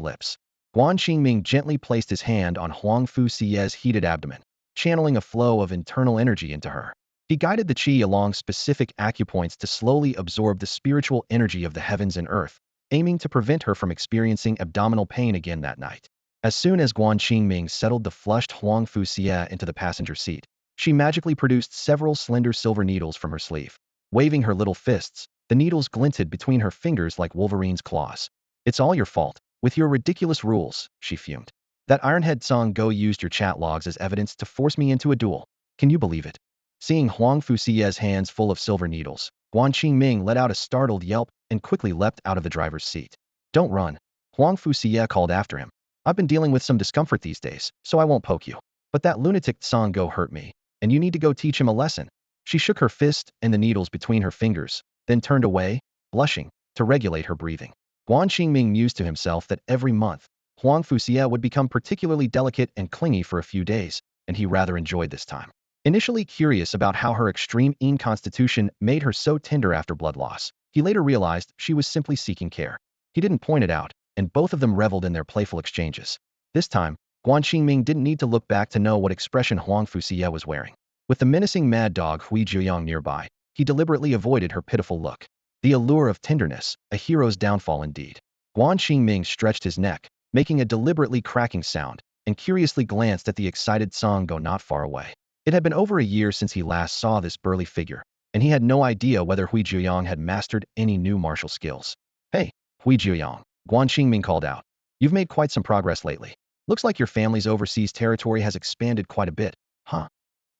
lips. Xuan Qingming gently placed his hand on Huang Fuxie's heated abdomen, channeling a flow of internal energy into her. He guided the qi along specific acupoints to slowly absorb the spiritual energy of the heavens and earth, aiming to prevent her from experiencing abdominal pain again that night. As soon as Xuan Qingming settled the flushed Huang Fuxie into the passenger seat, she magically produced several slender silver needles from her sleeve. Waving her little fists, the needles glinted between her fingers like Wolverine's claws. It's all your fault, with your ridiculous rules, she fumed. That ironhead Song Go used your chat logs as evidence to force me into a duel. Can you believe it? Seeing Huang Fuxie's hands full of silver needles, Xuan Qingming let out a startled yelp and quickly leapt out of the driver's seat. Don't run, Huang Fuxie called after him. I've been dealing with some discomfort these days, so I won't poke you. But that lunatic Song Go hurt me, and you need to go teach him a lesson. She shook her fist and the needles between her fingers, then turned away, blushing, to regulate her breathing. Xuan Qingming mused to himself that every month, Huang Fuxie would become particularly delicate and clingy for a few days, and he rather enjoyed this time. Initially curious about how her extreme constitution made her so tender after blood loss, he later realized she was simply seeking care. He didn't point it out, and both of them reveled in their playful exchanges. This time, Xuan Qingming didn't need to look back to know what expression Huang Fuxie was wearing. With the menacing mad dog Hui Jiuyang nearby, he deliberately avoided her pitiful look. The allure of tenderness, a hero's downfall indeed. Xuan Qingming stretched his neck, making a deliberately cracking sound, and curiously glanced at the excited Song Go not far away. It had been over a year since he last saw this burly figure, and he had no idea whether Hui Jiuyang had mastered any new martial skills. Hey, Hui Jiuyang, Xuan Qingming called out. You've made quite some progress lately. Looks like your family's overseas territory has expanded quite a bit, huh?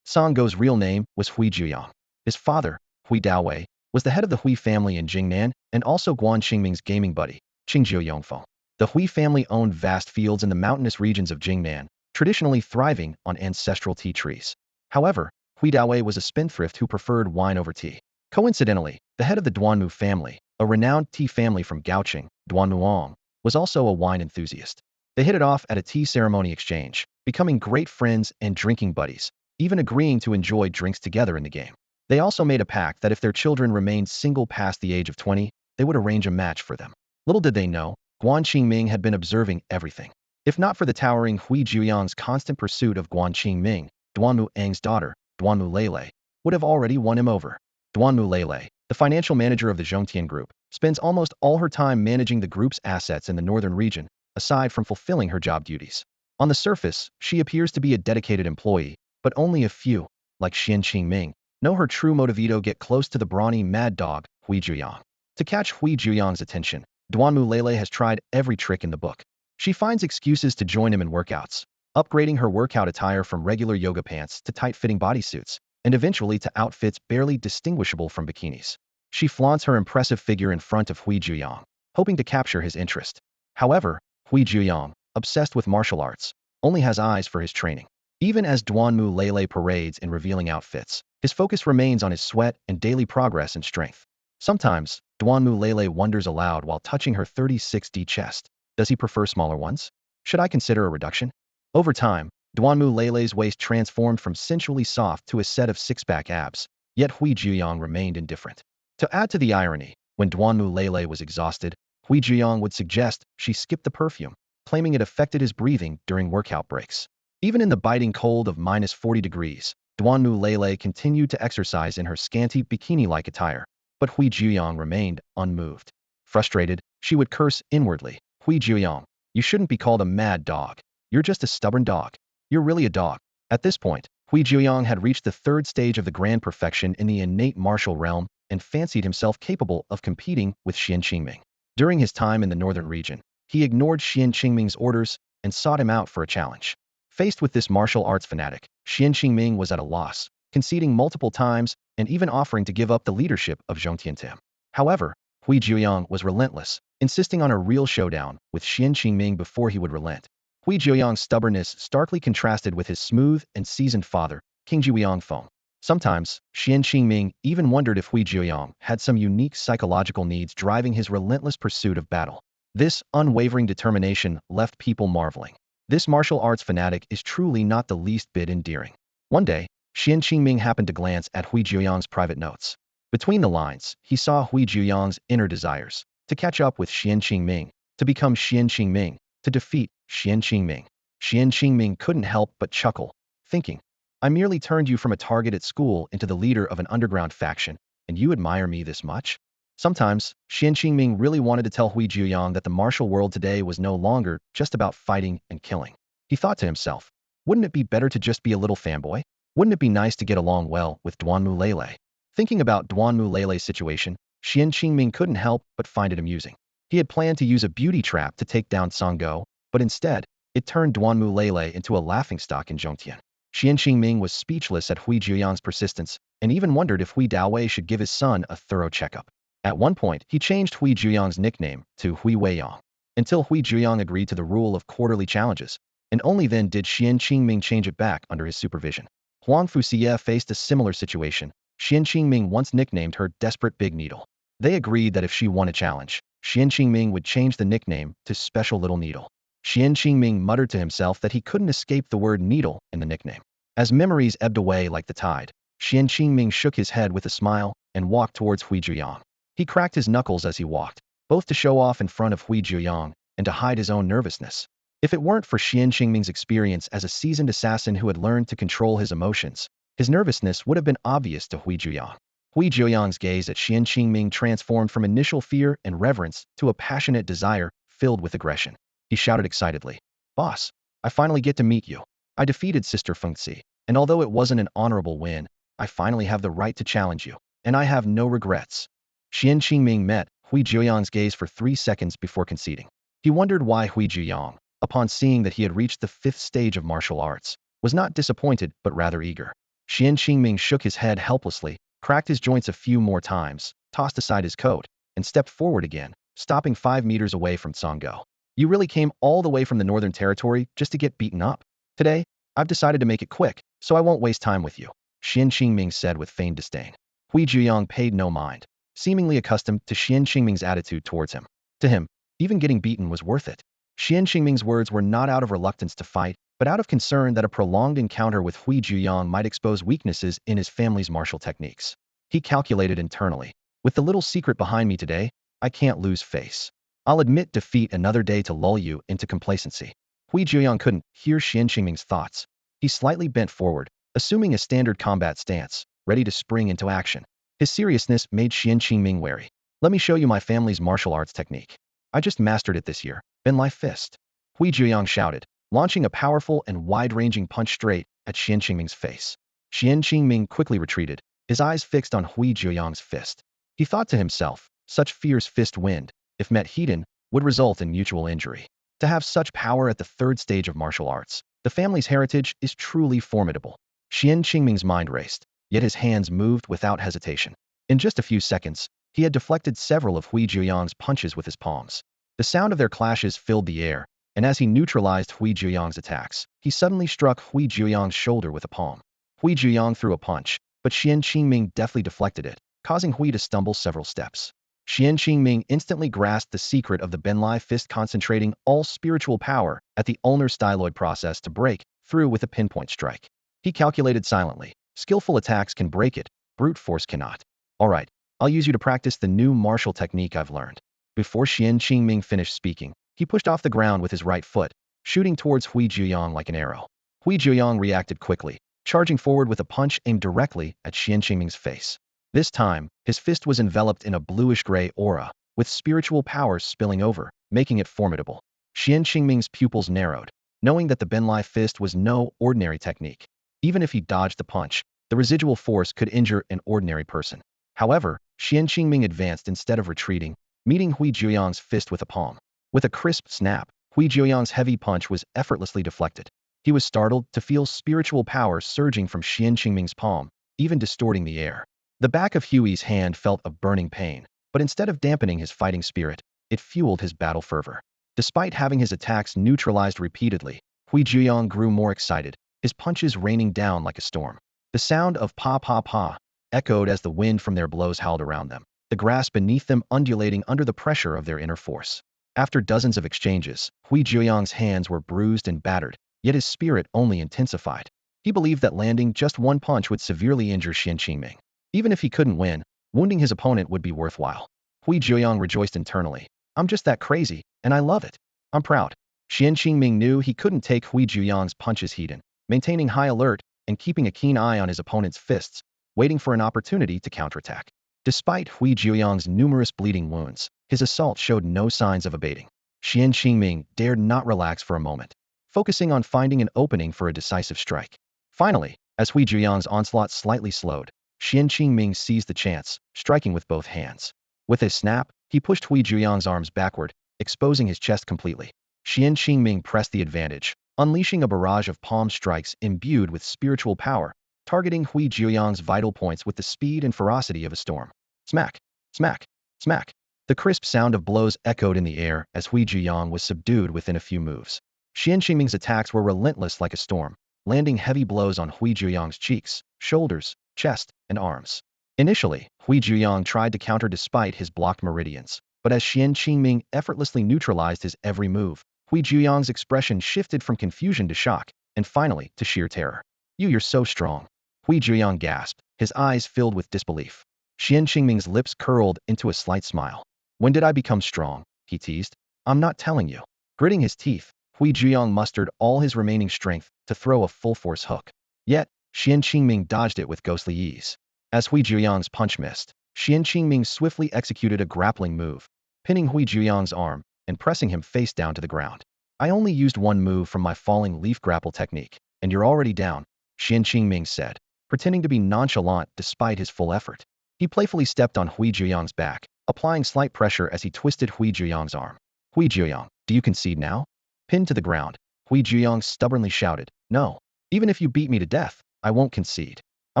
Song Go's real name was Hui Jiuyang. His father, Hui Daowei, was the head of the Hui family in Jingnan and also Xuan Qingming's gaming buddy, Qingjiu Yongfeng. The Hui family owned vast fields in the mountainous regions of Jingnan, traditionally thriving on ancestral tea trees. However, Hui Daowei was a spendthrift who preferred wine over tea. Coincidentally, the head of the Duanmu family, a renowned tea family from Gaoqing, Duanmuang, was also a wine enthusiast. They hit it off at a tea ceremony exchange, becoming great friends and drinking buddies, even agreeing to enjoy drinks together in the game. They also made a pact that if their children remained single past the age of 20, they would arrange a match for them. Little did they know, Xuan Qingming had been observing everything. If not for the towering Hui Jiuyang's constant pursuit of Xuan Qingming, Duanmu Ang's daughter, Duanmu Lele, would have already won him over. Duanmu Lele, the financial manager of the Zhongtian Group, spends almost all her time managing the group's assets in the northern region, aside from fulfilling her job duties. On the surface, she appears to be a dedicated employee, but only a few, like Xuan Qingming, know her true motivito get close to the brawny mad dog, Hui Jiuyang. To catch Hui Jiuyang's attention, Duanmu Lele has tried every trick in the book. She finds excuses to join him in workouts, upgrading her workout attire from regular yoga pants to tight-fitting bodysuits, and eventually to outfits barely distinguishable from bikinis. She flaunts her impressive figure in front of Hui Jiuyang, hoping to capture his interest. However, Hui Jiuyang, obsessed with martial arts, only has eyes for his training. Even as Duanmu Lele parades in revealing outfits, his focus remains on his sweat and daily progress in strength. Sometimes, Duanmu Lele wonders aloud while touching her 36D chest. Does he prefer smaller ones? Should I consider a reduction? Over time, Duanmu Lele's waist transformed from sensually soft to a set of six-pack abs, yet Hui Jiuyang remained indifferent. To add to the irony, when Duanmu Lele was exhausted, Hui Jiuyang would suggest she skip the perfume, claiming it affected his breathing during workout breaks. Even in the biting cold of minus 40 degrees, Duanmu Lele continued to exercise in her scanty bikini-like attire, but Hui Jiuyang remained unmoved. Frustrated, she would curse inwardly, Hui Jiuyang, you shouldn't be called a mad dog. You're just a stubborn dog. You're really a dog. At this point, Hui Jiuyang had reached the third stage of the grand perfection in the innate martial realm and fancied himself capable of competing with Xuan Qingming. During his time in the northern region, he ignored Xuan Qingming's orders and sought him out for a challenge. Faced with this martial arts fanatic, Xuan Qingming was at a loss, conceding multiple times and even offering to give up the leadership of Zhongtiantim. However, Hui Jiuyang was relentless, insisting on a real showdown with Xuan Qingming before he would relent. Hui Jiuyang's stubbornness starkly contrasted with his smooth and seasoned father, Qingjiu Yongfeng. Sometimes, Xuan Qingming even wondered if Hui Jiuyang had some unique psychological needs driving his relentless pursuit of battle. This unwavering determination left people marveling. This martial arts fanatic is truly not the least bit endearing. One day, Xuan Qingming happened to glance at Hui Jiuyang's private notes. Between the lines, he saw Hui Jiuyang's inner desires to catch up with Xuan Qingming, to become Xuan Qingming, to defeat Xuan Qingming. Xuan Qingming couldn't help but chuckle, thinking, I merely turned you from a target at school into the leader of an underground faction, and you admire me this much? Sometimes, Xuan Qingming really wanted to tell Hui Jiuyang that the martial world today was no longer just about fighting and killing. He thought to himself, wouldn't it be better to just be a little fanboy? Wouldn't it be nice to get along well with Duanmu Lele? Thinking about Duanmu Lele's situation, Xuan Qingming couldn't help but find it amusing. He had planned to use a beauty trap to take down Songgo, but instead, it turned Duanmu Lele into a laughingstock in Zhongtian. Xuan Qingming was speechless at Hui Jiuyang's persistence and even wondered if Hui Daowei should give his son a thorough checkup. At one point, he changed Hui Jiuyang's nickname to Hui Weiyang, until Hui Jiuyang agreed to the rule of quarterly challenges, and only then did Xuan Qingming change it back under his supervision. Huang Fuxie faced a similar situation. Xuan Qingming once nicknamed her Desperate Big Needle. They agreed that if she won a challenge, Xuan Qingming would change the nickname to Special Little Needle. Xuan Qingming muttered to himself that he couldn't escape the word needle in the nickname. As memories ebbed away like the tide, Xuan Qingming shook his head with a smile and walked towards Hui Jiuyang. He cracked his knuckles as he walked, both to show off in front of Hui Jiuyang and to hide his own nervousness. If it weren't for Xuan Qingming's experience as a seasoned assassin who had learned to control his emotions, his nervousness would have been obvious to Hui Jiuyang. Hui Jiuyang's gaze at Xuan Qingming transformed from initial fear and reverence to a passionate desire filled with aggression. He shouted excitedly, Boss, I finally get to meet you. I defeated Sister Fengxi, and although it wasn't an honorable win, I finally have the right to challenge you, and I have no regrets. Xuan Qingming met Hui Jiuyang's gaze for 3 seconds before conceding. He wondered why Hui Jiuyang, upon seeing that he had reached the 5th stage of martial arts, was not disappointed but rather eager. Xuan Qingming shook his head helplessly, cracked his joints a few more times, tossed aside his coat, and stepped forward again, stopping 5 meters away from Songgo. You really came all the way from the Northern Territory just to get beaten up? Today, I've decided to make it quick, so I won't waste time with you, Xuan Qingming said with feigned disdain. Hui Jiuyang paid no mind, seemingly accustomed to Xuan Qingming's attitude towards him. To him, even getting beaten was worth it. Xuan Qingming's words were not out of reluctance to fight, but out of concern that a prolonged encounter with Hui Jiuyang might expose weaknesses in his family's martial techniques. He calculated internally, with the little secret behind me today, I can't lose face. I'll admit defeat another day to lull you into complacency. Hui Jiuyang couldn't hear Xuan Qingming's thoughts. He slightly bent forward, assuming a standard combat stance, ready to spring into action. His seriousness made Xuan Qingming wary. Let me show you my family's martial arts technique. I just mastered it this year. Benlai Fist. Hui Jiuyang shouted, launching a powerful and wide-ranging punch straight at Xuan Qingming's face. Xuan Qingming quickly retreated, his eyes fixed on Hui Jiuyang's fist. He thought to himself, such fierce fist wind, if met heated, would result in mutual injury. To have such power at the 3rd stage of martial arts, the family's heritage is truly formidable. Xuan Qingming's mind raced, yet his hands moved without hesitation. In just a few seconds, he had deflected several of Hui Jiuyang's punches with his palms. The sound of their clashes filled the air, and as he neutralized Hui Jiuyang's attacks, he suddenly struck Hui Jiuyang's shoulder with a palm. Hui Jiuyang threw a punch, but Xuan Qingming deftly deflected it, causing Hui to stumble several steps. Xuan Qingming instantly grasped the secret of the Benlai Fist, concentrating all spiritual power at the ulnar styloid process to break through with a pinpoint strike. He calculated silently, skillful attacks can break it, brute force cannot. Alright, I'll use you to practice the new martial technique I've learned. Before Xuan Qingming finished speaking, he pushed off the ground with his right foot, shooting towards Hui Jiuyang like an arrow. Hui Jiuyang reacted quickly, charging forward with a punch aimed directly at Xuan Qingming's face. This time, his fist was enveloped in a bluish-gray aura, with spiritual power spilling over, making it formidable. Xuan Qingming's pupils narrowed, knowing that the Benlai Fist was no ordinary technique. Even if he dodged the punch, the residual force could injure an ordinary person. However, Xuan Qingming advanced instead of retreating, meeting Hui Jiuyang's fist with a palm. With a crisp snap, Hui Jiuyang's heavy punch was effortlessly deflected. He was startled to feel spiritual power surging from Xuan Qingming's palm, even distorting the air. The back of Hui's hand felt a burning pain, but instead of dampening his fighting spirit, it fueled his battle fervor. Despite having his attacks neutralized repeatedly, Hui Jiuyang grew more excited, his punches raining down like a storm. The sound of pa pa pa echoed as the wind from their blows howled around them, the grass beneath them undulating under the pressure of their inner force. After dozens of exchanges, Hui Jiuyang's hands were bruised and battered, yet his spirit only intensified. He believed that landing just one punch would severely injure Xuan Qingming. Even if he couldn't win, wounding his opponent would be worthwhile. Hui Jiuyang rejoiced internally. I'm just that crazy, and I love it. I'm proud. Xuan Qingming knew he couldn't take Hui Jiuyang's punches hidden, maintaining high alert and keeping a keen eye on his opponent's fists, waiting for an opportunity to counterattack. Despite Hui Jiuyang's numerous bleeding wounds, his assault showed no signs of abating. Xuan Qingming dared not relax for a moment, focusing on finding an opening for a decisive strike. Finally, as Hui Jiuyang's onslaught slightly slowed, Xuan Qingming seized the chance, striking with both hands. With a snap, he pushed Hui Jiuyang's arms backward, exposing his chest completely. Xuan Qingming pressed the advantage, unleashing a barrage of palm strikes imbued with spiritual power, targeting Hui Jiuyang's vital points with the speed and ferocity of a storm. Smack! Smack! Smack! The crisp sound of blows echoed in the air as Hui Jiuyang was subdued within a few moves. Xuan Qingming's attacks were relentless like a storm, landing heavy blows on Hui Jiuyang's cheeks, shoulders, chest, and arms. Initially, Hui Jiuyang tried to counter despite his blocked meridians, but as Xuan Qingming effortlessly neutralized his every move, Hui Jiuyang's expression shifted from confusion to shock, and finally to sheer terror. You're so strong. Hui Jiuyang gasped, his eyes filled with disbelief. Xuan Qingming's lips curled into a slight smile. When did I become strong? He teased. I'm not telling you. Gritting his teeth, Hui Jiuyang mustered all his remaining strength to throw a full-force hook. Yet, Xuan Qingming dodged it with ghostly ease. As Hui Jiuyang's punch missed, Xuan Qingming swiftly executed a grappling move, pinning Hui Jiuyang's arm and pressing him face down to the ground. I only used one move from my falling leaf grapple technique, and you're already down, Xuan Qingming said, pretending to be nonchalant despite his full effort. He playfully stepped on Hui Jiuyang's back, applying slight pressure as he twisted Hui Jiuyang's arm. Hui Jiuyang, do you concede now? Pinned to the ground, Hui Jiuyang stubbornly shouted, No. Even if you beat me to death, I won't concede. I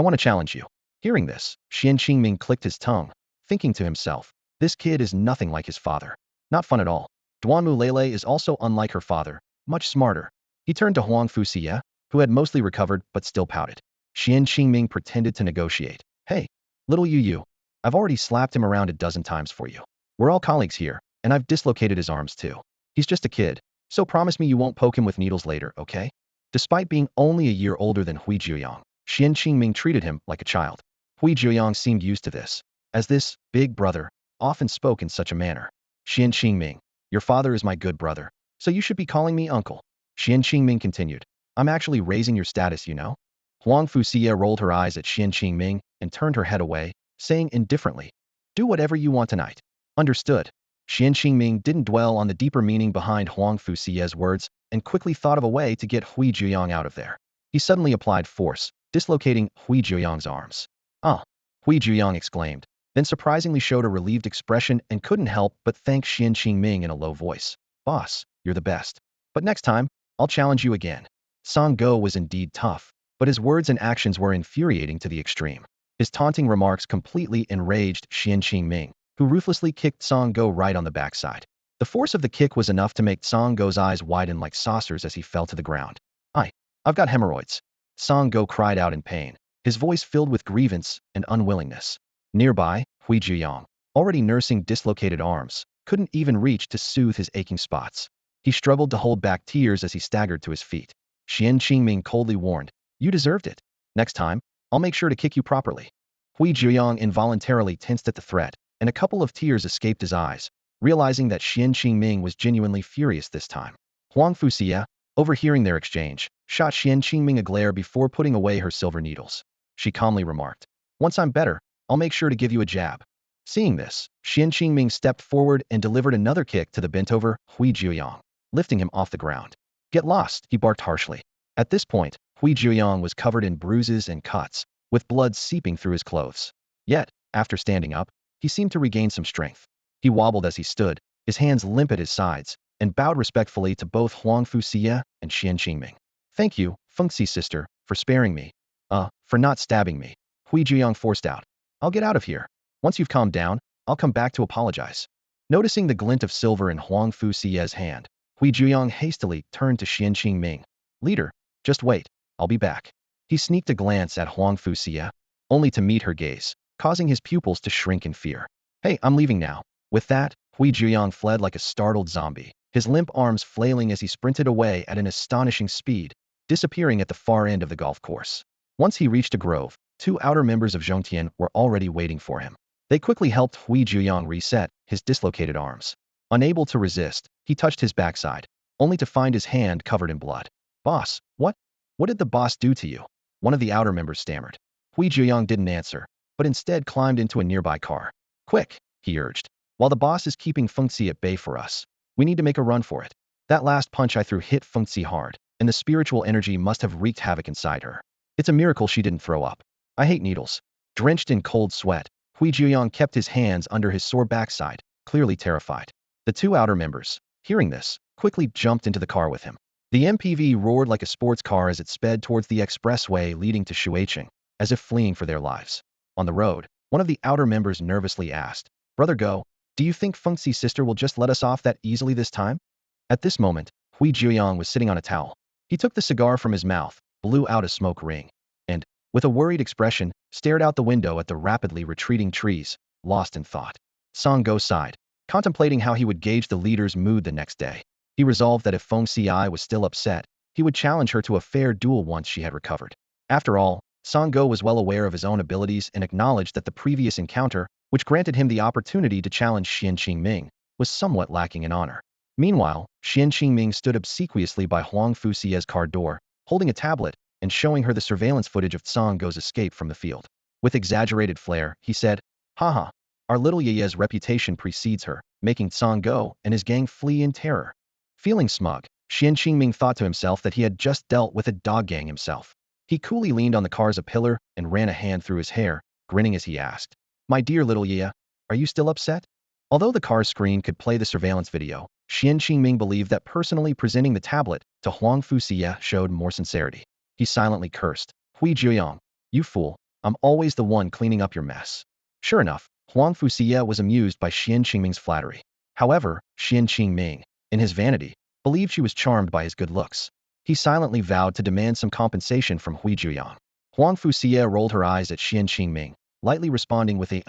want to challenge you. Hearing this, Xuan Qingming clicked his tongue, thinking to himself, this kid is nothing like his father. Not fun at all. Duanmu Lele is also unlike her father, much smarter. He turned to Huang Fuxie, who had mostly recovered but still pouted. Xuan Qingming pretended to negotiate. Hey, little you, I've already slapped him around a dozen times for you. We're all colleagues here, and I've dislocated his arms too. He's just a kid, so promise me you won't poke him with needles later, okay? Despite being only a year older than Hui Jiuyang, Xuan Qingming treated him like a child. Hui Jiuyang seemed used to this, as this big brother often spoke in such a manner. Xuan Qingming, your father is my good brother, so you should be calling me uncle. Xuan Qingming continued. I'm actually raising your status, you know? Huang Fuxie rolled her eyes at Xuan Qingming and turned her head away, saying indifferently, do whatever you want tonight. Understood. Xuan Qingming didn't dwell on the deeper meaning behind Huang Fuxie's words and quickly thought of a way to get Hui Jiuyang out of there. He suddenly applied force, dislocating Hui Jiuyang's arms. Ah! Hui Jiuyang exclaimed, then surprisingly showed a relieved expression and couldn't help but thank Xuan Qingming in a low voice. Boss, you're the best. But next time, I'll challenge you again. Song Go was indeed tough, but his words and actions were infuriating to the extreme. His taunting remarks completely enraged Xuan Qingming, who ruthlessly kicked Song Go right on the backside. The force of the kick was enough to make Song Go's eyes widen like saucers as he fell to the ground. I've got hemorrhoids. Song Go cried out in pain, his voice filled with grievance and unwillingness. Nearby, Hui Jiuyang, already nursing dislocated arms, couldn't even reach to soothe his aching spots. He struggled to hold back tears as he staggered to his feet. Xuan Qingming coldly warned, you deserved it. Next time, I'll make sure to kick you properly. Hui Jiuyang involuntarily tensed at the threat, and a couple of tears escaped his eyes, realizing that Xuan Qingming was genuinely furious this time. Huang Fuxie, overhearing their exchange, shot Xuan Qingming a glare before putting away her silver needles. She calmly remarked, once I'm better, I'll make sure to give you a jab. Seeing this, Xuan Qingming stepped forward and delivered another kick to the bent-over Hui Jiuyang, lifting him off the ground. Get lost, he barked harshly. At this point, Hui Jiuyang was covered in bruises and cuts, with blood seeping through his clothes. Yet, after standing up, he seemed to regain some strength. He wobbled as he stood, his hands limp at his sides, and bowed respectfully to both Huang Fuxie and Xuan Qingming. Thank you, Fengxi sister, for sparing me. For not stabbing me. Hui Jiuyang forced out. I'll get out of here. Once you've calmed down, I'll come back to apologize. Noticing the glint of silver in Huang Fuxie's hand, Hui Jiuyang hastily turned to Xuan Qingming. Leader, just wait, I'll be back. He sneaked a glance at Huang Fuxia, only to meet her gaze, causing his pupils to shrink in fear. Hey, I'm leaving now. With that, Hui Jiuyang fled like a startled zombie, his limp arms flailing as he sprinted away at an astonishing speed, disappearing at the far end of the golf course. Once he reached a grove, two outer members of Zhongtian were already waiting for him. They quickly helped Hui Jiuyang reset his dislocated arms. Unable to resist, he touched his backside, only to find his hand covered in blood. Boss, what? What did the boss do to you? One of the outer members stammered. Hui Jiuyang didn't answer, but instead climbed into a nearby car. Quick, he urged. While the boss is keeping Fengxi at bay for us, we need to make a run for it. That last punch I threw hit Fengxi hard, and the spiritual energy must have wreaked havoc inside her. It's a miracle she didn't throw up. I hate needles. Drenched in cold sweat, Hui Jiuyang kept his hands under his sore backside, clearly terrified. The two outer members, hearing this, quickly jumped into the car with him. The MPV roared like a sports car as it sped towards the expressway leading to Shuiqing, as if fleeing for their lives. On the road, one of the outer members nervously asked, Brother Go, do you think Fengxi's sister will just let us off that easily this time? At this moment, Hui Jiuyang was sitting on a towel. He took the cigar from his mouth, blew out a smoke ring, and, with a worried expression, stared out the window at the rapidly retreating trees, lost in thought. Song Go sighed, contemplating how he would gauge the leader's mood the next day. He resolved that if Feng Xi was still upset, he would challenge her to a fair duel once she had recovered. After all, Song Go was well aware of his own abilities and acknowledged that the previous encounter, which granted him the opportunity to challenge Xuan Qingming, was somewhat lacking in honor. Meanwhile, Xuan Qingming stood obsequiously by Huang Fuxia's car door, holding a tablet and showing her the surveillance footage of Song Go's escape from the field. With exaggerated flair, he said, Haha, our little Yeye's reputation precedes her, making Song Go and his gang flee in terror. Feeling smug, Xuan Qingming thought to himself that he had just dealt with a dog gang himself. He coolly leaned on the car's pillar and ran a hand through his hair, grinning as he asked, My dear little Yeye, are you still upset? Although the car's screen could play the surveillance video, Xuan Qingming believed that personally presenting the tablet to Huang Fuxia showed more sincerity. He silently cursed, Hui Jiuyang, you fool, I'm always the one cleaning up your mess. Sure enough, Huang Fuxia was amused by Xuan Qingming's flattery. However, Xuan Qingming, in his vanity, believed she was charmed by his good looks. He silently vowed to demand some compensation from Hui Jiuyang. Huang Fuxia rolled her eyes at Xuan Qingming, lightly responding with a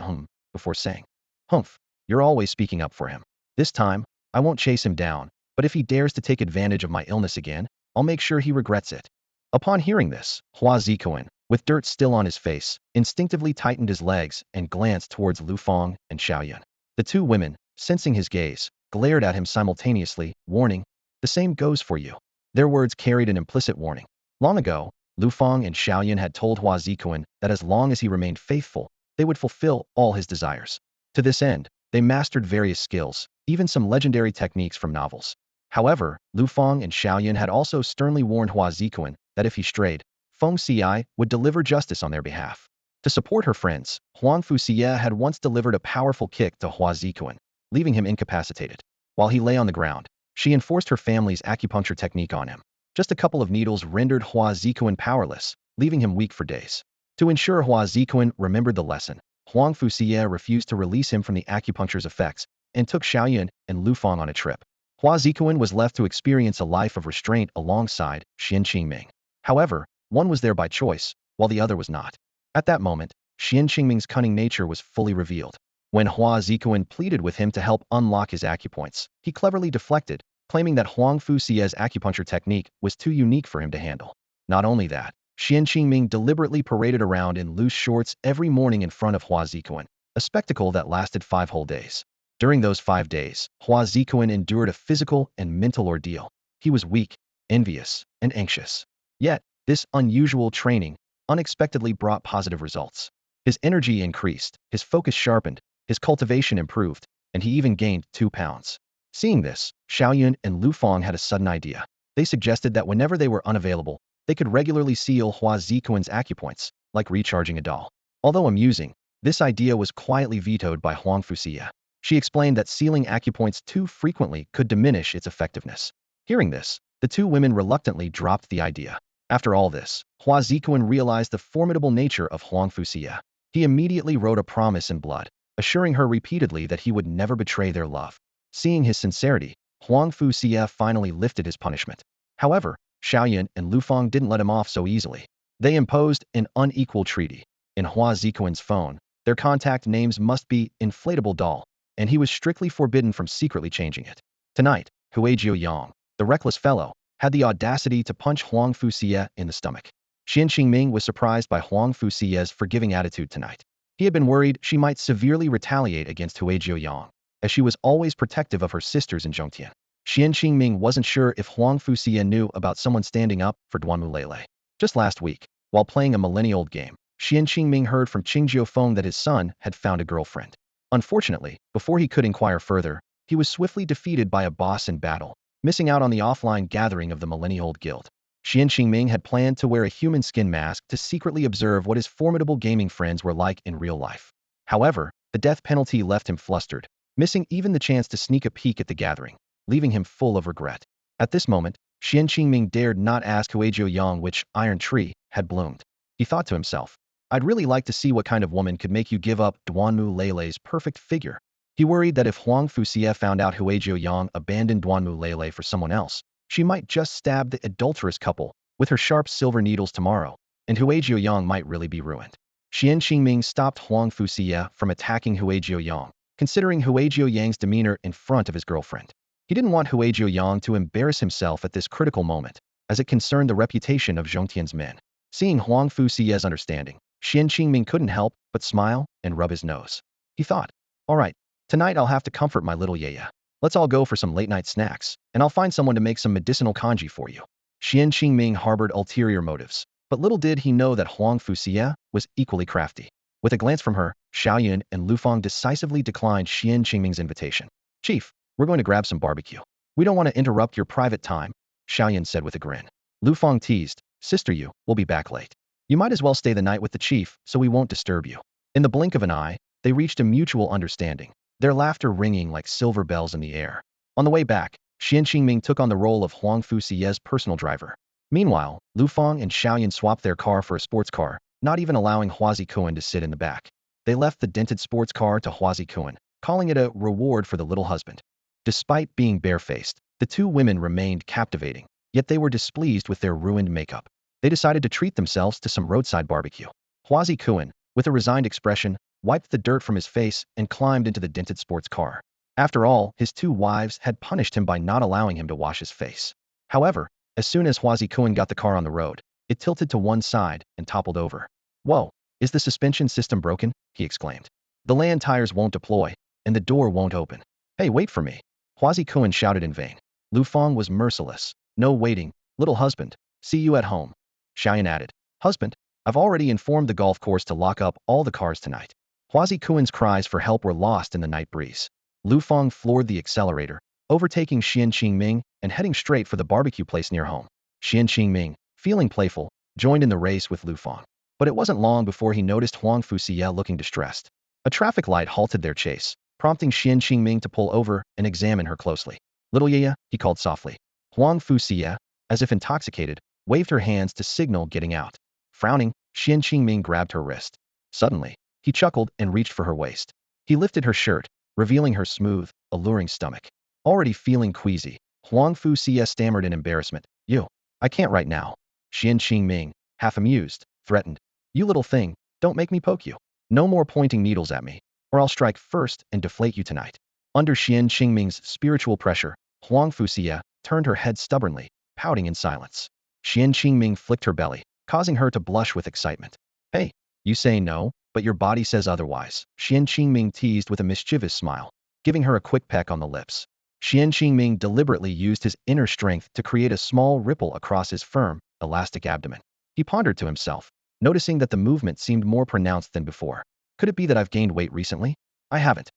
before saying, Humph, you're always speaking up for him. This time, I won't chase him down, but if he dares to take advantage of my illness again, I'll make sure he regrets it. Upon hearing this, Hua Zikoan, with dirt still on his face, instinctively tightened his legs and glanced towards Lu Fang and Xiaoyun. The two women, sensing his gaze, glared at him simultaneously, warning, The same goes for you. Their words carried an implicit warning. Long ago, Lu Fang and Xiaoyun had told Hua Zikoan that as long as he remained faithful, they would fulfill all his desires. To this end, they mastered various skills, even some legendary techniques from novels. However, Lu Fang and Xiaoyun had also sternly warned Hua Zikoan that if he strayed, Feng Xi would deliver justice on their behalf. To support her friends, Huang Fuxia had once delivered a powerful kick to Hua Zikoan, leaving him incapacitated. While he lay on the ground, she enforced her family's acupuncture technique on him. Just a couple of needles rendered Hua Zikoan powerless, leaving him weak for days. To ensure Hua Zikoan remembered the lesson, Huang Fuxia refused to release him from the acupuncture's effects and took Xiaoyun and Lu Fang on a trip. Hua Zikoan was left to experience a life of restraint alongside Xuan Qingming. However, one was there by choice, while the other was not. At that moment, Xuan Qingming's cunning nature was fully revealed. When Hua Zikoan pleaded with him to help unlock his acupoints, he cleverly deflected, claiming that Huang Fuxia's acupuncture technique was too unique for him to handle. Not only that, Xuan Qingming deliberately paraded around in loose shorts every morning in front of Hua Zikoan, a spectacle that lasted 5 whole days. During those 5 days, Hua Zikoan endured a physical and mental ordeal. He was weak, envious, and anxious. Yet, this unusual training unexpectedly brought positive results. His energy increased, his focus sharpened, his cultivation improved, and he even gained 2 pounds. Seeing this, Xiaoyun and Lu Fang had a sudden idea. They suggested that whenever they were unavailable, they could regularly seal Hua Zikoan's acupoints, like recharging a doll. Although amusing, this idea was quietly vetoed by Huang Fuxia. She explained that sealing acupoints too frequently could diminish its effectiveness. Hearing this, the two women reluctantly dropped the idea. After all this, Hua Zikoan realized the formidable nature of Huang Fuxia. He immediately wrote a promise in blood, assuring her repeatedly that he would never betray their love. Seeing his sincerity, Huang Fuxia finally lifted his punishment. However, Xiaoyun and Lu Fang didn't let him off so easily. They imposed an unequal treaty. In Hua Zikuan's phone, their contact names must be inflatable doll, and he was strictly forbidden from secretly changing it. Tonight, Huizhou Yang, the reckless fellow, had the audacity to punch Huang Fuxie in the stomach. Xuan Qingming was surprised by Huang Fuxie's forgiving attitude tonight. He had been worried she might severely retaliate against Huizhou Yang, as she was always protective of her sisters in Zhongtian. Xuan Qingming wasn't sure if Huang Fuxie knew about someone standing up for Duanmu Lele. Just last week, while playing a millennia-old game, Xuan Qingming heard from Qingjiu Feng that his son had found a girlfriend. Unfortunately, before he could inquire further, he was swiftly defeated by a boss in battle, missing out on the offline gathering of the millennia-old guild. Xuan Qingming had planned to wear a human skin mask to secretly observe what his formidable gaming friends were like in real life. However, the death penalty left him flustered, missing even the chance to sneak a peek at the gathering, leaving him full of regret. At this moment, Xuan Qingming dared not ask Huizhou Yang which iron tree had bloomed. He thought to himself, I'd really like to see what kind of woman could make you give up Duanmu Lele's perfect figure. He worried that if Huang Fuxie found out Huizhou Yang abandoned Duanmu Lele for someone else, she might just stab the adulterous couple with her sharp silver needles tomorrow, and Huizhou Yang might really be ruined. Xuan Qingming stopped Huang Fuxie from attacking Huizhou Yang, considering Huizhou Yang's demeanor in front of his girlfriend. He didn't want Huizhou Yang to embarrass himself at this critical moment, as it concerned the reputation of Zhongtian's men. Seeing Huang Fuxie's understanding, Xuan Qingming couldn't help but smile and rub his nose. He thought, all right, tonight I'll have to comfort my little Yaya. Let's all go for some late-night snacks, and I'll find someone to make some medicinal kanji for you. Xuan Qingming harbored ulterior motives, but little did he know that Huang Fuxie was equally crafty. With a glance from her, Xiaoyun and Lu Feng decisively declined Xuan Qingming's invitation. Chief, we're going to grab some barbecue. We don't want to interrupt your private time, Xiaoyun said with a grin. Lu Feng teased, Sister Yu, we'll be back late. You might as well stay the night with the chief so we won't disturb you. In the blink of an eye, they reached a mutual understanding, their laughter ringing like silver bells in the air. On the way back, Xuan Qingming took on the role of Huang Fuxie's personal driver. Meanwhile, Lu Feng and Xiaoyun swapped their car for a sports car, not even allowing Hua Zikuan to sit in the back. They left the dented sports car to Hua Zikuan, calling it a reward for the little husband. Despite being barefaced, the two women remained captivating, yet they were displeased with their ruined makeup. They decided to treat themselves to some roadside barbecue. Hua Zikuan, with a resigned expression, wiped the dirt from his face and climbed into the dented sports car. After all, his two wives had punished him by not allowing him to wash his face. However, as soon as Hua Zikuan got the car on the road, it tilted to one side and toppled over. Whoa, is the suspension system broken? He exclaimed. The land tires won't deploy, and the door won't open. Hey, wait for me. Hua Zikuan shouted in vain. Lu Feng was merciless. No waiting, little husband. See you at home. Xiaoyun added. Husband, I've already informed the golf course to lock up all the cars tonight. Hua Zikuan's cries for help were lost in the night breeze. Lu Feng floored the accelerator, overtaking Xuan Qingming and heading straight for the barbecue place near home. Xuan Qingming, feeling playful, joined in the race with Lu Feng. But it wasn't long before he noticed Huang Fuxie looking distressed. A traffic light halted their chase, prompting Xuan Qingming to pull over and examine her closely. Little Yaya, he called softly. Huang Fuxie, as if intoxicated, waved her hands to signal getting out. Frowning, Xuan Qingming grabbed her wrist. Suddenly, he chuckled and reached for her waist. He lifted her shirt, revealing her smooth, alluring stomach. Already feeling queasy, Huang Fuxie stammered in embarrassment. You, I can't right now. Xuan Qingming, half amused, threatened. You little thing, don't make me poke you. No more pointing needles at me, or I'll strike first and deflate you tonight. Under Xuan Qingming's spiritual pressure, Huang Fuxie turned her head stubbornly, pouting in silence. Xuan Qingming flicked her belly, causing her to blush with excitement. Hey, you say no, but your body says otherwise, Xuan Qingming teased with a mischievous smile, giving her a quick peck on the lips. Xuan Qingming deliberately used his inner strength to create a small ripple across his firm, elastic abdomen. He pondered to himself, noticing that the movement seemed more pronounced than before. Could it be that I've gained weight recently? I haven't.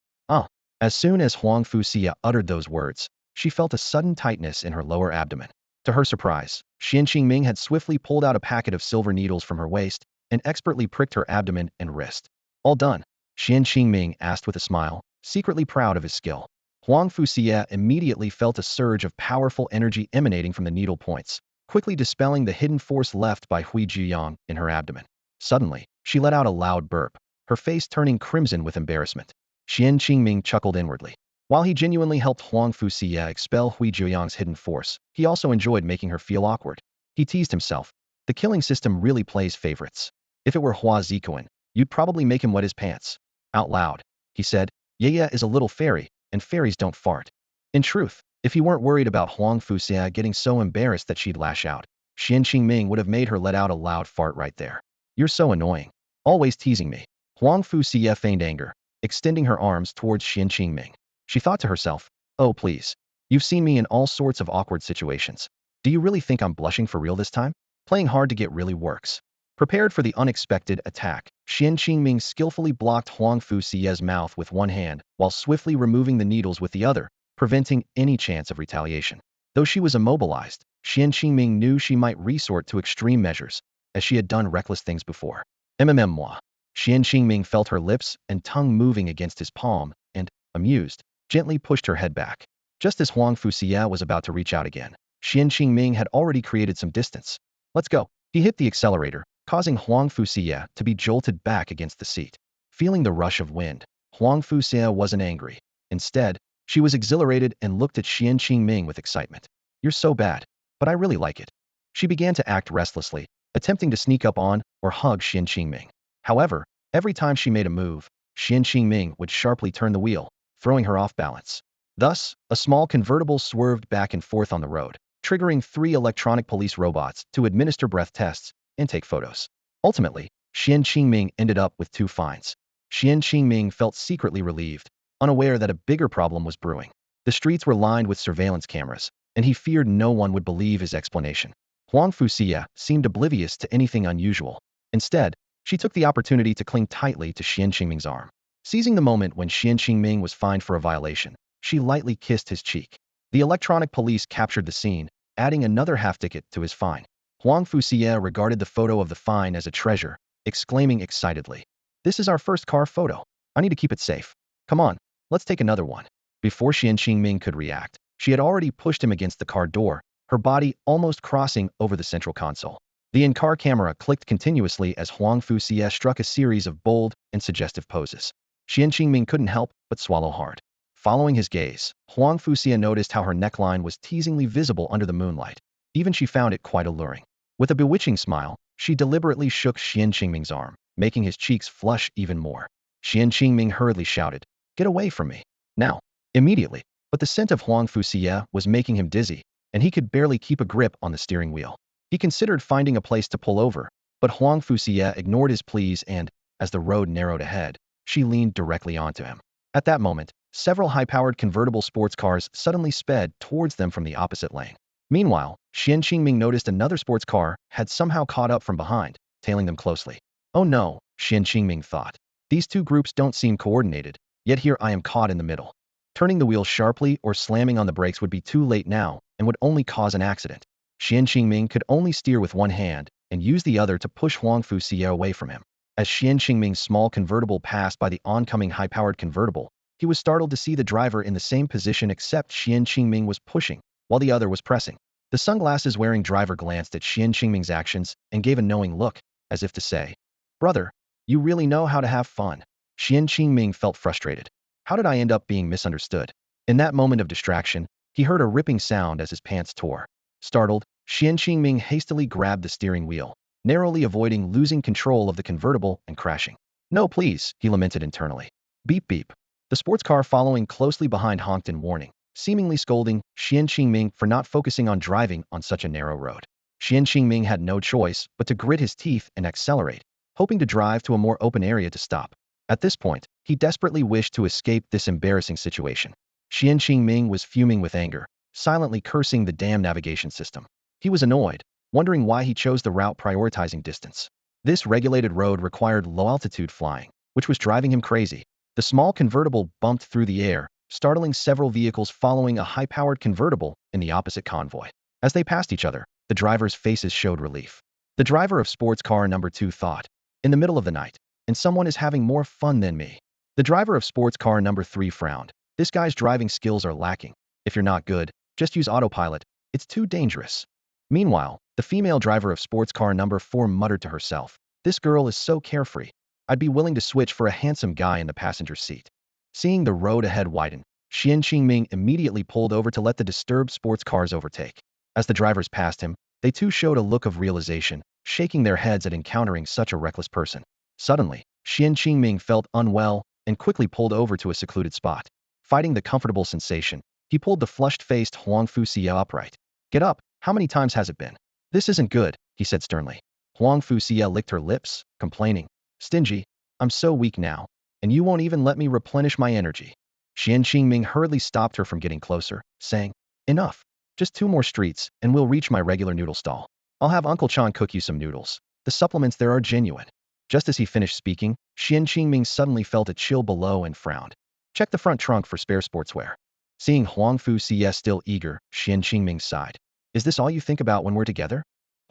As soon as Huang Fuxie uttered those words, she felt a sudden tightness in her lower abdomen. To her surprise, Xuan Qingming had swiftly pulled out a packet of silver needles from her waist and expertly pricked her abdomen and wrist. All done? Xuan Qingming asked with a smile, secretly proud of his skill. Huang Fuxie immediately felt a surge of powerful energy emanating from the needle points, quickly dispelling the hidden force left by Huizhou Yang in her abdomen. Suddenly, she let out a loud burp, her face turning crimson with embarrassment. Xuan Qingming chuckled inwardly. While he genuinely helped Huang Fuxie expel Huizhou Yang's hidden force, he also enjoyed making her feel awkward. He teased himself, The killing system really plays favorites. If it were Hua Zikoan, you'd probably make him wet his pants. Out loud, he said, Yaya is a little fairy, and fairies don't fart. In truth, if he weren't worried about Huang Fuxia getting so embarrassed that she'd lash out, Xuan Qingming would have made her let out a loud fart right there. You're so annoying. Always teasing me. Huang Fuxia feigned anger, extending her arms towards Xuan Qingming. She thought to herself, oh please. You've seen me in all sorts of awkward situations. Do you really think I'm blushing for real this time? Playing hard to get really works. Prepared for the unexpected attack, Xuan Qingming skillfully blocked Huang Fuxia's mouth with one hand, while swiftly removing the needles with the other, preventing any chance of retaliation. Though she was immobilized, Xuan Qingming knew she might resort to extreme measures, as she had done reckless things before. Moi. Xuan Qingming felt her lips and tongue moving against his palm, and, amused, gently pushed her head back. Just as Huang Fuxia was about to reach out again, Xuan Qingming had already created some distance. Let's go. He hit the accelerator, causing Huang Fuxia to be jolted back against the seat. Feeling the rush of wind, Huang Fuxia wasn't angry. Instead, she was exhilarated and looked at Xuan Qingming with excitement. You're so bad, but I really like it. She began to act restlessly, attempting to sneak up on or hug Xuan Qingming. However, every time she made a move, Xuan Qingming would sharply turn the wheel, throwing her off balance. Thus, a small convertible swerved back and forth on the road, triggering 3 electronic police robots to administer breath tests and take photos. Ultimately, Xuan Qingming ended up with 2 fines. Xuan Qingming felt secretly relieved, unaware that a bigger problem was brewing. The streets were lined with surveillance cameras, and he feared no one would believe his explanation. Huang Fuxia seemed oblivious to anything unusual. Instead, she took the opportunity to cling tightly to Xuan Qingming's arm. Seizing the moment when Xuan Qingming was fined for a violation, she lightly kissed his cheek. The electronic police captured the scene, adding another half-ticket to his fine. Huang Fuxia regarded the photo of the fine as a treasure, exclaiming excitedly, This is our first car photo. I need to keep it safe. Come on, let's take another one. Before Xuan Qingming could react, she had already pushed him against the car door, her body almost crossing over the central console. The in-car camera clicked continuously as Huang Fuxia struck a series of bold and suggestive poses. Xuan Qingming couldn't help but swallow hard. Following his gaze, Huang Fuxia noticed how her neckline was teasingly visible under the moonlight. Even she found it quite alluring. With a bewitching smile, she deliberately shook Xuan Qingming's arm, making his cheeks flush even more. Xuan Qingming hurriedly shouted, Get away from me. Now. Immediately. But the scent of Huang Fuxia was making him dizzy, and he could barely keep a grip on the steering wheel. He considered finding a place to pull over, but Huang Fuxia ignored his pleas and, as the road narrowed ahead, she leaned directly onto him. At that moment, several high-powered convertible sports cars suddenly sped towards them from the opposite lane. Meanwhile, Xuan Qingming noticed another sports car had somehow caught up from behind, tailing them closely. Oh no, Xuan Qingming thought. These two groups don't seem coordinated, yet here I am caught in the middle. Turning the wheel sharply or slamming on the brakes would be too late now and would only cause an accident. Xuan Qingming could only steer with one hand and use the other to push Huang Fuxia away from him. As Xuan Qingming's small convertible passed by the oncoming high-powered convertible, he was startled to see the driver in the same position except Xuan Qingming was pushing, while the other was pressing. The sunglasses-wearing driver glanced at Xuan Qingming's actions and gave a knowing look, as if to say, Brother, you really know how to have fun. Xuan Qingming felt frustrated. How did I end up being misunderstood? In that moment of distraction, he heard a ripping sound as his pants tore. Startled, Xuan Qingming hastily grabbed the steering wheel, narrowly avoiding losing control of the convertible and crashing. No, please, he lamented internally. Beep beep. The sports car following closely behind honked in warning, seemingly scolding Xuan Qingming for not focusing on driving on such a narrow road. Xuan Qingming had no choice but to grit his teeth and accelerate, hoping to drive to a more open area to stop. At this point, he desperately wished to escape this embarrassing situation. Xuan Qingming was fuming with anger, silently cursing the damn navigation system. He was annoyed, wondering why he chose the route prioritizing distance. This regulated road required low-altitude flying, which was driving him crazy. The small convertible bumped through the air, startling several vehicles following a high-powered convertible in the opposite convoy. As they passed each other, the drivers' faces showed relief. The driver of sports car number 2 thought, in the middle of the night, and someone is having more fun than me. The driver of sports car number 3 frowned. This guy's driving skills are lacking. If you're not good, just use autopilot. It's too dangerous. Meanwhile, the female driver of sports car number 4 muttered to herself, This girl is so carefree. I'd be willing to switch for a handsome guy in the passenger seat. Seeing the road ahead widen, Xuan Qingming immediately pulled over to let the disturbed sports cars overtake. As the drivers passed him, They too showed a look of realization, shaking their heads at encountering such a reckless person. Suddenly, Xuan Qingming felt unwell and quickly pulled over to a secluded spot. Fighting the comfortable sensation, he pulled the flushed-faced Huang Fuxia upright. "Get up, how many times has it been?" "This isn't good," he said sternly. Huang Fuxia licked her lips, complaining. "Stingy, I'm so weak now, and you won't even let me replenish my energy." Xuan Qingming hurriedly stopped her from getting closer, saying, "Enough. Just 2 more streets, and we'll reach my regular noodle stall. I'll have Uncle Chan cook you some noodles. The supplements there are genuine." Just as he finished speaking, Xuan Qingming suddenly felt a chill below and frowned. "Check the front trunk for spare sportswear." Seeing Huang Fuxia still eager, Xuan Qingming sighed. "Is this all you think about when we're together?"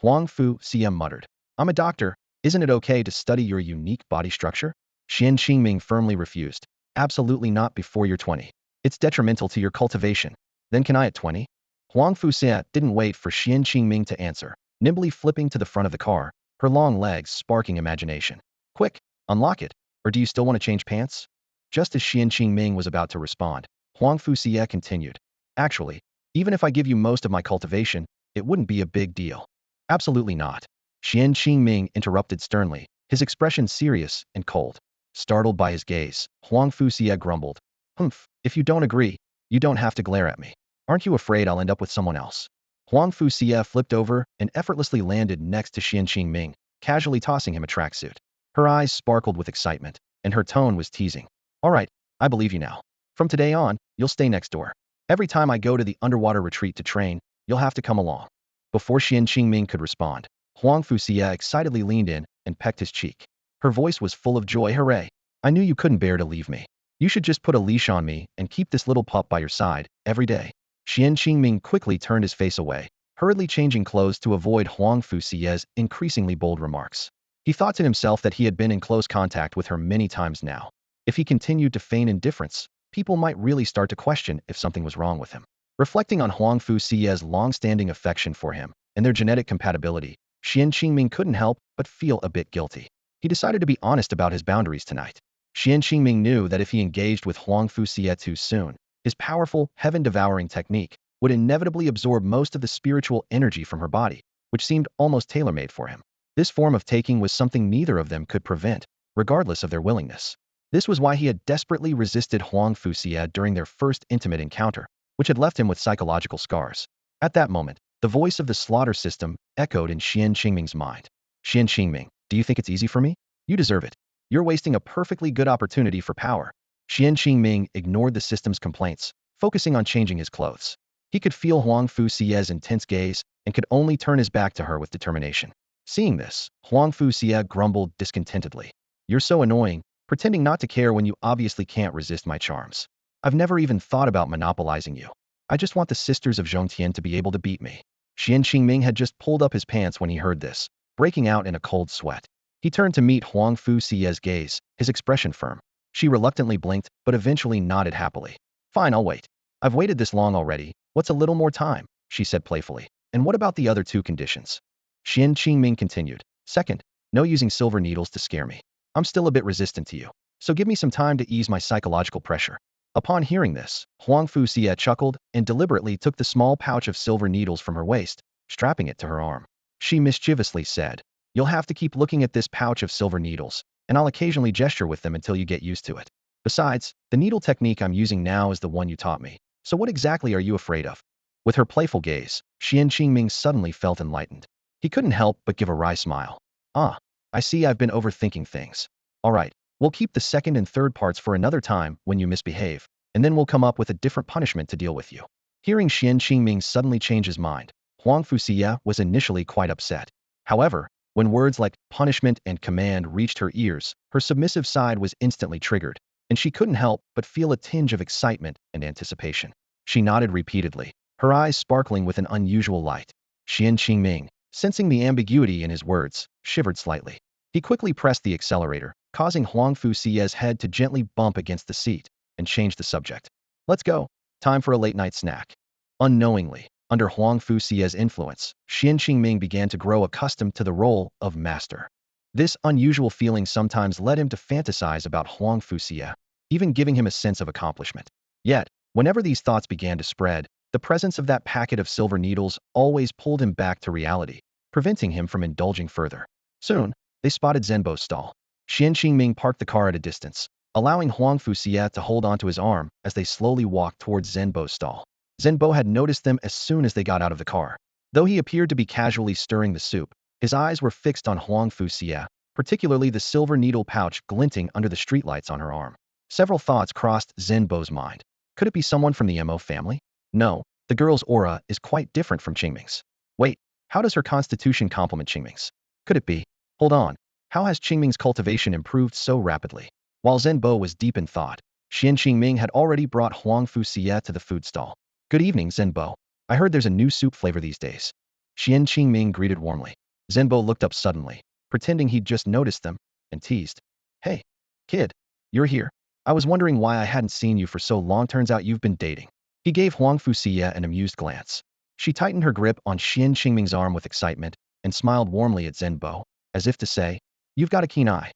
Huang Fuxia muttered. "I'm a doctor. Isn't it okay to study your unique body structure?" Xuan Qingming firmly refused. "Absolutely not before you're 20. It's detrimental to your cultivation. Then can I at 20? Huang Fuxia didn't wait for Xuan Qingming to answer, nimbly flipping to the front of the car, her long legs sparking imagination. "Quick, unlock it, or do you still want to change pants?" Just as Xuan Qingming was about to respond, Huang Fuxia continued. "Actually, even if I give you most of my cultivation, it wouldn't be a big deal." "Absolutely not." Xuan Qingming interrupted sternly, his expression serious and cold. Startled by his gaze, Huang Fuxia grumbled. "Humph, if you don't agree, you don't have to glare at me. Aren't you afraid I'll end up with someone else?" Huang Fuxia flipped over and effortlessly landed next to Xuan Qingming, casually tossing him a tracksuit. Her eyes sparkled with excitement, and her tone was teasing. "All right, I believe you now. From today on, you'll stay next door. Every time I go to the underwater retreat to train, you'll have to come along." Before Xuan Qingming could respond, Huang Fuxia excitedly leaned in and pecked his cheek. Her voice was full of joy. "Hooray! I knew you couldn't bear to leave me. You should just put a leash on me and keep this little pup by your side every day." Xuan Qingming quickly turned his face away, hurriedly changing clothes to avoid Huang Fuxia's increasingly bold remarks. He thought to himself that he had been in close contact with her many times now. If he continued to feign indifference, people might really start to question if something was wrong with him. Reflecting on Huang Fuxia's long-standing affection for him and their genetic compatibility, Xuan Qingming couldn't help but feel a bit guilty. He decided to be honest about his boundaries tonight. Xuan Qingming knew that if he engaged with Huang Fuxia too soon, his powerful, heaven-devouring technique would inevitably absorb most of the spiritual energy from her body, which seemed almost tailor-made for him. This form of taking was something neither of them could prevent, regardless of their willingness. This was why he had desperately resisted Huang Fuxia during their first intimate encounter, which had left him with psychological scars. At that moment, the voice of the slaughter system echoed in Xuan Qingming's mind. "Xuan Qingming, do you think it's easy for me? You deserve it. You're wasting a perfectly good opportunity for power." Xuan Qingming ignored the system's complaints, focusing on changing his clothes. He could feel Huang Fuxia's intense gaze and could only turn his back to her with determination. Seeing this, Huang Fuxia grumbled discontentedly. "You're so annoying, pretending not to care when you obviously can't resist my charms. I've never even thought about monopolizing you. I just want the sisters of Zhongtian to be able to beat me." Xuan Qingming had just pulled up his pants when he heard this, breaking out in a cold sweat. He turned to meet Huang Fuxia's gaze, his expression firm. She reluctantly blinked, but eventually nodded happily. "Fine, I'll wait. I've waited this long already. What's a little more time?" she said playfully. "And what about the other 2 conditions?" Xuan Qingming continued. "Second, no using silver needles to scare me. I'm still a bit resistant to you, so give me some time to ease my psychological pressure." Upon hearing this, Huang Fuxia chuckled and deliberately took the small pouch of silver needles from her waist, strapping it to her arm. She mischievously said, "You'll have to keep looking at this pouch of silver needles, and I'll occasionally gesture with them until you get used to it. Besides, the needle technique I'm using now is the one you taught me, so what exactly are you afraid of?" With her playful gaze, Xuan Qingming suddenly felt enlightened. He couldn't help but give a wry smile. "Ah, I see I've been overthinking things. All right, we'll keep the second and third parts for another time when you misbehave, and then we'll come up with a different punishment to deal with you." Hearing Xuan Qingming suddenly change his mind, Huang Fuxia was initially quite upset. However, when words like punishment and command reached her ears, her submissive side was instantly triggered, and she couldn't help but feel a tinge of excitement and anticipation. She nodded repeatedly, her eyes sparkling with an unusual light. Xuan Qingming, sensing the ambiguity in his words, shivered slightly. He quickly pressed the accelerator, causing Huang Fuxia's head to gently bump against the seat, and changed the subject. "Let's go. Time for a late-night snack." Unknowingly, under Huang Fuxia's influence, Xuan Qingming began to grow accustomed to the role of master. This unusual feeling sometimes led him to fantasize about Huang Fuxia, even giving him a sense of accomplishment. Yet, whenever these thoughts began to spread, The presence of that packet of silver needles always pulled him back to reality, preventing him from indulging further. Soon, they spotted Zhenbo's stall. Xuan Qingming parked the car at a distance, allowing Huang Fuxia to hold onto his arm as they slowly walked towards Zhenbo's stall. Zhenbo had noticed them as soon as they got out of the car. Though he appeared to be casually stirring the soup, his eyes were fixed on Huang Fuxia, particularly the silver needle pouch glinting under the streetlights on her arm. Several thoughts crossed Zhenbo's mind. Could it be someone from the Mo family? No, the girl's aura is quite different from Qingming's. Wait, how does her constitution complement Qingming's? Could it be? Hold on, how has Qingming's cultivation improved so rapidly? While Zhenbo was deep in thought, Xuan Qingming had already brought Huang Fuxia to the food stall. Good evening, Zhenbo. I heard there's a new soup flavor these days. Xuan Qingming greeted warmly. Zhenbo looked up suddenly, pretending he'd just noticed them, and teased. Hey, kid, you're here. I was wondering why I hadn't seen you for so long. Turns out you've been dating. He gave Huang Fuxia an amused glance. She tightened her grip on Xuan Qingming's arm with excitement and smiled warmly at Zhenbo, as if to say, you've got a keen eye.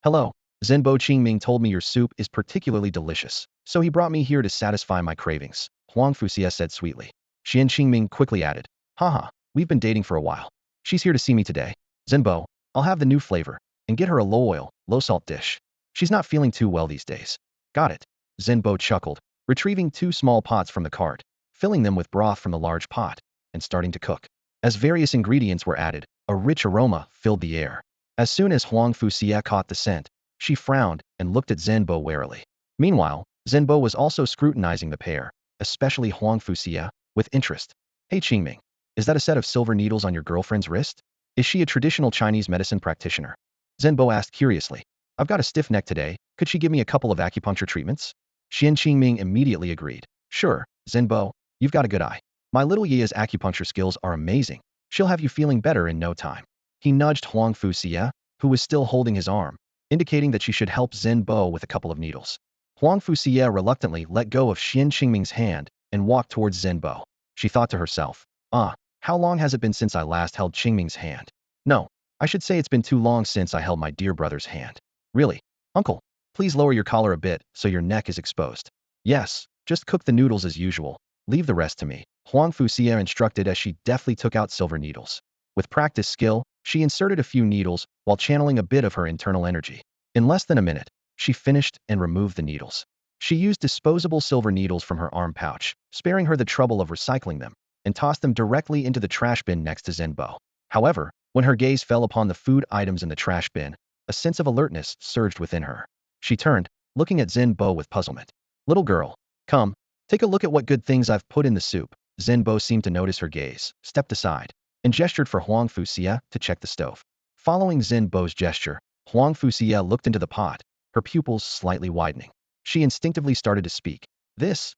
Hello, Zhenbo. Qingming told me your soup is particularly delicious, so he brought me here to satisfy my cravings, Huang Fuxia said sweetly. Xuan Qingming quickly added, haha, we've been dating for a while. She's here to see me today. Zhenbo, I'll have the new flavor, and get her a low oil, low salt dish. She's not feeling too well these days. Got it. Zhenbo chuckled, retrieving 2 small pots from the cart, filling them with broth from the large pot, and starting to cook. As various ingredients were added, a rich aroma filled the air. As soon as Huang Fuxia caught the scent, she frowned and looked at Zhenbo warily. Meanwhile, Zhenbo was also scrutinizing the pair, especially Huang Fuxia, with interest. Hey Qingming, is that a set of silver needles on your girlfriend's wrist? Is she a traditional Chinese medicine practitioner? Zhenbo asked curiously. I've got a stiff neck today, could she give me a couple of acupuncture treatments? Xuan Qingming immediately agreed. Sure, Zhenbo, you've got a good eye. My little Yia's acupuncture skills are amazing. She'll have you feeling better in no time. He nudged Huang Fuxia, who was still holding his arm, indicating that she should help Zhenbo with a couple of needles. Huang Fuxia reluctantly let go of Xuan Qingming's hand and walked towards Zhenbo. She thought to herself, how long has it been since I last held Qingming's hand? No, I should say it's been too long since I held my dear brother's hand. Really? Uncle, please lower your collar a bit so your neck is exposed. Yes, just cook the noodles as usual. Leave the rest to me, Huang Fuxia instructed as she deftly took out silver needles. With practiced skill, she inserted a few needles while channeling a bit of her internal energy. In less than a minute, she finished and removed the needles. She used disposable silver needles from her arm pouch, sparing her the trouble of recycling them, and tossed them directly into the trash bin next to Zhenbo. However, when her gaze fell upon the food items in the trash bin, a sense of alertness surged within her. She turned, looking at Zhenbo with puzzlement. Little girl, come, take a look at what good things I've put in the soup. Zhenbo seemed to notice her gaze, stepped aside, and gestured for Huang Fuxia to check the stove. Following Zhenbo's gesture, Huang Fuxia looked into the pot, her pupils slightly widening. She instinctively started to speak. There's.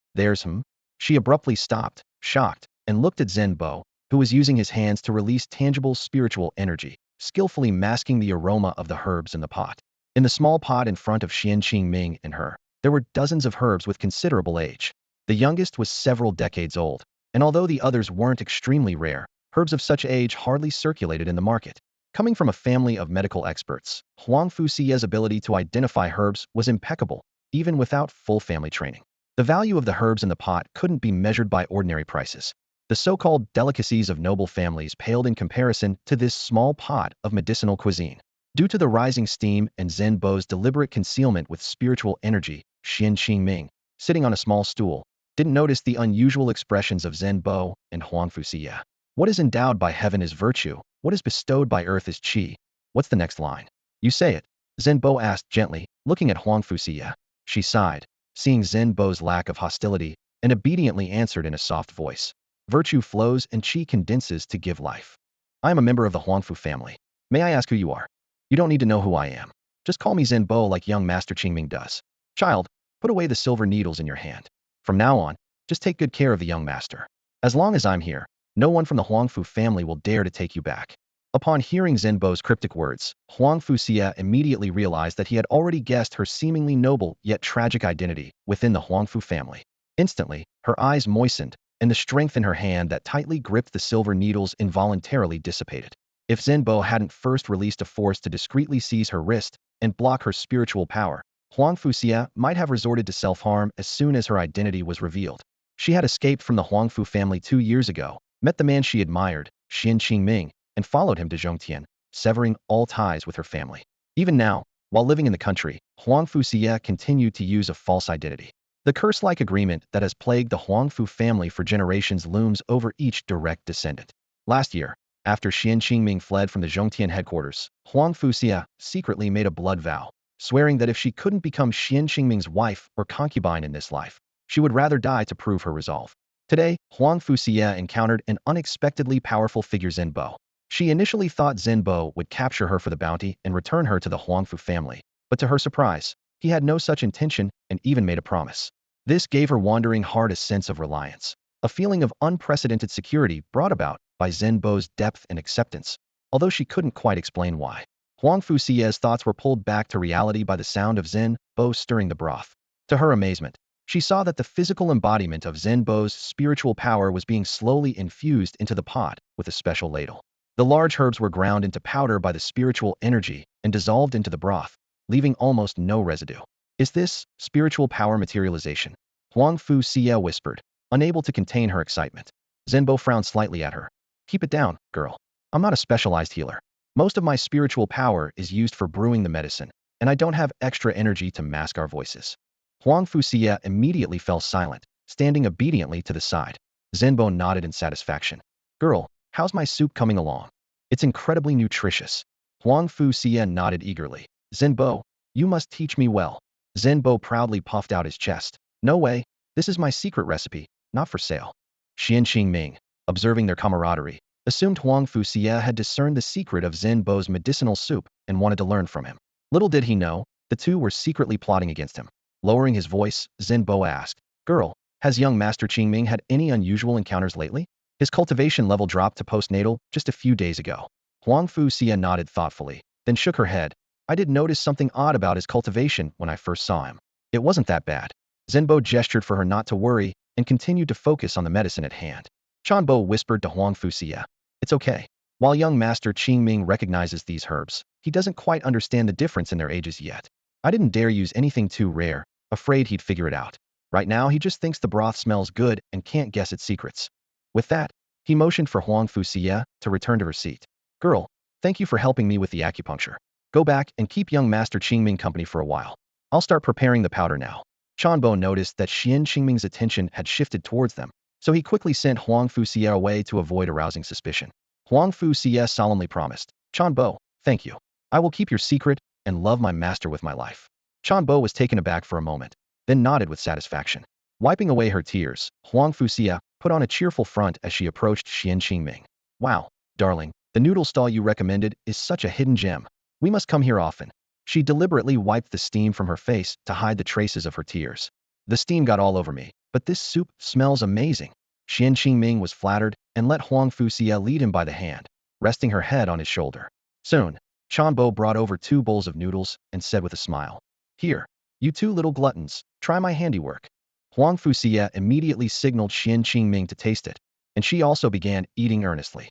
She abruptly stopped, shocked, and looked at Zhenbo, who was using his hands to release tangible spiritual energy, skillfully masking the aroma of the herbs in the pot. In the small pot in front of Xuan Qingming and her, there were dozens of herbs with considerable age. The youngest was several decades old, and although the others weren't extremely rare, herbs of such age hardly circulated in the market. Coming from a family of medical experts, Huang Fuxia's ability to identify herbs was impeccable, even without full family training. The value of the herbs in the pot couldn't be measured by ordinary prices. The so-called delicacies of noble families paled in comparison to this small pot of medicinal cuisine. Due to the rising steam and Zhenbo's deliberate concealment with spiritual energy, Xuan Qingming, sitting on a small stool, didn't notice the unusual expressions of Zhenbo and Huang Fuxia. What is endowed by heaven is virtue, what is bestowed by earth is qi. What's the next line? You say it, Zhenbo asked gently, looking at Huang Fuxia. She sighed, seeing Zhenbo's lack of hostility, and obediently answered in a soft voice. Virtue flows and qi condenses to give life. I am a member of the Huangfu family. May I ask who you are? You don't need to know who I am. Just call me Zhenbo like young Master Qingming does. Child, put away the silver needles in your hand. From now on, just take good care of the young master. As long as I'm here, no one from the Huangfu family will dare to take you back. Upon hearing Zhenbo's cryptic words, Huang Fuxia immediately realized that he had already guessed her seemingly noble yet tragic identity within the Huangfu family. Instantly, her eyes moistened, and the strength in her hand that tightly gripped the silver needles involuntarily dissipated. If Zhenbo hadn't first released a force to discreetly seize her wrist and block her spiritual power, Huang Fuxia might have resorted to self-harm as soon as her identity was revealed. She had escaped from the Huangfu family 2 years ago, met the man she admired, Xuan Qingming, and followed him to Zhongtian, severing all ties with her family. Even now, while living in the country, Huangfu Xie continued to use a false identity. The curse-like agreement that has plagued the Huangfu family for generations looms over each direct descendant. Last year, after Xuan Qingming fled from the Zhongtian headquarters, Huangfu Xie secretly made a blood vow, swearing that if she couldn't become Xuan Qingming's wife or concubine in this life, she would rather die to prove her resolve. Today, Huangfu Xie encountered an unexpectedly powerful figure, Zhenbo. She initially thought Zhenbo would capture her for the bounty and return her to the Huangfu family, but to her surprise, he had no such intention and even made a promise. This gave her wandering heart a sense of reliance, a feeling of unprecedented security brought about by Zhenbo's depth and acceptance, although she couldn't quite explain why. Huangfu Xie's thoughts were pulled back to reality by the sound of Zhenbo stirring the broth. To her amazement, she saw that the physical embodiment of Zhenbo's spiritual power was being slowly infused into the pot with a special ladle. The large herbs were ground into powder by the spiritual energy and dissolved into the broth, leaving almost no residue. Is this spiritual power materialization? Huangfu Xie whispered, unable to contain her excitement. Zhenbo frowned slightly at her. Keep it down, girl. I'm not a specialized healer. Most of my spiritual power is used for brewing the medicine, and I don't have extra energy to mask our voices. Huangfu Xie immediately fell silent, standing obediently to the side. Zhenbo nodded in satisfaction. Girl, how's my soup coming along? It's incredibly nutritious. Huangfu Xie nodded eagerly. Zhenbo, you must teach me well. Zhenbo proudly puffed out his chest. No way, this is my secret recipe, not for sale. Xuan Qingming, observing their camaraderie, assumed Huangfu Xie had discerned the secret of Zhenbo's medicinal soup and wanted to learn from him. Little did he know, the two were secretly plotting against him. Lowering his voice, Zhenbo asked, Girl, has young Master Qingming had any unusual encounters lately? His cultivation level dropped to postnatal just a few days ago. Huangfu Xie nodded thoughtfully, then shook her head. I did notice something odd about his cultivation when I first saw him. It wasn't that bad. Zhenbo gestured for her not to worry and continued to focus on the medicine at hand. Chanbo whispered to Huangfu Xie. It's okay. While young Master Qingming recognizes these herbs, he doesn't quite understand the difference in their ages yet. I didn't dare use anything too rare, afraid he'd figure it out. Right now, he just thinks the broth smells good and can't guess its secrets. With that, he motioned for Huangfu Xie to return to her seat. Girl, thank you for helping me with the acupuncture. Go back and keep young Master Qingming company for a while. I'll start preparing the powder now. Chanbo noticed that Xuan Qingming's attention had shifted towards them, so he quickly sent Huangfu Xie away to avoid arousing suspicion. Huangfu Xie solemnly promised, Chanbo, thank you. I will keep your secret and love my master with my life. Chanbo was taken aback for a moment, then nodded with satisfaction. Wiping away her tears, Huangfu Xie put on a cheerful front as she approached Xuan Qingming. Wow, darling, the noodle stall you recommended is such a hidden gem. We must come here often. She deliberately wiped the steam from her face to hide the traces of her tears. The steam got all over me, but this soup smells amazing. Xuan Qingming was flattered and let Huangfu Xie lead him by the hand, resting her head on his shoulder. Soon, Chanbo brought over 2 bowls of noodles and said with a smile, Here, you 2 little gluttons, try my handiwork. Huangfu Xie immediately signaled Xuan Qingming to taste it, and she also began eating earnestly.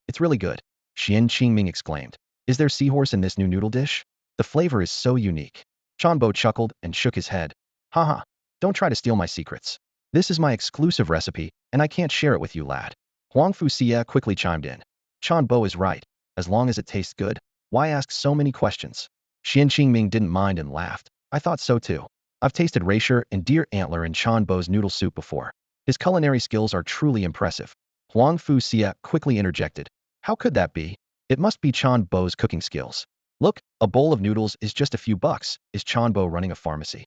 It's really good, Xuan Qingming exclaimed. Is there seahorse in this new noodle dish? The flavor is so unique. Chanbo chuckled and shook his head. Haha, don't try to steal my secrets. This is my exclusive recipe, and I can't share it with you, lad. Huangfu Xie quickly chimed in. Chanbo is right. As long as it tastes good, why ask so many questions? Xuan Qingming didn't mind and laughed. I thought so too. I've tasted reishi and deer antler in Chanbo's noodle soup before. His culinary skills are truly impressive. Huangfu Xie quickly interjected. How could that be? It must be Chanbo's cooking skills. Look, a bowl of noodles is just a few bucks. Is Chanbo running a pharmacy?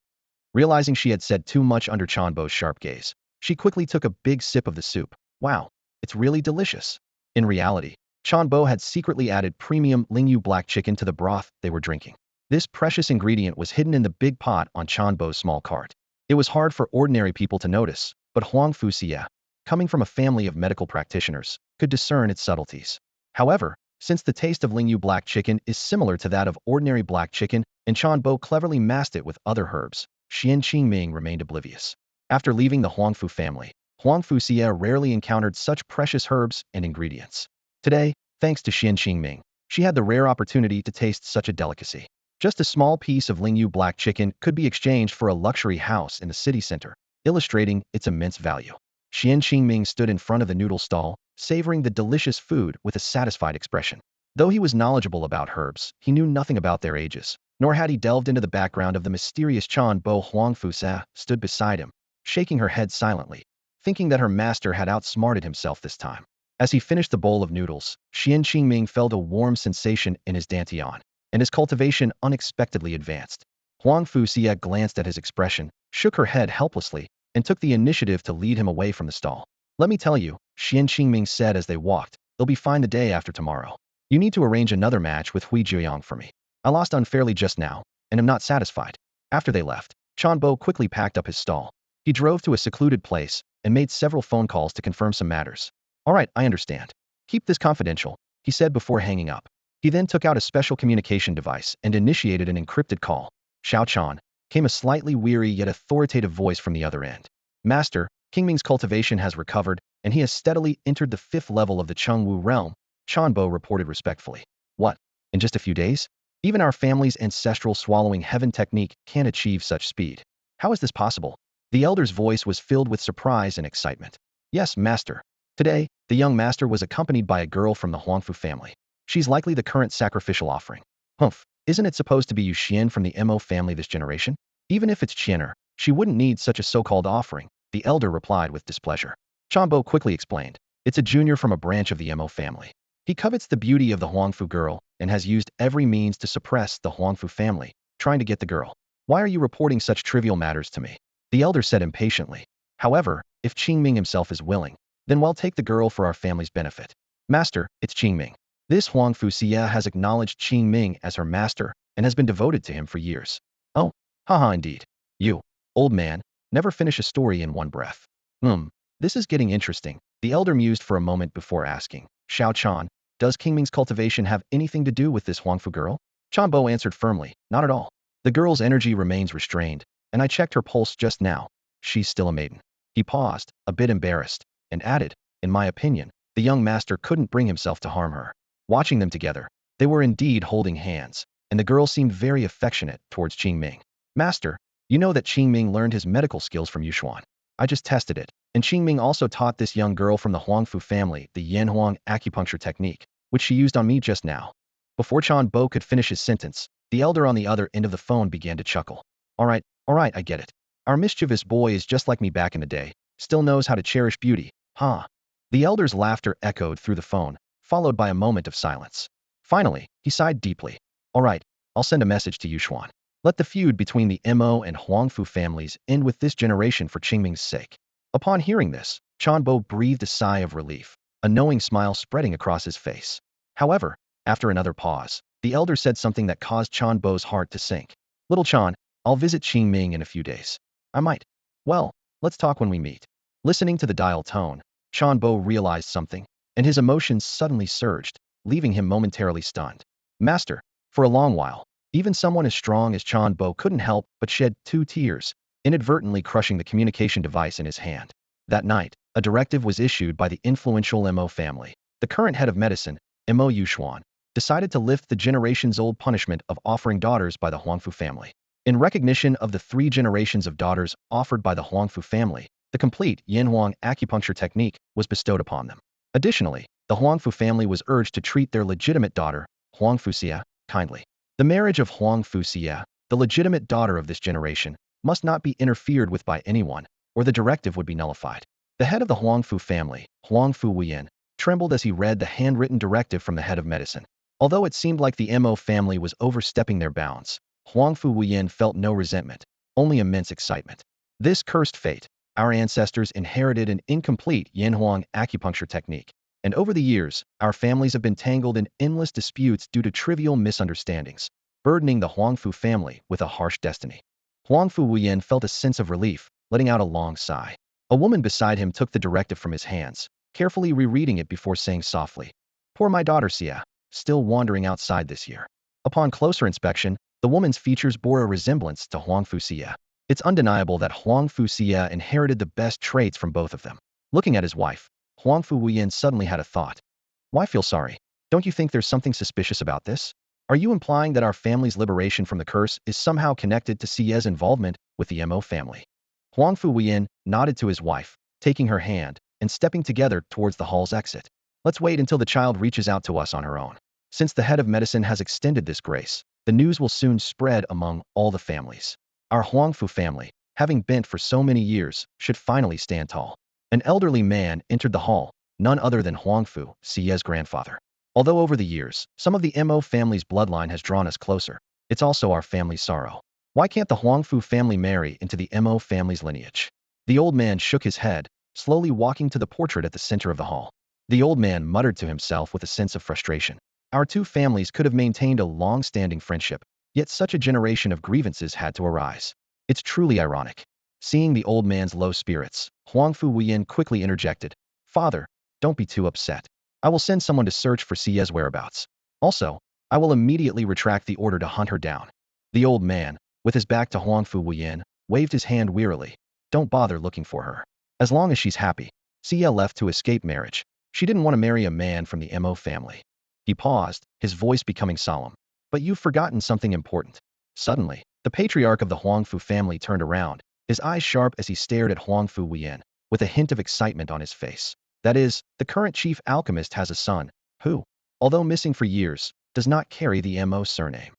Realizing she had said too much under Chanbo's sharp gaze, she quickly took a big sip of the soup. Wow, it's really delicious. In reality, Chanbo had secretly added premium Lingyu black chicken to the broth they were drinking. This precious ingredient was hidden in the big pot on Chanbo's small cart. It was hard for ordinary people to notice, but Huangfu Xie, coming from a family of medical practitioners, could discern its subtleties. However, since the taste of Lingyu black chicken is similar to that of ordinary black chicken, and Chanbo cleverly masked it with other herbs, Xuan Qingming remained oblivious. After leaving the Huangfu family, Huangfu Xie rarely encountered such precious herbs and ingredients. Today, thanks to Xuan Qingming, she had the rare opportunity to taste such a delicacy. Just a small piece of Lingyu black chicken could be exchanged for a luxury house in the city center. illustrating its immense value. Xuan Qingming stood in front of the noodle stall, savoring the delicious food with a satisfied expression. Though he was knowledgeable about herbs, he knew nothing about their ages, nor had he delved into the background of the mysterious Chan Bo Huangfu Sa stood beside him, shaking her head silently, thinking that her master had outsmarted himself this time. As he finished the bowl of noodles, Xuan Qingming felt a warm sensation in his dantian, and his cultivation unexpectedly advanced. Huangfu Xia glanced at his expression, shook her head helplessly, and took the initiative to lead him away from the stall. Let me tell you, Xuan Qingming said as they walked, they'll be fine the day after tomorrow. You need to arrange another match with Hui Jiuyang for me. I lost unfairly just now, and am not satisfied. After they left, Bo quickly packed up his stall. He drove to a secluded place and made several phone calls to confirm some matters. All right, I understand. Keep this confidential, he said before hanging up. He then took out a special communication device and initiated an encrypted call. Xiao Chan, came a slightly weary yet authoritative voice from the other end. Master, Qingming's cultivation has recovered, and he has steadily entered the 5th level of the Chengwu realm, Bo reported respectfully. What? In just a few days? Even our family's ancestral swallowing heaven technique can't achieve such speed. How is this possible? The elder's voice was filled with surprise and excitement. Yes, master. Today, the young master was accompanied by a girl from the Huangfu family. She's likely the current sacrificial offering. Humph, isn't it supposed to be Yu Xian from the Mo family this generation? Even if it's Qianer, she wouldn't need such a so-called offering, the elder replied with displeasure. Bo quickly explained. It's a junior from a branch of the Mo family. He covets the beauty of the Huangfu girl and has used every means to suppress the Huangfu family, trying to get the girl. Why are you reporting such trivial matters to me? The elder said impatiently. However, if Qingming himself is willing, then we'll take the girl for our family's benefit. Master, it's Qingming. This Huangfu Xia has acknowledged Qingming as her master and has been devoted to him for years. Oh, haha indeed. You, old man, never finish a story in one breath. This is getting interesting, the elder mused for a moment before asking. Xiao Chan, does Qingming's cultivation have anything to do with this Huangfu girl? Bo answered firmly, not at all. The girl's energy remains restrained, and I checked her pulse just now. She's still a maiden. He paused, a bit embarrassed, and added, in my opinion, the young master couldn't bring himself to harm her. Watching them together, they were indeed holding hands, and the girl seemed very affectionate towards Qingming. Master, you know that Qingming learned his medical skills from Yuxuan. I just tested it, and Qingming also taught this young girl from the Huangfu family the Yanhuang acupuncture technique, which she used on me just now. Before Bo could finish his sentence, the elder on the other end of the phone began to chuckle. All right, I get it. Our mischievous boy is just like me back in the day, still knows how to cherish beauty, huh? The elder's laughter echoed through the phone, followed by a moment of silence. Finally, he sighed deeply. All right, I'll send a message to Yuxuan. Let the feud between the Mo and Huangfu families end with this generation for Qingming's sake. Upon hearing this, Bo breathed a sigh of relief, a knowing smile spreading across his face. However, after another pause, the elder said something that caused Bo's heart to sink. Little Chan, I'll visit Qingming in a few days. I might. Well, let's talk when we meet. Listening to the dial tone, Bo realized something, and his emotions suddenly surged, leaving him momentarily stunned. Master, for a long while, even someone as strong as Bo couldn't help but shed 2 tears, inadvertently crushing the communication device in his hand. That night, a directive was issued by the influential Mo family. The current head of medicine, Mo Yuxuan, decided to lift the generations-old punishment of offering daughters by the Huangfu family. In recognition of the 3 generations of daughters offered by the Huangfu family, the complete Yanhuang acupuncture technique was bestowed upon them. Additionally, the Huangfu family was urged to treat their legitimate daughter, Huangfu Xia, kindly. The marriage of Huangfu Xia, the legitimate daughter of this generation, must not be interfered with by anyone, or the directive would be nullified. The head of the Huangfu family, Huangfu Wuyan, trembled as he read the handwritten directive from the head of medicine. Although it seemed like the Mo family was overstepping their bounds, Huangfu Wuyan felt no resentment, only immense excitement. This cursed fate, our ancestors inherited an incomplete Yanhuang acupuncture technique, and over the years, our families have been tangled in endless disputes due to trivial misunderstandings, burdening the Huangfu family with a harsh destiny. Huangfu Wuyan felt a sense of relief, letting out a long sigh. A woman beside him took the directive from his hands, carefully rereading it before saying softly, "Poor my daughter Xia, still wandering outside this year." Upon closer inspection, the woman's features bore a resemblance to Huangfu Xia. It's undeniable that Huangfu Xia inherited the best traits from both of them. Looking at his wife, Huangfu Wuyan suddenly had a thought. Why feel sorry? Don't you think there's something suspicious about this? Are you implying that our family's liberation from the curse is somehow connected to Xia's involvement with the Mo family? Fu Weiyan nodded to his wife, taking her hand and stepping together towards the hall's exit. Let's wait until the child reaches out to us on her own. Since the head of medicine has extended this grace, the news will soon spread among all the families. Our Fu family, having bent for so many years, should finally stand tall. An elderly man entered the hall, none other than Fu Xie's grandfather. Although over the years, some of the Mo family's bloodline has drawn us closer, it's also our family's sorrow. Why can't the Fu family marry into the Mo family's lineage? The old man shook his head, slowly walking to the portrait at the center of the hall. The old man muttered to himself with a sense of frustration. Our two families could have maintained a long-standing friendship, yet such a generation of grievances had to arise. It's truly ironic. Seeing the old man's low spirits, Fu Weiyan quickly interjected, "Father, don't be too upset. I will send someone to search for Xie's whereabouts. Also, I will immediately retract the order to hunt her down." The old man, with his back to Fu Weiyan, waved his hand wearily. "Don't bother looking for her. As long as she's happy." Xie left to escape marriage. She didn't want to marry a man from the Mo family. He paused, his voice becoming solemn. "But you've forgotten something important." Suddenly, the patriarch of the Fu family turned around, his eyes sharp as he stared at Fu Weiyan, with a hint of excitement on his face. That is, the current chief alchemist has a son, who, although missing for years, does not carry the Mo surname.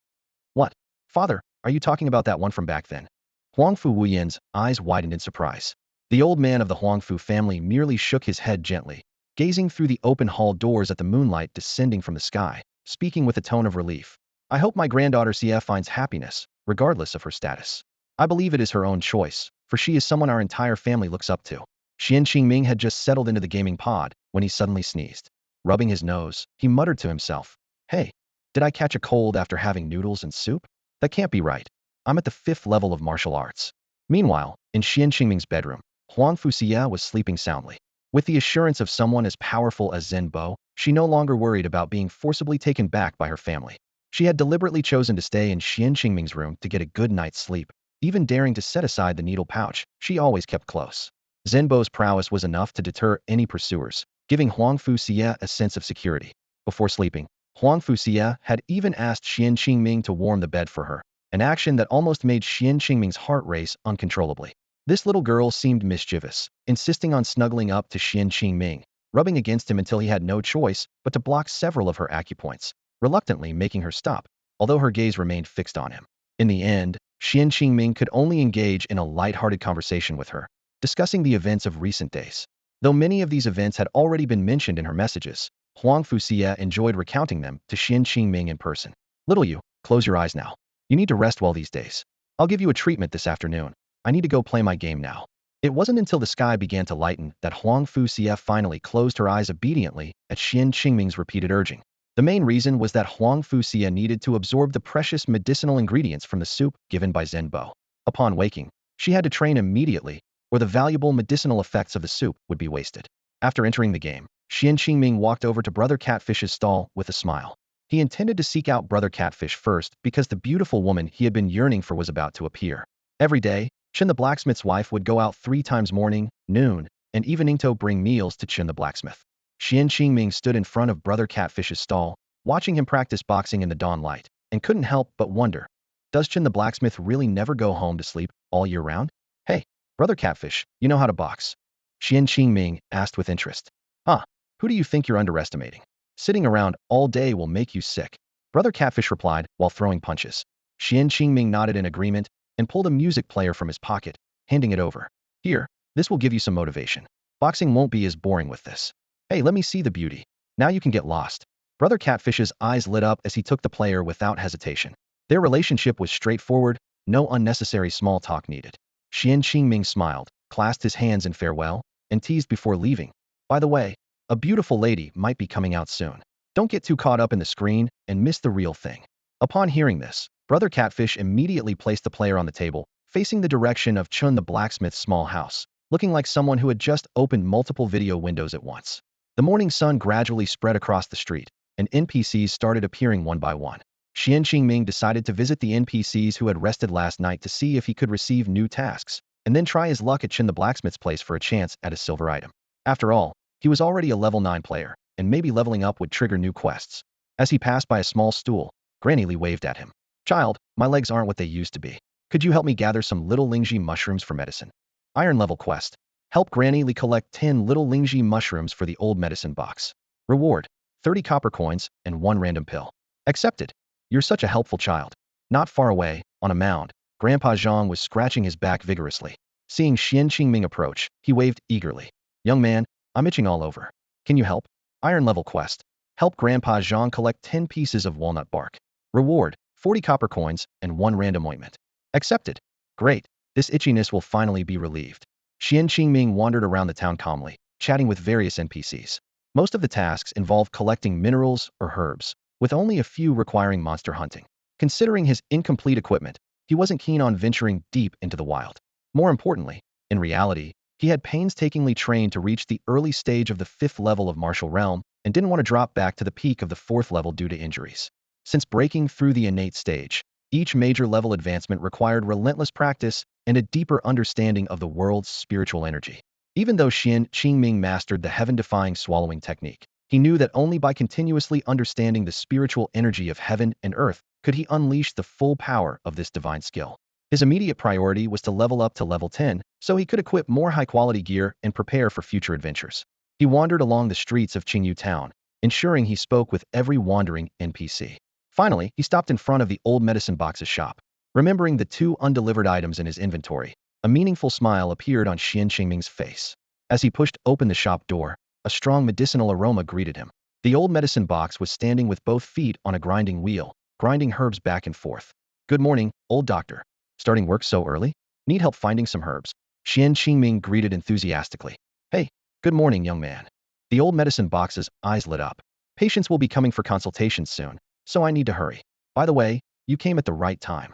"What? Father, are you talking about that one from back then?" Fu Weiyan's eyes widened in surprise. The old man of the Fu family merely shook his head gently, gazing through the open hall doors at the moonlight descending from the sky, speaking with a tone of relief. "I hope my granddaughter Xie finds happiness, regardless of her status. I believe it is her own choice, for she is someone our entire family looks up to." Xuan Qingming had just settled into the gaming pod when he suddenly sneezed. Rubbing his nose, he muttered to himself, "Hey, did I catch a cold after having noodles and soup? That can't be right. I'm at the 5th level of martial arts." Meanwhile, in Xuan Qingming's bedroom, Fu Xie was sleeping soundly. With the assurance of someone as powerful as Zhenbo, she no longer worried about being forcibly taken back by her family. She had deliberately chosen to stay in Xuan Qingming's room to get a good night's sleep, even daring to set aside the needle pouch she always kept close. Zhenbo's prowess was enough to deter any pursuers, giving Fu Xie a sense of security. Before sleeping, Fu Xie had even asked Xuan Qingming to warm the bed for her, an action that almost made Xuan Qingming's heart race uncontrollably. This little girl seemed mischievous, insisting on snuggling up to Xuan Qingming, rubbing against him until he had no choice but to block several of her acupoints, reluctantly making her stop, although her gaze remained fixed on him. In the end, Xuan Qingming could only engage in a light-hearted conversation with her, discussing the events of recent days. Though many of these events had already been mentioned in her messages, Fu Xie enjoyed recounting them to Xuan Qingming in person. "Little you, close your eyes now. You need to rest well these days. I'll give you a treatment this afternoon. I need to go play my game now." It wasn't until the sky began to lighten that Fu Xie finally closed her eyes obediently at Xuan Qingming's repeated urging. The main reason was that Fu Xie needed to absorb the precious medicinal ingredients from the soup given by Zhenbo. Upon waking, she had to train immediately, or the valuable medicinal effects of the soup would be wasted. After entering the game, Xuan Qingming walked over to Brother Catfish's stall with a smile. He intended to seek out Brother Catfish first because the beautiful woman he had been yearning for was about to appear. Every day, Chen the blacksmith's wife would go out 3 times morning, noon, and evening to bring meals to Chen the blacksmith. Xuan Qingming stood in front of Brother Catfish's stall, watching him practice boxing in the dawn light, and couldn't help but wonder, does Chen the blacksmith really never go home to sleep all year round? "Hey, Brother Catfish, you know how to box?" Xuan Qingming asked with interest. "Huh, who do you think you're underestimating? Sitting around all day will make you sick," Brother Catfish replied while throwing punches. Xuan Qingming nodded in agreement and pulled a music player from his pocket, handing it over. "Here, this will give you some motivation. Boxing won't be as boring with this. Hey, let me see the beauty. Now you can get lost." Brother Catfish's eyes lit up as he took the player without hesitation. Their relationship was straightforward, no unnecessary small talk needed. Xuan Qingming smiled, clasped his hands in farewell, and teased before leaving. "By the way, a beautiful lady might be coming out soon. Don't get too caught up in the screen and miss the real thing." Upon hearing this, Brother Catfish immediately placed the player on the table, facing the direction of Chun the blacksmith's small house, looking like someone who had just opened multiple video windows at once. The morning sun gradually spread across the street, and NPCs started appearing one by one. Xuan Qingming decided to visit the NPCs who had rested last night to see if he could receive new tasks, and then try his luck at Chen the blacksmith's place for a chance at a silver item. After all, he was already a level 9 player, and maybe leveling up would trigger new quests. As he passed by a small stool, Granny Lee waved at him. "Child, my legs aren't what they used to be. Could you help me gather some little Lingji mushrooms for medicine?" Iron level quest. Help Granny Li collect 10 little Lingji mushrooms for the old medicine box. Reward: 30 copper coins and 1 random pill. Accepted. You're such a helpful child. Not far away, on a mound, Grandpa Zhang was scratching his back vigorously. Seeing Xuan Qingming approach, he waved eagerly. Young man, I'm itching all over. Can you help? Iron level quest. Help Grandpa Zhang collect 10 pieces of walnut bark. Reward: 40 copper coins and 1 random ointment. Accepted. Great. This itchiness will finally be relieved. Xuan Qingming wandered around the town calmly, chatting with various NPCs. Most of the tasks involved collecting minerals or herbs, with only a few requiring monster hunting. Considering his incomplete equipment, he wasn't keen on venturing deep into the wild. More importantly, in reality, he had painstakingly trained to reach the early stage of the 5th level of martial realm and didn't want to drop back to the peak of the 4th level due to injuries. Since breaking through the innate stage, each major level advancement required relentless practice and a deeper understanding of the world's spiritual energy. Even though Xuan Qingming mastered the heaven-defying swallowing technique, he knew that only by continuously understanding the spiritual energy of heaven and earth could he unleash the full power of this divine skill. His immediate priority was to level up to level 10 so he could equip more high-quality gear and prepare for future adventures. He wandered along the streets of Qingyu Town, ensuring he spoke with every wandering NPC. Finally, he stopped in front of the old medicine box's shop. Remembering the 2 undelivered items in his inventory, a meaningful smile appeared on Xuan Qingming's face. As he pushed open the shop door, a strong medicinal aroma greeted him. The old medicine box was standing with both feet on a grinding wheel, grinding herbs back and forth. Good morning, old doctor. Starting work so early? Need help finding some herbs? Xuan Qingming greeted enthusiastically. Hey, good morning, young man. The old medicine box's eyes lit up. Patients will be coming for consultations soon, so I need to hurry. By the way, you came at the right time.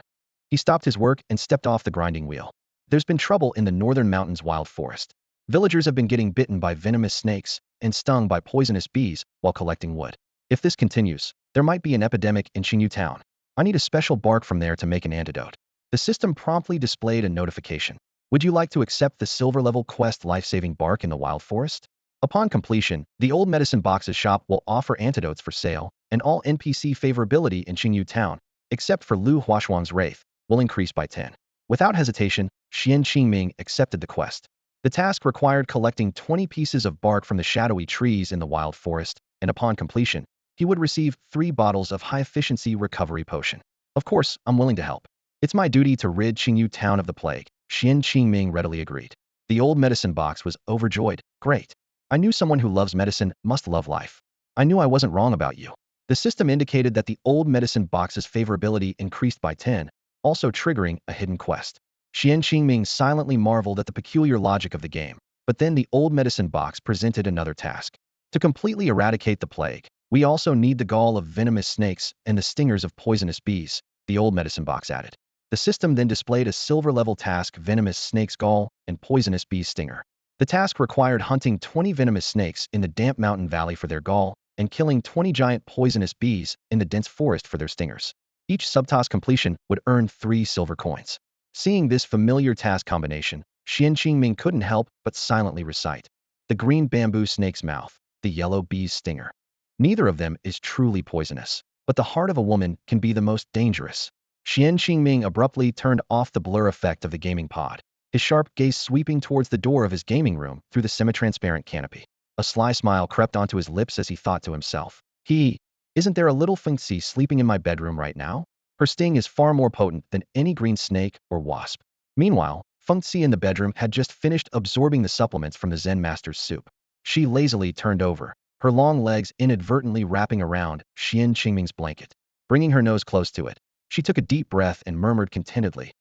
He stopped his work and stepped off the grinding wheel. There's been trouble in the northern mountains wild forest. Villagers have been getting bitten by venomous snakes and stung by poisonous bees while collecting wood. If this continues, there might be an epidemic in Qingyu Town. I need a special bark from there to make an antidote. The system promptly displayed a notification. Would you like to accept the silver-level quest life-saving bark in the wild forest? Upon completion, the old medicine box's shop will offer antidotes for sale, and all NPC favorability in Qingyu Town, except for Lu Huashuang's wraith, will increase by 10. Without hesitation, Xuan Qingming accepted the quest. The task required collecting 20 pieces of bark from the shadowy trees in the wild forest, and upon completion, he would receive 3 bottles of high-efficiency recovery potion. Of course, I'm willing to help. It's my duty to rid Qingyu Town of the plague, Xuan Qingming readily agreed. The old medicine box was overjoyed. Great. I knew someone who loves medicine must love life. I knew I wasn't wrong about you. The system indicated that the old medicine box's favorability increased by 10, also triggering a hidden quest. Xuan Qingming silently marveled at the peculiar logic of the game, but then the old medicine box presented another task. To completely eradicate the plague, we also need the gall of venomous snakes and the stingers of poisonous bees, the old medicine box added. The system then displayed a silver-level task: venomous snake's gall and poisonous bee's stinger. The task required hunting 20 venomous snakes in the damp mountain valley for their gall and killing 20 giant poisonous bees in the dense forest for their stingers. Each subtask completion would earn 3 silver coins. Seeing this familiar task combination, Xuan Qingming couldn't help but silently recite. The green bamboo snake's mouth, the yellow bee's stinger. Neither of them is truly poisonous, but the heart of a woman can be the most dangerous. Xuan Qingming abruptly turned off the blur effect of the gaming pod, his sharp gaze sweeping towards the door of his gaming room through the semi-transparent canopy. A sly smile crept onto his lips as he thought to himself. Isn't there a little Fengxi sleeping in my bedroom right now? Her sting is far more potent than any green snake or wasp. Meanwhile, Fengxi in the bedroom had just finished absorbing the supplements from the Zen master's soup. She lazily turned over, her long legs inadvertently wrapping around Xuan Qingming's blanket. Bringing her nose close to it, she took a deep breath and murmured contentedly,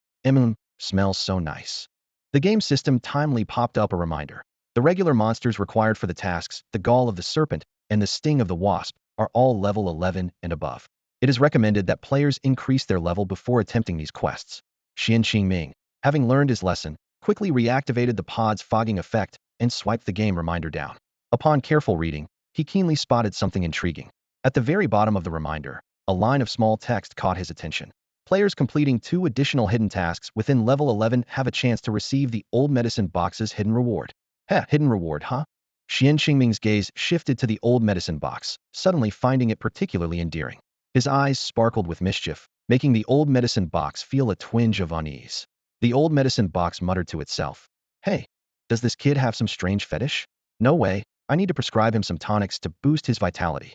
smells so nice. The game system timely popped up a reminder. The regular monsters required for the tasks, the gall of the serpent, and the sting of the wasp, are all level 11 and above. It is recommended that players increase their level before attempting these quests. Xuan Qingming, having learned his lesson, quickly reactivated the pod's fogging effect and swiped the game reminder down. Upon careful reading, he keenly spotted something intriguing. At the very bottom of the reminder, a line of small text caught his attention. Players completing 2 additional hidden tasks within level 11 have a chance to receive the old medicine box's hidden reward. Hidden reward, huh? Xuan Qingming's gaze shifted to the old medicine box, suddenly finding it particularly endearing. His eyes sparkled with mischief, making the old medicine box feel a twinge of unease. The old medicine box muttered to itself, Hey, does this kid have some strange fetish? No way, I need to prescribe him some tonics to boost his vitality.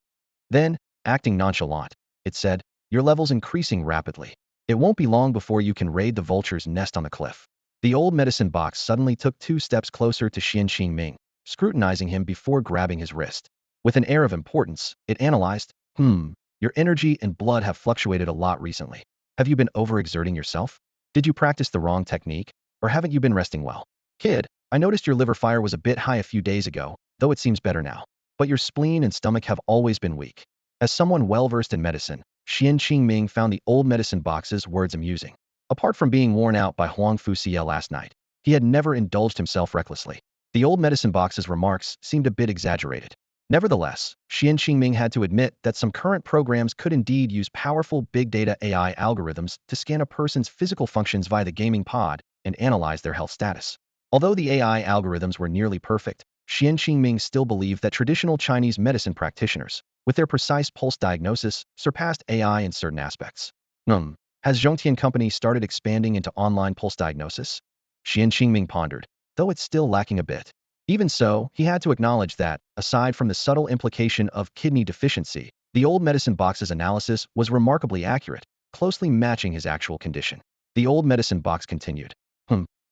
Then, acting nonchalant, it said, your level's increasing rapidly. It won't be long before you can raid the vulture's nest on the cliff. The old medicine box suddenly took 2 steps closer to Xuan Qingming, scrutinizing him before grabbing his wrist. With an air of importance, it analyzed, your energy and blood have fluctuated a lot recently. Have you been overexerting yourself? Did you practice the wrong technique? Or haven't you been resting well? Kid, I noticed your liver fire was a bit high a few days ago, though it seems better now. But your spleen and stomach have always been weak. As someone well-versed in medicine, Xuan Qingming found the old medicine box's words amusing. Apart from being worn out by Huang Fuxie last night, he had never indulged himself recklessly. The old medicine box's remarks seemed a bit exaggerated. Nevertheless, Xuan Qingming had to admit that some current programs could indeed use powerful big data AI algorithms to scan a person's physical functions via the gaming pod and analyze their health status. Although the AI algorithms were nearly perfect, Xuan Qingming still believed that traditional Chinese medicine practitioners, with their precise pulse diagnosis, surpassed AI in certain aspects. Has Zhongtian Company started expanding into online pulse diagnosis? Xuan Qingming pondered, though it's still lacking a bit. Even so, he had to acknowledge that, aside from the subtle implication of kidney deficiency, the old medicine box's analysis was remarkably accurate, closely matching his actual condition. The old medicine box continued.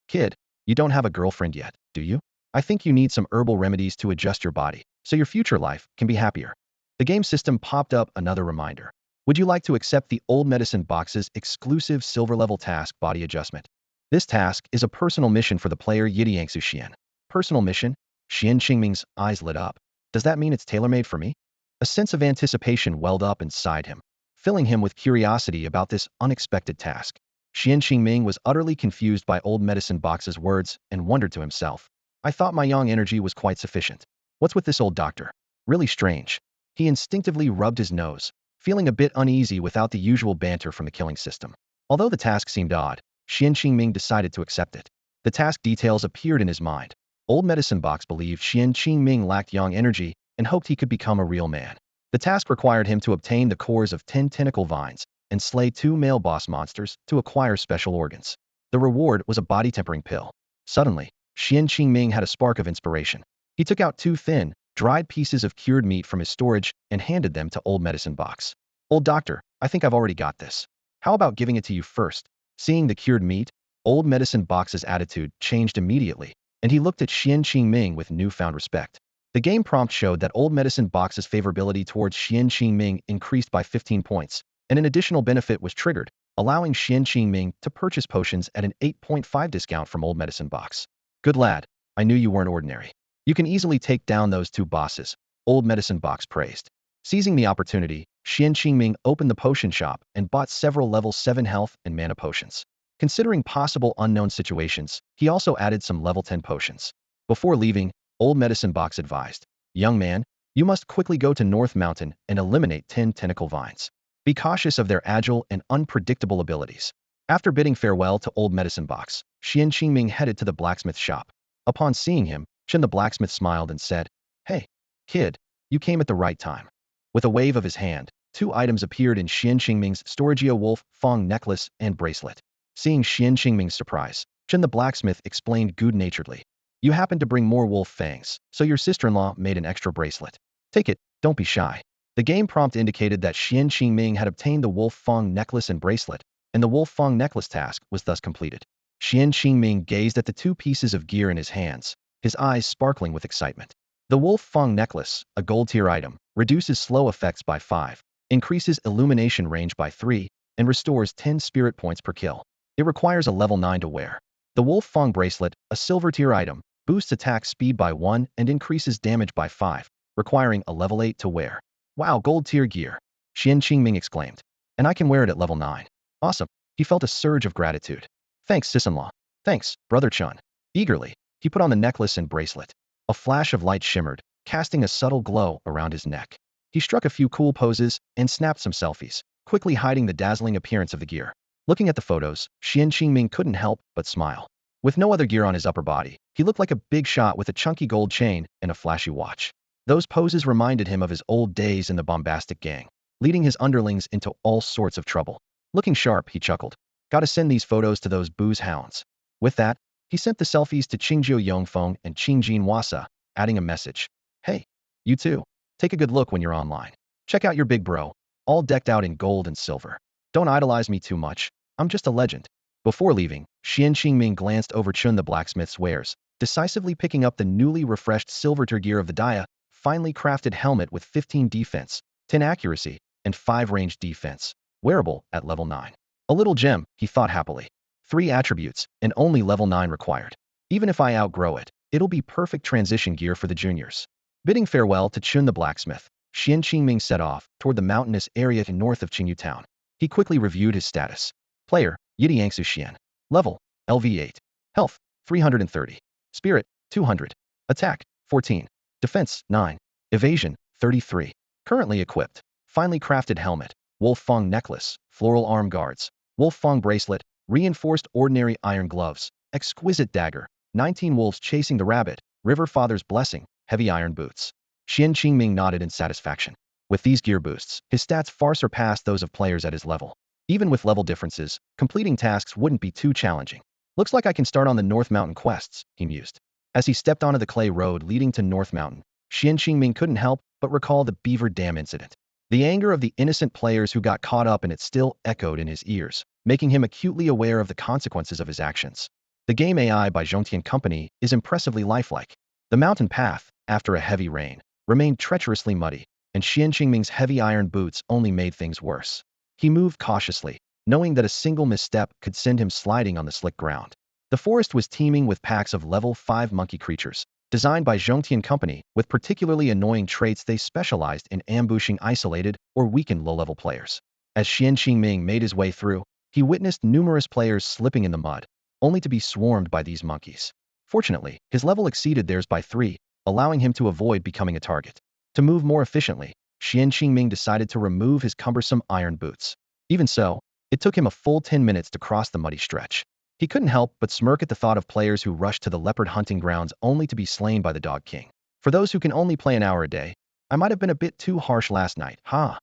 Kid, you don't have a girlfriend yet, do you? I think you need some herbal remedies to adjust your body, so your future life can be happier. The game system popped up another reminder. Would you like to accept the old medicine box's exclusive silver-level task body adjustment? This task is a personal mission for the player Yidiangsu Xian. Personal mission? Xuan Qingming's eyes lit up. Does that mean it's tailor-made for me? A sense of anticipation welled up inside him, filling him with curiosity about this unexpected task. Xuan Qingming was utterly confused by old medicine box's words and wondered to himself. I thought my young energy was quite sufficient. What's with this old doctor? Really strange. He instinctively rubbed his nose, feeling a bit uneasy without the usual banter from the killing system. Although the task seemed odd, Xuan Qingming decided to accept it. The task details appeared in his mind. Old medicine box believed Xuan Qingming lacked young energy and hoped he could become a real man. The task required him to obtain the cores of 10 tentacle vines and slay 2 male boss monsters to acquire special organs. The reward was a body-tempering pill. Suddenly, Xuan Qingming had a spark of inspiration. He took out 2 thin, dried pieces of cured meat from his storage and handed them to old medicine box. Old doctor, I think I've already got this. How about giving it to you first? Seeing the cured meat, old medicine box's attitude changed immediately, and he looked at Xuan Qingming with newfound respect. The game prompt showed that old medicine box's favorability towards Xuan Qingming increased by 15 points, and an additional benefit was triggered, allowing Xuan Qingming to purchase potions at an 8.5 discount from old medicine box. Good lad, I knew you weren't ordinary. You can easily take down those 2 bosses, old medicine box praised. Seizing the opportunity, Xuan Qingming opened the potion shop and bought several level 7 health and mana potions. Considering possible unknown situations, he also added some level 10 potions. Before leaving, old medicine box advised, young man, you must quickly go to North Mountain and eliminate 10 tentacle vines. Be cautious of their agile and unpredictable abilities. After bidding farewell to old medicine box, Xuan Qingming headed to the blacksmith shop. Upon seeing him, Chen the blacksmith smiled and said, Hey, kid, you came at the right time. With a wave of his hand, 2 items appeared in Xuan Qingming's Storagio wolf fang necklace and bracelet. Seeing Xuan Qingming's surprise, Chen the blacksmith explained good-naturedly, you happened to bring more wolf fangs, so your sister-in-law made an extra bracelet. Take it, don't be shy. The game prompt indicated that Xuan Qingming had obtained the wolf fang necklace and bracelet, and the wolf fang necklace task was thus completed. Xuan Qingming gazed at the 2 pieces of gear in his hands, his eyes sparkling with excitement. The wolf fang necklace, a gold-tier item, reduces slow effects by 5, increases illumination range by 3, and restores 10 spirit points per kill. It requires a level 9 to wear. The wolf fang bracelet, a silver-tier item, boosts attack speed by 1 and increases damage by 5, requiring a level 8 to wear. Wow, gold-tier gear! Xuan Qingming exclaimed. And I can wear it at level 9. Awesome. He felt a surge of gratitude. Thanks, sis-in-law. Thanks, brother Chun. Eagerly, he put on the necklace and bracelet. A flash of light shimmered, casting a subtle glow around his neck. He struck a few cool poses and snapped some selfies, quickly hiding the dazzling appearance of the gear. Looking at the photos, Xuan Qingming couldn't help but smile. With no other gear on his upper body, he looked like a big shot with a chunky gold chain and a flashy watch. Those poses reminded him of his old days in the bombastic gang, leading his underlings into all sorts of trouble. Looking sharp, he chuckled. Gotta send these photos to those booze hounds. With that, He sent the selfies to Qingjiu Yongfeng and Qingjin Wasa, adding a message. Hey, you too. Take a good look when you're online. Check out your big bro, all decked out in gold and silver. Don't idolize me too much. I'm just a legend. Before leaving, Xuan Qingming glanced over Chun the blacksmith's wares, decisively picking up the newly refreshed silver gear of the Dia, finely crafted helmet with 15 defense, 10 accuracy, and 5 range defense, wearable at level 9. A little gem, he thought happily. 3 attributes, and only level 9 required. Even if I outgrow it, it'll be perfect transition gear for the juniors. Bidding farewell to Chun the blacksmith, Xuan Qingming set off toward the mountainous area north of Qingyu town. He quickly reviewed his status. Player, Yidiyangsu Xian. Level, LV8. Health, 330. Spirit, 200. Attack, 14. Defense, 9. Evasion, 33. Currently equipped. Finely crafted helmet, wolf fang necklace, floral arm guards, wolf fang bracelet, reinforced ordinary iron gloves, exquisite dagger, 19 wolves chasing the rabbit, river father's blessing, heavy iron boots. Xuan Qingming nodded in satisfaction. With these gear boosts, his stats far surpassed those of players at his level. Even with level differences, completing tasks wouldn't be too challenging. Looks like I can start on the North Mountain quests, he mused. As he stepped onto the clay road leading to North Mountain, Xuan Qingming couldn't help but recall the Beaver Dam incident. The anger of the innocent players who got caught up in it still echoed in his ears, making him acutely aware of the consequences of his actions. The game AI by Xuan Company is impressively lifelike. The mountain path, after a heavy rain, remained treacherously muddy, and Xuan Qingming's heavy iron boots only made things worse. He moved cautiously, knowing that a single misstep could send him sliding on the slick ground. The forest was teeming with packs of level 5 monkey creatures, designed by Xuan Company with particularly annoying traits. They specialized in ambushing isolated or weakened low-level players. As Xuan Qingming made his way through, he witnessed numerous players slipping in the mud, only to be swarmed by these monkeys. Fortunately, his level exceeded theirs by 3, allowing him to avoid becoming a target. To move more efficiently, Xuan Qingming decided to remove his cumbersome iron boots. Even so, it took him a full 10 minutes to cross the muddy stretch. He couldn't help but smirk at the thought of players who rushed to the leopard hunting grounds only to be slain by the Dog King. For those who can only play an hour a day, I might have been a bit too harsh last night, huh?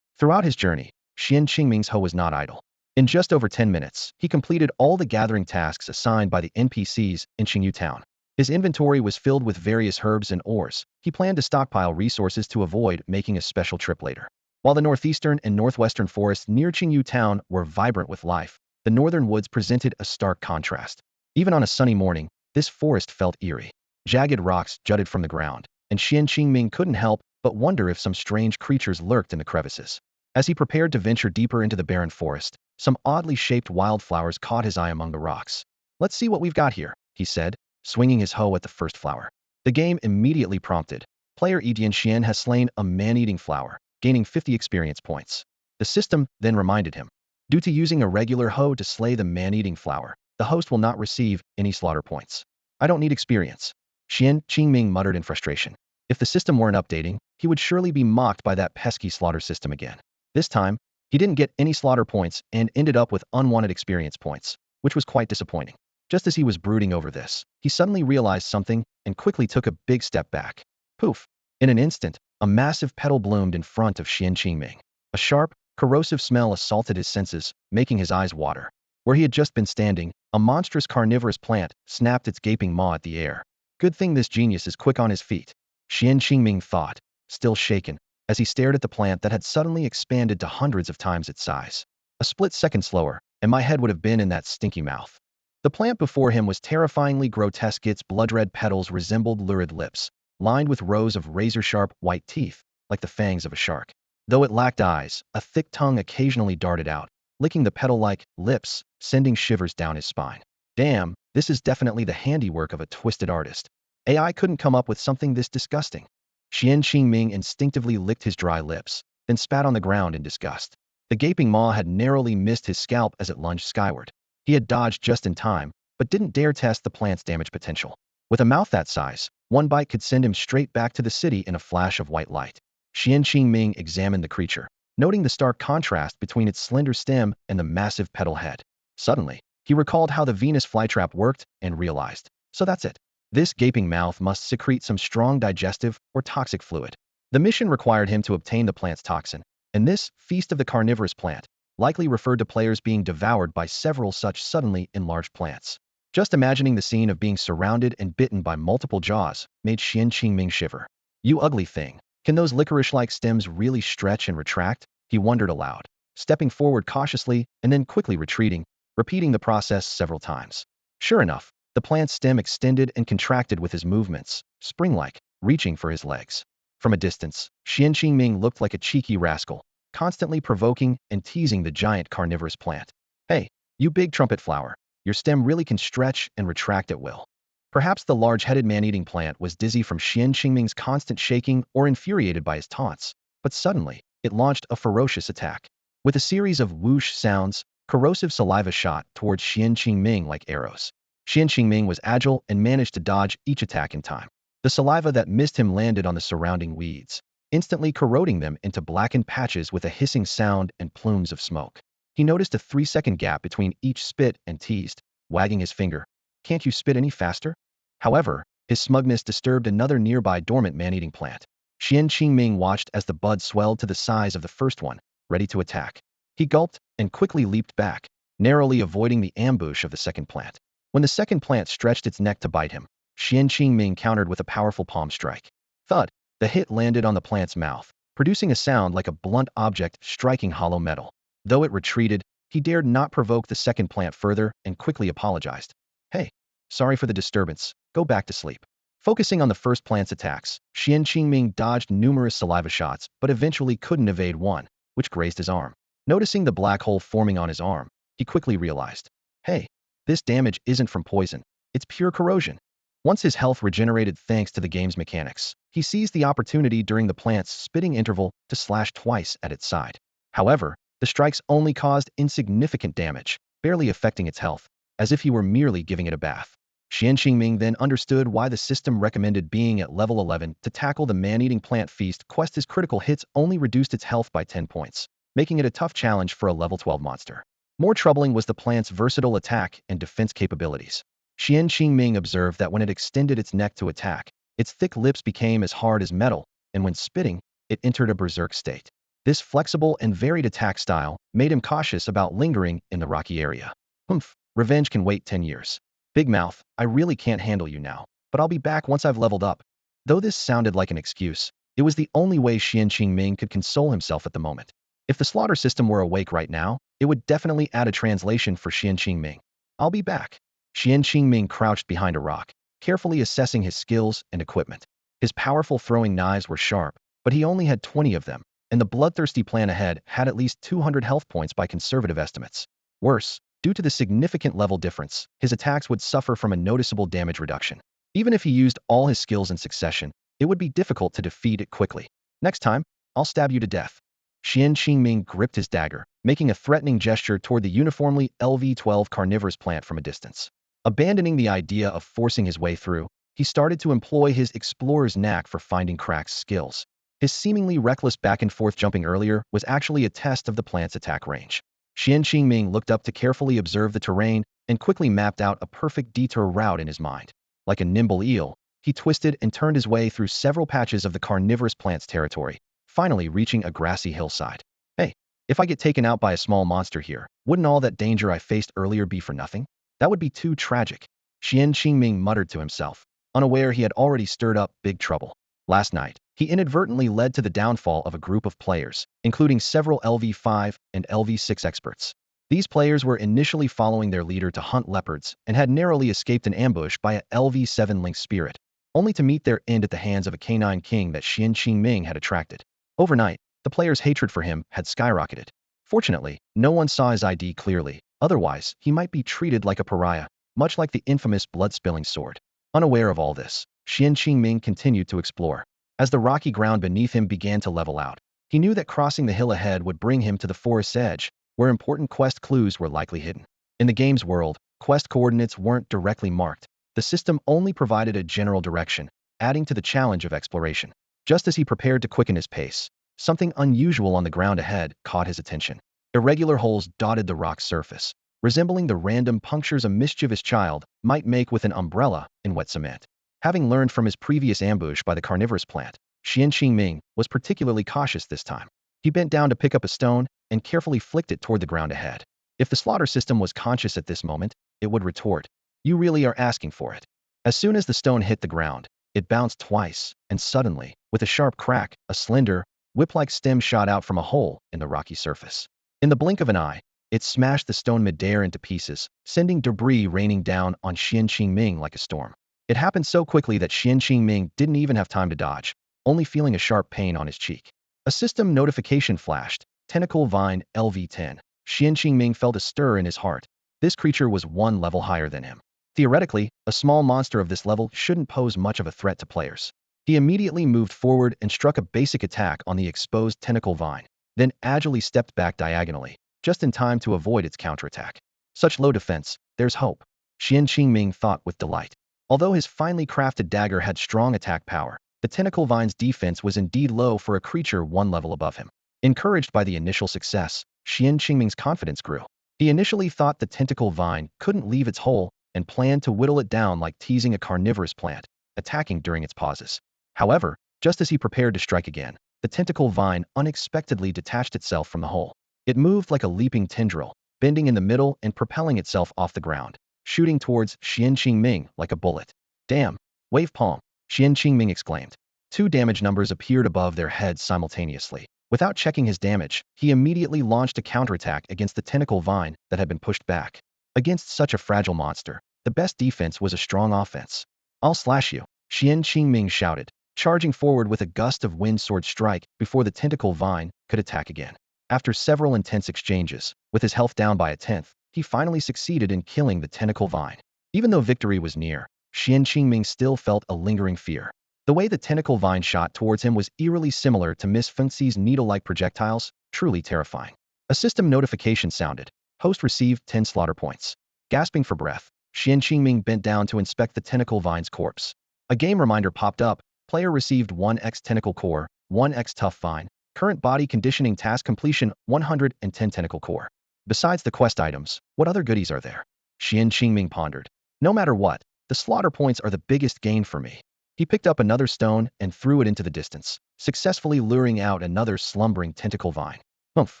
Throughout his journey, Xuan Qingming's hoe was not idle. In just over 10 minutes, he completed all the gathering tasks assigned by the NPCs in Qingyu town. His inventory was filled with various herbs and ores. He planned to stockpile resources to avoid making a special trip later. While the northeastern and northwestern forests near Qingyu town were vibrant with life, the northern woods presented a stark contrast. Even on a sunny morning, this forest felt eerie. Jagged rocks jutted from the ground, and Xuan Qingming couldn't help but wonder if some strange creatures lurked in the crevices. As he prepared to venture deeper into the barren forest, some oddly shaped wildflowers caught his eye among the rocks. Let's see what we've got here, he said, swinging his hoe at the first flower. The game immediately prompted. Player Edian Xian has slain a man-eating flower, gaining 50 experience points. The system then reminded him. Due to using a regular hoe to slay the man-eating flower, the host will not receive any slaughter points. I don't need experience. Xuan Qingming muttered in frustration. If the system weren't updating, he would surely be mocked by that pesky slaughter system again. This time, he didn't get any slaughter points and ended up with unwanted experience points, which was quite disappointing. Just as he was brooding over this, he suddenly realized something and quickly took a big step back. Poof! In an instant, a massive petal bloomed in front of Xuan Qingming. A sharp, corrosive smell assaulted his senses, making his eyes water. Where he had just been standing, a monstrous carnivorous plant snapped its gaping maw at the air. Good thing this genius is quick on his feet, Xuan Qingming thought, still shaken, as he stared at the plant that had suddenly expanded to hundreds of times its size. A split second slower, and my head would have been in that stinky mouth. The plant before him was terrifyingly grotesque. Its blood-red petals resembled lurid lips, lined with rows of razor-sharp white teeth, like the fangs of a shark. Though it lacked eyes, a thick tongue occasionally darted out, licking the petal-like lips, sending shivers down his spine. Damn, this is definitely the handiwork of a twisted artist. AI couldn't come up with something this disgusting. Xuan Qingming instinctively licked his dry lips, then spat on the ground in disgust. The gaping maw had narrowly missed his scalp as it lunged skyward. He had dodged just in time, but didn't dare test the plant's damage potential. With a mouth that size, one bite could send him straight back to the city in a flash of white light. Xuan Qingming examined the creature, noting the stark contrast between its slender stem and the massive petal head. Suddenly, he recalled how the Venus flytrap worked and realized, so that's it. This gaping mouth must secrete some strong digestive or toxic fluid. The mission required him to obtain the plant's toxin, and this feast of the carnivorous plant likely referred to players being devoured by several such suddenly enlarged plants. Just imagining the scene of being surrounded and bitten by multiple jaws made Xuan Qingming shiver. You ugly thing. Can those licorice-like stems really stretch and retract? He wondered aloud, stepping forward cautiously and then quickly retreating, repeating the process several times. Sure enough, the plant's stem extended and contracted with his movements, spring-like, reaching for his legs. From a distance, Xuan Qingming looked like a cheeky rascal, constantly provoking and teasing the giant carnivorous plant. Hey, you big trumpet flower, your stem really can stretch and retract at will. Perhaps the large-headed man-eating plant was dizzy from Xuan Qingming's constant shaking or infuriated by his taunts, but suddenly, it launched a ferocious attack. With a series of whoosh sounds, corrosive saliva shot towards Xuan Qingming like arrows. Xuan Qingming was agile and managed to dodge each attack in time. The saliva that missed him landed on the surrounding weeds, instantly corroding them into blackened patches with a hissing sound and plumes of smoke. He noticed a 3-second gap between each spit and teased, wagging his finger. Can't you spit any faster? However, his smugness disturbed another nearby dormant man-eating plant. Xuan Qingming watched as the bud swelled to the size of the first one, ready to attack. He gulped and quickly leaped back, narrowly avoiding the ambush of the second plant. When the second plant stretched its neck to bite him, Xuan Qingming countered with a powerful palm strike. Thud! The hit landed on the plant's mouth, producing a sound like a blunt object striking hollow metal. Though it retreated, he dared not provoke the second plant further and quickly apologized. Hey, sorry for the disturbance. Go back to sleep. Focusing on the first plant's attacks, Xuan Qingming dodged numerous saliva shots but eventually couldn't evade one, which grazed his arm. Noticing the black hole forming on his arm, he quickly realized, hey, this damage isn't from poison, it's pure corrosion. Once his health regenerated thanks to the game's mechanics, he seized the opportunity during the plant's spitting interval to slash twice at its side. However, the strikes only caused insignificant damage, barely affecting its health, as if he were merely giving it a bath. Xuan Qingming then understood why the system recommended being at level 11 to tackle the man-eating plant feast. His critical hits only reduced its health by 10 points, making it a tough challenge for a level 12 monster. More troubling was the plant's versatile attack and defense capabilities. Xuan Qingming observed that when it extended its neck to attack, its thick lips became as hard as metal, and when spitting, it entered a berserk state. This flexible and varied attack style made him cautious about lingering in the rocky area. Humph, revenge can wait 10 years. Big mouth, I really can't handle you now, but I'll be back once I've leveled up. Though this sounded like an excuse, it was the only way Xuan Qingming could console himself at the moment. If the slaughter system were awake right now, it would definitely add a translation for Xuan Qingming. I'll be back. Xuan Qingming crouched behind a rock, carefully assessing his skills and equipment. His powerful throwing knives were sharp, but he only had 20 of them, and the bloodthirsty plant ahead had at least 200 health points by conservative estimates. Worse, due to the significant level difference, his attacks would suffer from a noticeable damage reduction. Even if he used all his skills in succession, it would be difficult to defeat it quickly. Next time, I'll stab you to death. Xuan Qingming gripped his dagger, making a threatening gesture toward the uniformly LV-12 carnivorous plant from a distance. Abandoning the idea of forcing his way through, he started to employ his explorer's knack for finding cracks skills. His seemingly reckless back-and-forth jumping earlier was actually a test of the plant's attack range. Xuan Qingming looked up to carefully observe the terrain and quickly mapped out a perfect detour route in his mind. Like a nimble eel, he twisted and turned his way through several patches of the carnivorous plant's territory, finally reaching a grassy hillside. Hey, if I get taken out by a small monster here, wouldn't all that danger I faced earlier be for nothing? That would be too tragic. Xuan Qingming muttered to himself, unaware he had already stirred up big trouble. Last night, he inadvertently led to the downfall of a group of players, including several LV-5 and LV-6 experts. These players were initially following their leader to hunt leopards and had narrowly escaped an ambush by a LV-7 lynx spirit, only to meet their end at the hands of a canine king that Xuan Qingming had attracted. Overnight, the players' hatred for him had skyrocketed. Fortunately, no one saw his ID clearly, otherwise he might be treated like a pariah, much like the infamous blood-spilling sword. Unaware of all this, Xuan Qingming continued to explore. As the rocky ground beneath him began to level out, he knew that crossing the hill ahead would bring him to the forest's edge, where important quest clues were likely hidden. In the game's world, quest coordinates weren't directly marked. The system only provided a general direction, adding to the challenge of exploration. Just as he prepared to quicken his pace, something unusual on the ground ahead caught his attention. Irregular holes dotted the rock's surface, resembling the random punctures a mischievous child might make with an umbrella in wet cement. Having learned from his previous ambush by the carnivorous plant, Xuan Qingming was particularly cautious this time. He bent down to pick up a stone and carefully flicked it toward the ground ahead. If the slaughter system was conscious at this moment, it would retort. You really are asking for it. As soon as the stone hit the ground, it bounced twice, and suddenly, with a sharp crack, a slender, whip-like stem shot out from a hole in the rocky surface. In the blink of an eye, it smashed the stone midair into pieces, sending debris raining down on Xuan Qingming like a storm. It happened so quickly that Xuan Qingming didn't even have time to dodge, only feeling a sharp pain on his cheek. A system notification flashed. Tentacle Vine LV10. Xuan Qingming felt a stir in his heart. This creature was one level higher than him. Theoretically, a small monster of this level shouldn't pose much of a threat to players. He immediately moved forward and struck a basic attack on the exposed tentacle vine, then agilely stepped back diagonally, just in time to avoid its counterattack. Such low defense, there's hope, Xuan Qingming thought with delight. Although his finely crafted dagger had strong attack power, the tentacle vine's defense was indeed low for a creature one level above him. Encouraged by the initial success, Xuan Qingming's confidence grew. He initially thought the tentacle vine couldn't leave its hole and planned to whittle it down like teasing a carnivorous plant, attacking during its pauses. However, just as he prepared to strike again, the tentacle vine unexpectedly detached itself from the hole. It moved like a leaping tendril, bending in the middle and propelling itself off the ground, shooting towards Xuan Qingming like a bullet. Damn! Wave palm! Xuan Qingming exclaimed. Two damage numbers appeared above their heads simultaneously. Without checking his damage, he immediately launched a counterattack against the tentacle vine that had been pushed back. Against such a fragile monster, the best defense was a strong offense. I'll slash you, Xuan Qingming shouted, charging forward with a gust of wind sword strike before the tentacle vine could attack again. After several intense exchanges, with his health down by a tenth, he finally succeeded in killing the tentacle vine. Even though victory was near, Xuan Qingming still felt a lingering fear. The way the tentacle vine shot towards him was eerily similar to Miss Fengxi's needle-like projectiles, truly terrifying. A system notification sounded. Host received 10 slaughter points. Gasping for breath, Xuan Qingming bent down to inspect the tentacle vine's corpse. A game reminder popped up. Player received 1x tentacle core, 1x tough vine. Current body conditioning task completion 110 tentacle core. Besides the quest items, what other goodies are there? Xuan Qingming pondered. No matter what, the slaughter points are the biggest gain for me. He picked up another stone and threw it into the distance, successfully luring out another slumbering tentacle vine. Humph.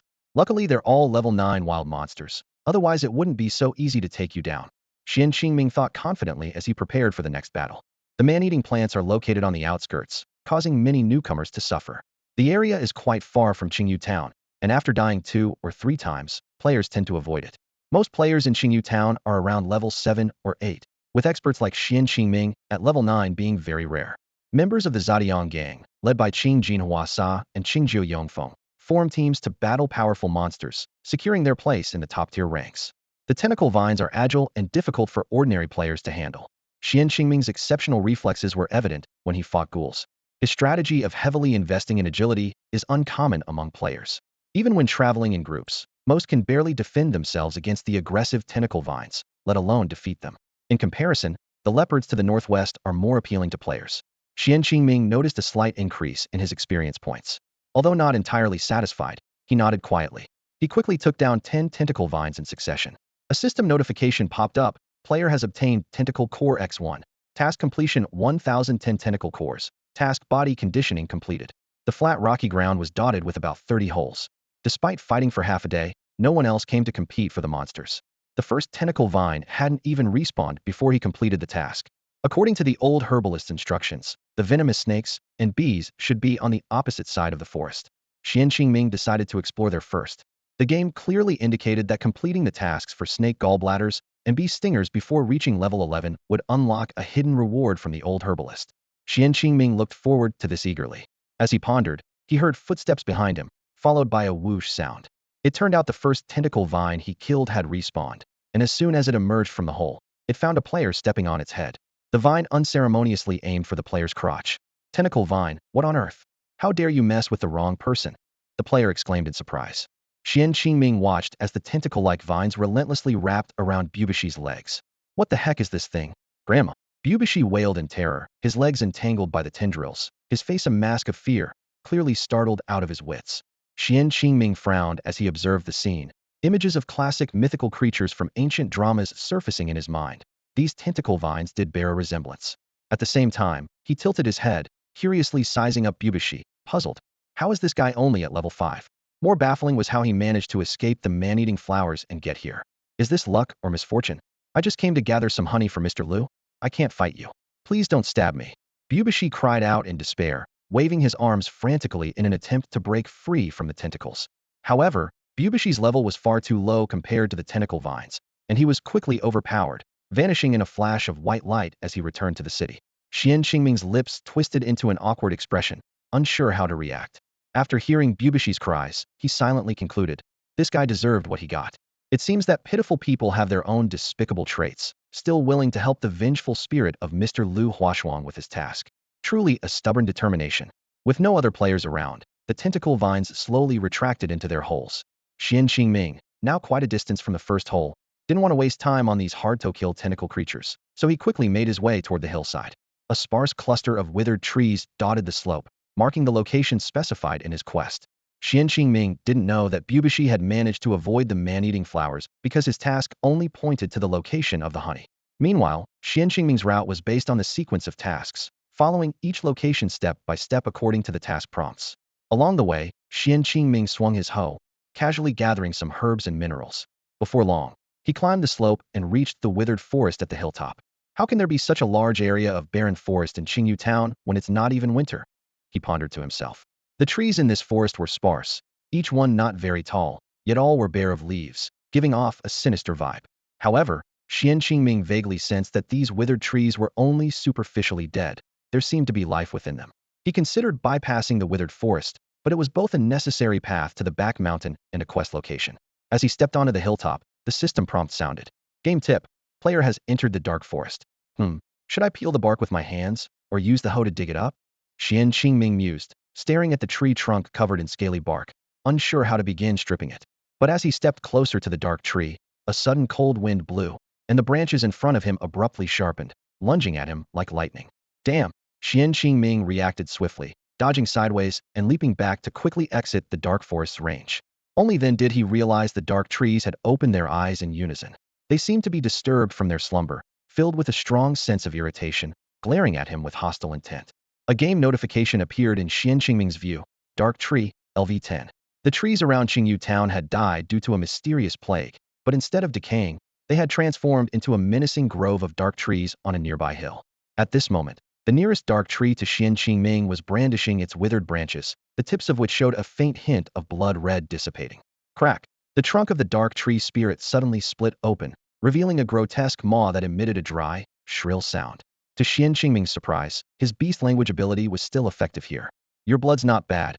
Luckily, they're all level 9 wild monsters. Otherwise, it wouldn't be so easy to take you down. Xuan Qingming thought confidently as he prepared for the next battle. The man-eating plants are located on the outskirts, causing many newcomers to suffer. The area is quite far from Qingyu Town, and after dying 2 or 3 times, players tend to avoid it. Most players in Qingyu Town are around level 7 or 8. With experts like Xuan Qingming at level 9 being very rare. Members of the Zhadiang gang, led by Qing Jinhua Sa and Qingjiu Yongfeng, form teams to battle powerful monsters, securing their place in the top-tier ranks. The tentacle vines are agile and difficult for ordinary players to handle. Xuan Qingming's exceptional reflexes were evident when he fought ghouls. His strategy of heavily investing in agility is uncommon among players. Even when traveling in groups, most can barely defend themselves against the aggressive tentacle vines, let alone defeat them. In comparison, the leopards to the northwest are more appealing to players. Xuan Qingming noticed a slight increase in his experience points. Although not entirely satisfied, he nodded quietly. He quickly took down 10 tentacle vines in succession. A system notification popped up. Player has obtained Tentacle Core X1. Task completion 1010 tentacle cores. Task body conditioning completed. The flat rocky ground was dotted with about 30 holes. Despite fighting for half a day, no one else came to compete for the monsters. The first tentacle vine hadn't even respawned before he completed the task. According to the old herbalist's instructions, the venomous snakes and bees should be on the opposite side of the forest. Xuan Qingming decided to explore there first. The game clearly indicated that completing the tasks for snake gallbladders and bee stingers before reaching level 11 would unlock a hidden reward from the old herbalist. Xuan Qingming looked forward to this eagerly. As he pondered, he heard footsteps behind him, followed by a whoosh sound. It turned out the first tentacle vine he killed had respawned, and as soon as it emerged from the hole, it found a player stepping on its head. The vine unceremoniously aimed for the player's crotch. Tentacle vine, what on earth? How dare you mess with the wrong person? The player exclaimed in surprise. Xuan Qingming watched as the tentacle-like vines relentlessly wrapped around Bubishi's legs. What the heck is this thing? Grandma. Bubishi wailed in terror, his legs entangled by the tendrils, his face a mask of fear, clearly startled out of his wits. Xuan Qingming frowned as he observed the scene. Images of classic mythical creatures from ancient dramas surfacing in his mind. These tentacle vines did bear a resemblance. At the same time, he tilted his head, curiously sizing up Bubishi, puzzled. How is this guy only at level 5? More baffling was how he managed to escape the man-eating flowers and get here. Is this luck or misfortune? I just came to gather some honey for Mr. Liu. I can't fight you. Please don't stab me. Bubashi cried out in despair, waving his arms frantically in an attempt to break free from the tentacles. However, Bubashi's level was far too low compared to the tentacle vines, and he was quickly overpowered, vanishing in a flash of white light as he returned to the city. Xuan Qingming's lips twisted into an awkward expression, unsure how to react. After hearing Bubashi's cries, he silently concluded, this guy deserved what he got. It seems that pitiful people have their own despicable traits, still willing to help the vengeful spirit of Mr. Liu Huashuang with his task. Truly a stubborn determination. With no other players around, the tentacle vines slowly retracted into their holes. Xuan Qingming, now quite a distance from the first hole, didn't want to waste time on these hard-to-kill tentacle creatures, so he quickly made his way toward the hillside. A sparse cluster of withered trees dotted the slope, marking the location specified in his quest. Xuan Qingming didn't know that Bubashi had managed to avoid the man-eating flowers because his task only pointed to the location of the honey. Meanwhile, Xuan Qingming's route was based on the sequence of tasks, following each location step by step according to the task prompts. Along the way, Xuan Qingming swung his hoe, casually gathering some herbs and minerals. Before long, he climbed the slope and reached the withered forest at the hilltop. How can there be such a large area of barren forest in Qingyu town when it's not even winter? He pondered to himself. The trees in this forest were sparse, each one not very tall, yet all were bare of leaves, giving off a sinister vibe. However, Xuan Qingming vaguely sensed that these withered trees were only superficially dead. There seemed to be life within them. He considered bypassing the withered forest, but it was both a necessary path to the back mountain and a quest location. As he stepped onto the hilltop, the system prompt sounded. Game tip. Player has entered the dark forest. Should I peel the bark with my hands, or use the hoe to dig it up? Xuan Qingming mused, staring at the tree trunk covered in scaly bark, unsure how to begin stripping it. But as he stepped closer to the dark tree, a sudden cold wind blew, and the branches in front of him abruptly sharpened, lunging at him like lightning. Damn! Xuan Qingming reacted swiftly, dodging sideways and leaping back to quickly exit the dark forest's range. Only then did he realize the dark trees had opened their eyes in unison. They seemed to be disturbed from their slumber, filled with a strong sense of irritation, glaring at him with hostile intent. A game notification appeared in Xuan Qingming's view. Dark Tree, LV10. The trees around Qingyu town had died due to a mysterious plague, but instead of decaying, they had transformed into a menacing grove of dark trees on a nearby hill. At this moment, the nearest dark tree to Xuan Qingming was brandishing its withered branches, the tips of which showed a faint hint of blood red dissipating. Crack! The trunk of the dark tree spirit suddenly split open, revealing a grotesque maw that emitted a dry, shrill sound. To Xuan Qingming's surprise, his beast language ability was still effective here. Your blood's not bad.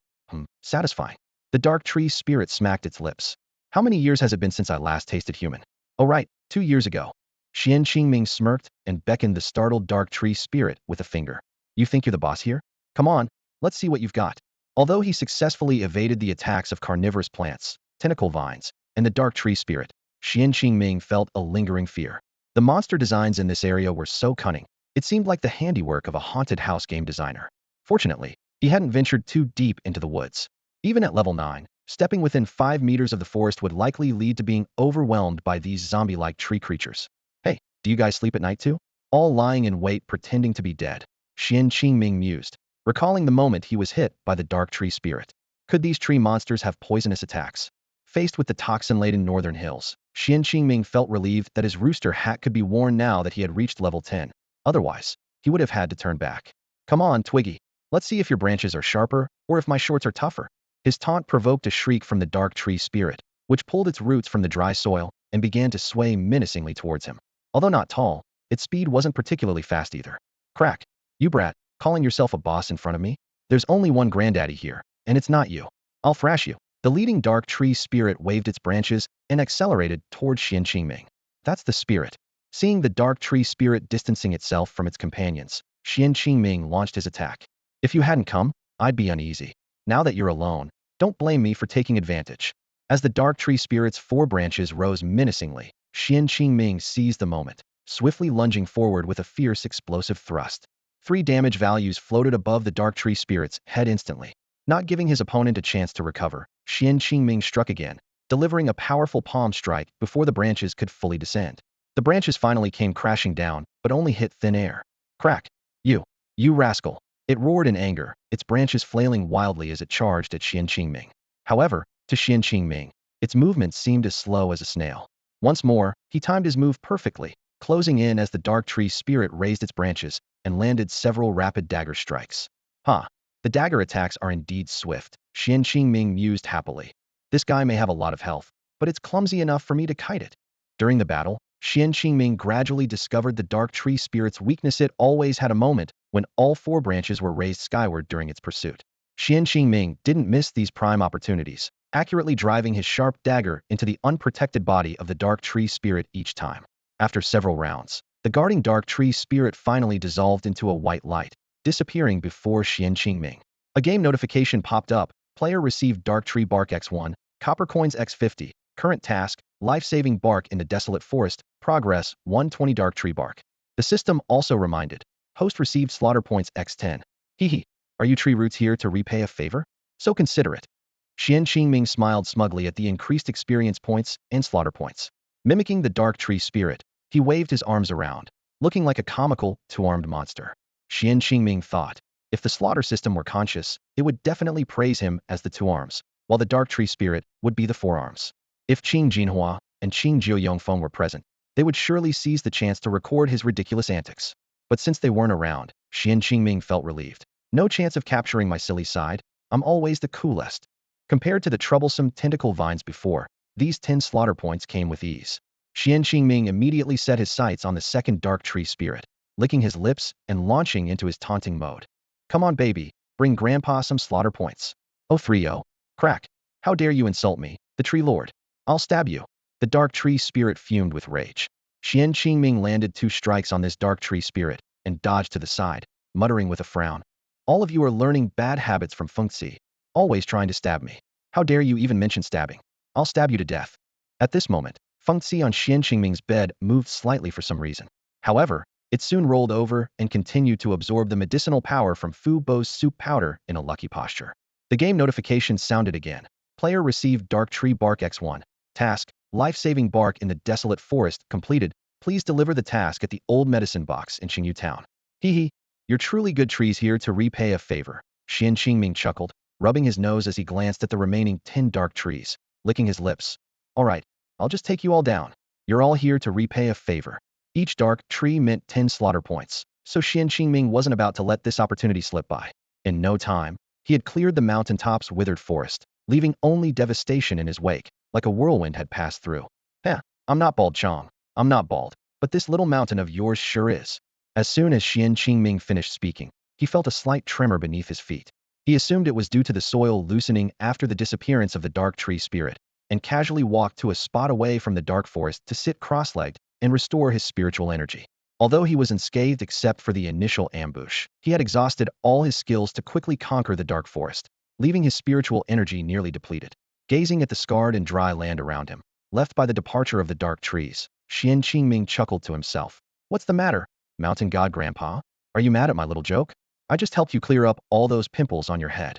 Satisfying. The dark tree spirit smacked its lips. How many years has it been since I last tasted human? Oh right, 2 years ago. Xuan Qingming smirked and beckoned the startled dark tree spirit with a finger. You think you're the boss here? Come on, let's see what you've got. Although he successfully evaded the attacks of carnivorous plants, tentacle vines, and the dark tree spirit, Xuan Qingming felt a lingering fear. The monster designs in this area were so cunning, it seemed like the handiwork of a haunted house game designer. Fortunately, he hadn't ventured too deep into the woods. Even at level 9, stepping within 5 meters of the forest would likely lead to being overwhelmed by these zombie-like tree creatures. Hey, do you guys sleep at night too? All lying in wait pretending to be dead. Xuan Qingming mused, recalling the moment he was hit by the dark tree spirit. Could these tree monsters have poisonous attacks? Faced with the toxin-laden northern hills, Xuan Qingming felt relieved that his rooster hat could be worn now that he had reached level 10. Otherwise, he would have had to turn back. Come on, Twiggy. Let's see if your branches are sharper, or if my shorts are tougher. His taunt provoked a shriek from the dark tree spirit, which pulled its roots from the dry soil and began to sway menacingly towards him. Although not tall, its speed wasn't particularly fast either. Crack. You brat, calling yourself a boss in front of me? There's only one granddaddy here, and it's not you. I'll thrash you. The leading dark tree spirit waved its branches and accelerated towards Xuan Qingming. That's the spirit. Seeing the dark tree spirit distancing itself from its companions, Xuan Qingming launched his attack. If you hadn't come, I'd be uneasy. Now that you're alone, don't blame me for taking advantage. As the dark tree spirit's 4 branches rose menacingly, Xuan Qingming seized the moment, swiftly lunging forward with a fierce explosive thrust. 3 damage values floated above the dark tree spirit's head instantly. Not giving his opponent a chance to recover, Xuan Qingming struck again, delivering a powerful palm strike before the branches could fully descend. The branches finally came crashing down, but only hit thin air. Crack! You rascal! It roared in anger, its branches flailing wildly as it charged at Xuan Qingming. However, to Xuan Qingming, its movement seemed as slow as a snail. Once more, he timed his move perfectly, closing in as the dark tree spirit raised its branches and landed several rapid dagger strikes. Huh. The dagger attacks are indeed swift, Xuan Qingming mused happily. This guy may have a lot of health, but it's clumsy enough for me to kite it. During the battle, Xuan Qingming gradually discovered the dark tree spirit's weakness. It always had a moment when all four branches were raised skyward during its pursuit. Xuan Qingming didn't miss these prime opportunities, accurately driving his sharp dagger into the unprotected body of the dark tree spirit each time. After several rounds, the guarding dark tree spirit finally dissolved into a white light, disappearing before Xuan Qingming. A game notification popped up. Player received Dark Tree Bark X1, Copper Coins X50, current task, life-saving bark in the desolate forest, progress, 120 Dark Tree Bark. The system also reminded, host received Slaughter Points X10. Hehe, are you tree roots here to repay a favor? So considerate. Xuan Qingming smiled smugly at the increased experience points and slaughter points. Mimicking the dark tree spirit, he waved his arms around, looking like a comical, two-armed monster. Xuan Qingming thought, if the slaughter system were conscious, it would definitely praise him as the two arms, while the dark tree spirit would be the four arms. If Qing Jinhua and Qing Jiuyongfeng were present, they would surely seize the chance to record his ridiculous antics. But since they weren't around, Xuan Qingming felt relieved. No chance of capturing my silly side. I'm always the coolest. Compared to the troublesome tentacle vines before, these 10 slaughter points came with ease. Xuan Qingming immediately set his sights on the second dark tree spirit, licking his lips and launching into his taunting mode. Come on, baby, bring Grandpa some slaughter points. Oh 3-0. Crack. How dare you insult me, the tree lord? I'll stab you. The dark tree spirit fumed with rage. Xuan Qingming landed 2 strikes on this dark tree spirit and dodged to the side, muttering with a frown. All of you are learning bad habits from Fengzi, always trying to stab me. How dare you even mention stabbing? I'll stab you to death. At this moment, Fengzi on Xuan Qingming's bed moved slightly for some reason. However, it soon rolled over and continued to absorb the medicinal power from Fu Bo's soup powder in a lucky posture. The game notification sounded again. Player received Dark Tree Bark X1. Task, life-saving bark in the desolate forest, completed. Please deliver the task at the old medicine box in Qingyu Town. Hehe, you're truly good trees here to repay a favor. Xuan Qingming chuckled, rubbing his nose as he glanced at the remaining 10 dark trees, licking his lips. All right, I'll just take you all down. You're all here to repay a favor. Each dark tree meant 10 slaughter points, so Xuan Qingming wasn't about to let this opportunity slip by. In no time, he had cleared the mountaintop's withered forest, leaving only devastation in his wake, like a whirlwind had passed through. I'm not bald, Chong. I'm not bald, but this little mountain of yours sure is. As soon as Xuan Qingming finished speaking, he felt a slight tremor beneath his feet. He assumed it was due to the soil loosening after the disappearance of the dark tree spirit, and casually walked to a spot away from the dark forest to sit cross-legged and restore his spiritual energy. Although he was unscathed except for the initial ambush, he had exhausted all his skills to quickly conquer the dark forest, leaving his spiritual energy nearly depleted. Gazing at the scarred and dry land around him, left by the departure of the dark trees, Xuan Qingming chuckled to himself. What's the matter, Mountain God Grandpa? Are you mad at my little joke? I just helped you clear up all those pimples on your head.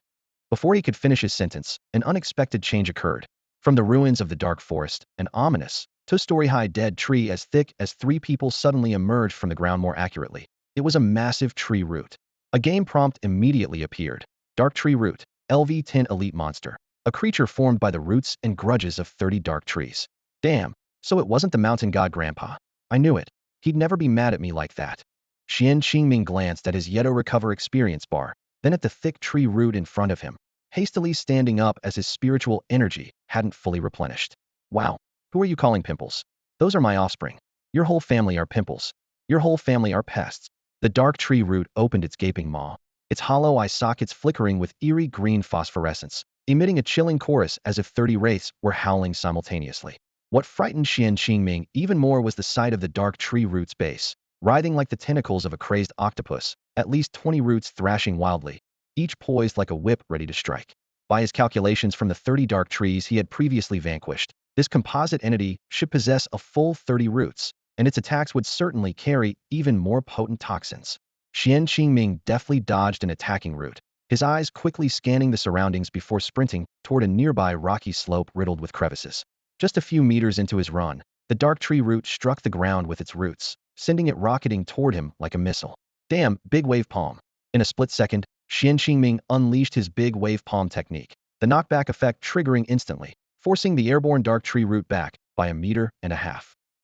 Before he could finish his sentence, an unexpected change occurred. From the ruins of the dark forest, an ominous, 2-story-high dead tree as thick as 3 people suddenly emerged from the ground. More accurately, it was a massive tree root. A game prompt immediately appeared. Dark Tree Root, LV10 Elite Monster. A creature formed by the roots and grudges of 30 dark trees. Damn, so it wasn't the Mountain God Grandpa. I knew it. He'd never be mad at me like that. Xuan Qingming glanced at his Yeto Recover experience bar, then at the thick tree root in front of him, hastily standing up as his spiritual energy hadn't fully replenished. Wow. Who are you calling pimples? Those are my offspring. Your whole family are pimples. Your whole family are pests. The dark tree root opened its gaping maw, its hollow eye sockets flickering with eerie green phosphorescence, emitting a chilling chorus as if 30 wraiths were howling simultaneously. What frightened Xuan Qingming even more was the sight of the dark tree root's base, writhing like the tentacles of a crazed octopus, at least 20 roots thrashing wildly, each poised like a whip ready to strike. By his calculations from the 30 dark trees he had previously vanquished, this composite entity should possess a full 30 roots, and its attacks would certainly carry even more potent toxins. Xuan Qingming deftly dodged an attacking root, his eyes quickly scanning the surroundings before sprinting toward a nearby rocky slope riddled with crevices. Just a few meters into his run, the dark tree root struck the ground with its roots, sending it rocketing toward him like a missile. Damn, Big Wave Palm. In a split second, Xuan Qingming unleashed his Big Wave Palm technique, the knockback effect triggering instantly, forcing the airborne dark tree root back by 1.5 meters.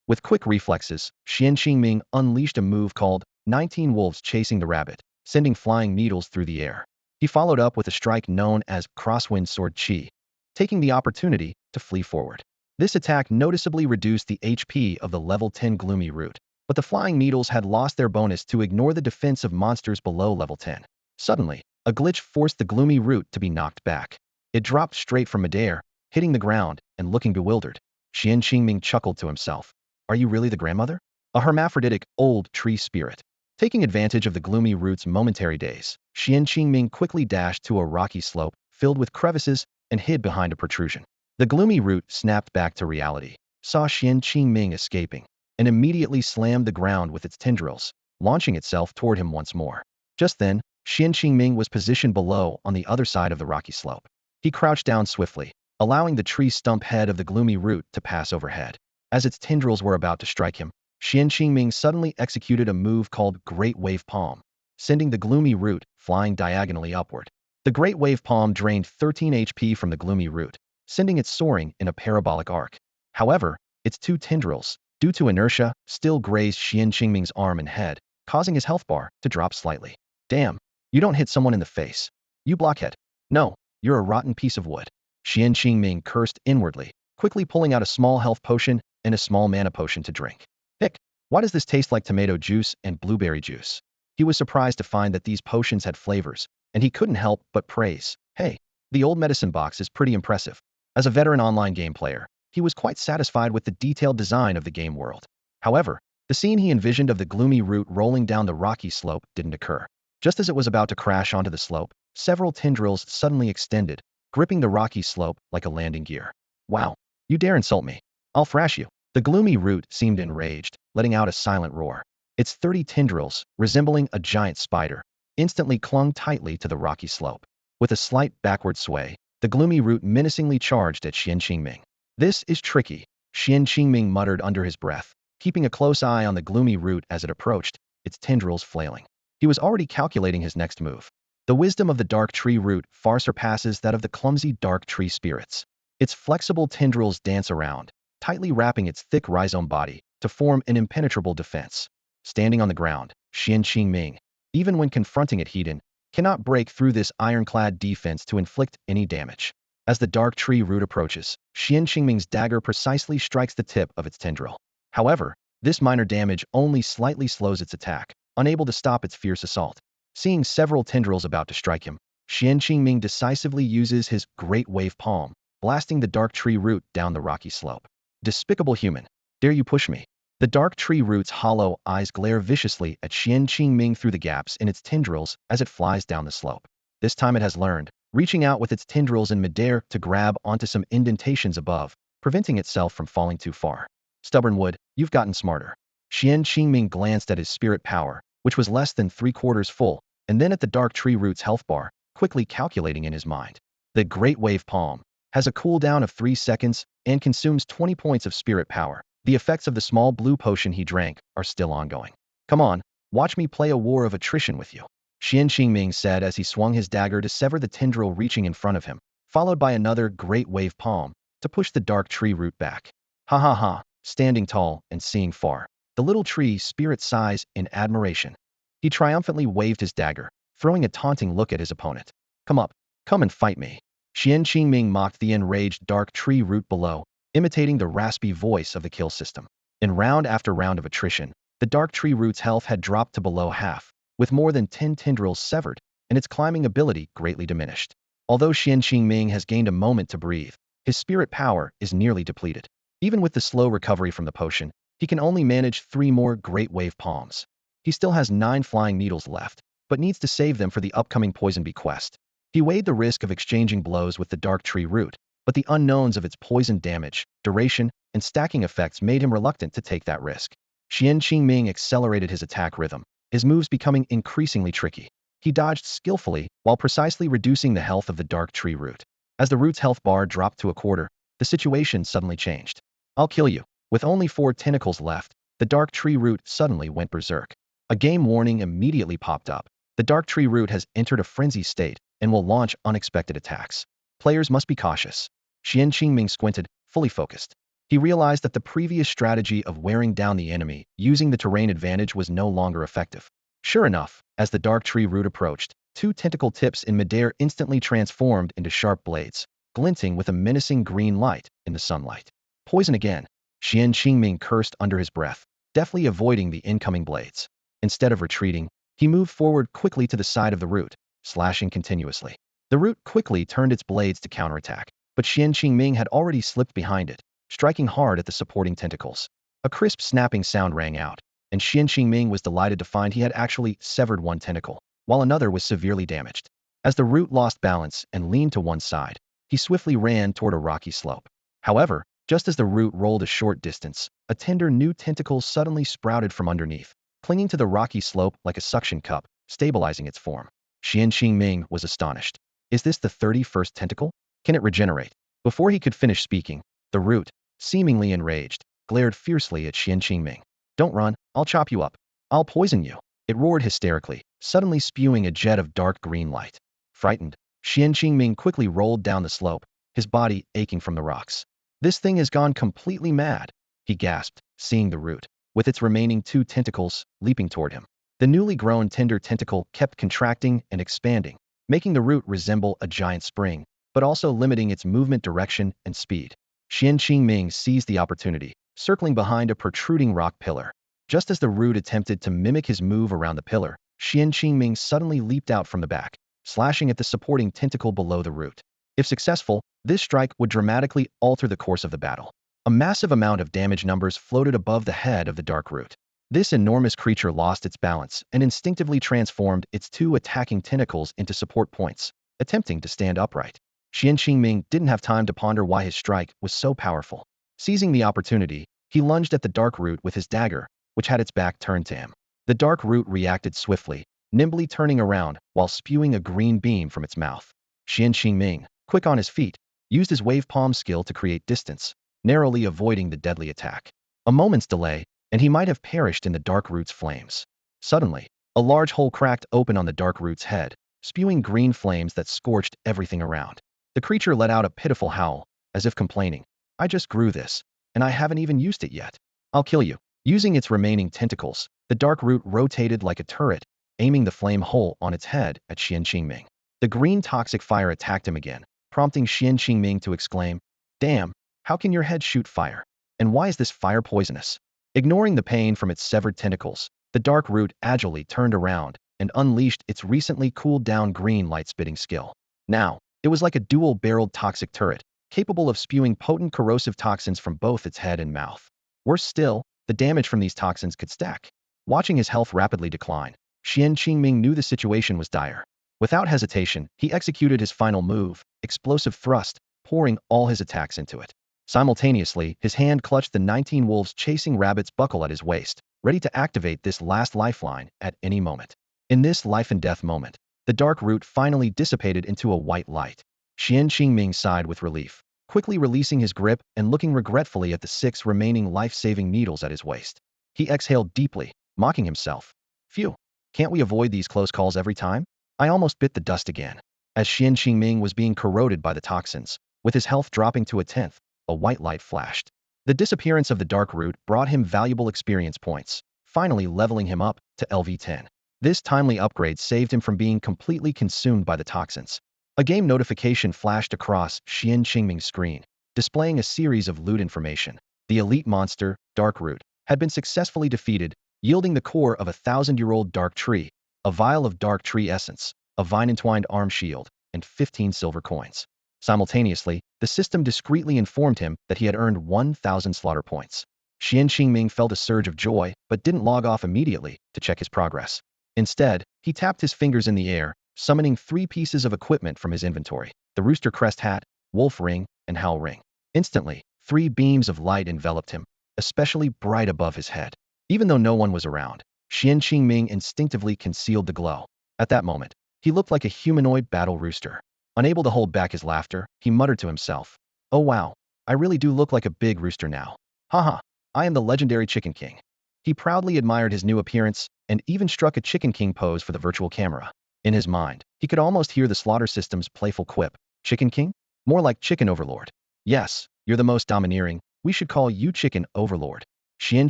With quick reflexes, Xuan Qingming unleashed a move called 19 Wolves Chasing the Rabbit, sending flying needles through the air. He followed up with a strike known as Crosswind Sword Chi, taking the opportunity to flee forward. This attack noticeably reduced the HP of the level 10 Gloomy Root, but the flying needles had lost their bonus to ignore the defense of monsters below level 10. Suddenly, a glitch forced the Gloomy Root to be knocked back. It dropped straight from midair, hitting the ground and looking bewildered. Xuan Qingming chuckled to himself. Are you really the grandmother? A hermaphroditic, old tree spirit. Taking advantage of the Gloomy Root's momentary daze, Xuan Qingming quickly dashed to a rocky slope filled with crevices and hid behind a protrusion. The Gloomy Root snapped back to reality, saw Xuan Qingming escaping, and immediately slammed the ground with its tendrils, launching itself toward him once more. Just then, Xuan Qingming was positioned below on the other side of the rocky slope. He crouched down swiftly, allowing the tree stump head of the Gloomy Root to pass overhead. As its tendrils were about to strike him, Xuan Qingming suddenly executed a move called Great Wave Palm, sending the Gloomy Root flying diagonally upward. The Great Wave Palm drained 13 HP from the Gloomy Root, sending it soaring in a parabolic arc. However, its two tendrils, due to inertia, still grazed Xuan Qingming's arm and head, causing his health bar to drop slightly. Damn, you don't hit someone in the face. You blockhead. No, you're a rotten piece of wood. Xuan Qingming cursed inwardly, quickly pulling out a small health potion and a small mana potion to drink. Hick, why does this taste like tomato juice and blueberry juice? He was surprised to find that these potions had flavors, and he couldn't help but praise. Hey, the old medicine box is pretty impressive. As a veteran online game player, he was quite satisfied with the detailed design of the game world. However, the scene he envisioned of the Gloomy Root rolling down the rocky slope didn't occur. Just as it was about to crash onto the slope, several tendrils suddenly extended, gripping the rocky slope like a landing gear. Wow, you dare insult me. I'll thrash you. The Gloomy Root seemed enraged, letting out a silent roar. Its 30 tendrils, resembling a giant spider, instantly clung tightly to the rocky slope. With a slight backward sway, the Gloomy Root menacingly charged at Xuan Qingming. This is tricky, Xuan Qingming muttered under his breath, keeping a close eye on the Gloomy Root as it approached, its tendrils flailing. He was already calculating his next move. The wisdom of the Dark Tree Root far surpasses that of the clumsy Dark Tree spirits. Its flexible tendrils dance around, tightly wrapping its thick rhizome body to form an impenetrable defense. Standing on the ground, Xuan Qingming, even when confronting it head-on, cannot break through this ironclad defense to inflict any damage. As the Dark Tree Root approaches, Xuan Qingming's dagger precisely strikes the tip of its tendril. However, this minor damage only slightly slows its attack, unable to stop its fierce assault. Seeing several tendrils about to strike him, Xuan Qingming decisively uses his Great Wave Palm, blasting the Dark Tree Root down the rocky slope. Despicable human, dare you push me? The Dark Tree Root's hollow eyes glare viciously at Xuan Qingming through the gaps in its tendrils as it flies down the slope. This time it has learned, reaching out with its tendrils in midair to grab onto some indentations above, preventing itself from falling too far. Stubborn wood, you've gotten smarter. Xuan Qingming glanced at his spirit power, which was less than 3/4 full, and then at the Dark Tree Root's health bar, quickly calculating in his mind. The Great Wave Palm has a cooldown of 3 seconds and consumes 20 points of spirit power. The effects of the small blue potion he drank are still ongoing. Come on, watch me play a war of attrition with you. Xuan Qingming said as he swung his dagger to sever the tendril reaching in front of him, followed by another Great Wave Palm to push the Dark Tree Root back. Ha ha ha, standing tall and seeing far, the little tree spirit sighs in admiration. He triumphantly waved his dagger, throwing a taunting look at his opponent. Come up, come and fight me. Xuan Qingming mocked the enraged Dark Tree Root below, imitating the raspy voice of the kill system. In round after round of attrition, the Dark Tree Root's health had dropped to below half, with more than 10 tendrils severed, and its climbing ability greatly diminished. Although Xuan Qingming has gained a moment to breathe, his spirit power is nearly depleted. Even with the slow recovery from the potion, he can only manage 3 more Great Wave Palms. He still has 9 flying needles left, but needs to save them for the upcoming Poison Bee quest. He weighed the risk of exchanging blows with the Dark Tree Root, but the unknowns of its poison damage, duration, and stacking effects made him reluctant to take that risk. Xuan Qingming accelerated his attack rhythm, his moves becoming increasingly tricky. He dodged skillfully while precisely reducing the health of the Dark Tree Root. As the root's health bar dropped to a quarter, the situation suddenly changed. I'll kill you. With only 4 tentacles left, the Dark Tree Root suddenly went berserk. A game warning immediately popped up. The Dark Tree Root has entered a frenzy state and will launch unexpected attacks. Players must be cautious. Xuan Qingming squinted, fully focused. He realized that the previous strategy of wearing down the enemy using the terrain advantage was no longer effective. Sure enough, as the dark tree root approached, two tentacle tips in midair instantly transformed into sharp blades, glinting with a menacing green light in the sunlight. Poison again, Xuan Qingming cursed under his breath, deftly avoiding the incoming blades. Instead of retreating, he moved forward quickly to the side of the root, slashing continuously. The root quickly turned its blades to counterattack, but Xuan Qingming had already slipped behind it, striking hard at the supporting tentacles. A crisp snapping sound rang out, and Xuan Qingming was delighted to find he had actually severed one tentacle, while another was severely damaged. As the root lost balance and leaned to one side, he swiftly ran toward a rocky slope. However, just as the root rolled a short distance, a tender new tentacle suddenly sprouted from underneath, clinging to the rocky slope like a suction cup, stabilizing its form. Xuan Qingming was astonished. Is this the 31st tentacle? Can it regenerate? Before he could finish speaking, the root, seemingly enraged, glared fiercely at Xuan Qingming. Don't run, I'll chop you up. I'll poison you. It roared hysterically, suddenly spewing a jet of dark green light. Frightened, Xuan Qingming quickly rolled down the slope, his body aching from the rocks. This thing has gone completely mad, he gasped, seeing the root, with its remaining two tentacles, leaping toward him. The newly grown tender tentacle kept contracting and expanding, making the root resemble a giant spring, but also limiting its movement direction and speed. Xuan Qingming seized the opportunity, circling behind a protruding rock pillar. Just as the root attempted to mimic his move around the pillar, Xuan Qingming suddenly leaped out from the back, slashing at the supporting tentacle below the root. If successful, this strike would dramatically alter the course of the battle. A massive amount of damage numbers floated above the head of the dark root. This enormous creature lost its balance and instinctively transformed its two attacking tentacles into support points, attempting to stand upright. Xuan Qingming didn't have time to ponder why his strike was so powerful. Seizing the opportunity, he lunged at the dark root with his dagger, which had its back turned to him. The dark root reacted swiftly, nimbly turning around while spewing a green beam from its mouth. Xuan Qingming, quick on his feet, used his wave palm skill to create distance, narrowly avoiding the deadly attack. A moment's delay, and he might have perished in the dark root's flames. Suddenly, a large hole cracked open on the dark root's head, spewing green flames that scorched everything around. The creature let out a pitiful howl, as if complaining, I just grew this, and I haven't even used it yet. I'll kill you. Using its remaining tentacles, the dark root rotated like a turret, aiming the flame hole on its head at Xuan Qingming. The green toxic fire attacked him again, prompting Xuan Qingming to exclaim, Damn, how can your head shoot fire? And why is this fire poisonous? Ignoring the pain from its severed tentacles, the dark root agilely turned around and unleashed its recently cooled down green light-spitting skill. Now, it was like a dual-barreled toxic turret, capable of spewing potent corrosive toxins from both its head and mouth. Worse still, the damage from these toxins could stack. Watching his health rapidly decline, Xuan Qingming knew the situation was dire. Without hesitation, he executed his final move, explosive thrust, pouring all his attacks into it. Simultaneously, his hand clutched the 19 wolves chasing rabbits buckle at his waist, ready to activate this last lifeline at any moment. In this life-and-death moment, the dark root finally dissipated into a white light. Xuan Qingming sighed with relief, quickly releasing his grip and looking regretfully at the 6 remaining life-saving needles at his waist. He exhaled deeply, mocking himself. Phew, can't we avoid these close calls every time? I almost bit the dust again. As Xuan Qingming was being corroded by the toxins, with his health dropping to a 10th, a white light flashed. The disappearance of the dark root brought him valuable experience points, finally leveling him up to LV10. This timely upgrade saved him from being completely consumed by the toxins. A game notification flashed across Xuan Qingming's screen, displaying a series of loot information. The elite monster, Dark Root, had been successfully defeated, yielding the core of a 1,000-year-old dark tree, a vial of dark tree essence, a vine-entwined arm shield, and 15 silver coins. Simultaneously, the system discreetly informed him that he had earned 1,000 slaughter points. Xuan Qingming felt a surge of joy, but didn't log off immediately to check his progress. Instead, he tapped his fingers in the air, summoning 3 pieces of equipment from his inventory, the Rooster Crest hat, Wolf Ring, and Howl Ring. Instantly, 3 beams of light enveloped him, especially bright above his head. Even though no one was around, Xuan Qingming instinctively concealed the glow. At that moment, he looked like a humanoid battle rooster. Unable to hold back his laughter, he muttered to himself, Oh wow, I really do look like a big rooster now. Haha, I am the legendary Chicken King. He proudly admired his new appearance and even struck a Chicken King pose for the virtual camera. In his mind, he could almost hear the slaughter system's playful quip, Chicken King? More like Chicken Overlord. Yes, you're the most domineering, We should call you Chicken Overlord. Xuan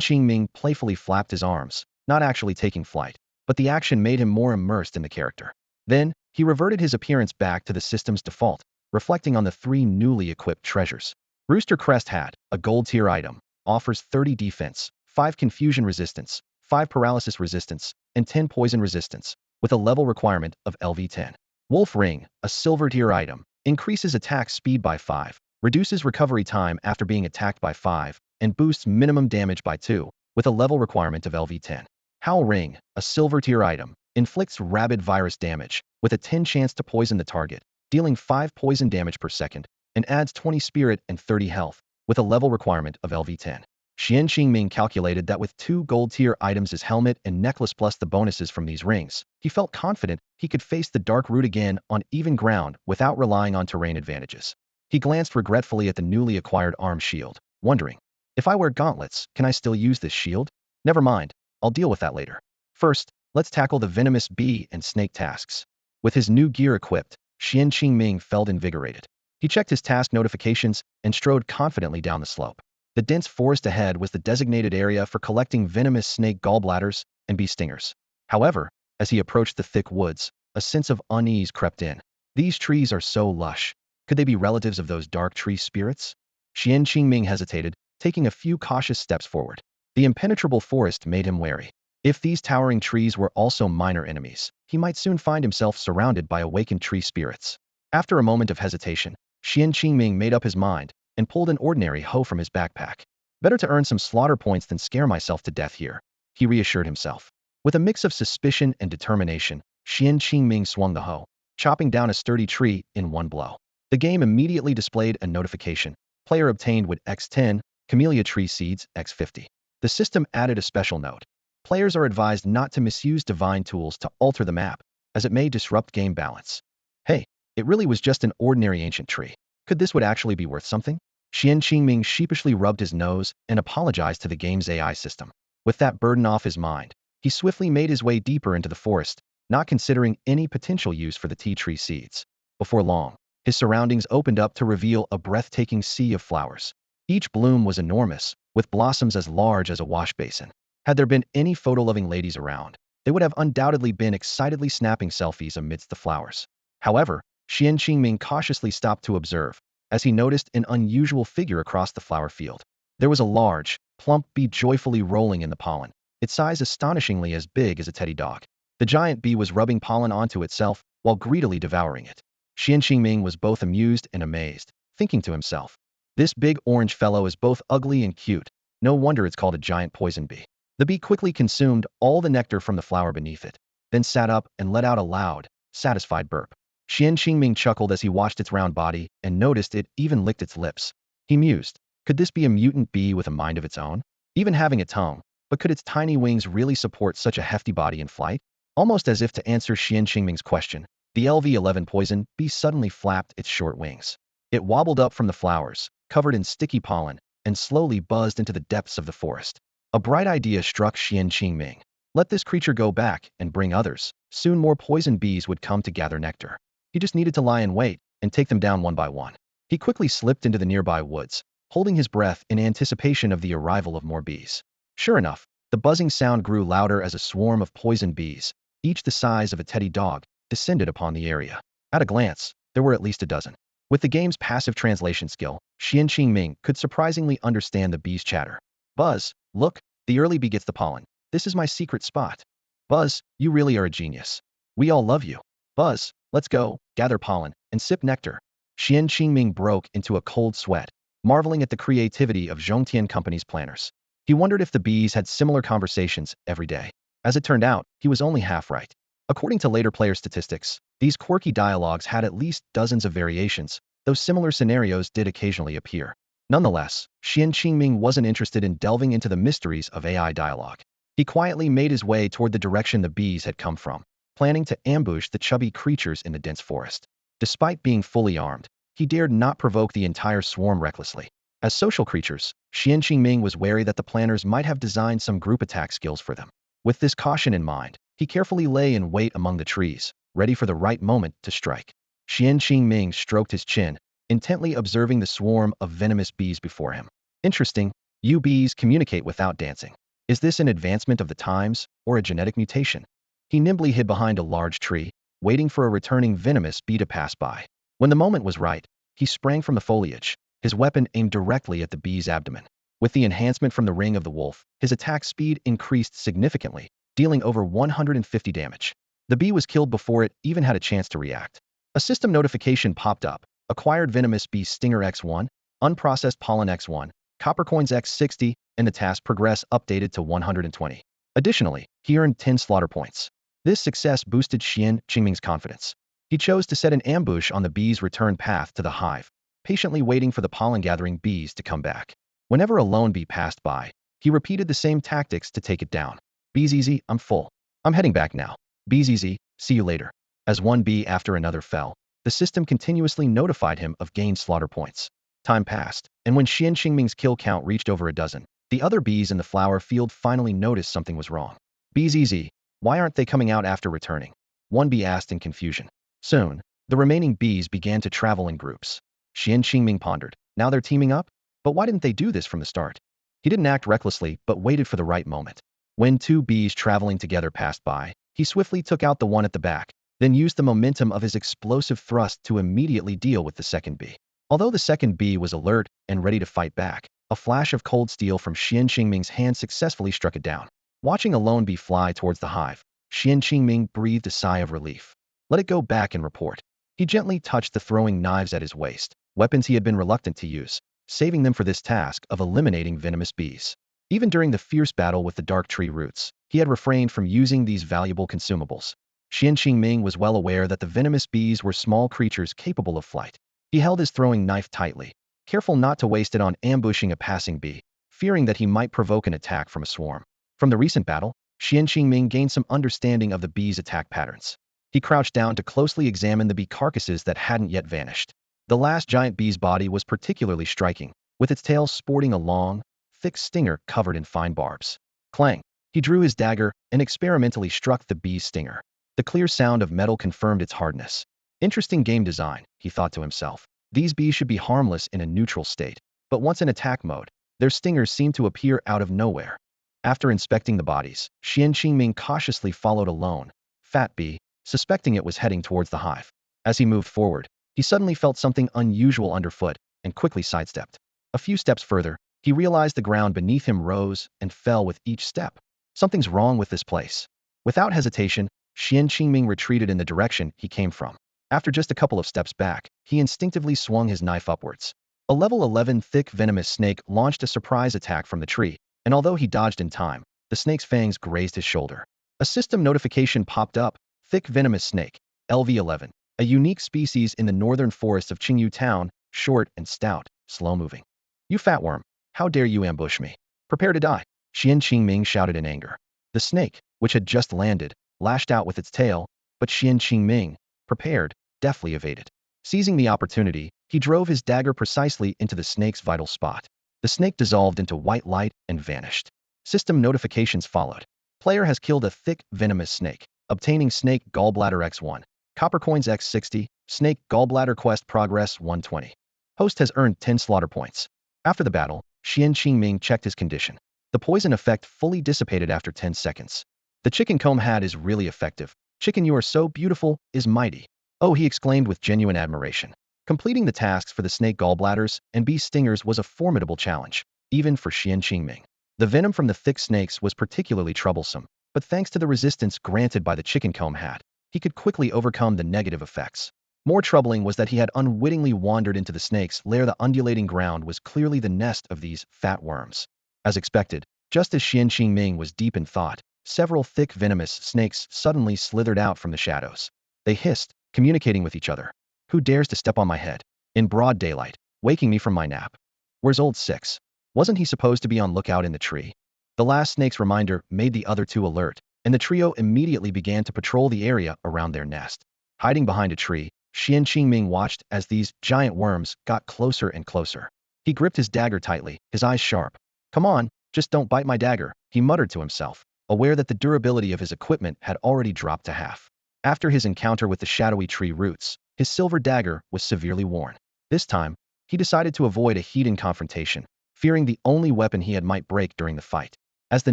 Qingming playfully flapped his arms, not actually taking flight, but the action made him more immersed in the character. Then, he reverted his appearance back to the system's default, reflecting on the three newly equipped treasures. Rooster Crest Hat, a gold-tier item, offers 30 defense, 5 confusion resistance, 5 paralysis resistance, and 10 poison resistance, with a level requirement of LV10. Wolf Ring, a silver-tier item, increases attack speed by 5, reduces recovery time after being attacked by 5, and boosts minimum damage by 2, with a level requirement of LV10. Howl Ring, a silver-tier item, inflicts rabid virus damage, with a 10 chance to poison the target, dealing 5 poison damage per second, and adds 20 spirit and 30 health, with a level requirement of LV10. Xuan Qingming calculated that with 2 gold-tier items as helmet and necklace plus the bonuses from these rings, he felt confident he could face the dark route again on even ground without relying on terrain advantages. He glanced regretfully at the newly acquired arm shield, wondering, if I wear gauntlets, can I still use this shield? Never mind, I'll deal with that later. First, let's tackle the venomous bee and snake tasks. With his new gear equipped, Xuan Qingming felt invigorated. He checked his task notifications and strode confidently down the slope. The dense forest ahead was the designated area for collecting venomous snake gallbladders and bee stingers. However, as he approached the thick woods, a sense of unease crept in. These trees are so lush. Could they be relatives of those dark tree spirits? Xuan Qingming hesitated, taking a few cautious steps forward. The impenetrable forest made him wary. If these towering trees were also minor enemies, he might soon find himself surrounded by awakened tree spirits. After a moment of hesitation, Xuan Qingming made up his mind and pulled an ordinary hoe from his backpack. Better to earn some slaughter points than scare myself to death here, he reassured himself. With a mix of suspicion and determination, Xuan Qingming swung the hoe, chopping down a sturdy tree in one blow. The game immediately displayed a notification. Player obtained with X10, Camellia Tree Seeds, X50. The system added a special note. Players are advised not to misuse divine tools to alter the map, as it may disrupt game balance. Hey, it really was just an ordinary ancient tree. Could this would actually be worth something? Xuan Qingming sheepishly rubbed his nose and apologized to the game's AI system. With that burden off his mind, he swiftly made his way deeper into the forest, not considering any potential use for the tea tree seeds. Before long, his surroundings opened up to reveal a breathtaking sea of flowers. Each bloom was enormous, with blossoms as large as a wash basin. Had there been any photo-loving ladies around, they would have undoubtedly been excitedly snapping selfies amidst the flowers. However, Xuan Qingming cautiously stopped to observe, as he noticed an unusual figure across the flower field. There was a large, plump bee joyfully rolling in the pollen, its size astonishingly as big as a teddy dog. The giant bee was rubbing pollen onto itself while greedily devouring it. Xuan Qingming was both amused and amazed, thinking to himself, this big orange fellow is both ugly and cute. No wonder it's called a giant poison bee. The bee quickly consumed all the nectar from the flower beneath it, then sat up and let out a loud, satisfied burp. Xuan Qingming chuckled as he watched its round body and noticed it even licked its lips. He mused, could this be a mutant bee with a mind of its own? Even having a tongue, but could its tiny wings really support such a hefty body in flight? Almost as if to answer Xuan Qingming's question, the LV11 poison bee suddenly flapped its short wings. It wobbled up from the flowers, covered in sticky pollen, and slowly buzzed into the depths of the forest. A bright idea struck Xuan Qingming. Let this creature go back and bring others. Soon more poison bees would come to gather nectar. He just needed to lie in wait and take them down one by one. He quickly slipped into the nearby woods, holding his breath in anticipation of the arrival of more bees. Sure enough, the buzzing sound grew louder as a swarm of poison bees, each the size of a teddy dog, descended upon the area. At a glance, there were at least a dozen. With the game's passive translation skill, Xuan Qingming could surprisingly understand the bees' chatter. Buzz, look, the early bee gets the pollen. This is my secret spot. Buzz, you really are a genius. We all love you. Buzz, let's go, gather pollen, and sip nectar. Xuan Qingming broke into a cold sweat, marveling at the creativity of Zhongtian Company's planners. He wondered if the bees had similar conversations every day. As it turned out, he was only half right. According to later player statistics, these quirky dialogues had at least dozens of variations, though similar scenarios did occasionally appear. Nonetheless, Xuan Qingming wasn't interested in delving into the mysteries of AI dialogue. He quietly made his way toward the direction the bees had come from, planning to ambush the chubby creatures in the dense forest. Despite being fully armed, he dared not provoke the entire swarm recklessly. As social creatures, Xuan Qingming was wary that the planners might have designed some group attack skills for them. With this caution in mind, he carefully lay in wait among the trees, ready for the right moment to strike. Xuan Qingming stroked his chin, intently observing the swarm of venomous bees before him. Interesting. You bees communicate without dancing. Is this an advancement of the times or a genetic mutation? He nimbly hid behind a large tree, waiting for a returning venomous bee to pass by. When the moment was right, he sprang from the foliage, his weapon aimed directly at the bee's abdomen. With the enhancement from the ring of the wolf, his attack speed increased significantly, dealing over 150 damage. The bee was killed before it even had a chance to react. A system notification popped up. Acquired venomous bee stinger X1, unprocessed pollen X1, copper coins X60, and the task progress updated to 120. Additionally, he earned 10 slaughter points. This success boosted Xuan Qingming's confidence. He chose to set an ambush on the bee's return path to the hive, patiently waiting for the pollen-gathering bees to come back. Whenever a lone bee passed by, he repeated the same tactics to take it down. BZZ, I'm full. I'm heading back now. BZZ, see you later. As one bee after another fell, the system continuously notified him of gained slaughter points. Time passed, and when Xuan Qingming's kill count reached over a dozen, the other bees in the flower field finally noticed something was wrong. BZZ, why aren't they coming out after returning? One bee asked in confusion. Soon, the remaining bees began to travel in groups. Xuan Qingming pondered. Now they're teaming up? But why didn't they do this from the start? He didn't act recklessly, but waited for the right moment. When two bees traveling together passed by, he swiftly took out the one at the back, then used the momentum of his explosive thrust to immediately deal with the second bee. Although the second bee was alert and ready to fight back, a flash of cold steel from Xuan Qingming's hand successfully struck it down. Watching a lone bee fly towards the hive, Xuan Qingming breathed a sigh of relief. Let it go back and report. He gently touched the throwing knives at his waist, weapons he had been reluctant to use, saving them for this task of eliminating venomous bees. Even during the fierce battle with the dark tree roots, he had refrained from using these valuable consumables. Xuan Qingming was well aware that the venomous bees were small creatures capable of flight. He held his throwing knife tightly, careful not to waste it on ambushing a passing bee, fearing that he might provoke an attack from a swarm. From the recent battle, Xuan Qingming gained some understanding of the bees' attack patterns. He crouched down to closely examine the bee carcasses that hadn't yet vanished. The last giant bee's body was particularly striking, with its tail sporting a long, thick stinger covered in fine barbs. Clang! He drew his dagger and experimentally struck the bee's stinger. The clear sound of metal confirmed its hardness. Interesting game design, he thought to himself. These bees should be harmless in a neutral state, but once in attack mode, their stingers seem to appear out of nowhere. After inspecting the bodies, Xuan Qingming cautiously followed a lone, fat bee, suspecting it was heading towards the hive. As he moved forward, he suddenly felt something unusual underfoot and quickly sidestepped. A few steps further, he realized the ground beneath him rose and fell with each step. Something's wrong with this place. Without hesitation, Xuan Qingming retreated in the direction he came from. After just a couple of steps back, he instinctively swung his knife upwards. A level 11 thick venomous snake launched a surprise attack from the tree, and although he dodged in time, the snake's fangs grazed his shoulder. A system notification popped up. Thick venomous snake, LV11, a unique species in the northern forests of Qingyu Town, short and stout, slow-moving. You fat worm, how dare you ambush me? Prepare to die, Xuan Qingming shouted in anger. The snake, which had just landed, lashed out with its tail, but Xuan Qingming, prepared, deftly evaded. Seizing the opportunity, he drove his dagger precisely into the snake's vital spot. The snake dissolved into white light and vanished. System notifications followed. Player has killed a thick, venomous snake, obtaining snake gallbladder X1, copper coins X60, snake gallbladder quest progress 120. Host has earned 10 slaughter points. After the battle, Xuan Qingming checked his condition. The poison effect fully dissipated after 10 seconds. The chicken comb hat is really effective. Chicken, you are so beautiful, is mighty. Oh, he exclaimed with genuine admiration. Completing the tasks for the snake gallbladders and bee stingers was a formidable challenge, even for Xuan Qingming. The venom from the thick snakes was particularly troublesome, but thanks to the resistance granted by the chicken comb hat, he could quickly overcome the negative effects. More troubling was that he had unwittingly wandered into the snake's lair. The undulating ground was clearly the nest of these fat worms. As expected, just as Xuan Qingming was deep in thought, several thick venomous snakes suddenly slithered out from the shadows. They hissed, communicating with each other. Who dares to step on my head? In broad daylight, waking me from my nap. Where's old Six? Wasn't he supposed to be on lookout in the tree? The last snake's reminder made the other two alert, and the trio immediately began to patrol the area around their nest. Hiding behind a tree, Xuan Qingming watched as these giant worms got closer and closer. He gripped his dagger tightly, his eyes sharp. Come on, just don't bite my dagger, he muttered to himself, aware that the durability of his equipment had already dropped to half. After his encounter with the shadowy tree roots, his silver dagger was severely worn. This time, he decided to avoid a heated confrontation, fearing the only weapon he had might break during the fight. As the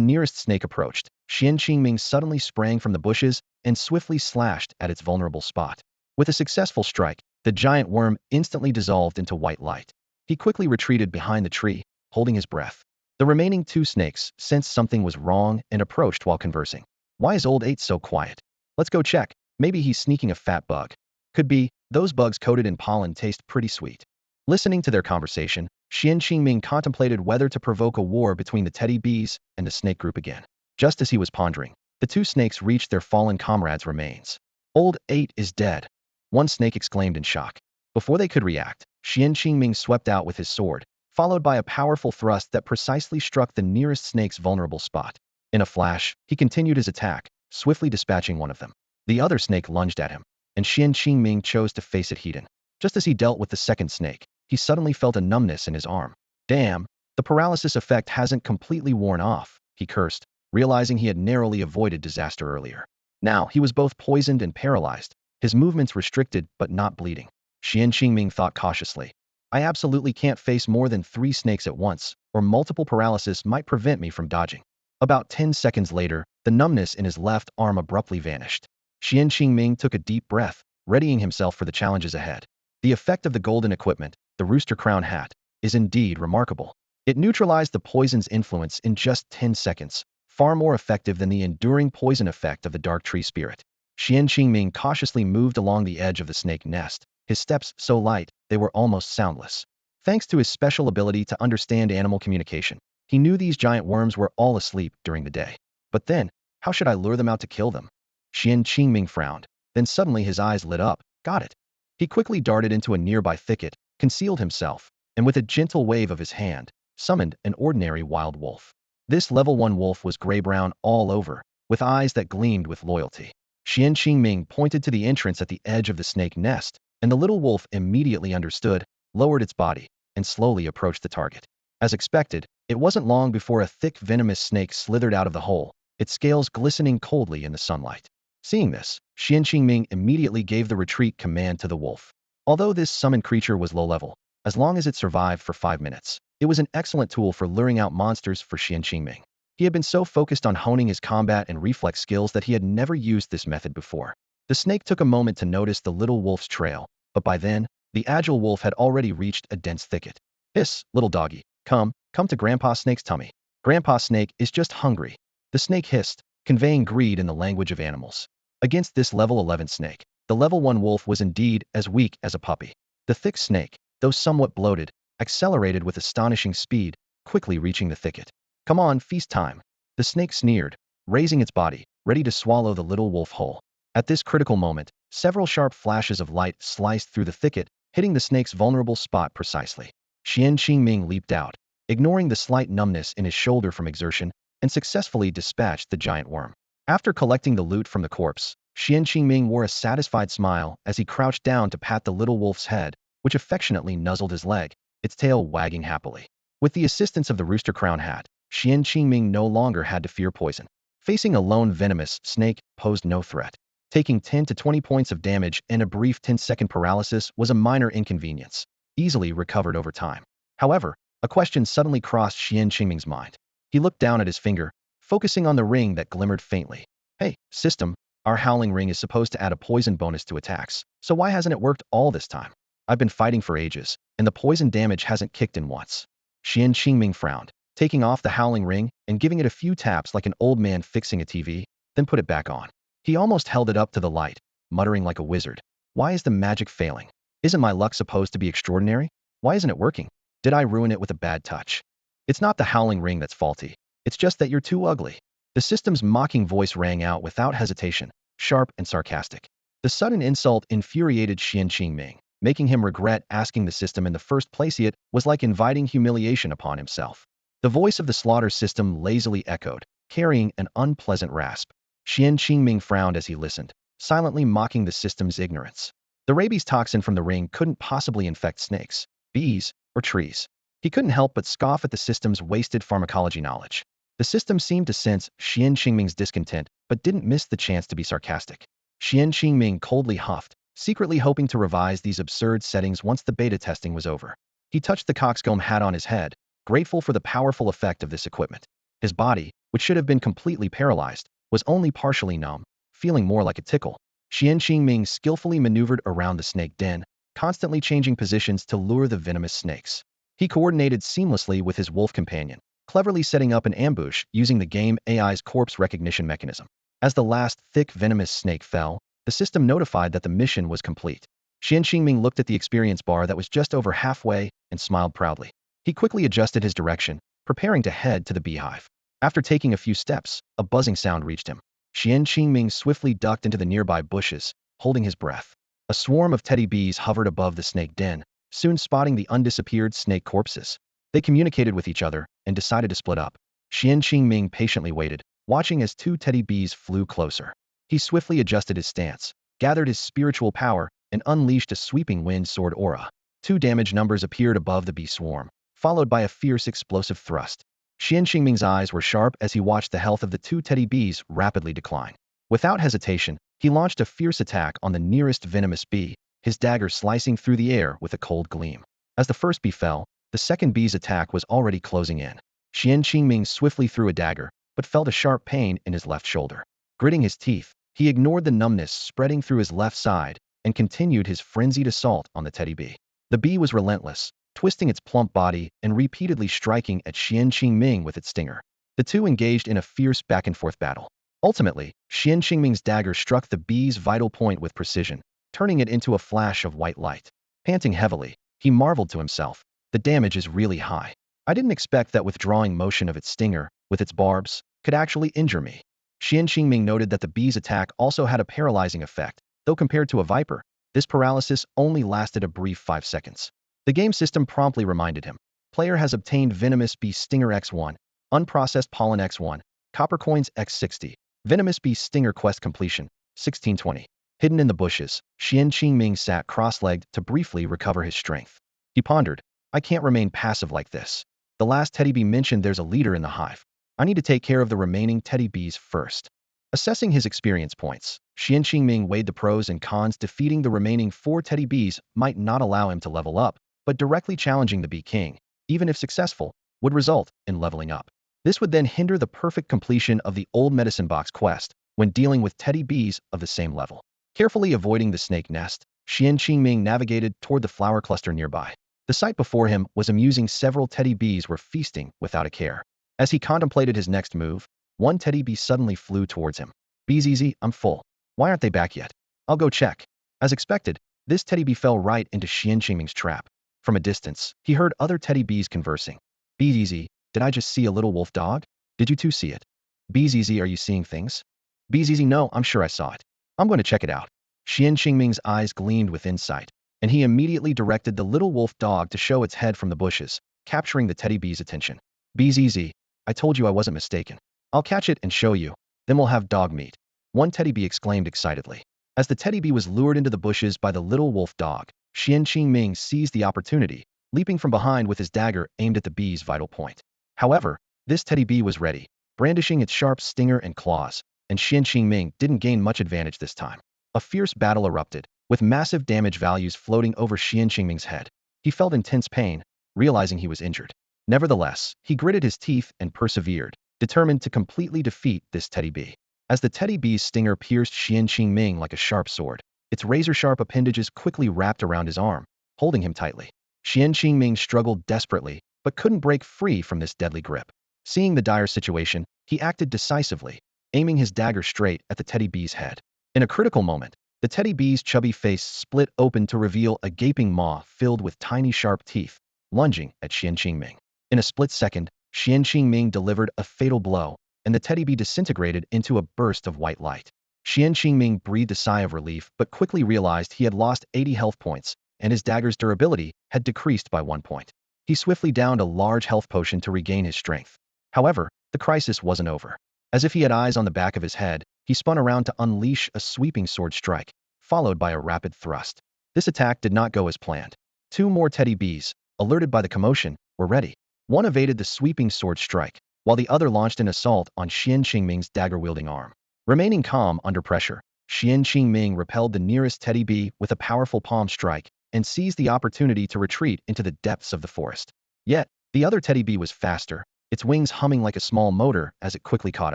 nearest snake approached, Xuan Qingming suddenly sprang from the bushes and swiftly slashed at its vulnerable spot. With a successful strike, the giant worm instantly dissolved into white light. He quickly retreated behind the tree, holding his breath. The remaining two snakes sensed something was wrong and approached while conversing. Why is old 8 so quiet? Let's go check. Maybe he's sneaking a fat bug. Could be. Those bugs coated in pollen taste pretty sweet. Listening to their conversation, Xuan Qingming contemplated whether to provoke a war between the teddy bees and the snake group again. Just as he was pondering, the two snakes reached their fallen comrade's remains. Old 8 is dead, one snake exclaimed in shock. Before they could react, Xuan Qingming swept out with his sword, followed by a powerful thrust that precisely struck the nearest snake's vulnerable spot. In a flash, he continued his attack, swiftly dispatching one of them. The other snake lunged at him, and Xuan Qingming chose to face it head-on. Just as he dealt with the second snake, he suddenly felt a numbness in his arm. Damn, the paralysis effect hasn't completely worn off, he cursed, realizing he had narrowly avoided disaster earlier. Now, he was both poisoned and paralyzed, his movements restricted but not bleeding. Xuan Qingming thought cautiously. I absolutely can't face more than 3 snakes at once, or multiple paralysis might prevent me from dodging. About 10 seconds later, the numbness in his left arm abruptly vanished. Xuan Qingming took a deep breath, readying himself for the challenges ahead. The effect of the golden equipment, the rooster crown hat, is indeed remarkable. It neutralized the poison's influence in just 10 seconds, far more effective than the enduring poison effect of the dark tree spirit. Xuan Qingming cautiously moved along the edge of the snake nest, his steps so light they were almost soundless. Thanks to his special ability to understand animal communication, he knew these giant worms were all asleep during the day. But then, how should I lure them out to kill them? Xuan Qingming frowned. Then suddenly his eyes lit up. Got it. He quickly darted into a nearby thicket, concealed himself, and with a gentle wave of his hand, summoned an ordinary wild wolf. This level 1 wolf was gray-brown all over, with eyes that gleamed with loyalty. Xuan Qingming pointed to the entrance at the edge of the snake nest, and the little wolf immediately understood, lowered its body, and slowly approached the target. As expected, it wasn't long before a thick venomous snake slithered out of the hole, its scales glistening coldly in the sunlight. Seeing this, Xuan Qingming immediately gave the retreat command to the wolf. Although this summoned creature was low-level, as long as it survived for 5 minutes, it was an excellent tool for luring out monsters for Xuan Qingming. He had been so focused on honing his combat and reflex skills that he had never used this method before. The snake took a moment to notice the little wolf's trail, but by then, the agile wolf had already reached a dense thicket. Hiss, little doggy, come to Grandpa Snake's tummy. Grandpa Snake is just hungry. The snake hissed, conveying greed in the language of animals. Against this level 11 snake, the level 1 wolf was indeed as weak as a puppy. The thick snake, though somewhat bloated, accelerated with astonishing speed, quickly reaching the thicket. Come on, feast time. The snake sneered, raising its body, ready to swallow the little wolf whole. At this critical moment, several sharp flashes of light sliced through the thicket, hitting the snake's vulnerable spot precisely. Xuan Qingming leaped out, ignoring the slight numbness in his shoulder from exertion, and successfully dispatched the giant worm. After collecting the loot from the corpse, Xuan Qingming wore a satisfied smile as he crouched down to pat the little wolf's head, which affectionately nuzzled his leg, its tail wagging happily. With the assistance of the rooster crown hat, Xuan Qingming no longer had to fear poison. Facing a lone venomous snake posed no threat. Taking 10 to 20 points of damage and a brief 10-second paralysis was a minor inconvenience, easily recovered over time. However, a question suddenly crossed Xuan Qingming's mind. He looked down at his finger, focusing on the ring that glimmered faintly. Hey, system, our howling ring is supposed to add a poison bonus to attacks, so why hasn't it worked all this time? I've been fighting for ages, and the poison damage hasn't kicked in once. Xuan Qingming frowned, taking off the howling ring and giving it a few taps like an old man fixing a TV, then put it back on. He almost held it up to the light, muttering like a wizard. Why is the magic failing? Isn't my luck supposed to be extraordinary? Why isn't it working? Did I ruin it with a bad touch? It's not the howling ring that's faulty. It's just that you're too ugly. The system's mocking voice rang out without hesitation, sharp and sarcastic. The sudden insult infuriated Xuan Qingming, making him regret asking the system in the first place. It was like inviting humiliation upon himself. The voice of the slaughter system lazily echoed, carrying an unpleasant rasp. Xuan Qingming frowned as he listened, silently mocking the system's ignorance. The rabies toxin from the ring couldn't possibly infect snakes, bees, or trees. He couldn't help but scoff at the system's wasted pharmacology knowledge. The system seemed to sense Xuan Qingming's discontent, but didn't miss the chance to be sarcastic. Xuan Qingming coldly huffed, secretly hoping to revise these absurd settings once the beta testing was over. He touched the coxcomb hat on his head, grateful for the powerful effect of this equipment. His body, which should have been completely paralyzed, was only partially numb, feeling more like a tickle. Xuan Qingming skillfully maneuvered around the snake den, constantly changing positions to lure the venomous snakes. He coordinated seamlessly with his wolf companion, cleverly setting up an ambush using the game AI's corpse recognition mechanism. As the last thick venomous snake fell, the system notified that the mission was complete. Xuan Qingming looked at the experience bar that was just over halfway and smiled proudly. He quickly adjusted his direction, preparing to head to the beehive. After taking a few steps, a buzzing sound reached him. Xuan Qingming swiftly ducked into the nearby bushes, holding his breath. A swarm of teddy bees hovered above the snake den, soon spotting the undisappeared snake corpses. They communicated with each other and decided to split up. Xuan Qingming patiently waited, watching as 2 teddy bees flew closer. He swiftly adjusted his stance, gathered his spiritual power, and unleashed a sweeping wind sword aura. 2 damage numbers appeared above the bee swarm, followed by a fierce explosive thrust. Xuan Qingming's eyes were sharp as he watched the health of the 2 teddy bees rapidly decline. Without hesitation, he launched a fierce attack on the nearest venomous bee, his dagger slicing through the air with a cold gleam. As the first bee fell, the second bee's attack was already closing in. Xuan Qingming swiftly threw a dagger, but felt a sharp pain in his left shoulder. Gritting his teeth, he ignored the numbness spreading through his left side and continued his frenzied assault on the teddy bee. The bee was relentless, twisting its plump body and repeatedly striking at Xuan Qingming with its stinger. The two engaged in a fierce back-and-forth battle. Ultimately, Xuan Qingming's dagger struck the bee's vital point with precision, turning it into a flash of white light. Panting heavily, he marveled to himself, the damage is really high. I didn't expect that withdrawing motion of its stinger, with its barbs, could actually injure me. Xuan Qingming noted that the bee's attack also had a paralyzing effect, though compared to a viper, this paralysis only lasted a brief 5 seconds. The game system promptly reminded him. Player has obtained Venomous Bee Stinger X1, Unprocessed Pollen X1, Copper Coins X60, Venomous Bee Stinger Quest Completion, 1620. Hidden in the bushes, Xuan Qingming sat cross-legged to briefly recover his strength. He pondered, I can't remain passive like this. The last teddy bee mentioned there's a leader in the hive. I need to take care of the remaining teddy bees first. Assessing his experience points, Xuan Qingming weighed the pros and cons. Defeating the remaining 4 teddy bees might not allow him to level up, but directly challenging the Bee King, even if successful, would result in leveling up. This would then hinder the perfect completion of the Old Medicine Box quest when dealing with teddy bees of the same level. Carefully avoiding the snake nest, Xuan Qingming navigated toward the flower cluster nearby. The sight before him was amusing. Several teddy bees were feasting without a care. As he contemplated his next move, one teddy bee suddenly flew towards him. Bees easy, I'm full. Why aren't they back yet? I'll go check. As expected, this teddy bee fell right into Xuan Qingming's trap. From a distance, he heard other teddy bees conversing. Bees easy, did I just see a little wolf dog? Did you too see it? Bees easy, are you seeing things? Bees easy, no, I'm sure I saw it. I'm going to check it out. Xuan Qingming's eyes gleamed with insight, and he immediately directed the little wolf dog to show its head from the bushes, capturing the teddy bee's attention. Bees easy, I told you I wasn't mistaken. I'll catch it and show you, then we'll have dog meat. One teddy bee exclaimed excitedly. As the teddy bee was lured into the bushes by the little wolf dog, Xuan Qingming seized the opportunity, leaping from behind with his dagger aimed at the bee's vital point. However, this teddy bee was ready, brandishing its sharp stinger and claws, and Xuan Qingming didn't gain much advantage this time. A fierce battle erupted, with massive damage values floating over Xuan Qingming's head. He felt intense pain, realizing he was injured. Nevertheless, he gritted his teeth and persevered, determined to completely defeat this teddy bee. As the teddy bee's stinger pierced Xuan Qingming like a sharp sword, its razor-sharp appendages quickly wrapped around his arm, holding him tightly. Xuan Qingming struggled desperately, but couldn't break free from this deadly grip. Seeing the dire situation, he acted decisively, aiming his dagger straight at the teddy bee's head. In a critical moment, the teddy bee's chubby face split open to reveal a gaping maw filled with tiny sharp teeth, lunging at Xuan Qingming. In a split second, Xuan Qingming delivered a fatal blow, and the teddy bee disintegrated into a burst of white light. Xuan Qingming breathed a sigh of relief but quickly realized he had lost 80 health points, and his dagger's durability had decreased by 1 point. He swiftly downed a large health potion to regain his strength. However, the crisis wasn't over. As if he had eyes on the back of his head, he spun around to unleash a sweeping sword strike, followed by a rapid thrust. This attack did not go as planned. 2 more teddy bees, alerted by the commotion, were ready. One evaded the sweeping sword strike, while the other launched an assault on Xuan Qingming's dagger-wielding arm. Remaining calm under pressure, Xuan Qingming repelled the nearest teddy bee with a powerful palm strike and seized the opportunity to retreat into the depths of the forest. Yet, The other teddy bee was faster, its wings humming like a small motor as it quickly caught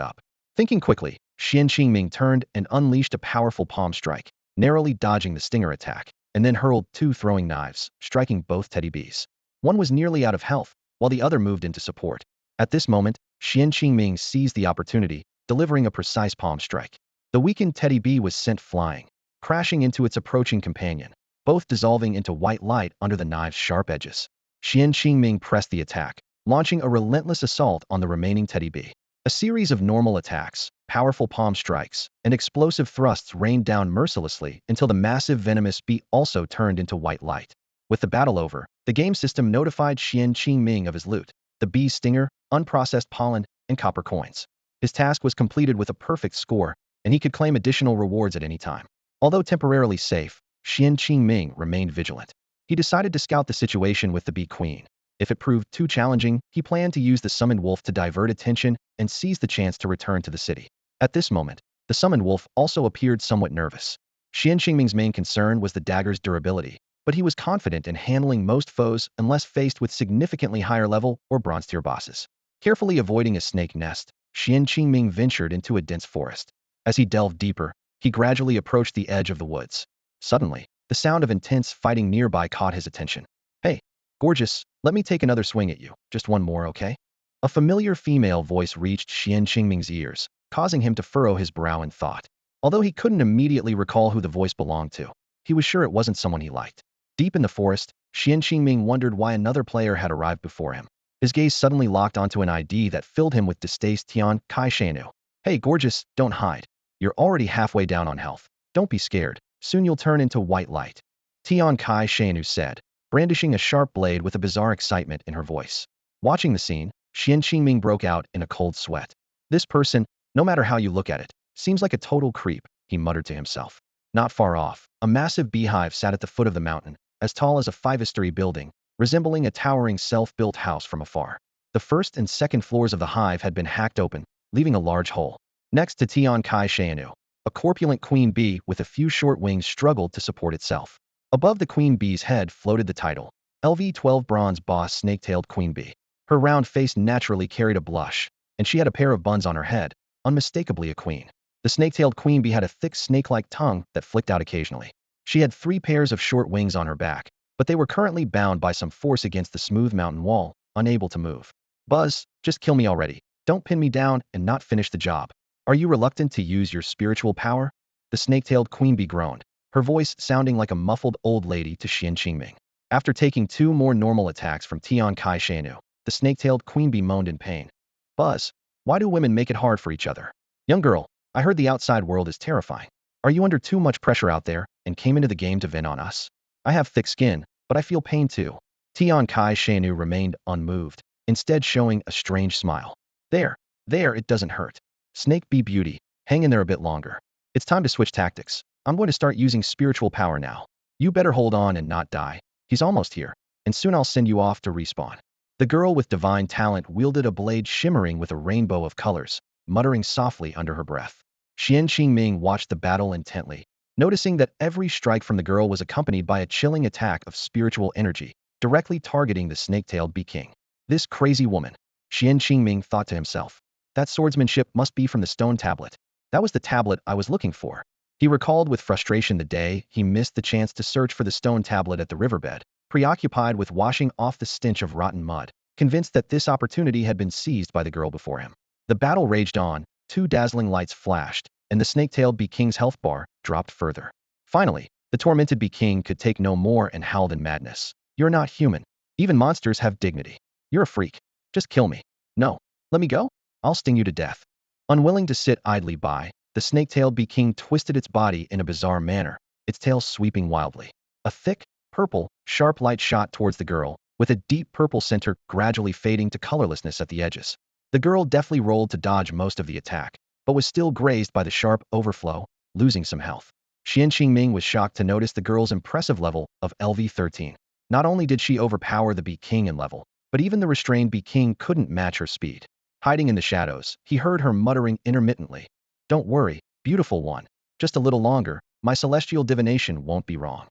up. Thinking quickly, Xuan Qingming turned and unleashed a powerful palm strike, narrowly dodging the stinger attack, and then hurled two throwing knives, striking both teddy bees. One was nearly out of health, while the other moved into support. At this moment, Xuan Qingming seized the opportunity, delivering a precise palm strike. The weakened teddy bee was sent flying, crashing into its approaching companion, both dissolving into white light under the knive's sharp edges. Xuan Qingming pressed the attack, launching a relentless assault on the remaining teddy bee. A series of normal attacks, powerful palm strikes, and explosive thrusts rained down mercilessly until the massive venomous bee also turned into white light. With the battle over, the game system notified Xuan Qingming of his loot: the bee's stinger, unprocessed pollen, and copper coins. His task was completed with a perfect score, and he could claim additional rewards at any time. Although temporarily safe, Xuan Qingming remained vigilant. He decided to scout the situation with the bee queen. If it proved too challenging, he planned to use the summoned wolf to divert attention and seize the chance to return to the city. At this moment, the summoned wolf also appeared somewhat nervous. Xuan Qingming's main concern was the dagger's durability, but he was confident in handling most foes unless faced with significantly higher level or bronze tier bosses. Carefully avoiding a snake nest, Xuan Qingming ventured into a dense forest. As he delved deeper, he gradually approached the edge of the woods. Suddenly, the sound of intense fighting nearby caught his attention. "Hey, gorgeous, let me take another swing at you. Just one more, okay?" A familiar female voice reached Xuan Qingming's ears, causing him to furrow his brow in thought. Although he couldn't immediately recall who the voice belonged to, he was sure it wasn't someone he liked. Deep in the forest, Xuan Qingming wondered why another player had arrived before him. His gaze suddenly locked onto an ID that filled him with distaste: Tian Kai Shanu. "Hey, gorgeous, don't hide. You're already halfway down on health. Don't be scared. Soon you'll turn into white light," Tian Kai Shanu said, brandishing a sharp blade with a bizarre excitement in her voice. Watching the scene, Xuan Qingming broke out in a cold sweat. "This person, no matter how you look at it, seems like a total creep," he muttered to himself. Not far off, a massive beehive sat at the foot of the mountain, as tall as a five-story building, resembling a towering self-built house from afar. The first and second floors of the hive had been hacked open, leaving a large hole. Next to Tian Kai Shanu, a corpulent queen bee with a few short wings struggled to support itself. Above the queen bee's head floated the title, LV12 Bronze Boss Snake-tailed Queen Bee. Her round face naturally carried a blush, and she had a pair of buns on her head, unmistakably a queen. The snake-tailed queen bee had a thick snake-like tongue that flicked out occasionally. She had 3 pairs of short wings on her back, but they were currently bound by some force against the smooth mountain wall, unable to move. "Buzz, just kill me already. Don't pin me down and not finish the job. Are you reluctant to use your spiritual power?" The snake-tailed queen bee groaned, her voice sounding like a muffled old lady to Xuan Qingming. After taking 2 more normal attacks from Tian Kai Shanu, the snake-tailed queen bee moaned in pain. "Buzz, why do women make it hard for each other? Young girl, I heard the outside world is terrifying. Are you under too much pressure out there and came into the game to vent on us? I have thick skin, but I feel pain too." Tian Kai Shanu remained unmoved, instead showing a strange smile. There, it doesn't hurt. Snake Bee Beauty, hang in there a bit longer. It's time to switch tactics. I'm going to start using spiritual power now. You better hold on and not die. He's almost here, and soon I'll send you off to respawn." The girl with divine talent wielded a blade shimmering with a rainbow of colors, muttering softly under her breath. Xuan Qingming watched the battle intently, noticing that every strike from the girl was accompanied by a chilling attack of spiritual energy, directly targeting the snake-tailed bee king. "This crazy woman," Xuan Qingming thought to himself. "That swordsmanship must be from the stone tablet. That was the tablet I was looking for." He recalled with frustration the day he missed the chance to search for the stone tablet at the riverbed, preoccupied with washing off the stench of rotten mud, convinced that this opportunity had been seized by the girl before him. The battle raged on, 2 dazzling lights flashed, and the snake-tailed bee king's health bar dropped further. Finally, the tormented bee king could take no more and howled in madness. "You're not human. Even monsters have dignity. You're a freak. Just kill me. No, let me go? I'll sting you to death." Unwilling to sit idly by, the snake-tailed bee king twisted its body in a bizarre manner, its tail sweeping wildly. A thick, purple, sharp light shot towards the girl, with a deep purple center gradually fading to colorlessness at the edges. The girl deftly rolled to dodge most of the attack, but was still grazed by the sharp overflow, losing some health. Xuan Qingming was shocked to notice the girl's impressive level of LV13. Not only did she overpower the bee king in level, but even the restrained bee king couldn't match her speed. Hiding in the shadows, he heard her muttering intermittently, "Don't worry, beautiful one. Just a little longer, my celestial divination won't be wrong."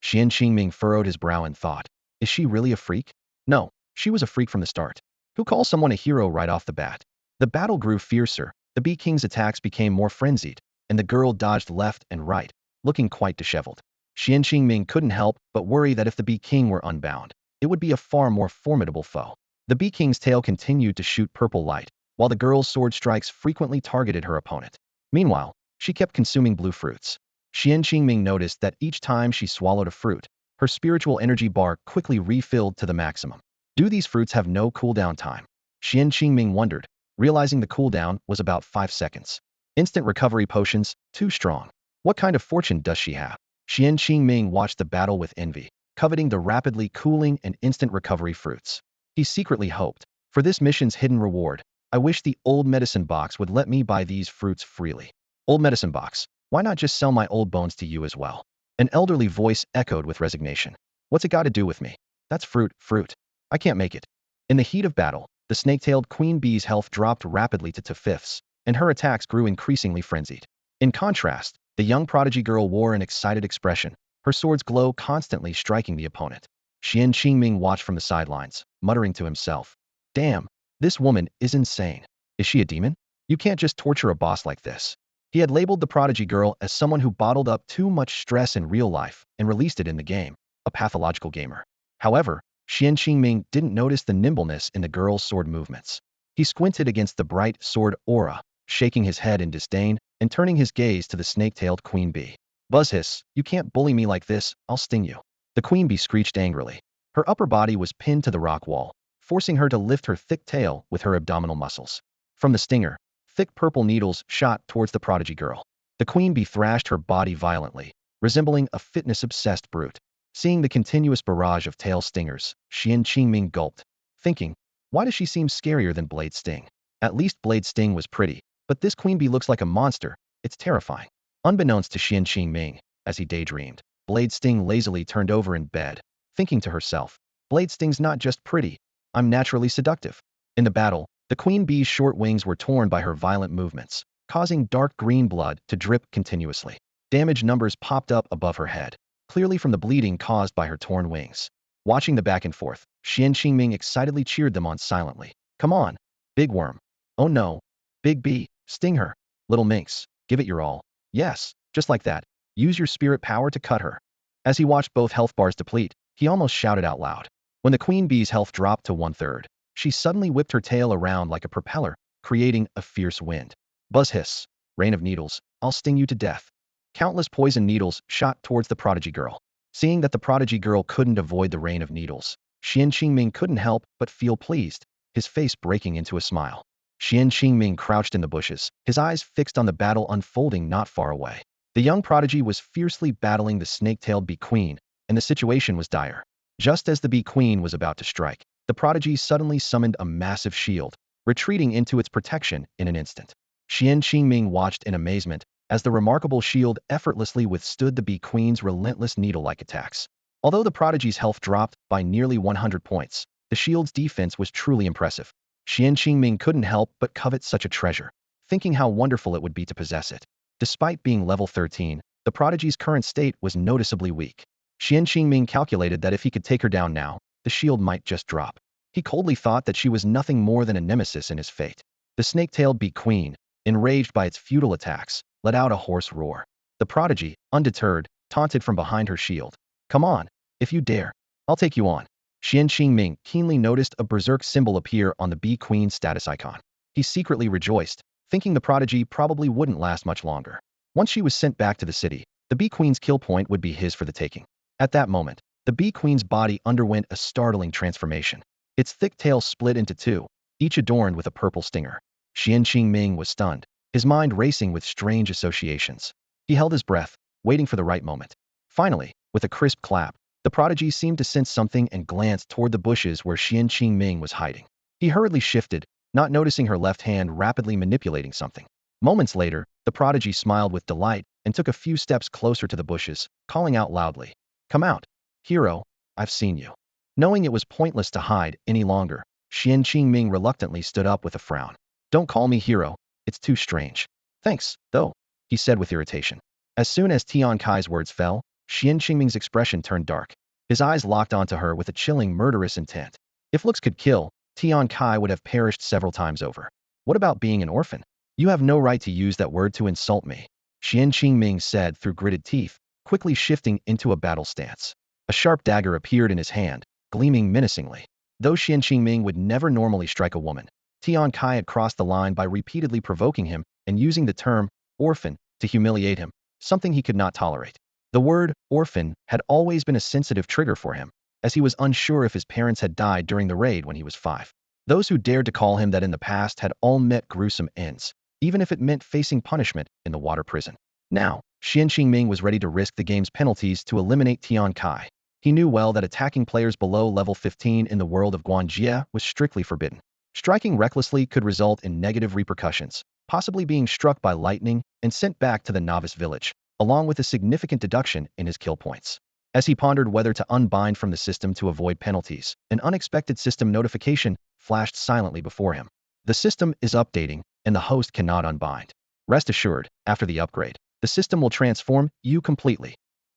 Xuan Qingming furrowed his brow in thought. Is she really a freak? No, She was a freak from the start. Who calls someone a hero right off the bat? The battle grew fiercer, the Bee King's attacks became more frenzied, and the girl dodged left and right, looking quite disheveled. Xuan Qingming couldn't help but worry that if the Bee King were unbound, it would be a far more formidable foe. The Bee King's tail continued to shoot purple light, while the girl's sword strikes frequently targeted her opponent. Meanwhile, she kept consuming blue fruits. Xuan Qingming noticed that each time she swallowed a fruit, her spiritual energy bar quickly refilled to the maximum. Do these fruits have no cooldown time? Xuan Qingming wondered, realizing the cooldown was about 5 seconds. Instant recovery potions, too strong. What kind of fortune does she have? Xuan Qingming watched the battle with envy, coveting the rapidly cooling and instant recovery fruits. He secretly hoped, for this mission's hidden reward, I wish the old medicine box would let me buy these fruits freely. Old medicine box, why not just sell my old bones to you as well? An elderly voice echoed with resignation. What's it got to do with me? That's fruit. I can't make it. In the heat of battle, the snake-tailed queen bee's health dropped rapidly to 2/5, and her attacks grew increasingly frenzied. In contrast, the young prodigy girl wore an excited expression, her sword's glow constantly striking the opponent. Xuan Qingming watched from the sidelines, muttering to himself, Damn, this woman is insane. Is she a demon? You can't just torture a boss like this. He had labeled the prodigy girl as someone who bottled up too much stress in real life and released it in the game, a pathological gamer. However, Xuan Qingming didn't notice the nimbleness in the girl's sword movements. He squinted against the bright sword aura, shaking his head in disdain and turning his gaze to the snake-tailed queen bee. Buzz hiss, you can't bully me like this, I'll sting you. The queen bee screeched angrily. Her upper body was pinned to the rock wall, forcing her to lift her thick tail with her abdominal muscles. From the stinger, thick purple needles shot towards the prodigy girl. The queen bee thrashed her body violently, resembling a fitness-obsessed brute. Seeing the continuous barrage of tail stingers, Xuan Qingming gulped, thinking, why does she seem scarier than Blade Sting? At least Blade Sting was pretty, but this queen bee looks like a monster. It's terrifying. Unbeknownst to Xuan Qingming, as he daydreamed, Blade Sting lazily turned over in bed, thinking to herself, Blade Sting's not just pretty, I'm naturally seductive. In the battle, the queen bee's short wings were torn by her violent movements, causing dark green blood to drip continuously. Damage numbers popped up above her head, clearly from the bleeding caused by her torn wings. Watching the back and forth, Xuan Qingming excitedly cheered them on silently. Come on, big worm. Oh no, big bee, sting her. Little minx, give it your all. Yes, just like that. Use your spirit power to cut her. As he watched both health bars deplete, he almost shouted out loud. When the queen bee's health dropped to 1/3, she suddenly whipped her tail around like a propeller, creating a fierce wind. Buzz hiss, rain of needles, I'll sting you to death. Countless poison needles shot towards the prodigy girl. Seeing that the prodigy girl couldn't avoid the rain of needles, Xuan Qingming couldn't help but feel pleased, his face breaking into a smile. Xuan Qingming crouched in the bushes, his eyes fixed on the battle unfolding not far away. The young prodigy was fiercely battling the snake-tailed bee queen, and the situation was dire. Just as the bee queen was about to strike, the prodigy suddenly summoned a massive shield, retreating into its protection in an instant. Xuan Qingming watched in amazement as the remarkable shield effortlessly withstood the bee queen's relentless needle-like attacks. Although the prodigy's health dropped by nearly 100 points, the shield's defense was truly impressive. Xuan Qingming couldn't help but covet such a treasure, thinking how wonderful it would be to possess it. Despite being level 13, the prodigy's current state was noticeably weak. Xuan Qingming calculated that if he could take her down now, the shield might just drop. He coldly thought that she was nothing more than a nemesis in his fate. The snake-tailed bee queen, enraged by its futile attacks, let out a hoarse roar. The prodigy, undeterred, taunted from behind her shield. Come on, if you dare, I'll take you on. Xuan Qingming keenly noticed a berserk symbol appear on the bee queen's status icon. He secretly rejoiced, thinking the prodigy probably wouldn't last much longer. Once she was sent back to the city, the bee queen's kill point would be his for the taking. At that moment, the bee queen's body underwent a startling transformation. Its thick tail split into two, each adorned with a purple stinger. Xuan Qingming was stunned, his mind racing with strange associations. He held his breath, waiting for the right moment. Finally, with a crisp clap, the prodigy seemed to sense something and glanced toward the bushes where Xuan Qingming was hiding. He hurriedly shifted, not noticing her left hand rapidly manipulating something. Moments later, the prodigy smiled with delight and took a few steps closer to the bushes, calling out loudly. Come out, hero, I've seen you. Knowing it was pointless to hide any longer, Xuan Qingming reluctantly stood up with a frown. Don't call me hero, it's too strange. Thanks, though, he said with irritation. As soon as Tian Kai's words fell, Xuan Qingming's expression turned dark. His eyes locked onto her with a chilling, murderous intent. If looks could kill, Tian Kai would have perished several times over. What about being an orphan? You have no right to use that word to insult me, Xuan Qingming said through gritted teeth, quickly shifting into a battle stance. A sharp dagger appeared in his hand, gleaming menacingly. Though Xuan Qingming would never normally strike a woman, Tian Kai had crossed the line by repeatedly provoking him and using the term orphan to humiliate him, something he could not tolerate. The word orphan had always been a sensitive trigger for him, as he was unsure if his parents had died during the raid when he was 5. Those who dared to call him that in the past had all met gruesome ends, even if it meant facing punishment in the water prison. Now, Xuan Qingming was ready to risk the game's penalties to eliminate Tian Kai. He knew well that attacking players below level 15 in the world of Guanjia was strictly forbidden. Striking recklessly could result in negative repercussions, possibly being struck by lightning and sent back to the novice village, along with a significant deduction in his kill points. As he pondered whether to unbind from the system to avoid penalties, an unexpected system notification flashed silently before him. The system is updating, and the host cannot unbind. Rest assured, after the upgrade, the system will transform you completely.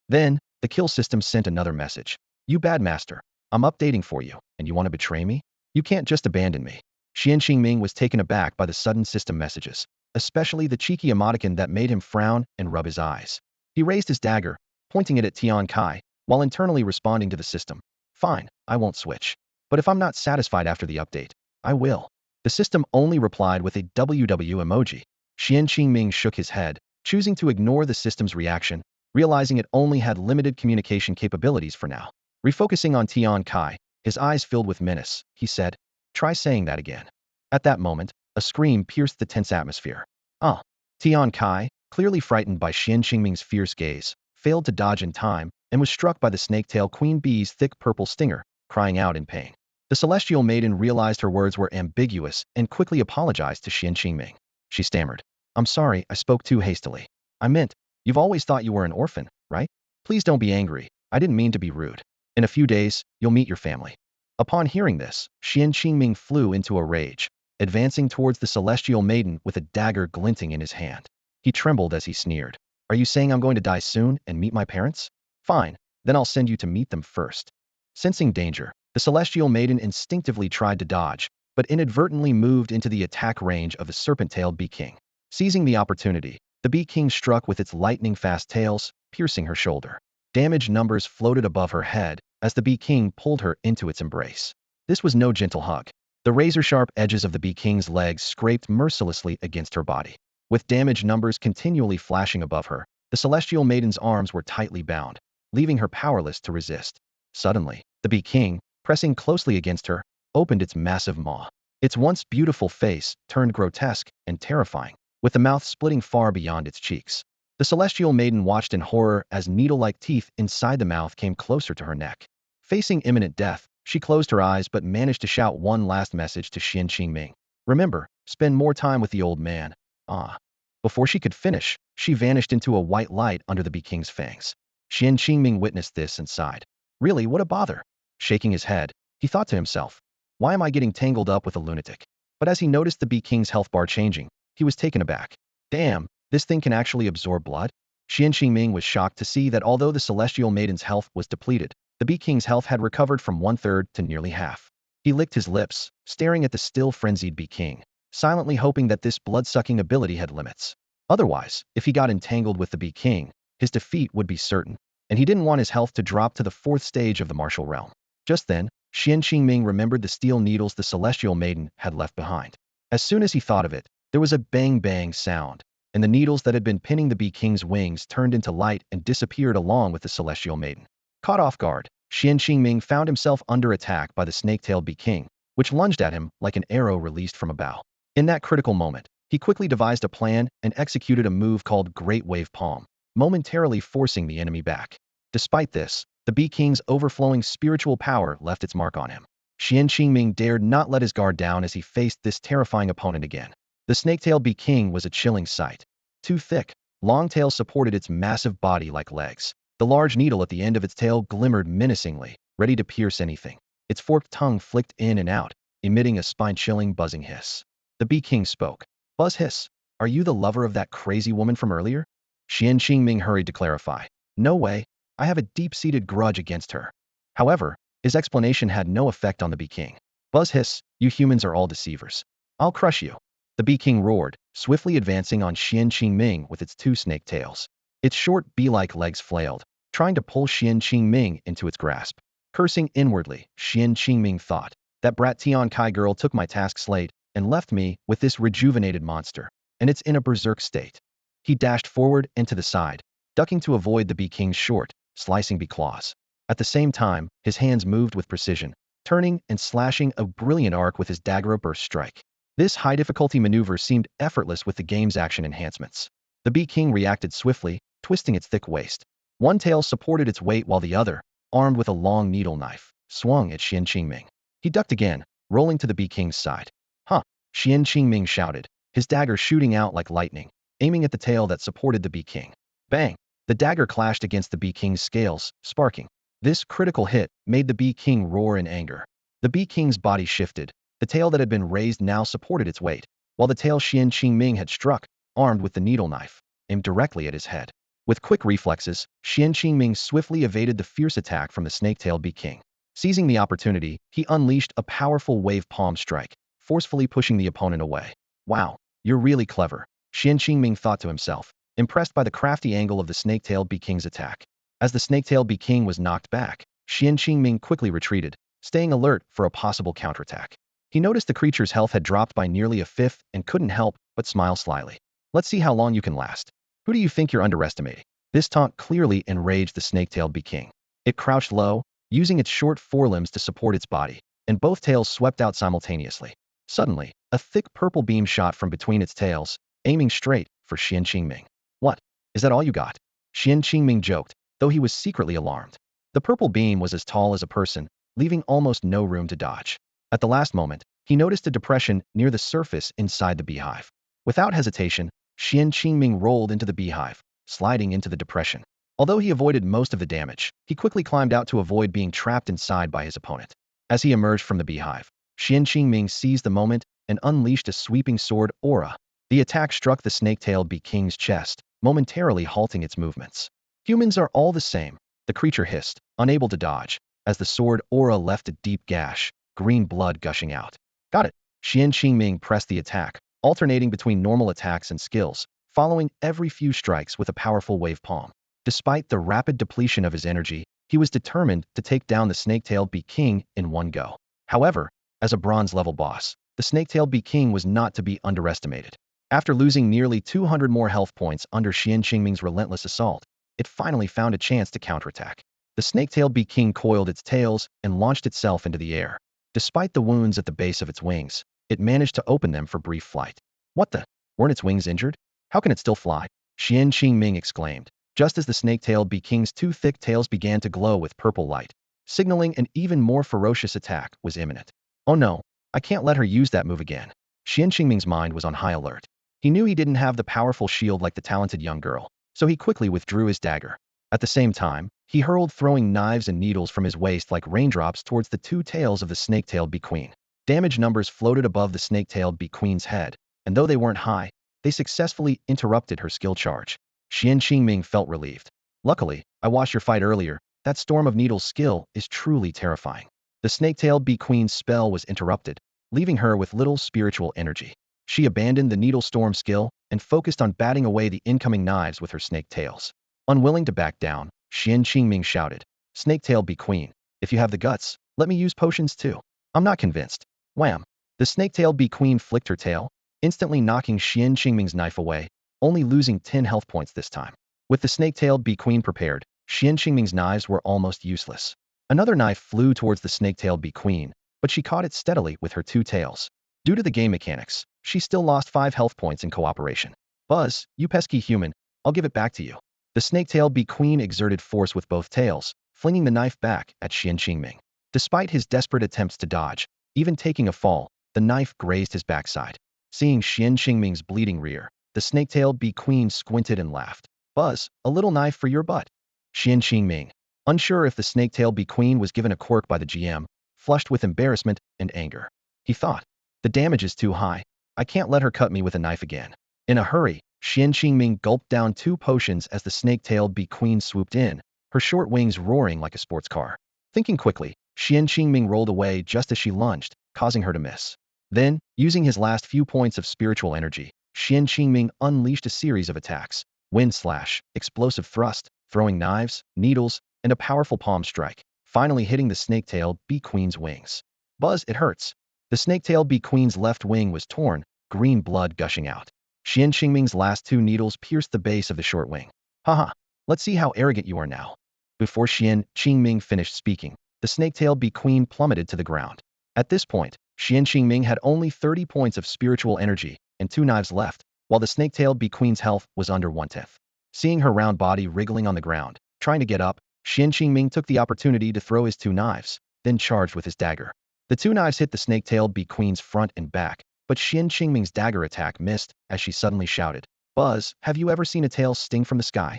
Then, the kill system sent another message. You bad master, I'm updating for you, and you want to betray me? You can't just abandon me. Xuan Qingming was taken aback by the sudden system messages, especially the cheeky emoticon that made him frown and rub his eyes. He raised his dagger, pointing it at Tian Kai, while internally responding to the system. Fine, I won't switch. But if I'm not satisfied after the update, I will. The system only replied with a WW emoji. Xuan Qingming shook his head, choosing to ignore the system's reaction, realizing it only had limited communication capabilities for now. Refocusing on Tian Kai, his eyes filled with menace, he said, try saying that again. At that moment, a scream pierced the tense atmosphere. Ah! Tian Kai, clearly frightened by Xuan Qingming's fierce gaze, failed to dodge in time and was struck by the snake-tail queen bee's thick purple stinger, crying out in pain. The celestial maiden realized her words were ambiguous and quickly apologized to Xuan Qingming. She stammered, I'm sorry, I spoke too hastily. I meant, you've always thought you were an orphan, right? Please don't be angry. I didn't mean to be rude. In a few days, you'll meet your family. Upon hearing this, Xuan Qingming flew into a rage, advancing towards the celestial maiden with a dagger glinting in his hand. He trembled as he sneered. Are you saying I'm going to die soon and meet my parents? Fine, then I'll send you to meet them first. Sensing danger, the celestial maiden instinctively tried to dodge, but inadvertently moved into the attack range of the serpent-tailed bee king. Seizing the opportunity, the bee king struck with its lightning-fast tails, piercing her shoulder. Damage numbers floated above her head as the bee king pulled her into its embrace. This was no gentle hug. The razor-sharp edges of the bee king's legs scraped mercilessly against her body. With damage numbers continually flashing above her, the celestial maiden's arms were tightly bound, leaving her powerless to resist. Suddenly, the bee king, pressing closely against her, opened its massive maw. Its once beautiful face turned grotesque and terrifying, with the mouth splitting far beyond its cheeks. The celestial maiden watched in horror as needle-like teeth inside the mouth came closer to her neck. Facing imminent death, she closed her eyes but managed to shout one last message to Xuan Qingming. Remember, spend more time with the old man. Ah. Before she could finish, she vanished into a white light under the bee king's fangs. Xuan Qingming witnessed this and sighed. Really, what a bother. Shaking his head, he thought to himself, why am I getting tangled up with a lunatic? But as he noticed the bee king's health bar changing, he was taken aback. Damn, this thing can actually absorb blood? Xuan Qingming was shocked to see that although the celestial maiden's health was depleted, the bee king's health had recovered from 1/3 to nearly half. He licked his lips, staring at the still frenzied bee king, silently hoping that this blood-sucking ability had limits. Otherwise, if he got entangled with the bee king, his defeat would be certain, and he didn't want his health to drop to the 4th stage of the martial realm. Just then, Xuan Qingming remembered the steel needles the celestial maiden had left behind. As soon as he thought of it, there was a bang-bang sound, and the needles that had been pinning the bee king's wings turned into light and disappeared along with the celestial maiden. Caught off guard, Xuan Qingming found himself under attack by the snake-tailed bee king, which lunged at him like an arrow released from a bow. In that critical moment, he quickly devised a plan and executed a move called Great Wave Palm, momentarily forcing the enemy back. Despite this, the bee king's overflowing spiritual power left its mark on him. Xuan Qingming dared not let his guard down as he faced this terrifying opponent again. The snake-tailed bee king was a chilling sight. Too thick, long tail supported its massive body like legs. The large needle at the end of its tail glimmered menacingly, ready to pierce anything. Its forked tongue flicked in and out, emitting a spine-chilling buzzing hiss. The bee king spoke. Buzz hiss, are you the lover of that crazy woman from earlier? Xuan Qingming hurried to clarify. No way, I have a deep-seated grudge against her. However, His explanation had no effect on the Bee King. Buzz hiss, you humans are all deceivers. I'll crush you. The Bee King roared, swiftly advancing on Xuan Qingming with its two snake tails. Its short bee-like legs flailed, trying to pull Xuan Qingming into its grasp. Cursing inwardly, Xuan Qingming thought, that brat Tian Kai girl took my task slate and left me with this rejuvenated monster, and it's in a berserk state. He dashed forward and to the side, ducking to avoid the Bee King's short, slicing bee claws. At the same time, his hands moved with precision, turning and slashing a brilliant arc with his dagger burst strike. This high-difficulty maneuver seemed effortless with the game's action enhancements. The Bee King reacted swiftly, twisting its thick waist. One tail supported its weight while the other, armed with a long needle knife, swung at Xuan Qingming. He ducked again, rolling to the Bee King's side. Huh! Xuan Qingming shouted, his dagger shooting out like lightning, aiming at the tail that supported the Bee King. Bang! The dagger clashed against the Bee King's scales, sparking. This critical hit made the Bee King roar in anger. The Bee King's body shifted. The tail that had been raised now supported its weight, while the tail Xuan Qingming had struck, armed with the needle knife, aimed directly at his head. With quick reflexes, Xuan Qingming swiftly evaded the fierce attack from the snake-tailed Bee King. Seizing the opportunity, he unleashed a powerful wave palm strike, forcefully pushing the opponent away. Wow, you're really clever, Xuan Qingming thought to himself, impressed by the crafty angle of the snake-tailed Bee King's attack. As the snake-tailed Bee King was knocked back, Xuan Qingming quickly retreated, staying alert for a possible counterattack. He noticed the creature's health had dropped by nearly a fifth and couldn't help but smile slyly. Let's see how long you can last. Who do you think you're underestimating? This taunt clearly enraged the snake-tailed Bee King. It crouched low, using its short forelimbs to support its body, and both tails swept out simultaneously. Suddenly, a thick purple beam shot from between its tails, aiming straight for Xuan Qingming. What? Is that all you got? Xuan Qingming joked, though he was secretly alarmed. The purple beam was as tall as a person, leaving almost no room to dodge. At the last moment, he noticed a depression near the surface inside the beehive. Without hesitation, Xuan Qingming rolled into the beehive, sliding into the depression. Although he avoided most of the damage, he quickly climbed out to avoid being trapped inside by his opponent. As he emerged from the beehive, Xuan Qingming seized the moment and unleashed a sweeping sword aura. The attack struck the snake-tailed Bee King's chest, momentarily halting its movements. Humans are all the same, the creature hissed, unable to dodge, as the sword aura left a deep gash, green blood gushing out. Got it. Xuan Qingming pressed the attack, alternating between normal attacks and skills, following every few strikes with a powerful wave palm. Despite the rapid depletion of his energy, he was determined to take down the snake-tailed Bee King in one go. However, as a bronze-level boss, the snake-tailed Bee King was not to be underestimated. After losing nearly 200 more health points under Xuan Qingming's relentless assault, it finally found a chance to counterattack. The snake-tailed Bee King coiled its tails and launched itself into the air. Despite the wounds at the base of its wings, it managed to open them for brief flight. What the? Weren't its wings injured? How can it still fly? Xuan Qingming exclaimed, just as the snake-tailed Bee King's two thick tails began to glow with purple light, signaling an even more ferocious attack was imminent. Oh no, I can't let her use that move again. Xuan Qingming's mind was on high alert. He knew he didn't have the powerful shield like the talented young girl, so he quickly withdrew his dagger. At the same time, he hurled throwing knives and needles from his waist like raindrops towards the two tails of the snake-tailed Bee Queen. Damage numbers floated above the snake-tailed Bee Queen's head, and though they weren't high, they successfully interrupted her skill charge. Xuan Qingming felt relieved. Luckily, I watched your fight earlier. That storm of needles skill is truly terrifying. The snake-tailed Bee Queen's spell was interrupted, leaving her with little spiritual energy. She abandoned the needle storm skill and focused on batting away the incoming knives with her snake tails. Unwilling to back down, Xuan Qingming shouted, Snake-tailed Bee Queen, if you have the guts, let me use potions too. I'm not convinced. Wham! The snake-tailed Bee Queen flicked her tail, instantly knocking Xuan Qingming's knife away, only losing 10 health points this time. With the snake-tailed Bee Queen prepared, Xuan Qingming's knives were almost useless. Another knife flew towards the snake-tailed Bee Queen, but she caught it steadily with her two tails. Due to the game mechanics, she still lost 5 health points in cooperation. Buzz, you pesky human, I'll give it back to you. The snake-tailed Bee Queen exerted force with both tails, flinging the knife back at Xuan Qingming. Despite his desperate attempts to dodge, even taking a fall, the knife grazed his backside. Seeing Xuan Qingming's bleeding rear, the snake-tailed Bee Queen squinted and laughed. Buzz, a little knife for your butt. Xuan Qingming, unsure if the snake-tailed Bee Queen was given a quirk by the GM, flushed with embarrassment and anger. He thought, the damage is too high. I can't let her cut me with a knife again. In a hurry, Xuan Qingming gulped down 2 potions as the snake-tailed Bee Queen swooped in, her short wings roaring like a sports car. Thinking quickly, Xuan Qingming rolled away just as she lunged, causing her to miss. Then, using his last few points of spiritual energy, Xuan Qingming unleashed a series of attacks: wind slash, explosive thrust, throwing knives, needles, and a powerful palm strike, finally hitting the snake-tailed bee queen's wings. Buzz, it hurts. The snake-tailed bee queen's left wing was torn, green blood gushing out. Xuan Qingming's last two needles pierced the base of the short wing. Haha, let's see how arrogant you are now. Before Xuan Qingming finished speaking, the snake-tailed bee queen plummeted to the ground. At this point, Xuan Qingming had only 30 points of spiritual energy and 2 knives left, while the snake-tailed bee queen's health was under 1/10. Seeing her round body wriggling on the ground, trying to get up, Xuan Qingming took the opportunity to throw his 2 knives, then charged with his dagger. The 2 knives hit the snake-tailed bee queen's front and back, but Xuan Qingming's dagger attack missed as she suddenly shouted, "Buzz, have you ever seen a tail sting from the sky?"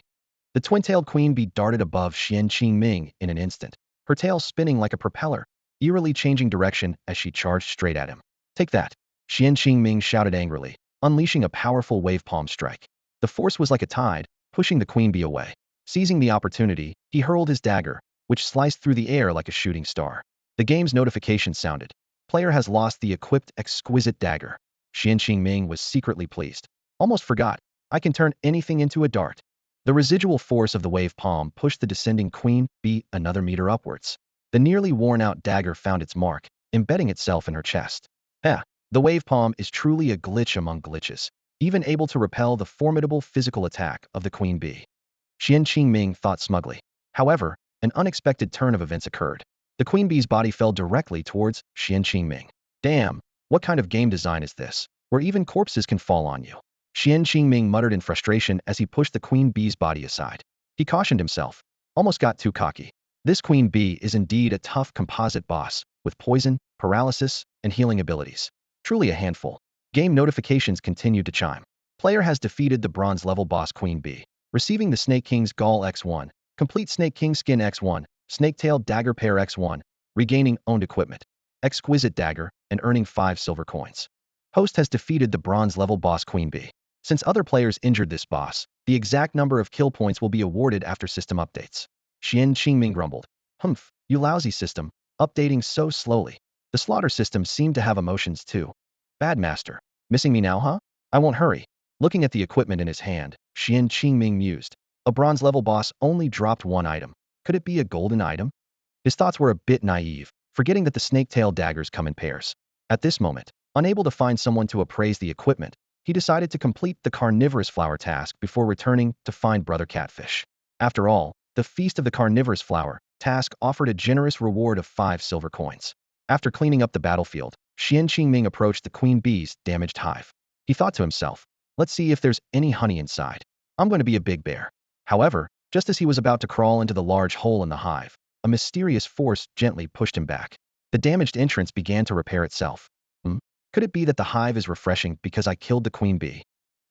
The twin-tailed queen bee darted above Xuan Qingming in an instant, her tail spinning like a propeller, eerily changing direction as she charged straight at him. "Take that!" Xuan Qingming shouted angrily, unleashing a powerful wave palm strike. The force was like a tide, pushing the queen bee away. Seizing the opportunity, he hurled his dagger, which sliced through the air like a shooting star. The game's notification sounded. Player has lost the equipped exquisite dagger. Xuan Qingming was secretly pleased. Almost forgot. I can turn anything into a dart. The residual force of the wave palm pushed the descending queen bee another meter upwards. The nearly worn-out dagger found its mark, embedding itself in her chest. The wave palm is truly a glitch among glitches, even able to repel the formidable physical attack of the queen bee. Xuan Qingming thought smugly. However, an unexpected turn of events occurred. The queen bee's body fell directly towards Xuan Qingming. Damn, what kind of game design is this, where even corpses can fall on you? Xuan Qingming muttered in frustration as he pushed the queen bee's body aside. He cautioned himself. Almost got too cocky. This queen bee is indeed a tough composite boss, with poison, paralysis, and healing abilities. Truly a handful. Game notifications continued to chime. Player has defeated the bronze-level boss queen bee, receiving the Snake King's Gall X1, complete Snake King Skin X1, Snake-Tail Dagger Pair X1, regaining owned equipment, exquisite dagger, and earning 5 silver coins. Host has defeated the bronze-level boss queen bee. Since other players injured this boss, the exact number of kill points will be awarded after system updates. Xuan Qingming grumbled. Humph, you lousy system, updating so slowly. The slaughter system seemed to have emotions too. Bad master. Missing me now, huh? I won't hurry. Looking at the equipment in his hand, Xuan Qingming mused. A bronze-level boss only dropped 1 item. Could it be a golden item? His thoughts were a bit naive, forgetting that the snake-tail daggers come in pairs. At this moment, unable to find someone to appraise the equipment, he decided to complete the carnivorous flower task before returning to find Brother Catfish. After all, the Feast of the Carnivorous Flower task offered a generous reward of 5 silver coins. After cleaning up the battlefield, Xuan Qingming approached the queen bee's damaged hive. He thought to himself, let's see if there's any honey inside. I'm going to be a big bear. However, just as he was about to crawl into the large hole in the hive, a mysterious force gently pushed him back. The damaged entrance began to repair itself. Could it be that the hive is refreshing because I killed the queen bee?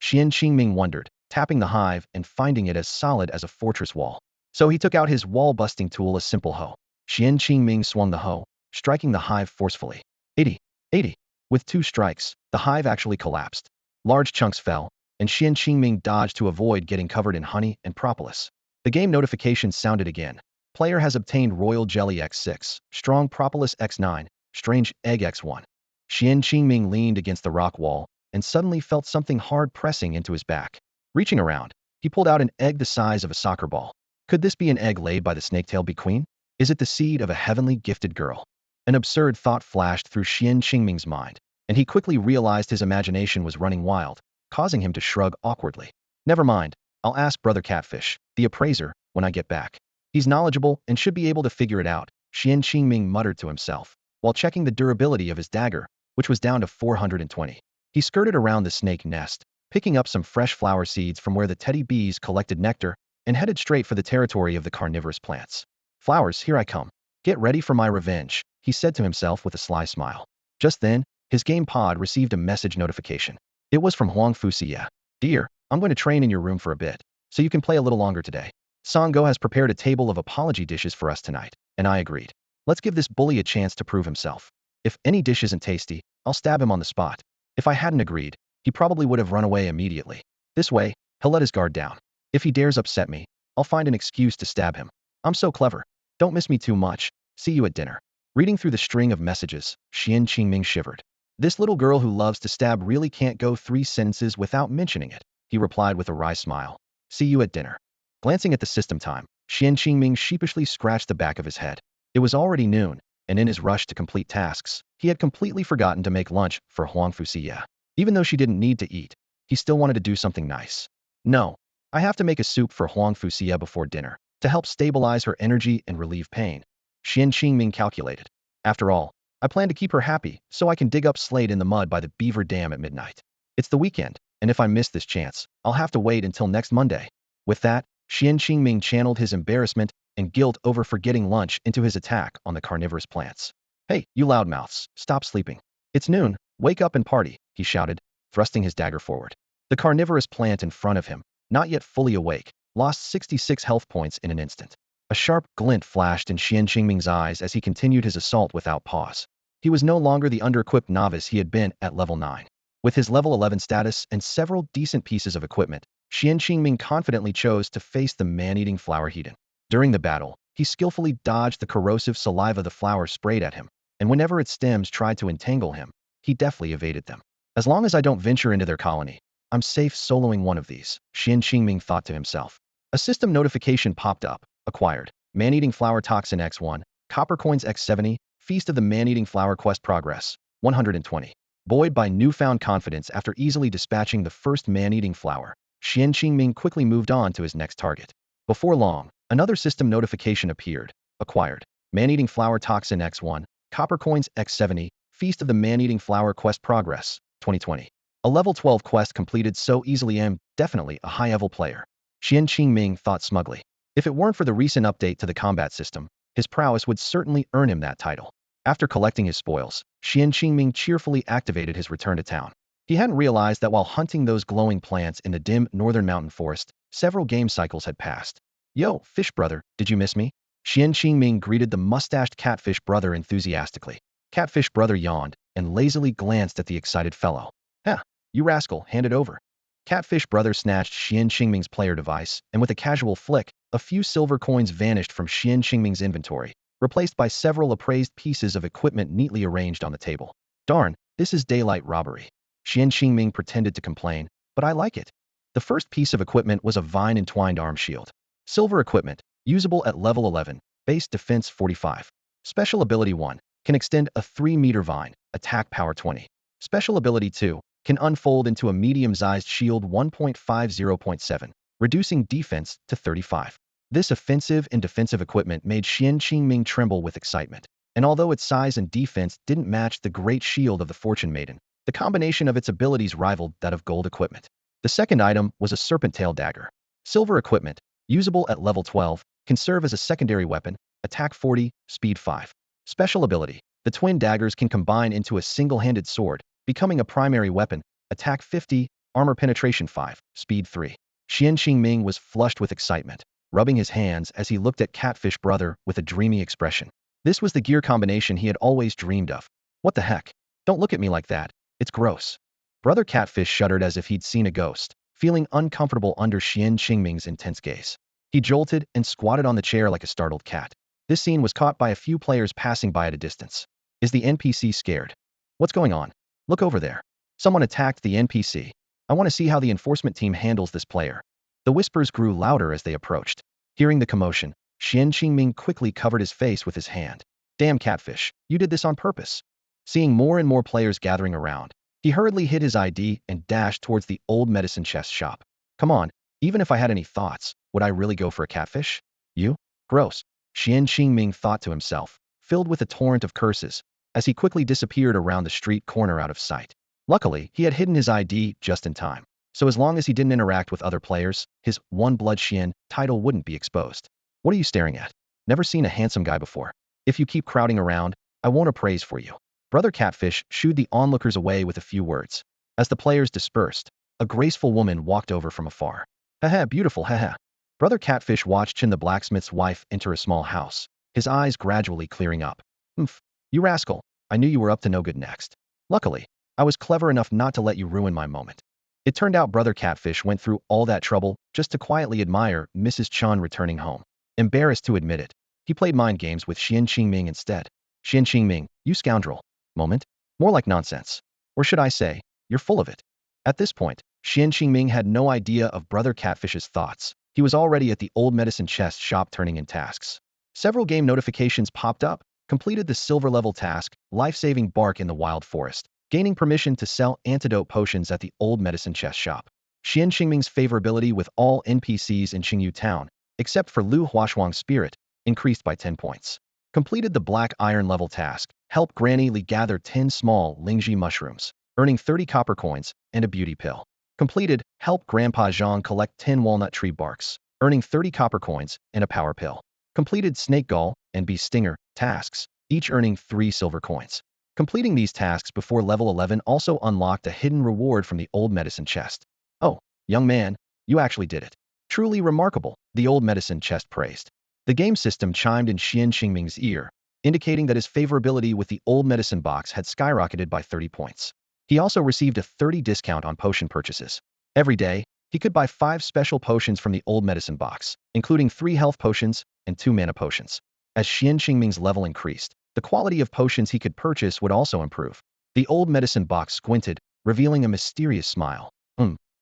Xuan Qingming wondered, tapping the hive and finding it as solid as a fortress wall. So he took out his wall-busting tool, a simple hoe. Xuan Qingming swung the hoe, striking the hive forcefully. 80. 80. With 2 strikes, the hive actually collapsed. Large chunks fell, and Xuan Qingming dodged to avoid getting covered in honey and propolis. The game notification sounded again. Player has obtained Royal Jelly X6, Strong Propolis X9, Strange Egg X1. Xuan Qingming leaned against the rock wall and suddenly felt something hard pressing into his back. Reaching around, he pulled out an egg the size of a soccer ball. Could this be an egg laid by the snake-tailed bee queen? Is it the seed of a heavenly gifted girl? An absurd thought flashed through Xuan Qingming's mind, and he quickly realized his imagination was running wild, causing him to shrug awkwardly. Never mind, I'll ask Brother Catfish, the appraiser, when I get back. He's knowledgeable and should be able to figure it out, Xuan Qingming muttered to himself, while checking the durability of his dagger, which was down to 420. He skirted around the snake nest, picking up some fresh flower seeds from where the teddy bees collected nectar, and headed straight for the territory of the carnivorous plants. Flowers, here I come. Get ready for my revenge, he said to himself with a sly smile. Just then, his game pod received a message notification. It was from Huang Fuxia. Dear, I'm going to train in your room for a bit, so you can play a little longer today. Sango has prepared a table of apology dishes for us tonight, and I agreed. Let's give this bully a chance to prove himself. If any dish isn't tasty, I'll stab him on the spot. If I hadn't agreed, he probably would have run away immediately. This way, he'll let his guard down. If he dares upset me, I'll find an excuse to stab him. I'm so clever. Don't miss me too much. See you at dinner. Reading through the string of messages, Xuan Qingming shivered. This little girl who loves to stab really can't go 3 sentences without mentioning it, he replied with a wry smile. See you at dinner. Glancing at the system time, Xuan Qingming sheepishly scratched the back of his head. It was already noon, and in his rush to complete tasks, he had completely forgotten to make lunch for Huang Fuxia. Even though she didn't need to eat, he still wanted to do something nice. No, I have to make a soup for Huang Fuxia before dinner, to help stabilize her energy and relieve pain. Xuan Qingming calculated. After all, I plan to keep her happy, so I can dig up Slade in the mud by the beaver dam at midnight. It's the weekend, and if I miss this chance, I'll have to wait until next Monday. With that, Xuan Qingming channeled his embarrassment and guilt over forgetting lunch into his attack on the carnivorous plants. Hey, you loudmouths, stop sleeping. It's noon, wake up and party, he shouted, thrusting his dagger forward. The carnivorous plant in front of him, not yet fully awake, lost 66 health points in an instant. A sharp glint flashed in Xuan Qingming's eyes as he continued his assault without pause. He was no longer the under-equipped novice he had been at level 9. With his level 11 status and several decent pieces of equipment, Xuan Qingming confidently chose to face the man-eating flower heathen. During the battle, he skillfully dodged the corrosive saliva the flower sprayed at him, and whenever its stems tried to entangle him, he deftly evaded them. As long as I don't venture into their colony, I'm safe soloing one of these, Xuan Qingming thought to himself. A system notification popped up. Acquired. Man-eating flower toxin X1, copper coins X70, Feast of the Man-eating flower quest progress, 120. Buoyed by newfound confidence after easily dispatching the first man-eating flower, Xuan Qingming quickly moved on to his next target. Before long, another system notification appeared. Acquired. Man-eating flower toxin X1, copper coins X70, Feast of the Man-eating flower quest progress, 2020. A level 12 quest completed so easily. I'm definitely a high-level player. Xuan Qingming thought smugly. If it weren't for the recent update to the combat system, his prowess would certainly earn him that title. After collecting his spoils, Xuan Qingming cheerfully activated his return to town. He hadn't realized that while hunting those glowing plants in the dim northern mountain forest, several game cycles had passed. Yo, fish brother, did you miss me? Xuan Qingming greeted the mustached catfish brother enthusiastically. Catfish brother yawned and lazily glanced at the excited fellow. Huh, you rascal, hand it over. Catfish brother snatched Xuan Qingming's player device, and with a casual flick, a few silver coins vanished from Xuan Qingming's inventory, replaced by several appraised pieces of equipment neatly arranged on the table. Darn, this is daylight robbery. Xuan Qingming pretended to complain, but I like it. The first piece of equipment was a vine-entwined arm shield. Silver equipment, usable at level 11, base defense 45. Special ability 1, can extend a 3-meter vine, attack power 20. Special ability 2, can unfold into a medium-sized shield 1.50.7, reducing defense to 35. This offensive and defensive equipment made Xuan Qingming tremble with excitement, and although its size and defense didn't match the great shield of the Fortune Maiden, the combination of its abilities rivaled that of gold equipment. The second item was a serpent-tail dagger. Silver equipment, usable at level 12, can serve as a secondary weapon, attack 40, speed 5. Special ability, the twin daggers can combine into a single-handed sword, becoming a primary weapon, attack 50, armor penetration 5, speed 3. Xuan Qingming was flushed with excitement, rubbing his hands as he looked at Catfish Brother with a dreamy expression. This was the gear combination he had always dreamed of. What the heck? Don't look at me like that. It's gross. Brother Catfish shuddered as if he'd seen a ghost, feeling uncomfortable under Xuan Qingming's intense gaze. He jolted and squatted on the chair like a startled cat. This scene was caught by a few players passing by at a distance. Is the NPC scared? What's going on? Look over there. Someone attacked the NPC. I want to see how the enforcement team handles this player. The whispers grew louder as they approached. Hearing the commotion, Xuan Qingming quickly covered his face with his hand. Damn Catfish, you did this on purpose. Seeing more and more players gathering around, he hurriedly hid his ID and dashed towards the old medicine chest shop. Come on, even if I had any thoughts, would I really go for a catfish? You? Gross. Xuan Qingming thought to himself, filled with a torrent of curses, as he quickly disappeared around the street corner out of sight. Luckily, he had hidden his ID just in time, so as long as he didn't interact with other players, his One Blood Xian title wouldn't be exposed. What are you staring at? Never seen a handsome guy before. If you keep crowding around, I won't appraise for you. Brother Catfish shooed the onlookers away with a few words. As the players dispersed, a graceful woman walked over from afar. Haha, beautiful, haha. Brother Catfish watched Chin the blacksmith's wife enter a small house, his eyes gradually clearing up. Humph, you rascal, I knew you were up to no good next. Luckily, I was clever enough not to let you ruin my moment. It turned out Brother Catfish went through all that trouble just to quietly admire Mrs. Chun returning home. Embarrassed to admit it, he played mind games with Xuan Qingming instead. Xuan Qingming, you scoundrel. Moment? More like nonsense. Or should I say, you're full of it. At this point, Xuan Qingming had no idea of Brother Catfish's thoughts. He was already at the old medicine chest shop turning in tasks. Several game notifications popped up. Completed the silver level task, life-saving bark in the wild forest, gaining permission to sell antidote potions at the old medicine chest shop. Xuan Qingming's favorability with all NPCs in Qingyu Town, except for Lu Huashuang's spirit, increased by 10 points. Completed the black iron level task, help Granny Li gather 10 small Lingji mushrooms, earning 30 copper coins and a beauty pill. Completed, help Grandpa Zhang collect 10 walnut tree barks, earning 30 copper coins and a power pill. Completed Snake Gull and Bee Stinger tasks, each earning 3 silver coins. Completing these tasks before level 11 also unlocked a hidden reward from the old medicine chest. Oh, young man, you actually did it. Truly remarkable, the old medicine chest praised. The game system chimed in Xuan Qingming's ear, indicating that his favorability with the old medicine box had skyrocketed by 30 points. He also received a 30 discount on potion purchases. Every day, he could buy 5 special potions from the old medicine box, including 3 health potions and 2 mana potions. As Xuan Qingming's level increased, the quality of potions he could purchase would also improve. The old medicine box squinted, revealing a mysterious smile.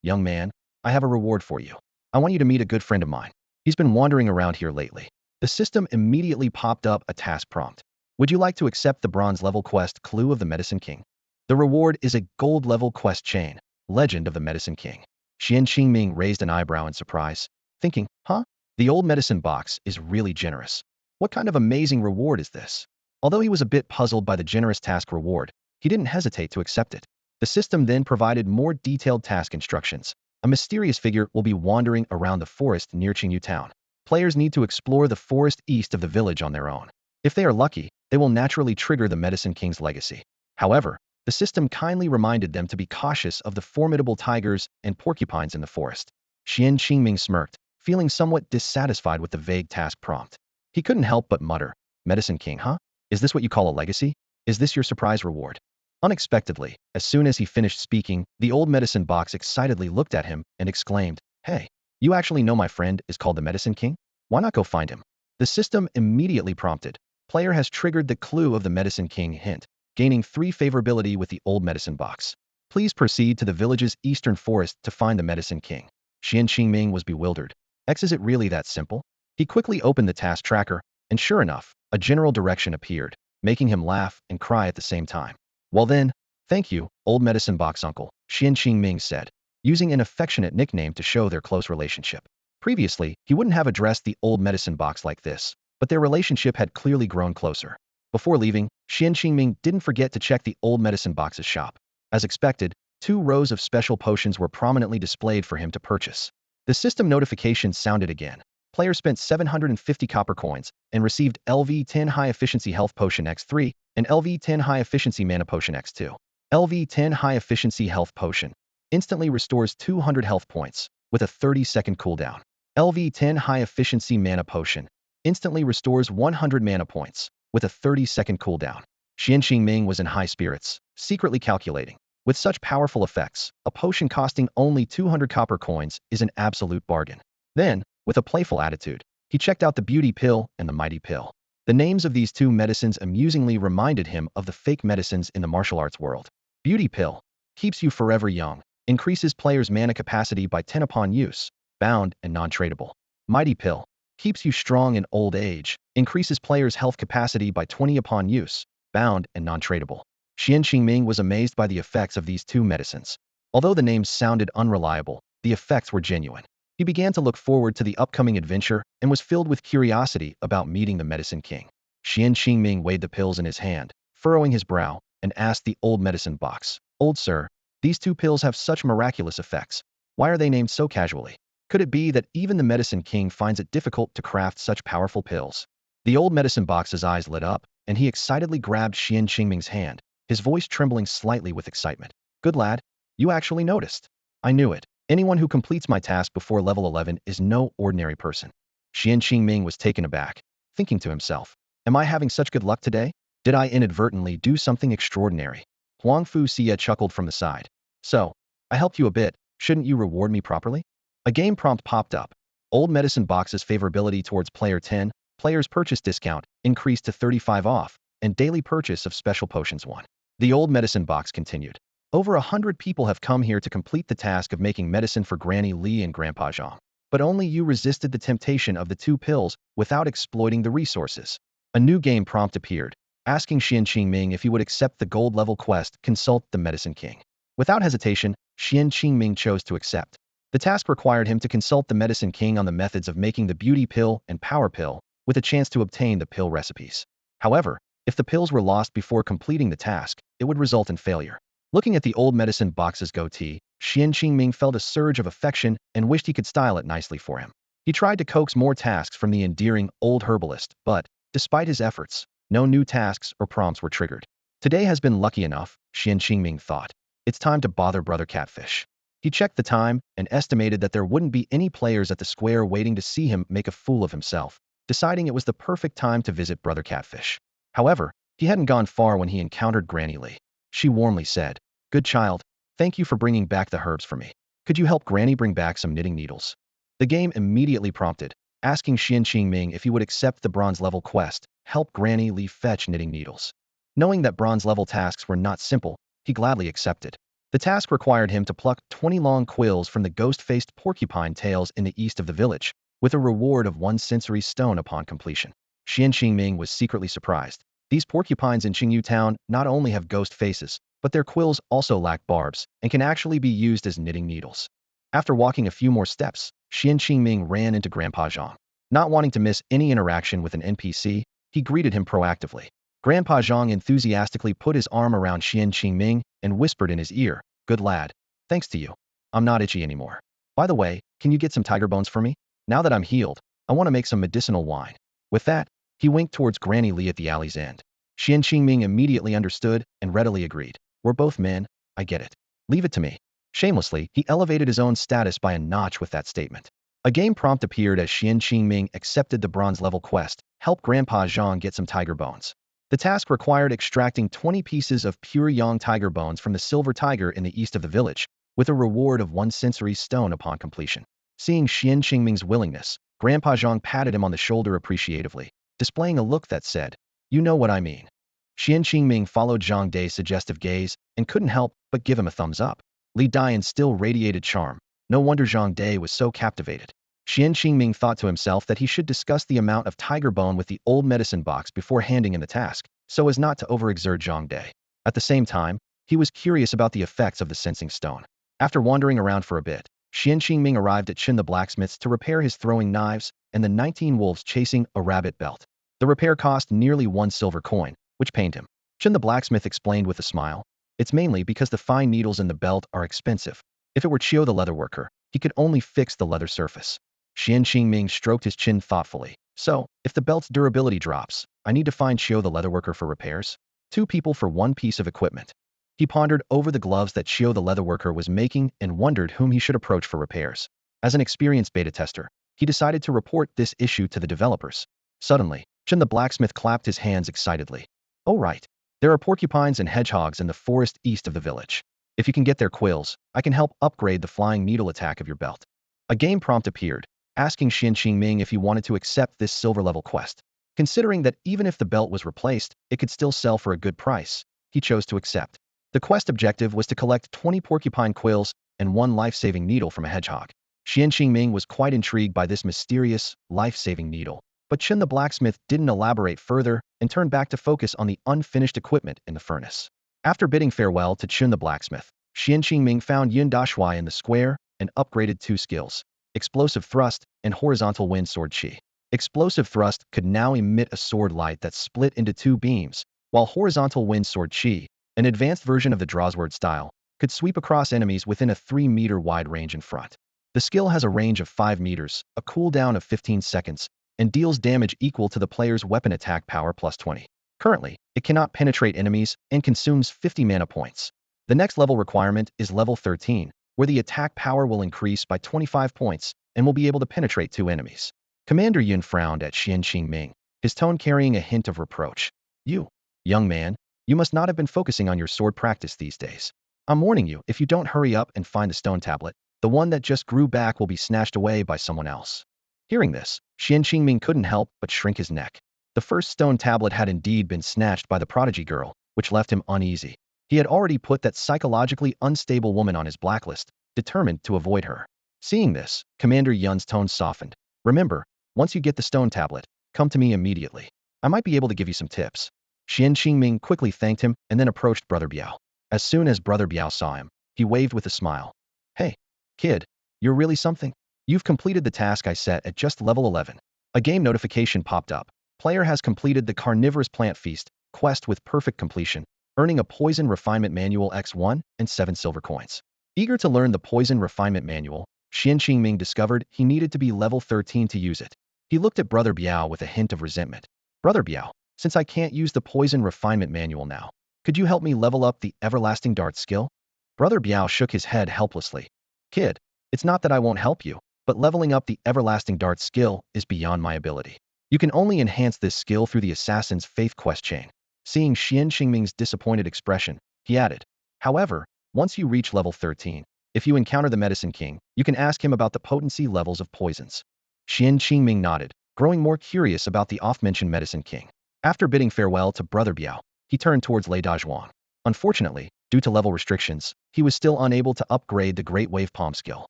Young man, I have a reward for you. I want you to meet a good friend of mine. He's been wandering around here lately. The system immediately popped up a task prompt. Would you like to accept the bronze level quest Clue of the Medicine King? The reward is a gold level quest chain, Legend of the Medicine King. Xuan Qingming raised an eyebrow in surprise, thinking, huh? The old medicine box is really generous. What kind of amazing reward is this? Although he was a bit puzzled by the generous task reward, he didn't hesitate to accept it. The system then provided more detailed task instructions. A mysterious figure will be wandering around the forest near Qingyu Town. Players need to explore the forest east of the village on their own. If they are lucky, they will naturally trigger the Medicine King's legacy. However, the system kindly reminded them to be cautious of the formidable tigers and porcupines in the forest. Xuan Qingming smirked, feeling somewhat dissatisfied with the vague task prompt. He couldn't help but mutter, Medicine King, huh? Is this what you call a legacy? Is this your surprise reward? Unexpectedly, as soon as he finished speaking, the old medicine box excitedly looked at him and exclaimed, hey, you actually know my friend is called the Medicine King? Why not go find him? The system immediately prompted, player has triggered the Clue of the Medicine King hint, gaining 3 favorability with the old medicine box. Please proceed to the village's eastern forest to find the Medicine King. Xuan Qingming was bewildered. Is it really that simple? He quickly opened the task tracker, and sure enough, a general direction appeared, making him laugh and cry at the same time. Well then, thank you, old medicine box uncle, Xuan Qingming said, using an affectionate nickname to show their close relationship. Previously, he wouldn't have addressed the old medicine box like this, but their relationship had clearly grown closer. Before leaving, Xuan Qingming didn't forget to check the old medicine box's shop. As expected, 2 rows of special potions were prominently displayed for him to purchase. The system notification sounded again. Player spent 750 copper coins and received LV10 High Efficiency Health Potion X3 and LV10 High Efficiency Mana Potion X2. LV10 High Efficiency Health Potion instantly restores 200 health points with a 30-second cooldown. LV10 High Efficiency Mana Potion instantly restores 100 mana points with a 30-second cooldown. Xuan Qingming was in high spirits, secretly calculating. With such powerful effects, a potion costing only 200 copper coins is an absolute bargain. Then, with a playful attitude, he checked out the beauty pill and the mighty pill. The names of these 2 medicines amusingly reminded him of the fake medicines in the martial arts world. Beauty pill keeps you forever young, increases players' mana capacity by 10 upon use, bound and non-tradable. Mighty pill keeps you strong in old age, increases players' health capacity by 20 upon use, bound and non-tradable. Xuan Qingming was amazed by the effects of these 2 medicines. Although the names sounded unreliable, the effects were genuine. He began to look forward to the upcoming adventure and was filled with curiosity about meeting the Medicine King. Xuan Qingming weighed the pills in his hand, furrowing his brow, and asked the old medicine box, Old sir, these 2 pills have such miraculous effects. Why are they named so casually? Could it be that even the Medicine King finds it difficult to craft such powerful pills? The old medicine box's eyes lit up, and he excitedly grabbed Xuan Qingming's hand, his voice trembling slightly with excitement. Good lad, you actually noticed. I knew it. Anyone who completes my task before level 11 is no ordinary person. Xuan Qingming was taken aback, thinking to himself, am I having such good luck today? Did I inadvertently do something extraordinary? Huang Fu Xie chuckled from the side. So, I helped you a bit, shouldn't you reward me properly? A game prompt popped up. Old medicine box's favorability towards player 10, player's purchase discount, increased to 35 off, and daily purchase of special potions 1. The old medicine box continued. Over 100 people have come here to complete the task of making medicine for Granny Li and Grandpa Zhang. But only you resisted the temptation of the 2 pills without exploiting the resources. A new game prompt appeared, asking Xuan Qingming if he would accept the gold-level quest, Consult the Medicine King. Without hesitation, Xuan Qingming chose to accept. The task required him to consult the Medicine King on the methods of making the beauty pill and power pill, with a chance to obtain the pill recipes. However, if the pills were lost before completing the task, it would result in failure. Looking at the old medicine box's goatee, Xuan Qingming felt a surge of affection and wished he could style it nicely for him. He tried to coax more tasks from the endearing old herbalist, but, despite his efforts, no new tasks or prompts were triggered. Today has been lucky enough, Xuan Qingming thought. It's time to bother Brother Catfish. He checked the time and estimated that there wouldn't be any players at the square waiting to see him make a fool of himself, deciding it was the perfect time to visit Brother Catfish. However, he hadn't gone far when he encountered Granny Li. She warmly said, "Good child, thank you for bringing back the herbs for me. Could you help Granny bring back some knitting needles?" The game immediately prompted, asking Xuan Qingming if he would accept the bronze-level quest, help Granny Li fetch knitting needles. Knowing that bronze-level tasks were not simple, he gladly accepted. The task required him to pluck 20 long quills from the ghost-faced porcupine tails in the east of the village, with a reward of 1 sensory stone upon completion. Xuan Qingming was secretly surprised. These porcupines in Qingyu Town not only have ghost faces, but their quills also lack barbs and can actually be used as knitting needles. After walking a few more steps, Xuan Qingming ran into Grandpa Zhang. Not wanting to miss any interaction with an NPC, he greeted him proactively. Grandpa Zhang enthusiastically put his arm around Xuan Qingming and whispered in his ear, "Good lad. Thanks to you, I'm not itchy anymore. By the way, can you get some tiger bones for me? Now that I'm healed, I want to make some medicinal wine." With that, he winked towards Granny Li at the alley's end. Xuan Qingming immediately understood and readily agreed. "We're both men, I get it. Leave it to me." Shamelessly, he elevated his own status by a notch with that statement. A game prompt appeared as Xuan Qingming accepted the bronze-level quest, help Grandpa Zhang get some tiger bones. The task required extracting 20 pieces of pure yang tiger bones from the silver tiger in the east of the village, with a reward of 1 sensory stone upon completion. Seeing Xuan Qingming's willingness, Grandpa Zhang patted him on the shoulder appreciatively, displaying a look that said, "You know what I mean." Xuan Qingming followed Zhang Dai's suggestive gaze and couldn't help but give him a thumbs up. Li Dian still radiated charm. No wonder Zhang Dai was so captivated. Xuan Qingming thought to himself that he should discuss the amount of tiger bone with the old medicine box before handing in the task, so as not to overexert Zhang Dai. At the same time, he was curious about the effects of the sensing stone. After wandering around for a bit, Xuan Qingming arrived at Qin the blacksmith's to repair his throwing knives and the 19 wolves chasing a rabbit belt. The repair cost nearly 1 silver coin, which pained him. Qin the blacksmith explained with a smile, "It's mainly because the fine needles in the belt are expensive. If it were Chio the leatherworker, he could only fix the leather surface." Xuan Qingming stroked his chin thoughtfully. "So, if the belt's durability drops, I need to find Chio the leatherworker for repairs? 2 people for 1 piece of equipment." He pondered over the gloves that Chio the leatherworker was making and wondered whom he should approach for repairs. As an experienced beta tester, he decided to report this issue to the developers. Suddenly, Qin the blacksmith clapped his hands excitedly. "Oh right. There are porcupines and hedgehogs in the forest east of the village. If you can get their quills, I can help upgrade the flying needle attack of your belt." A game prompt appeared, asking Xuan Qingming if he wanted to accept this silver-level quest. Considering that even if the belt was replaced, it could still sell for a good price, he chose to accept. The quest objective was to collect 20 porcupine quills and 1 life-saving needle from a hedgehog. Xuan Qingming was quite intrigued by this mysterious, life-saving needle, but Qin the blacksmith didn't elaborate further and turned back to focus on the unfinished equipment in the furnace. After bidding farewell to Qin the blacksmith, Xuan Qingming found Yin Dashui in the square and upgraded 2 skills, Explosive Thrust and Horizontal Wind Sword Chi. Explosive Thrust could now emit a sword light that split into 2 beams, while Horizontal Wind Sword Chi, an advanced version of the Drawsword style, could sweep across enemies within a 3-meter wide range in front. The skill has a range of 5 meters, a cooldown of 15 seconds, and deals damage equal to the player's weapon attack power plus 20. Currently, it cannot penetrate enemies and consumes 50 mana points. The next level requirement is level 13, where the attack power will increase by 25 points and will be able to penetrate 2 enemies. Commander Yun frowned at Xuan Qingming, his tone carrying a hint of reproach. "You, young man, you must not have been focusing on your sword practice these days. I'm warning you, if you don't hurry up and find the stone tablet, the one that just grew back will be snatched away by someone else." Hearing this, Xuan Qingming couldn't help but shrink his neck. The first stone tablet had indeed been snatched by the prodigy girl, which left him uneasy. He had already put that psychologically unstable woman on his blacklist, determined to avoid her. Seeing this, Commander Yun's tone softened. Remember, once you get the stone tablet, come to me immediately. I might be able to give you some tips. Xuan Qingming quickly thanked him and then approached Brother Biao. As soon as Brother Biao saw him, he waved with a smile. Hey, kid, you're really something. You've completed the task I set at just level 11. A game notification popped up. Player has completed the Carnivorous Plant Feast quest with perfect completion, earning a Poison Refinement Manual X1 and 7 silver coins. Eager to learn the Poison Refinement Manual, Xuan Qingming discovered he needed to be level 13 to use it. He looked at Brother Biao with a hint of resentment. Brother Biao, since I can't use the Poison Refinement Manual now, could you help me level up the Everlasting Dart skill? Brother Biao shook his head helplessly. Kid, it's not that I won't help you, but leveling up the Everlasting Dart skill is beyond my ability. You can only enhance this skill through the Assassin's Faith quest chain. Seeing Xuan Qingming's disappointed expression, he added, however, once you reach level 13, if you encounter the Medicine King, you can ask him about the potency levels of poisons. Xuan Qingming nodded, growing more curious about the oft-mentioned Medicine King. After bidding farewell to Brother Biao, he turned towards Lei Dazhuang. Unfortunately, due to level restrictions, he was still unable to upgrade the Great Wave Palm skill.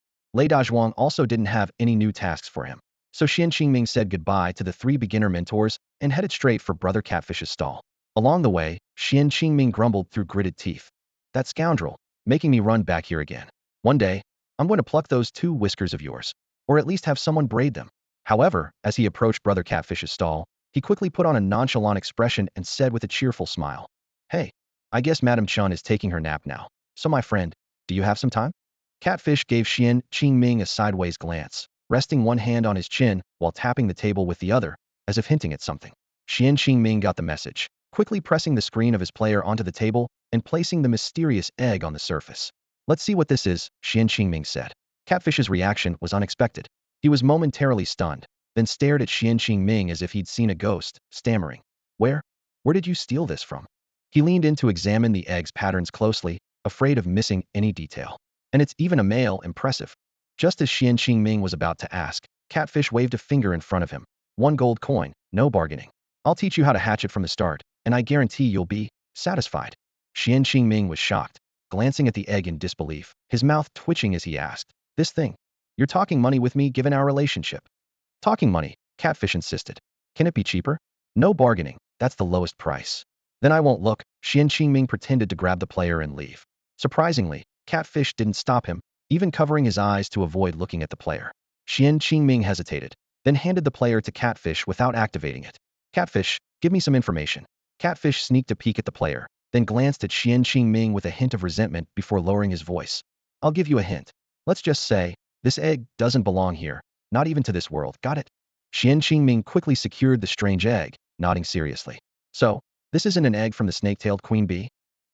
Lei Dazhuang also didn't have any new tasks for him. So Xuan Qingming said goodbye to the 3 beginner mentors and headed straight for Brother Catfish's stall. Along the way, Xuan Qingming grumbled through gritted teeth. That scoundrel, making me run back here again. One day, I'm going to pluck those 2 whiskers of yours, or at least have someone braid them. However, as he approached Brother Catfish's stall, he quickly put on a nonchalant expression and said with a cheerful smile, Hey, I guess Madam Chun is taking her nap now. So my friend, do you have some time? Catfish gave Xuan Qingming a sideways glance, resting one hand on his chin while tapping the table with the other, as if hinting at something. Xuan Qingming got the message, quickly pressing the screen of his player onto the table and placing the mysterious egg on the surface. Let's see what this is, Xuan Qingming said. Catfish's reaction was unexpected. He was momentarily stunned, then stared at Xuan Qingming as if he'd seen a ghost, stammering. Where did you steal this from? He leaned in to examine the egg's patterns closely, afraid of missing any detail. And it's even a male, impressive. Just as Xuan Qingming was about to ask, Catfish waved a finger in front of him. 1 gold coin, no bargaining. I'll teach you how to hatch it from the start, and I guarantee you'll be satisfied. Xuan Qingming was shocked, glancing at the egg in disbelief, his mouth twitching as he asked, This thing? You're talking money with me given our relationship? Talking money, Catfish insisted. Can it be cheaper? No bargaining, that's the lowest price. Then I won't look. Xuan Qingming pretended to grab the player and leave. Surprisingly, Catfish didn't stop him, even covering his eyes to avoid looking at the player. Xuan Qingming hesitated, then handed the player to Catfish without activating it. Catfish, give me some information. Catfish sneaked a peek at the player, then glanced at Xuan Qingming with a hint of resentment before lowering his voice. I'll give you a hint. Let's just say, this egg doesn't belong here, not even to this world, got it? Xuan Qingming quickly secured the strange egg, nodding seriously. So, this isn't an egg from the snake-tailed queen bee?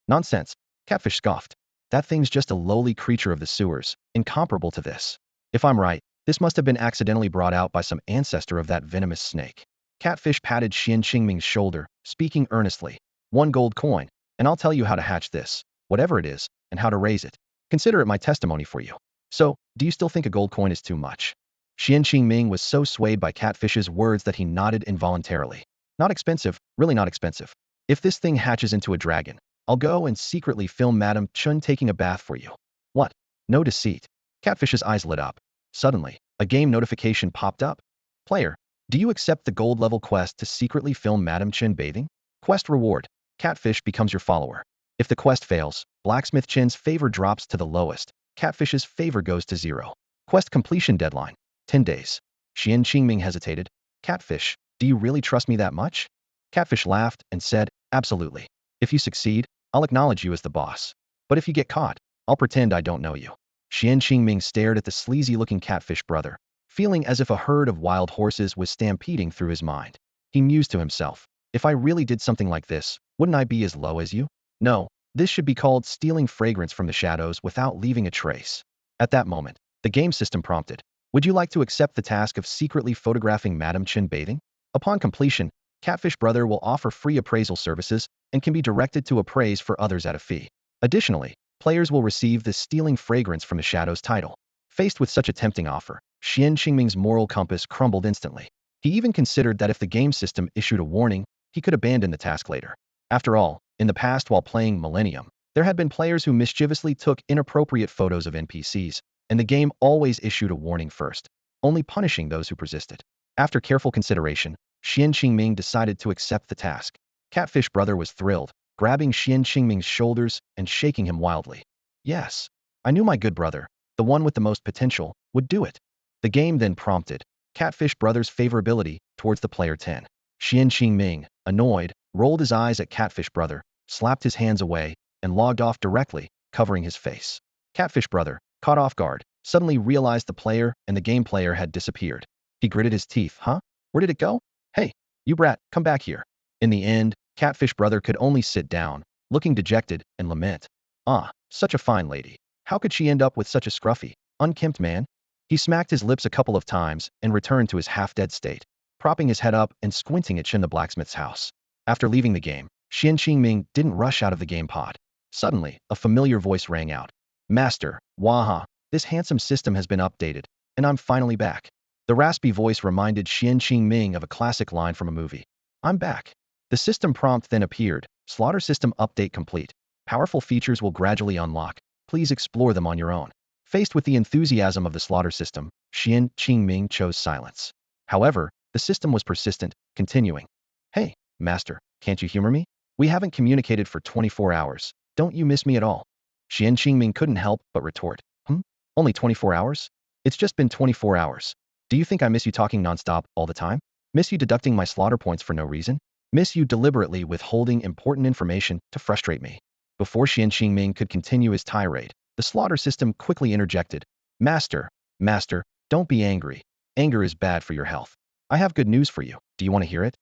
Nonsense, Catfish scoffed. That thing's just a lowly creature of the sewers, incomparable to this. If I'm right, this must have been accidentally brought out by some ancestor of that venomous snake. Catfish patted Xuan Qingming's shoulder, speaking earnestly. 1 gold coin, and I'll tell you how to hatch this, whatever it is, and how to raise it. Consider it my testimony for you. So, do you still think a gold coin is too much? Xuan Qingming was so swayed by Catfish's words that he nodded involuntarily. Not expensive, really not expensive. If this thing hatches into a dragon, I'll go and secretly film Madam Chun taking a bath for you. What? No deceit. Catfish's eyes lit up. Suddenly, a game notification popped up. Player, do you accept the gold level quest to secretly film Madam Chun bathing? Quest reward. Catfish becomes your follower. If the quest fails, Blacksmith Chin's favor drops to the lowest. Catfish's favor goes to 0. Quest completion deadline. 10 days. Xuan Qingming hesitated. Catfish, do you really trust me that much? Catfish laughed and said, absolutely. If you succeed, I'll acknowledge you as the boss. But if you get caught, I'll pretend I don't know you. Xuan Qingming stared at the sleazy-looking Catfish brother, feeling as if a herd of wild horses was stampeding through his mind. He mused to himself, if I really did something like this, wouldn't I be as low as you? No, this should be called stealing fragrance from the shadows without leaving a trace. At that moment, the game system prompted, would you like to accept the task of secretly photographing Madam Chun bathing? Upon completion, Catfish Brother will offer free appraisal services and can be directed to appraise for others at a fee. Additionally, players will receive the Stealing Fragrance from the Shadows title. Faced with such a tempting offer, Xuan Qingming's moral compass crumbled instantly. He even considered that if the game system issued a warning, he could abandon the task later. After all, in the past while playing Millennium, there had been players who mischievously took inappropriate photos of NPCs, and the game always issued a warning first, only punishing those who persisted. After careful consideration, Xuan Qingming decided to accept the task. Catfish Brother was thrilled, grabbing Xuan Qingming's shoulders and shaking him wildly. Yes, I knew my good brother, the one with the most potential, would do it. The game then prompted Catfish Brother's favorability towards the player 10. Xuan Qingming, annoyed, rolled his eyes at Catfish Brother, slapped his hands away, and logged off directly, covering his face. Catfish Brother, caught off guard, suddenly realized the player and the game player had disappeared. He gritted his teeth. Huh? Where did it go? Hey, you brat, come back here. In the end, Catfish Brother could only sit down, looking dejected and lament. Ah, such a fine lady. How could she end up with such a scruffy, unkempt man? He smacked his lips a couple of times and returned to his half-dead state, propping his head up and squinting at Shin the blacksmith's house. After leaving the game, Xuan Qingming didn't rush out of the game pod. Suddenly, a familiar voice rang out. Master, waha, this handsome system has been updated, and I'm finally back. The raspy voice reminded Xuan Qingming of a classic line from a movie. I'm back. The system prompt then appeared. Slaughter system update complete. Powerful features will gradually unlock. Please explore them on your own. Faced with the enthusiasm of the slaughter system, Xuan Qingming chose silence. However, the system was persistent, continuing. Hey, master, can't you humor me? We haven't communicated for 24 hours. Don't you miss me at all? Xuan Qingming couldn't help but retort. Only 24 hours? It's just been 24 hours. Do you think I miss you talking nonstop all the time? Miss you deducting my slaughter points for no reason? Miss you deliberately withholding important information to frustrate me? Before Xuan Qingming could continue his tirade, the slaughter system quickly interjected. Master, don't be angry. Anger is bad for your health. I have good news for you. Do you want to hear it?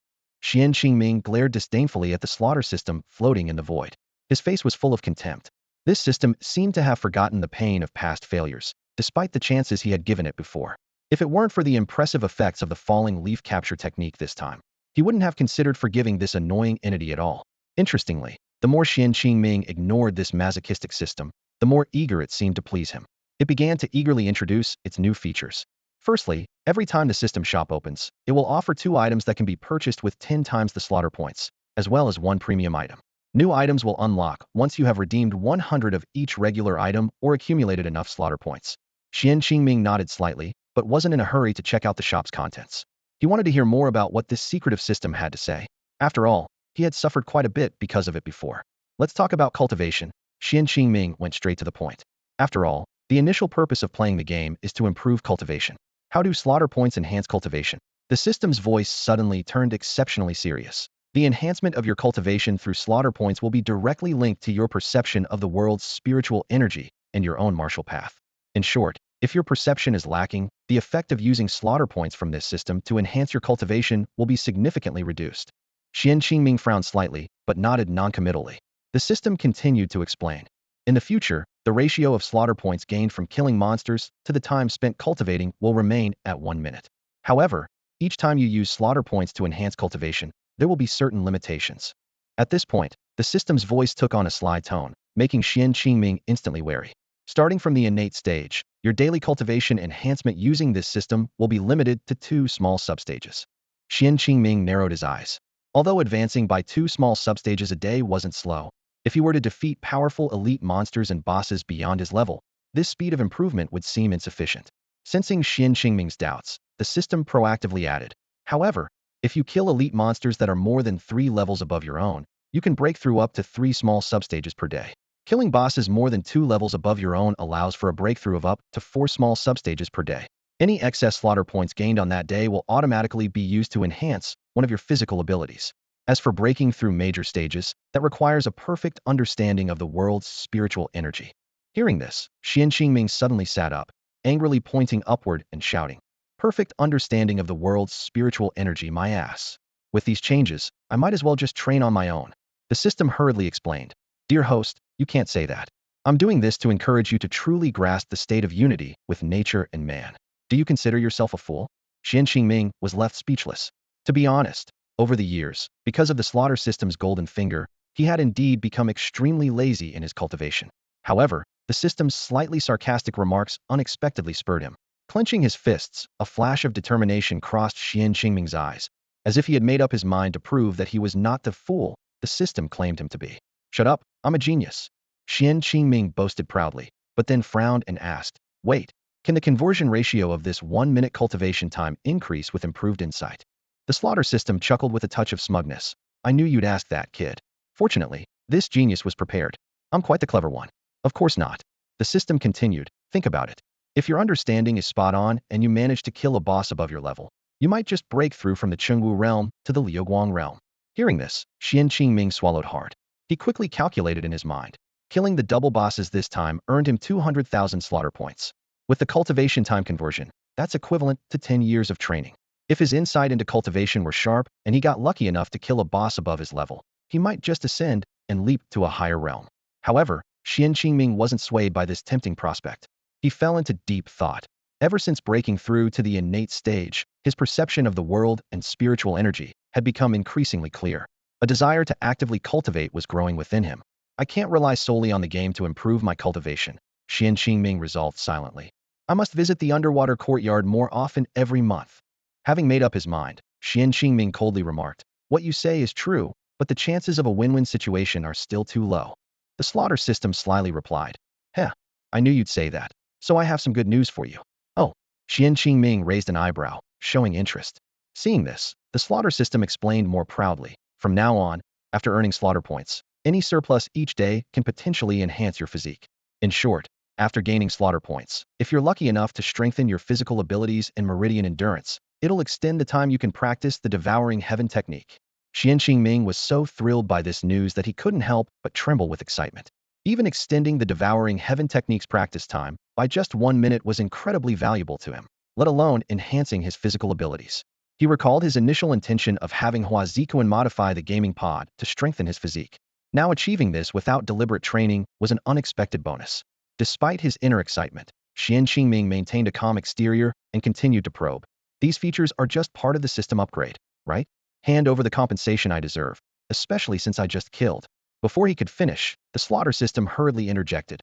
Xuan Qingming glared disdainfully at the slaughter system floating in the void. His face was full of contempt. This system seemed to have forgotten the pain of past failures, despite the chances he had given it before. If it weren't for the impressive effects of the falling leaf capture technique this time, he wouldn't have considered forgiving this annoying entity at all. Interestingly, the more Xuan Qingming ignored this masochistic system, the more eager it seemed to please him. It began to eagerly introduce its new features. Firstly, every time the system shop opens, it will offer 2 items that can be purchased with 10 times the slaughter points, as well as 1 premium item. New items will unlock once you have redeemed 100 of each regular item or accumulated enough slaughter points. Xuan Qingming nodded slightly, but wasn't in a hurry to check out the shop's contents. He wanted to hear more about what this secretive system had to say. After all, he had suffered quite a bit because of it before. Let's talk about cultivation. Xuan Qingming went straight to the point. After all, the initial purpose of playing the game is to improve cultivation. How do slaughter points enhance cultivation? The system's voice suddenly turned exceptionally serious. The enhancement of your cultivation through slaughter points will be directly linked to your perception of the world's spiritual energy and your own martial path. In short, if your perception is lacking, the effect of using slaughter points from this system to enhance your cultivation will be significantly reduced. Xuan Qingming frowned slightly, but nodded noncommittally. The system continued to explain. In the future, the ratio of slaughter points gained from killing monsters to the time spent cultivating will remain at 1 minute. However, each time you use slaughter points to enhance cultivation, there will be certain limitations. At this point, the system's voice took on a sly tone, making Xuan Qingming instantly wary. Starting from the innate stage, your daily cultivation enhancement using this system will be limited to 2 small substages. Xuan Qingming narrowed his eyes. Although advancing by 2 small substages a day wasn't slow, if he were to defeat powerful elite monsters and bosses beyond his level, this speed of improvement would seem insufficient. Sensing Xuan Qingming's doubts, the system proactively added. However, if you kill elite monsters that are more than 3 levels above your own, you can break through up to 3 small substages per day. Killing bosses more than 2 levels above your own allows for a breakthrough of up to 4 small substages per day. Any excess slaughter points gained on that day will automatically be used to enhance one of your physical abilities. As for breaking through major stages, that requires a perfect understanding of the world's spiritual energy. Hearing this, Xuan Qingming suddenly sat up, angrily pointing upward and shouting, "Perfect understanding of the world's spiritual energy, my ass. With these changes, I might as well just train on my own." The system hurriedly explained, "Dear host, you can't say that. I'm doing this to encourage you to truly grasp the state of unity with nature and man. Do you consider yourself a fool?" Xuan Qingming was left speechless. To be honest, over the years, because of the slaughter system's golden finger, he had indeed become extremely lazy in his cultivation. However, the system's slightly sarcastic remarks unexpectedly spurred him. Clenching his fists, a flash of determination crossed Xuan Qingming's eyes, as if he had made up his mind to prove that he was not the fool the system claimed him to be. Shut up, I'm a genius. Xuan Qingming boasted proudly, but then frowned and asked, wait, can the conversion ratio of this 1-minute cultivation time increase with improved insight? The slaughter system chuckled with a touch of smugness. I knew you'd ask that, kid. Fortunately, this genius was prepared. I'm quite the clever one. Of course not. The system continued. Think about it. If your understanding is spot on and you manage to kill a boss above your level, you might just break through from the Chengwu realm to the Liuguang realm. Hearing this, Xuan Qingming swallowed hard. He quickly calculated in his mind. Killing the double bosses this time earned him 200,000 slaughter points. With the cultivation time conversion, that's equivalent to 10 years of training. If his insight into cultivation were sharp and he got lucky enough to kill a boss above his level, he might just ascend and leap to a higher realm. However, Xuan Qingming wasn't swayed by this tempting prospect. He fell into deep thought. Ever since breaking through to the innate stage, his perception of the world and spiritual energy had become increasingly clear. A desire to actively cultivate was growing within him. I can't rely solely on the game to improve my cultivation, Xuan Qingming resolved silently. I must visit the underwater courtyard more often every month. Having made up his mind, Xuan Qingming coldly remarked, what you say is true, but the chances of a win-win situation are still too low. The slaughter system slyly replied, heh, I knew you'd say that, so I have some good news for you. Oh, Xuan Qingming raised an eyebrow, showing interest. Seeing this, the slaughter system explained more proudly, from now on, after earning slaughter points, any surplus each day can potentially enhance your physique. In short, after gaining slaughter points, if you're lucky enough to strengthen your physical abilities and meridian endurance, it'll extend the time you can practice the devouring heaven technique. Xuan Qingming was so thrilled by this news that he couldn't help but tremble with excitement. Even extending the devouring heaven technique's practice time by just 1 minute was incredibly valuable to him, let alone enhancing his physical abilities. He recalled his initial intention of having Hua Zikuan modify the gaming pod to strengthen his physique. Now achieving this without deliberate training was an unexpected bonus. Despite his inner excitement, Xuan Qingming maintained a calm exterior and continued to probe. These features are just part of the system upgrade, right? Hand over the compensation I deserve, especially since I just killed. Before he could finish, the slaughter system hurriedly interjected.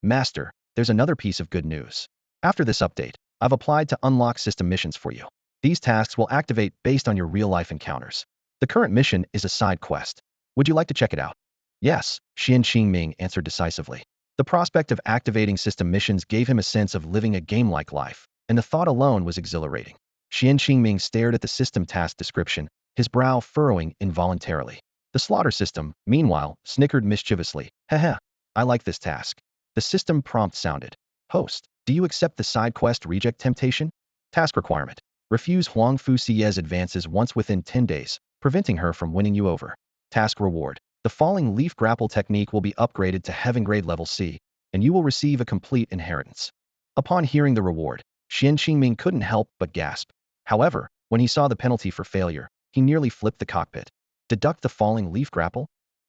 Master, there's another piece of good news. After this update, I've applied to unlock system missions for you. These tasks will activate based on your real-life encounters. The current mission is a side quest. Would you like to check it out? Yes, Xuan Qingming answered decisively. The prospect of activating system missions gave him a sense of living a game-like life, and the thought alone was exhilarating. Xuan Qingming stared at the system task description, his brow furrowing involuntarily. The slaughter system, meanwhile, snickered mischievously. Heh, I like this task. The system prompt sounded. Host, do you accept the side quest reject temptation? Task requirement. Refuse Huang Fuxie's advances once within 10 days, preventing her from winning you over. Task reward. The falling leaf grapple technique will be upgraded to heaven grade level C, and you will receive a complete inheritance. Upon hearing the reward, Xuan Qingming couldn't help but gasp. However, when he saw the penalty for failure, he nearly flipped the cockpit. Deduct the falling leaf grapple?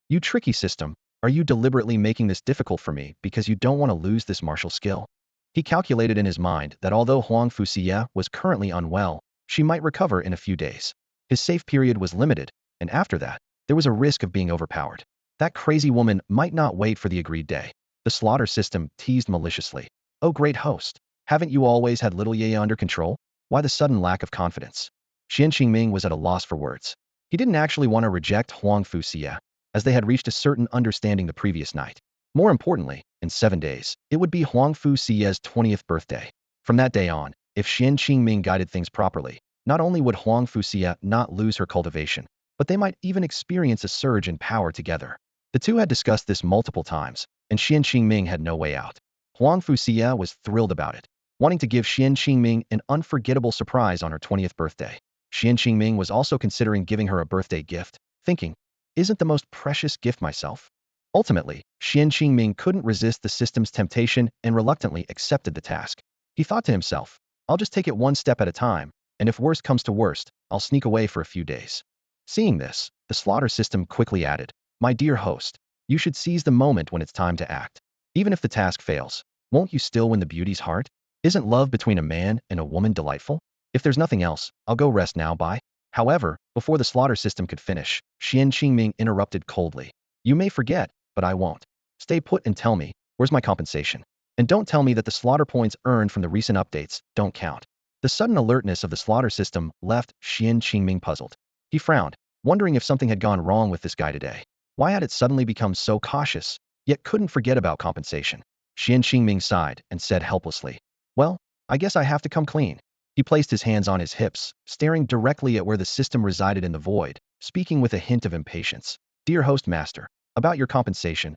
You tricky system, are you deliberately making this difficult for me because you don't want to lose this martial skill? He calculated in his mind that although Huang Fuxie was currently unwell, she might recover in a few days. His safe period was limited, and after that, there was a risk of being overpowered. That crazy woman might not wait for the agreed day. The slaughter system teased maliciously. Oh great host, haven't you always had little Ye under control? Why the sudden lack of confidence? Xuan Qingming was at a loss for words. He didn't actually want to reject Huang Fuxie, as they had reached a certain understanding the previous night. More importantly, in 7 days, it would be Huang Fuxie's 20th birthday. From that day on, if Xuan Qingming guided things properly, not only would Huang Fuxie not lose her cultivation, but they might even experience a surge in power together. The two had discussed this multiple times, and Xuan Qingming had no way out. Huang Fuxie was thrilled about it, wanting to give Xuan Qingming an unforgettable surprise on her 20th birthday. Xuan Qingming was also considering giving her a birthday gift, thinking, isn't the most precious gift myself? Ultimately, Xuan Qingming couldn't resist the system's temptation and reluctantly accepted the task. He thought to himself, I'll just take it one step at a time, and if worst comes to worst, I'll sneak away for a few days. Seeing this, the slaughter system quickly added, my dear host, you should seize the moment when it's time to act. Even if the task fails, won't you still win the beauty's heart? Isn't love between a man and a woman delightful? If there's nothing else, I'll go rest now, bye. However, before the slaughter system could finish, Xuan Qingming interrupted coldly. You may forget, but I won't. Stay put and tell me, where's my compensation? And don't tell me that the slaughter points earned from the recent updates don't count. The sudden alertness of the slaughter system left Xuan Qingming puzzled. He frowned, wondering if something had gone wrong with this guy today. Why had it suddenly become so cautious, yet couldn't forget about compensation? Xuan Qingming sighed and said helplessly, "Well, I guess I have to come clean." He placed his hands on his hips, staring directly at where the system resided in the void, speaking with a hint of impatience. "Dear host master, about your compensation,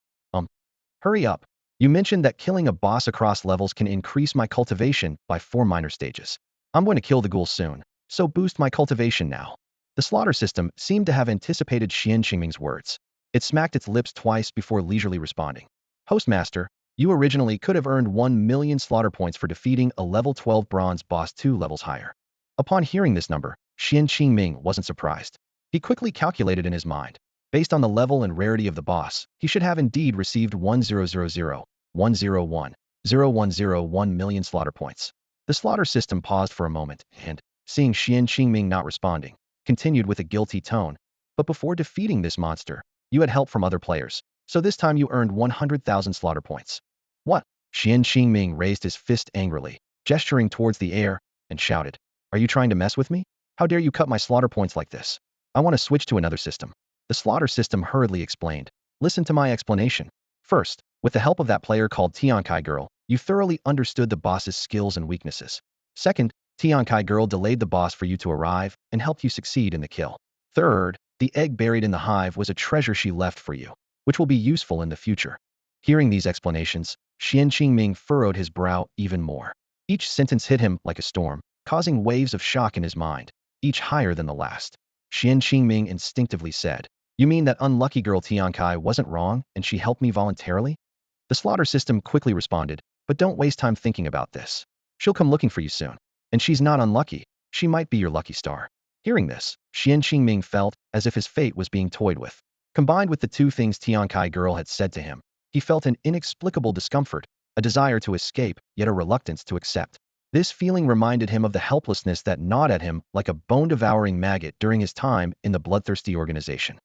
hurry up. You mentioned that killing a boss across levels can increase my cultivation by 4 minor stages. I'm going to kill the ghoul soon, so boost my cultivation now." The slaughter system seemed to have anticipated Xuan Qingming's words. It smacked its lips twice before leisurely responding. "Hostmaster, you originally could have earned 1 million slaughter points for defeating a level 12 bronze boss 2 levels higher." Upon hearing this number, Xuan Qingming wasn't surprised. He quickly calculated in his mind. Based on the level and rarity of the boss, he should have indeed received 1,000,101 million slaughter points. The slaughter system paused for a moment and, seeing Xuan Qingming not responding, continued with a guilty tone. "But before defeating this monster, you had help from other players, so this time you earned 100,000 slaughter points." "What?" Xuan Qingming raised his fist angrily, gesturing towards the air, and shouted, "Are you trying to mess with me? How dare you cut my slaughter points like this? I want to switch to another system." The slaughter system hurriedly explained, "Listen to my explanation. First, with the help of that player called Tiankai Girl, you thoroughly understood the boss's skills and weaknesses. Second, Tiankai Girl delayed the boss for you to arrive and helped you succeed in the kill. Third, the egg buried in the hive was a treasure she left for you, which will be useful in the future." Hearing these explanations, Xuan Qingming furrowed his brow even more. Each sentence hit him like a storm, causing waves of shock in his mind, each higher than the last. Xuan Qingming instinctively said, "You mean that unlucky girl Tiankai wasn't wrong and she helped me voluntarily?" The slaughter system quickly responded, "But don't waste time thinking about this. She'll come looking for you soon. And she's not unlucky. She might be your lucky star." Hearing this, Xuan Qingming felt as if his fate was being toyed with. Combined with the two things Tiankai Girl had said to him, he felt an inexplicable discomfort, a desire to escape, yet a reluctance to accept. This feeling reminded him of the helplessness that gnawed at him like a bone-devouring maggot during his time in the bloodthirsty organization.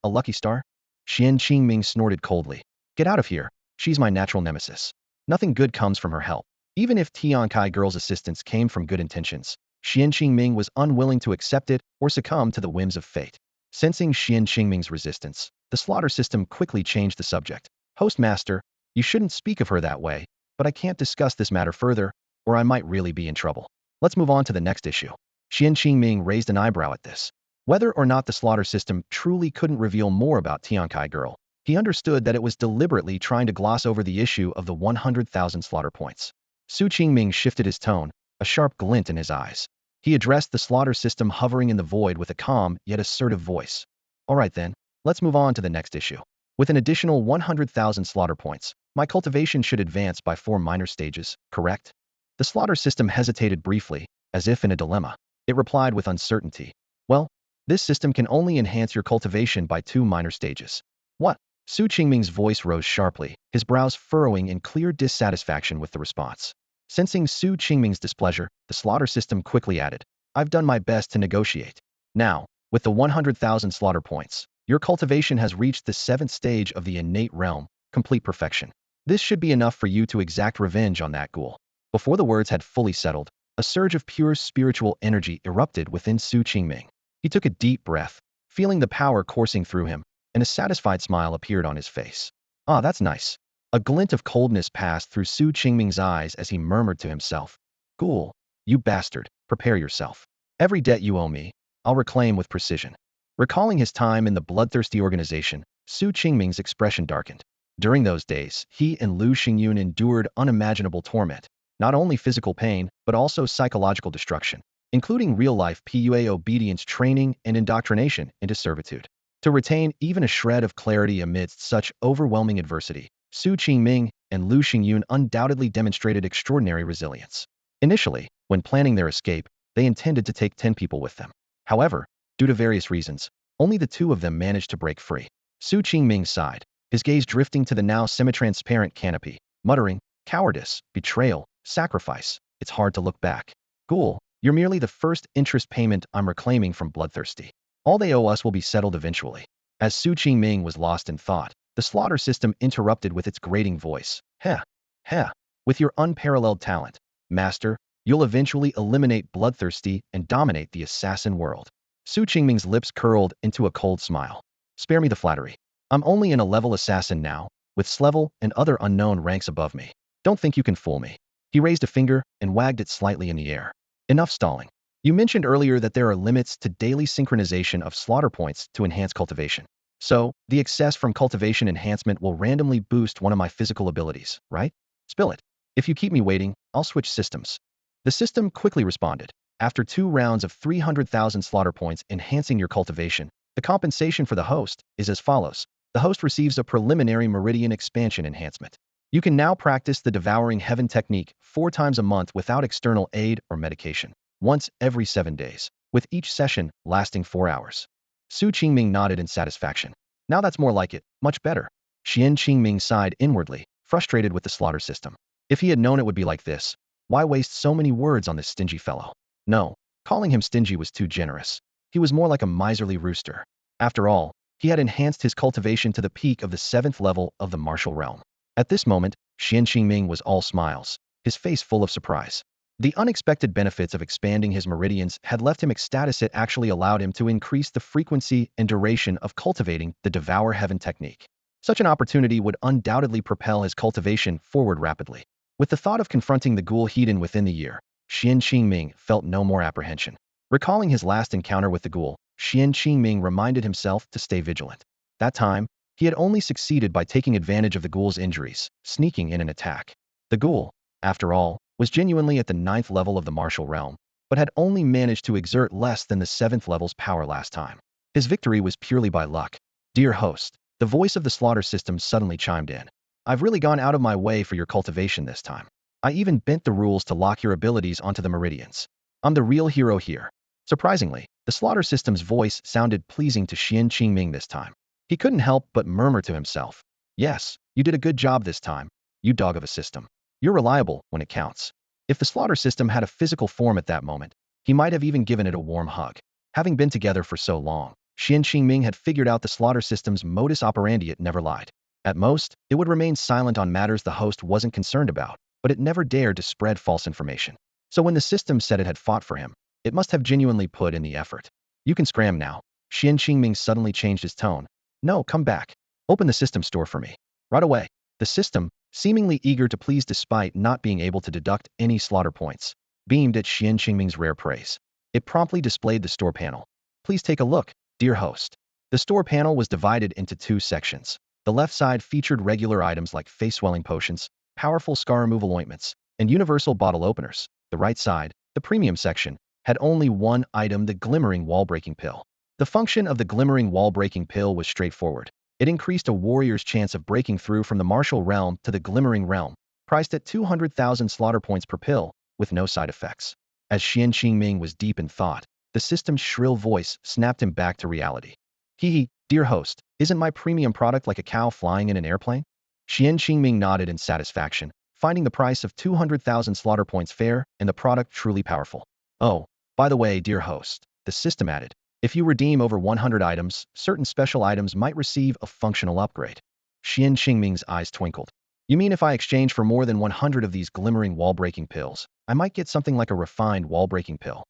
A lucky star?" Xuan Qingming snorted coldly. "Get out of here. She's my natural nemesis. Nothing good comes from her help." Even if Tiankai Girl's assistance came from good intentions, Xuan Qingming was unwilling to accept it or succumb to the whims of fate. Sensing Xuan Qingming's resistance, the slaughter system quickly changed the subject. "Hostmaster, you shouldn't speak of her that way, but I can't discuss this matter further, or I might really be in trouble. Let's move on to the next issue." Xuan Qingming raised an eyebrow at this. Whether or not the slaughter system truly couldn't reveal more about Tiankai Girl, he understood that it was deliberately trying to gloss over the issue of the 100,000 slaughter points. Su Qingming shifted his tone, a sharp glint in his eyes. He addressed the slaughter system hovering in the void with a calm yet assertive voice. "All right then, let's move on to the next issue. With an additional 100,000 slaughter points, my cultivation should advance by 4 minor stages, correct?" The slaughter system hesitated briefly, as if in a dilemma. It replied with uncertainty, "Well, this system can only enhance your cultivation by 2 minor stages." "What?" Su Qingming's voice rose sharply, his brows furrowing in clear dissatisfaction with the response. Sensing Su Qingming's displeasure, the slaughter system quickly added, "I've done my best to negotiate. Now, with the 100,000 slaughter points, your cultivation has reached the 7th stage of the innate realm, complete perfection. This should be enough for you to exact revenge on that ghoul." Before the words had fully settled, a surge of pure spiritual energy erupted within Su Qingming. He took a deep breath, feeling the power coursing through him, and a satisfied smile appeared on his face. "Ah, that's nice." A glint of coldness passed through Su Qingming's eyes as he murmured to himself, "Ghoul, you bastard, prepare yourself. Every debt you owe me, I'll reclaim with precision." Recalling his time in the bloodthirsty organization, Su Qingming's expression darkened. During those days, he and Lu Xingyun endured unimaginable torment, not only physical pain, but also psychological destruction, including real-life PUA obedience training and indoctrination into servitude. To retain even a shred of clarity amidst such overwhelming adversity, Su Qingming and Lu Xingyun undoubtedly demonstrated extraordinary resilience. Initially, when planning their escape, they intended to take 10 people with them. However, due to various reasons, only the 2 of them managed to break free. Su Qingming sighed, his gaze drifting to the now semi-transparent canopy, muttering, "Cowardice, betrayal, sacrifice. It's hard to look back. Ghoul, you're merely the first interest payment I'm reclaiming from Bloodthirsty. All they owe us will be settled eventually." As Su Qingming was lost in thought, the slaughter system interrupted with its grating voice. "Heh, heh. With your unparalleled talent, Master, you'll eventually eliminate bloodthirsty and dominate the assassin world. Su Qingming's lips curled into a cold smile. Spare me the flattery. I'm only an A-level assassin now, with S-level and other unknown ranks above me. Don't think you can fool me. He raised a finger and wagged it slightly in the air. Enough stalling. You mentioned earlier that there are limits to daily synchronization of slaughter points to enhance cultivation. So, the excess from cultivation enhancement will randomly boost one of my physical abilities, right? Spill it. If you keep me waiting, I'll switch systems. The system quickly responded. After 2 rounds of 300,000 slaughter points enhancing your cultivation, the compensation for the host is as follows. The host receives a preliminary meridian expansion enhancement. You can now practice the Devouring Heaven technique 4 times a month without external aid or medication, once every 7 days, with each session lasting 4 hours. Su Qingming nodded in satisfaction. Now that's more like it, much better. Xuan Qingming sighed inwardly, frustrated with the slaughter system. If he had known it would be like this, why waste so many words on this stingy fellow? No, calling him stingy was too generous. He was more like a miserly rooster. After all, he had enhanced his cultivation to the peak of the 7th level of the martial realm. At this moment, Xuan Qingming was all smiles, his face full of surprise. The unexpected benefits of expanding his meridians had left him ecstatic. It actually allowed him to increase the frequency and duration of cultivating the Devour Heaven technique. Such an opportunity would undoubtedly propel his cultivation forward rapidly. With the thought of confronting the ghoul hidden within the year, Xuan Qingming felt no more apprehension. Recalling his last encounter with the ghoul, Xuan Qingming reminded himself to stay vigilant. That time, he had only succeeded by taking advantage of the ghoul's injuries, sneaking in an attack. The ghoul, after all, was genuinely at the 9th level of the martial realm, but had only managed to exert less than the 7th level's power last time. His victory was purely by luck. Dear host, the voice of the slaughter system suddenly chimed in. I've really gone out of my way for your cultivation this time. I even bent the rules to lock your abilities onto the meridians. I'm the real hero here. Surprisingly, the slaughter system's voice sounded pleasing to Xuan Qingming this time. He couldn't help but murmur to himself. Yes, you did a good job this time, you dog of a system. You're reliable when it counts. If the slaughter system had a physical form at that moment, he might have even given it a warm hug. Having been together for so long, Xuan Qingming had figured out the slaughter system's modus operandi. It never lied. At most, it would remain silent on matters the host wasn't concerned about, but it never dared to spread false information. So when the system said it had fought for him, it must have genuinely put in the effort. You can scram now. Xuan Qingming suddenly changed his tone. No, come back. Open the system store for me. Right away. The system, seemingly eager to please despite not being able to deduct any slaughter points, beamed at Xuan Qingming's rare praise. It promptly displayed the store panel. Please take a look, dear host. The store panel was divided into 2 sections. The left side featured regular items like face-swelling potions, powerful scar removal ointments, and universal bottle openers. The right side, the premium section, had only one item, the glimmering wall-breaking pill. The function of the glimmering wall-breaking pill was straightforward. It increased a warrior's chance of breaking through from the martial realm to the glimmering realm, priced at 200,000 slaughter points per pill, with no side effects. As Xuan Qingming was deep in thought, the system's shrill voice snapped him back to reality. Hee, dear host, isn't my premium product like a cow flying in an airplane? Xuan Qingming nodded in satisfaction, finding the price of 200,000 slaughter points fair and the product truly powerful. Oh, by the way, dear host, the system added, if you redeem over 100 items, certain special items might receive a functional upgrade. Xuan Qingming's eyes twinkled. You mean if I exchange for more than 100 of these glimmering wall-breaking pills, I might get something like a refined wall-breaking pill?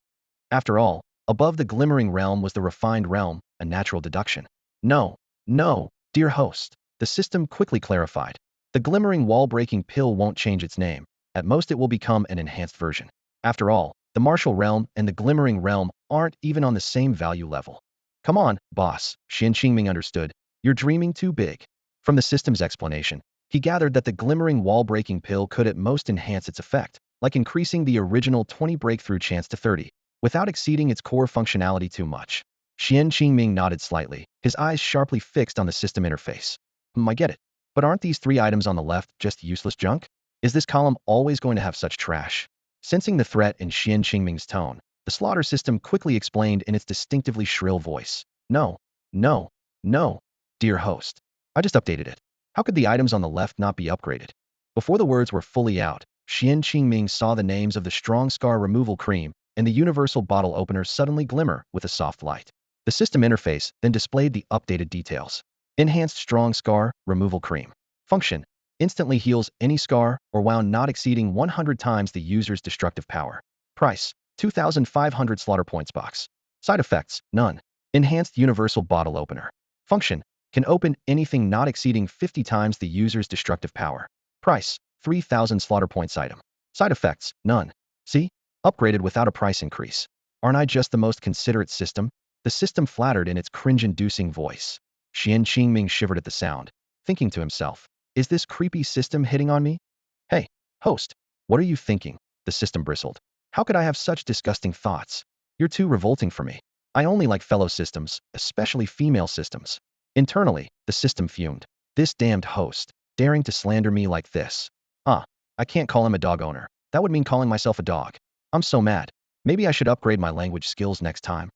After all, above the glimmering realm was the refined realm, a natural deduction. No, dear host, the system quickly clarified. The glimmering wall-breaking pill won't change its name. At most it will become an enhanced version. After all, the martial realm and the glimmering realm aren't even on the same value level. Come on, boss, Xuan Qingming understood. You're dreaming too big. From the system's explanation, he gathered that the glimmering wall-breaking pill could at most enhance its effect, like increasing the original 20 breakthrough chance to 30, without exceeding its core functionality too much. Xuan Qingming nodded slightly, his eyes sharply fixed on the system interface. I get it. But aren't these 3 items on the left just useless junk? Is this column always going to have such trash? Sensing the threat in Xuan Qingming's tone, the slaughter system quickly explained in its distinctively shrill voice. No, dear host. I just updated it. How could the items on the left not be upgraded? Before the words were fully out, Xuan Qingming saw the names of the strong scar removal cream and the universal bottle opener suddenly glimmer with a soft light. The system interface then displayed the updated details. Enhanced strong scar removal cream. Function: Instantly heals any scar or wound not exceeding 100 times the user's destructive power. Price: 2,500 slaughter points box. Side effects: none. Enhanced universal bottle opener. Function: can open anything not exceeding 50 times the user's destructive power. Price: 3,000 slaughter points item. Side effects: none. See? Upgraded without a price increase. Aren't I just the most considerate system? The system flattered in its cringe-inducing voice. Xuan Qingming shivered at the sound, thinking to himself, is this creepy system hitting on me? Hey, host, what are you thinking? The system bristled. How could I have such disgusting thoughts? You're too revolting for me. I only like fellow systems, especially female systems. Internally, the system fumed. This damned host, daring to slander me like this. I can't call him a dog owner. That would mean calling myself a dog. I'm so mad. Maybe I should upgrade my language skills next time.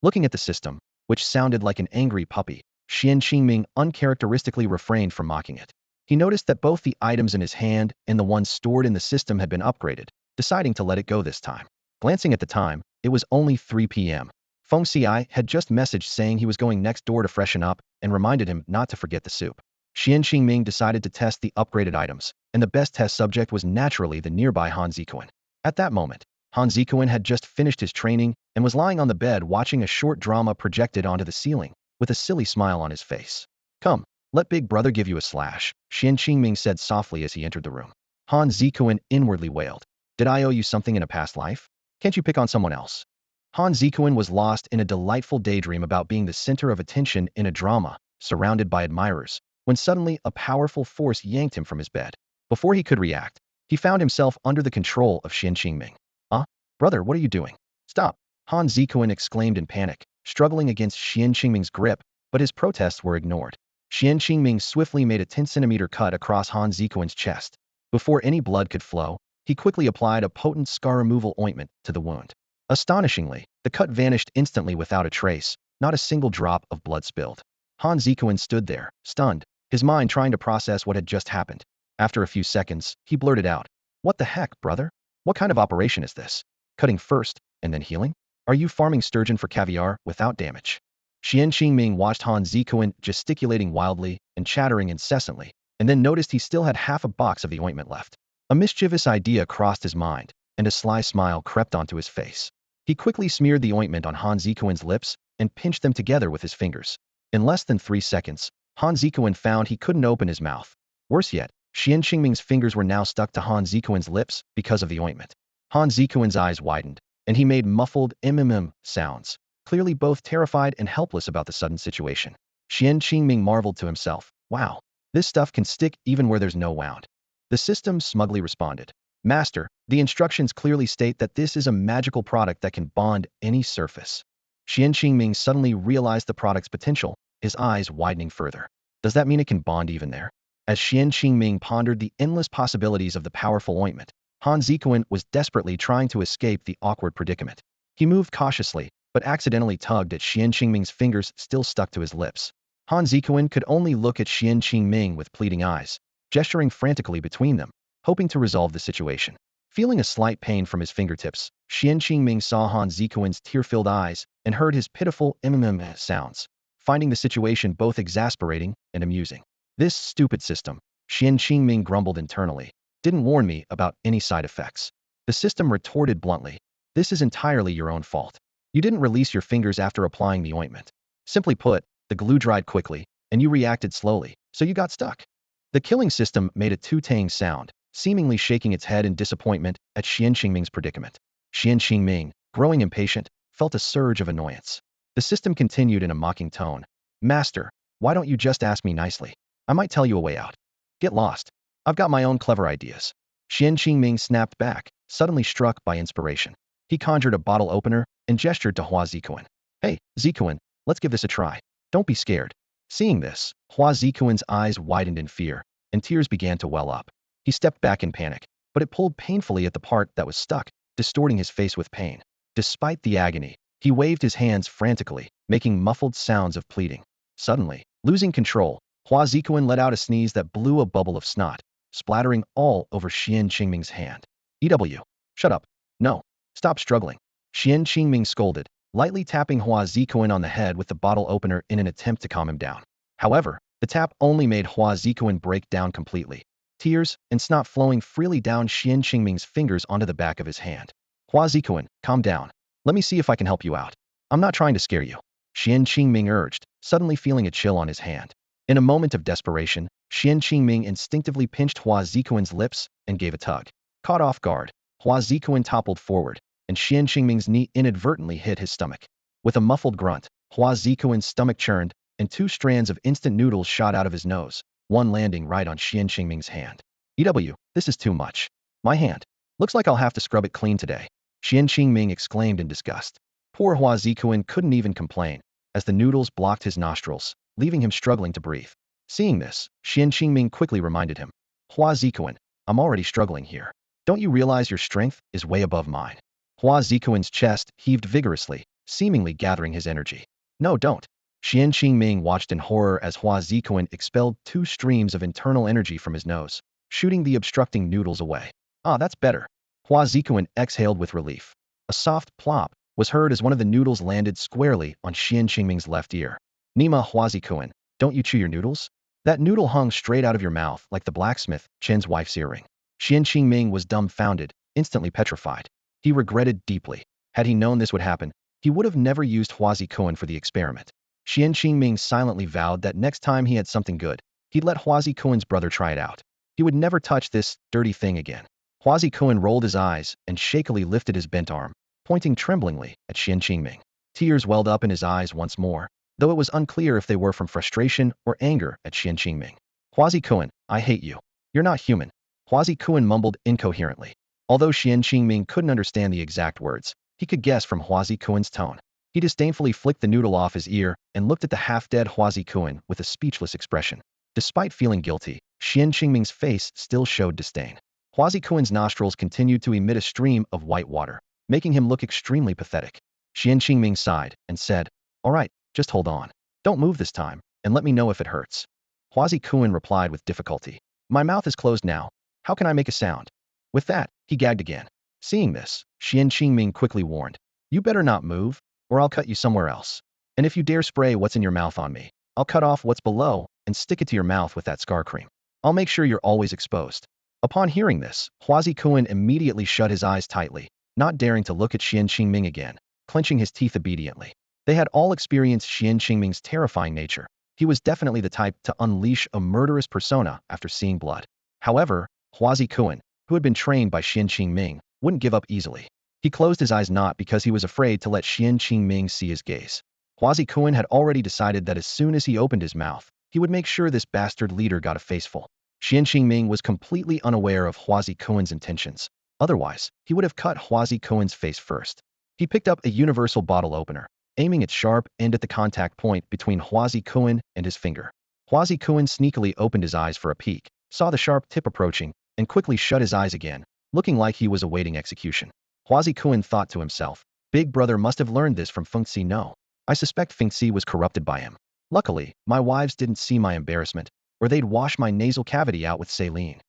Looking at the system, which sounded like an angry puppy, Xuan Qingming uncharacteristically refrained from mocking it. He noticed that both the items in his hand and the ones stored in the system had been upgraded, deciding to let it go this time. Glancing at the time, it was only 3 p.m. Feng Xiai had just messaged saying he was going next door to freshen up and reminded him not to forget the soup. Xuan Qingming decided to test the upgraded items, and the best test subject was naturally the nearby Han Zikuan. At that moment, Han Zikuan had just finished his training and was lying on the bed watching a short drama projected onto the ceiling, with a silly smile on his face. Come, let Big Brother give you a slash, Xuan Qingming said softly as he entered the room. Han Zikuan inwardly wailed. Did I owe you something in a past life? Can't you pick on someone else? Han Zikuan was lost in a delightful daydream about being the center of attention in a drama, surrounded by admirers, when suddenly a powerful force yanked him from his bed. Before he could react, he found himself under the control of Xuan Qingming. Brother, what are you doing? Stop! Han Zikuan exclaimed in panic, struggling against Xuan Qingming's grip, but his protests were ignored. Xuan Qingming swiftly made a 10-centimeter cut across Han Zikuan's chest. Before any blood could flow, he quickly applied a potent scar removal ointment to the wound. Astonishingly, the cut vanished instantly without a trace, not a single drop of blood spilled. Han Zikuan stood there, stunned, his mind trying to process what had just happened. After a few seconds, he blurted out, "What the heck, brother? What kind of operation is this? Cutting first, and then healing? Are you farming sturgeon for caviar without damage?" Xuan Qingming watched Han Zikuan gesticulating wildly and chattering incessantly, and then noticed he still had half a box of the ointment left. A mischievous idea crossed his mind, and a sly smile crept onto his face. He quickly smeared the ointment on Han Zikuan's lips and pinched them together with his fingers. In less than 3 seconds, Han Zikuan found he couldn't open his mouth. Worse yet, Xuan Qingming's fingers were now stuck to Han Zikuan's lips because of the ointment. Han Zikuan's eyes widened, and he made muffled sounds, clearly both terrified and helpless about the sudden situation. Xuan Qingming marveled to himself, wow, this stuff can stick even where there's no wound. The system smugly responded, Master, the instructions clearly state that this is a magical product that can bond any surface. Xuan Qingming suddenly realized the product's potential, his eyes widening further. Does that mean it can bond even there? As Xuan Qingming pondered the endless possibilities of the powerful ointment, Han Zikuan was desperately trying to escape the awkward predicament. He moved cautiously, but accidentally tugged at Xuan Qingming's fingers still stuck to his lips. Han Zikuan could only look at Xuan Qingming with pleading eyes, gesturing frantically between them, hoping to resolve the situation. Feeling a slight pain from his fingertips, Xuan Qingming saw Han Zikuan's tear-filled eyes and heard his pitiful sounds, finding the situation both exasperating and amusing. This stupid system, Xuan Qingming grumbled internally, didn't warn me about any side effects. The system retorted bluntly, this is entirely your own fault. You didn't release your fingers after applying the ointment. Simply put, the glue dried quickly, and you reacted slowly, so you got stuck. The killing system made a tooting sound, seemingly shaking its head in disappointment at Xuan Qingming's predicament. Xuan Qingming, growing impatient, felt a surge of annoyance. The system continued in a mocking tone. Master, why don't you just ask me nicely? I might tell you a way out. Get lost. I've got my own clever ideas. Xuan Qingming snapped back, suddenly struck by inspiration. He conjured a bottle opener and gestured to Hua Zikuan. Hey, Zikuan, let's give this a try. Don't be scared. Seeing this, Hua Zikuan's eyes widened in fear, and tears began to well up. He stepped back in panic, but it pulled painfully at the part that was stuck, distorting his face with pain. Despite the agony, he waved his hands frantically, making muffled sounds of pleading. Suddenly, losing control, Hua Zikuan let out a sneeze that blew a bubble of snot, splattering all over Xuan Qingming's hand. EW. Shut up. No. Stop struggling. Xuan Qingming scolded, lightly tapping Hua Zikuan on the head with the bottle opener in an attempt to calm him down. However, the tap only made Hua Zikuan break down completely. tears and snot flowing freely down Xuan Qingming's fingers onto the back of his hand. Hua Zikuan, calm down. Let me see if I can help you out. I'm not trying to scare you, Xuan Qingming urged, suddenly feeling a chill on his hand. In a moment of desperation, Xuan Qingming instinctively pinched Hua Zikuan's lips and gave a tug. Caught off guard, Hua Zikuan toppled forward, and Xuan Qingming's knee inadvertently hit his stomach. With a muffled grunt, Hua Zikuan's stomach churned, and two strands of instant noodles shot out of his nose, one landing right on Xuan Qingming's hand. EW, this is too much. My hand. Looks like I'll have to scrub it clean today, Xuan Qingming exclaimed in disgust. Poor Hua Zikuan couldn't even complain, as the noodles blocked his nostrils, leaving him struggling to breathe. Seeing this, Xuan Qingming quickly reminded him. Hua Zikuan, I'm already struggling here. Don't you realize your strength is way above mine? Hua Zikuan's chest heaved vigorously, seemingly gathering his energy. No, don't. Xuan Qingming watched in horror as Hua Zikuan expelled two streams of internal energy from his nose, shooting the obstructing noodles away. Ah, that's better. Hua Zikuan exhaled with relief. A soft plop was heard as one of the noodles landed squarely on Xuan Qingming's left ear. Nima, Hua Zikuan, don't you chew your noodles? That noodle hung straight out of your mouth like the blacksmith, Chen's wife's earring. Xuan Qingming was dumbfounded, instantly petrified. He regretted deeply. Had he known this would happen, he would have never used Hua Zikuan for the experiment. Xuan Qingming silently vowed that next time he had something good, he'd let Hua Zikuan's brother try it out. He would never touch this dirty thing again. Hua Zikuan rolled his eyes and shakily lifted his bent arm, pointing tremblingly at Xuan Qingming. Tears welled up in his eyes once more, though it was unclear if they were from frustration or anger at Xuan Qingming. Hua Zikuan, I hate you. You're not human. Hua Zikuan mumbled incoherently. Although Xuan Qingming couldn't understand the exact words, he could guess from Hua Zikuan's tone. He disdainfully flicked the noodle off his ear and looked at the half-dead Hua Zikuan with a speechless expression. Despite feeling guilty, Xuan Qingming's face still showed disdain. Hua Zikuan's nostrils continued to emit a stream of white water, making him look extremely pathetic. Xuan Qingming sighed and said, All right, just hold on. Don't move this time, and let me know if it hurts. Hua Zikuan replied with difficulty. My mouth is closed now. How can I make a sound? With that, he gagged again. Seeing this, Xuan Qingming quickly warned, You better not move, or I'll cut you somewhere else. And if you dare spray what's in your mouth on me, I'll cut off what's below and stick it to your mouth with that scar cream. I'll make sure you're always exposed. Upon hearing this, Hua Zikuan immediately shut his eyes tightly, not daring to look at Xuan Qingming again, clenching his teeth obediently. They had all experienced Xuan Qingming's terrifying nature. He was definitely the type to unleash a murderous persona after seeing blood. However, Hua Zikuan, who had been trained by Xuan Qingming, wouldn't give up easily. He closed his eyes not because he was afraid to let Xuan Qingming see his gaze. Hua Zikuan had already decided that as soon as he opened his mouth, he would make sure this bastard leader got a faceful. Xuan Qingming was completely unaware of Hua Zikuan's intentions. Otherwise, he would have cut Hua Zikuan's face first. He picked up a universal bottle opener, aiming its sharp end at the contact point between Hua Zikuan and his finger. Hua Zikuan sneakily opened his eyes for a peek, saw the sharp tip approaching, and quickly shut his eyes again, looking like he was awaiting execution. Hua Zikuan thought to himself, Big brother must have learned this from Fengxi. No. I suspect Fengxi was corrupted by him. Luckily, my wives didn't see my embarrassment, or they'd wash my nasal cavity out with saline.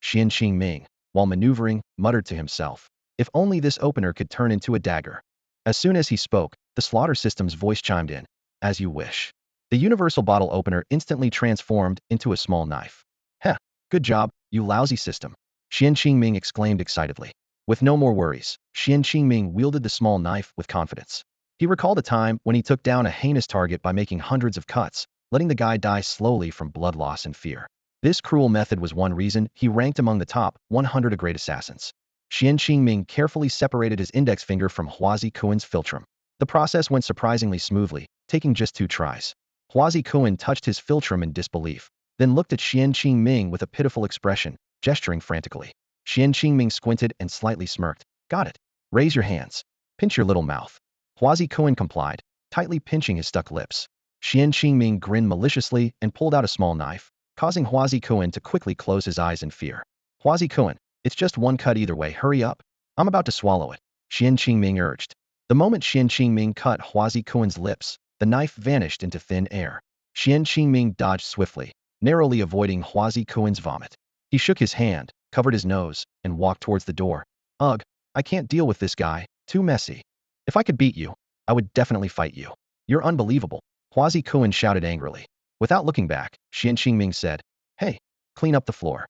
Xuan Qingming, while maneuvering, muttered to himself, If only this opener could turn into a dagger. As soon as he spoke, the slaughter system's voice chimed in. As you wish. The universal bottle opener instantly transformed into a small knife. Heh, good job, you lousy system. Xuan Qingming exclaimed excitedly. With no more worries, Xuan Qingming wielded the small knife with confidence. He recalled a time when he took down a heinous target by making hundreds of cuts, letting the guy die slowly from blood loss and fear. This cruel method was one reason he ranked among the top 100 great assassins. Xuan Qingming carefully separated his index finger from Hua Zikuan's philtrum. The process went surprisingly smoothly, taking just 2 tries. Hua Zikuan touched his philtrum in disbelief, then looked at Xuan Qingming with a pitiful expression, gesturing frantically. Xuan Qingming squinted and slightly smirked. Got it. Raise your hands. Pinch your little mouth. Hua Zikuan complied, tightly pinching his stuck lips. Xuan Qingming grinned maliciously and pulled out a small knife, causing Hua Zikuan to quickly close his eyes in fear. Hua Zikuan, it's just one cut either way, hurry up. I'm about to swallow it, Xuan Qingming urged. The moment Xuan Qingming cut Hua Zikuan's lips, the knife vanished into thin air. Xuan Qingming dodged swiftly, narrowly avoiding Hua Zikuan's vomit. He shook his hand, covered his nose, and walked towards the door. Ugh, I can't deal with this guy, too messy. If I could beat you, I would definitely fight you. You're unbelievable, Hua Zikuan shouted angrily. Without looking back, Xuan Qingming said, Hey, clean up the floor.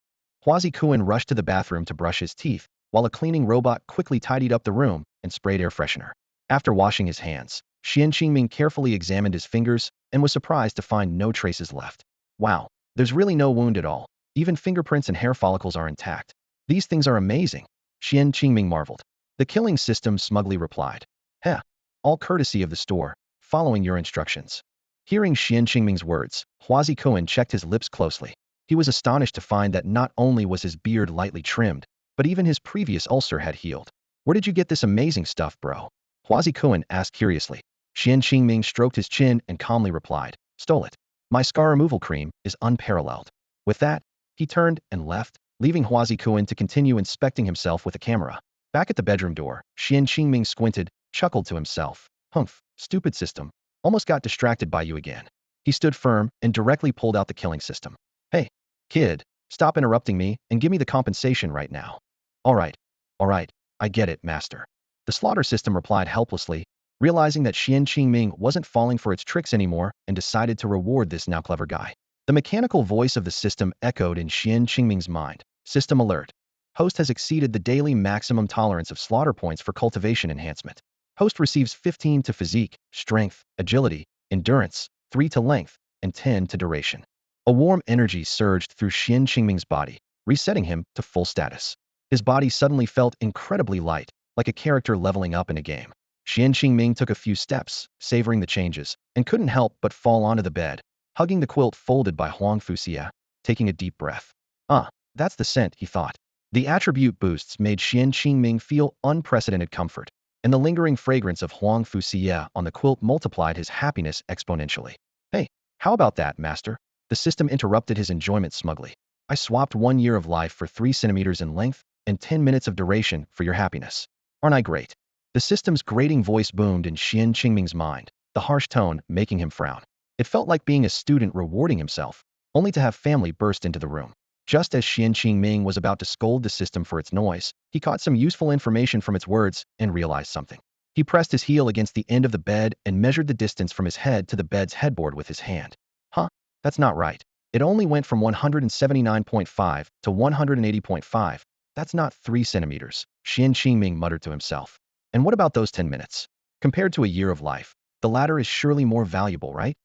Huazi Kuan rushed to the bathroom to brush his teeth, while a cleaning robot quickly tidied up the room and sprayed air freshener. After washing his hands, Xuan Qingming carefully examined his fingers and was surprised to find no traces left. Wow, there's really no wound at all. Even fingerprints and hair follicles are intact. These things are amazing. Xuan Qingming marveled. The killing system smugly replied. Heh, all courtesy of the store, following your instructions. Hearing Xuan Qingming's words, Huazi Kuan checked his lips closely. He was astonished to find that not only was his beard lightly trimmed, but even his previous ulcer had healed. Where did you get this amazing stuff, bro? Huazi Kuan asked curiously. Xuan Qingming stroked his chin and calmly replied, stole it. My scar removal cream is unparalleled. With that, he turned and left, leaving Huazi Kuan to continue inspecting himself with a camera. Back at the bedroom door, Xuan Qingming squinted, chuckled to himself. Humph, stupid system. Almost got distracted by you again. He stood firm and directly pulled out the killing system. Hey, kid, stop interrupting me and give me the compensation right now. All right, I get it, master. The slaughter system replied helplessly, realizing that Xuan Qingming wasn't falling for its tricks anymore and decided to reward this now clever guy. The mechanical voice of the system echoed in Xuan Qingming's mind. System alert. Host has exceeded the daily maximum tolerance of slaughter points for cultivation enhancement. Host receives 15 to physique, strength, agility, endurance, 3 to length, and 10 to duration. A warm energy surged through Xuan Qingming's body, resetting him to full status. His body suddenly felt incredibly light, like a character leveling up in a game. Xuan Qingming took a few steps, savoring the changes, and couldn't help but fall onto the bed, hugging the quilt folded by Huang Fuxia, taking a deep breath. That's the scent, he thought. The attribute boosts made Xuan Qingming feel unprecedented comfort, and the lingering fragrance of Huang Fuxia on the quilt multiplied his happiness exponentially. Hey, how about that, master? The system interrupted his enjoyment smugly. I swapped 1 year of life for 3 centimeters in length and 10 minutes of duration for your happiness. Aren't I great? The system's grating voice boomed in Xuan Qingming's mind, the harsh tone making him frown. It felt like being a student rewarding himself, only to have family burst into the room. Just as Xuan Qingming was about to scold the system for its noise, he caught some useful information from its words and realized something. He pressed his heel against the end of the bed and measured the distance from his head to the bed's headboard with his hand. That's not right. It only went from 179.5 to 180.5. That's not 3 centimeters, Xuan Qingming muttered to himself. And what about those 10 minutes? Compared to a year of life, the latter is surely more valuable, right?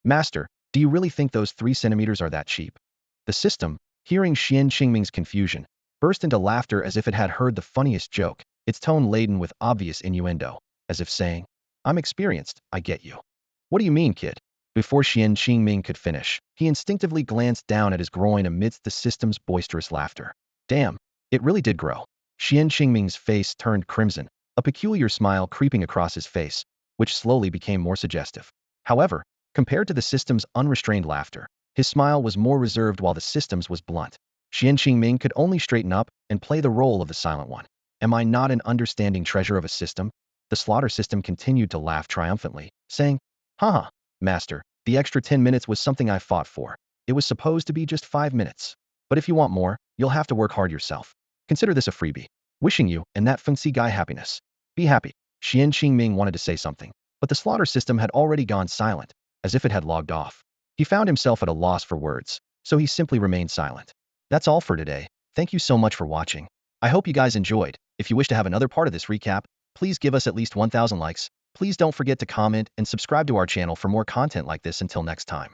Master, do you really think those 3 centimeters are that cheap? The system, hearing Xuan Qingming's confusion, burst into laughter as if it had heard the funniest joke, its tone laden with obvious innuendo, as if saying, I'm experienced, I get you. What do you mean, kid? Before Xuan Qingming could finish, he instinctively glanced down at his groin amidst the system's boisterous laughter. Damn, it really did grow. Xuan Qingming's face turned crimson, a peculiar smile creeping across his face, which slowly became more suggestive. However, compared to the system's unrestrained laughter, his smile was more reserved while the system's was blunt. Xuan Qingming could only straighten up and play the role of the silent one. Am I not an understanding treasure of a system? The slaughter system continued to laugh triumphantly, saying, Haha, master, the extra 10 minutes was something I fought for. It was supposed to be just 5 minutes. But if you want more, you'll have to work hard yourself. Consider this a freebie. Wishing you and that Fengxi guy happiness. Be happy. Xuan Qingming wanted to say something, but the slaughter system had already gone silent, as if it had logged off. He found himself at a loss for words, so he simply remained silent. That's all for today. Thank you so much for watching. I hope you guys enjoyed. If you wish to have another part of this recap, please give us at least 1,000 likes. Please don't forget to comment and subscribe to our channel for more content like this until next time.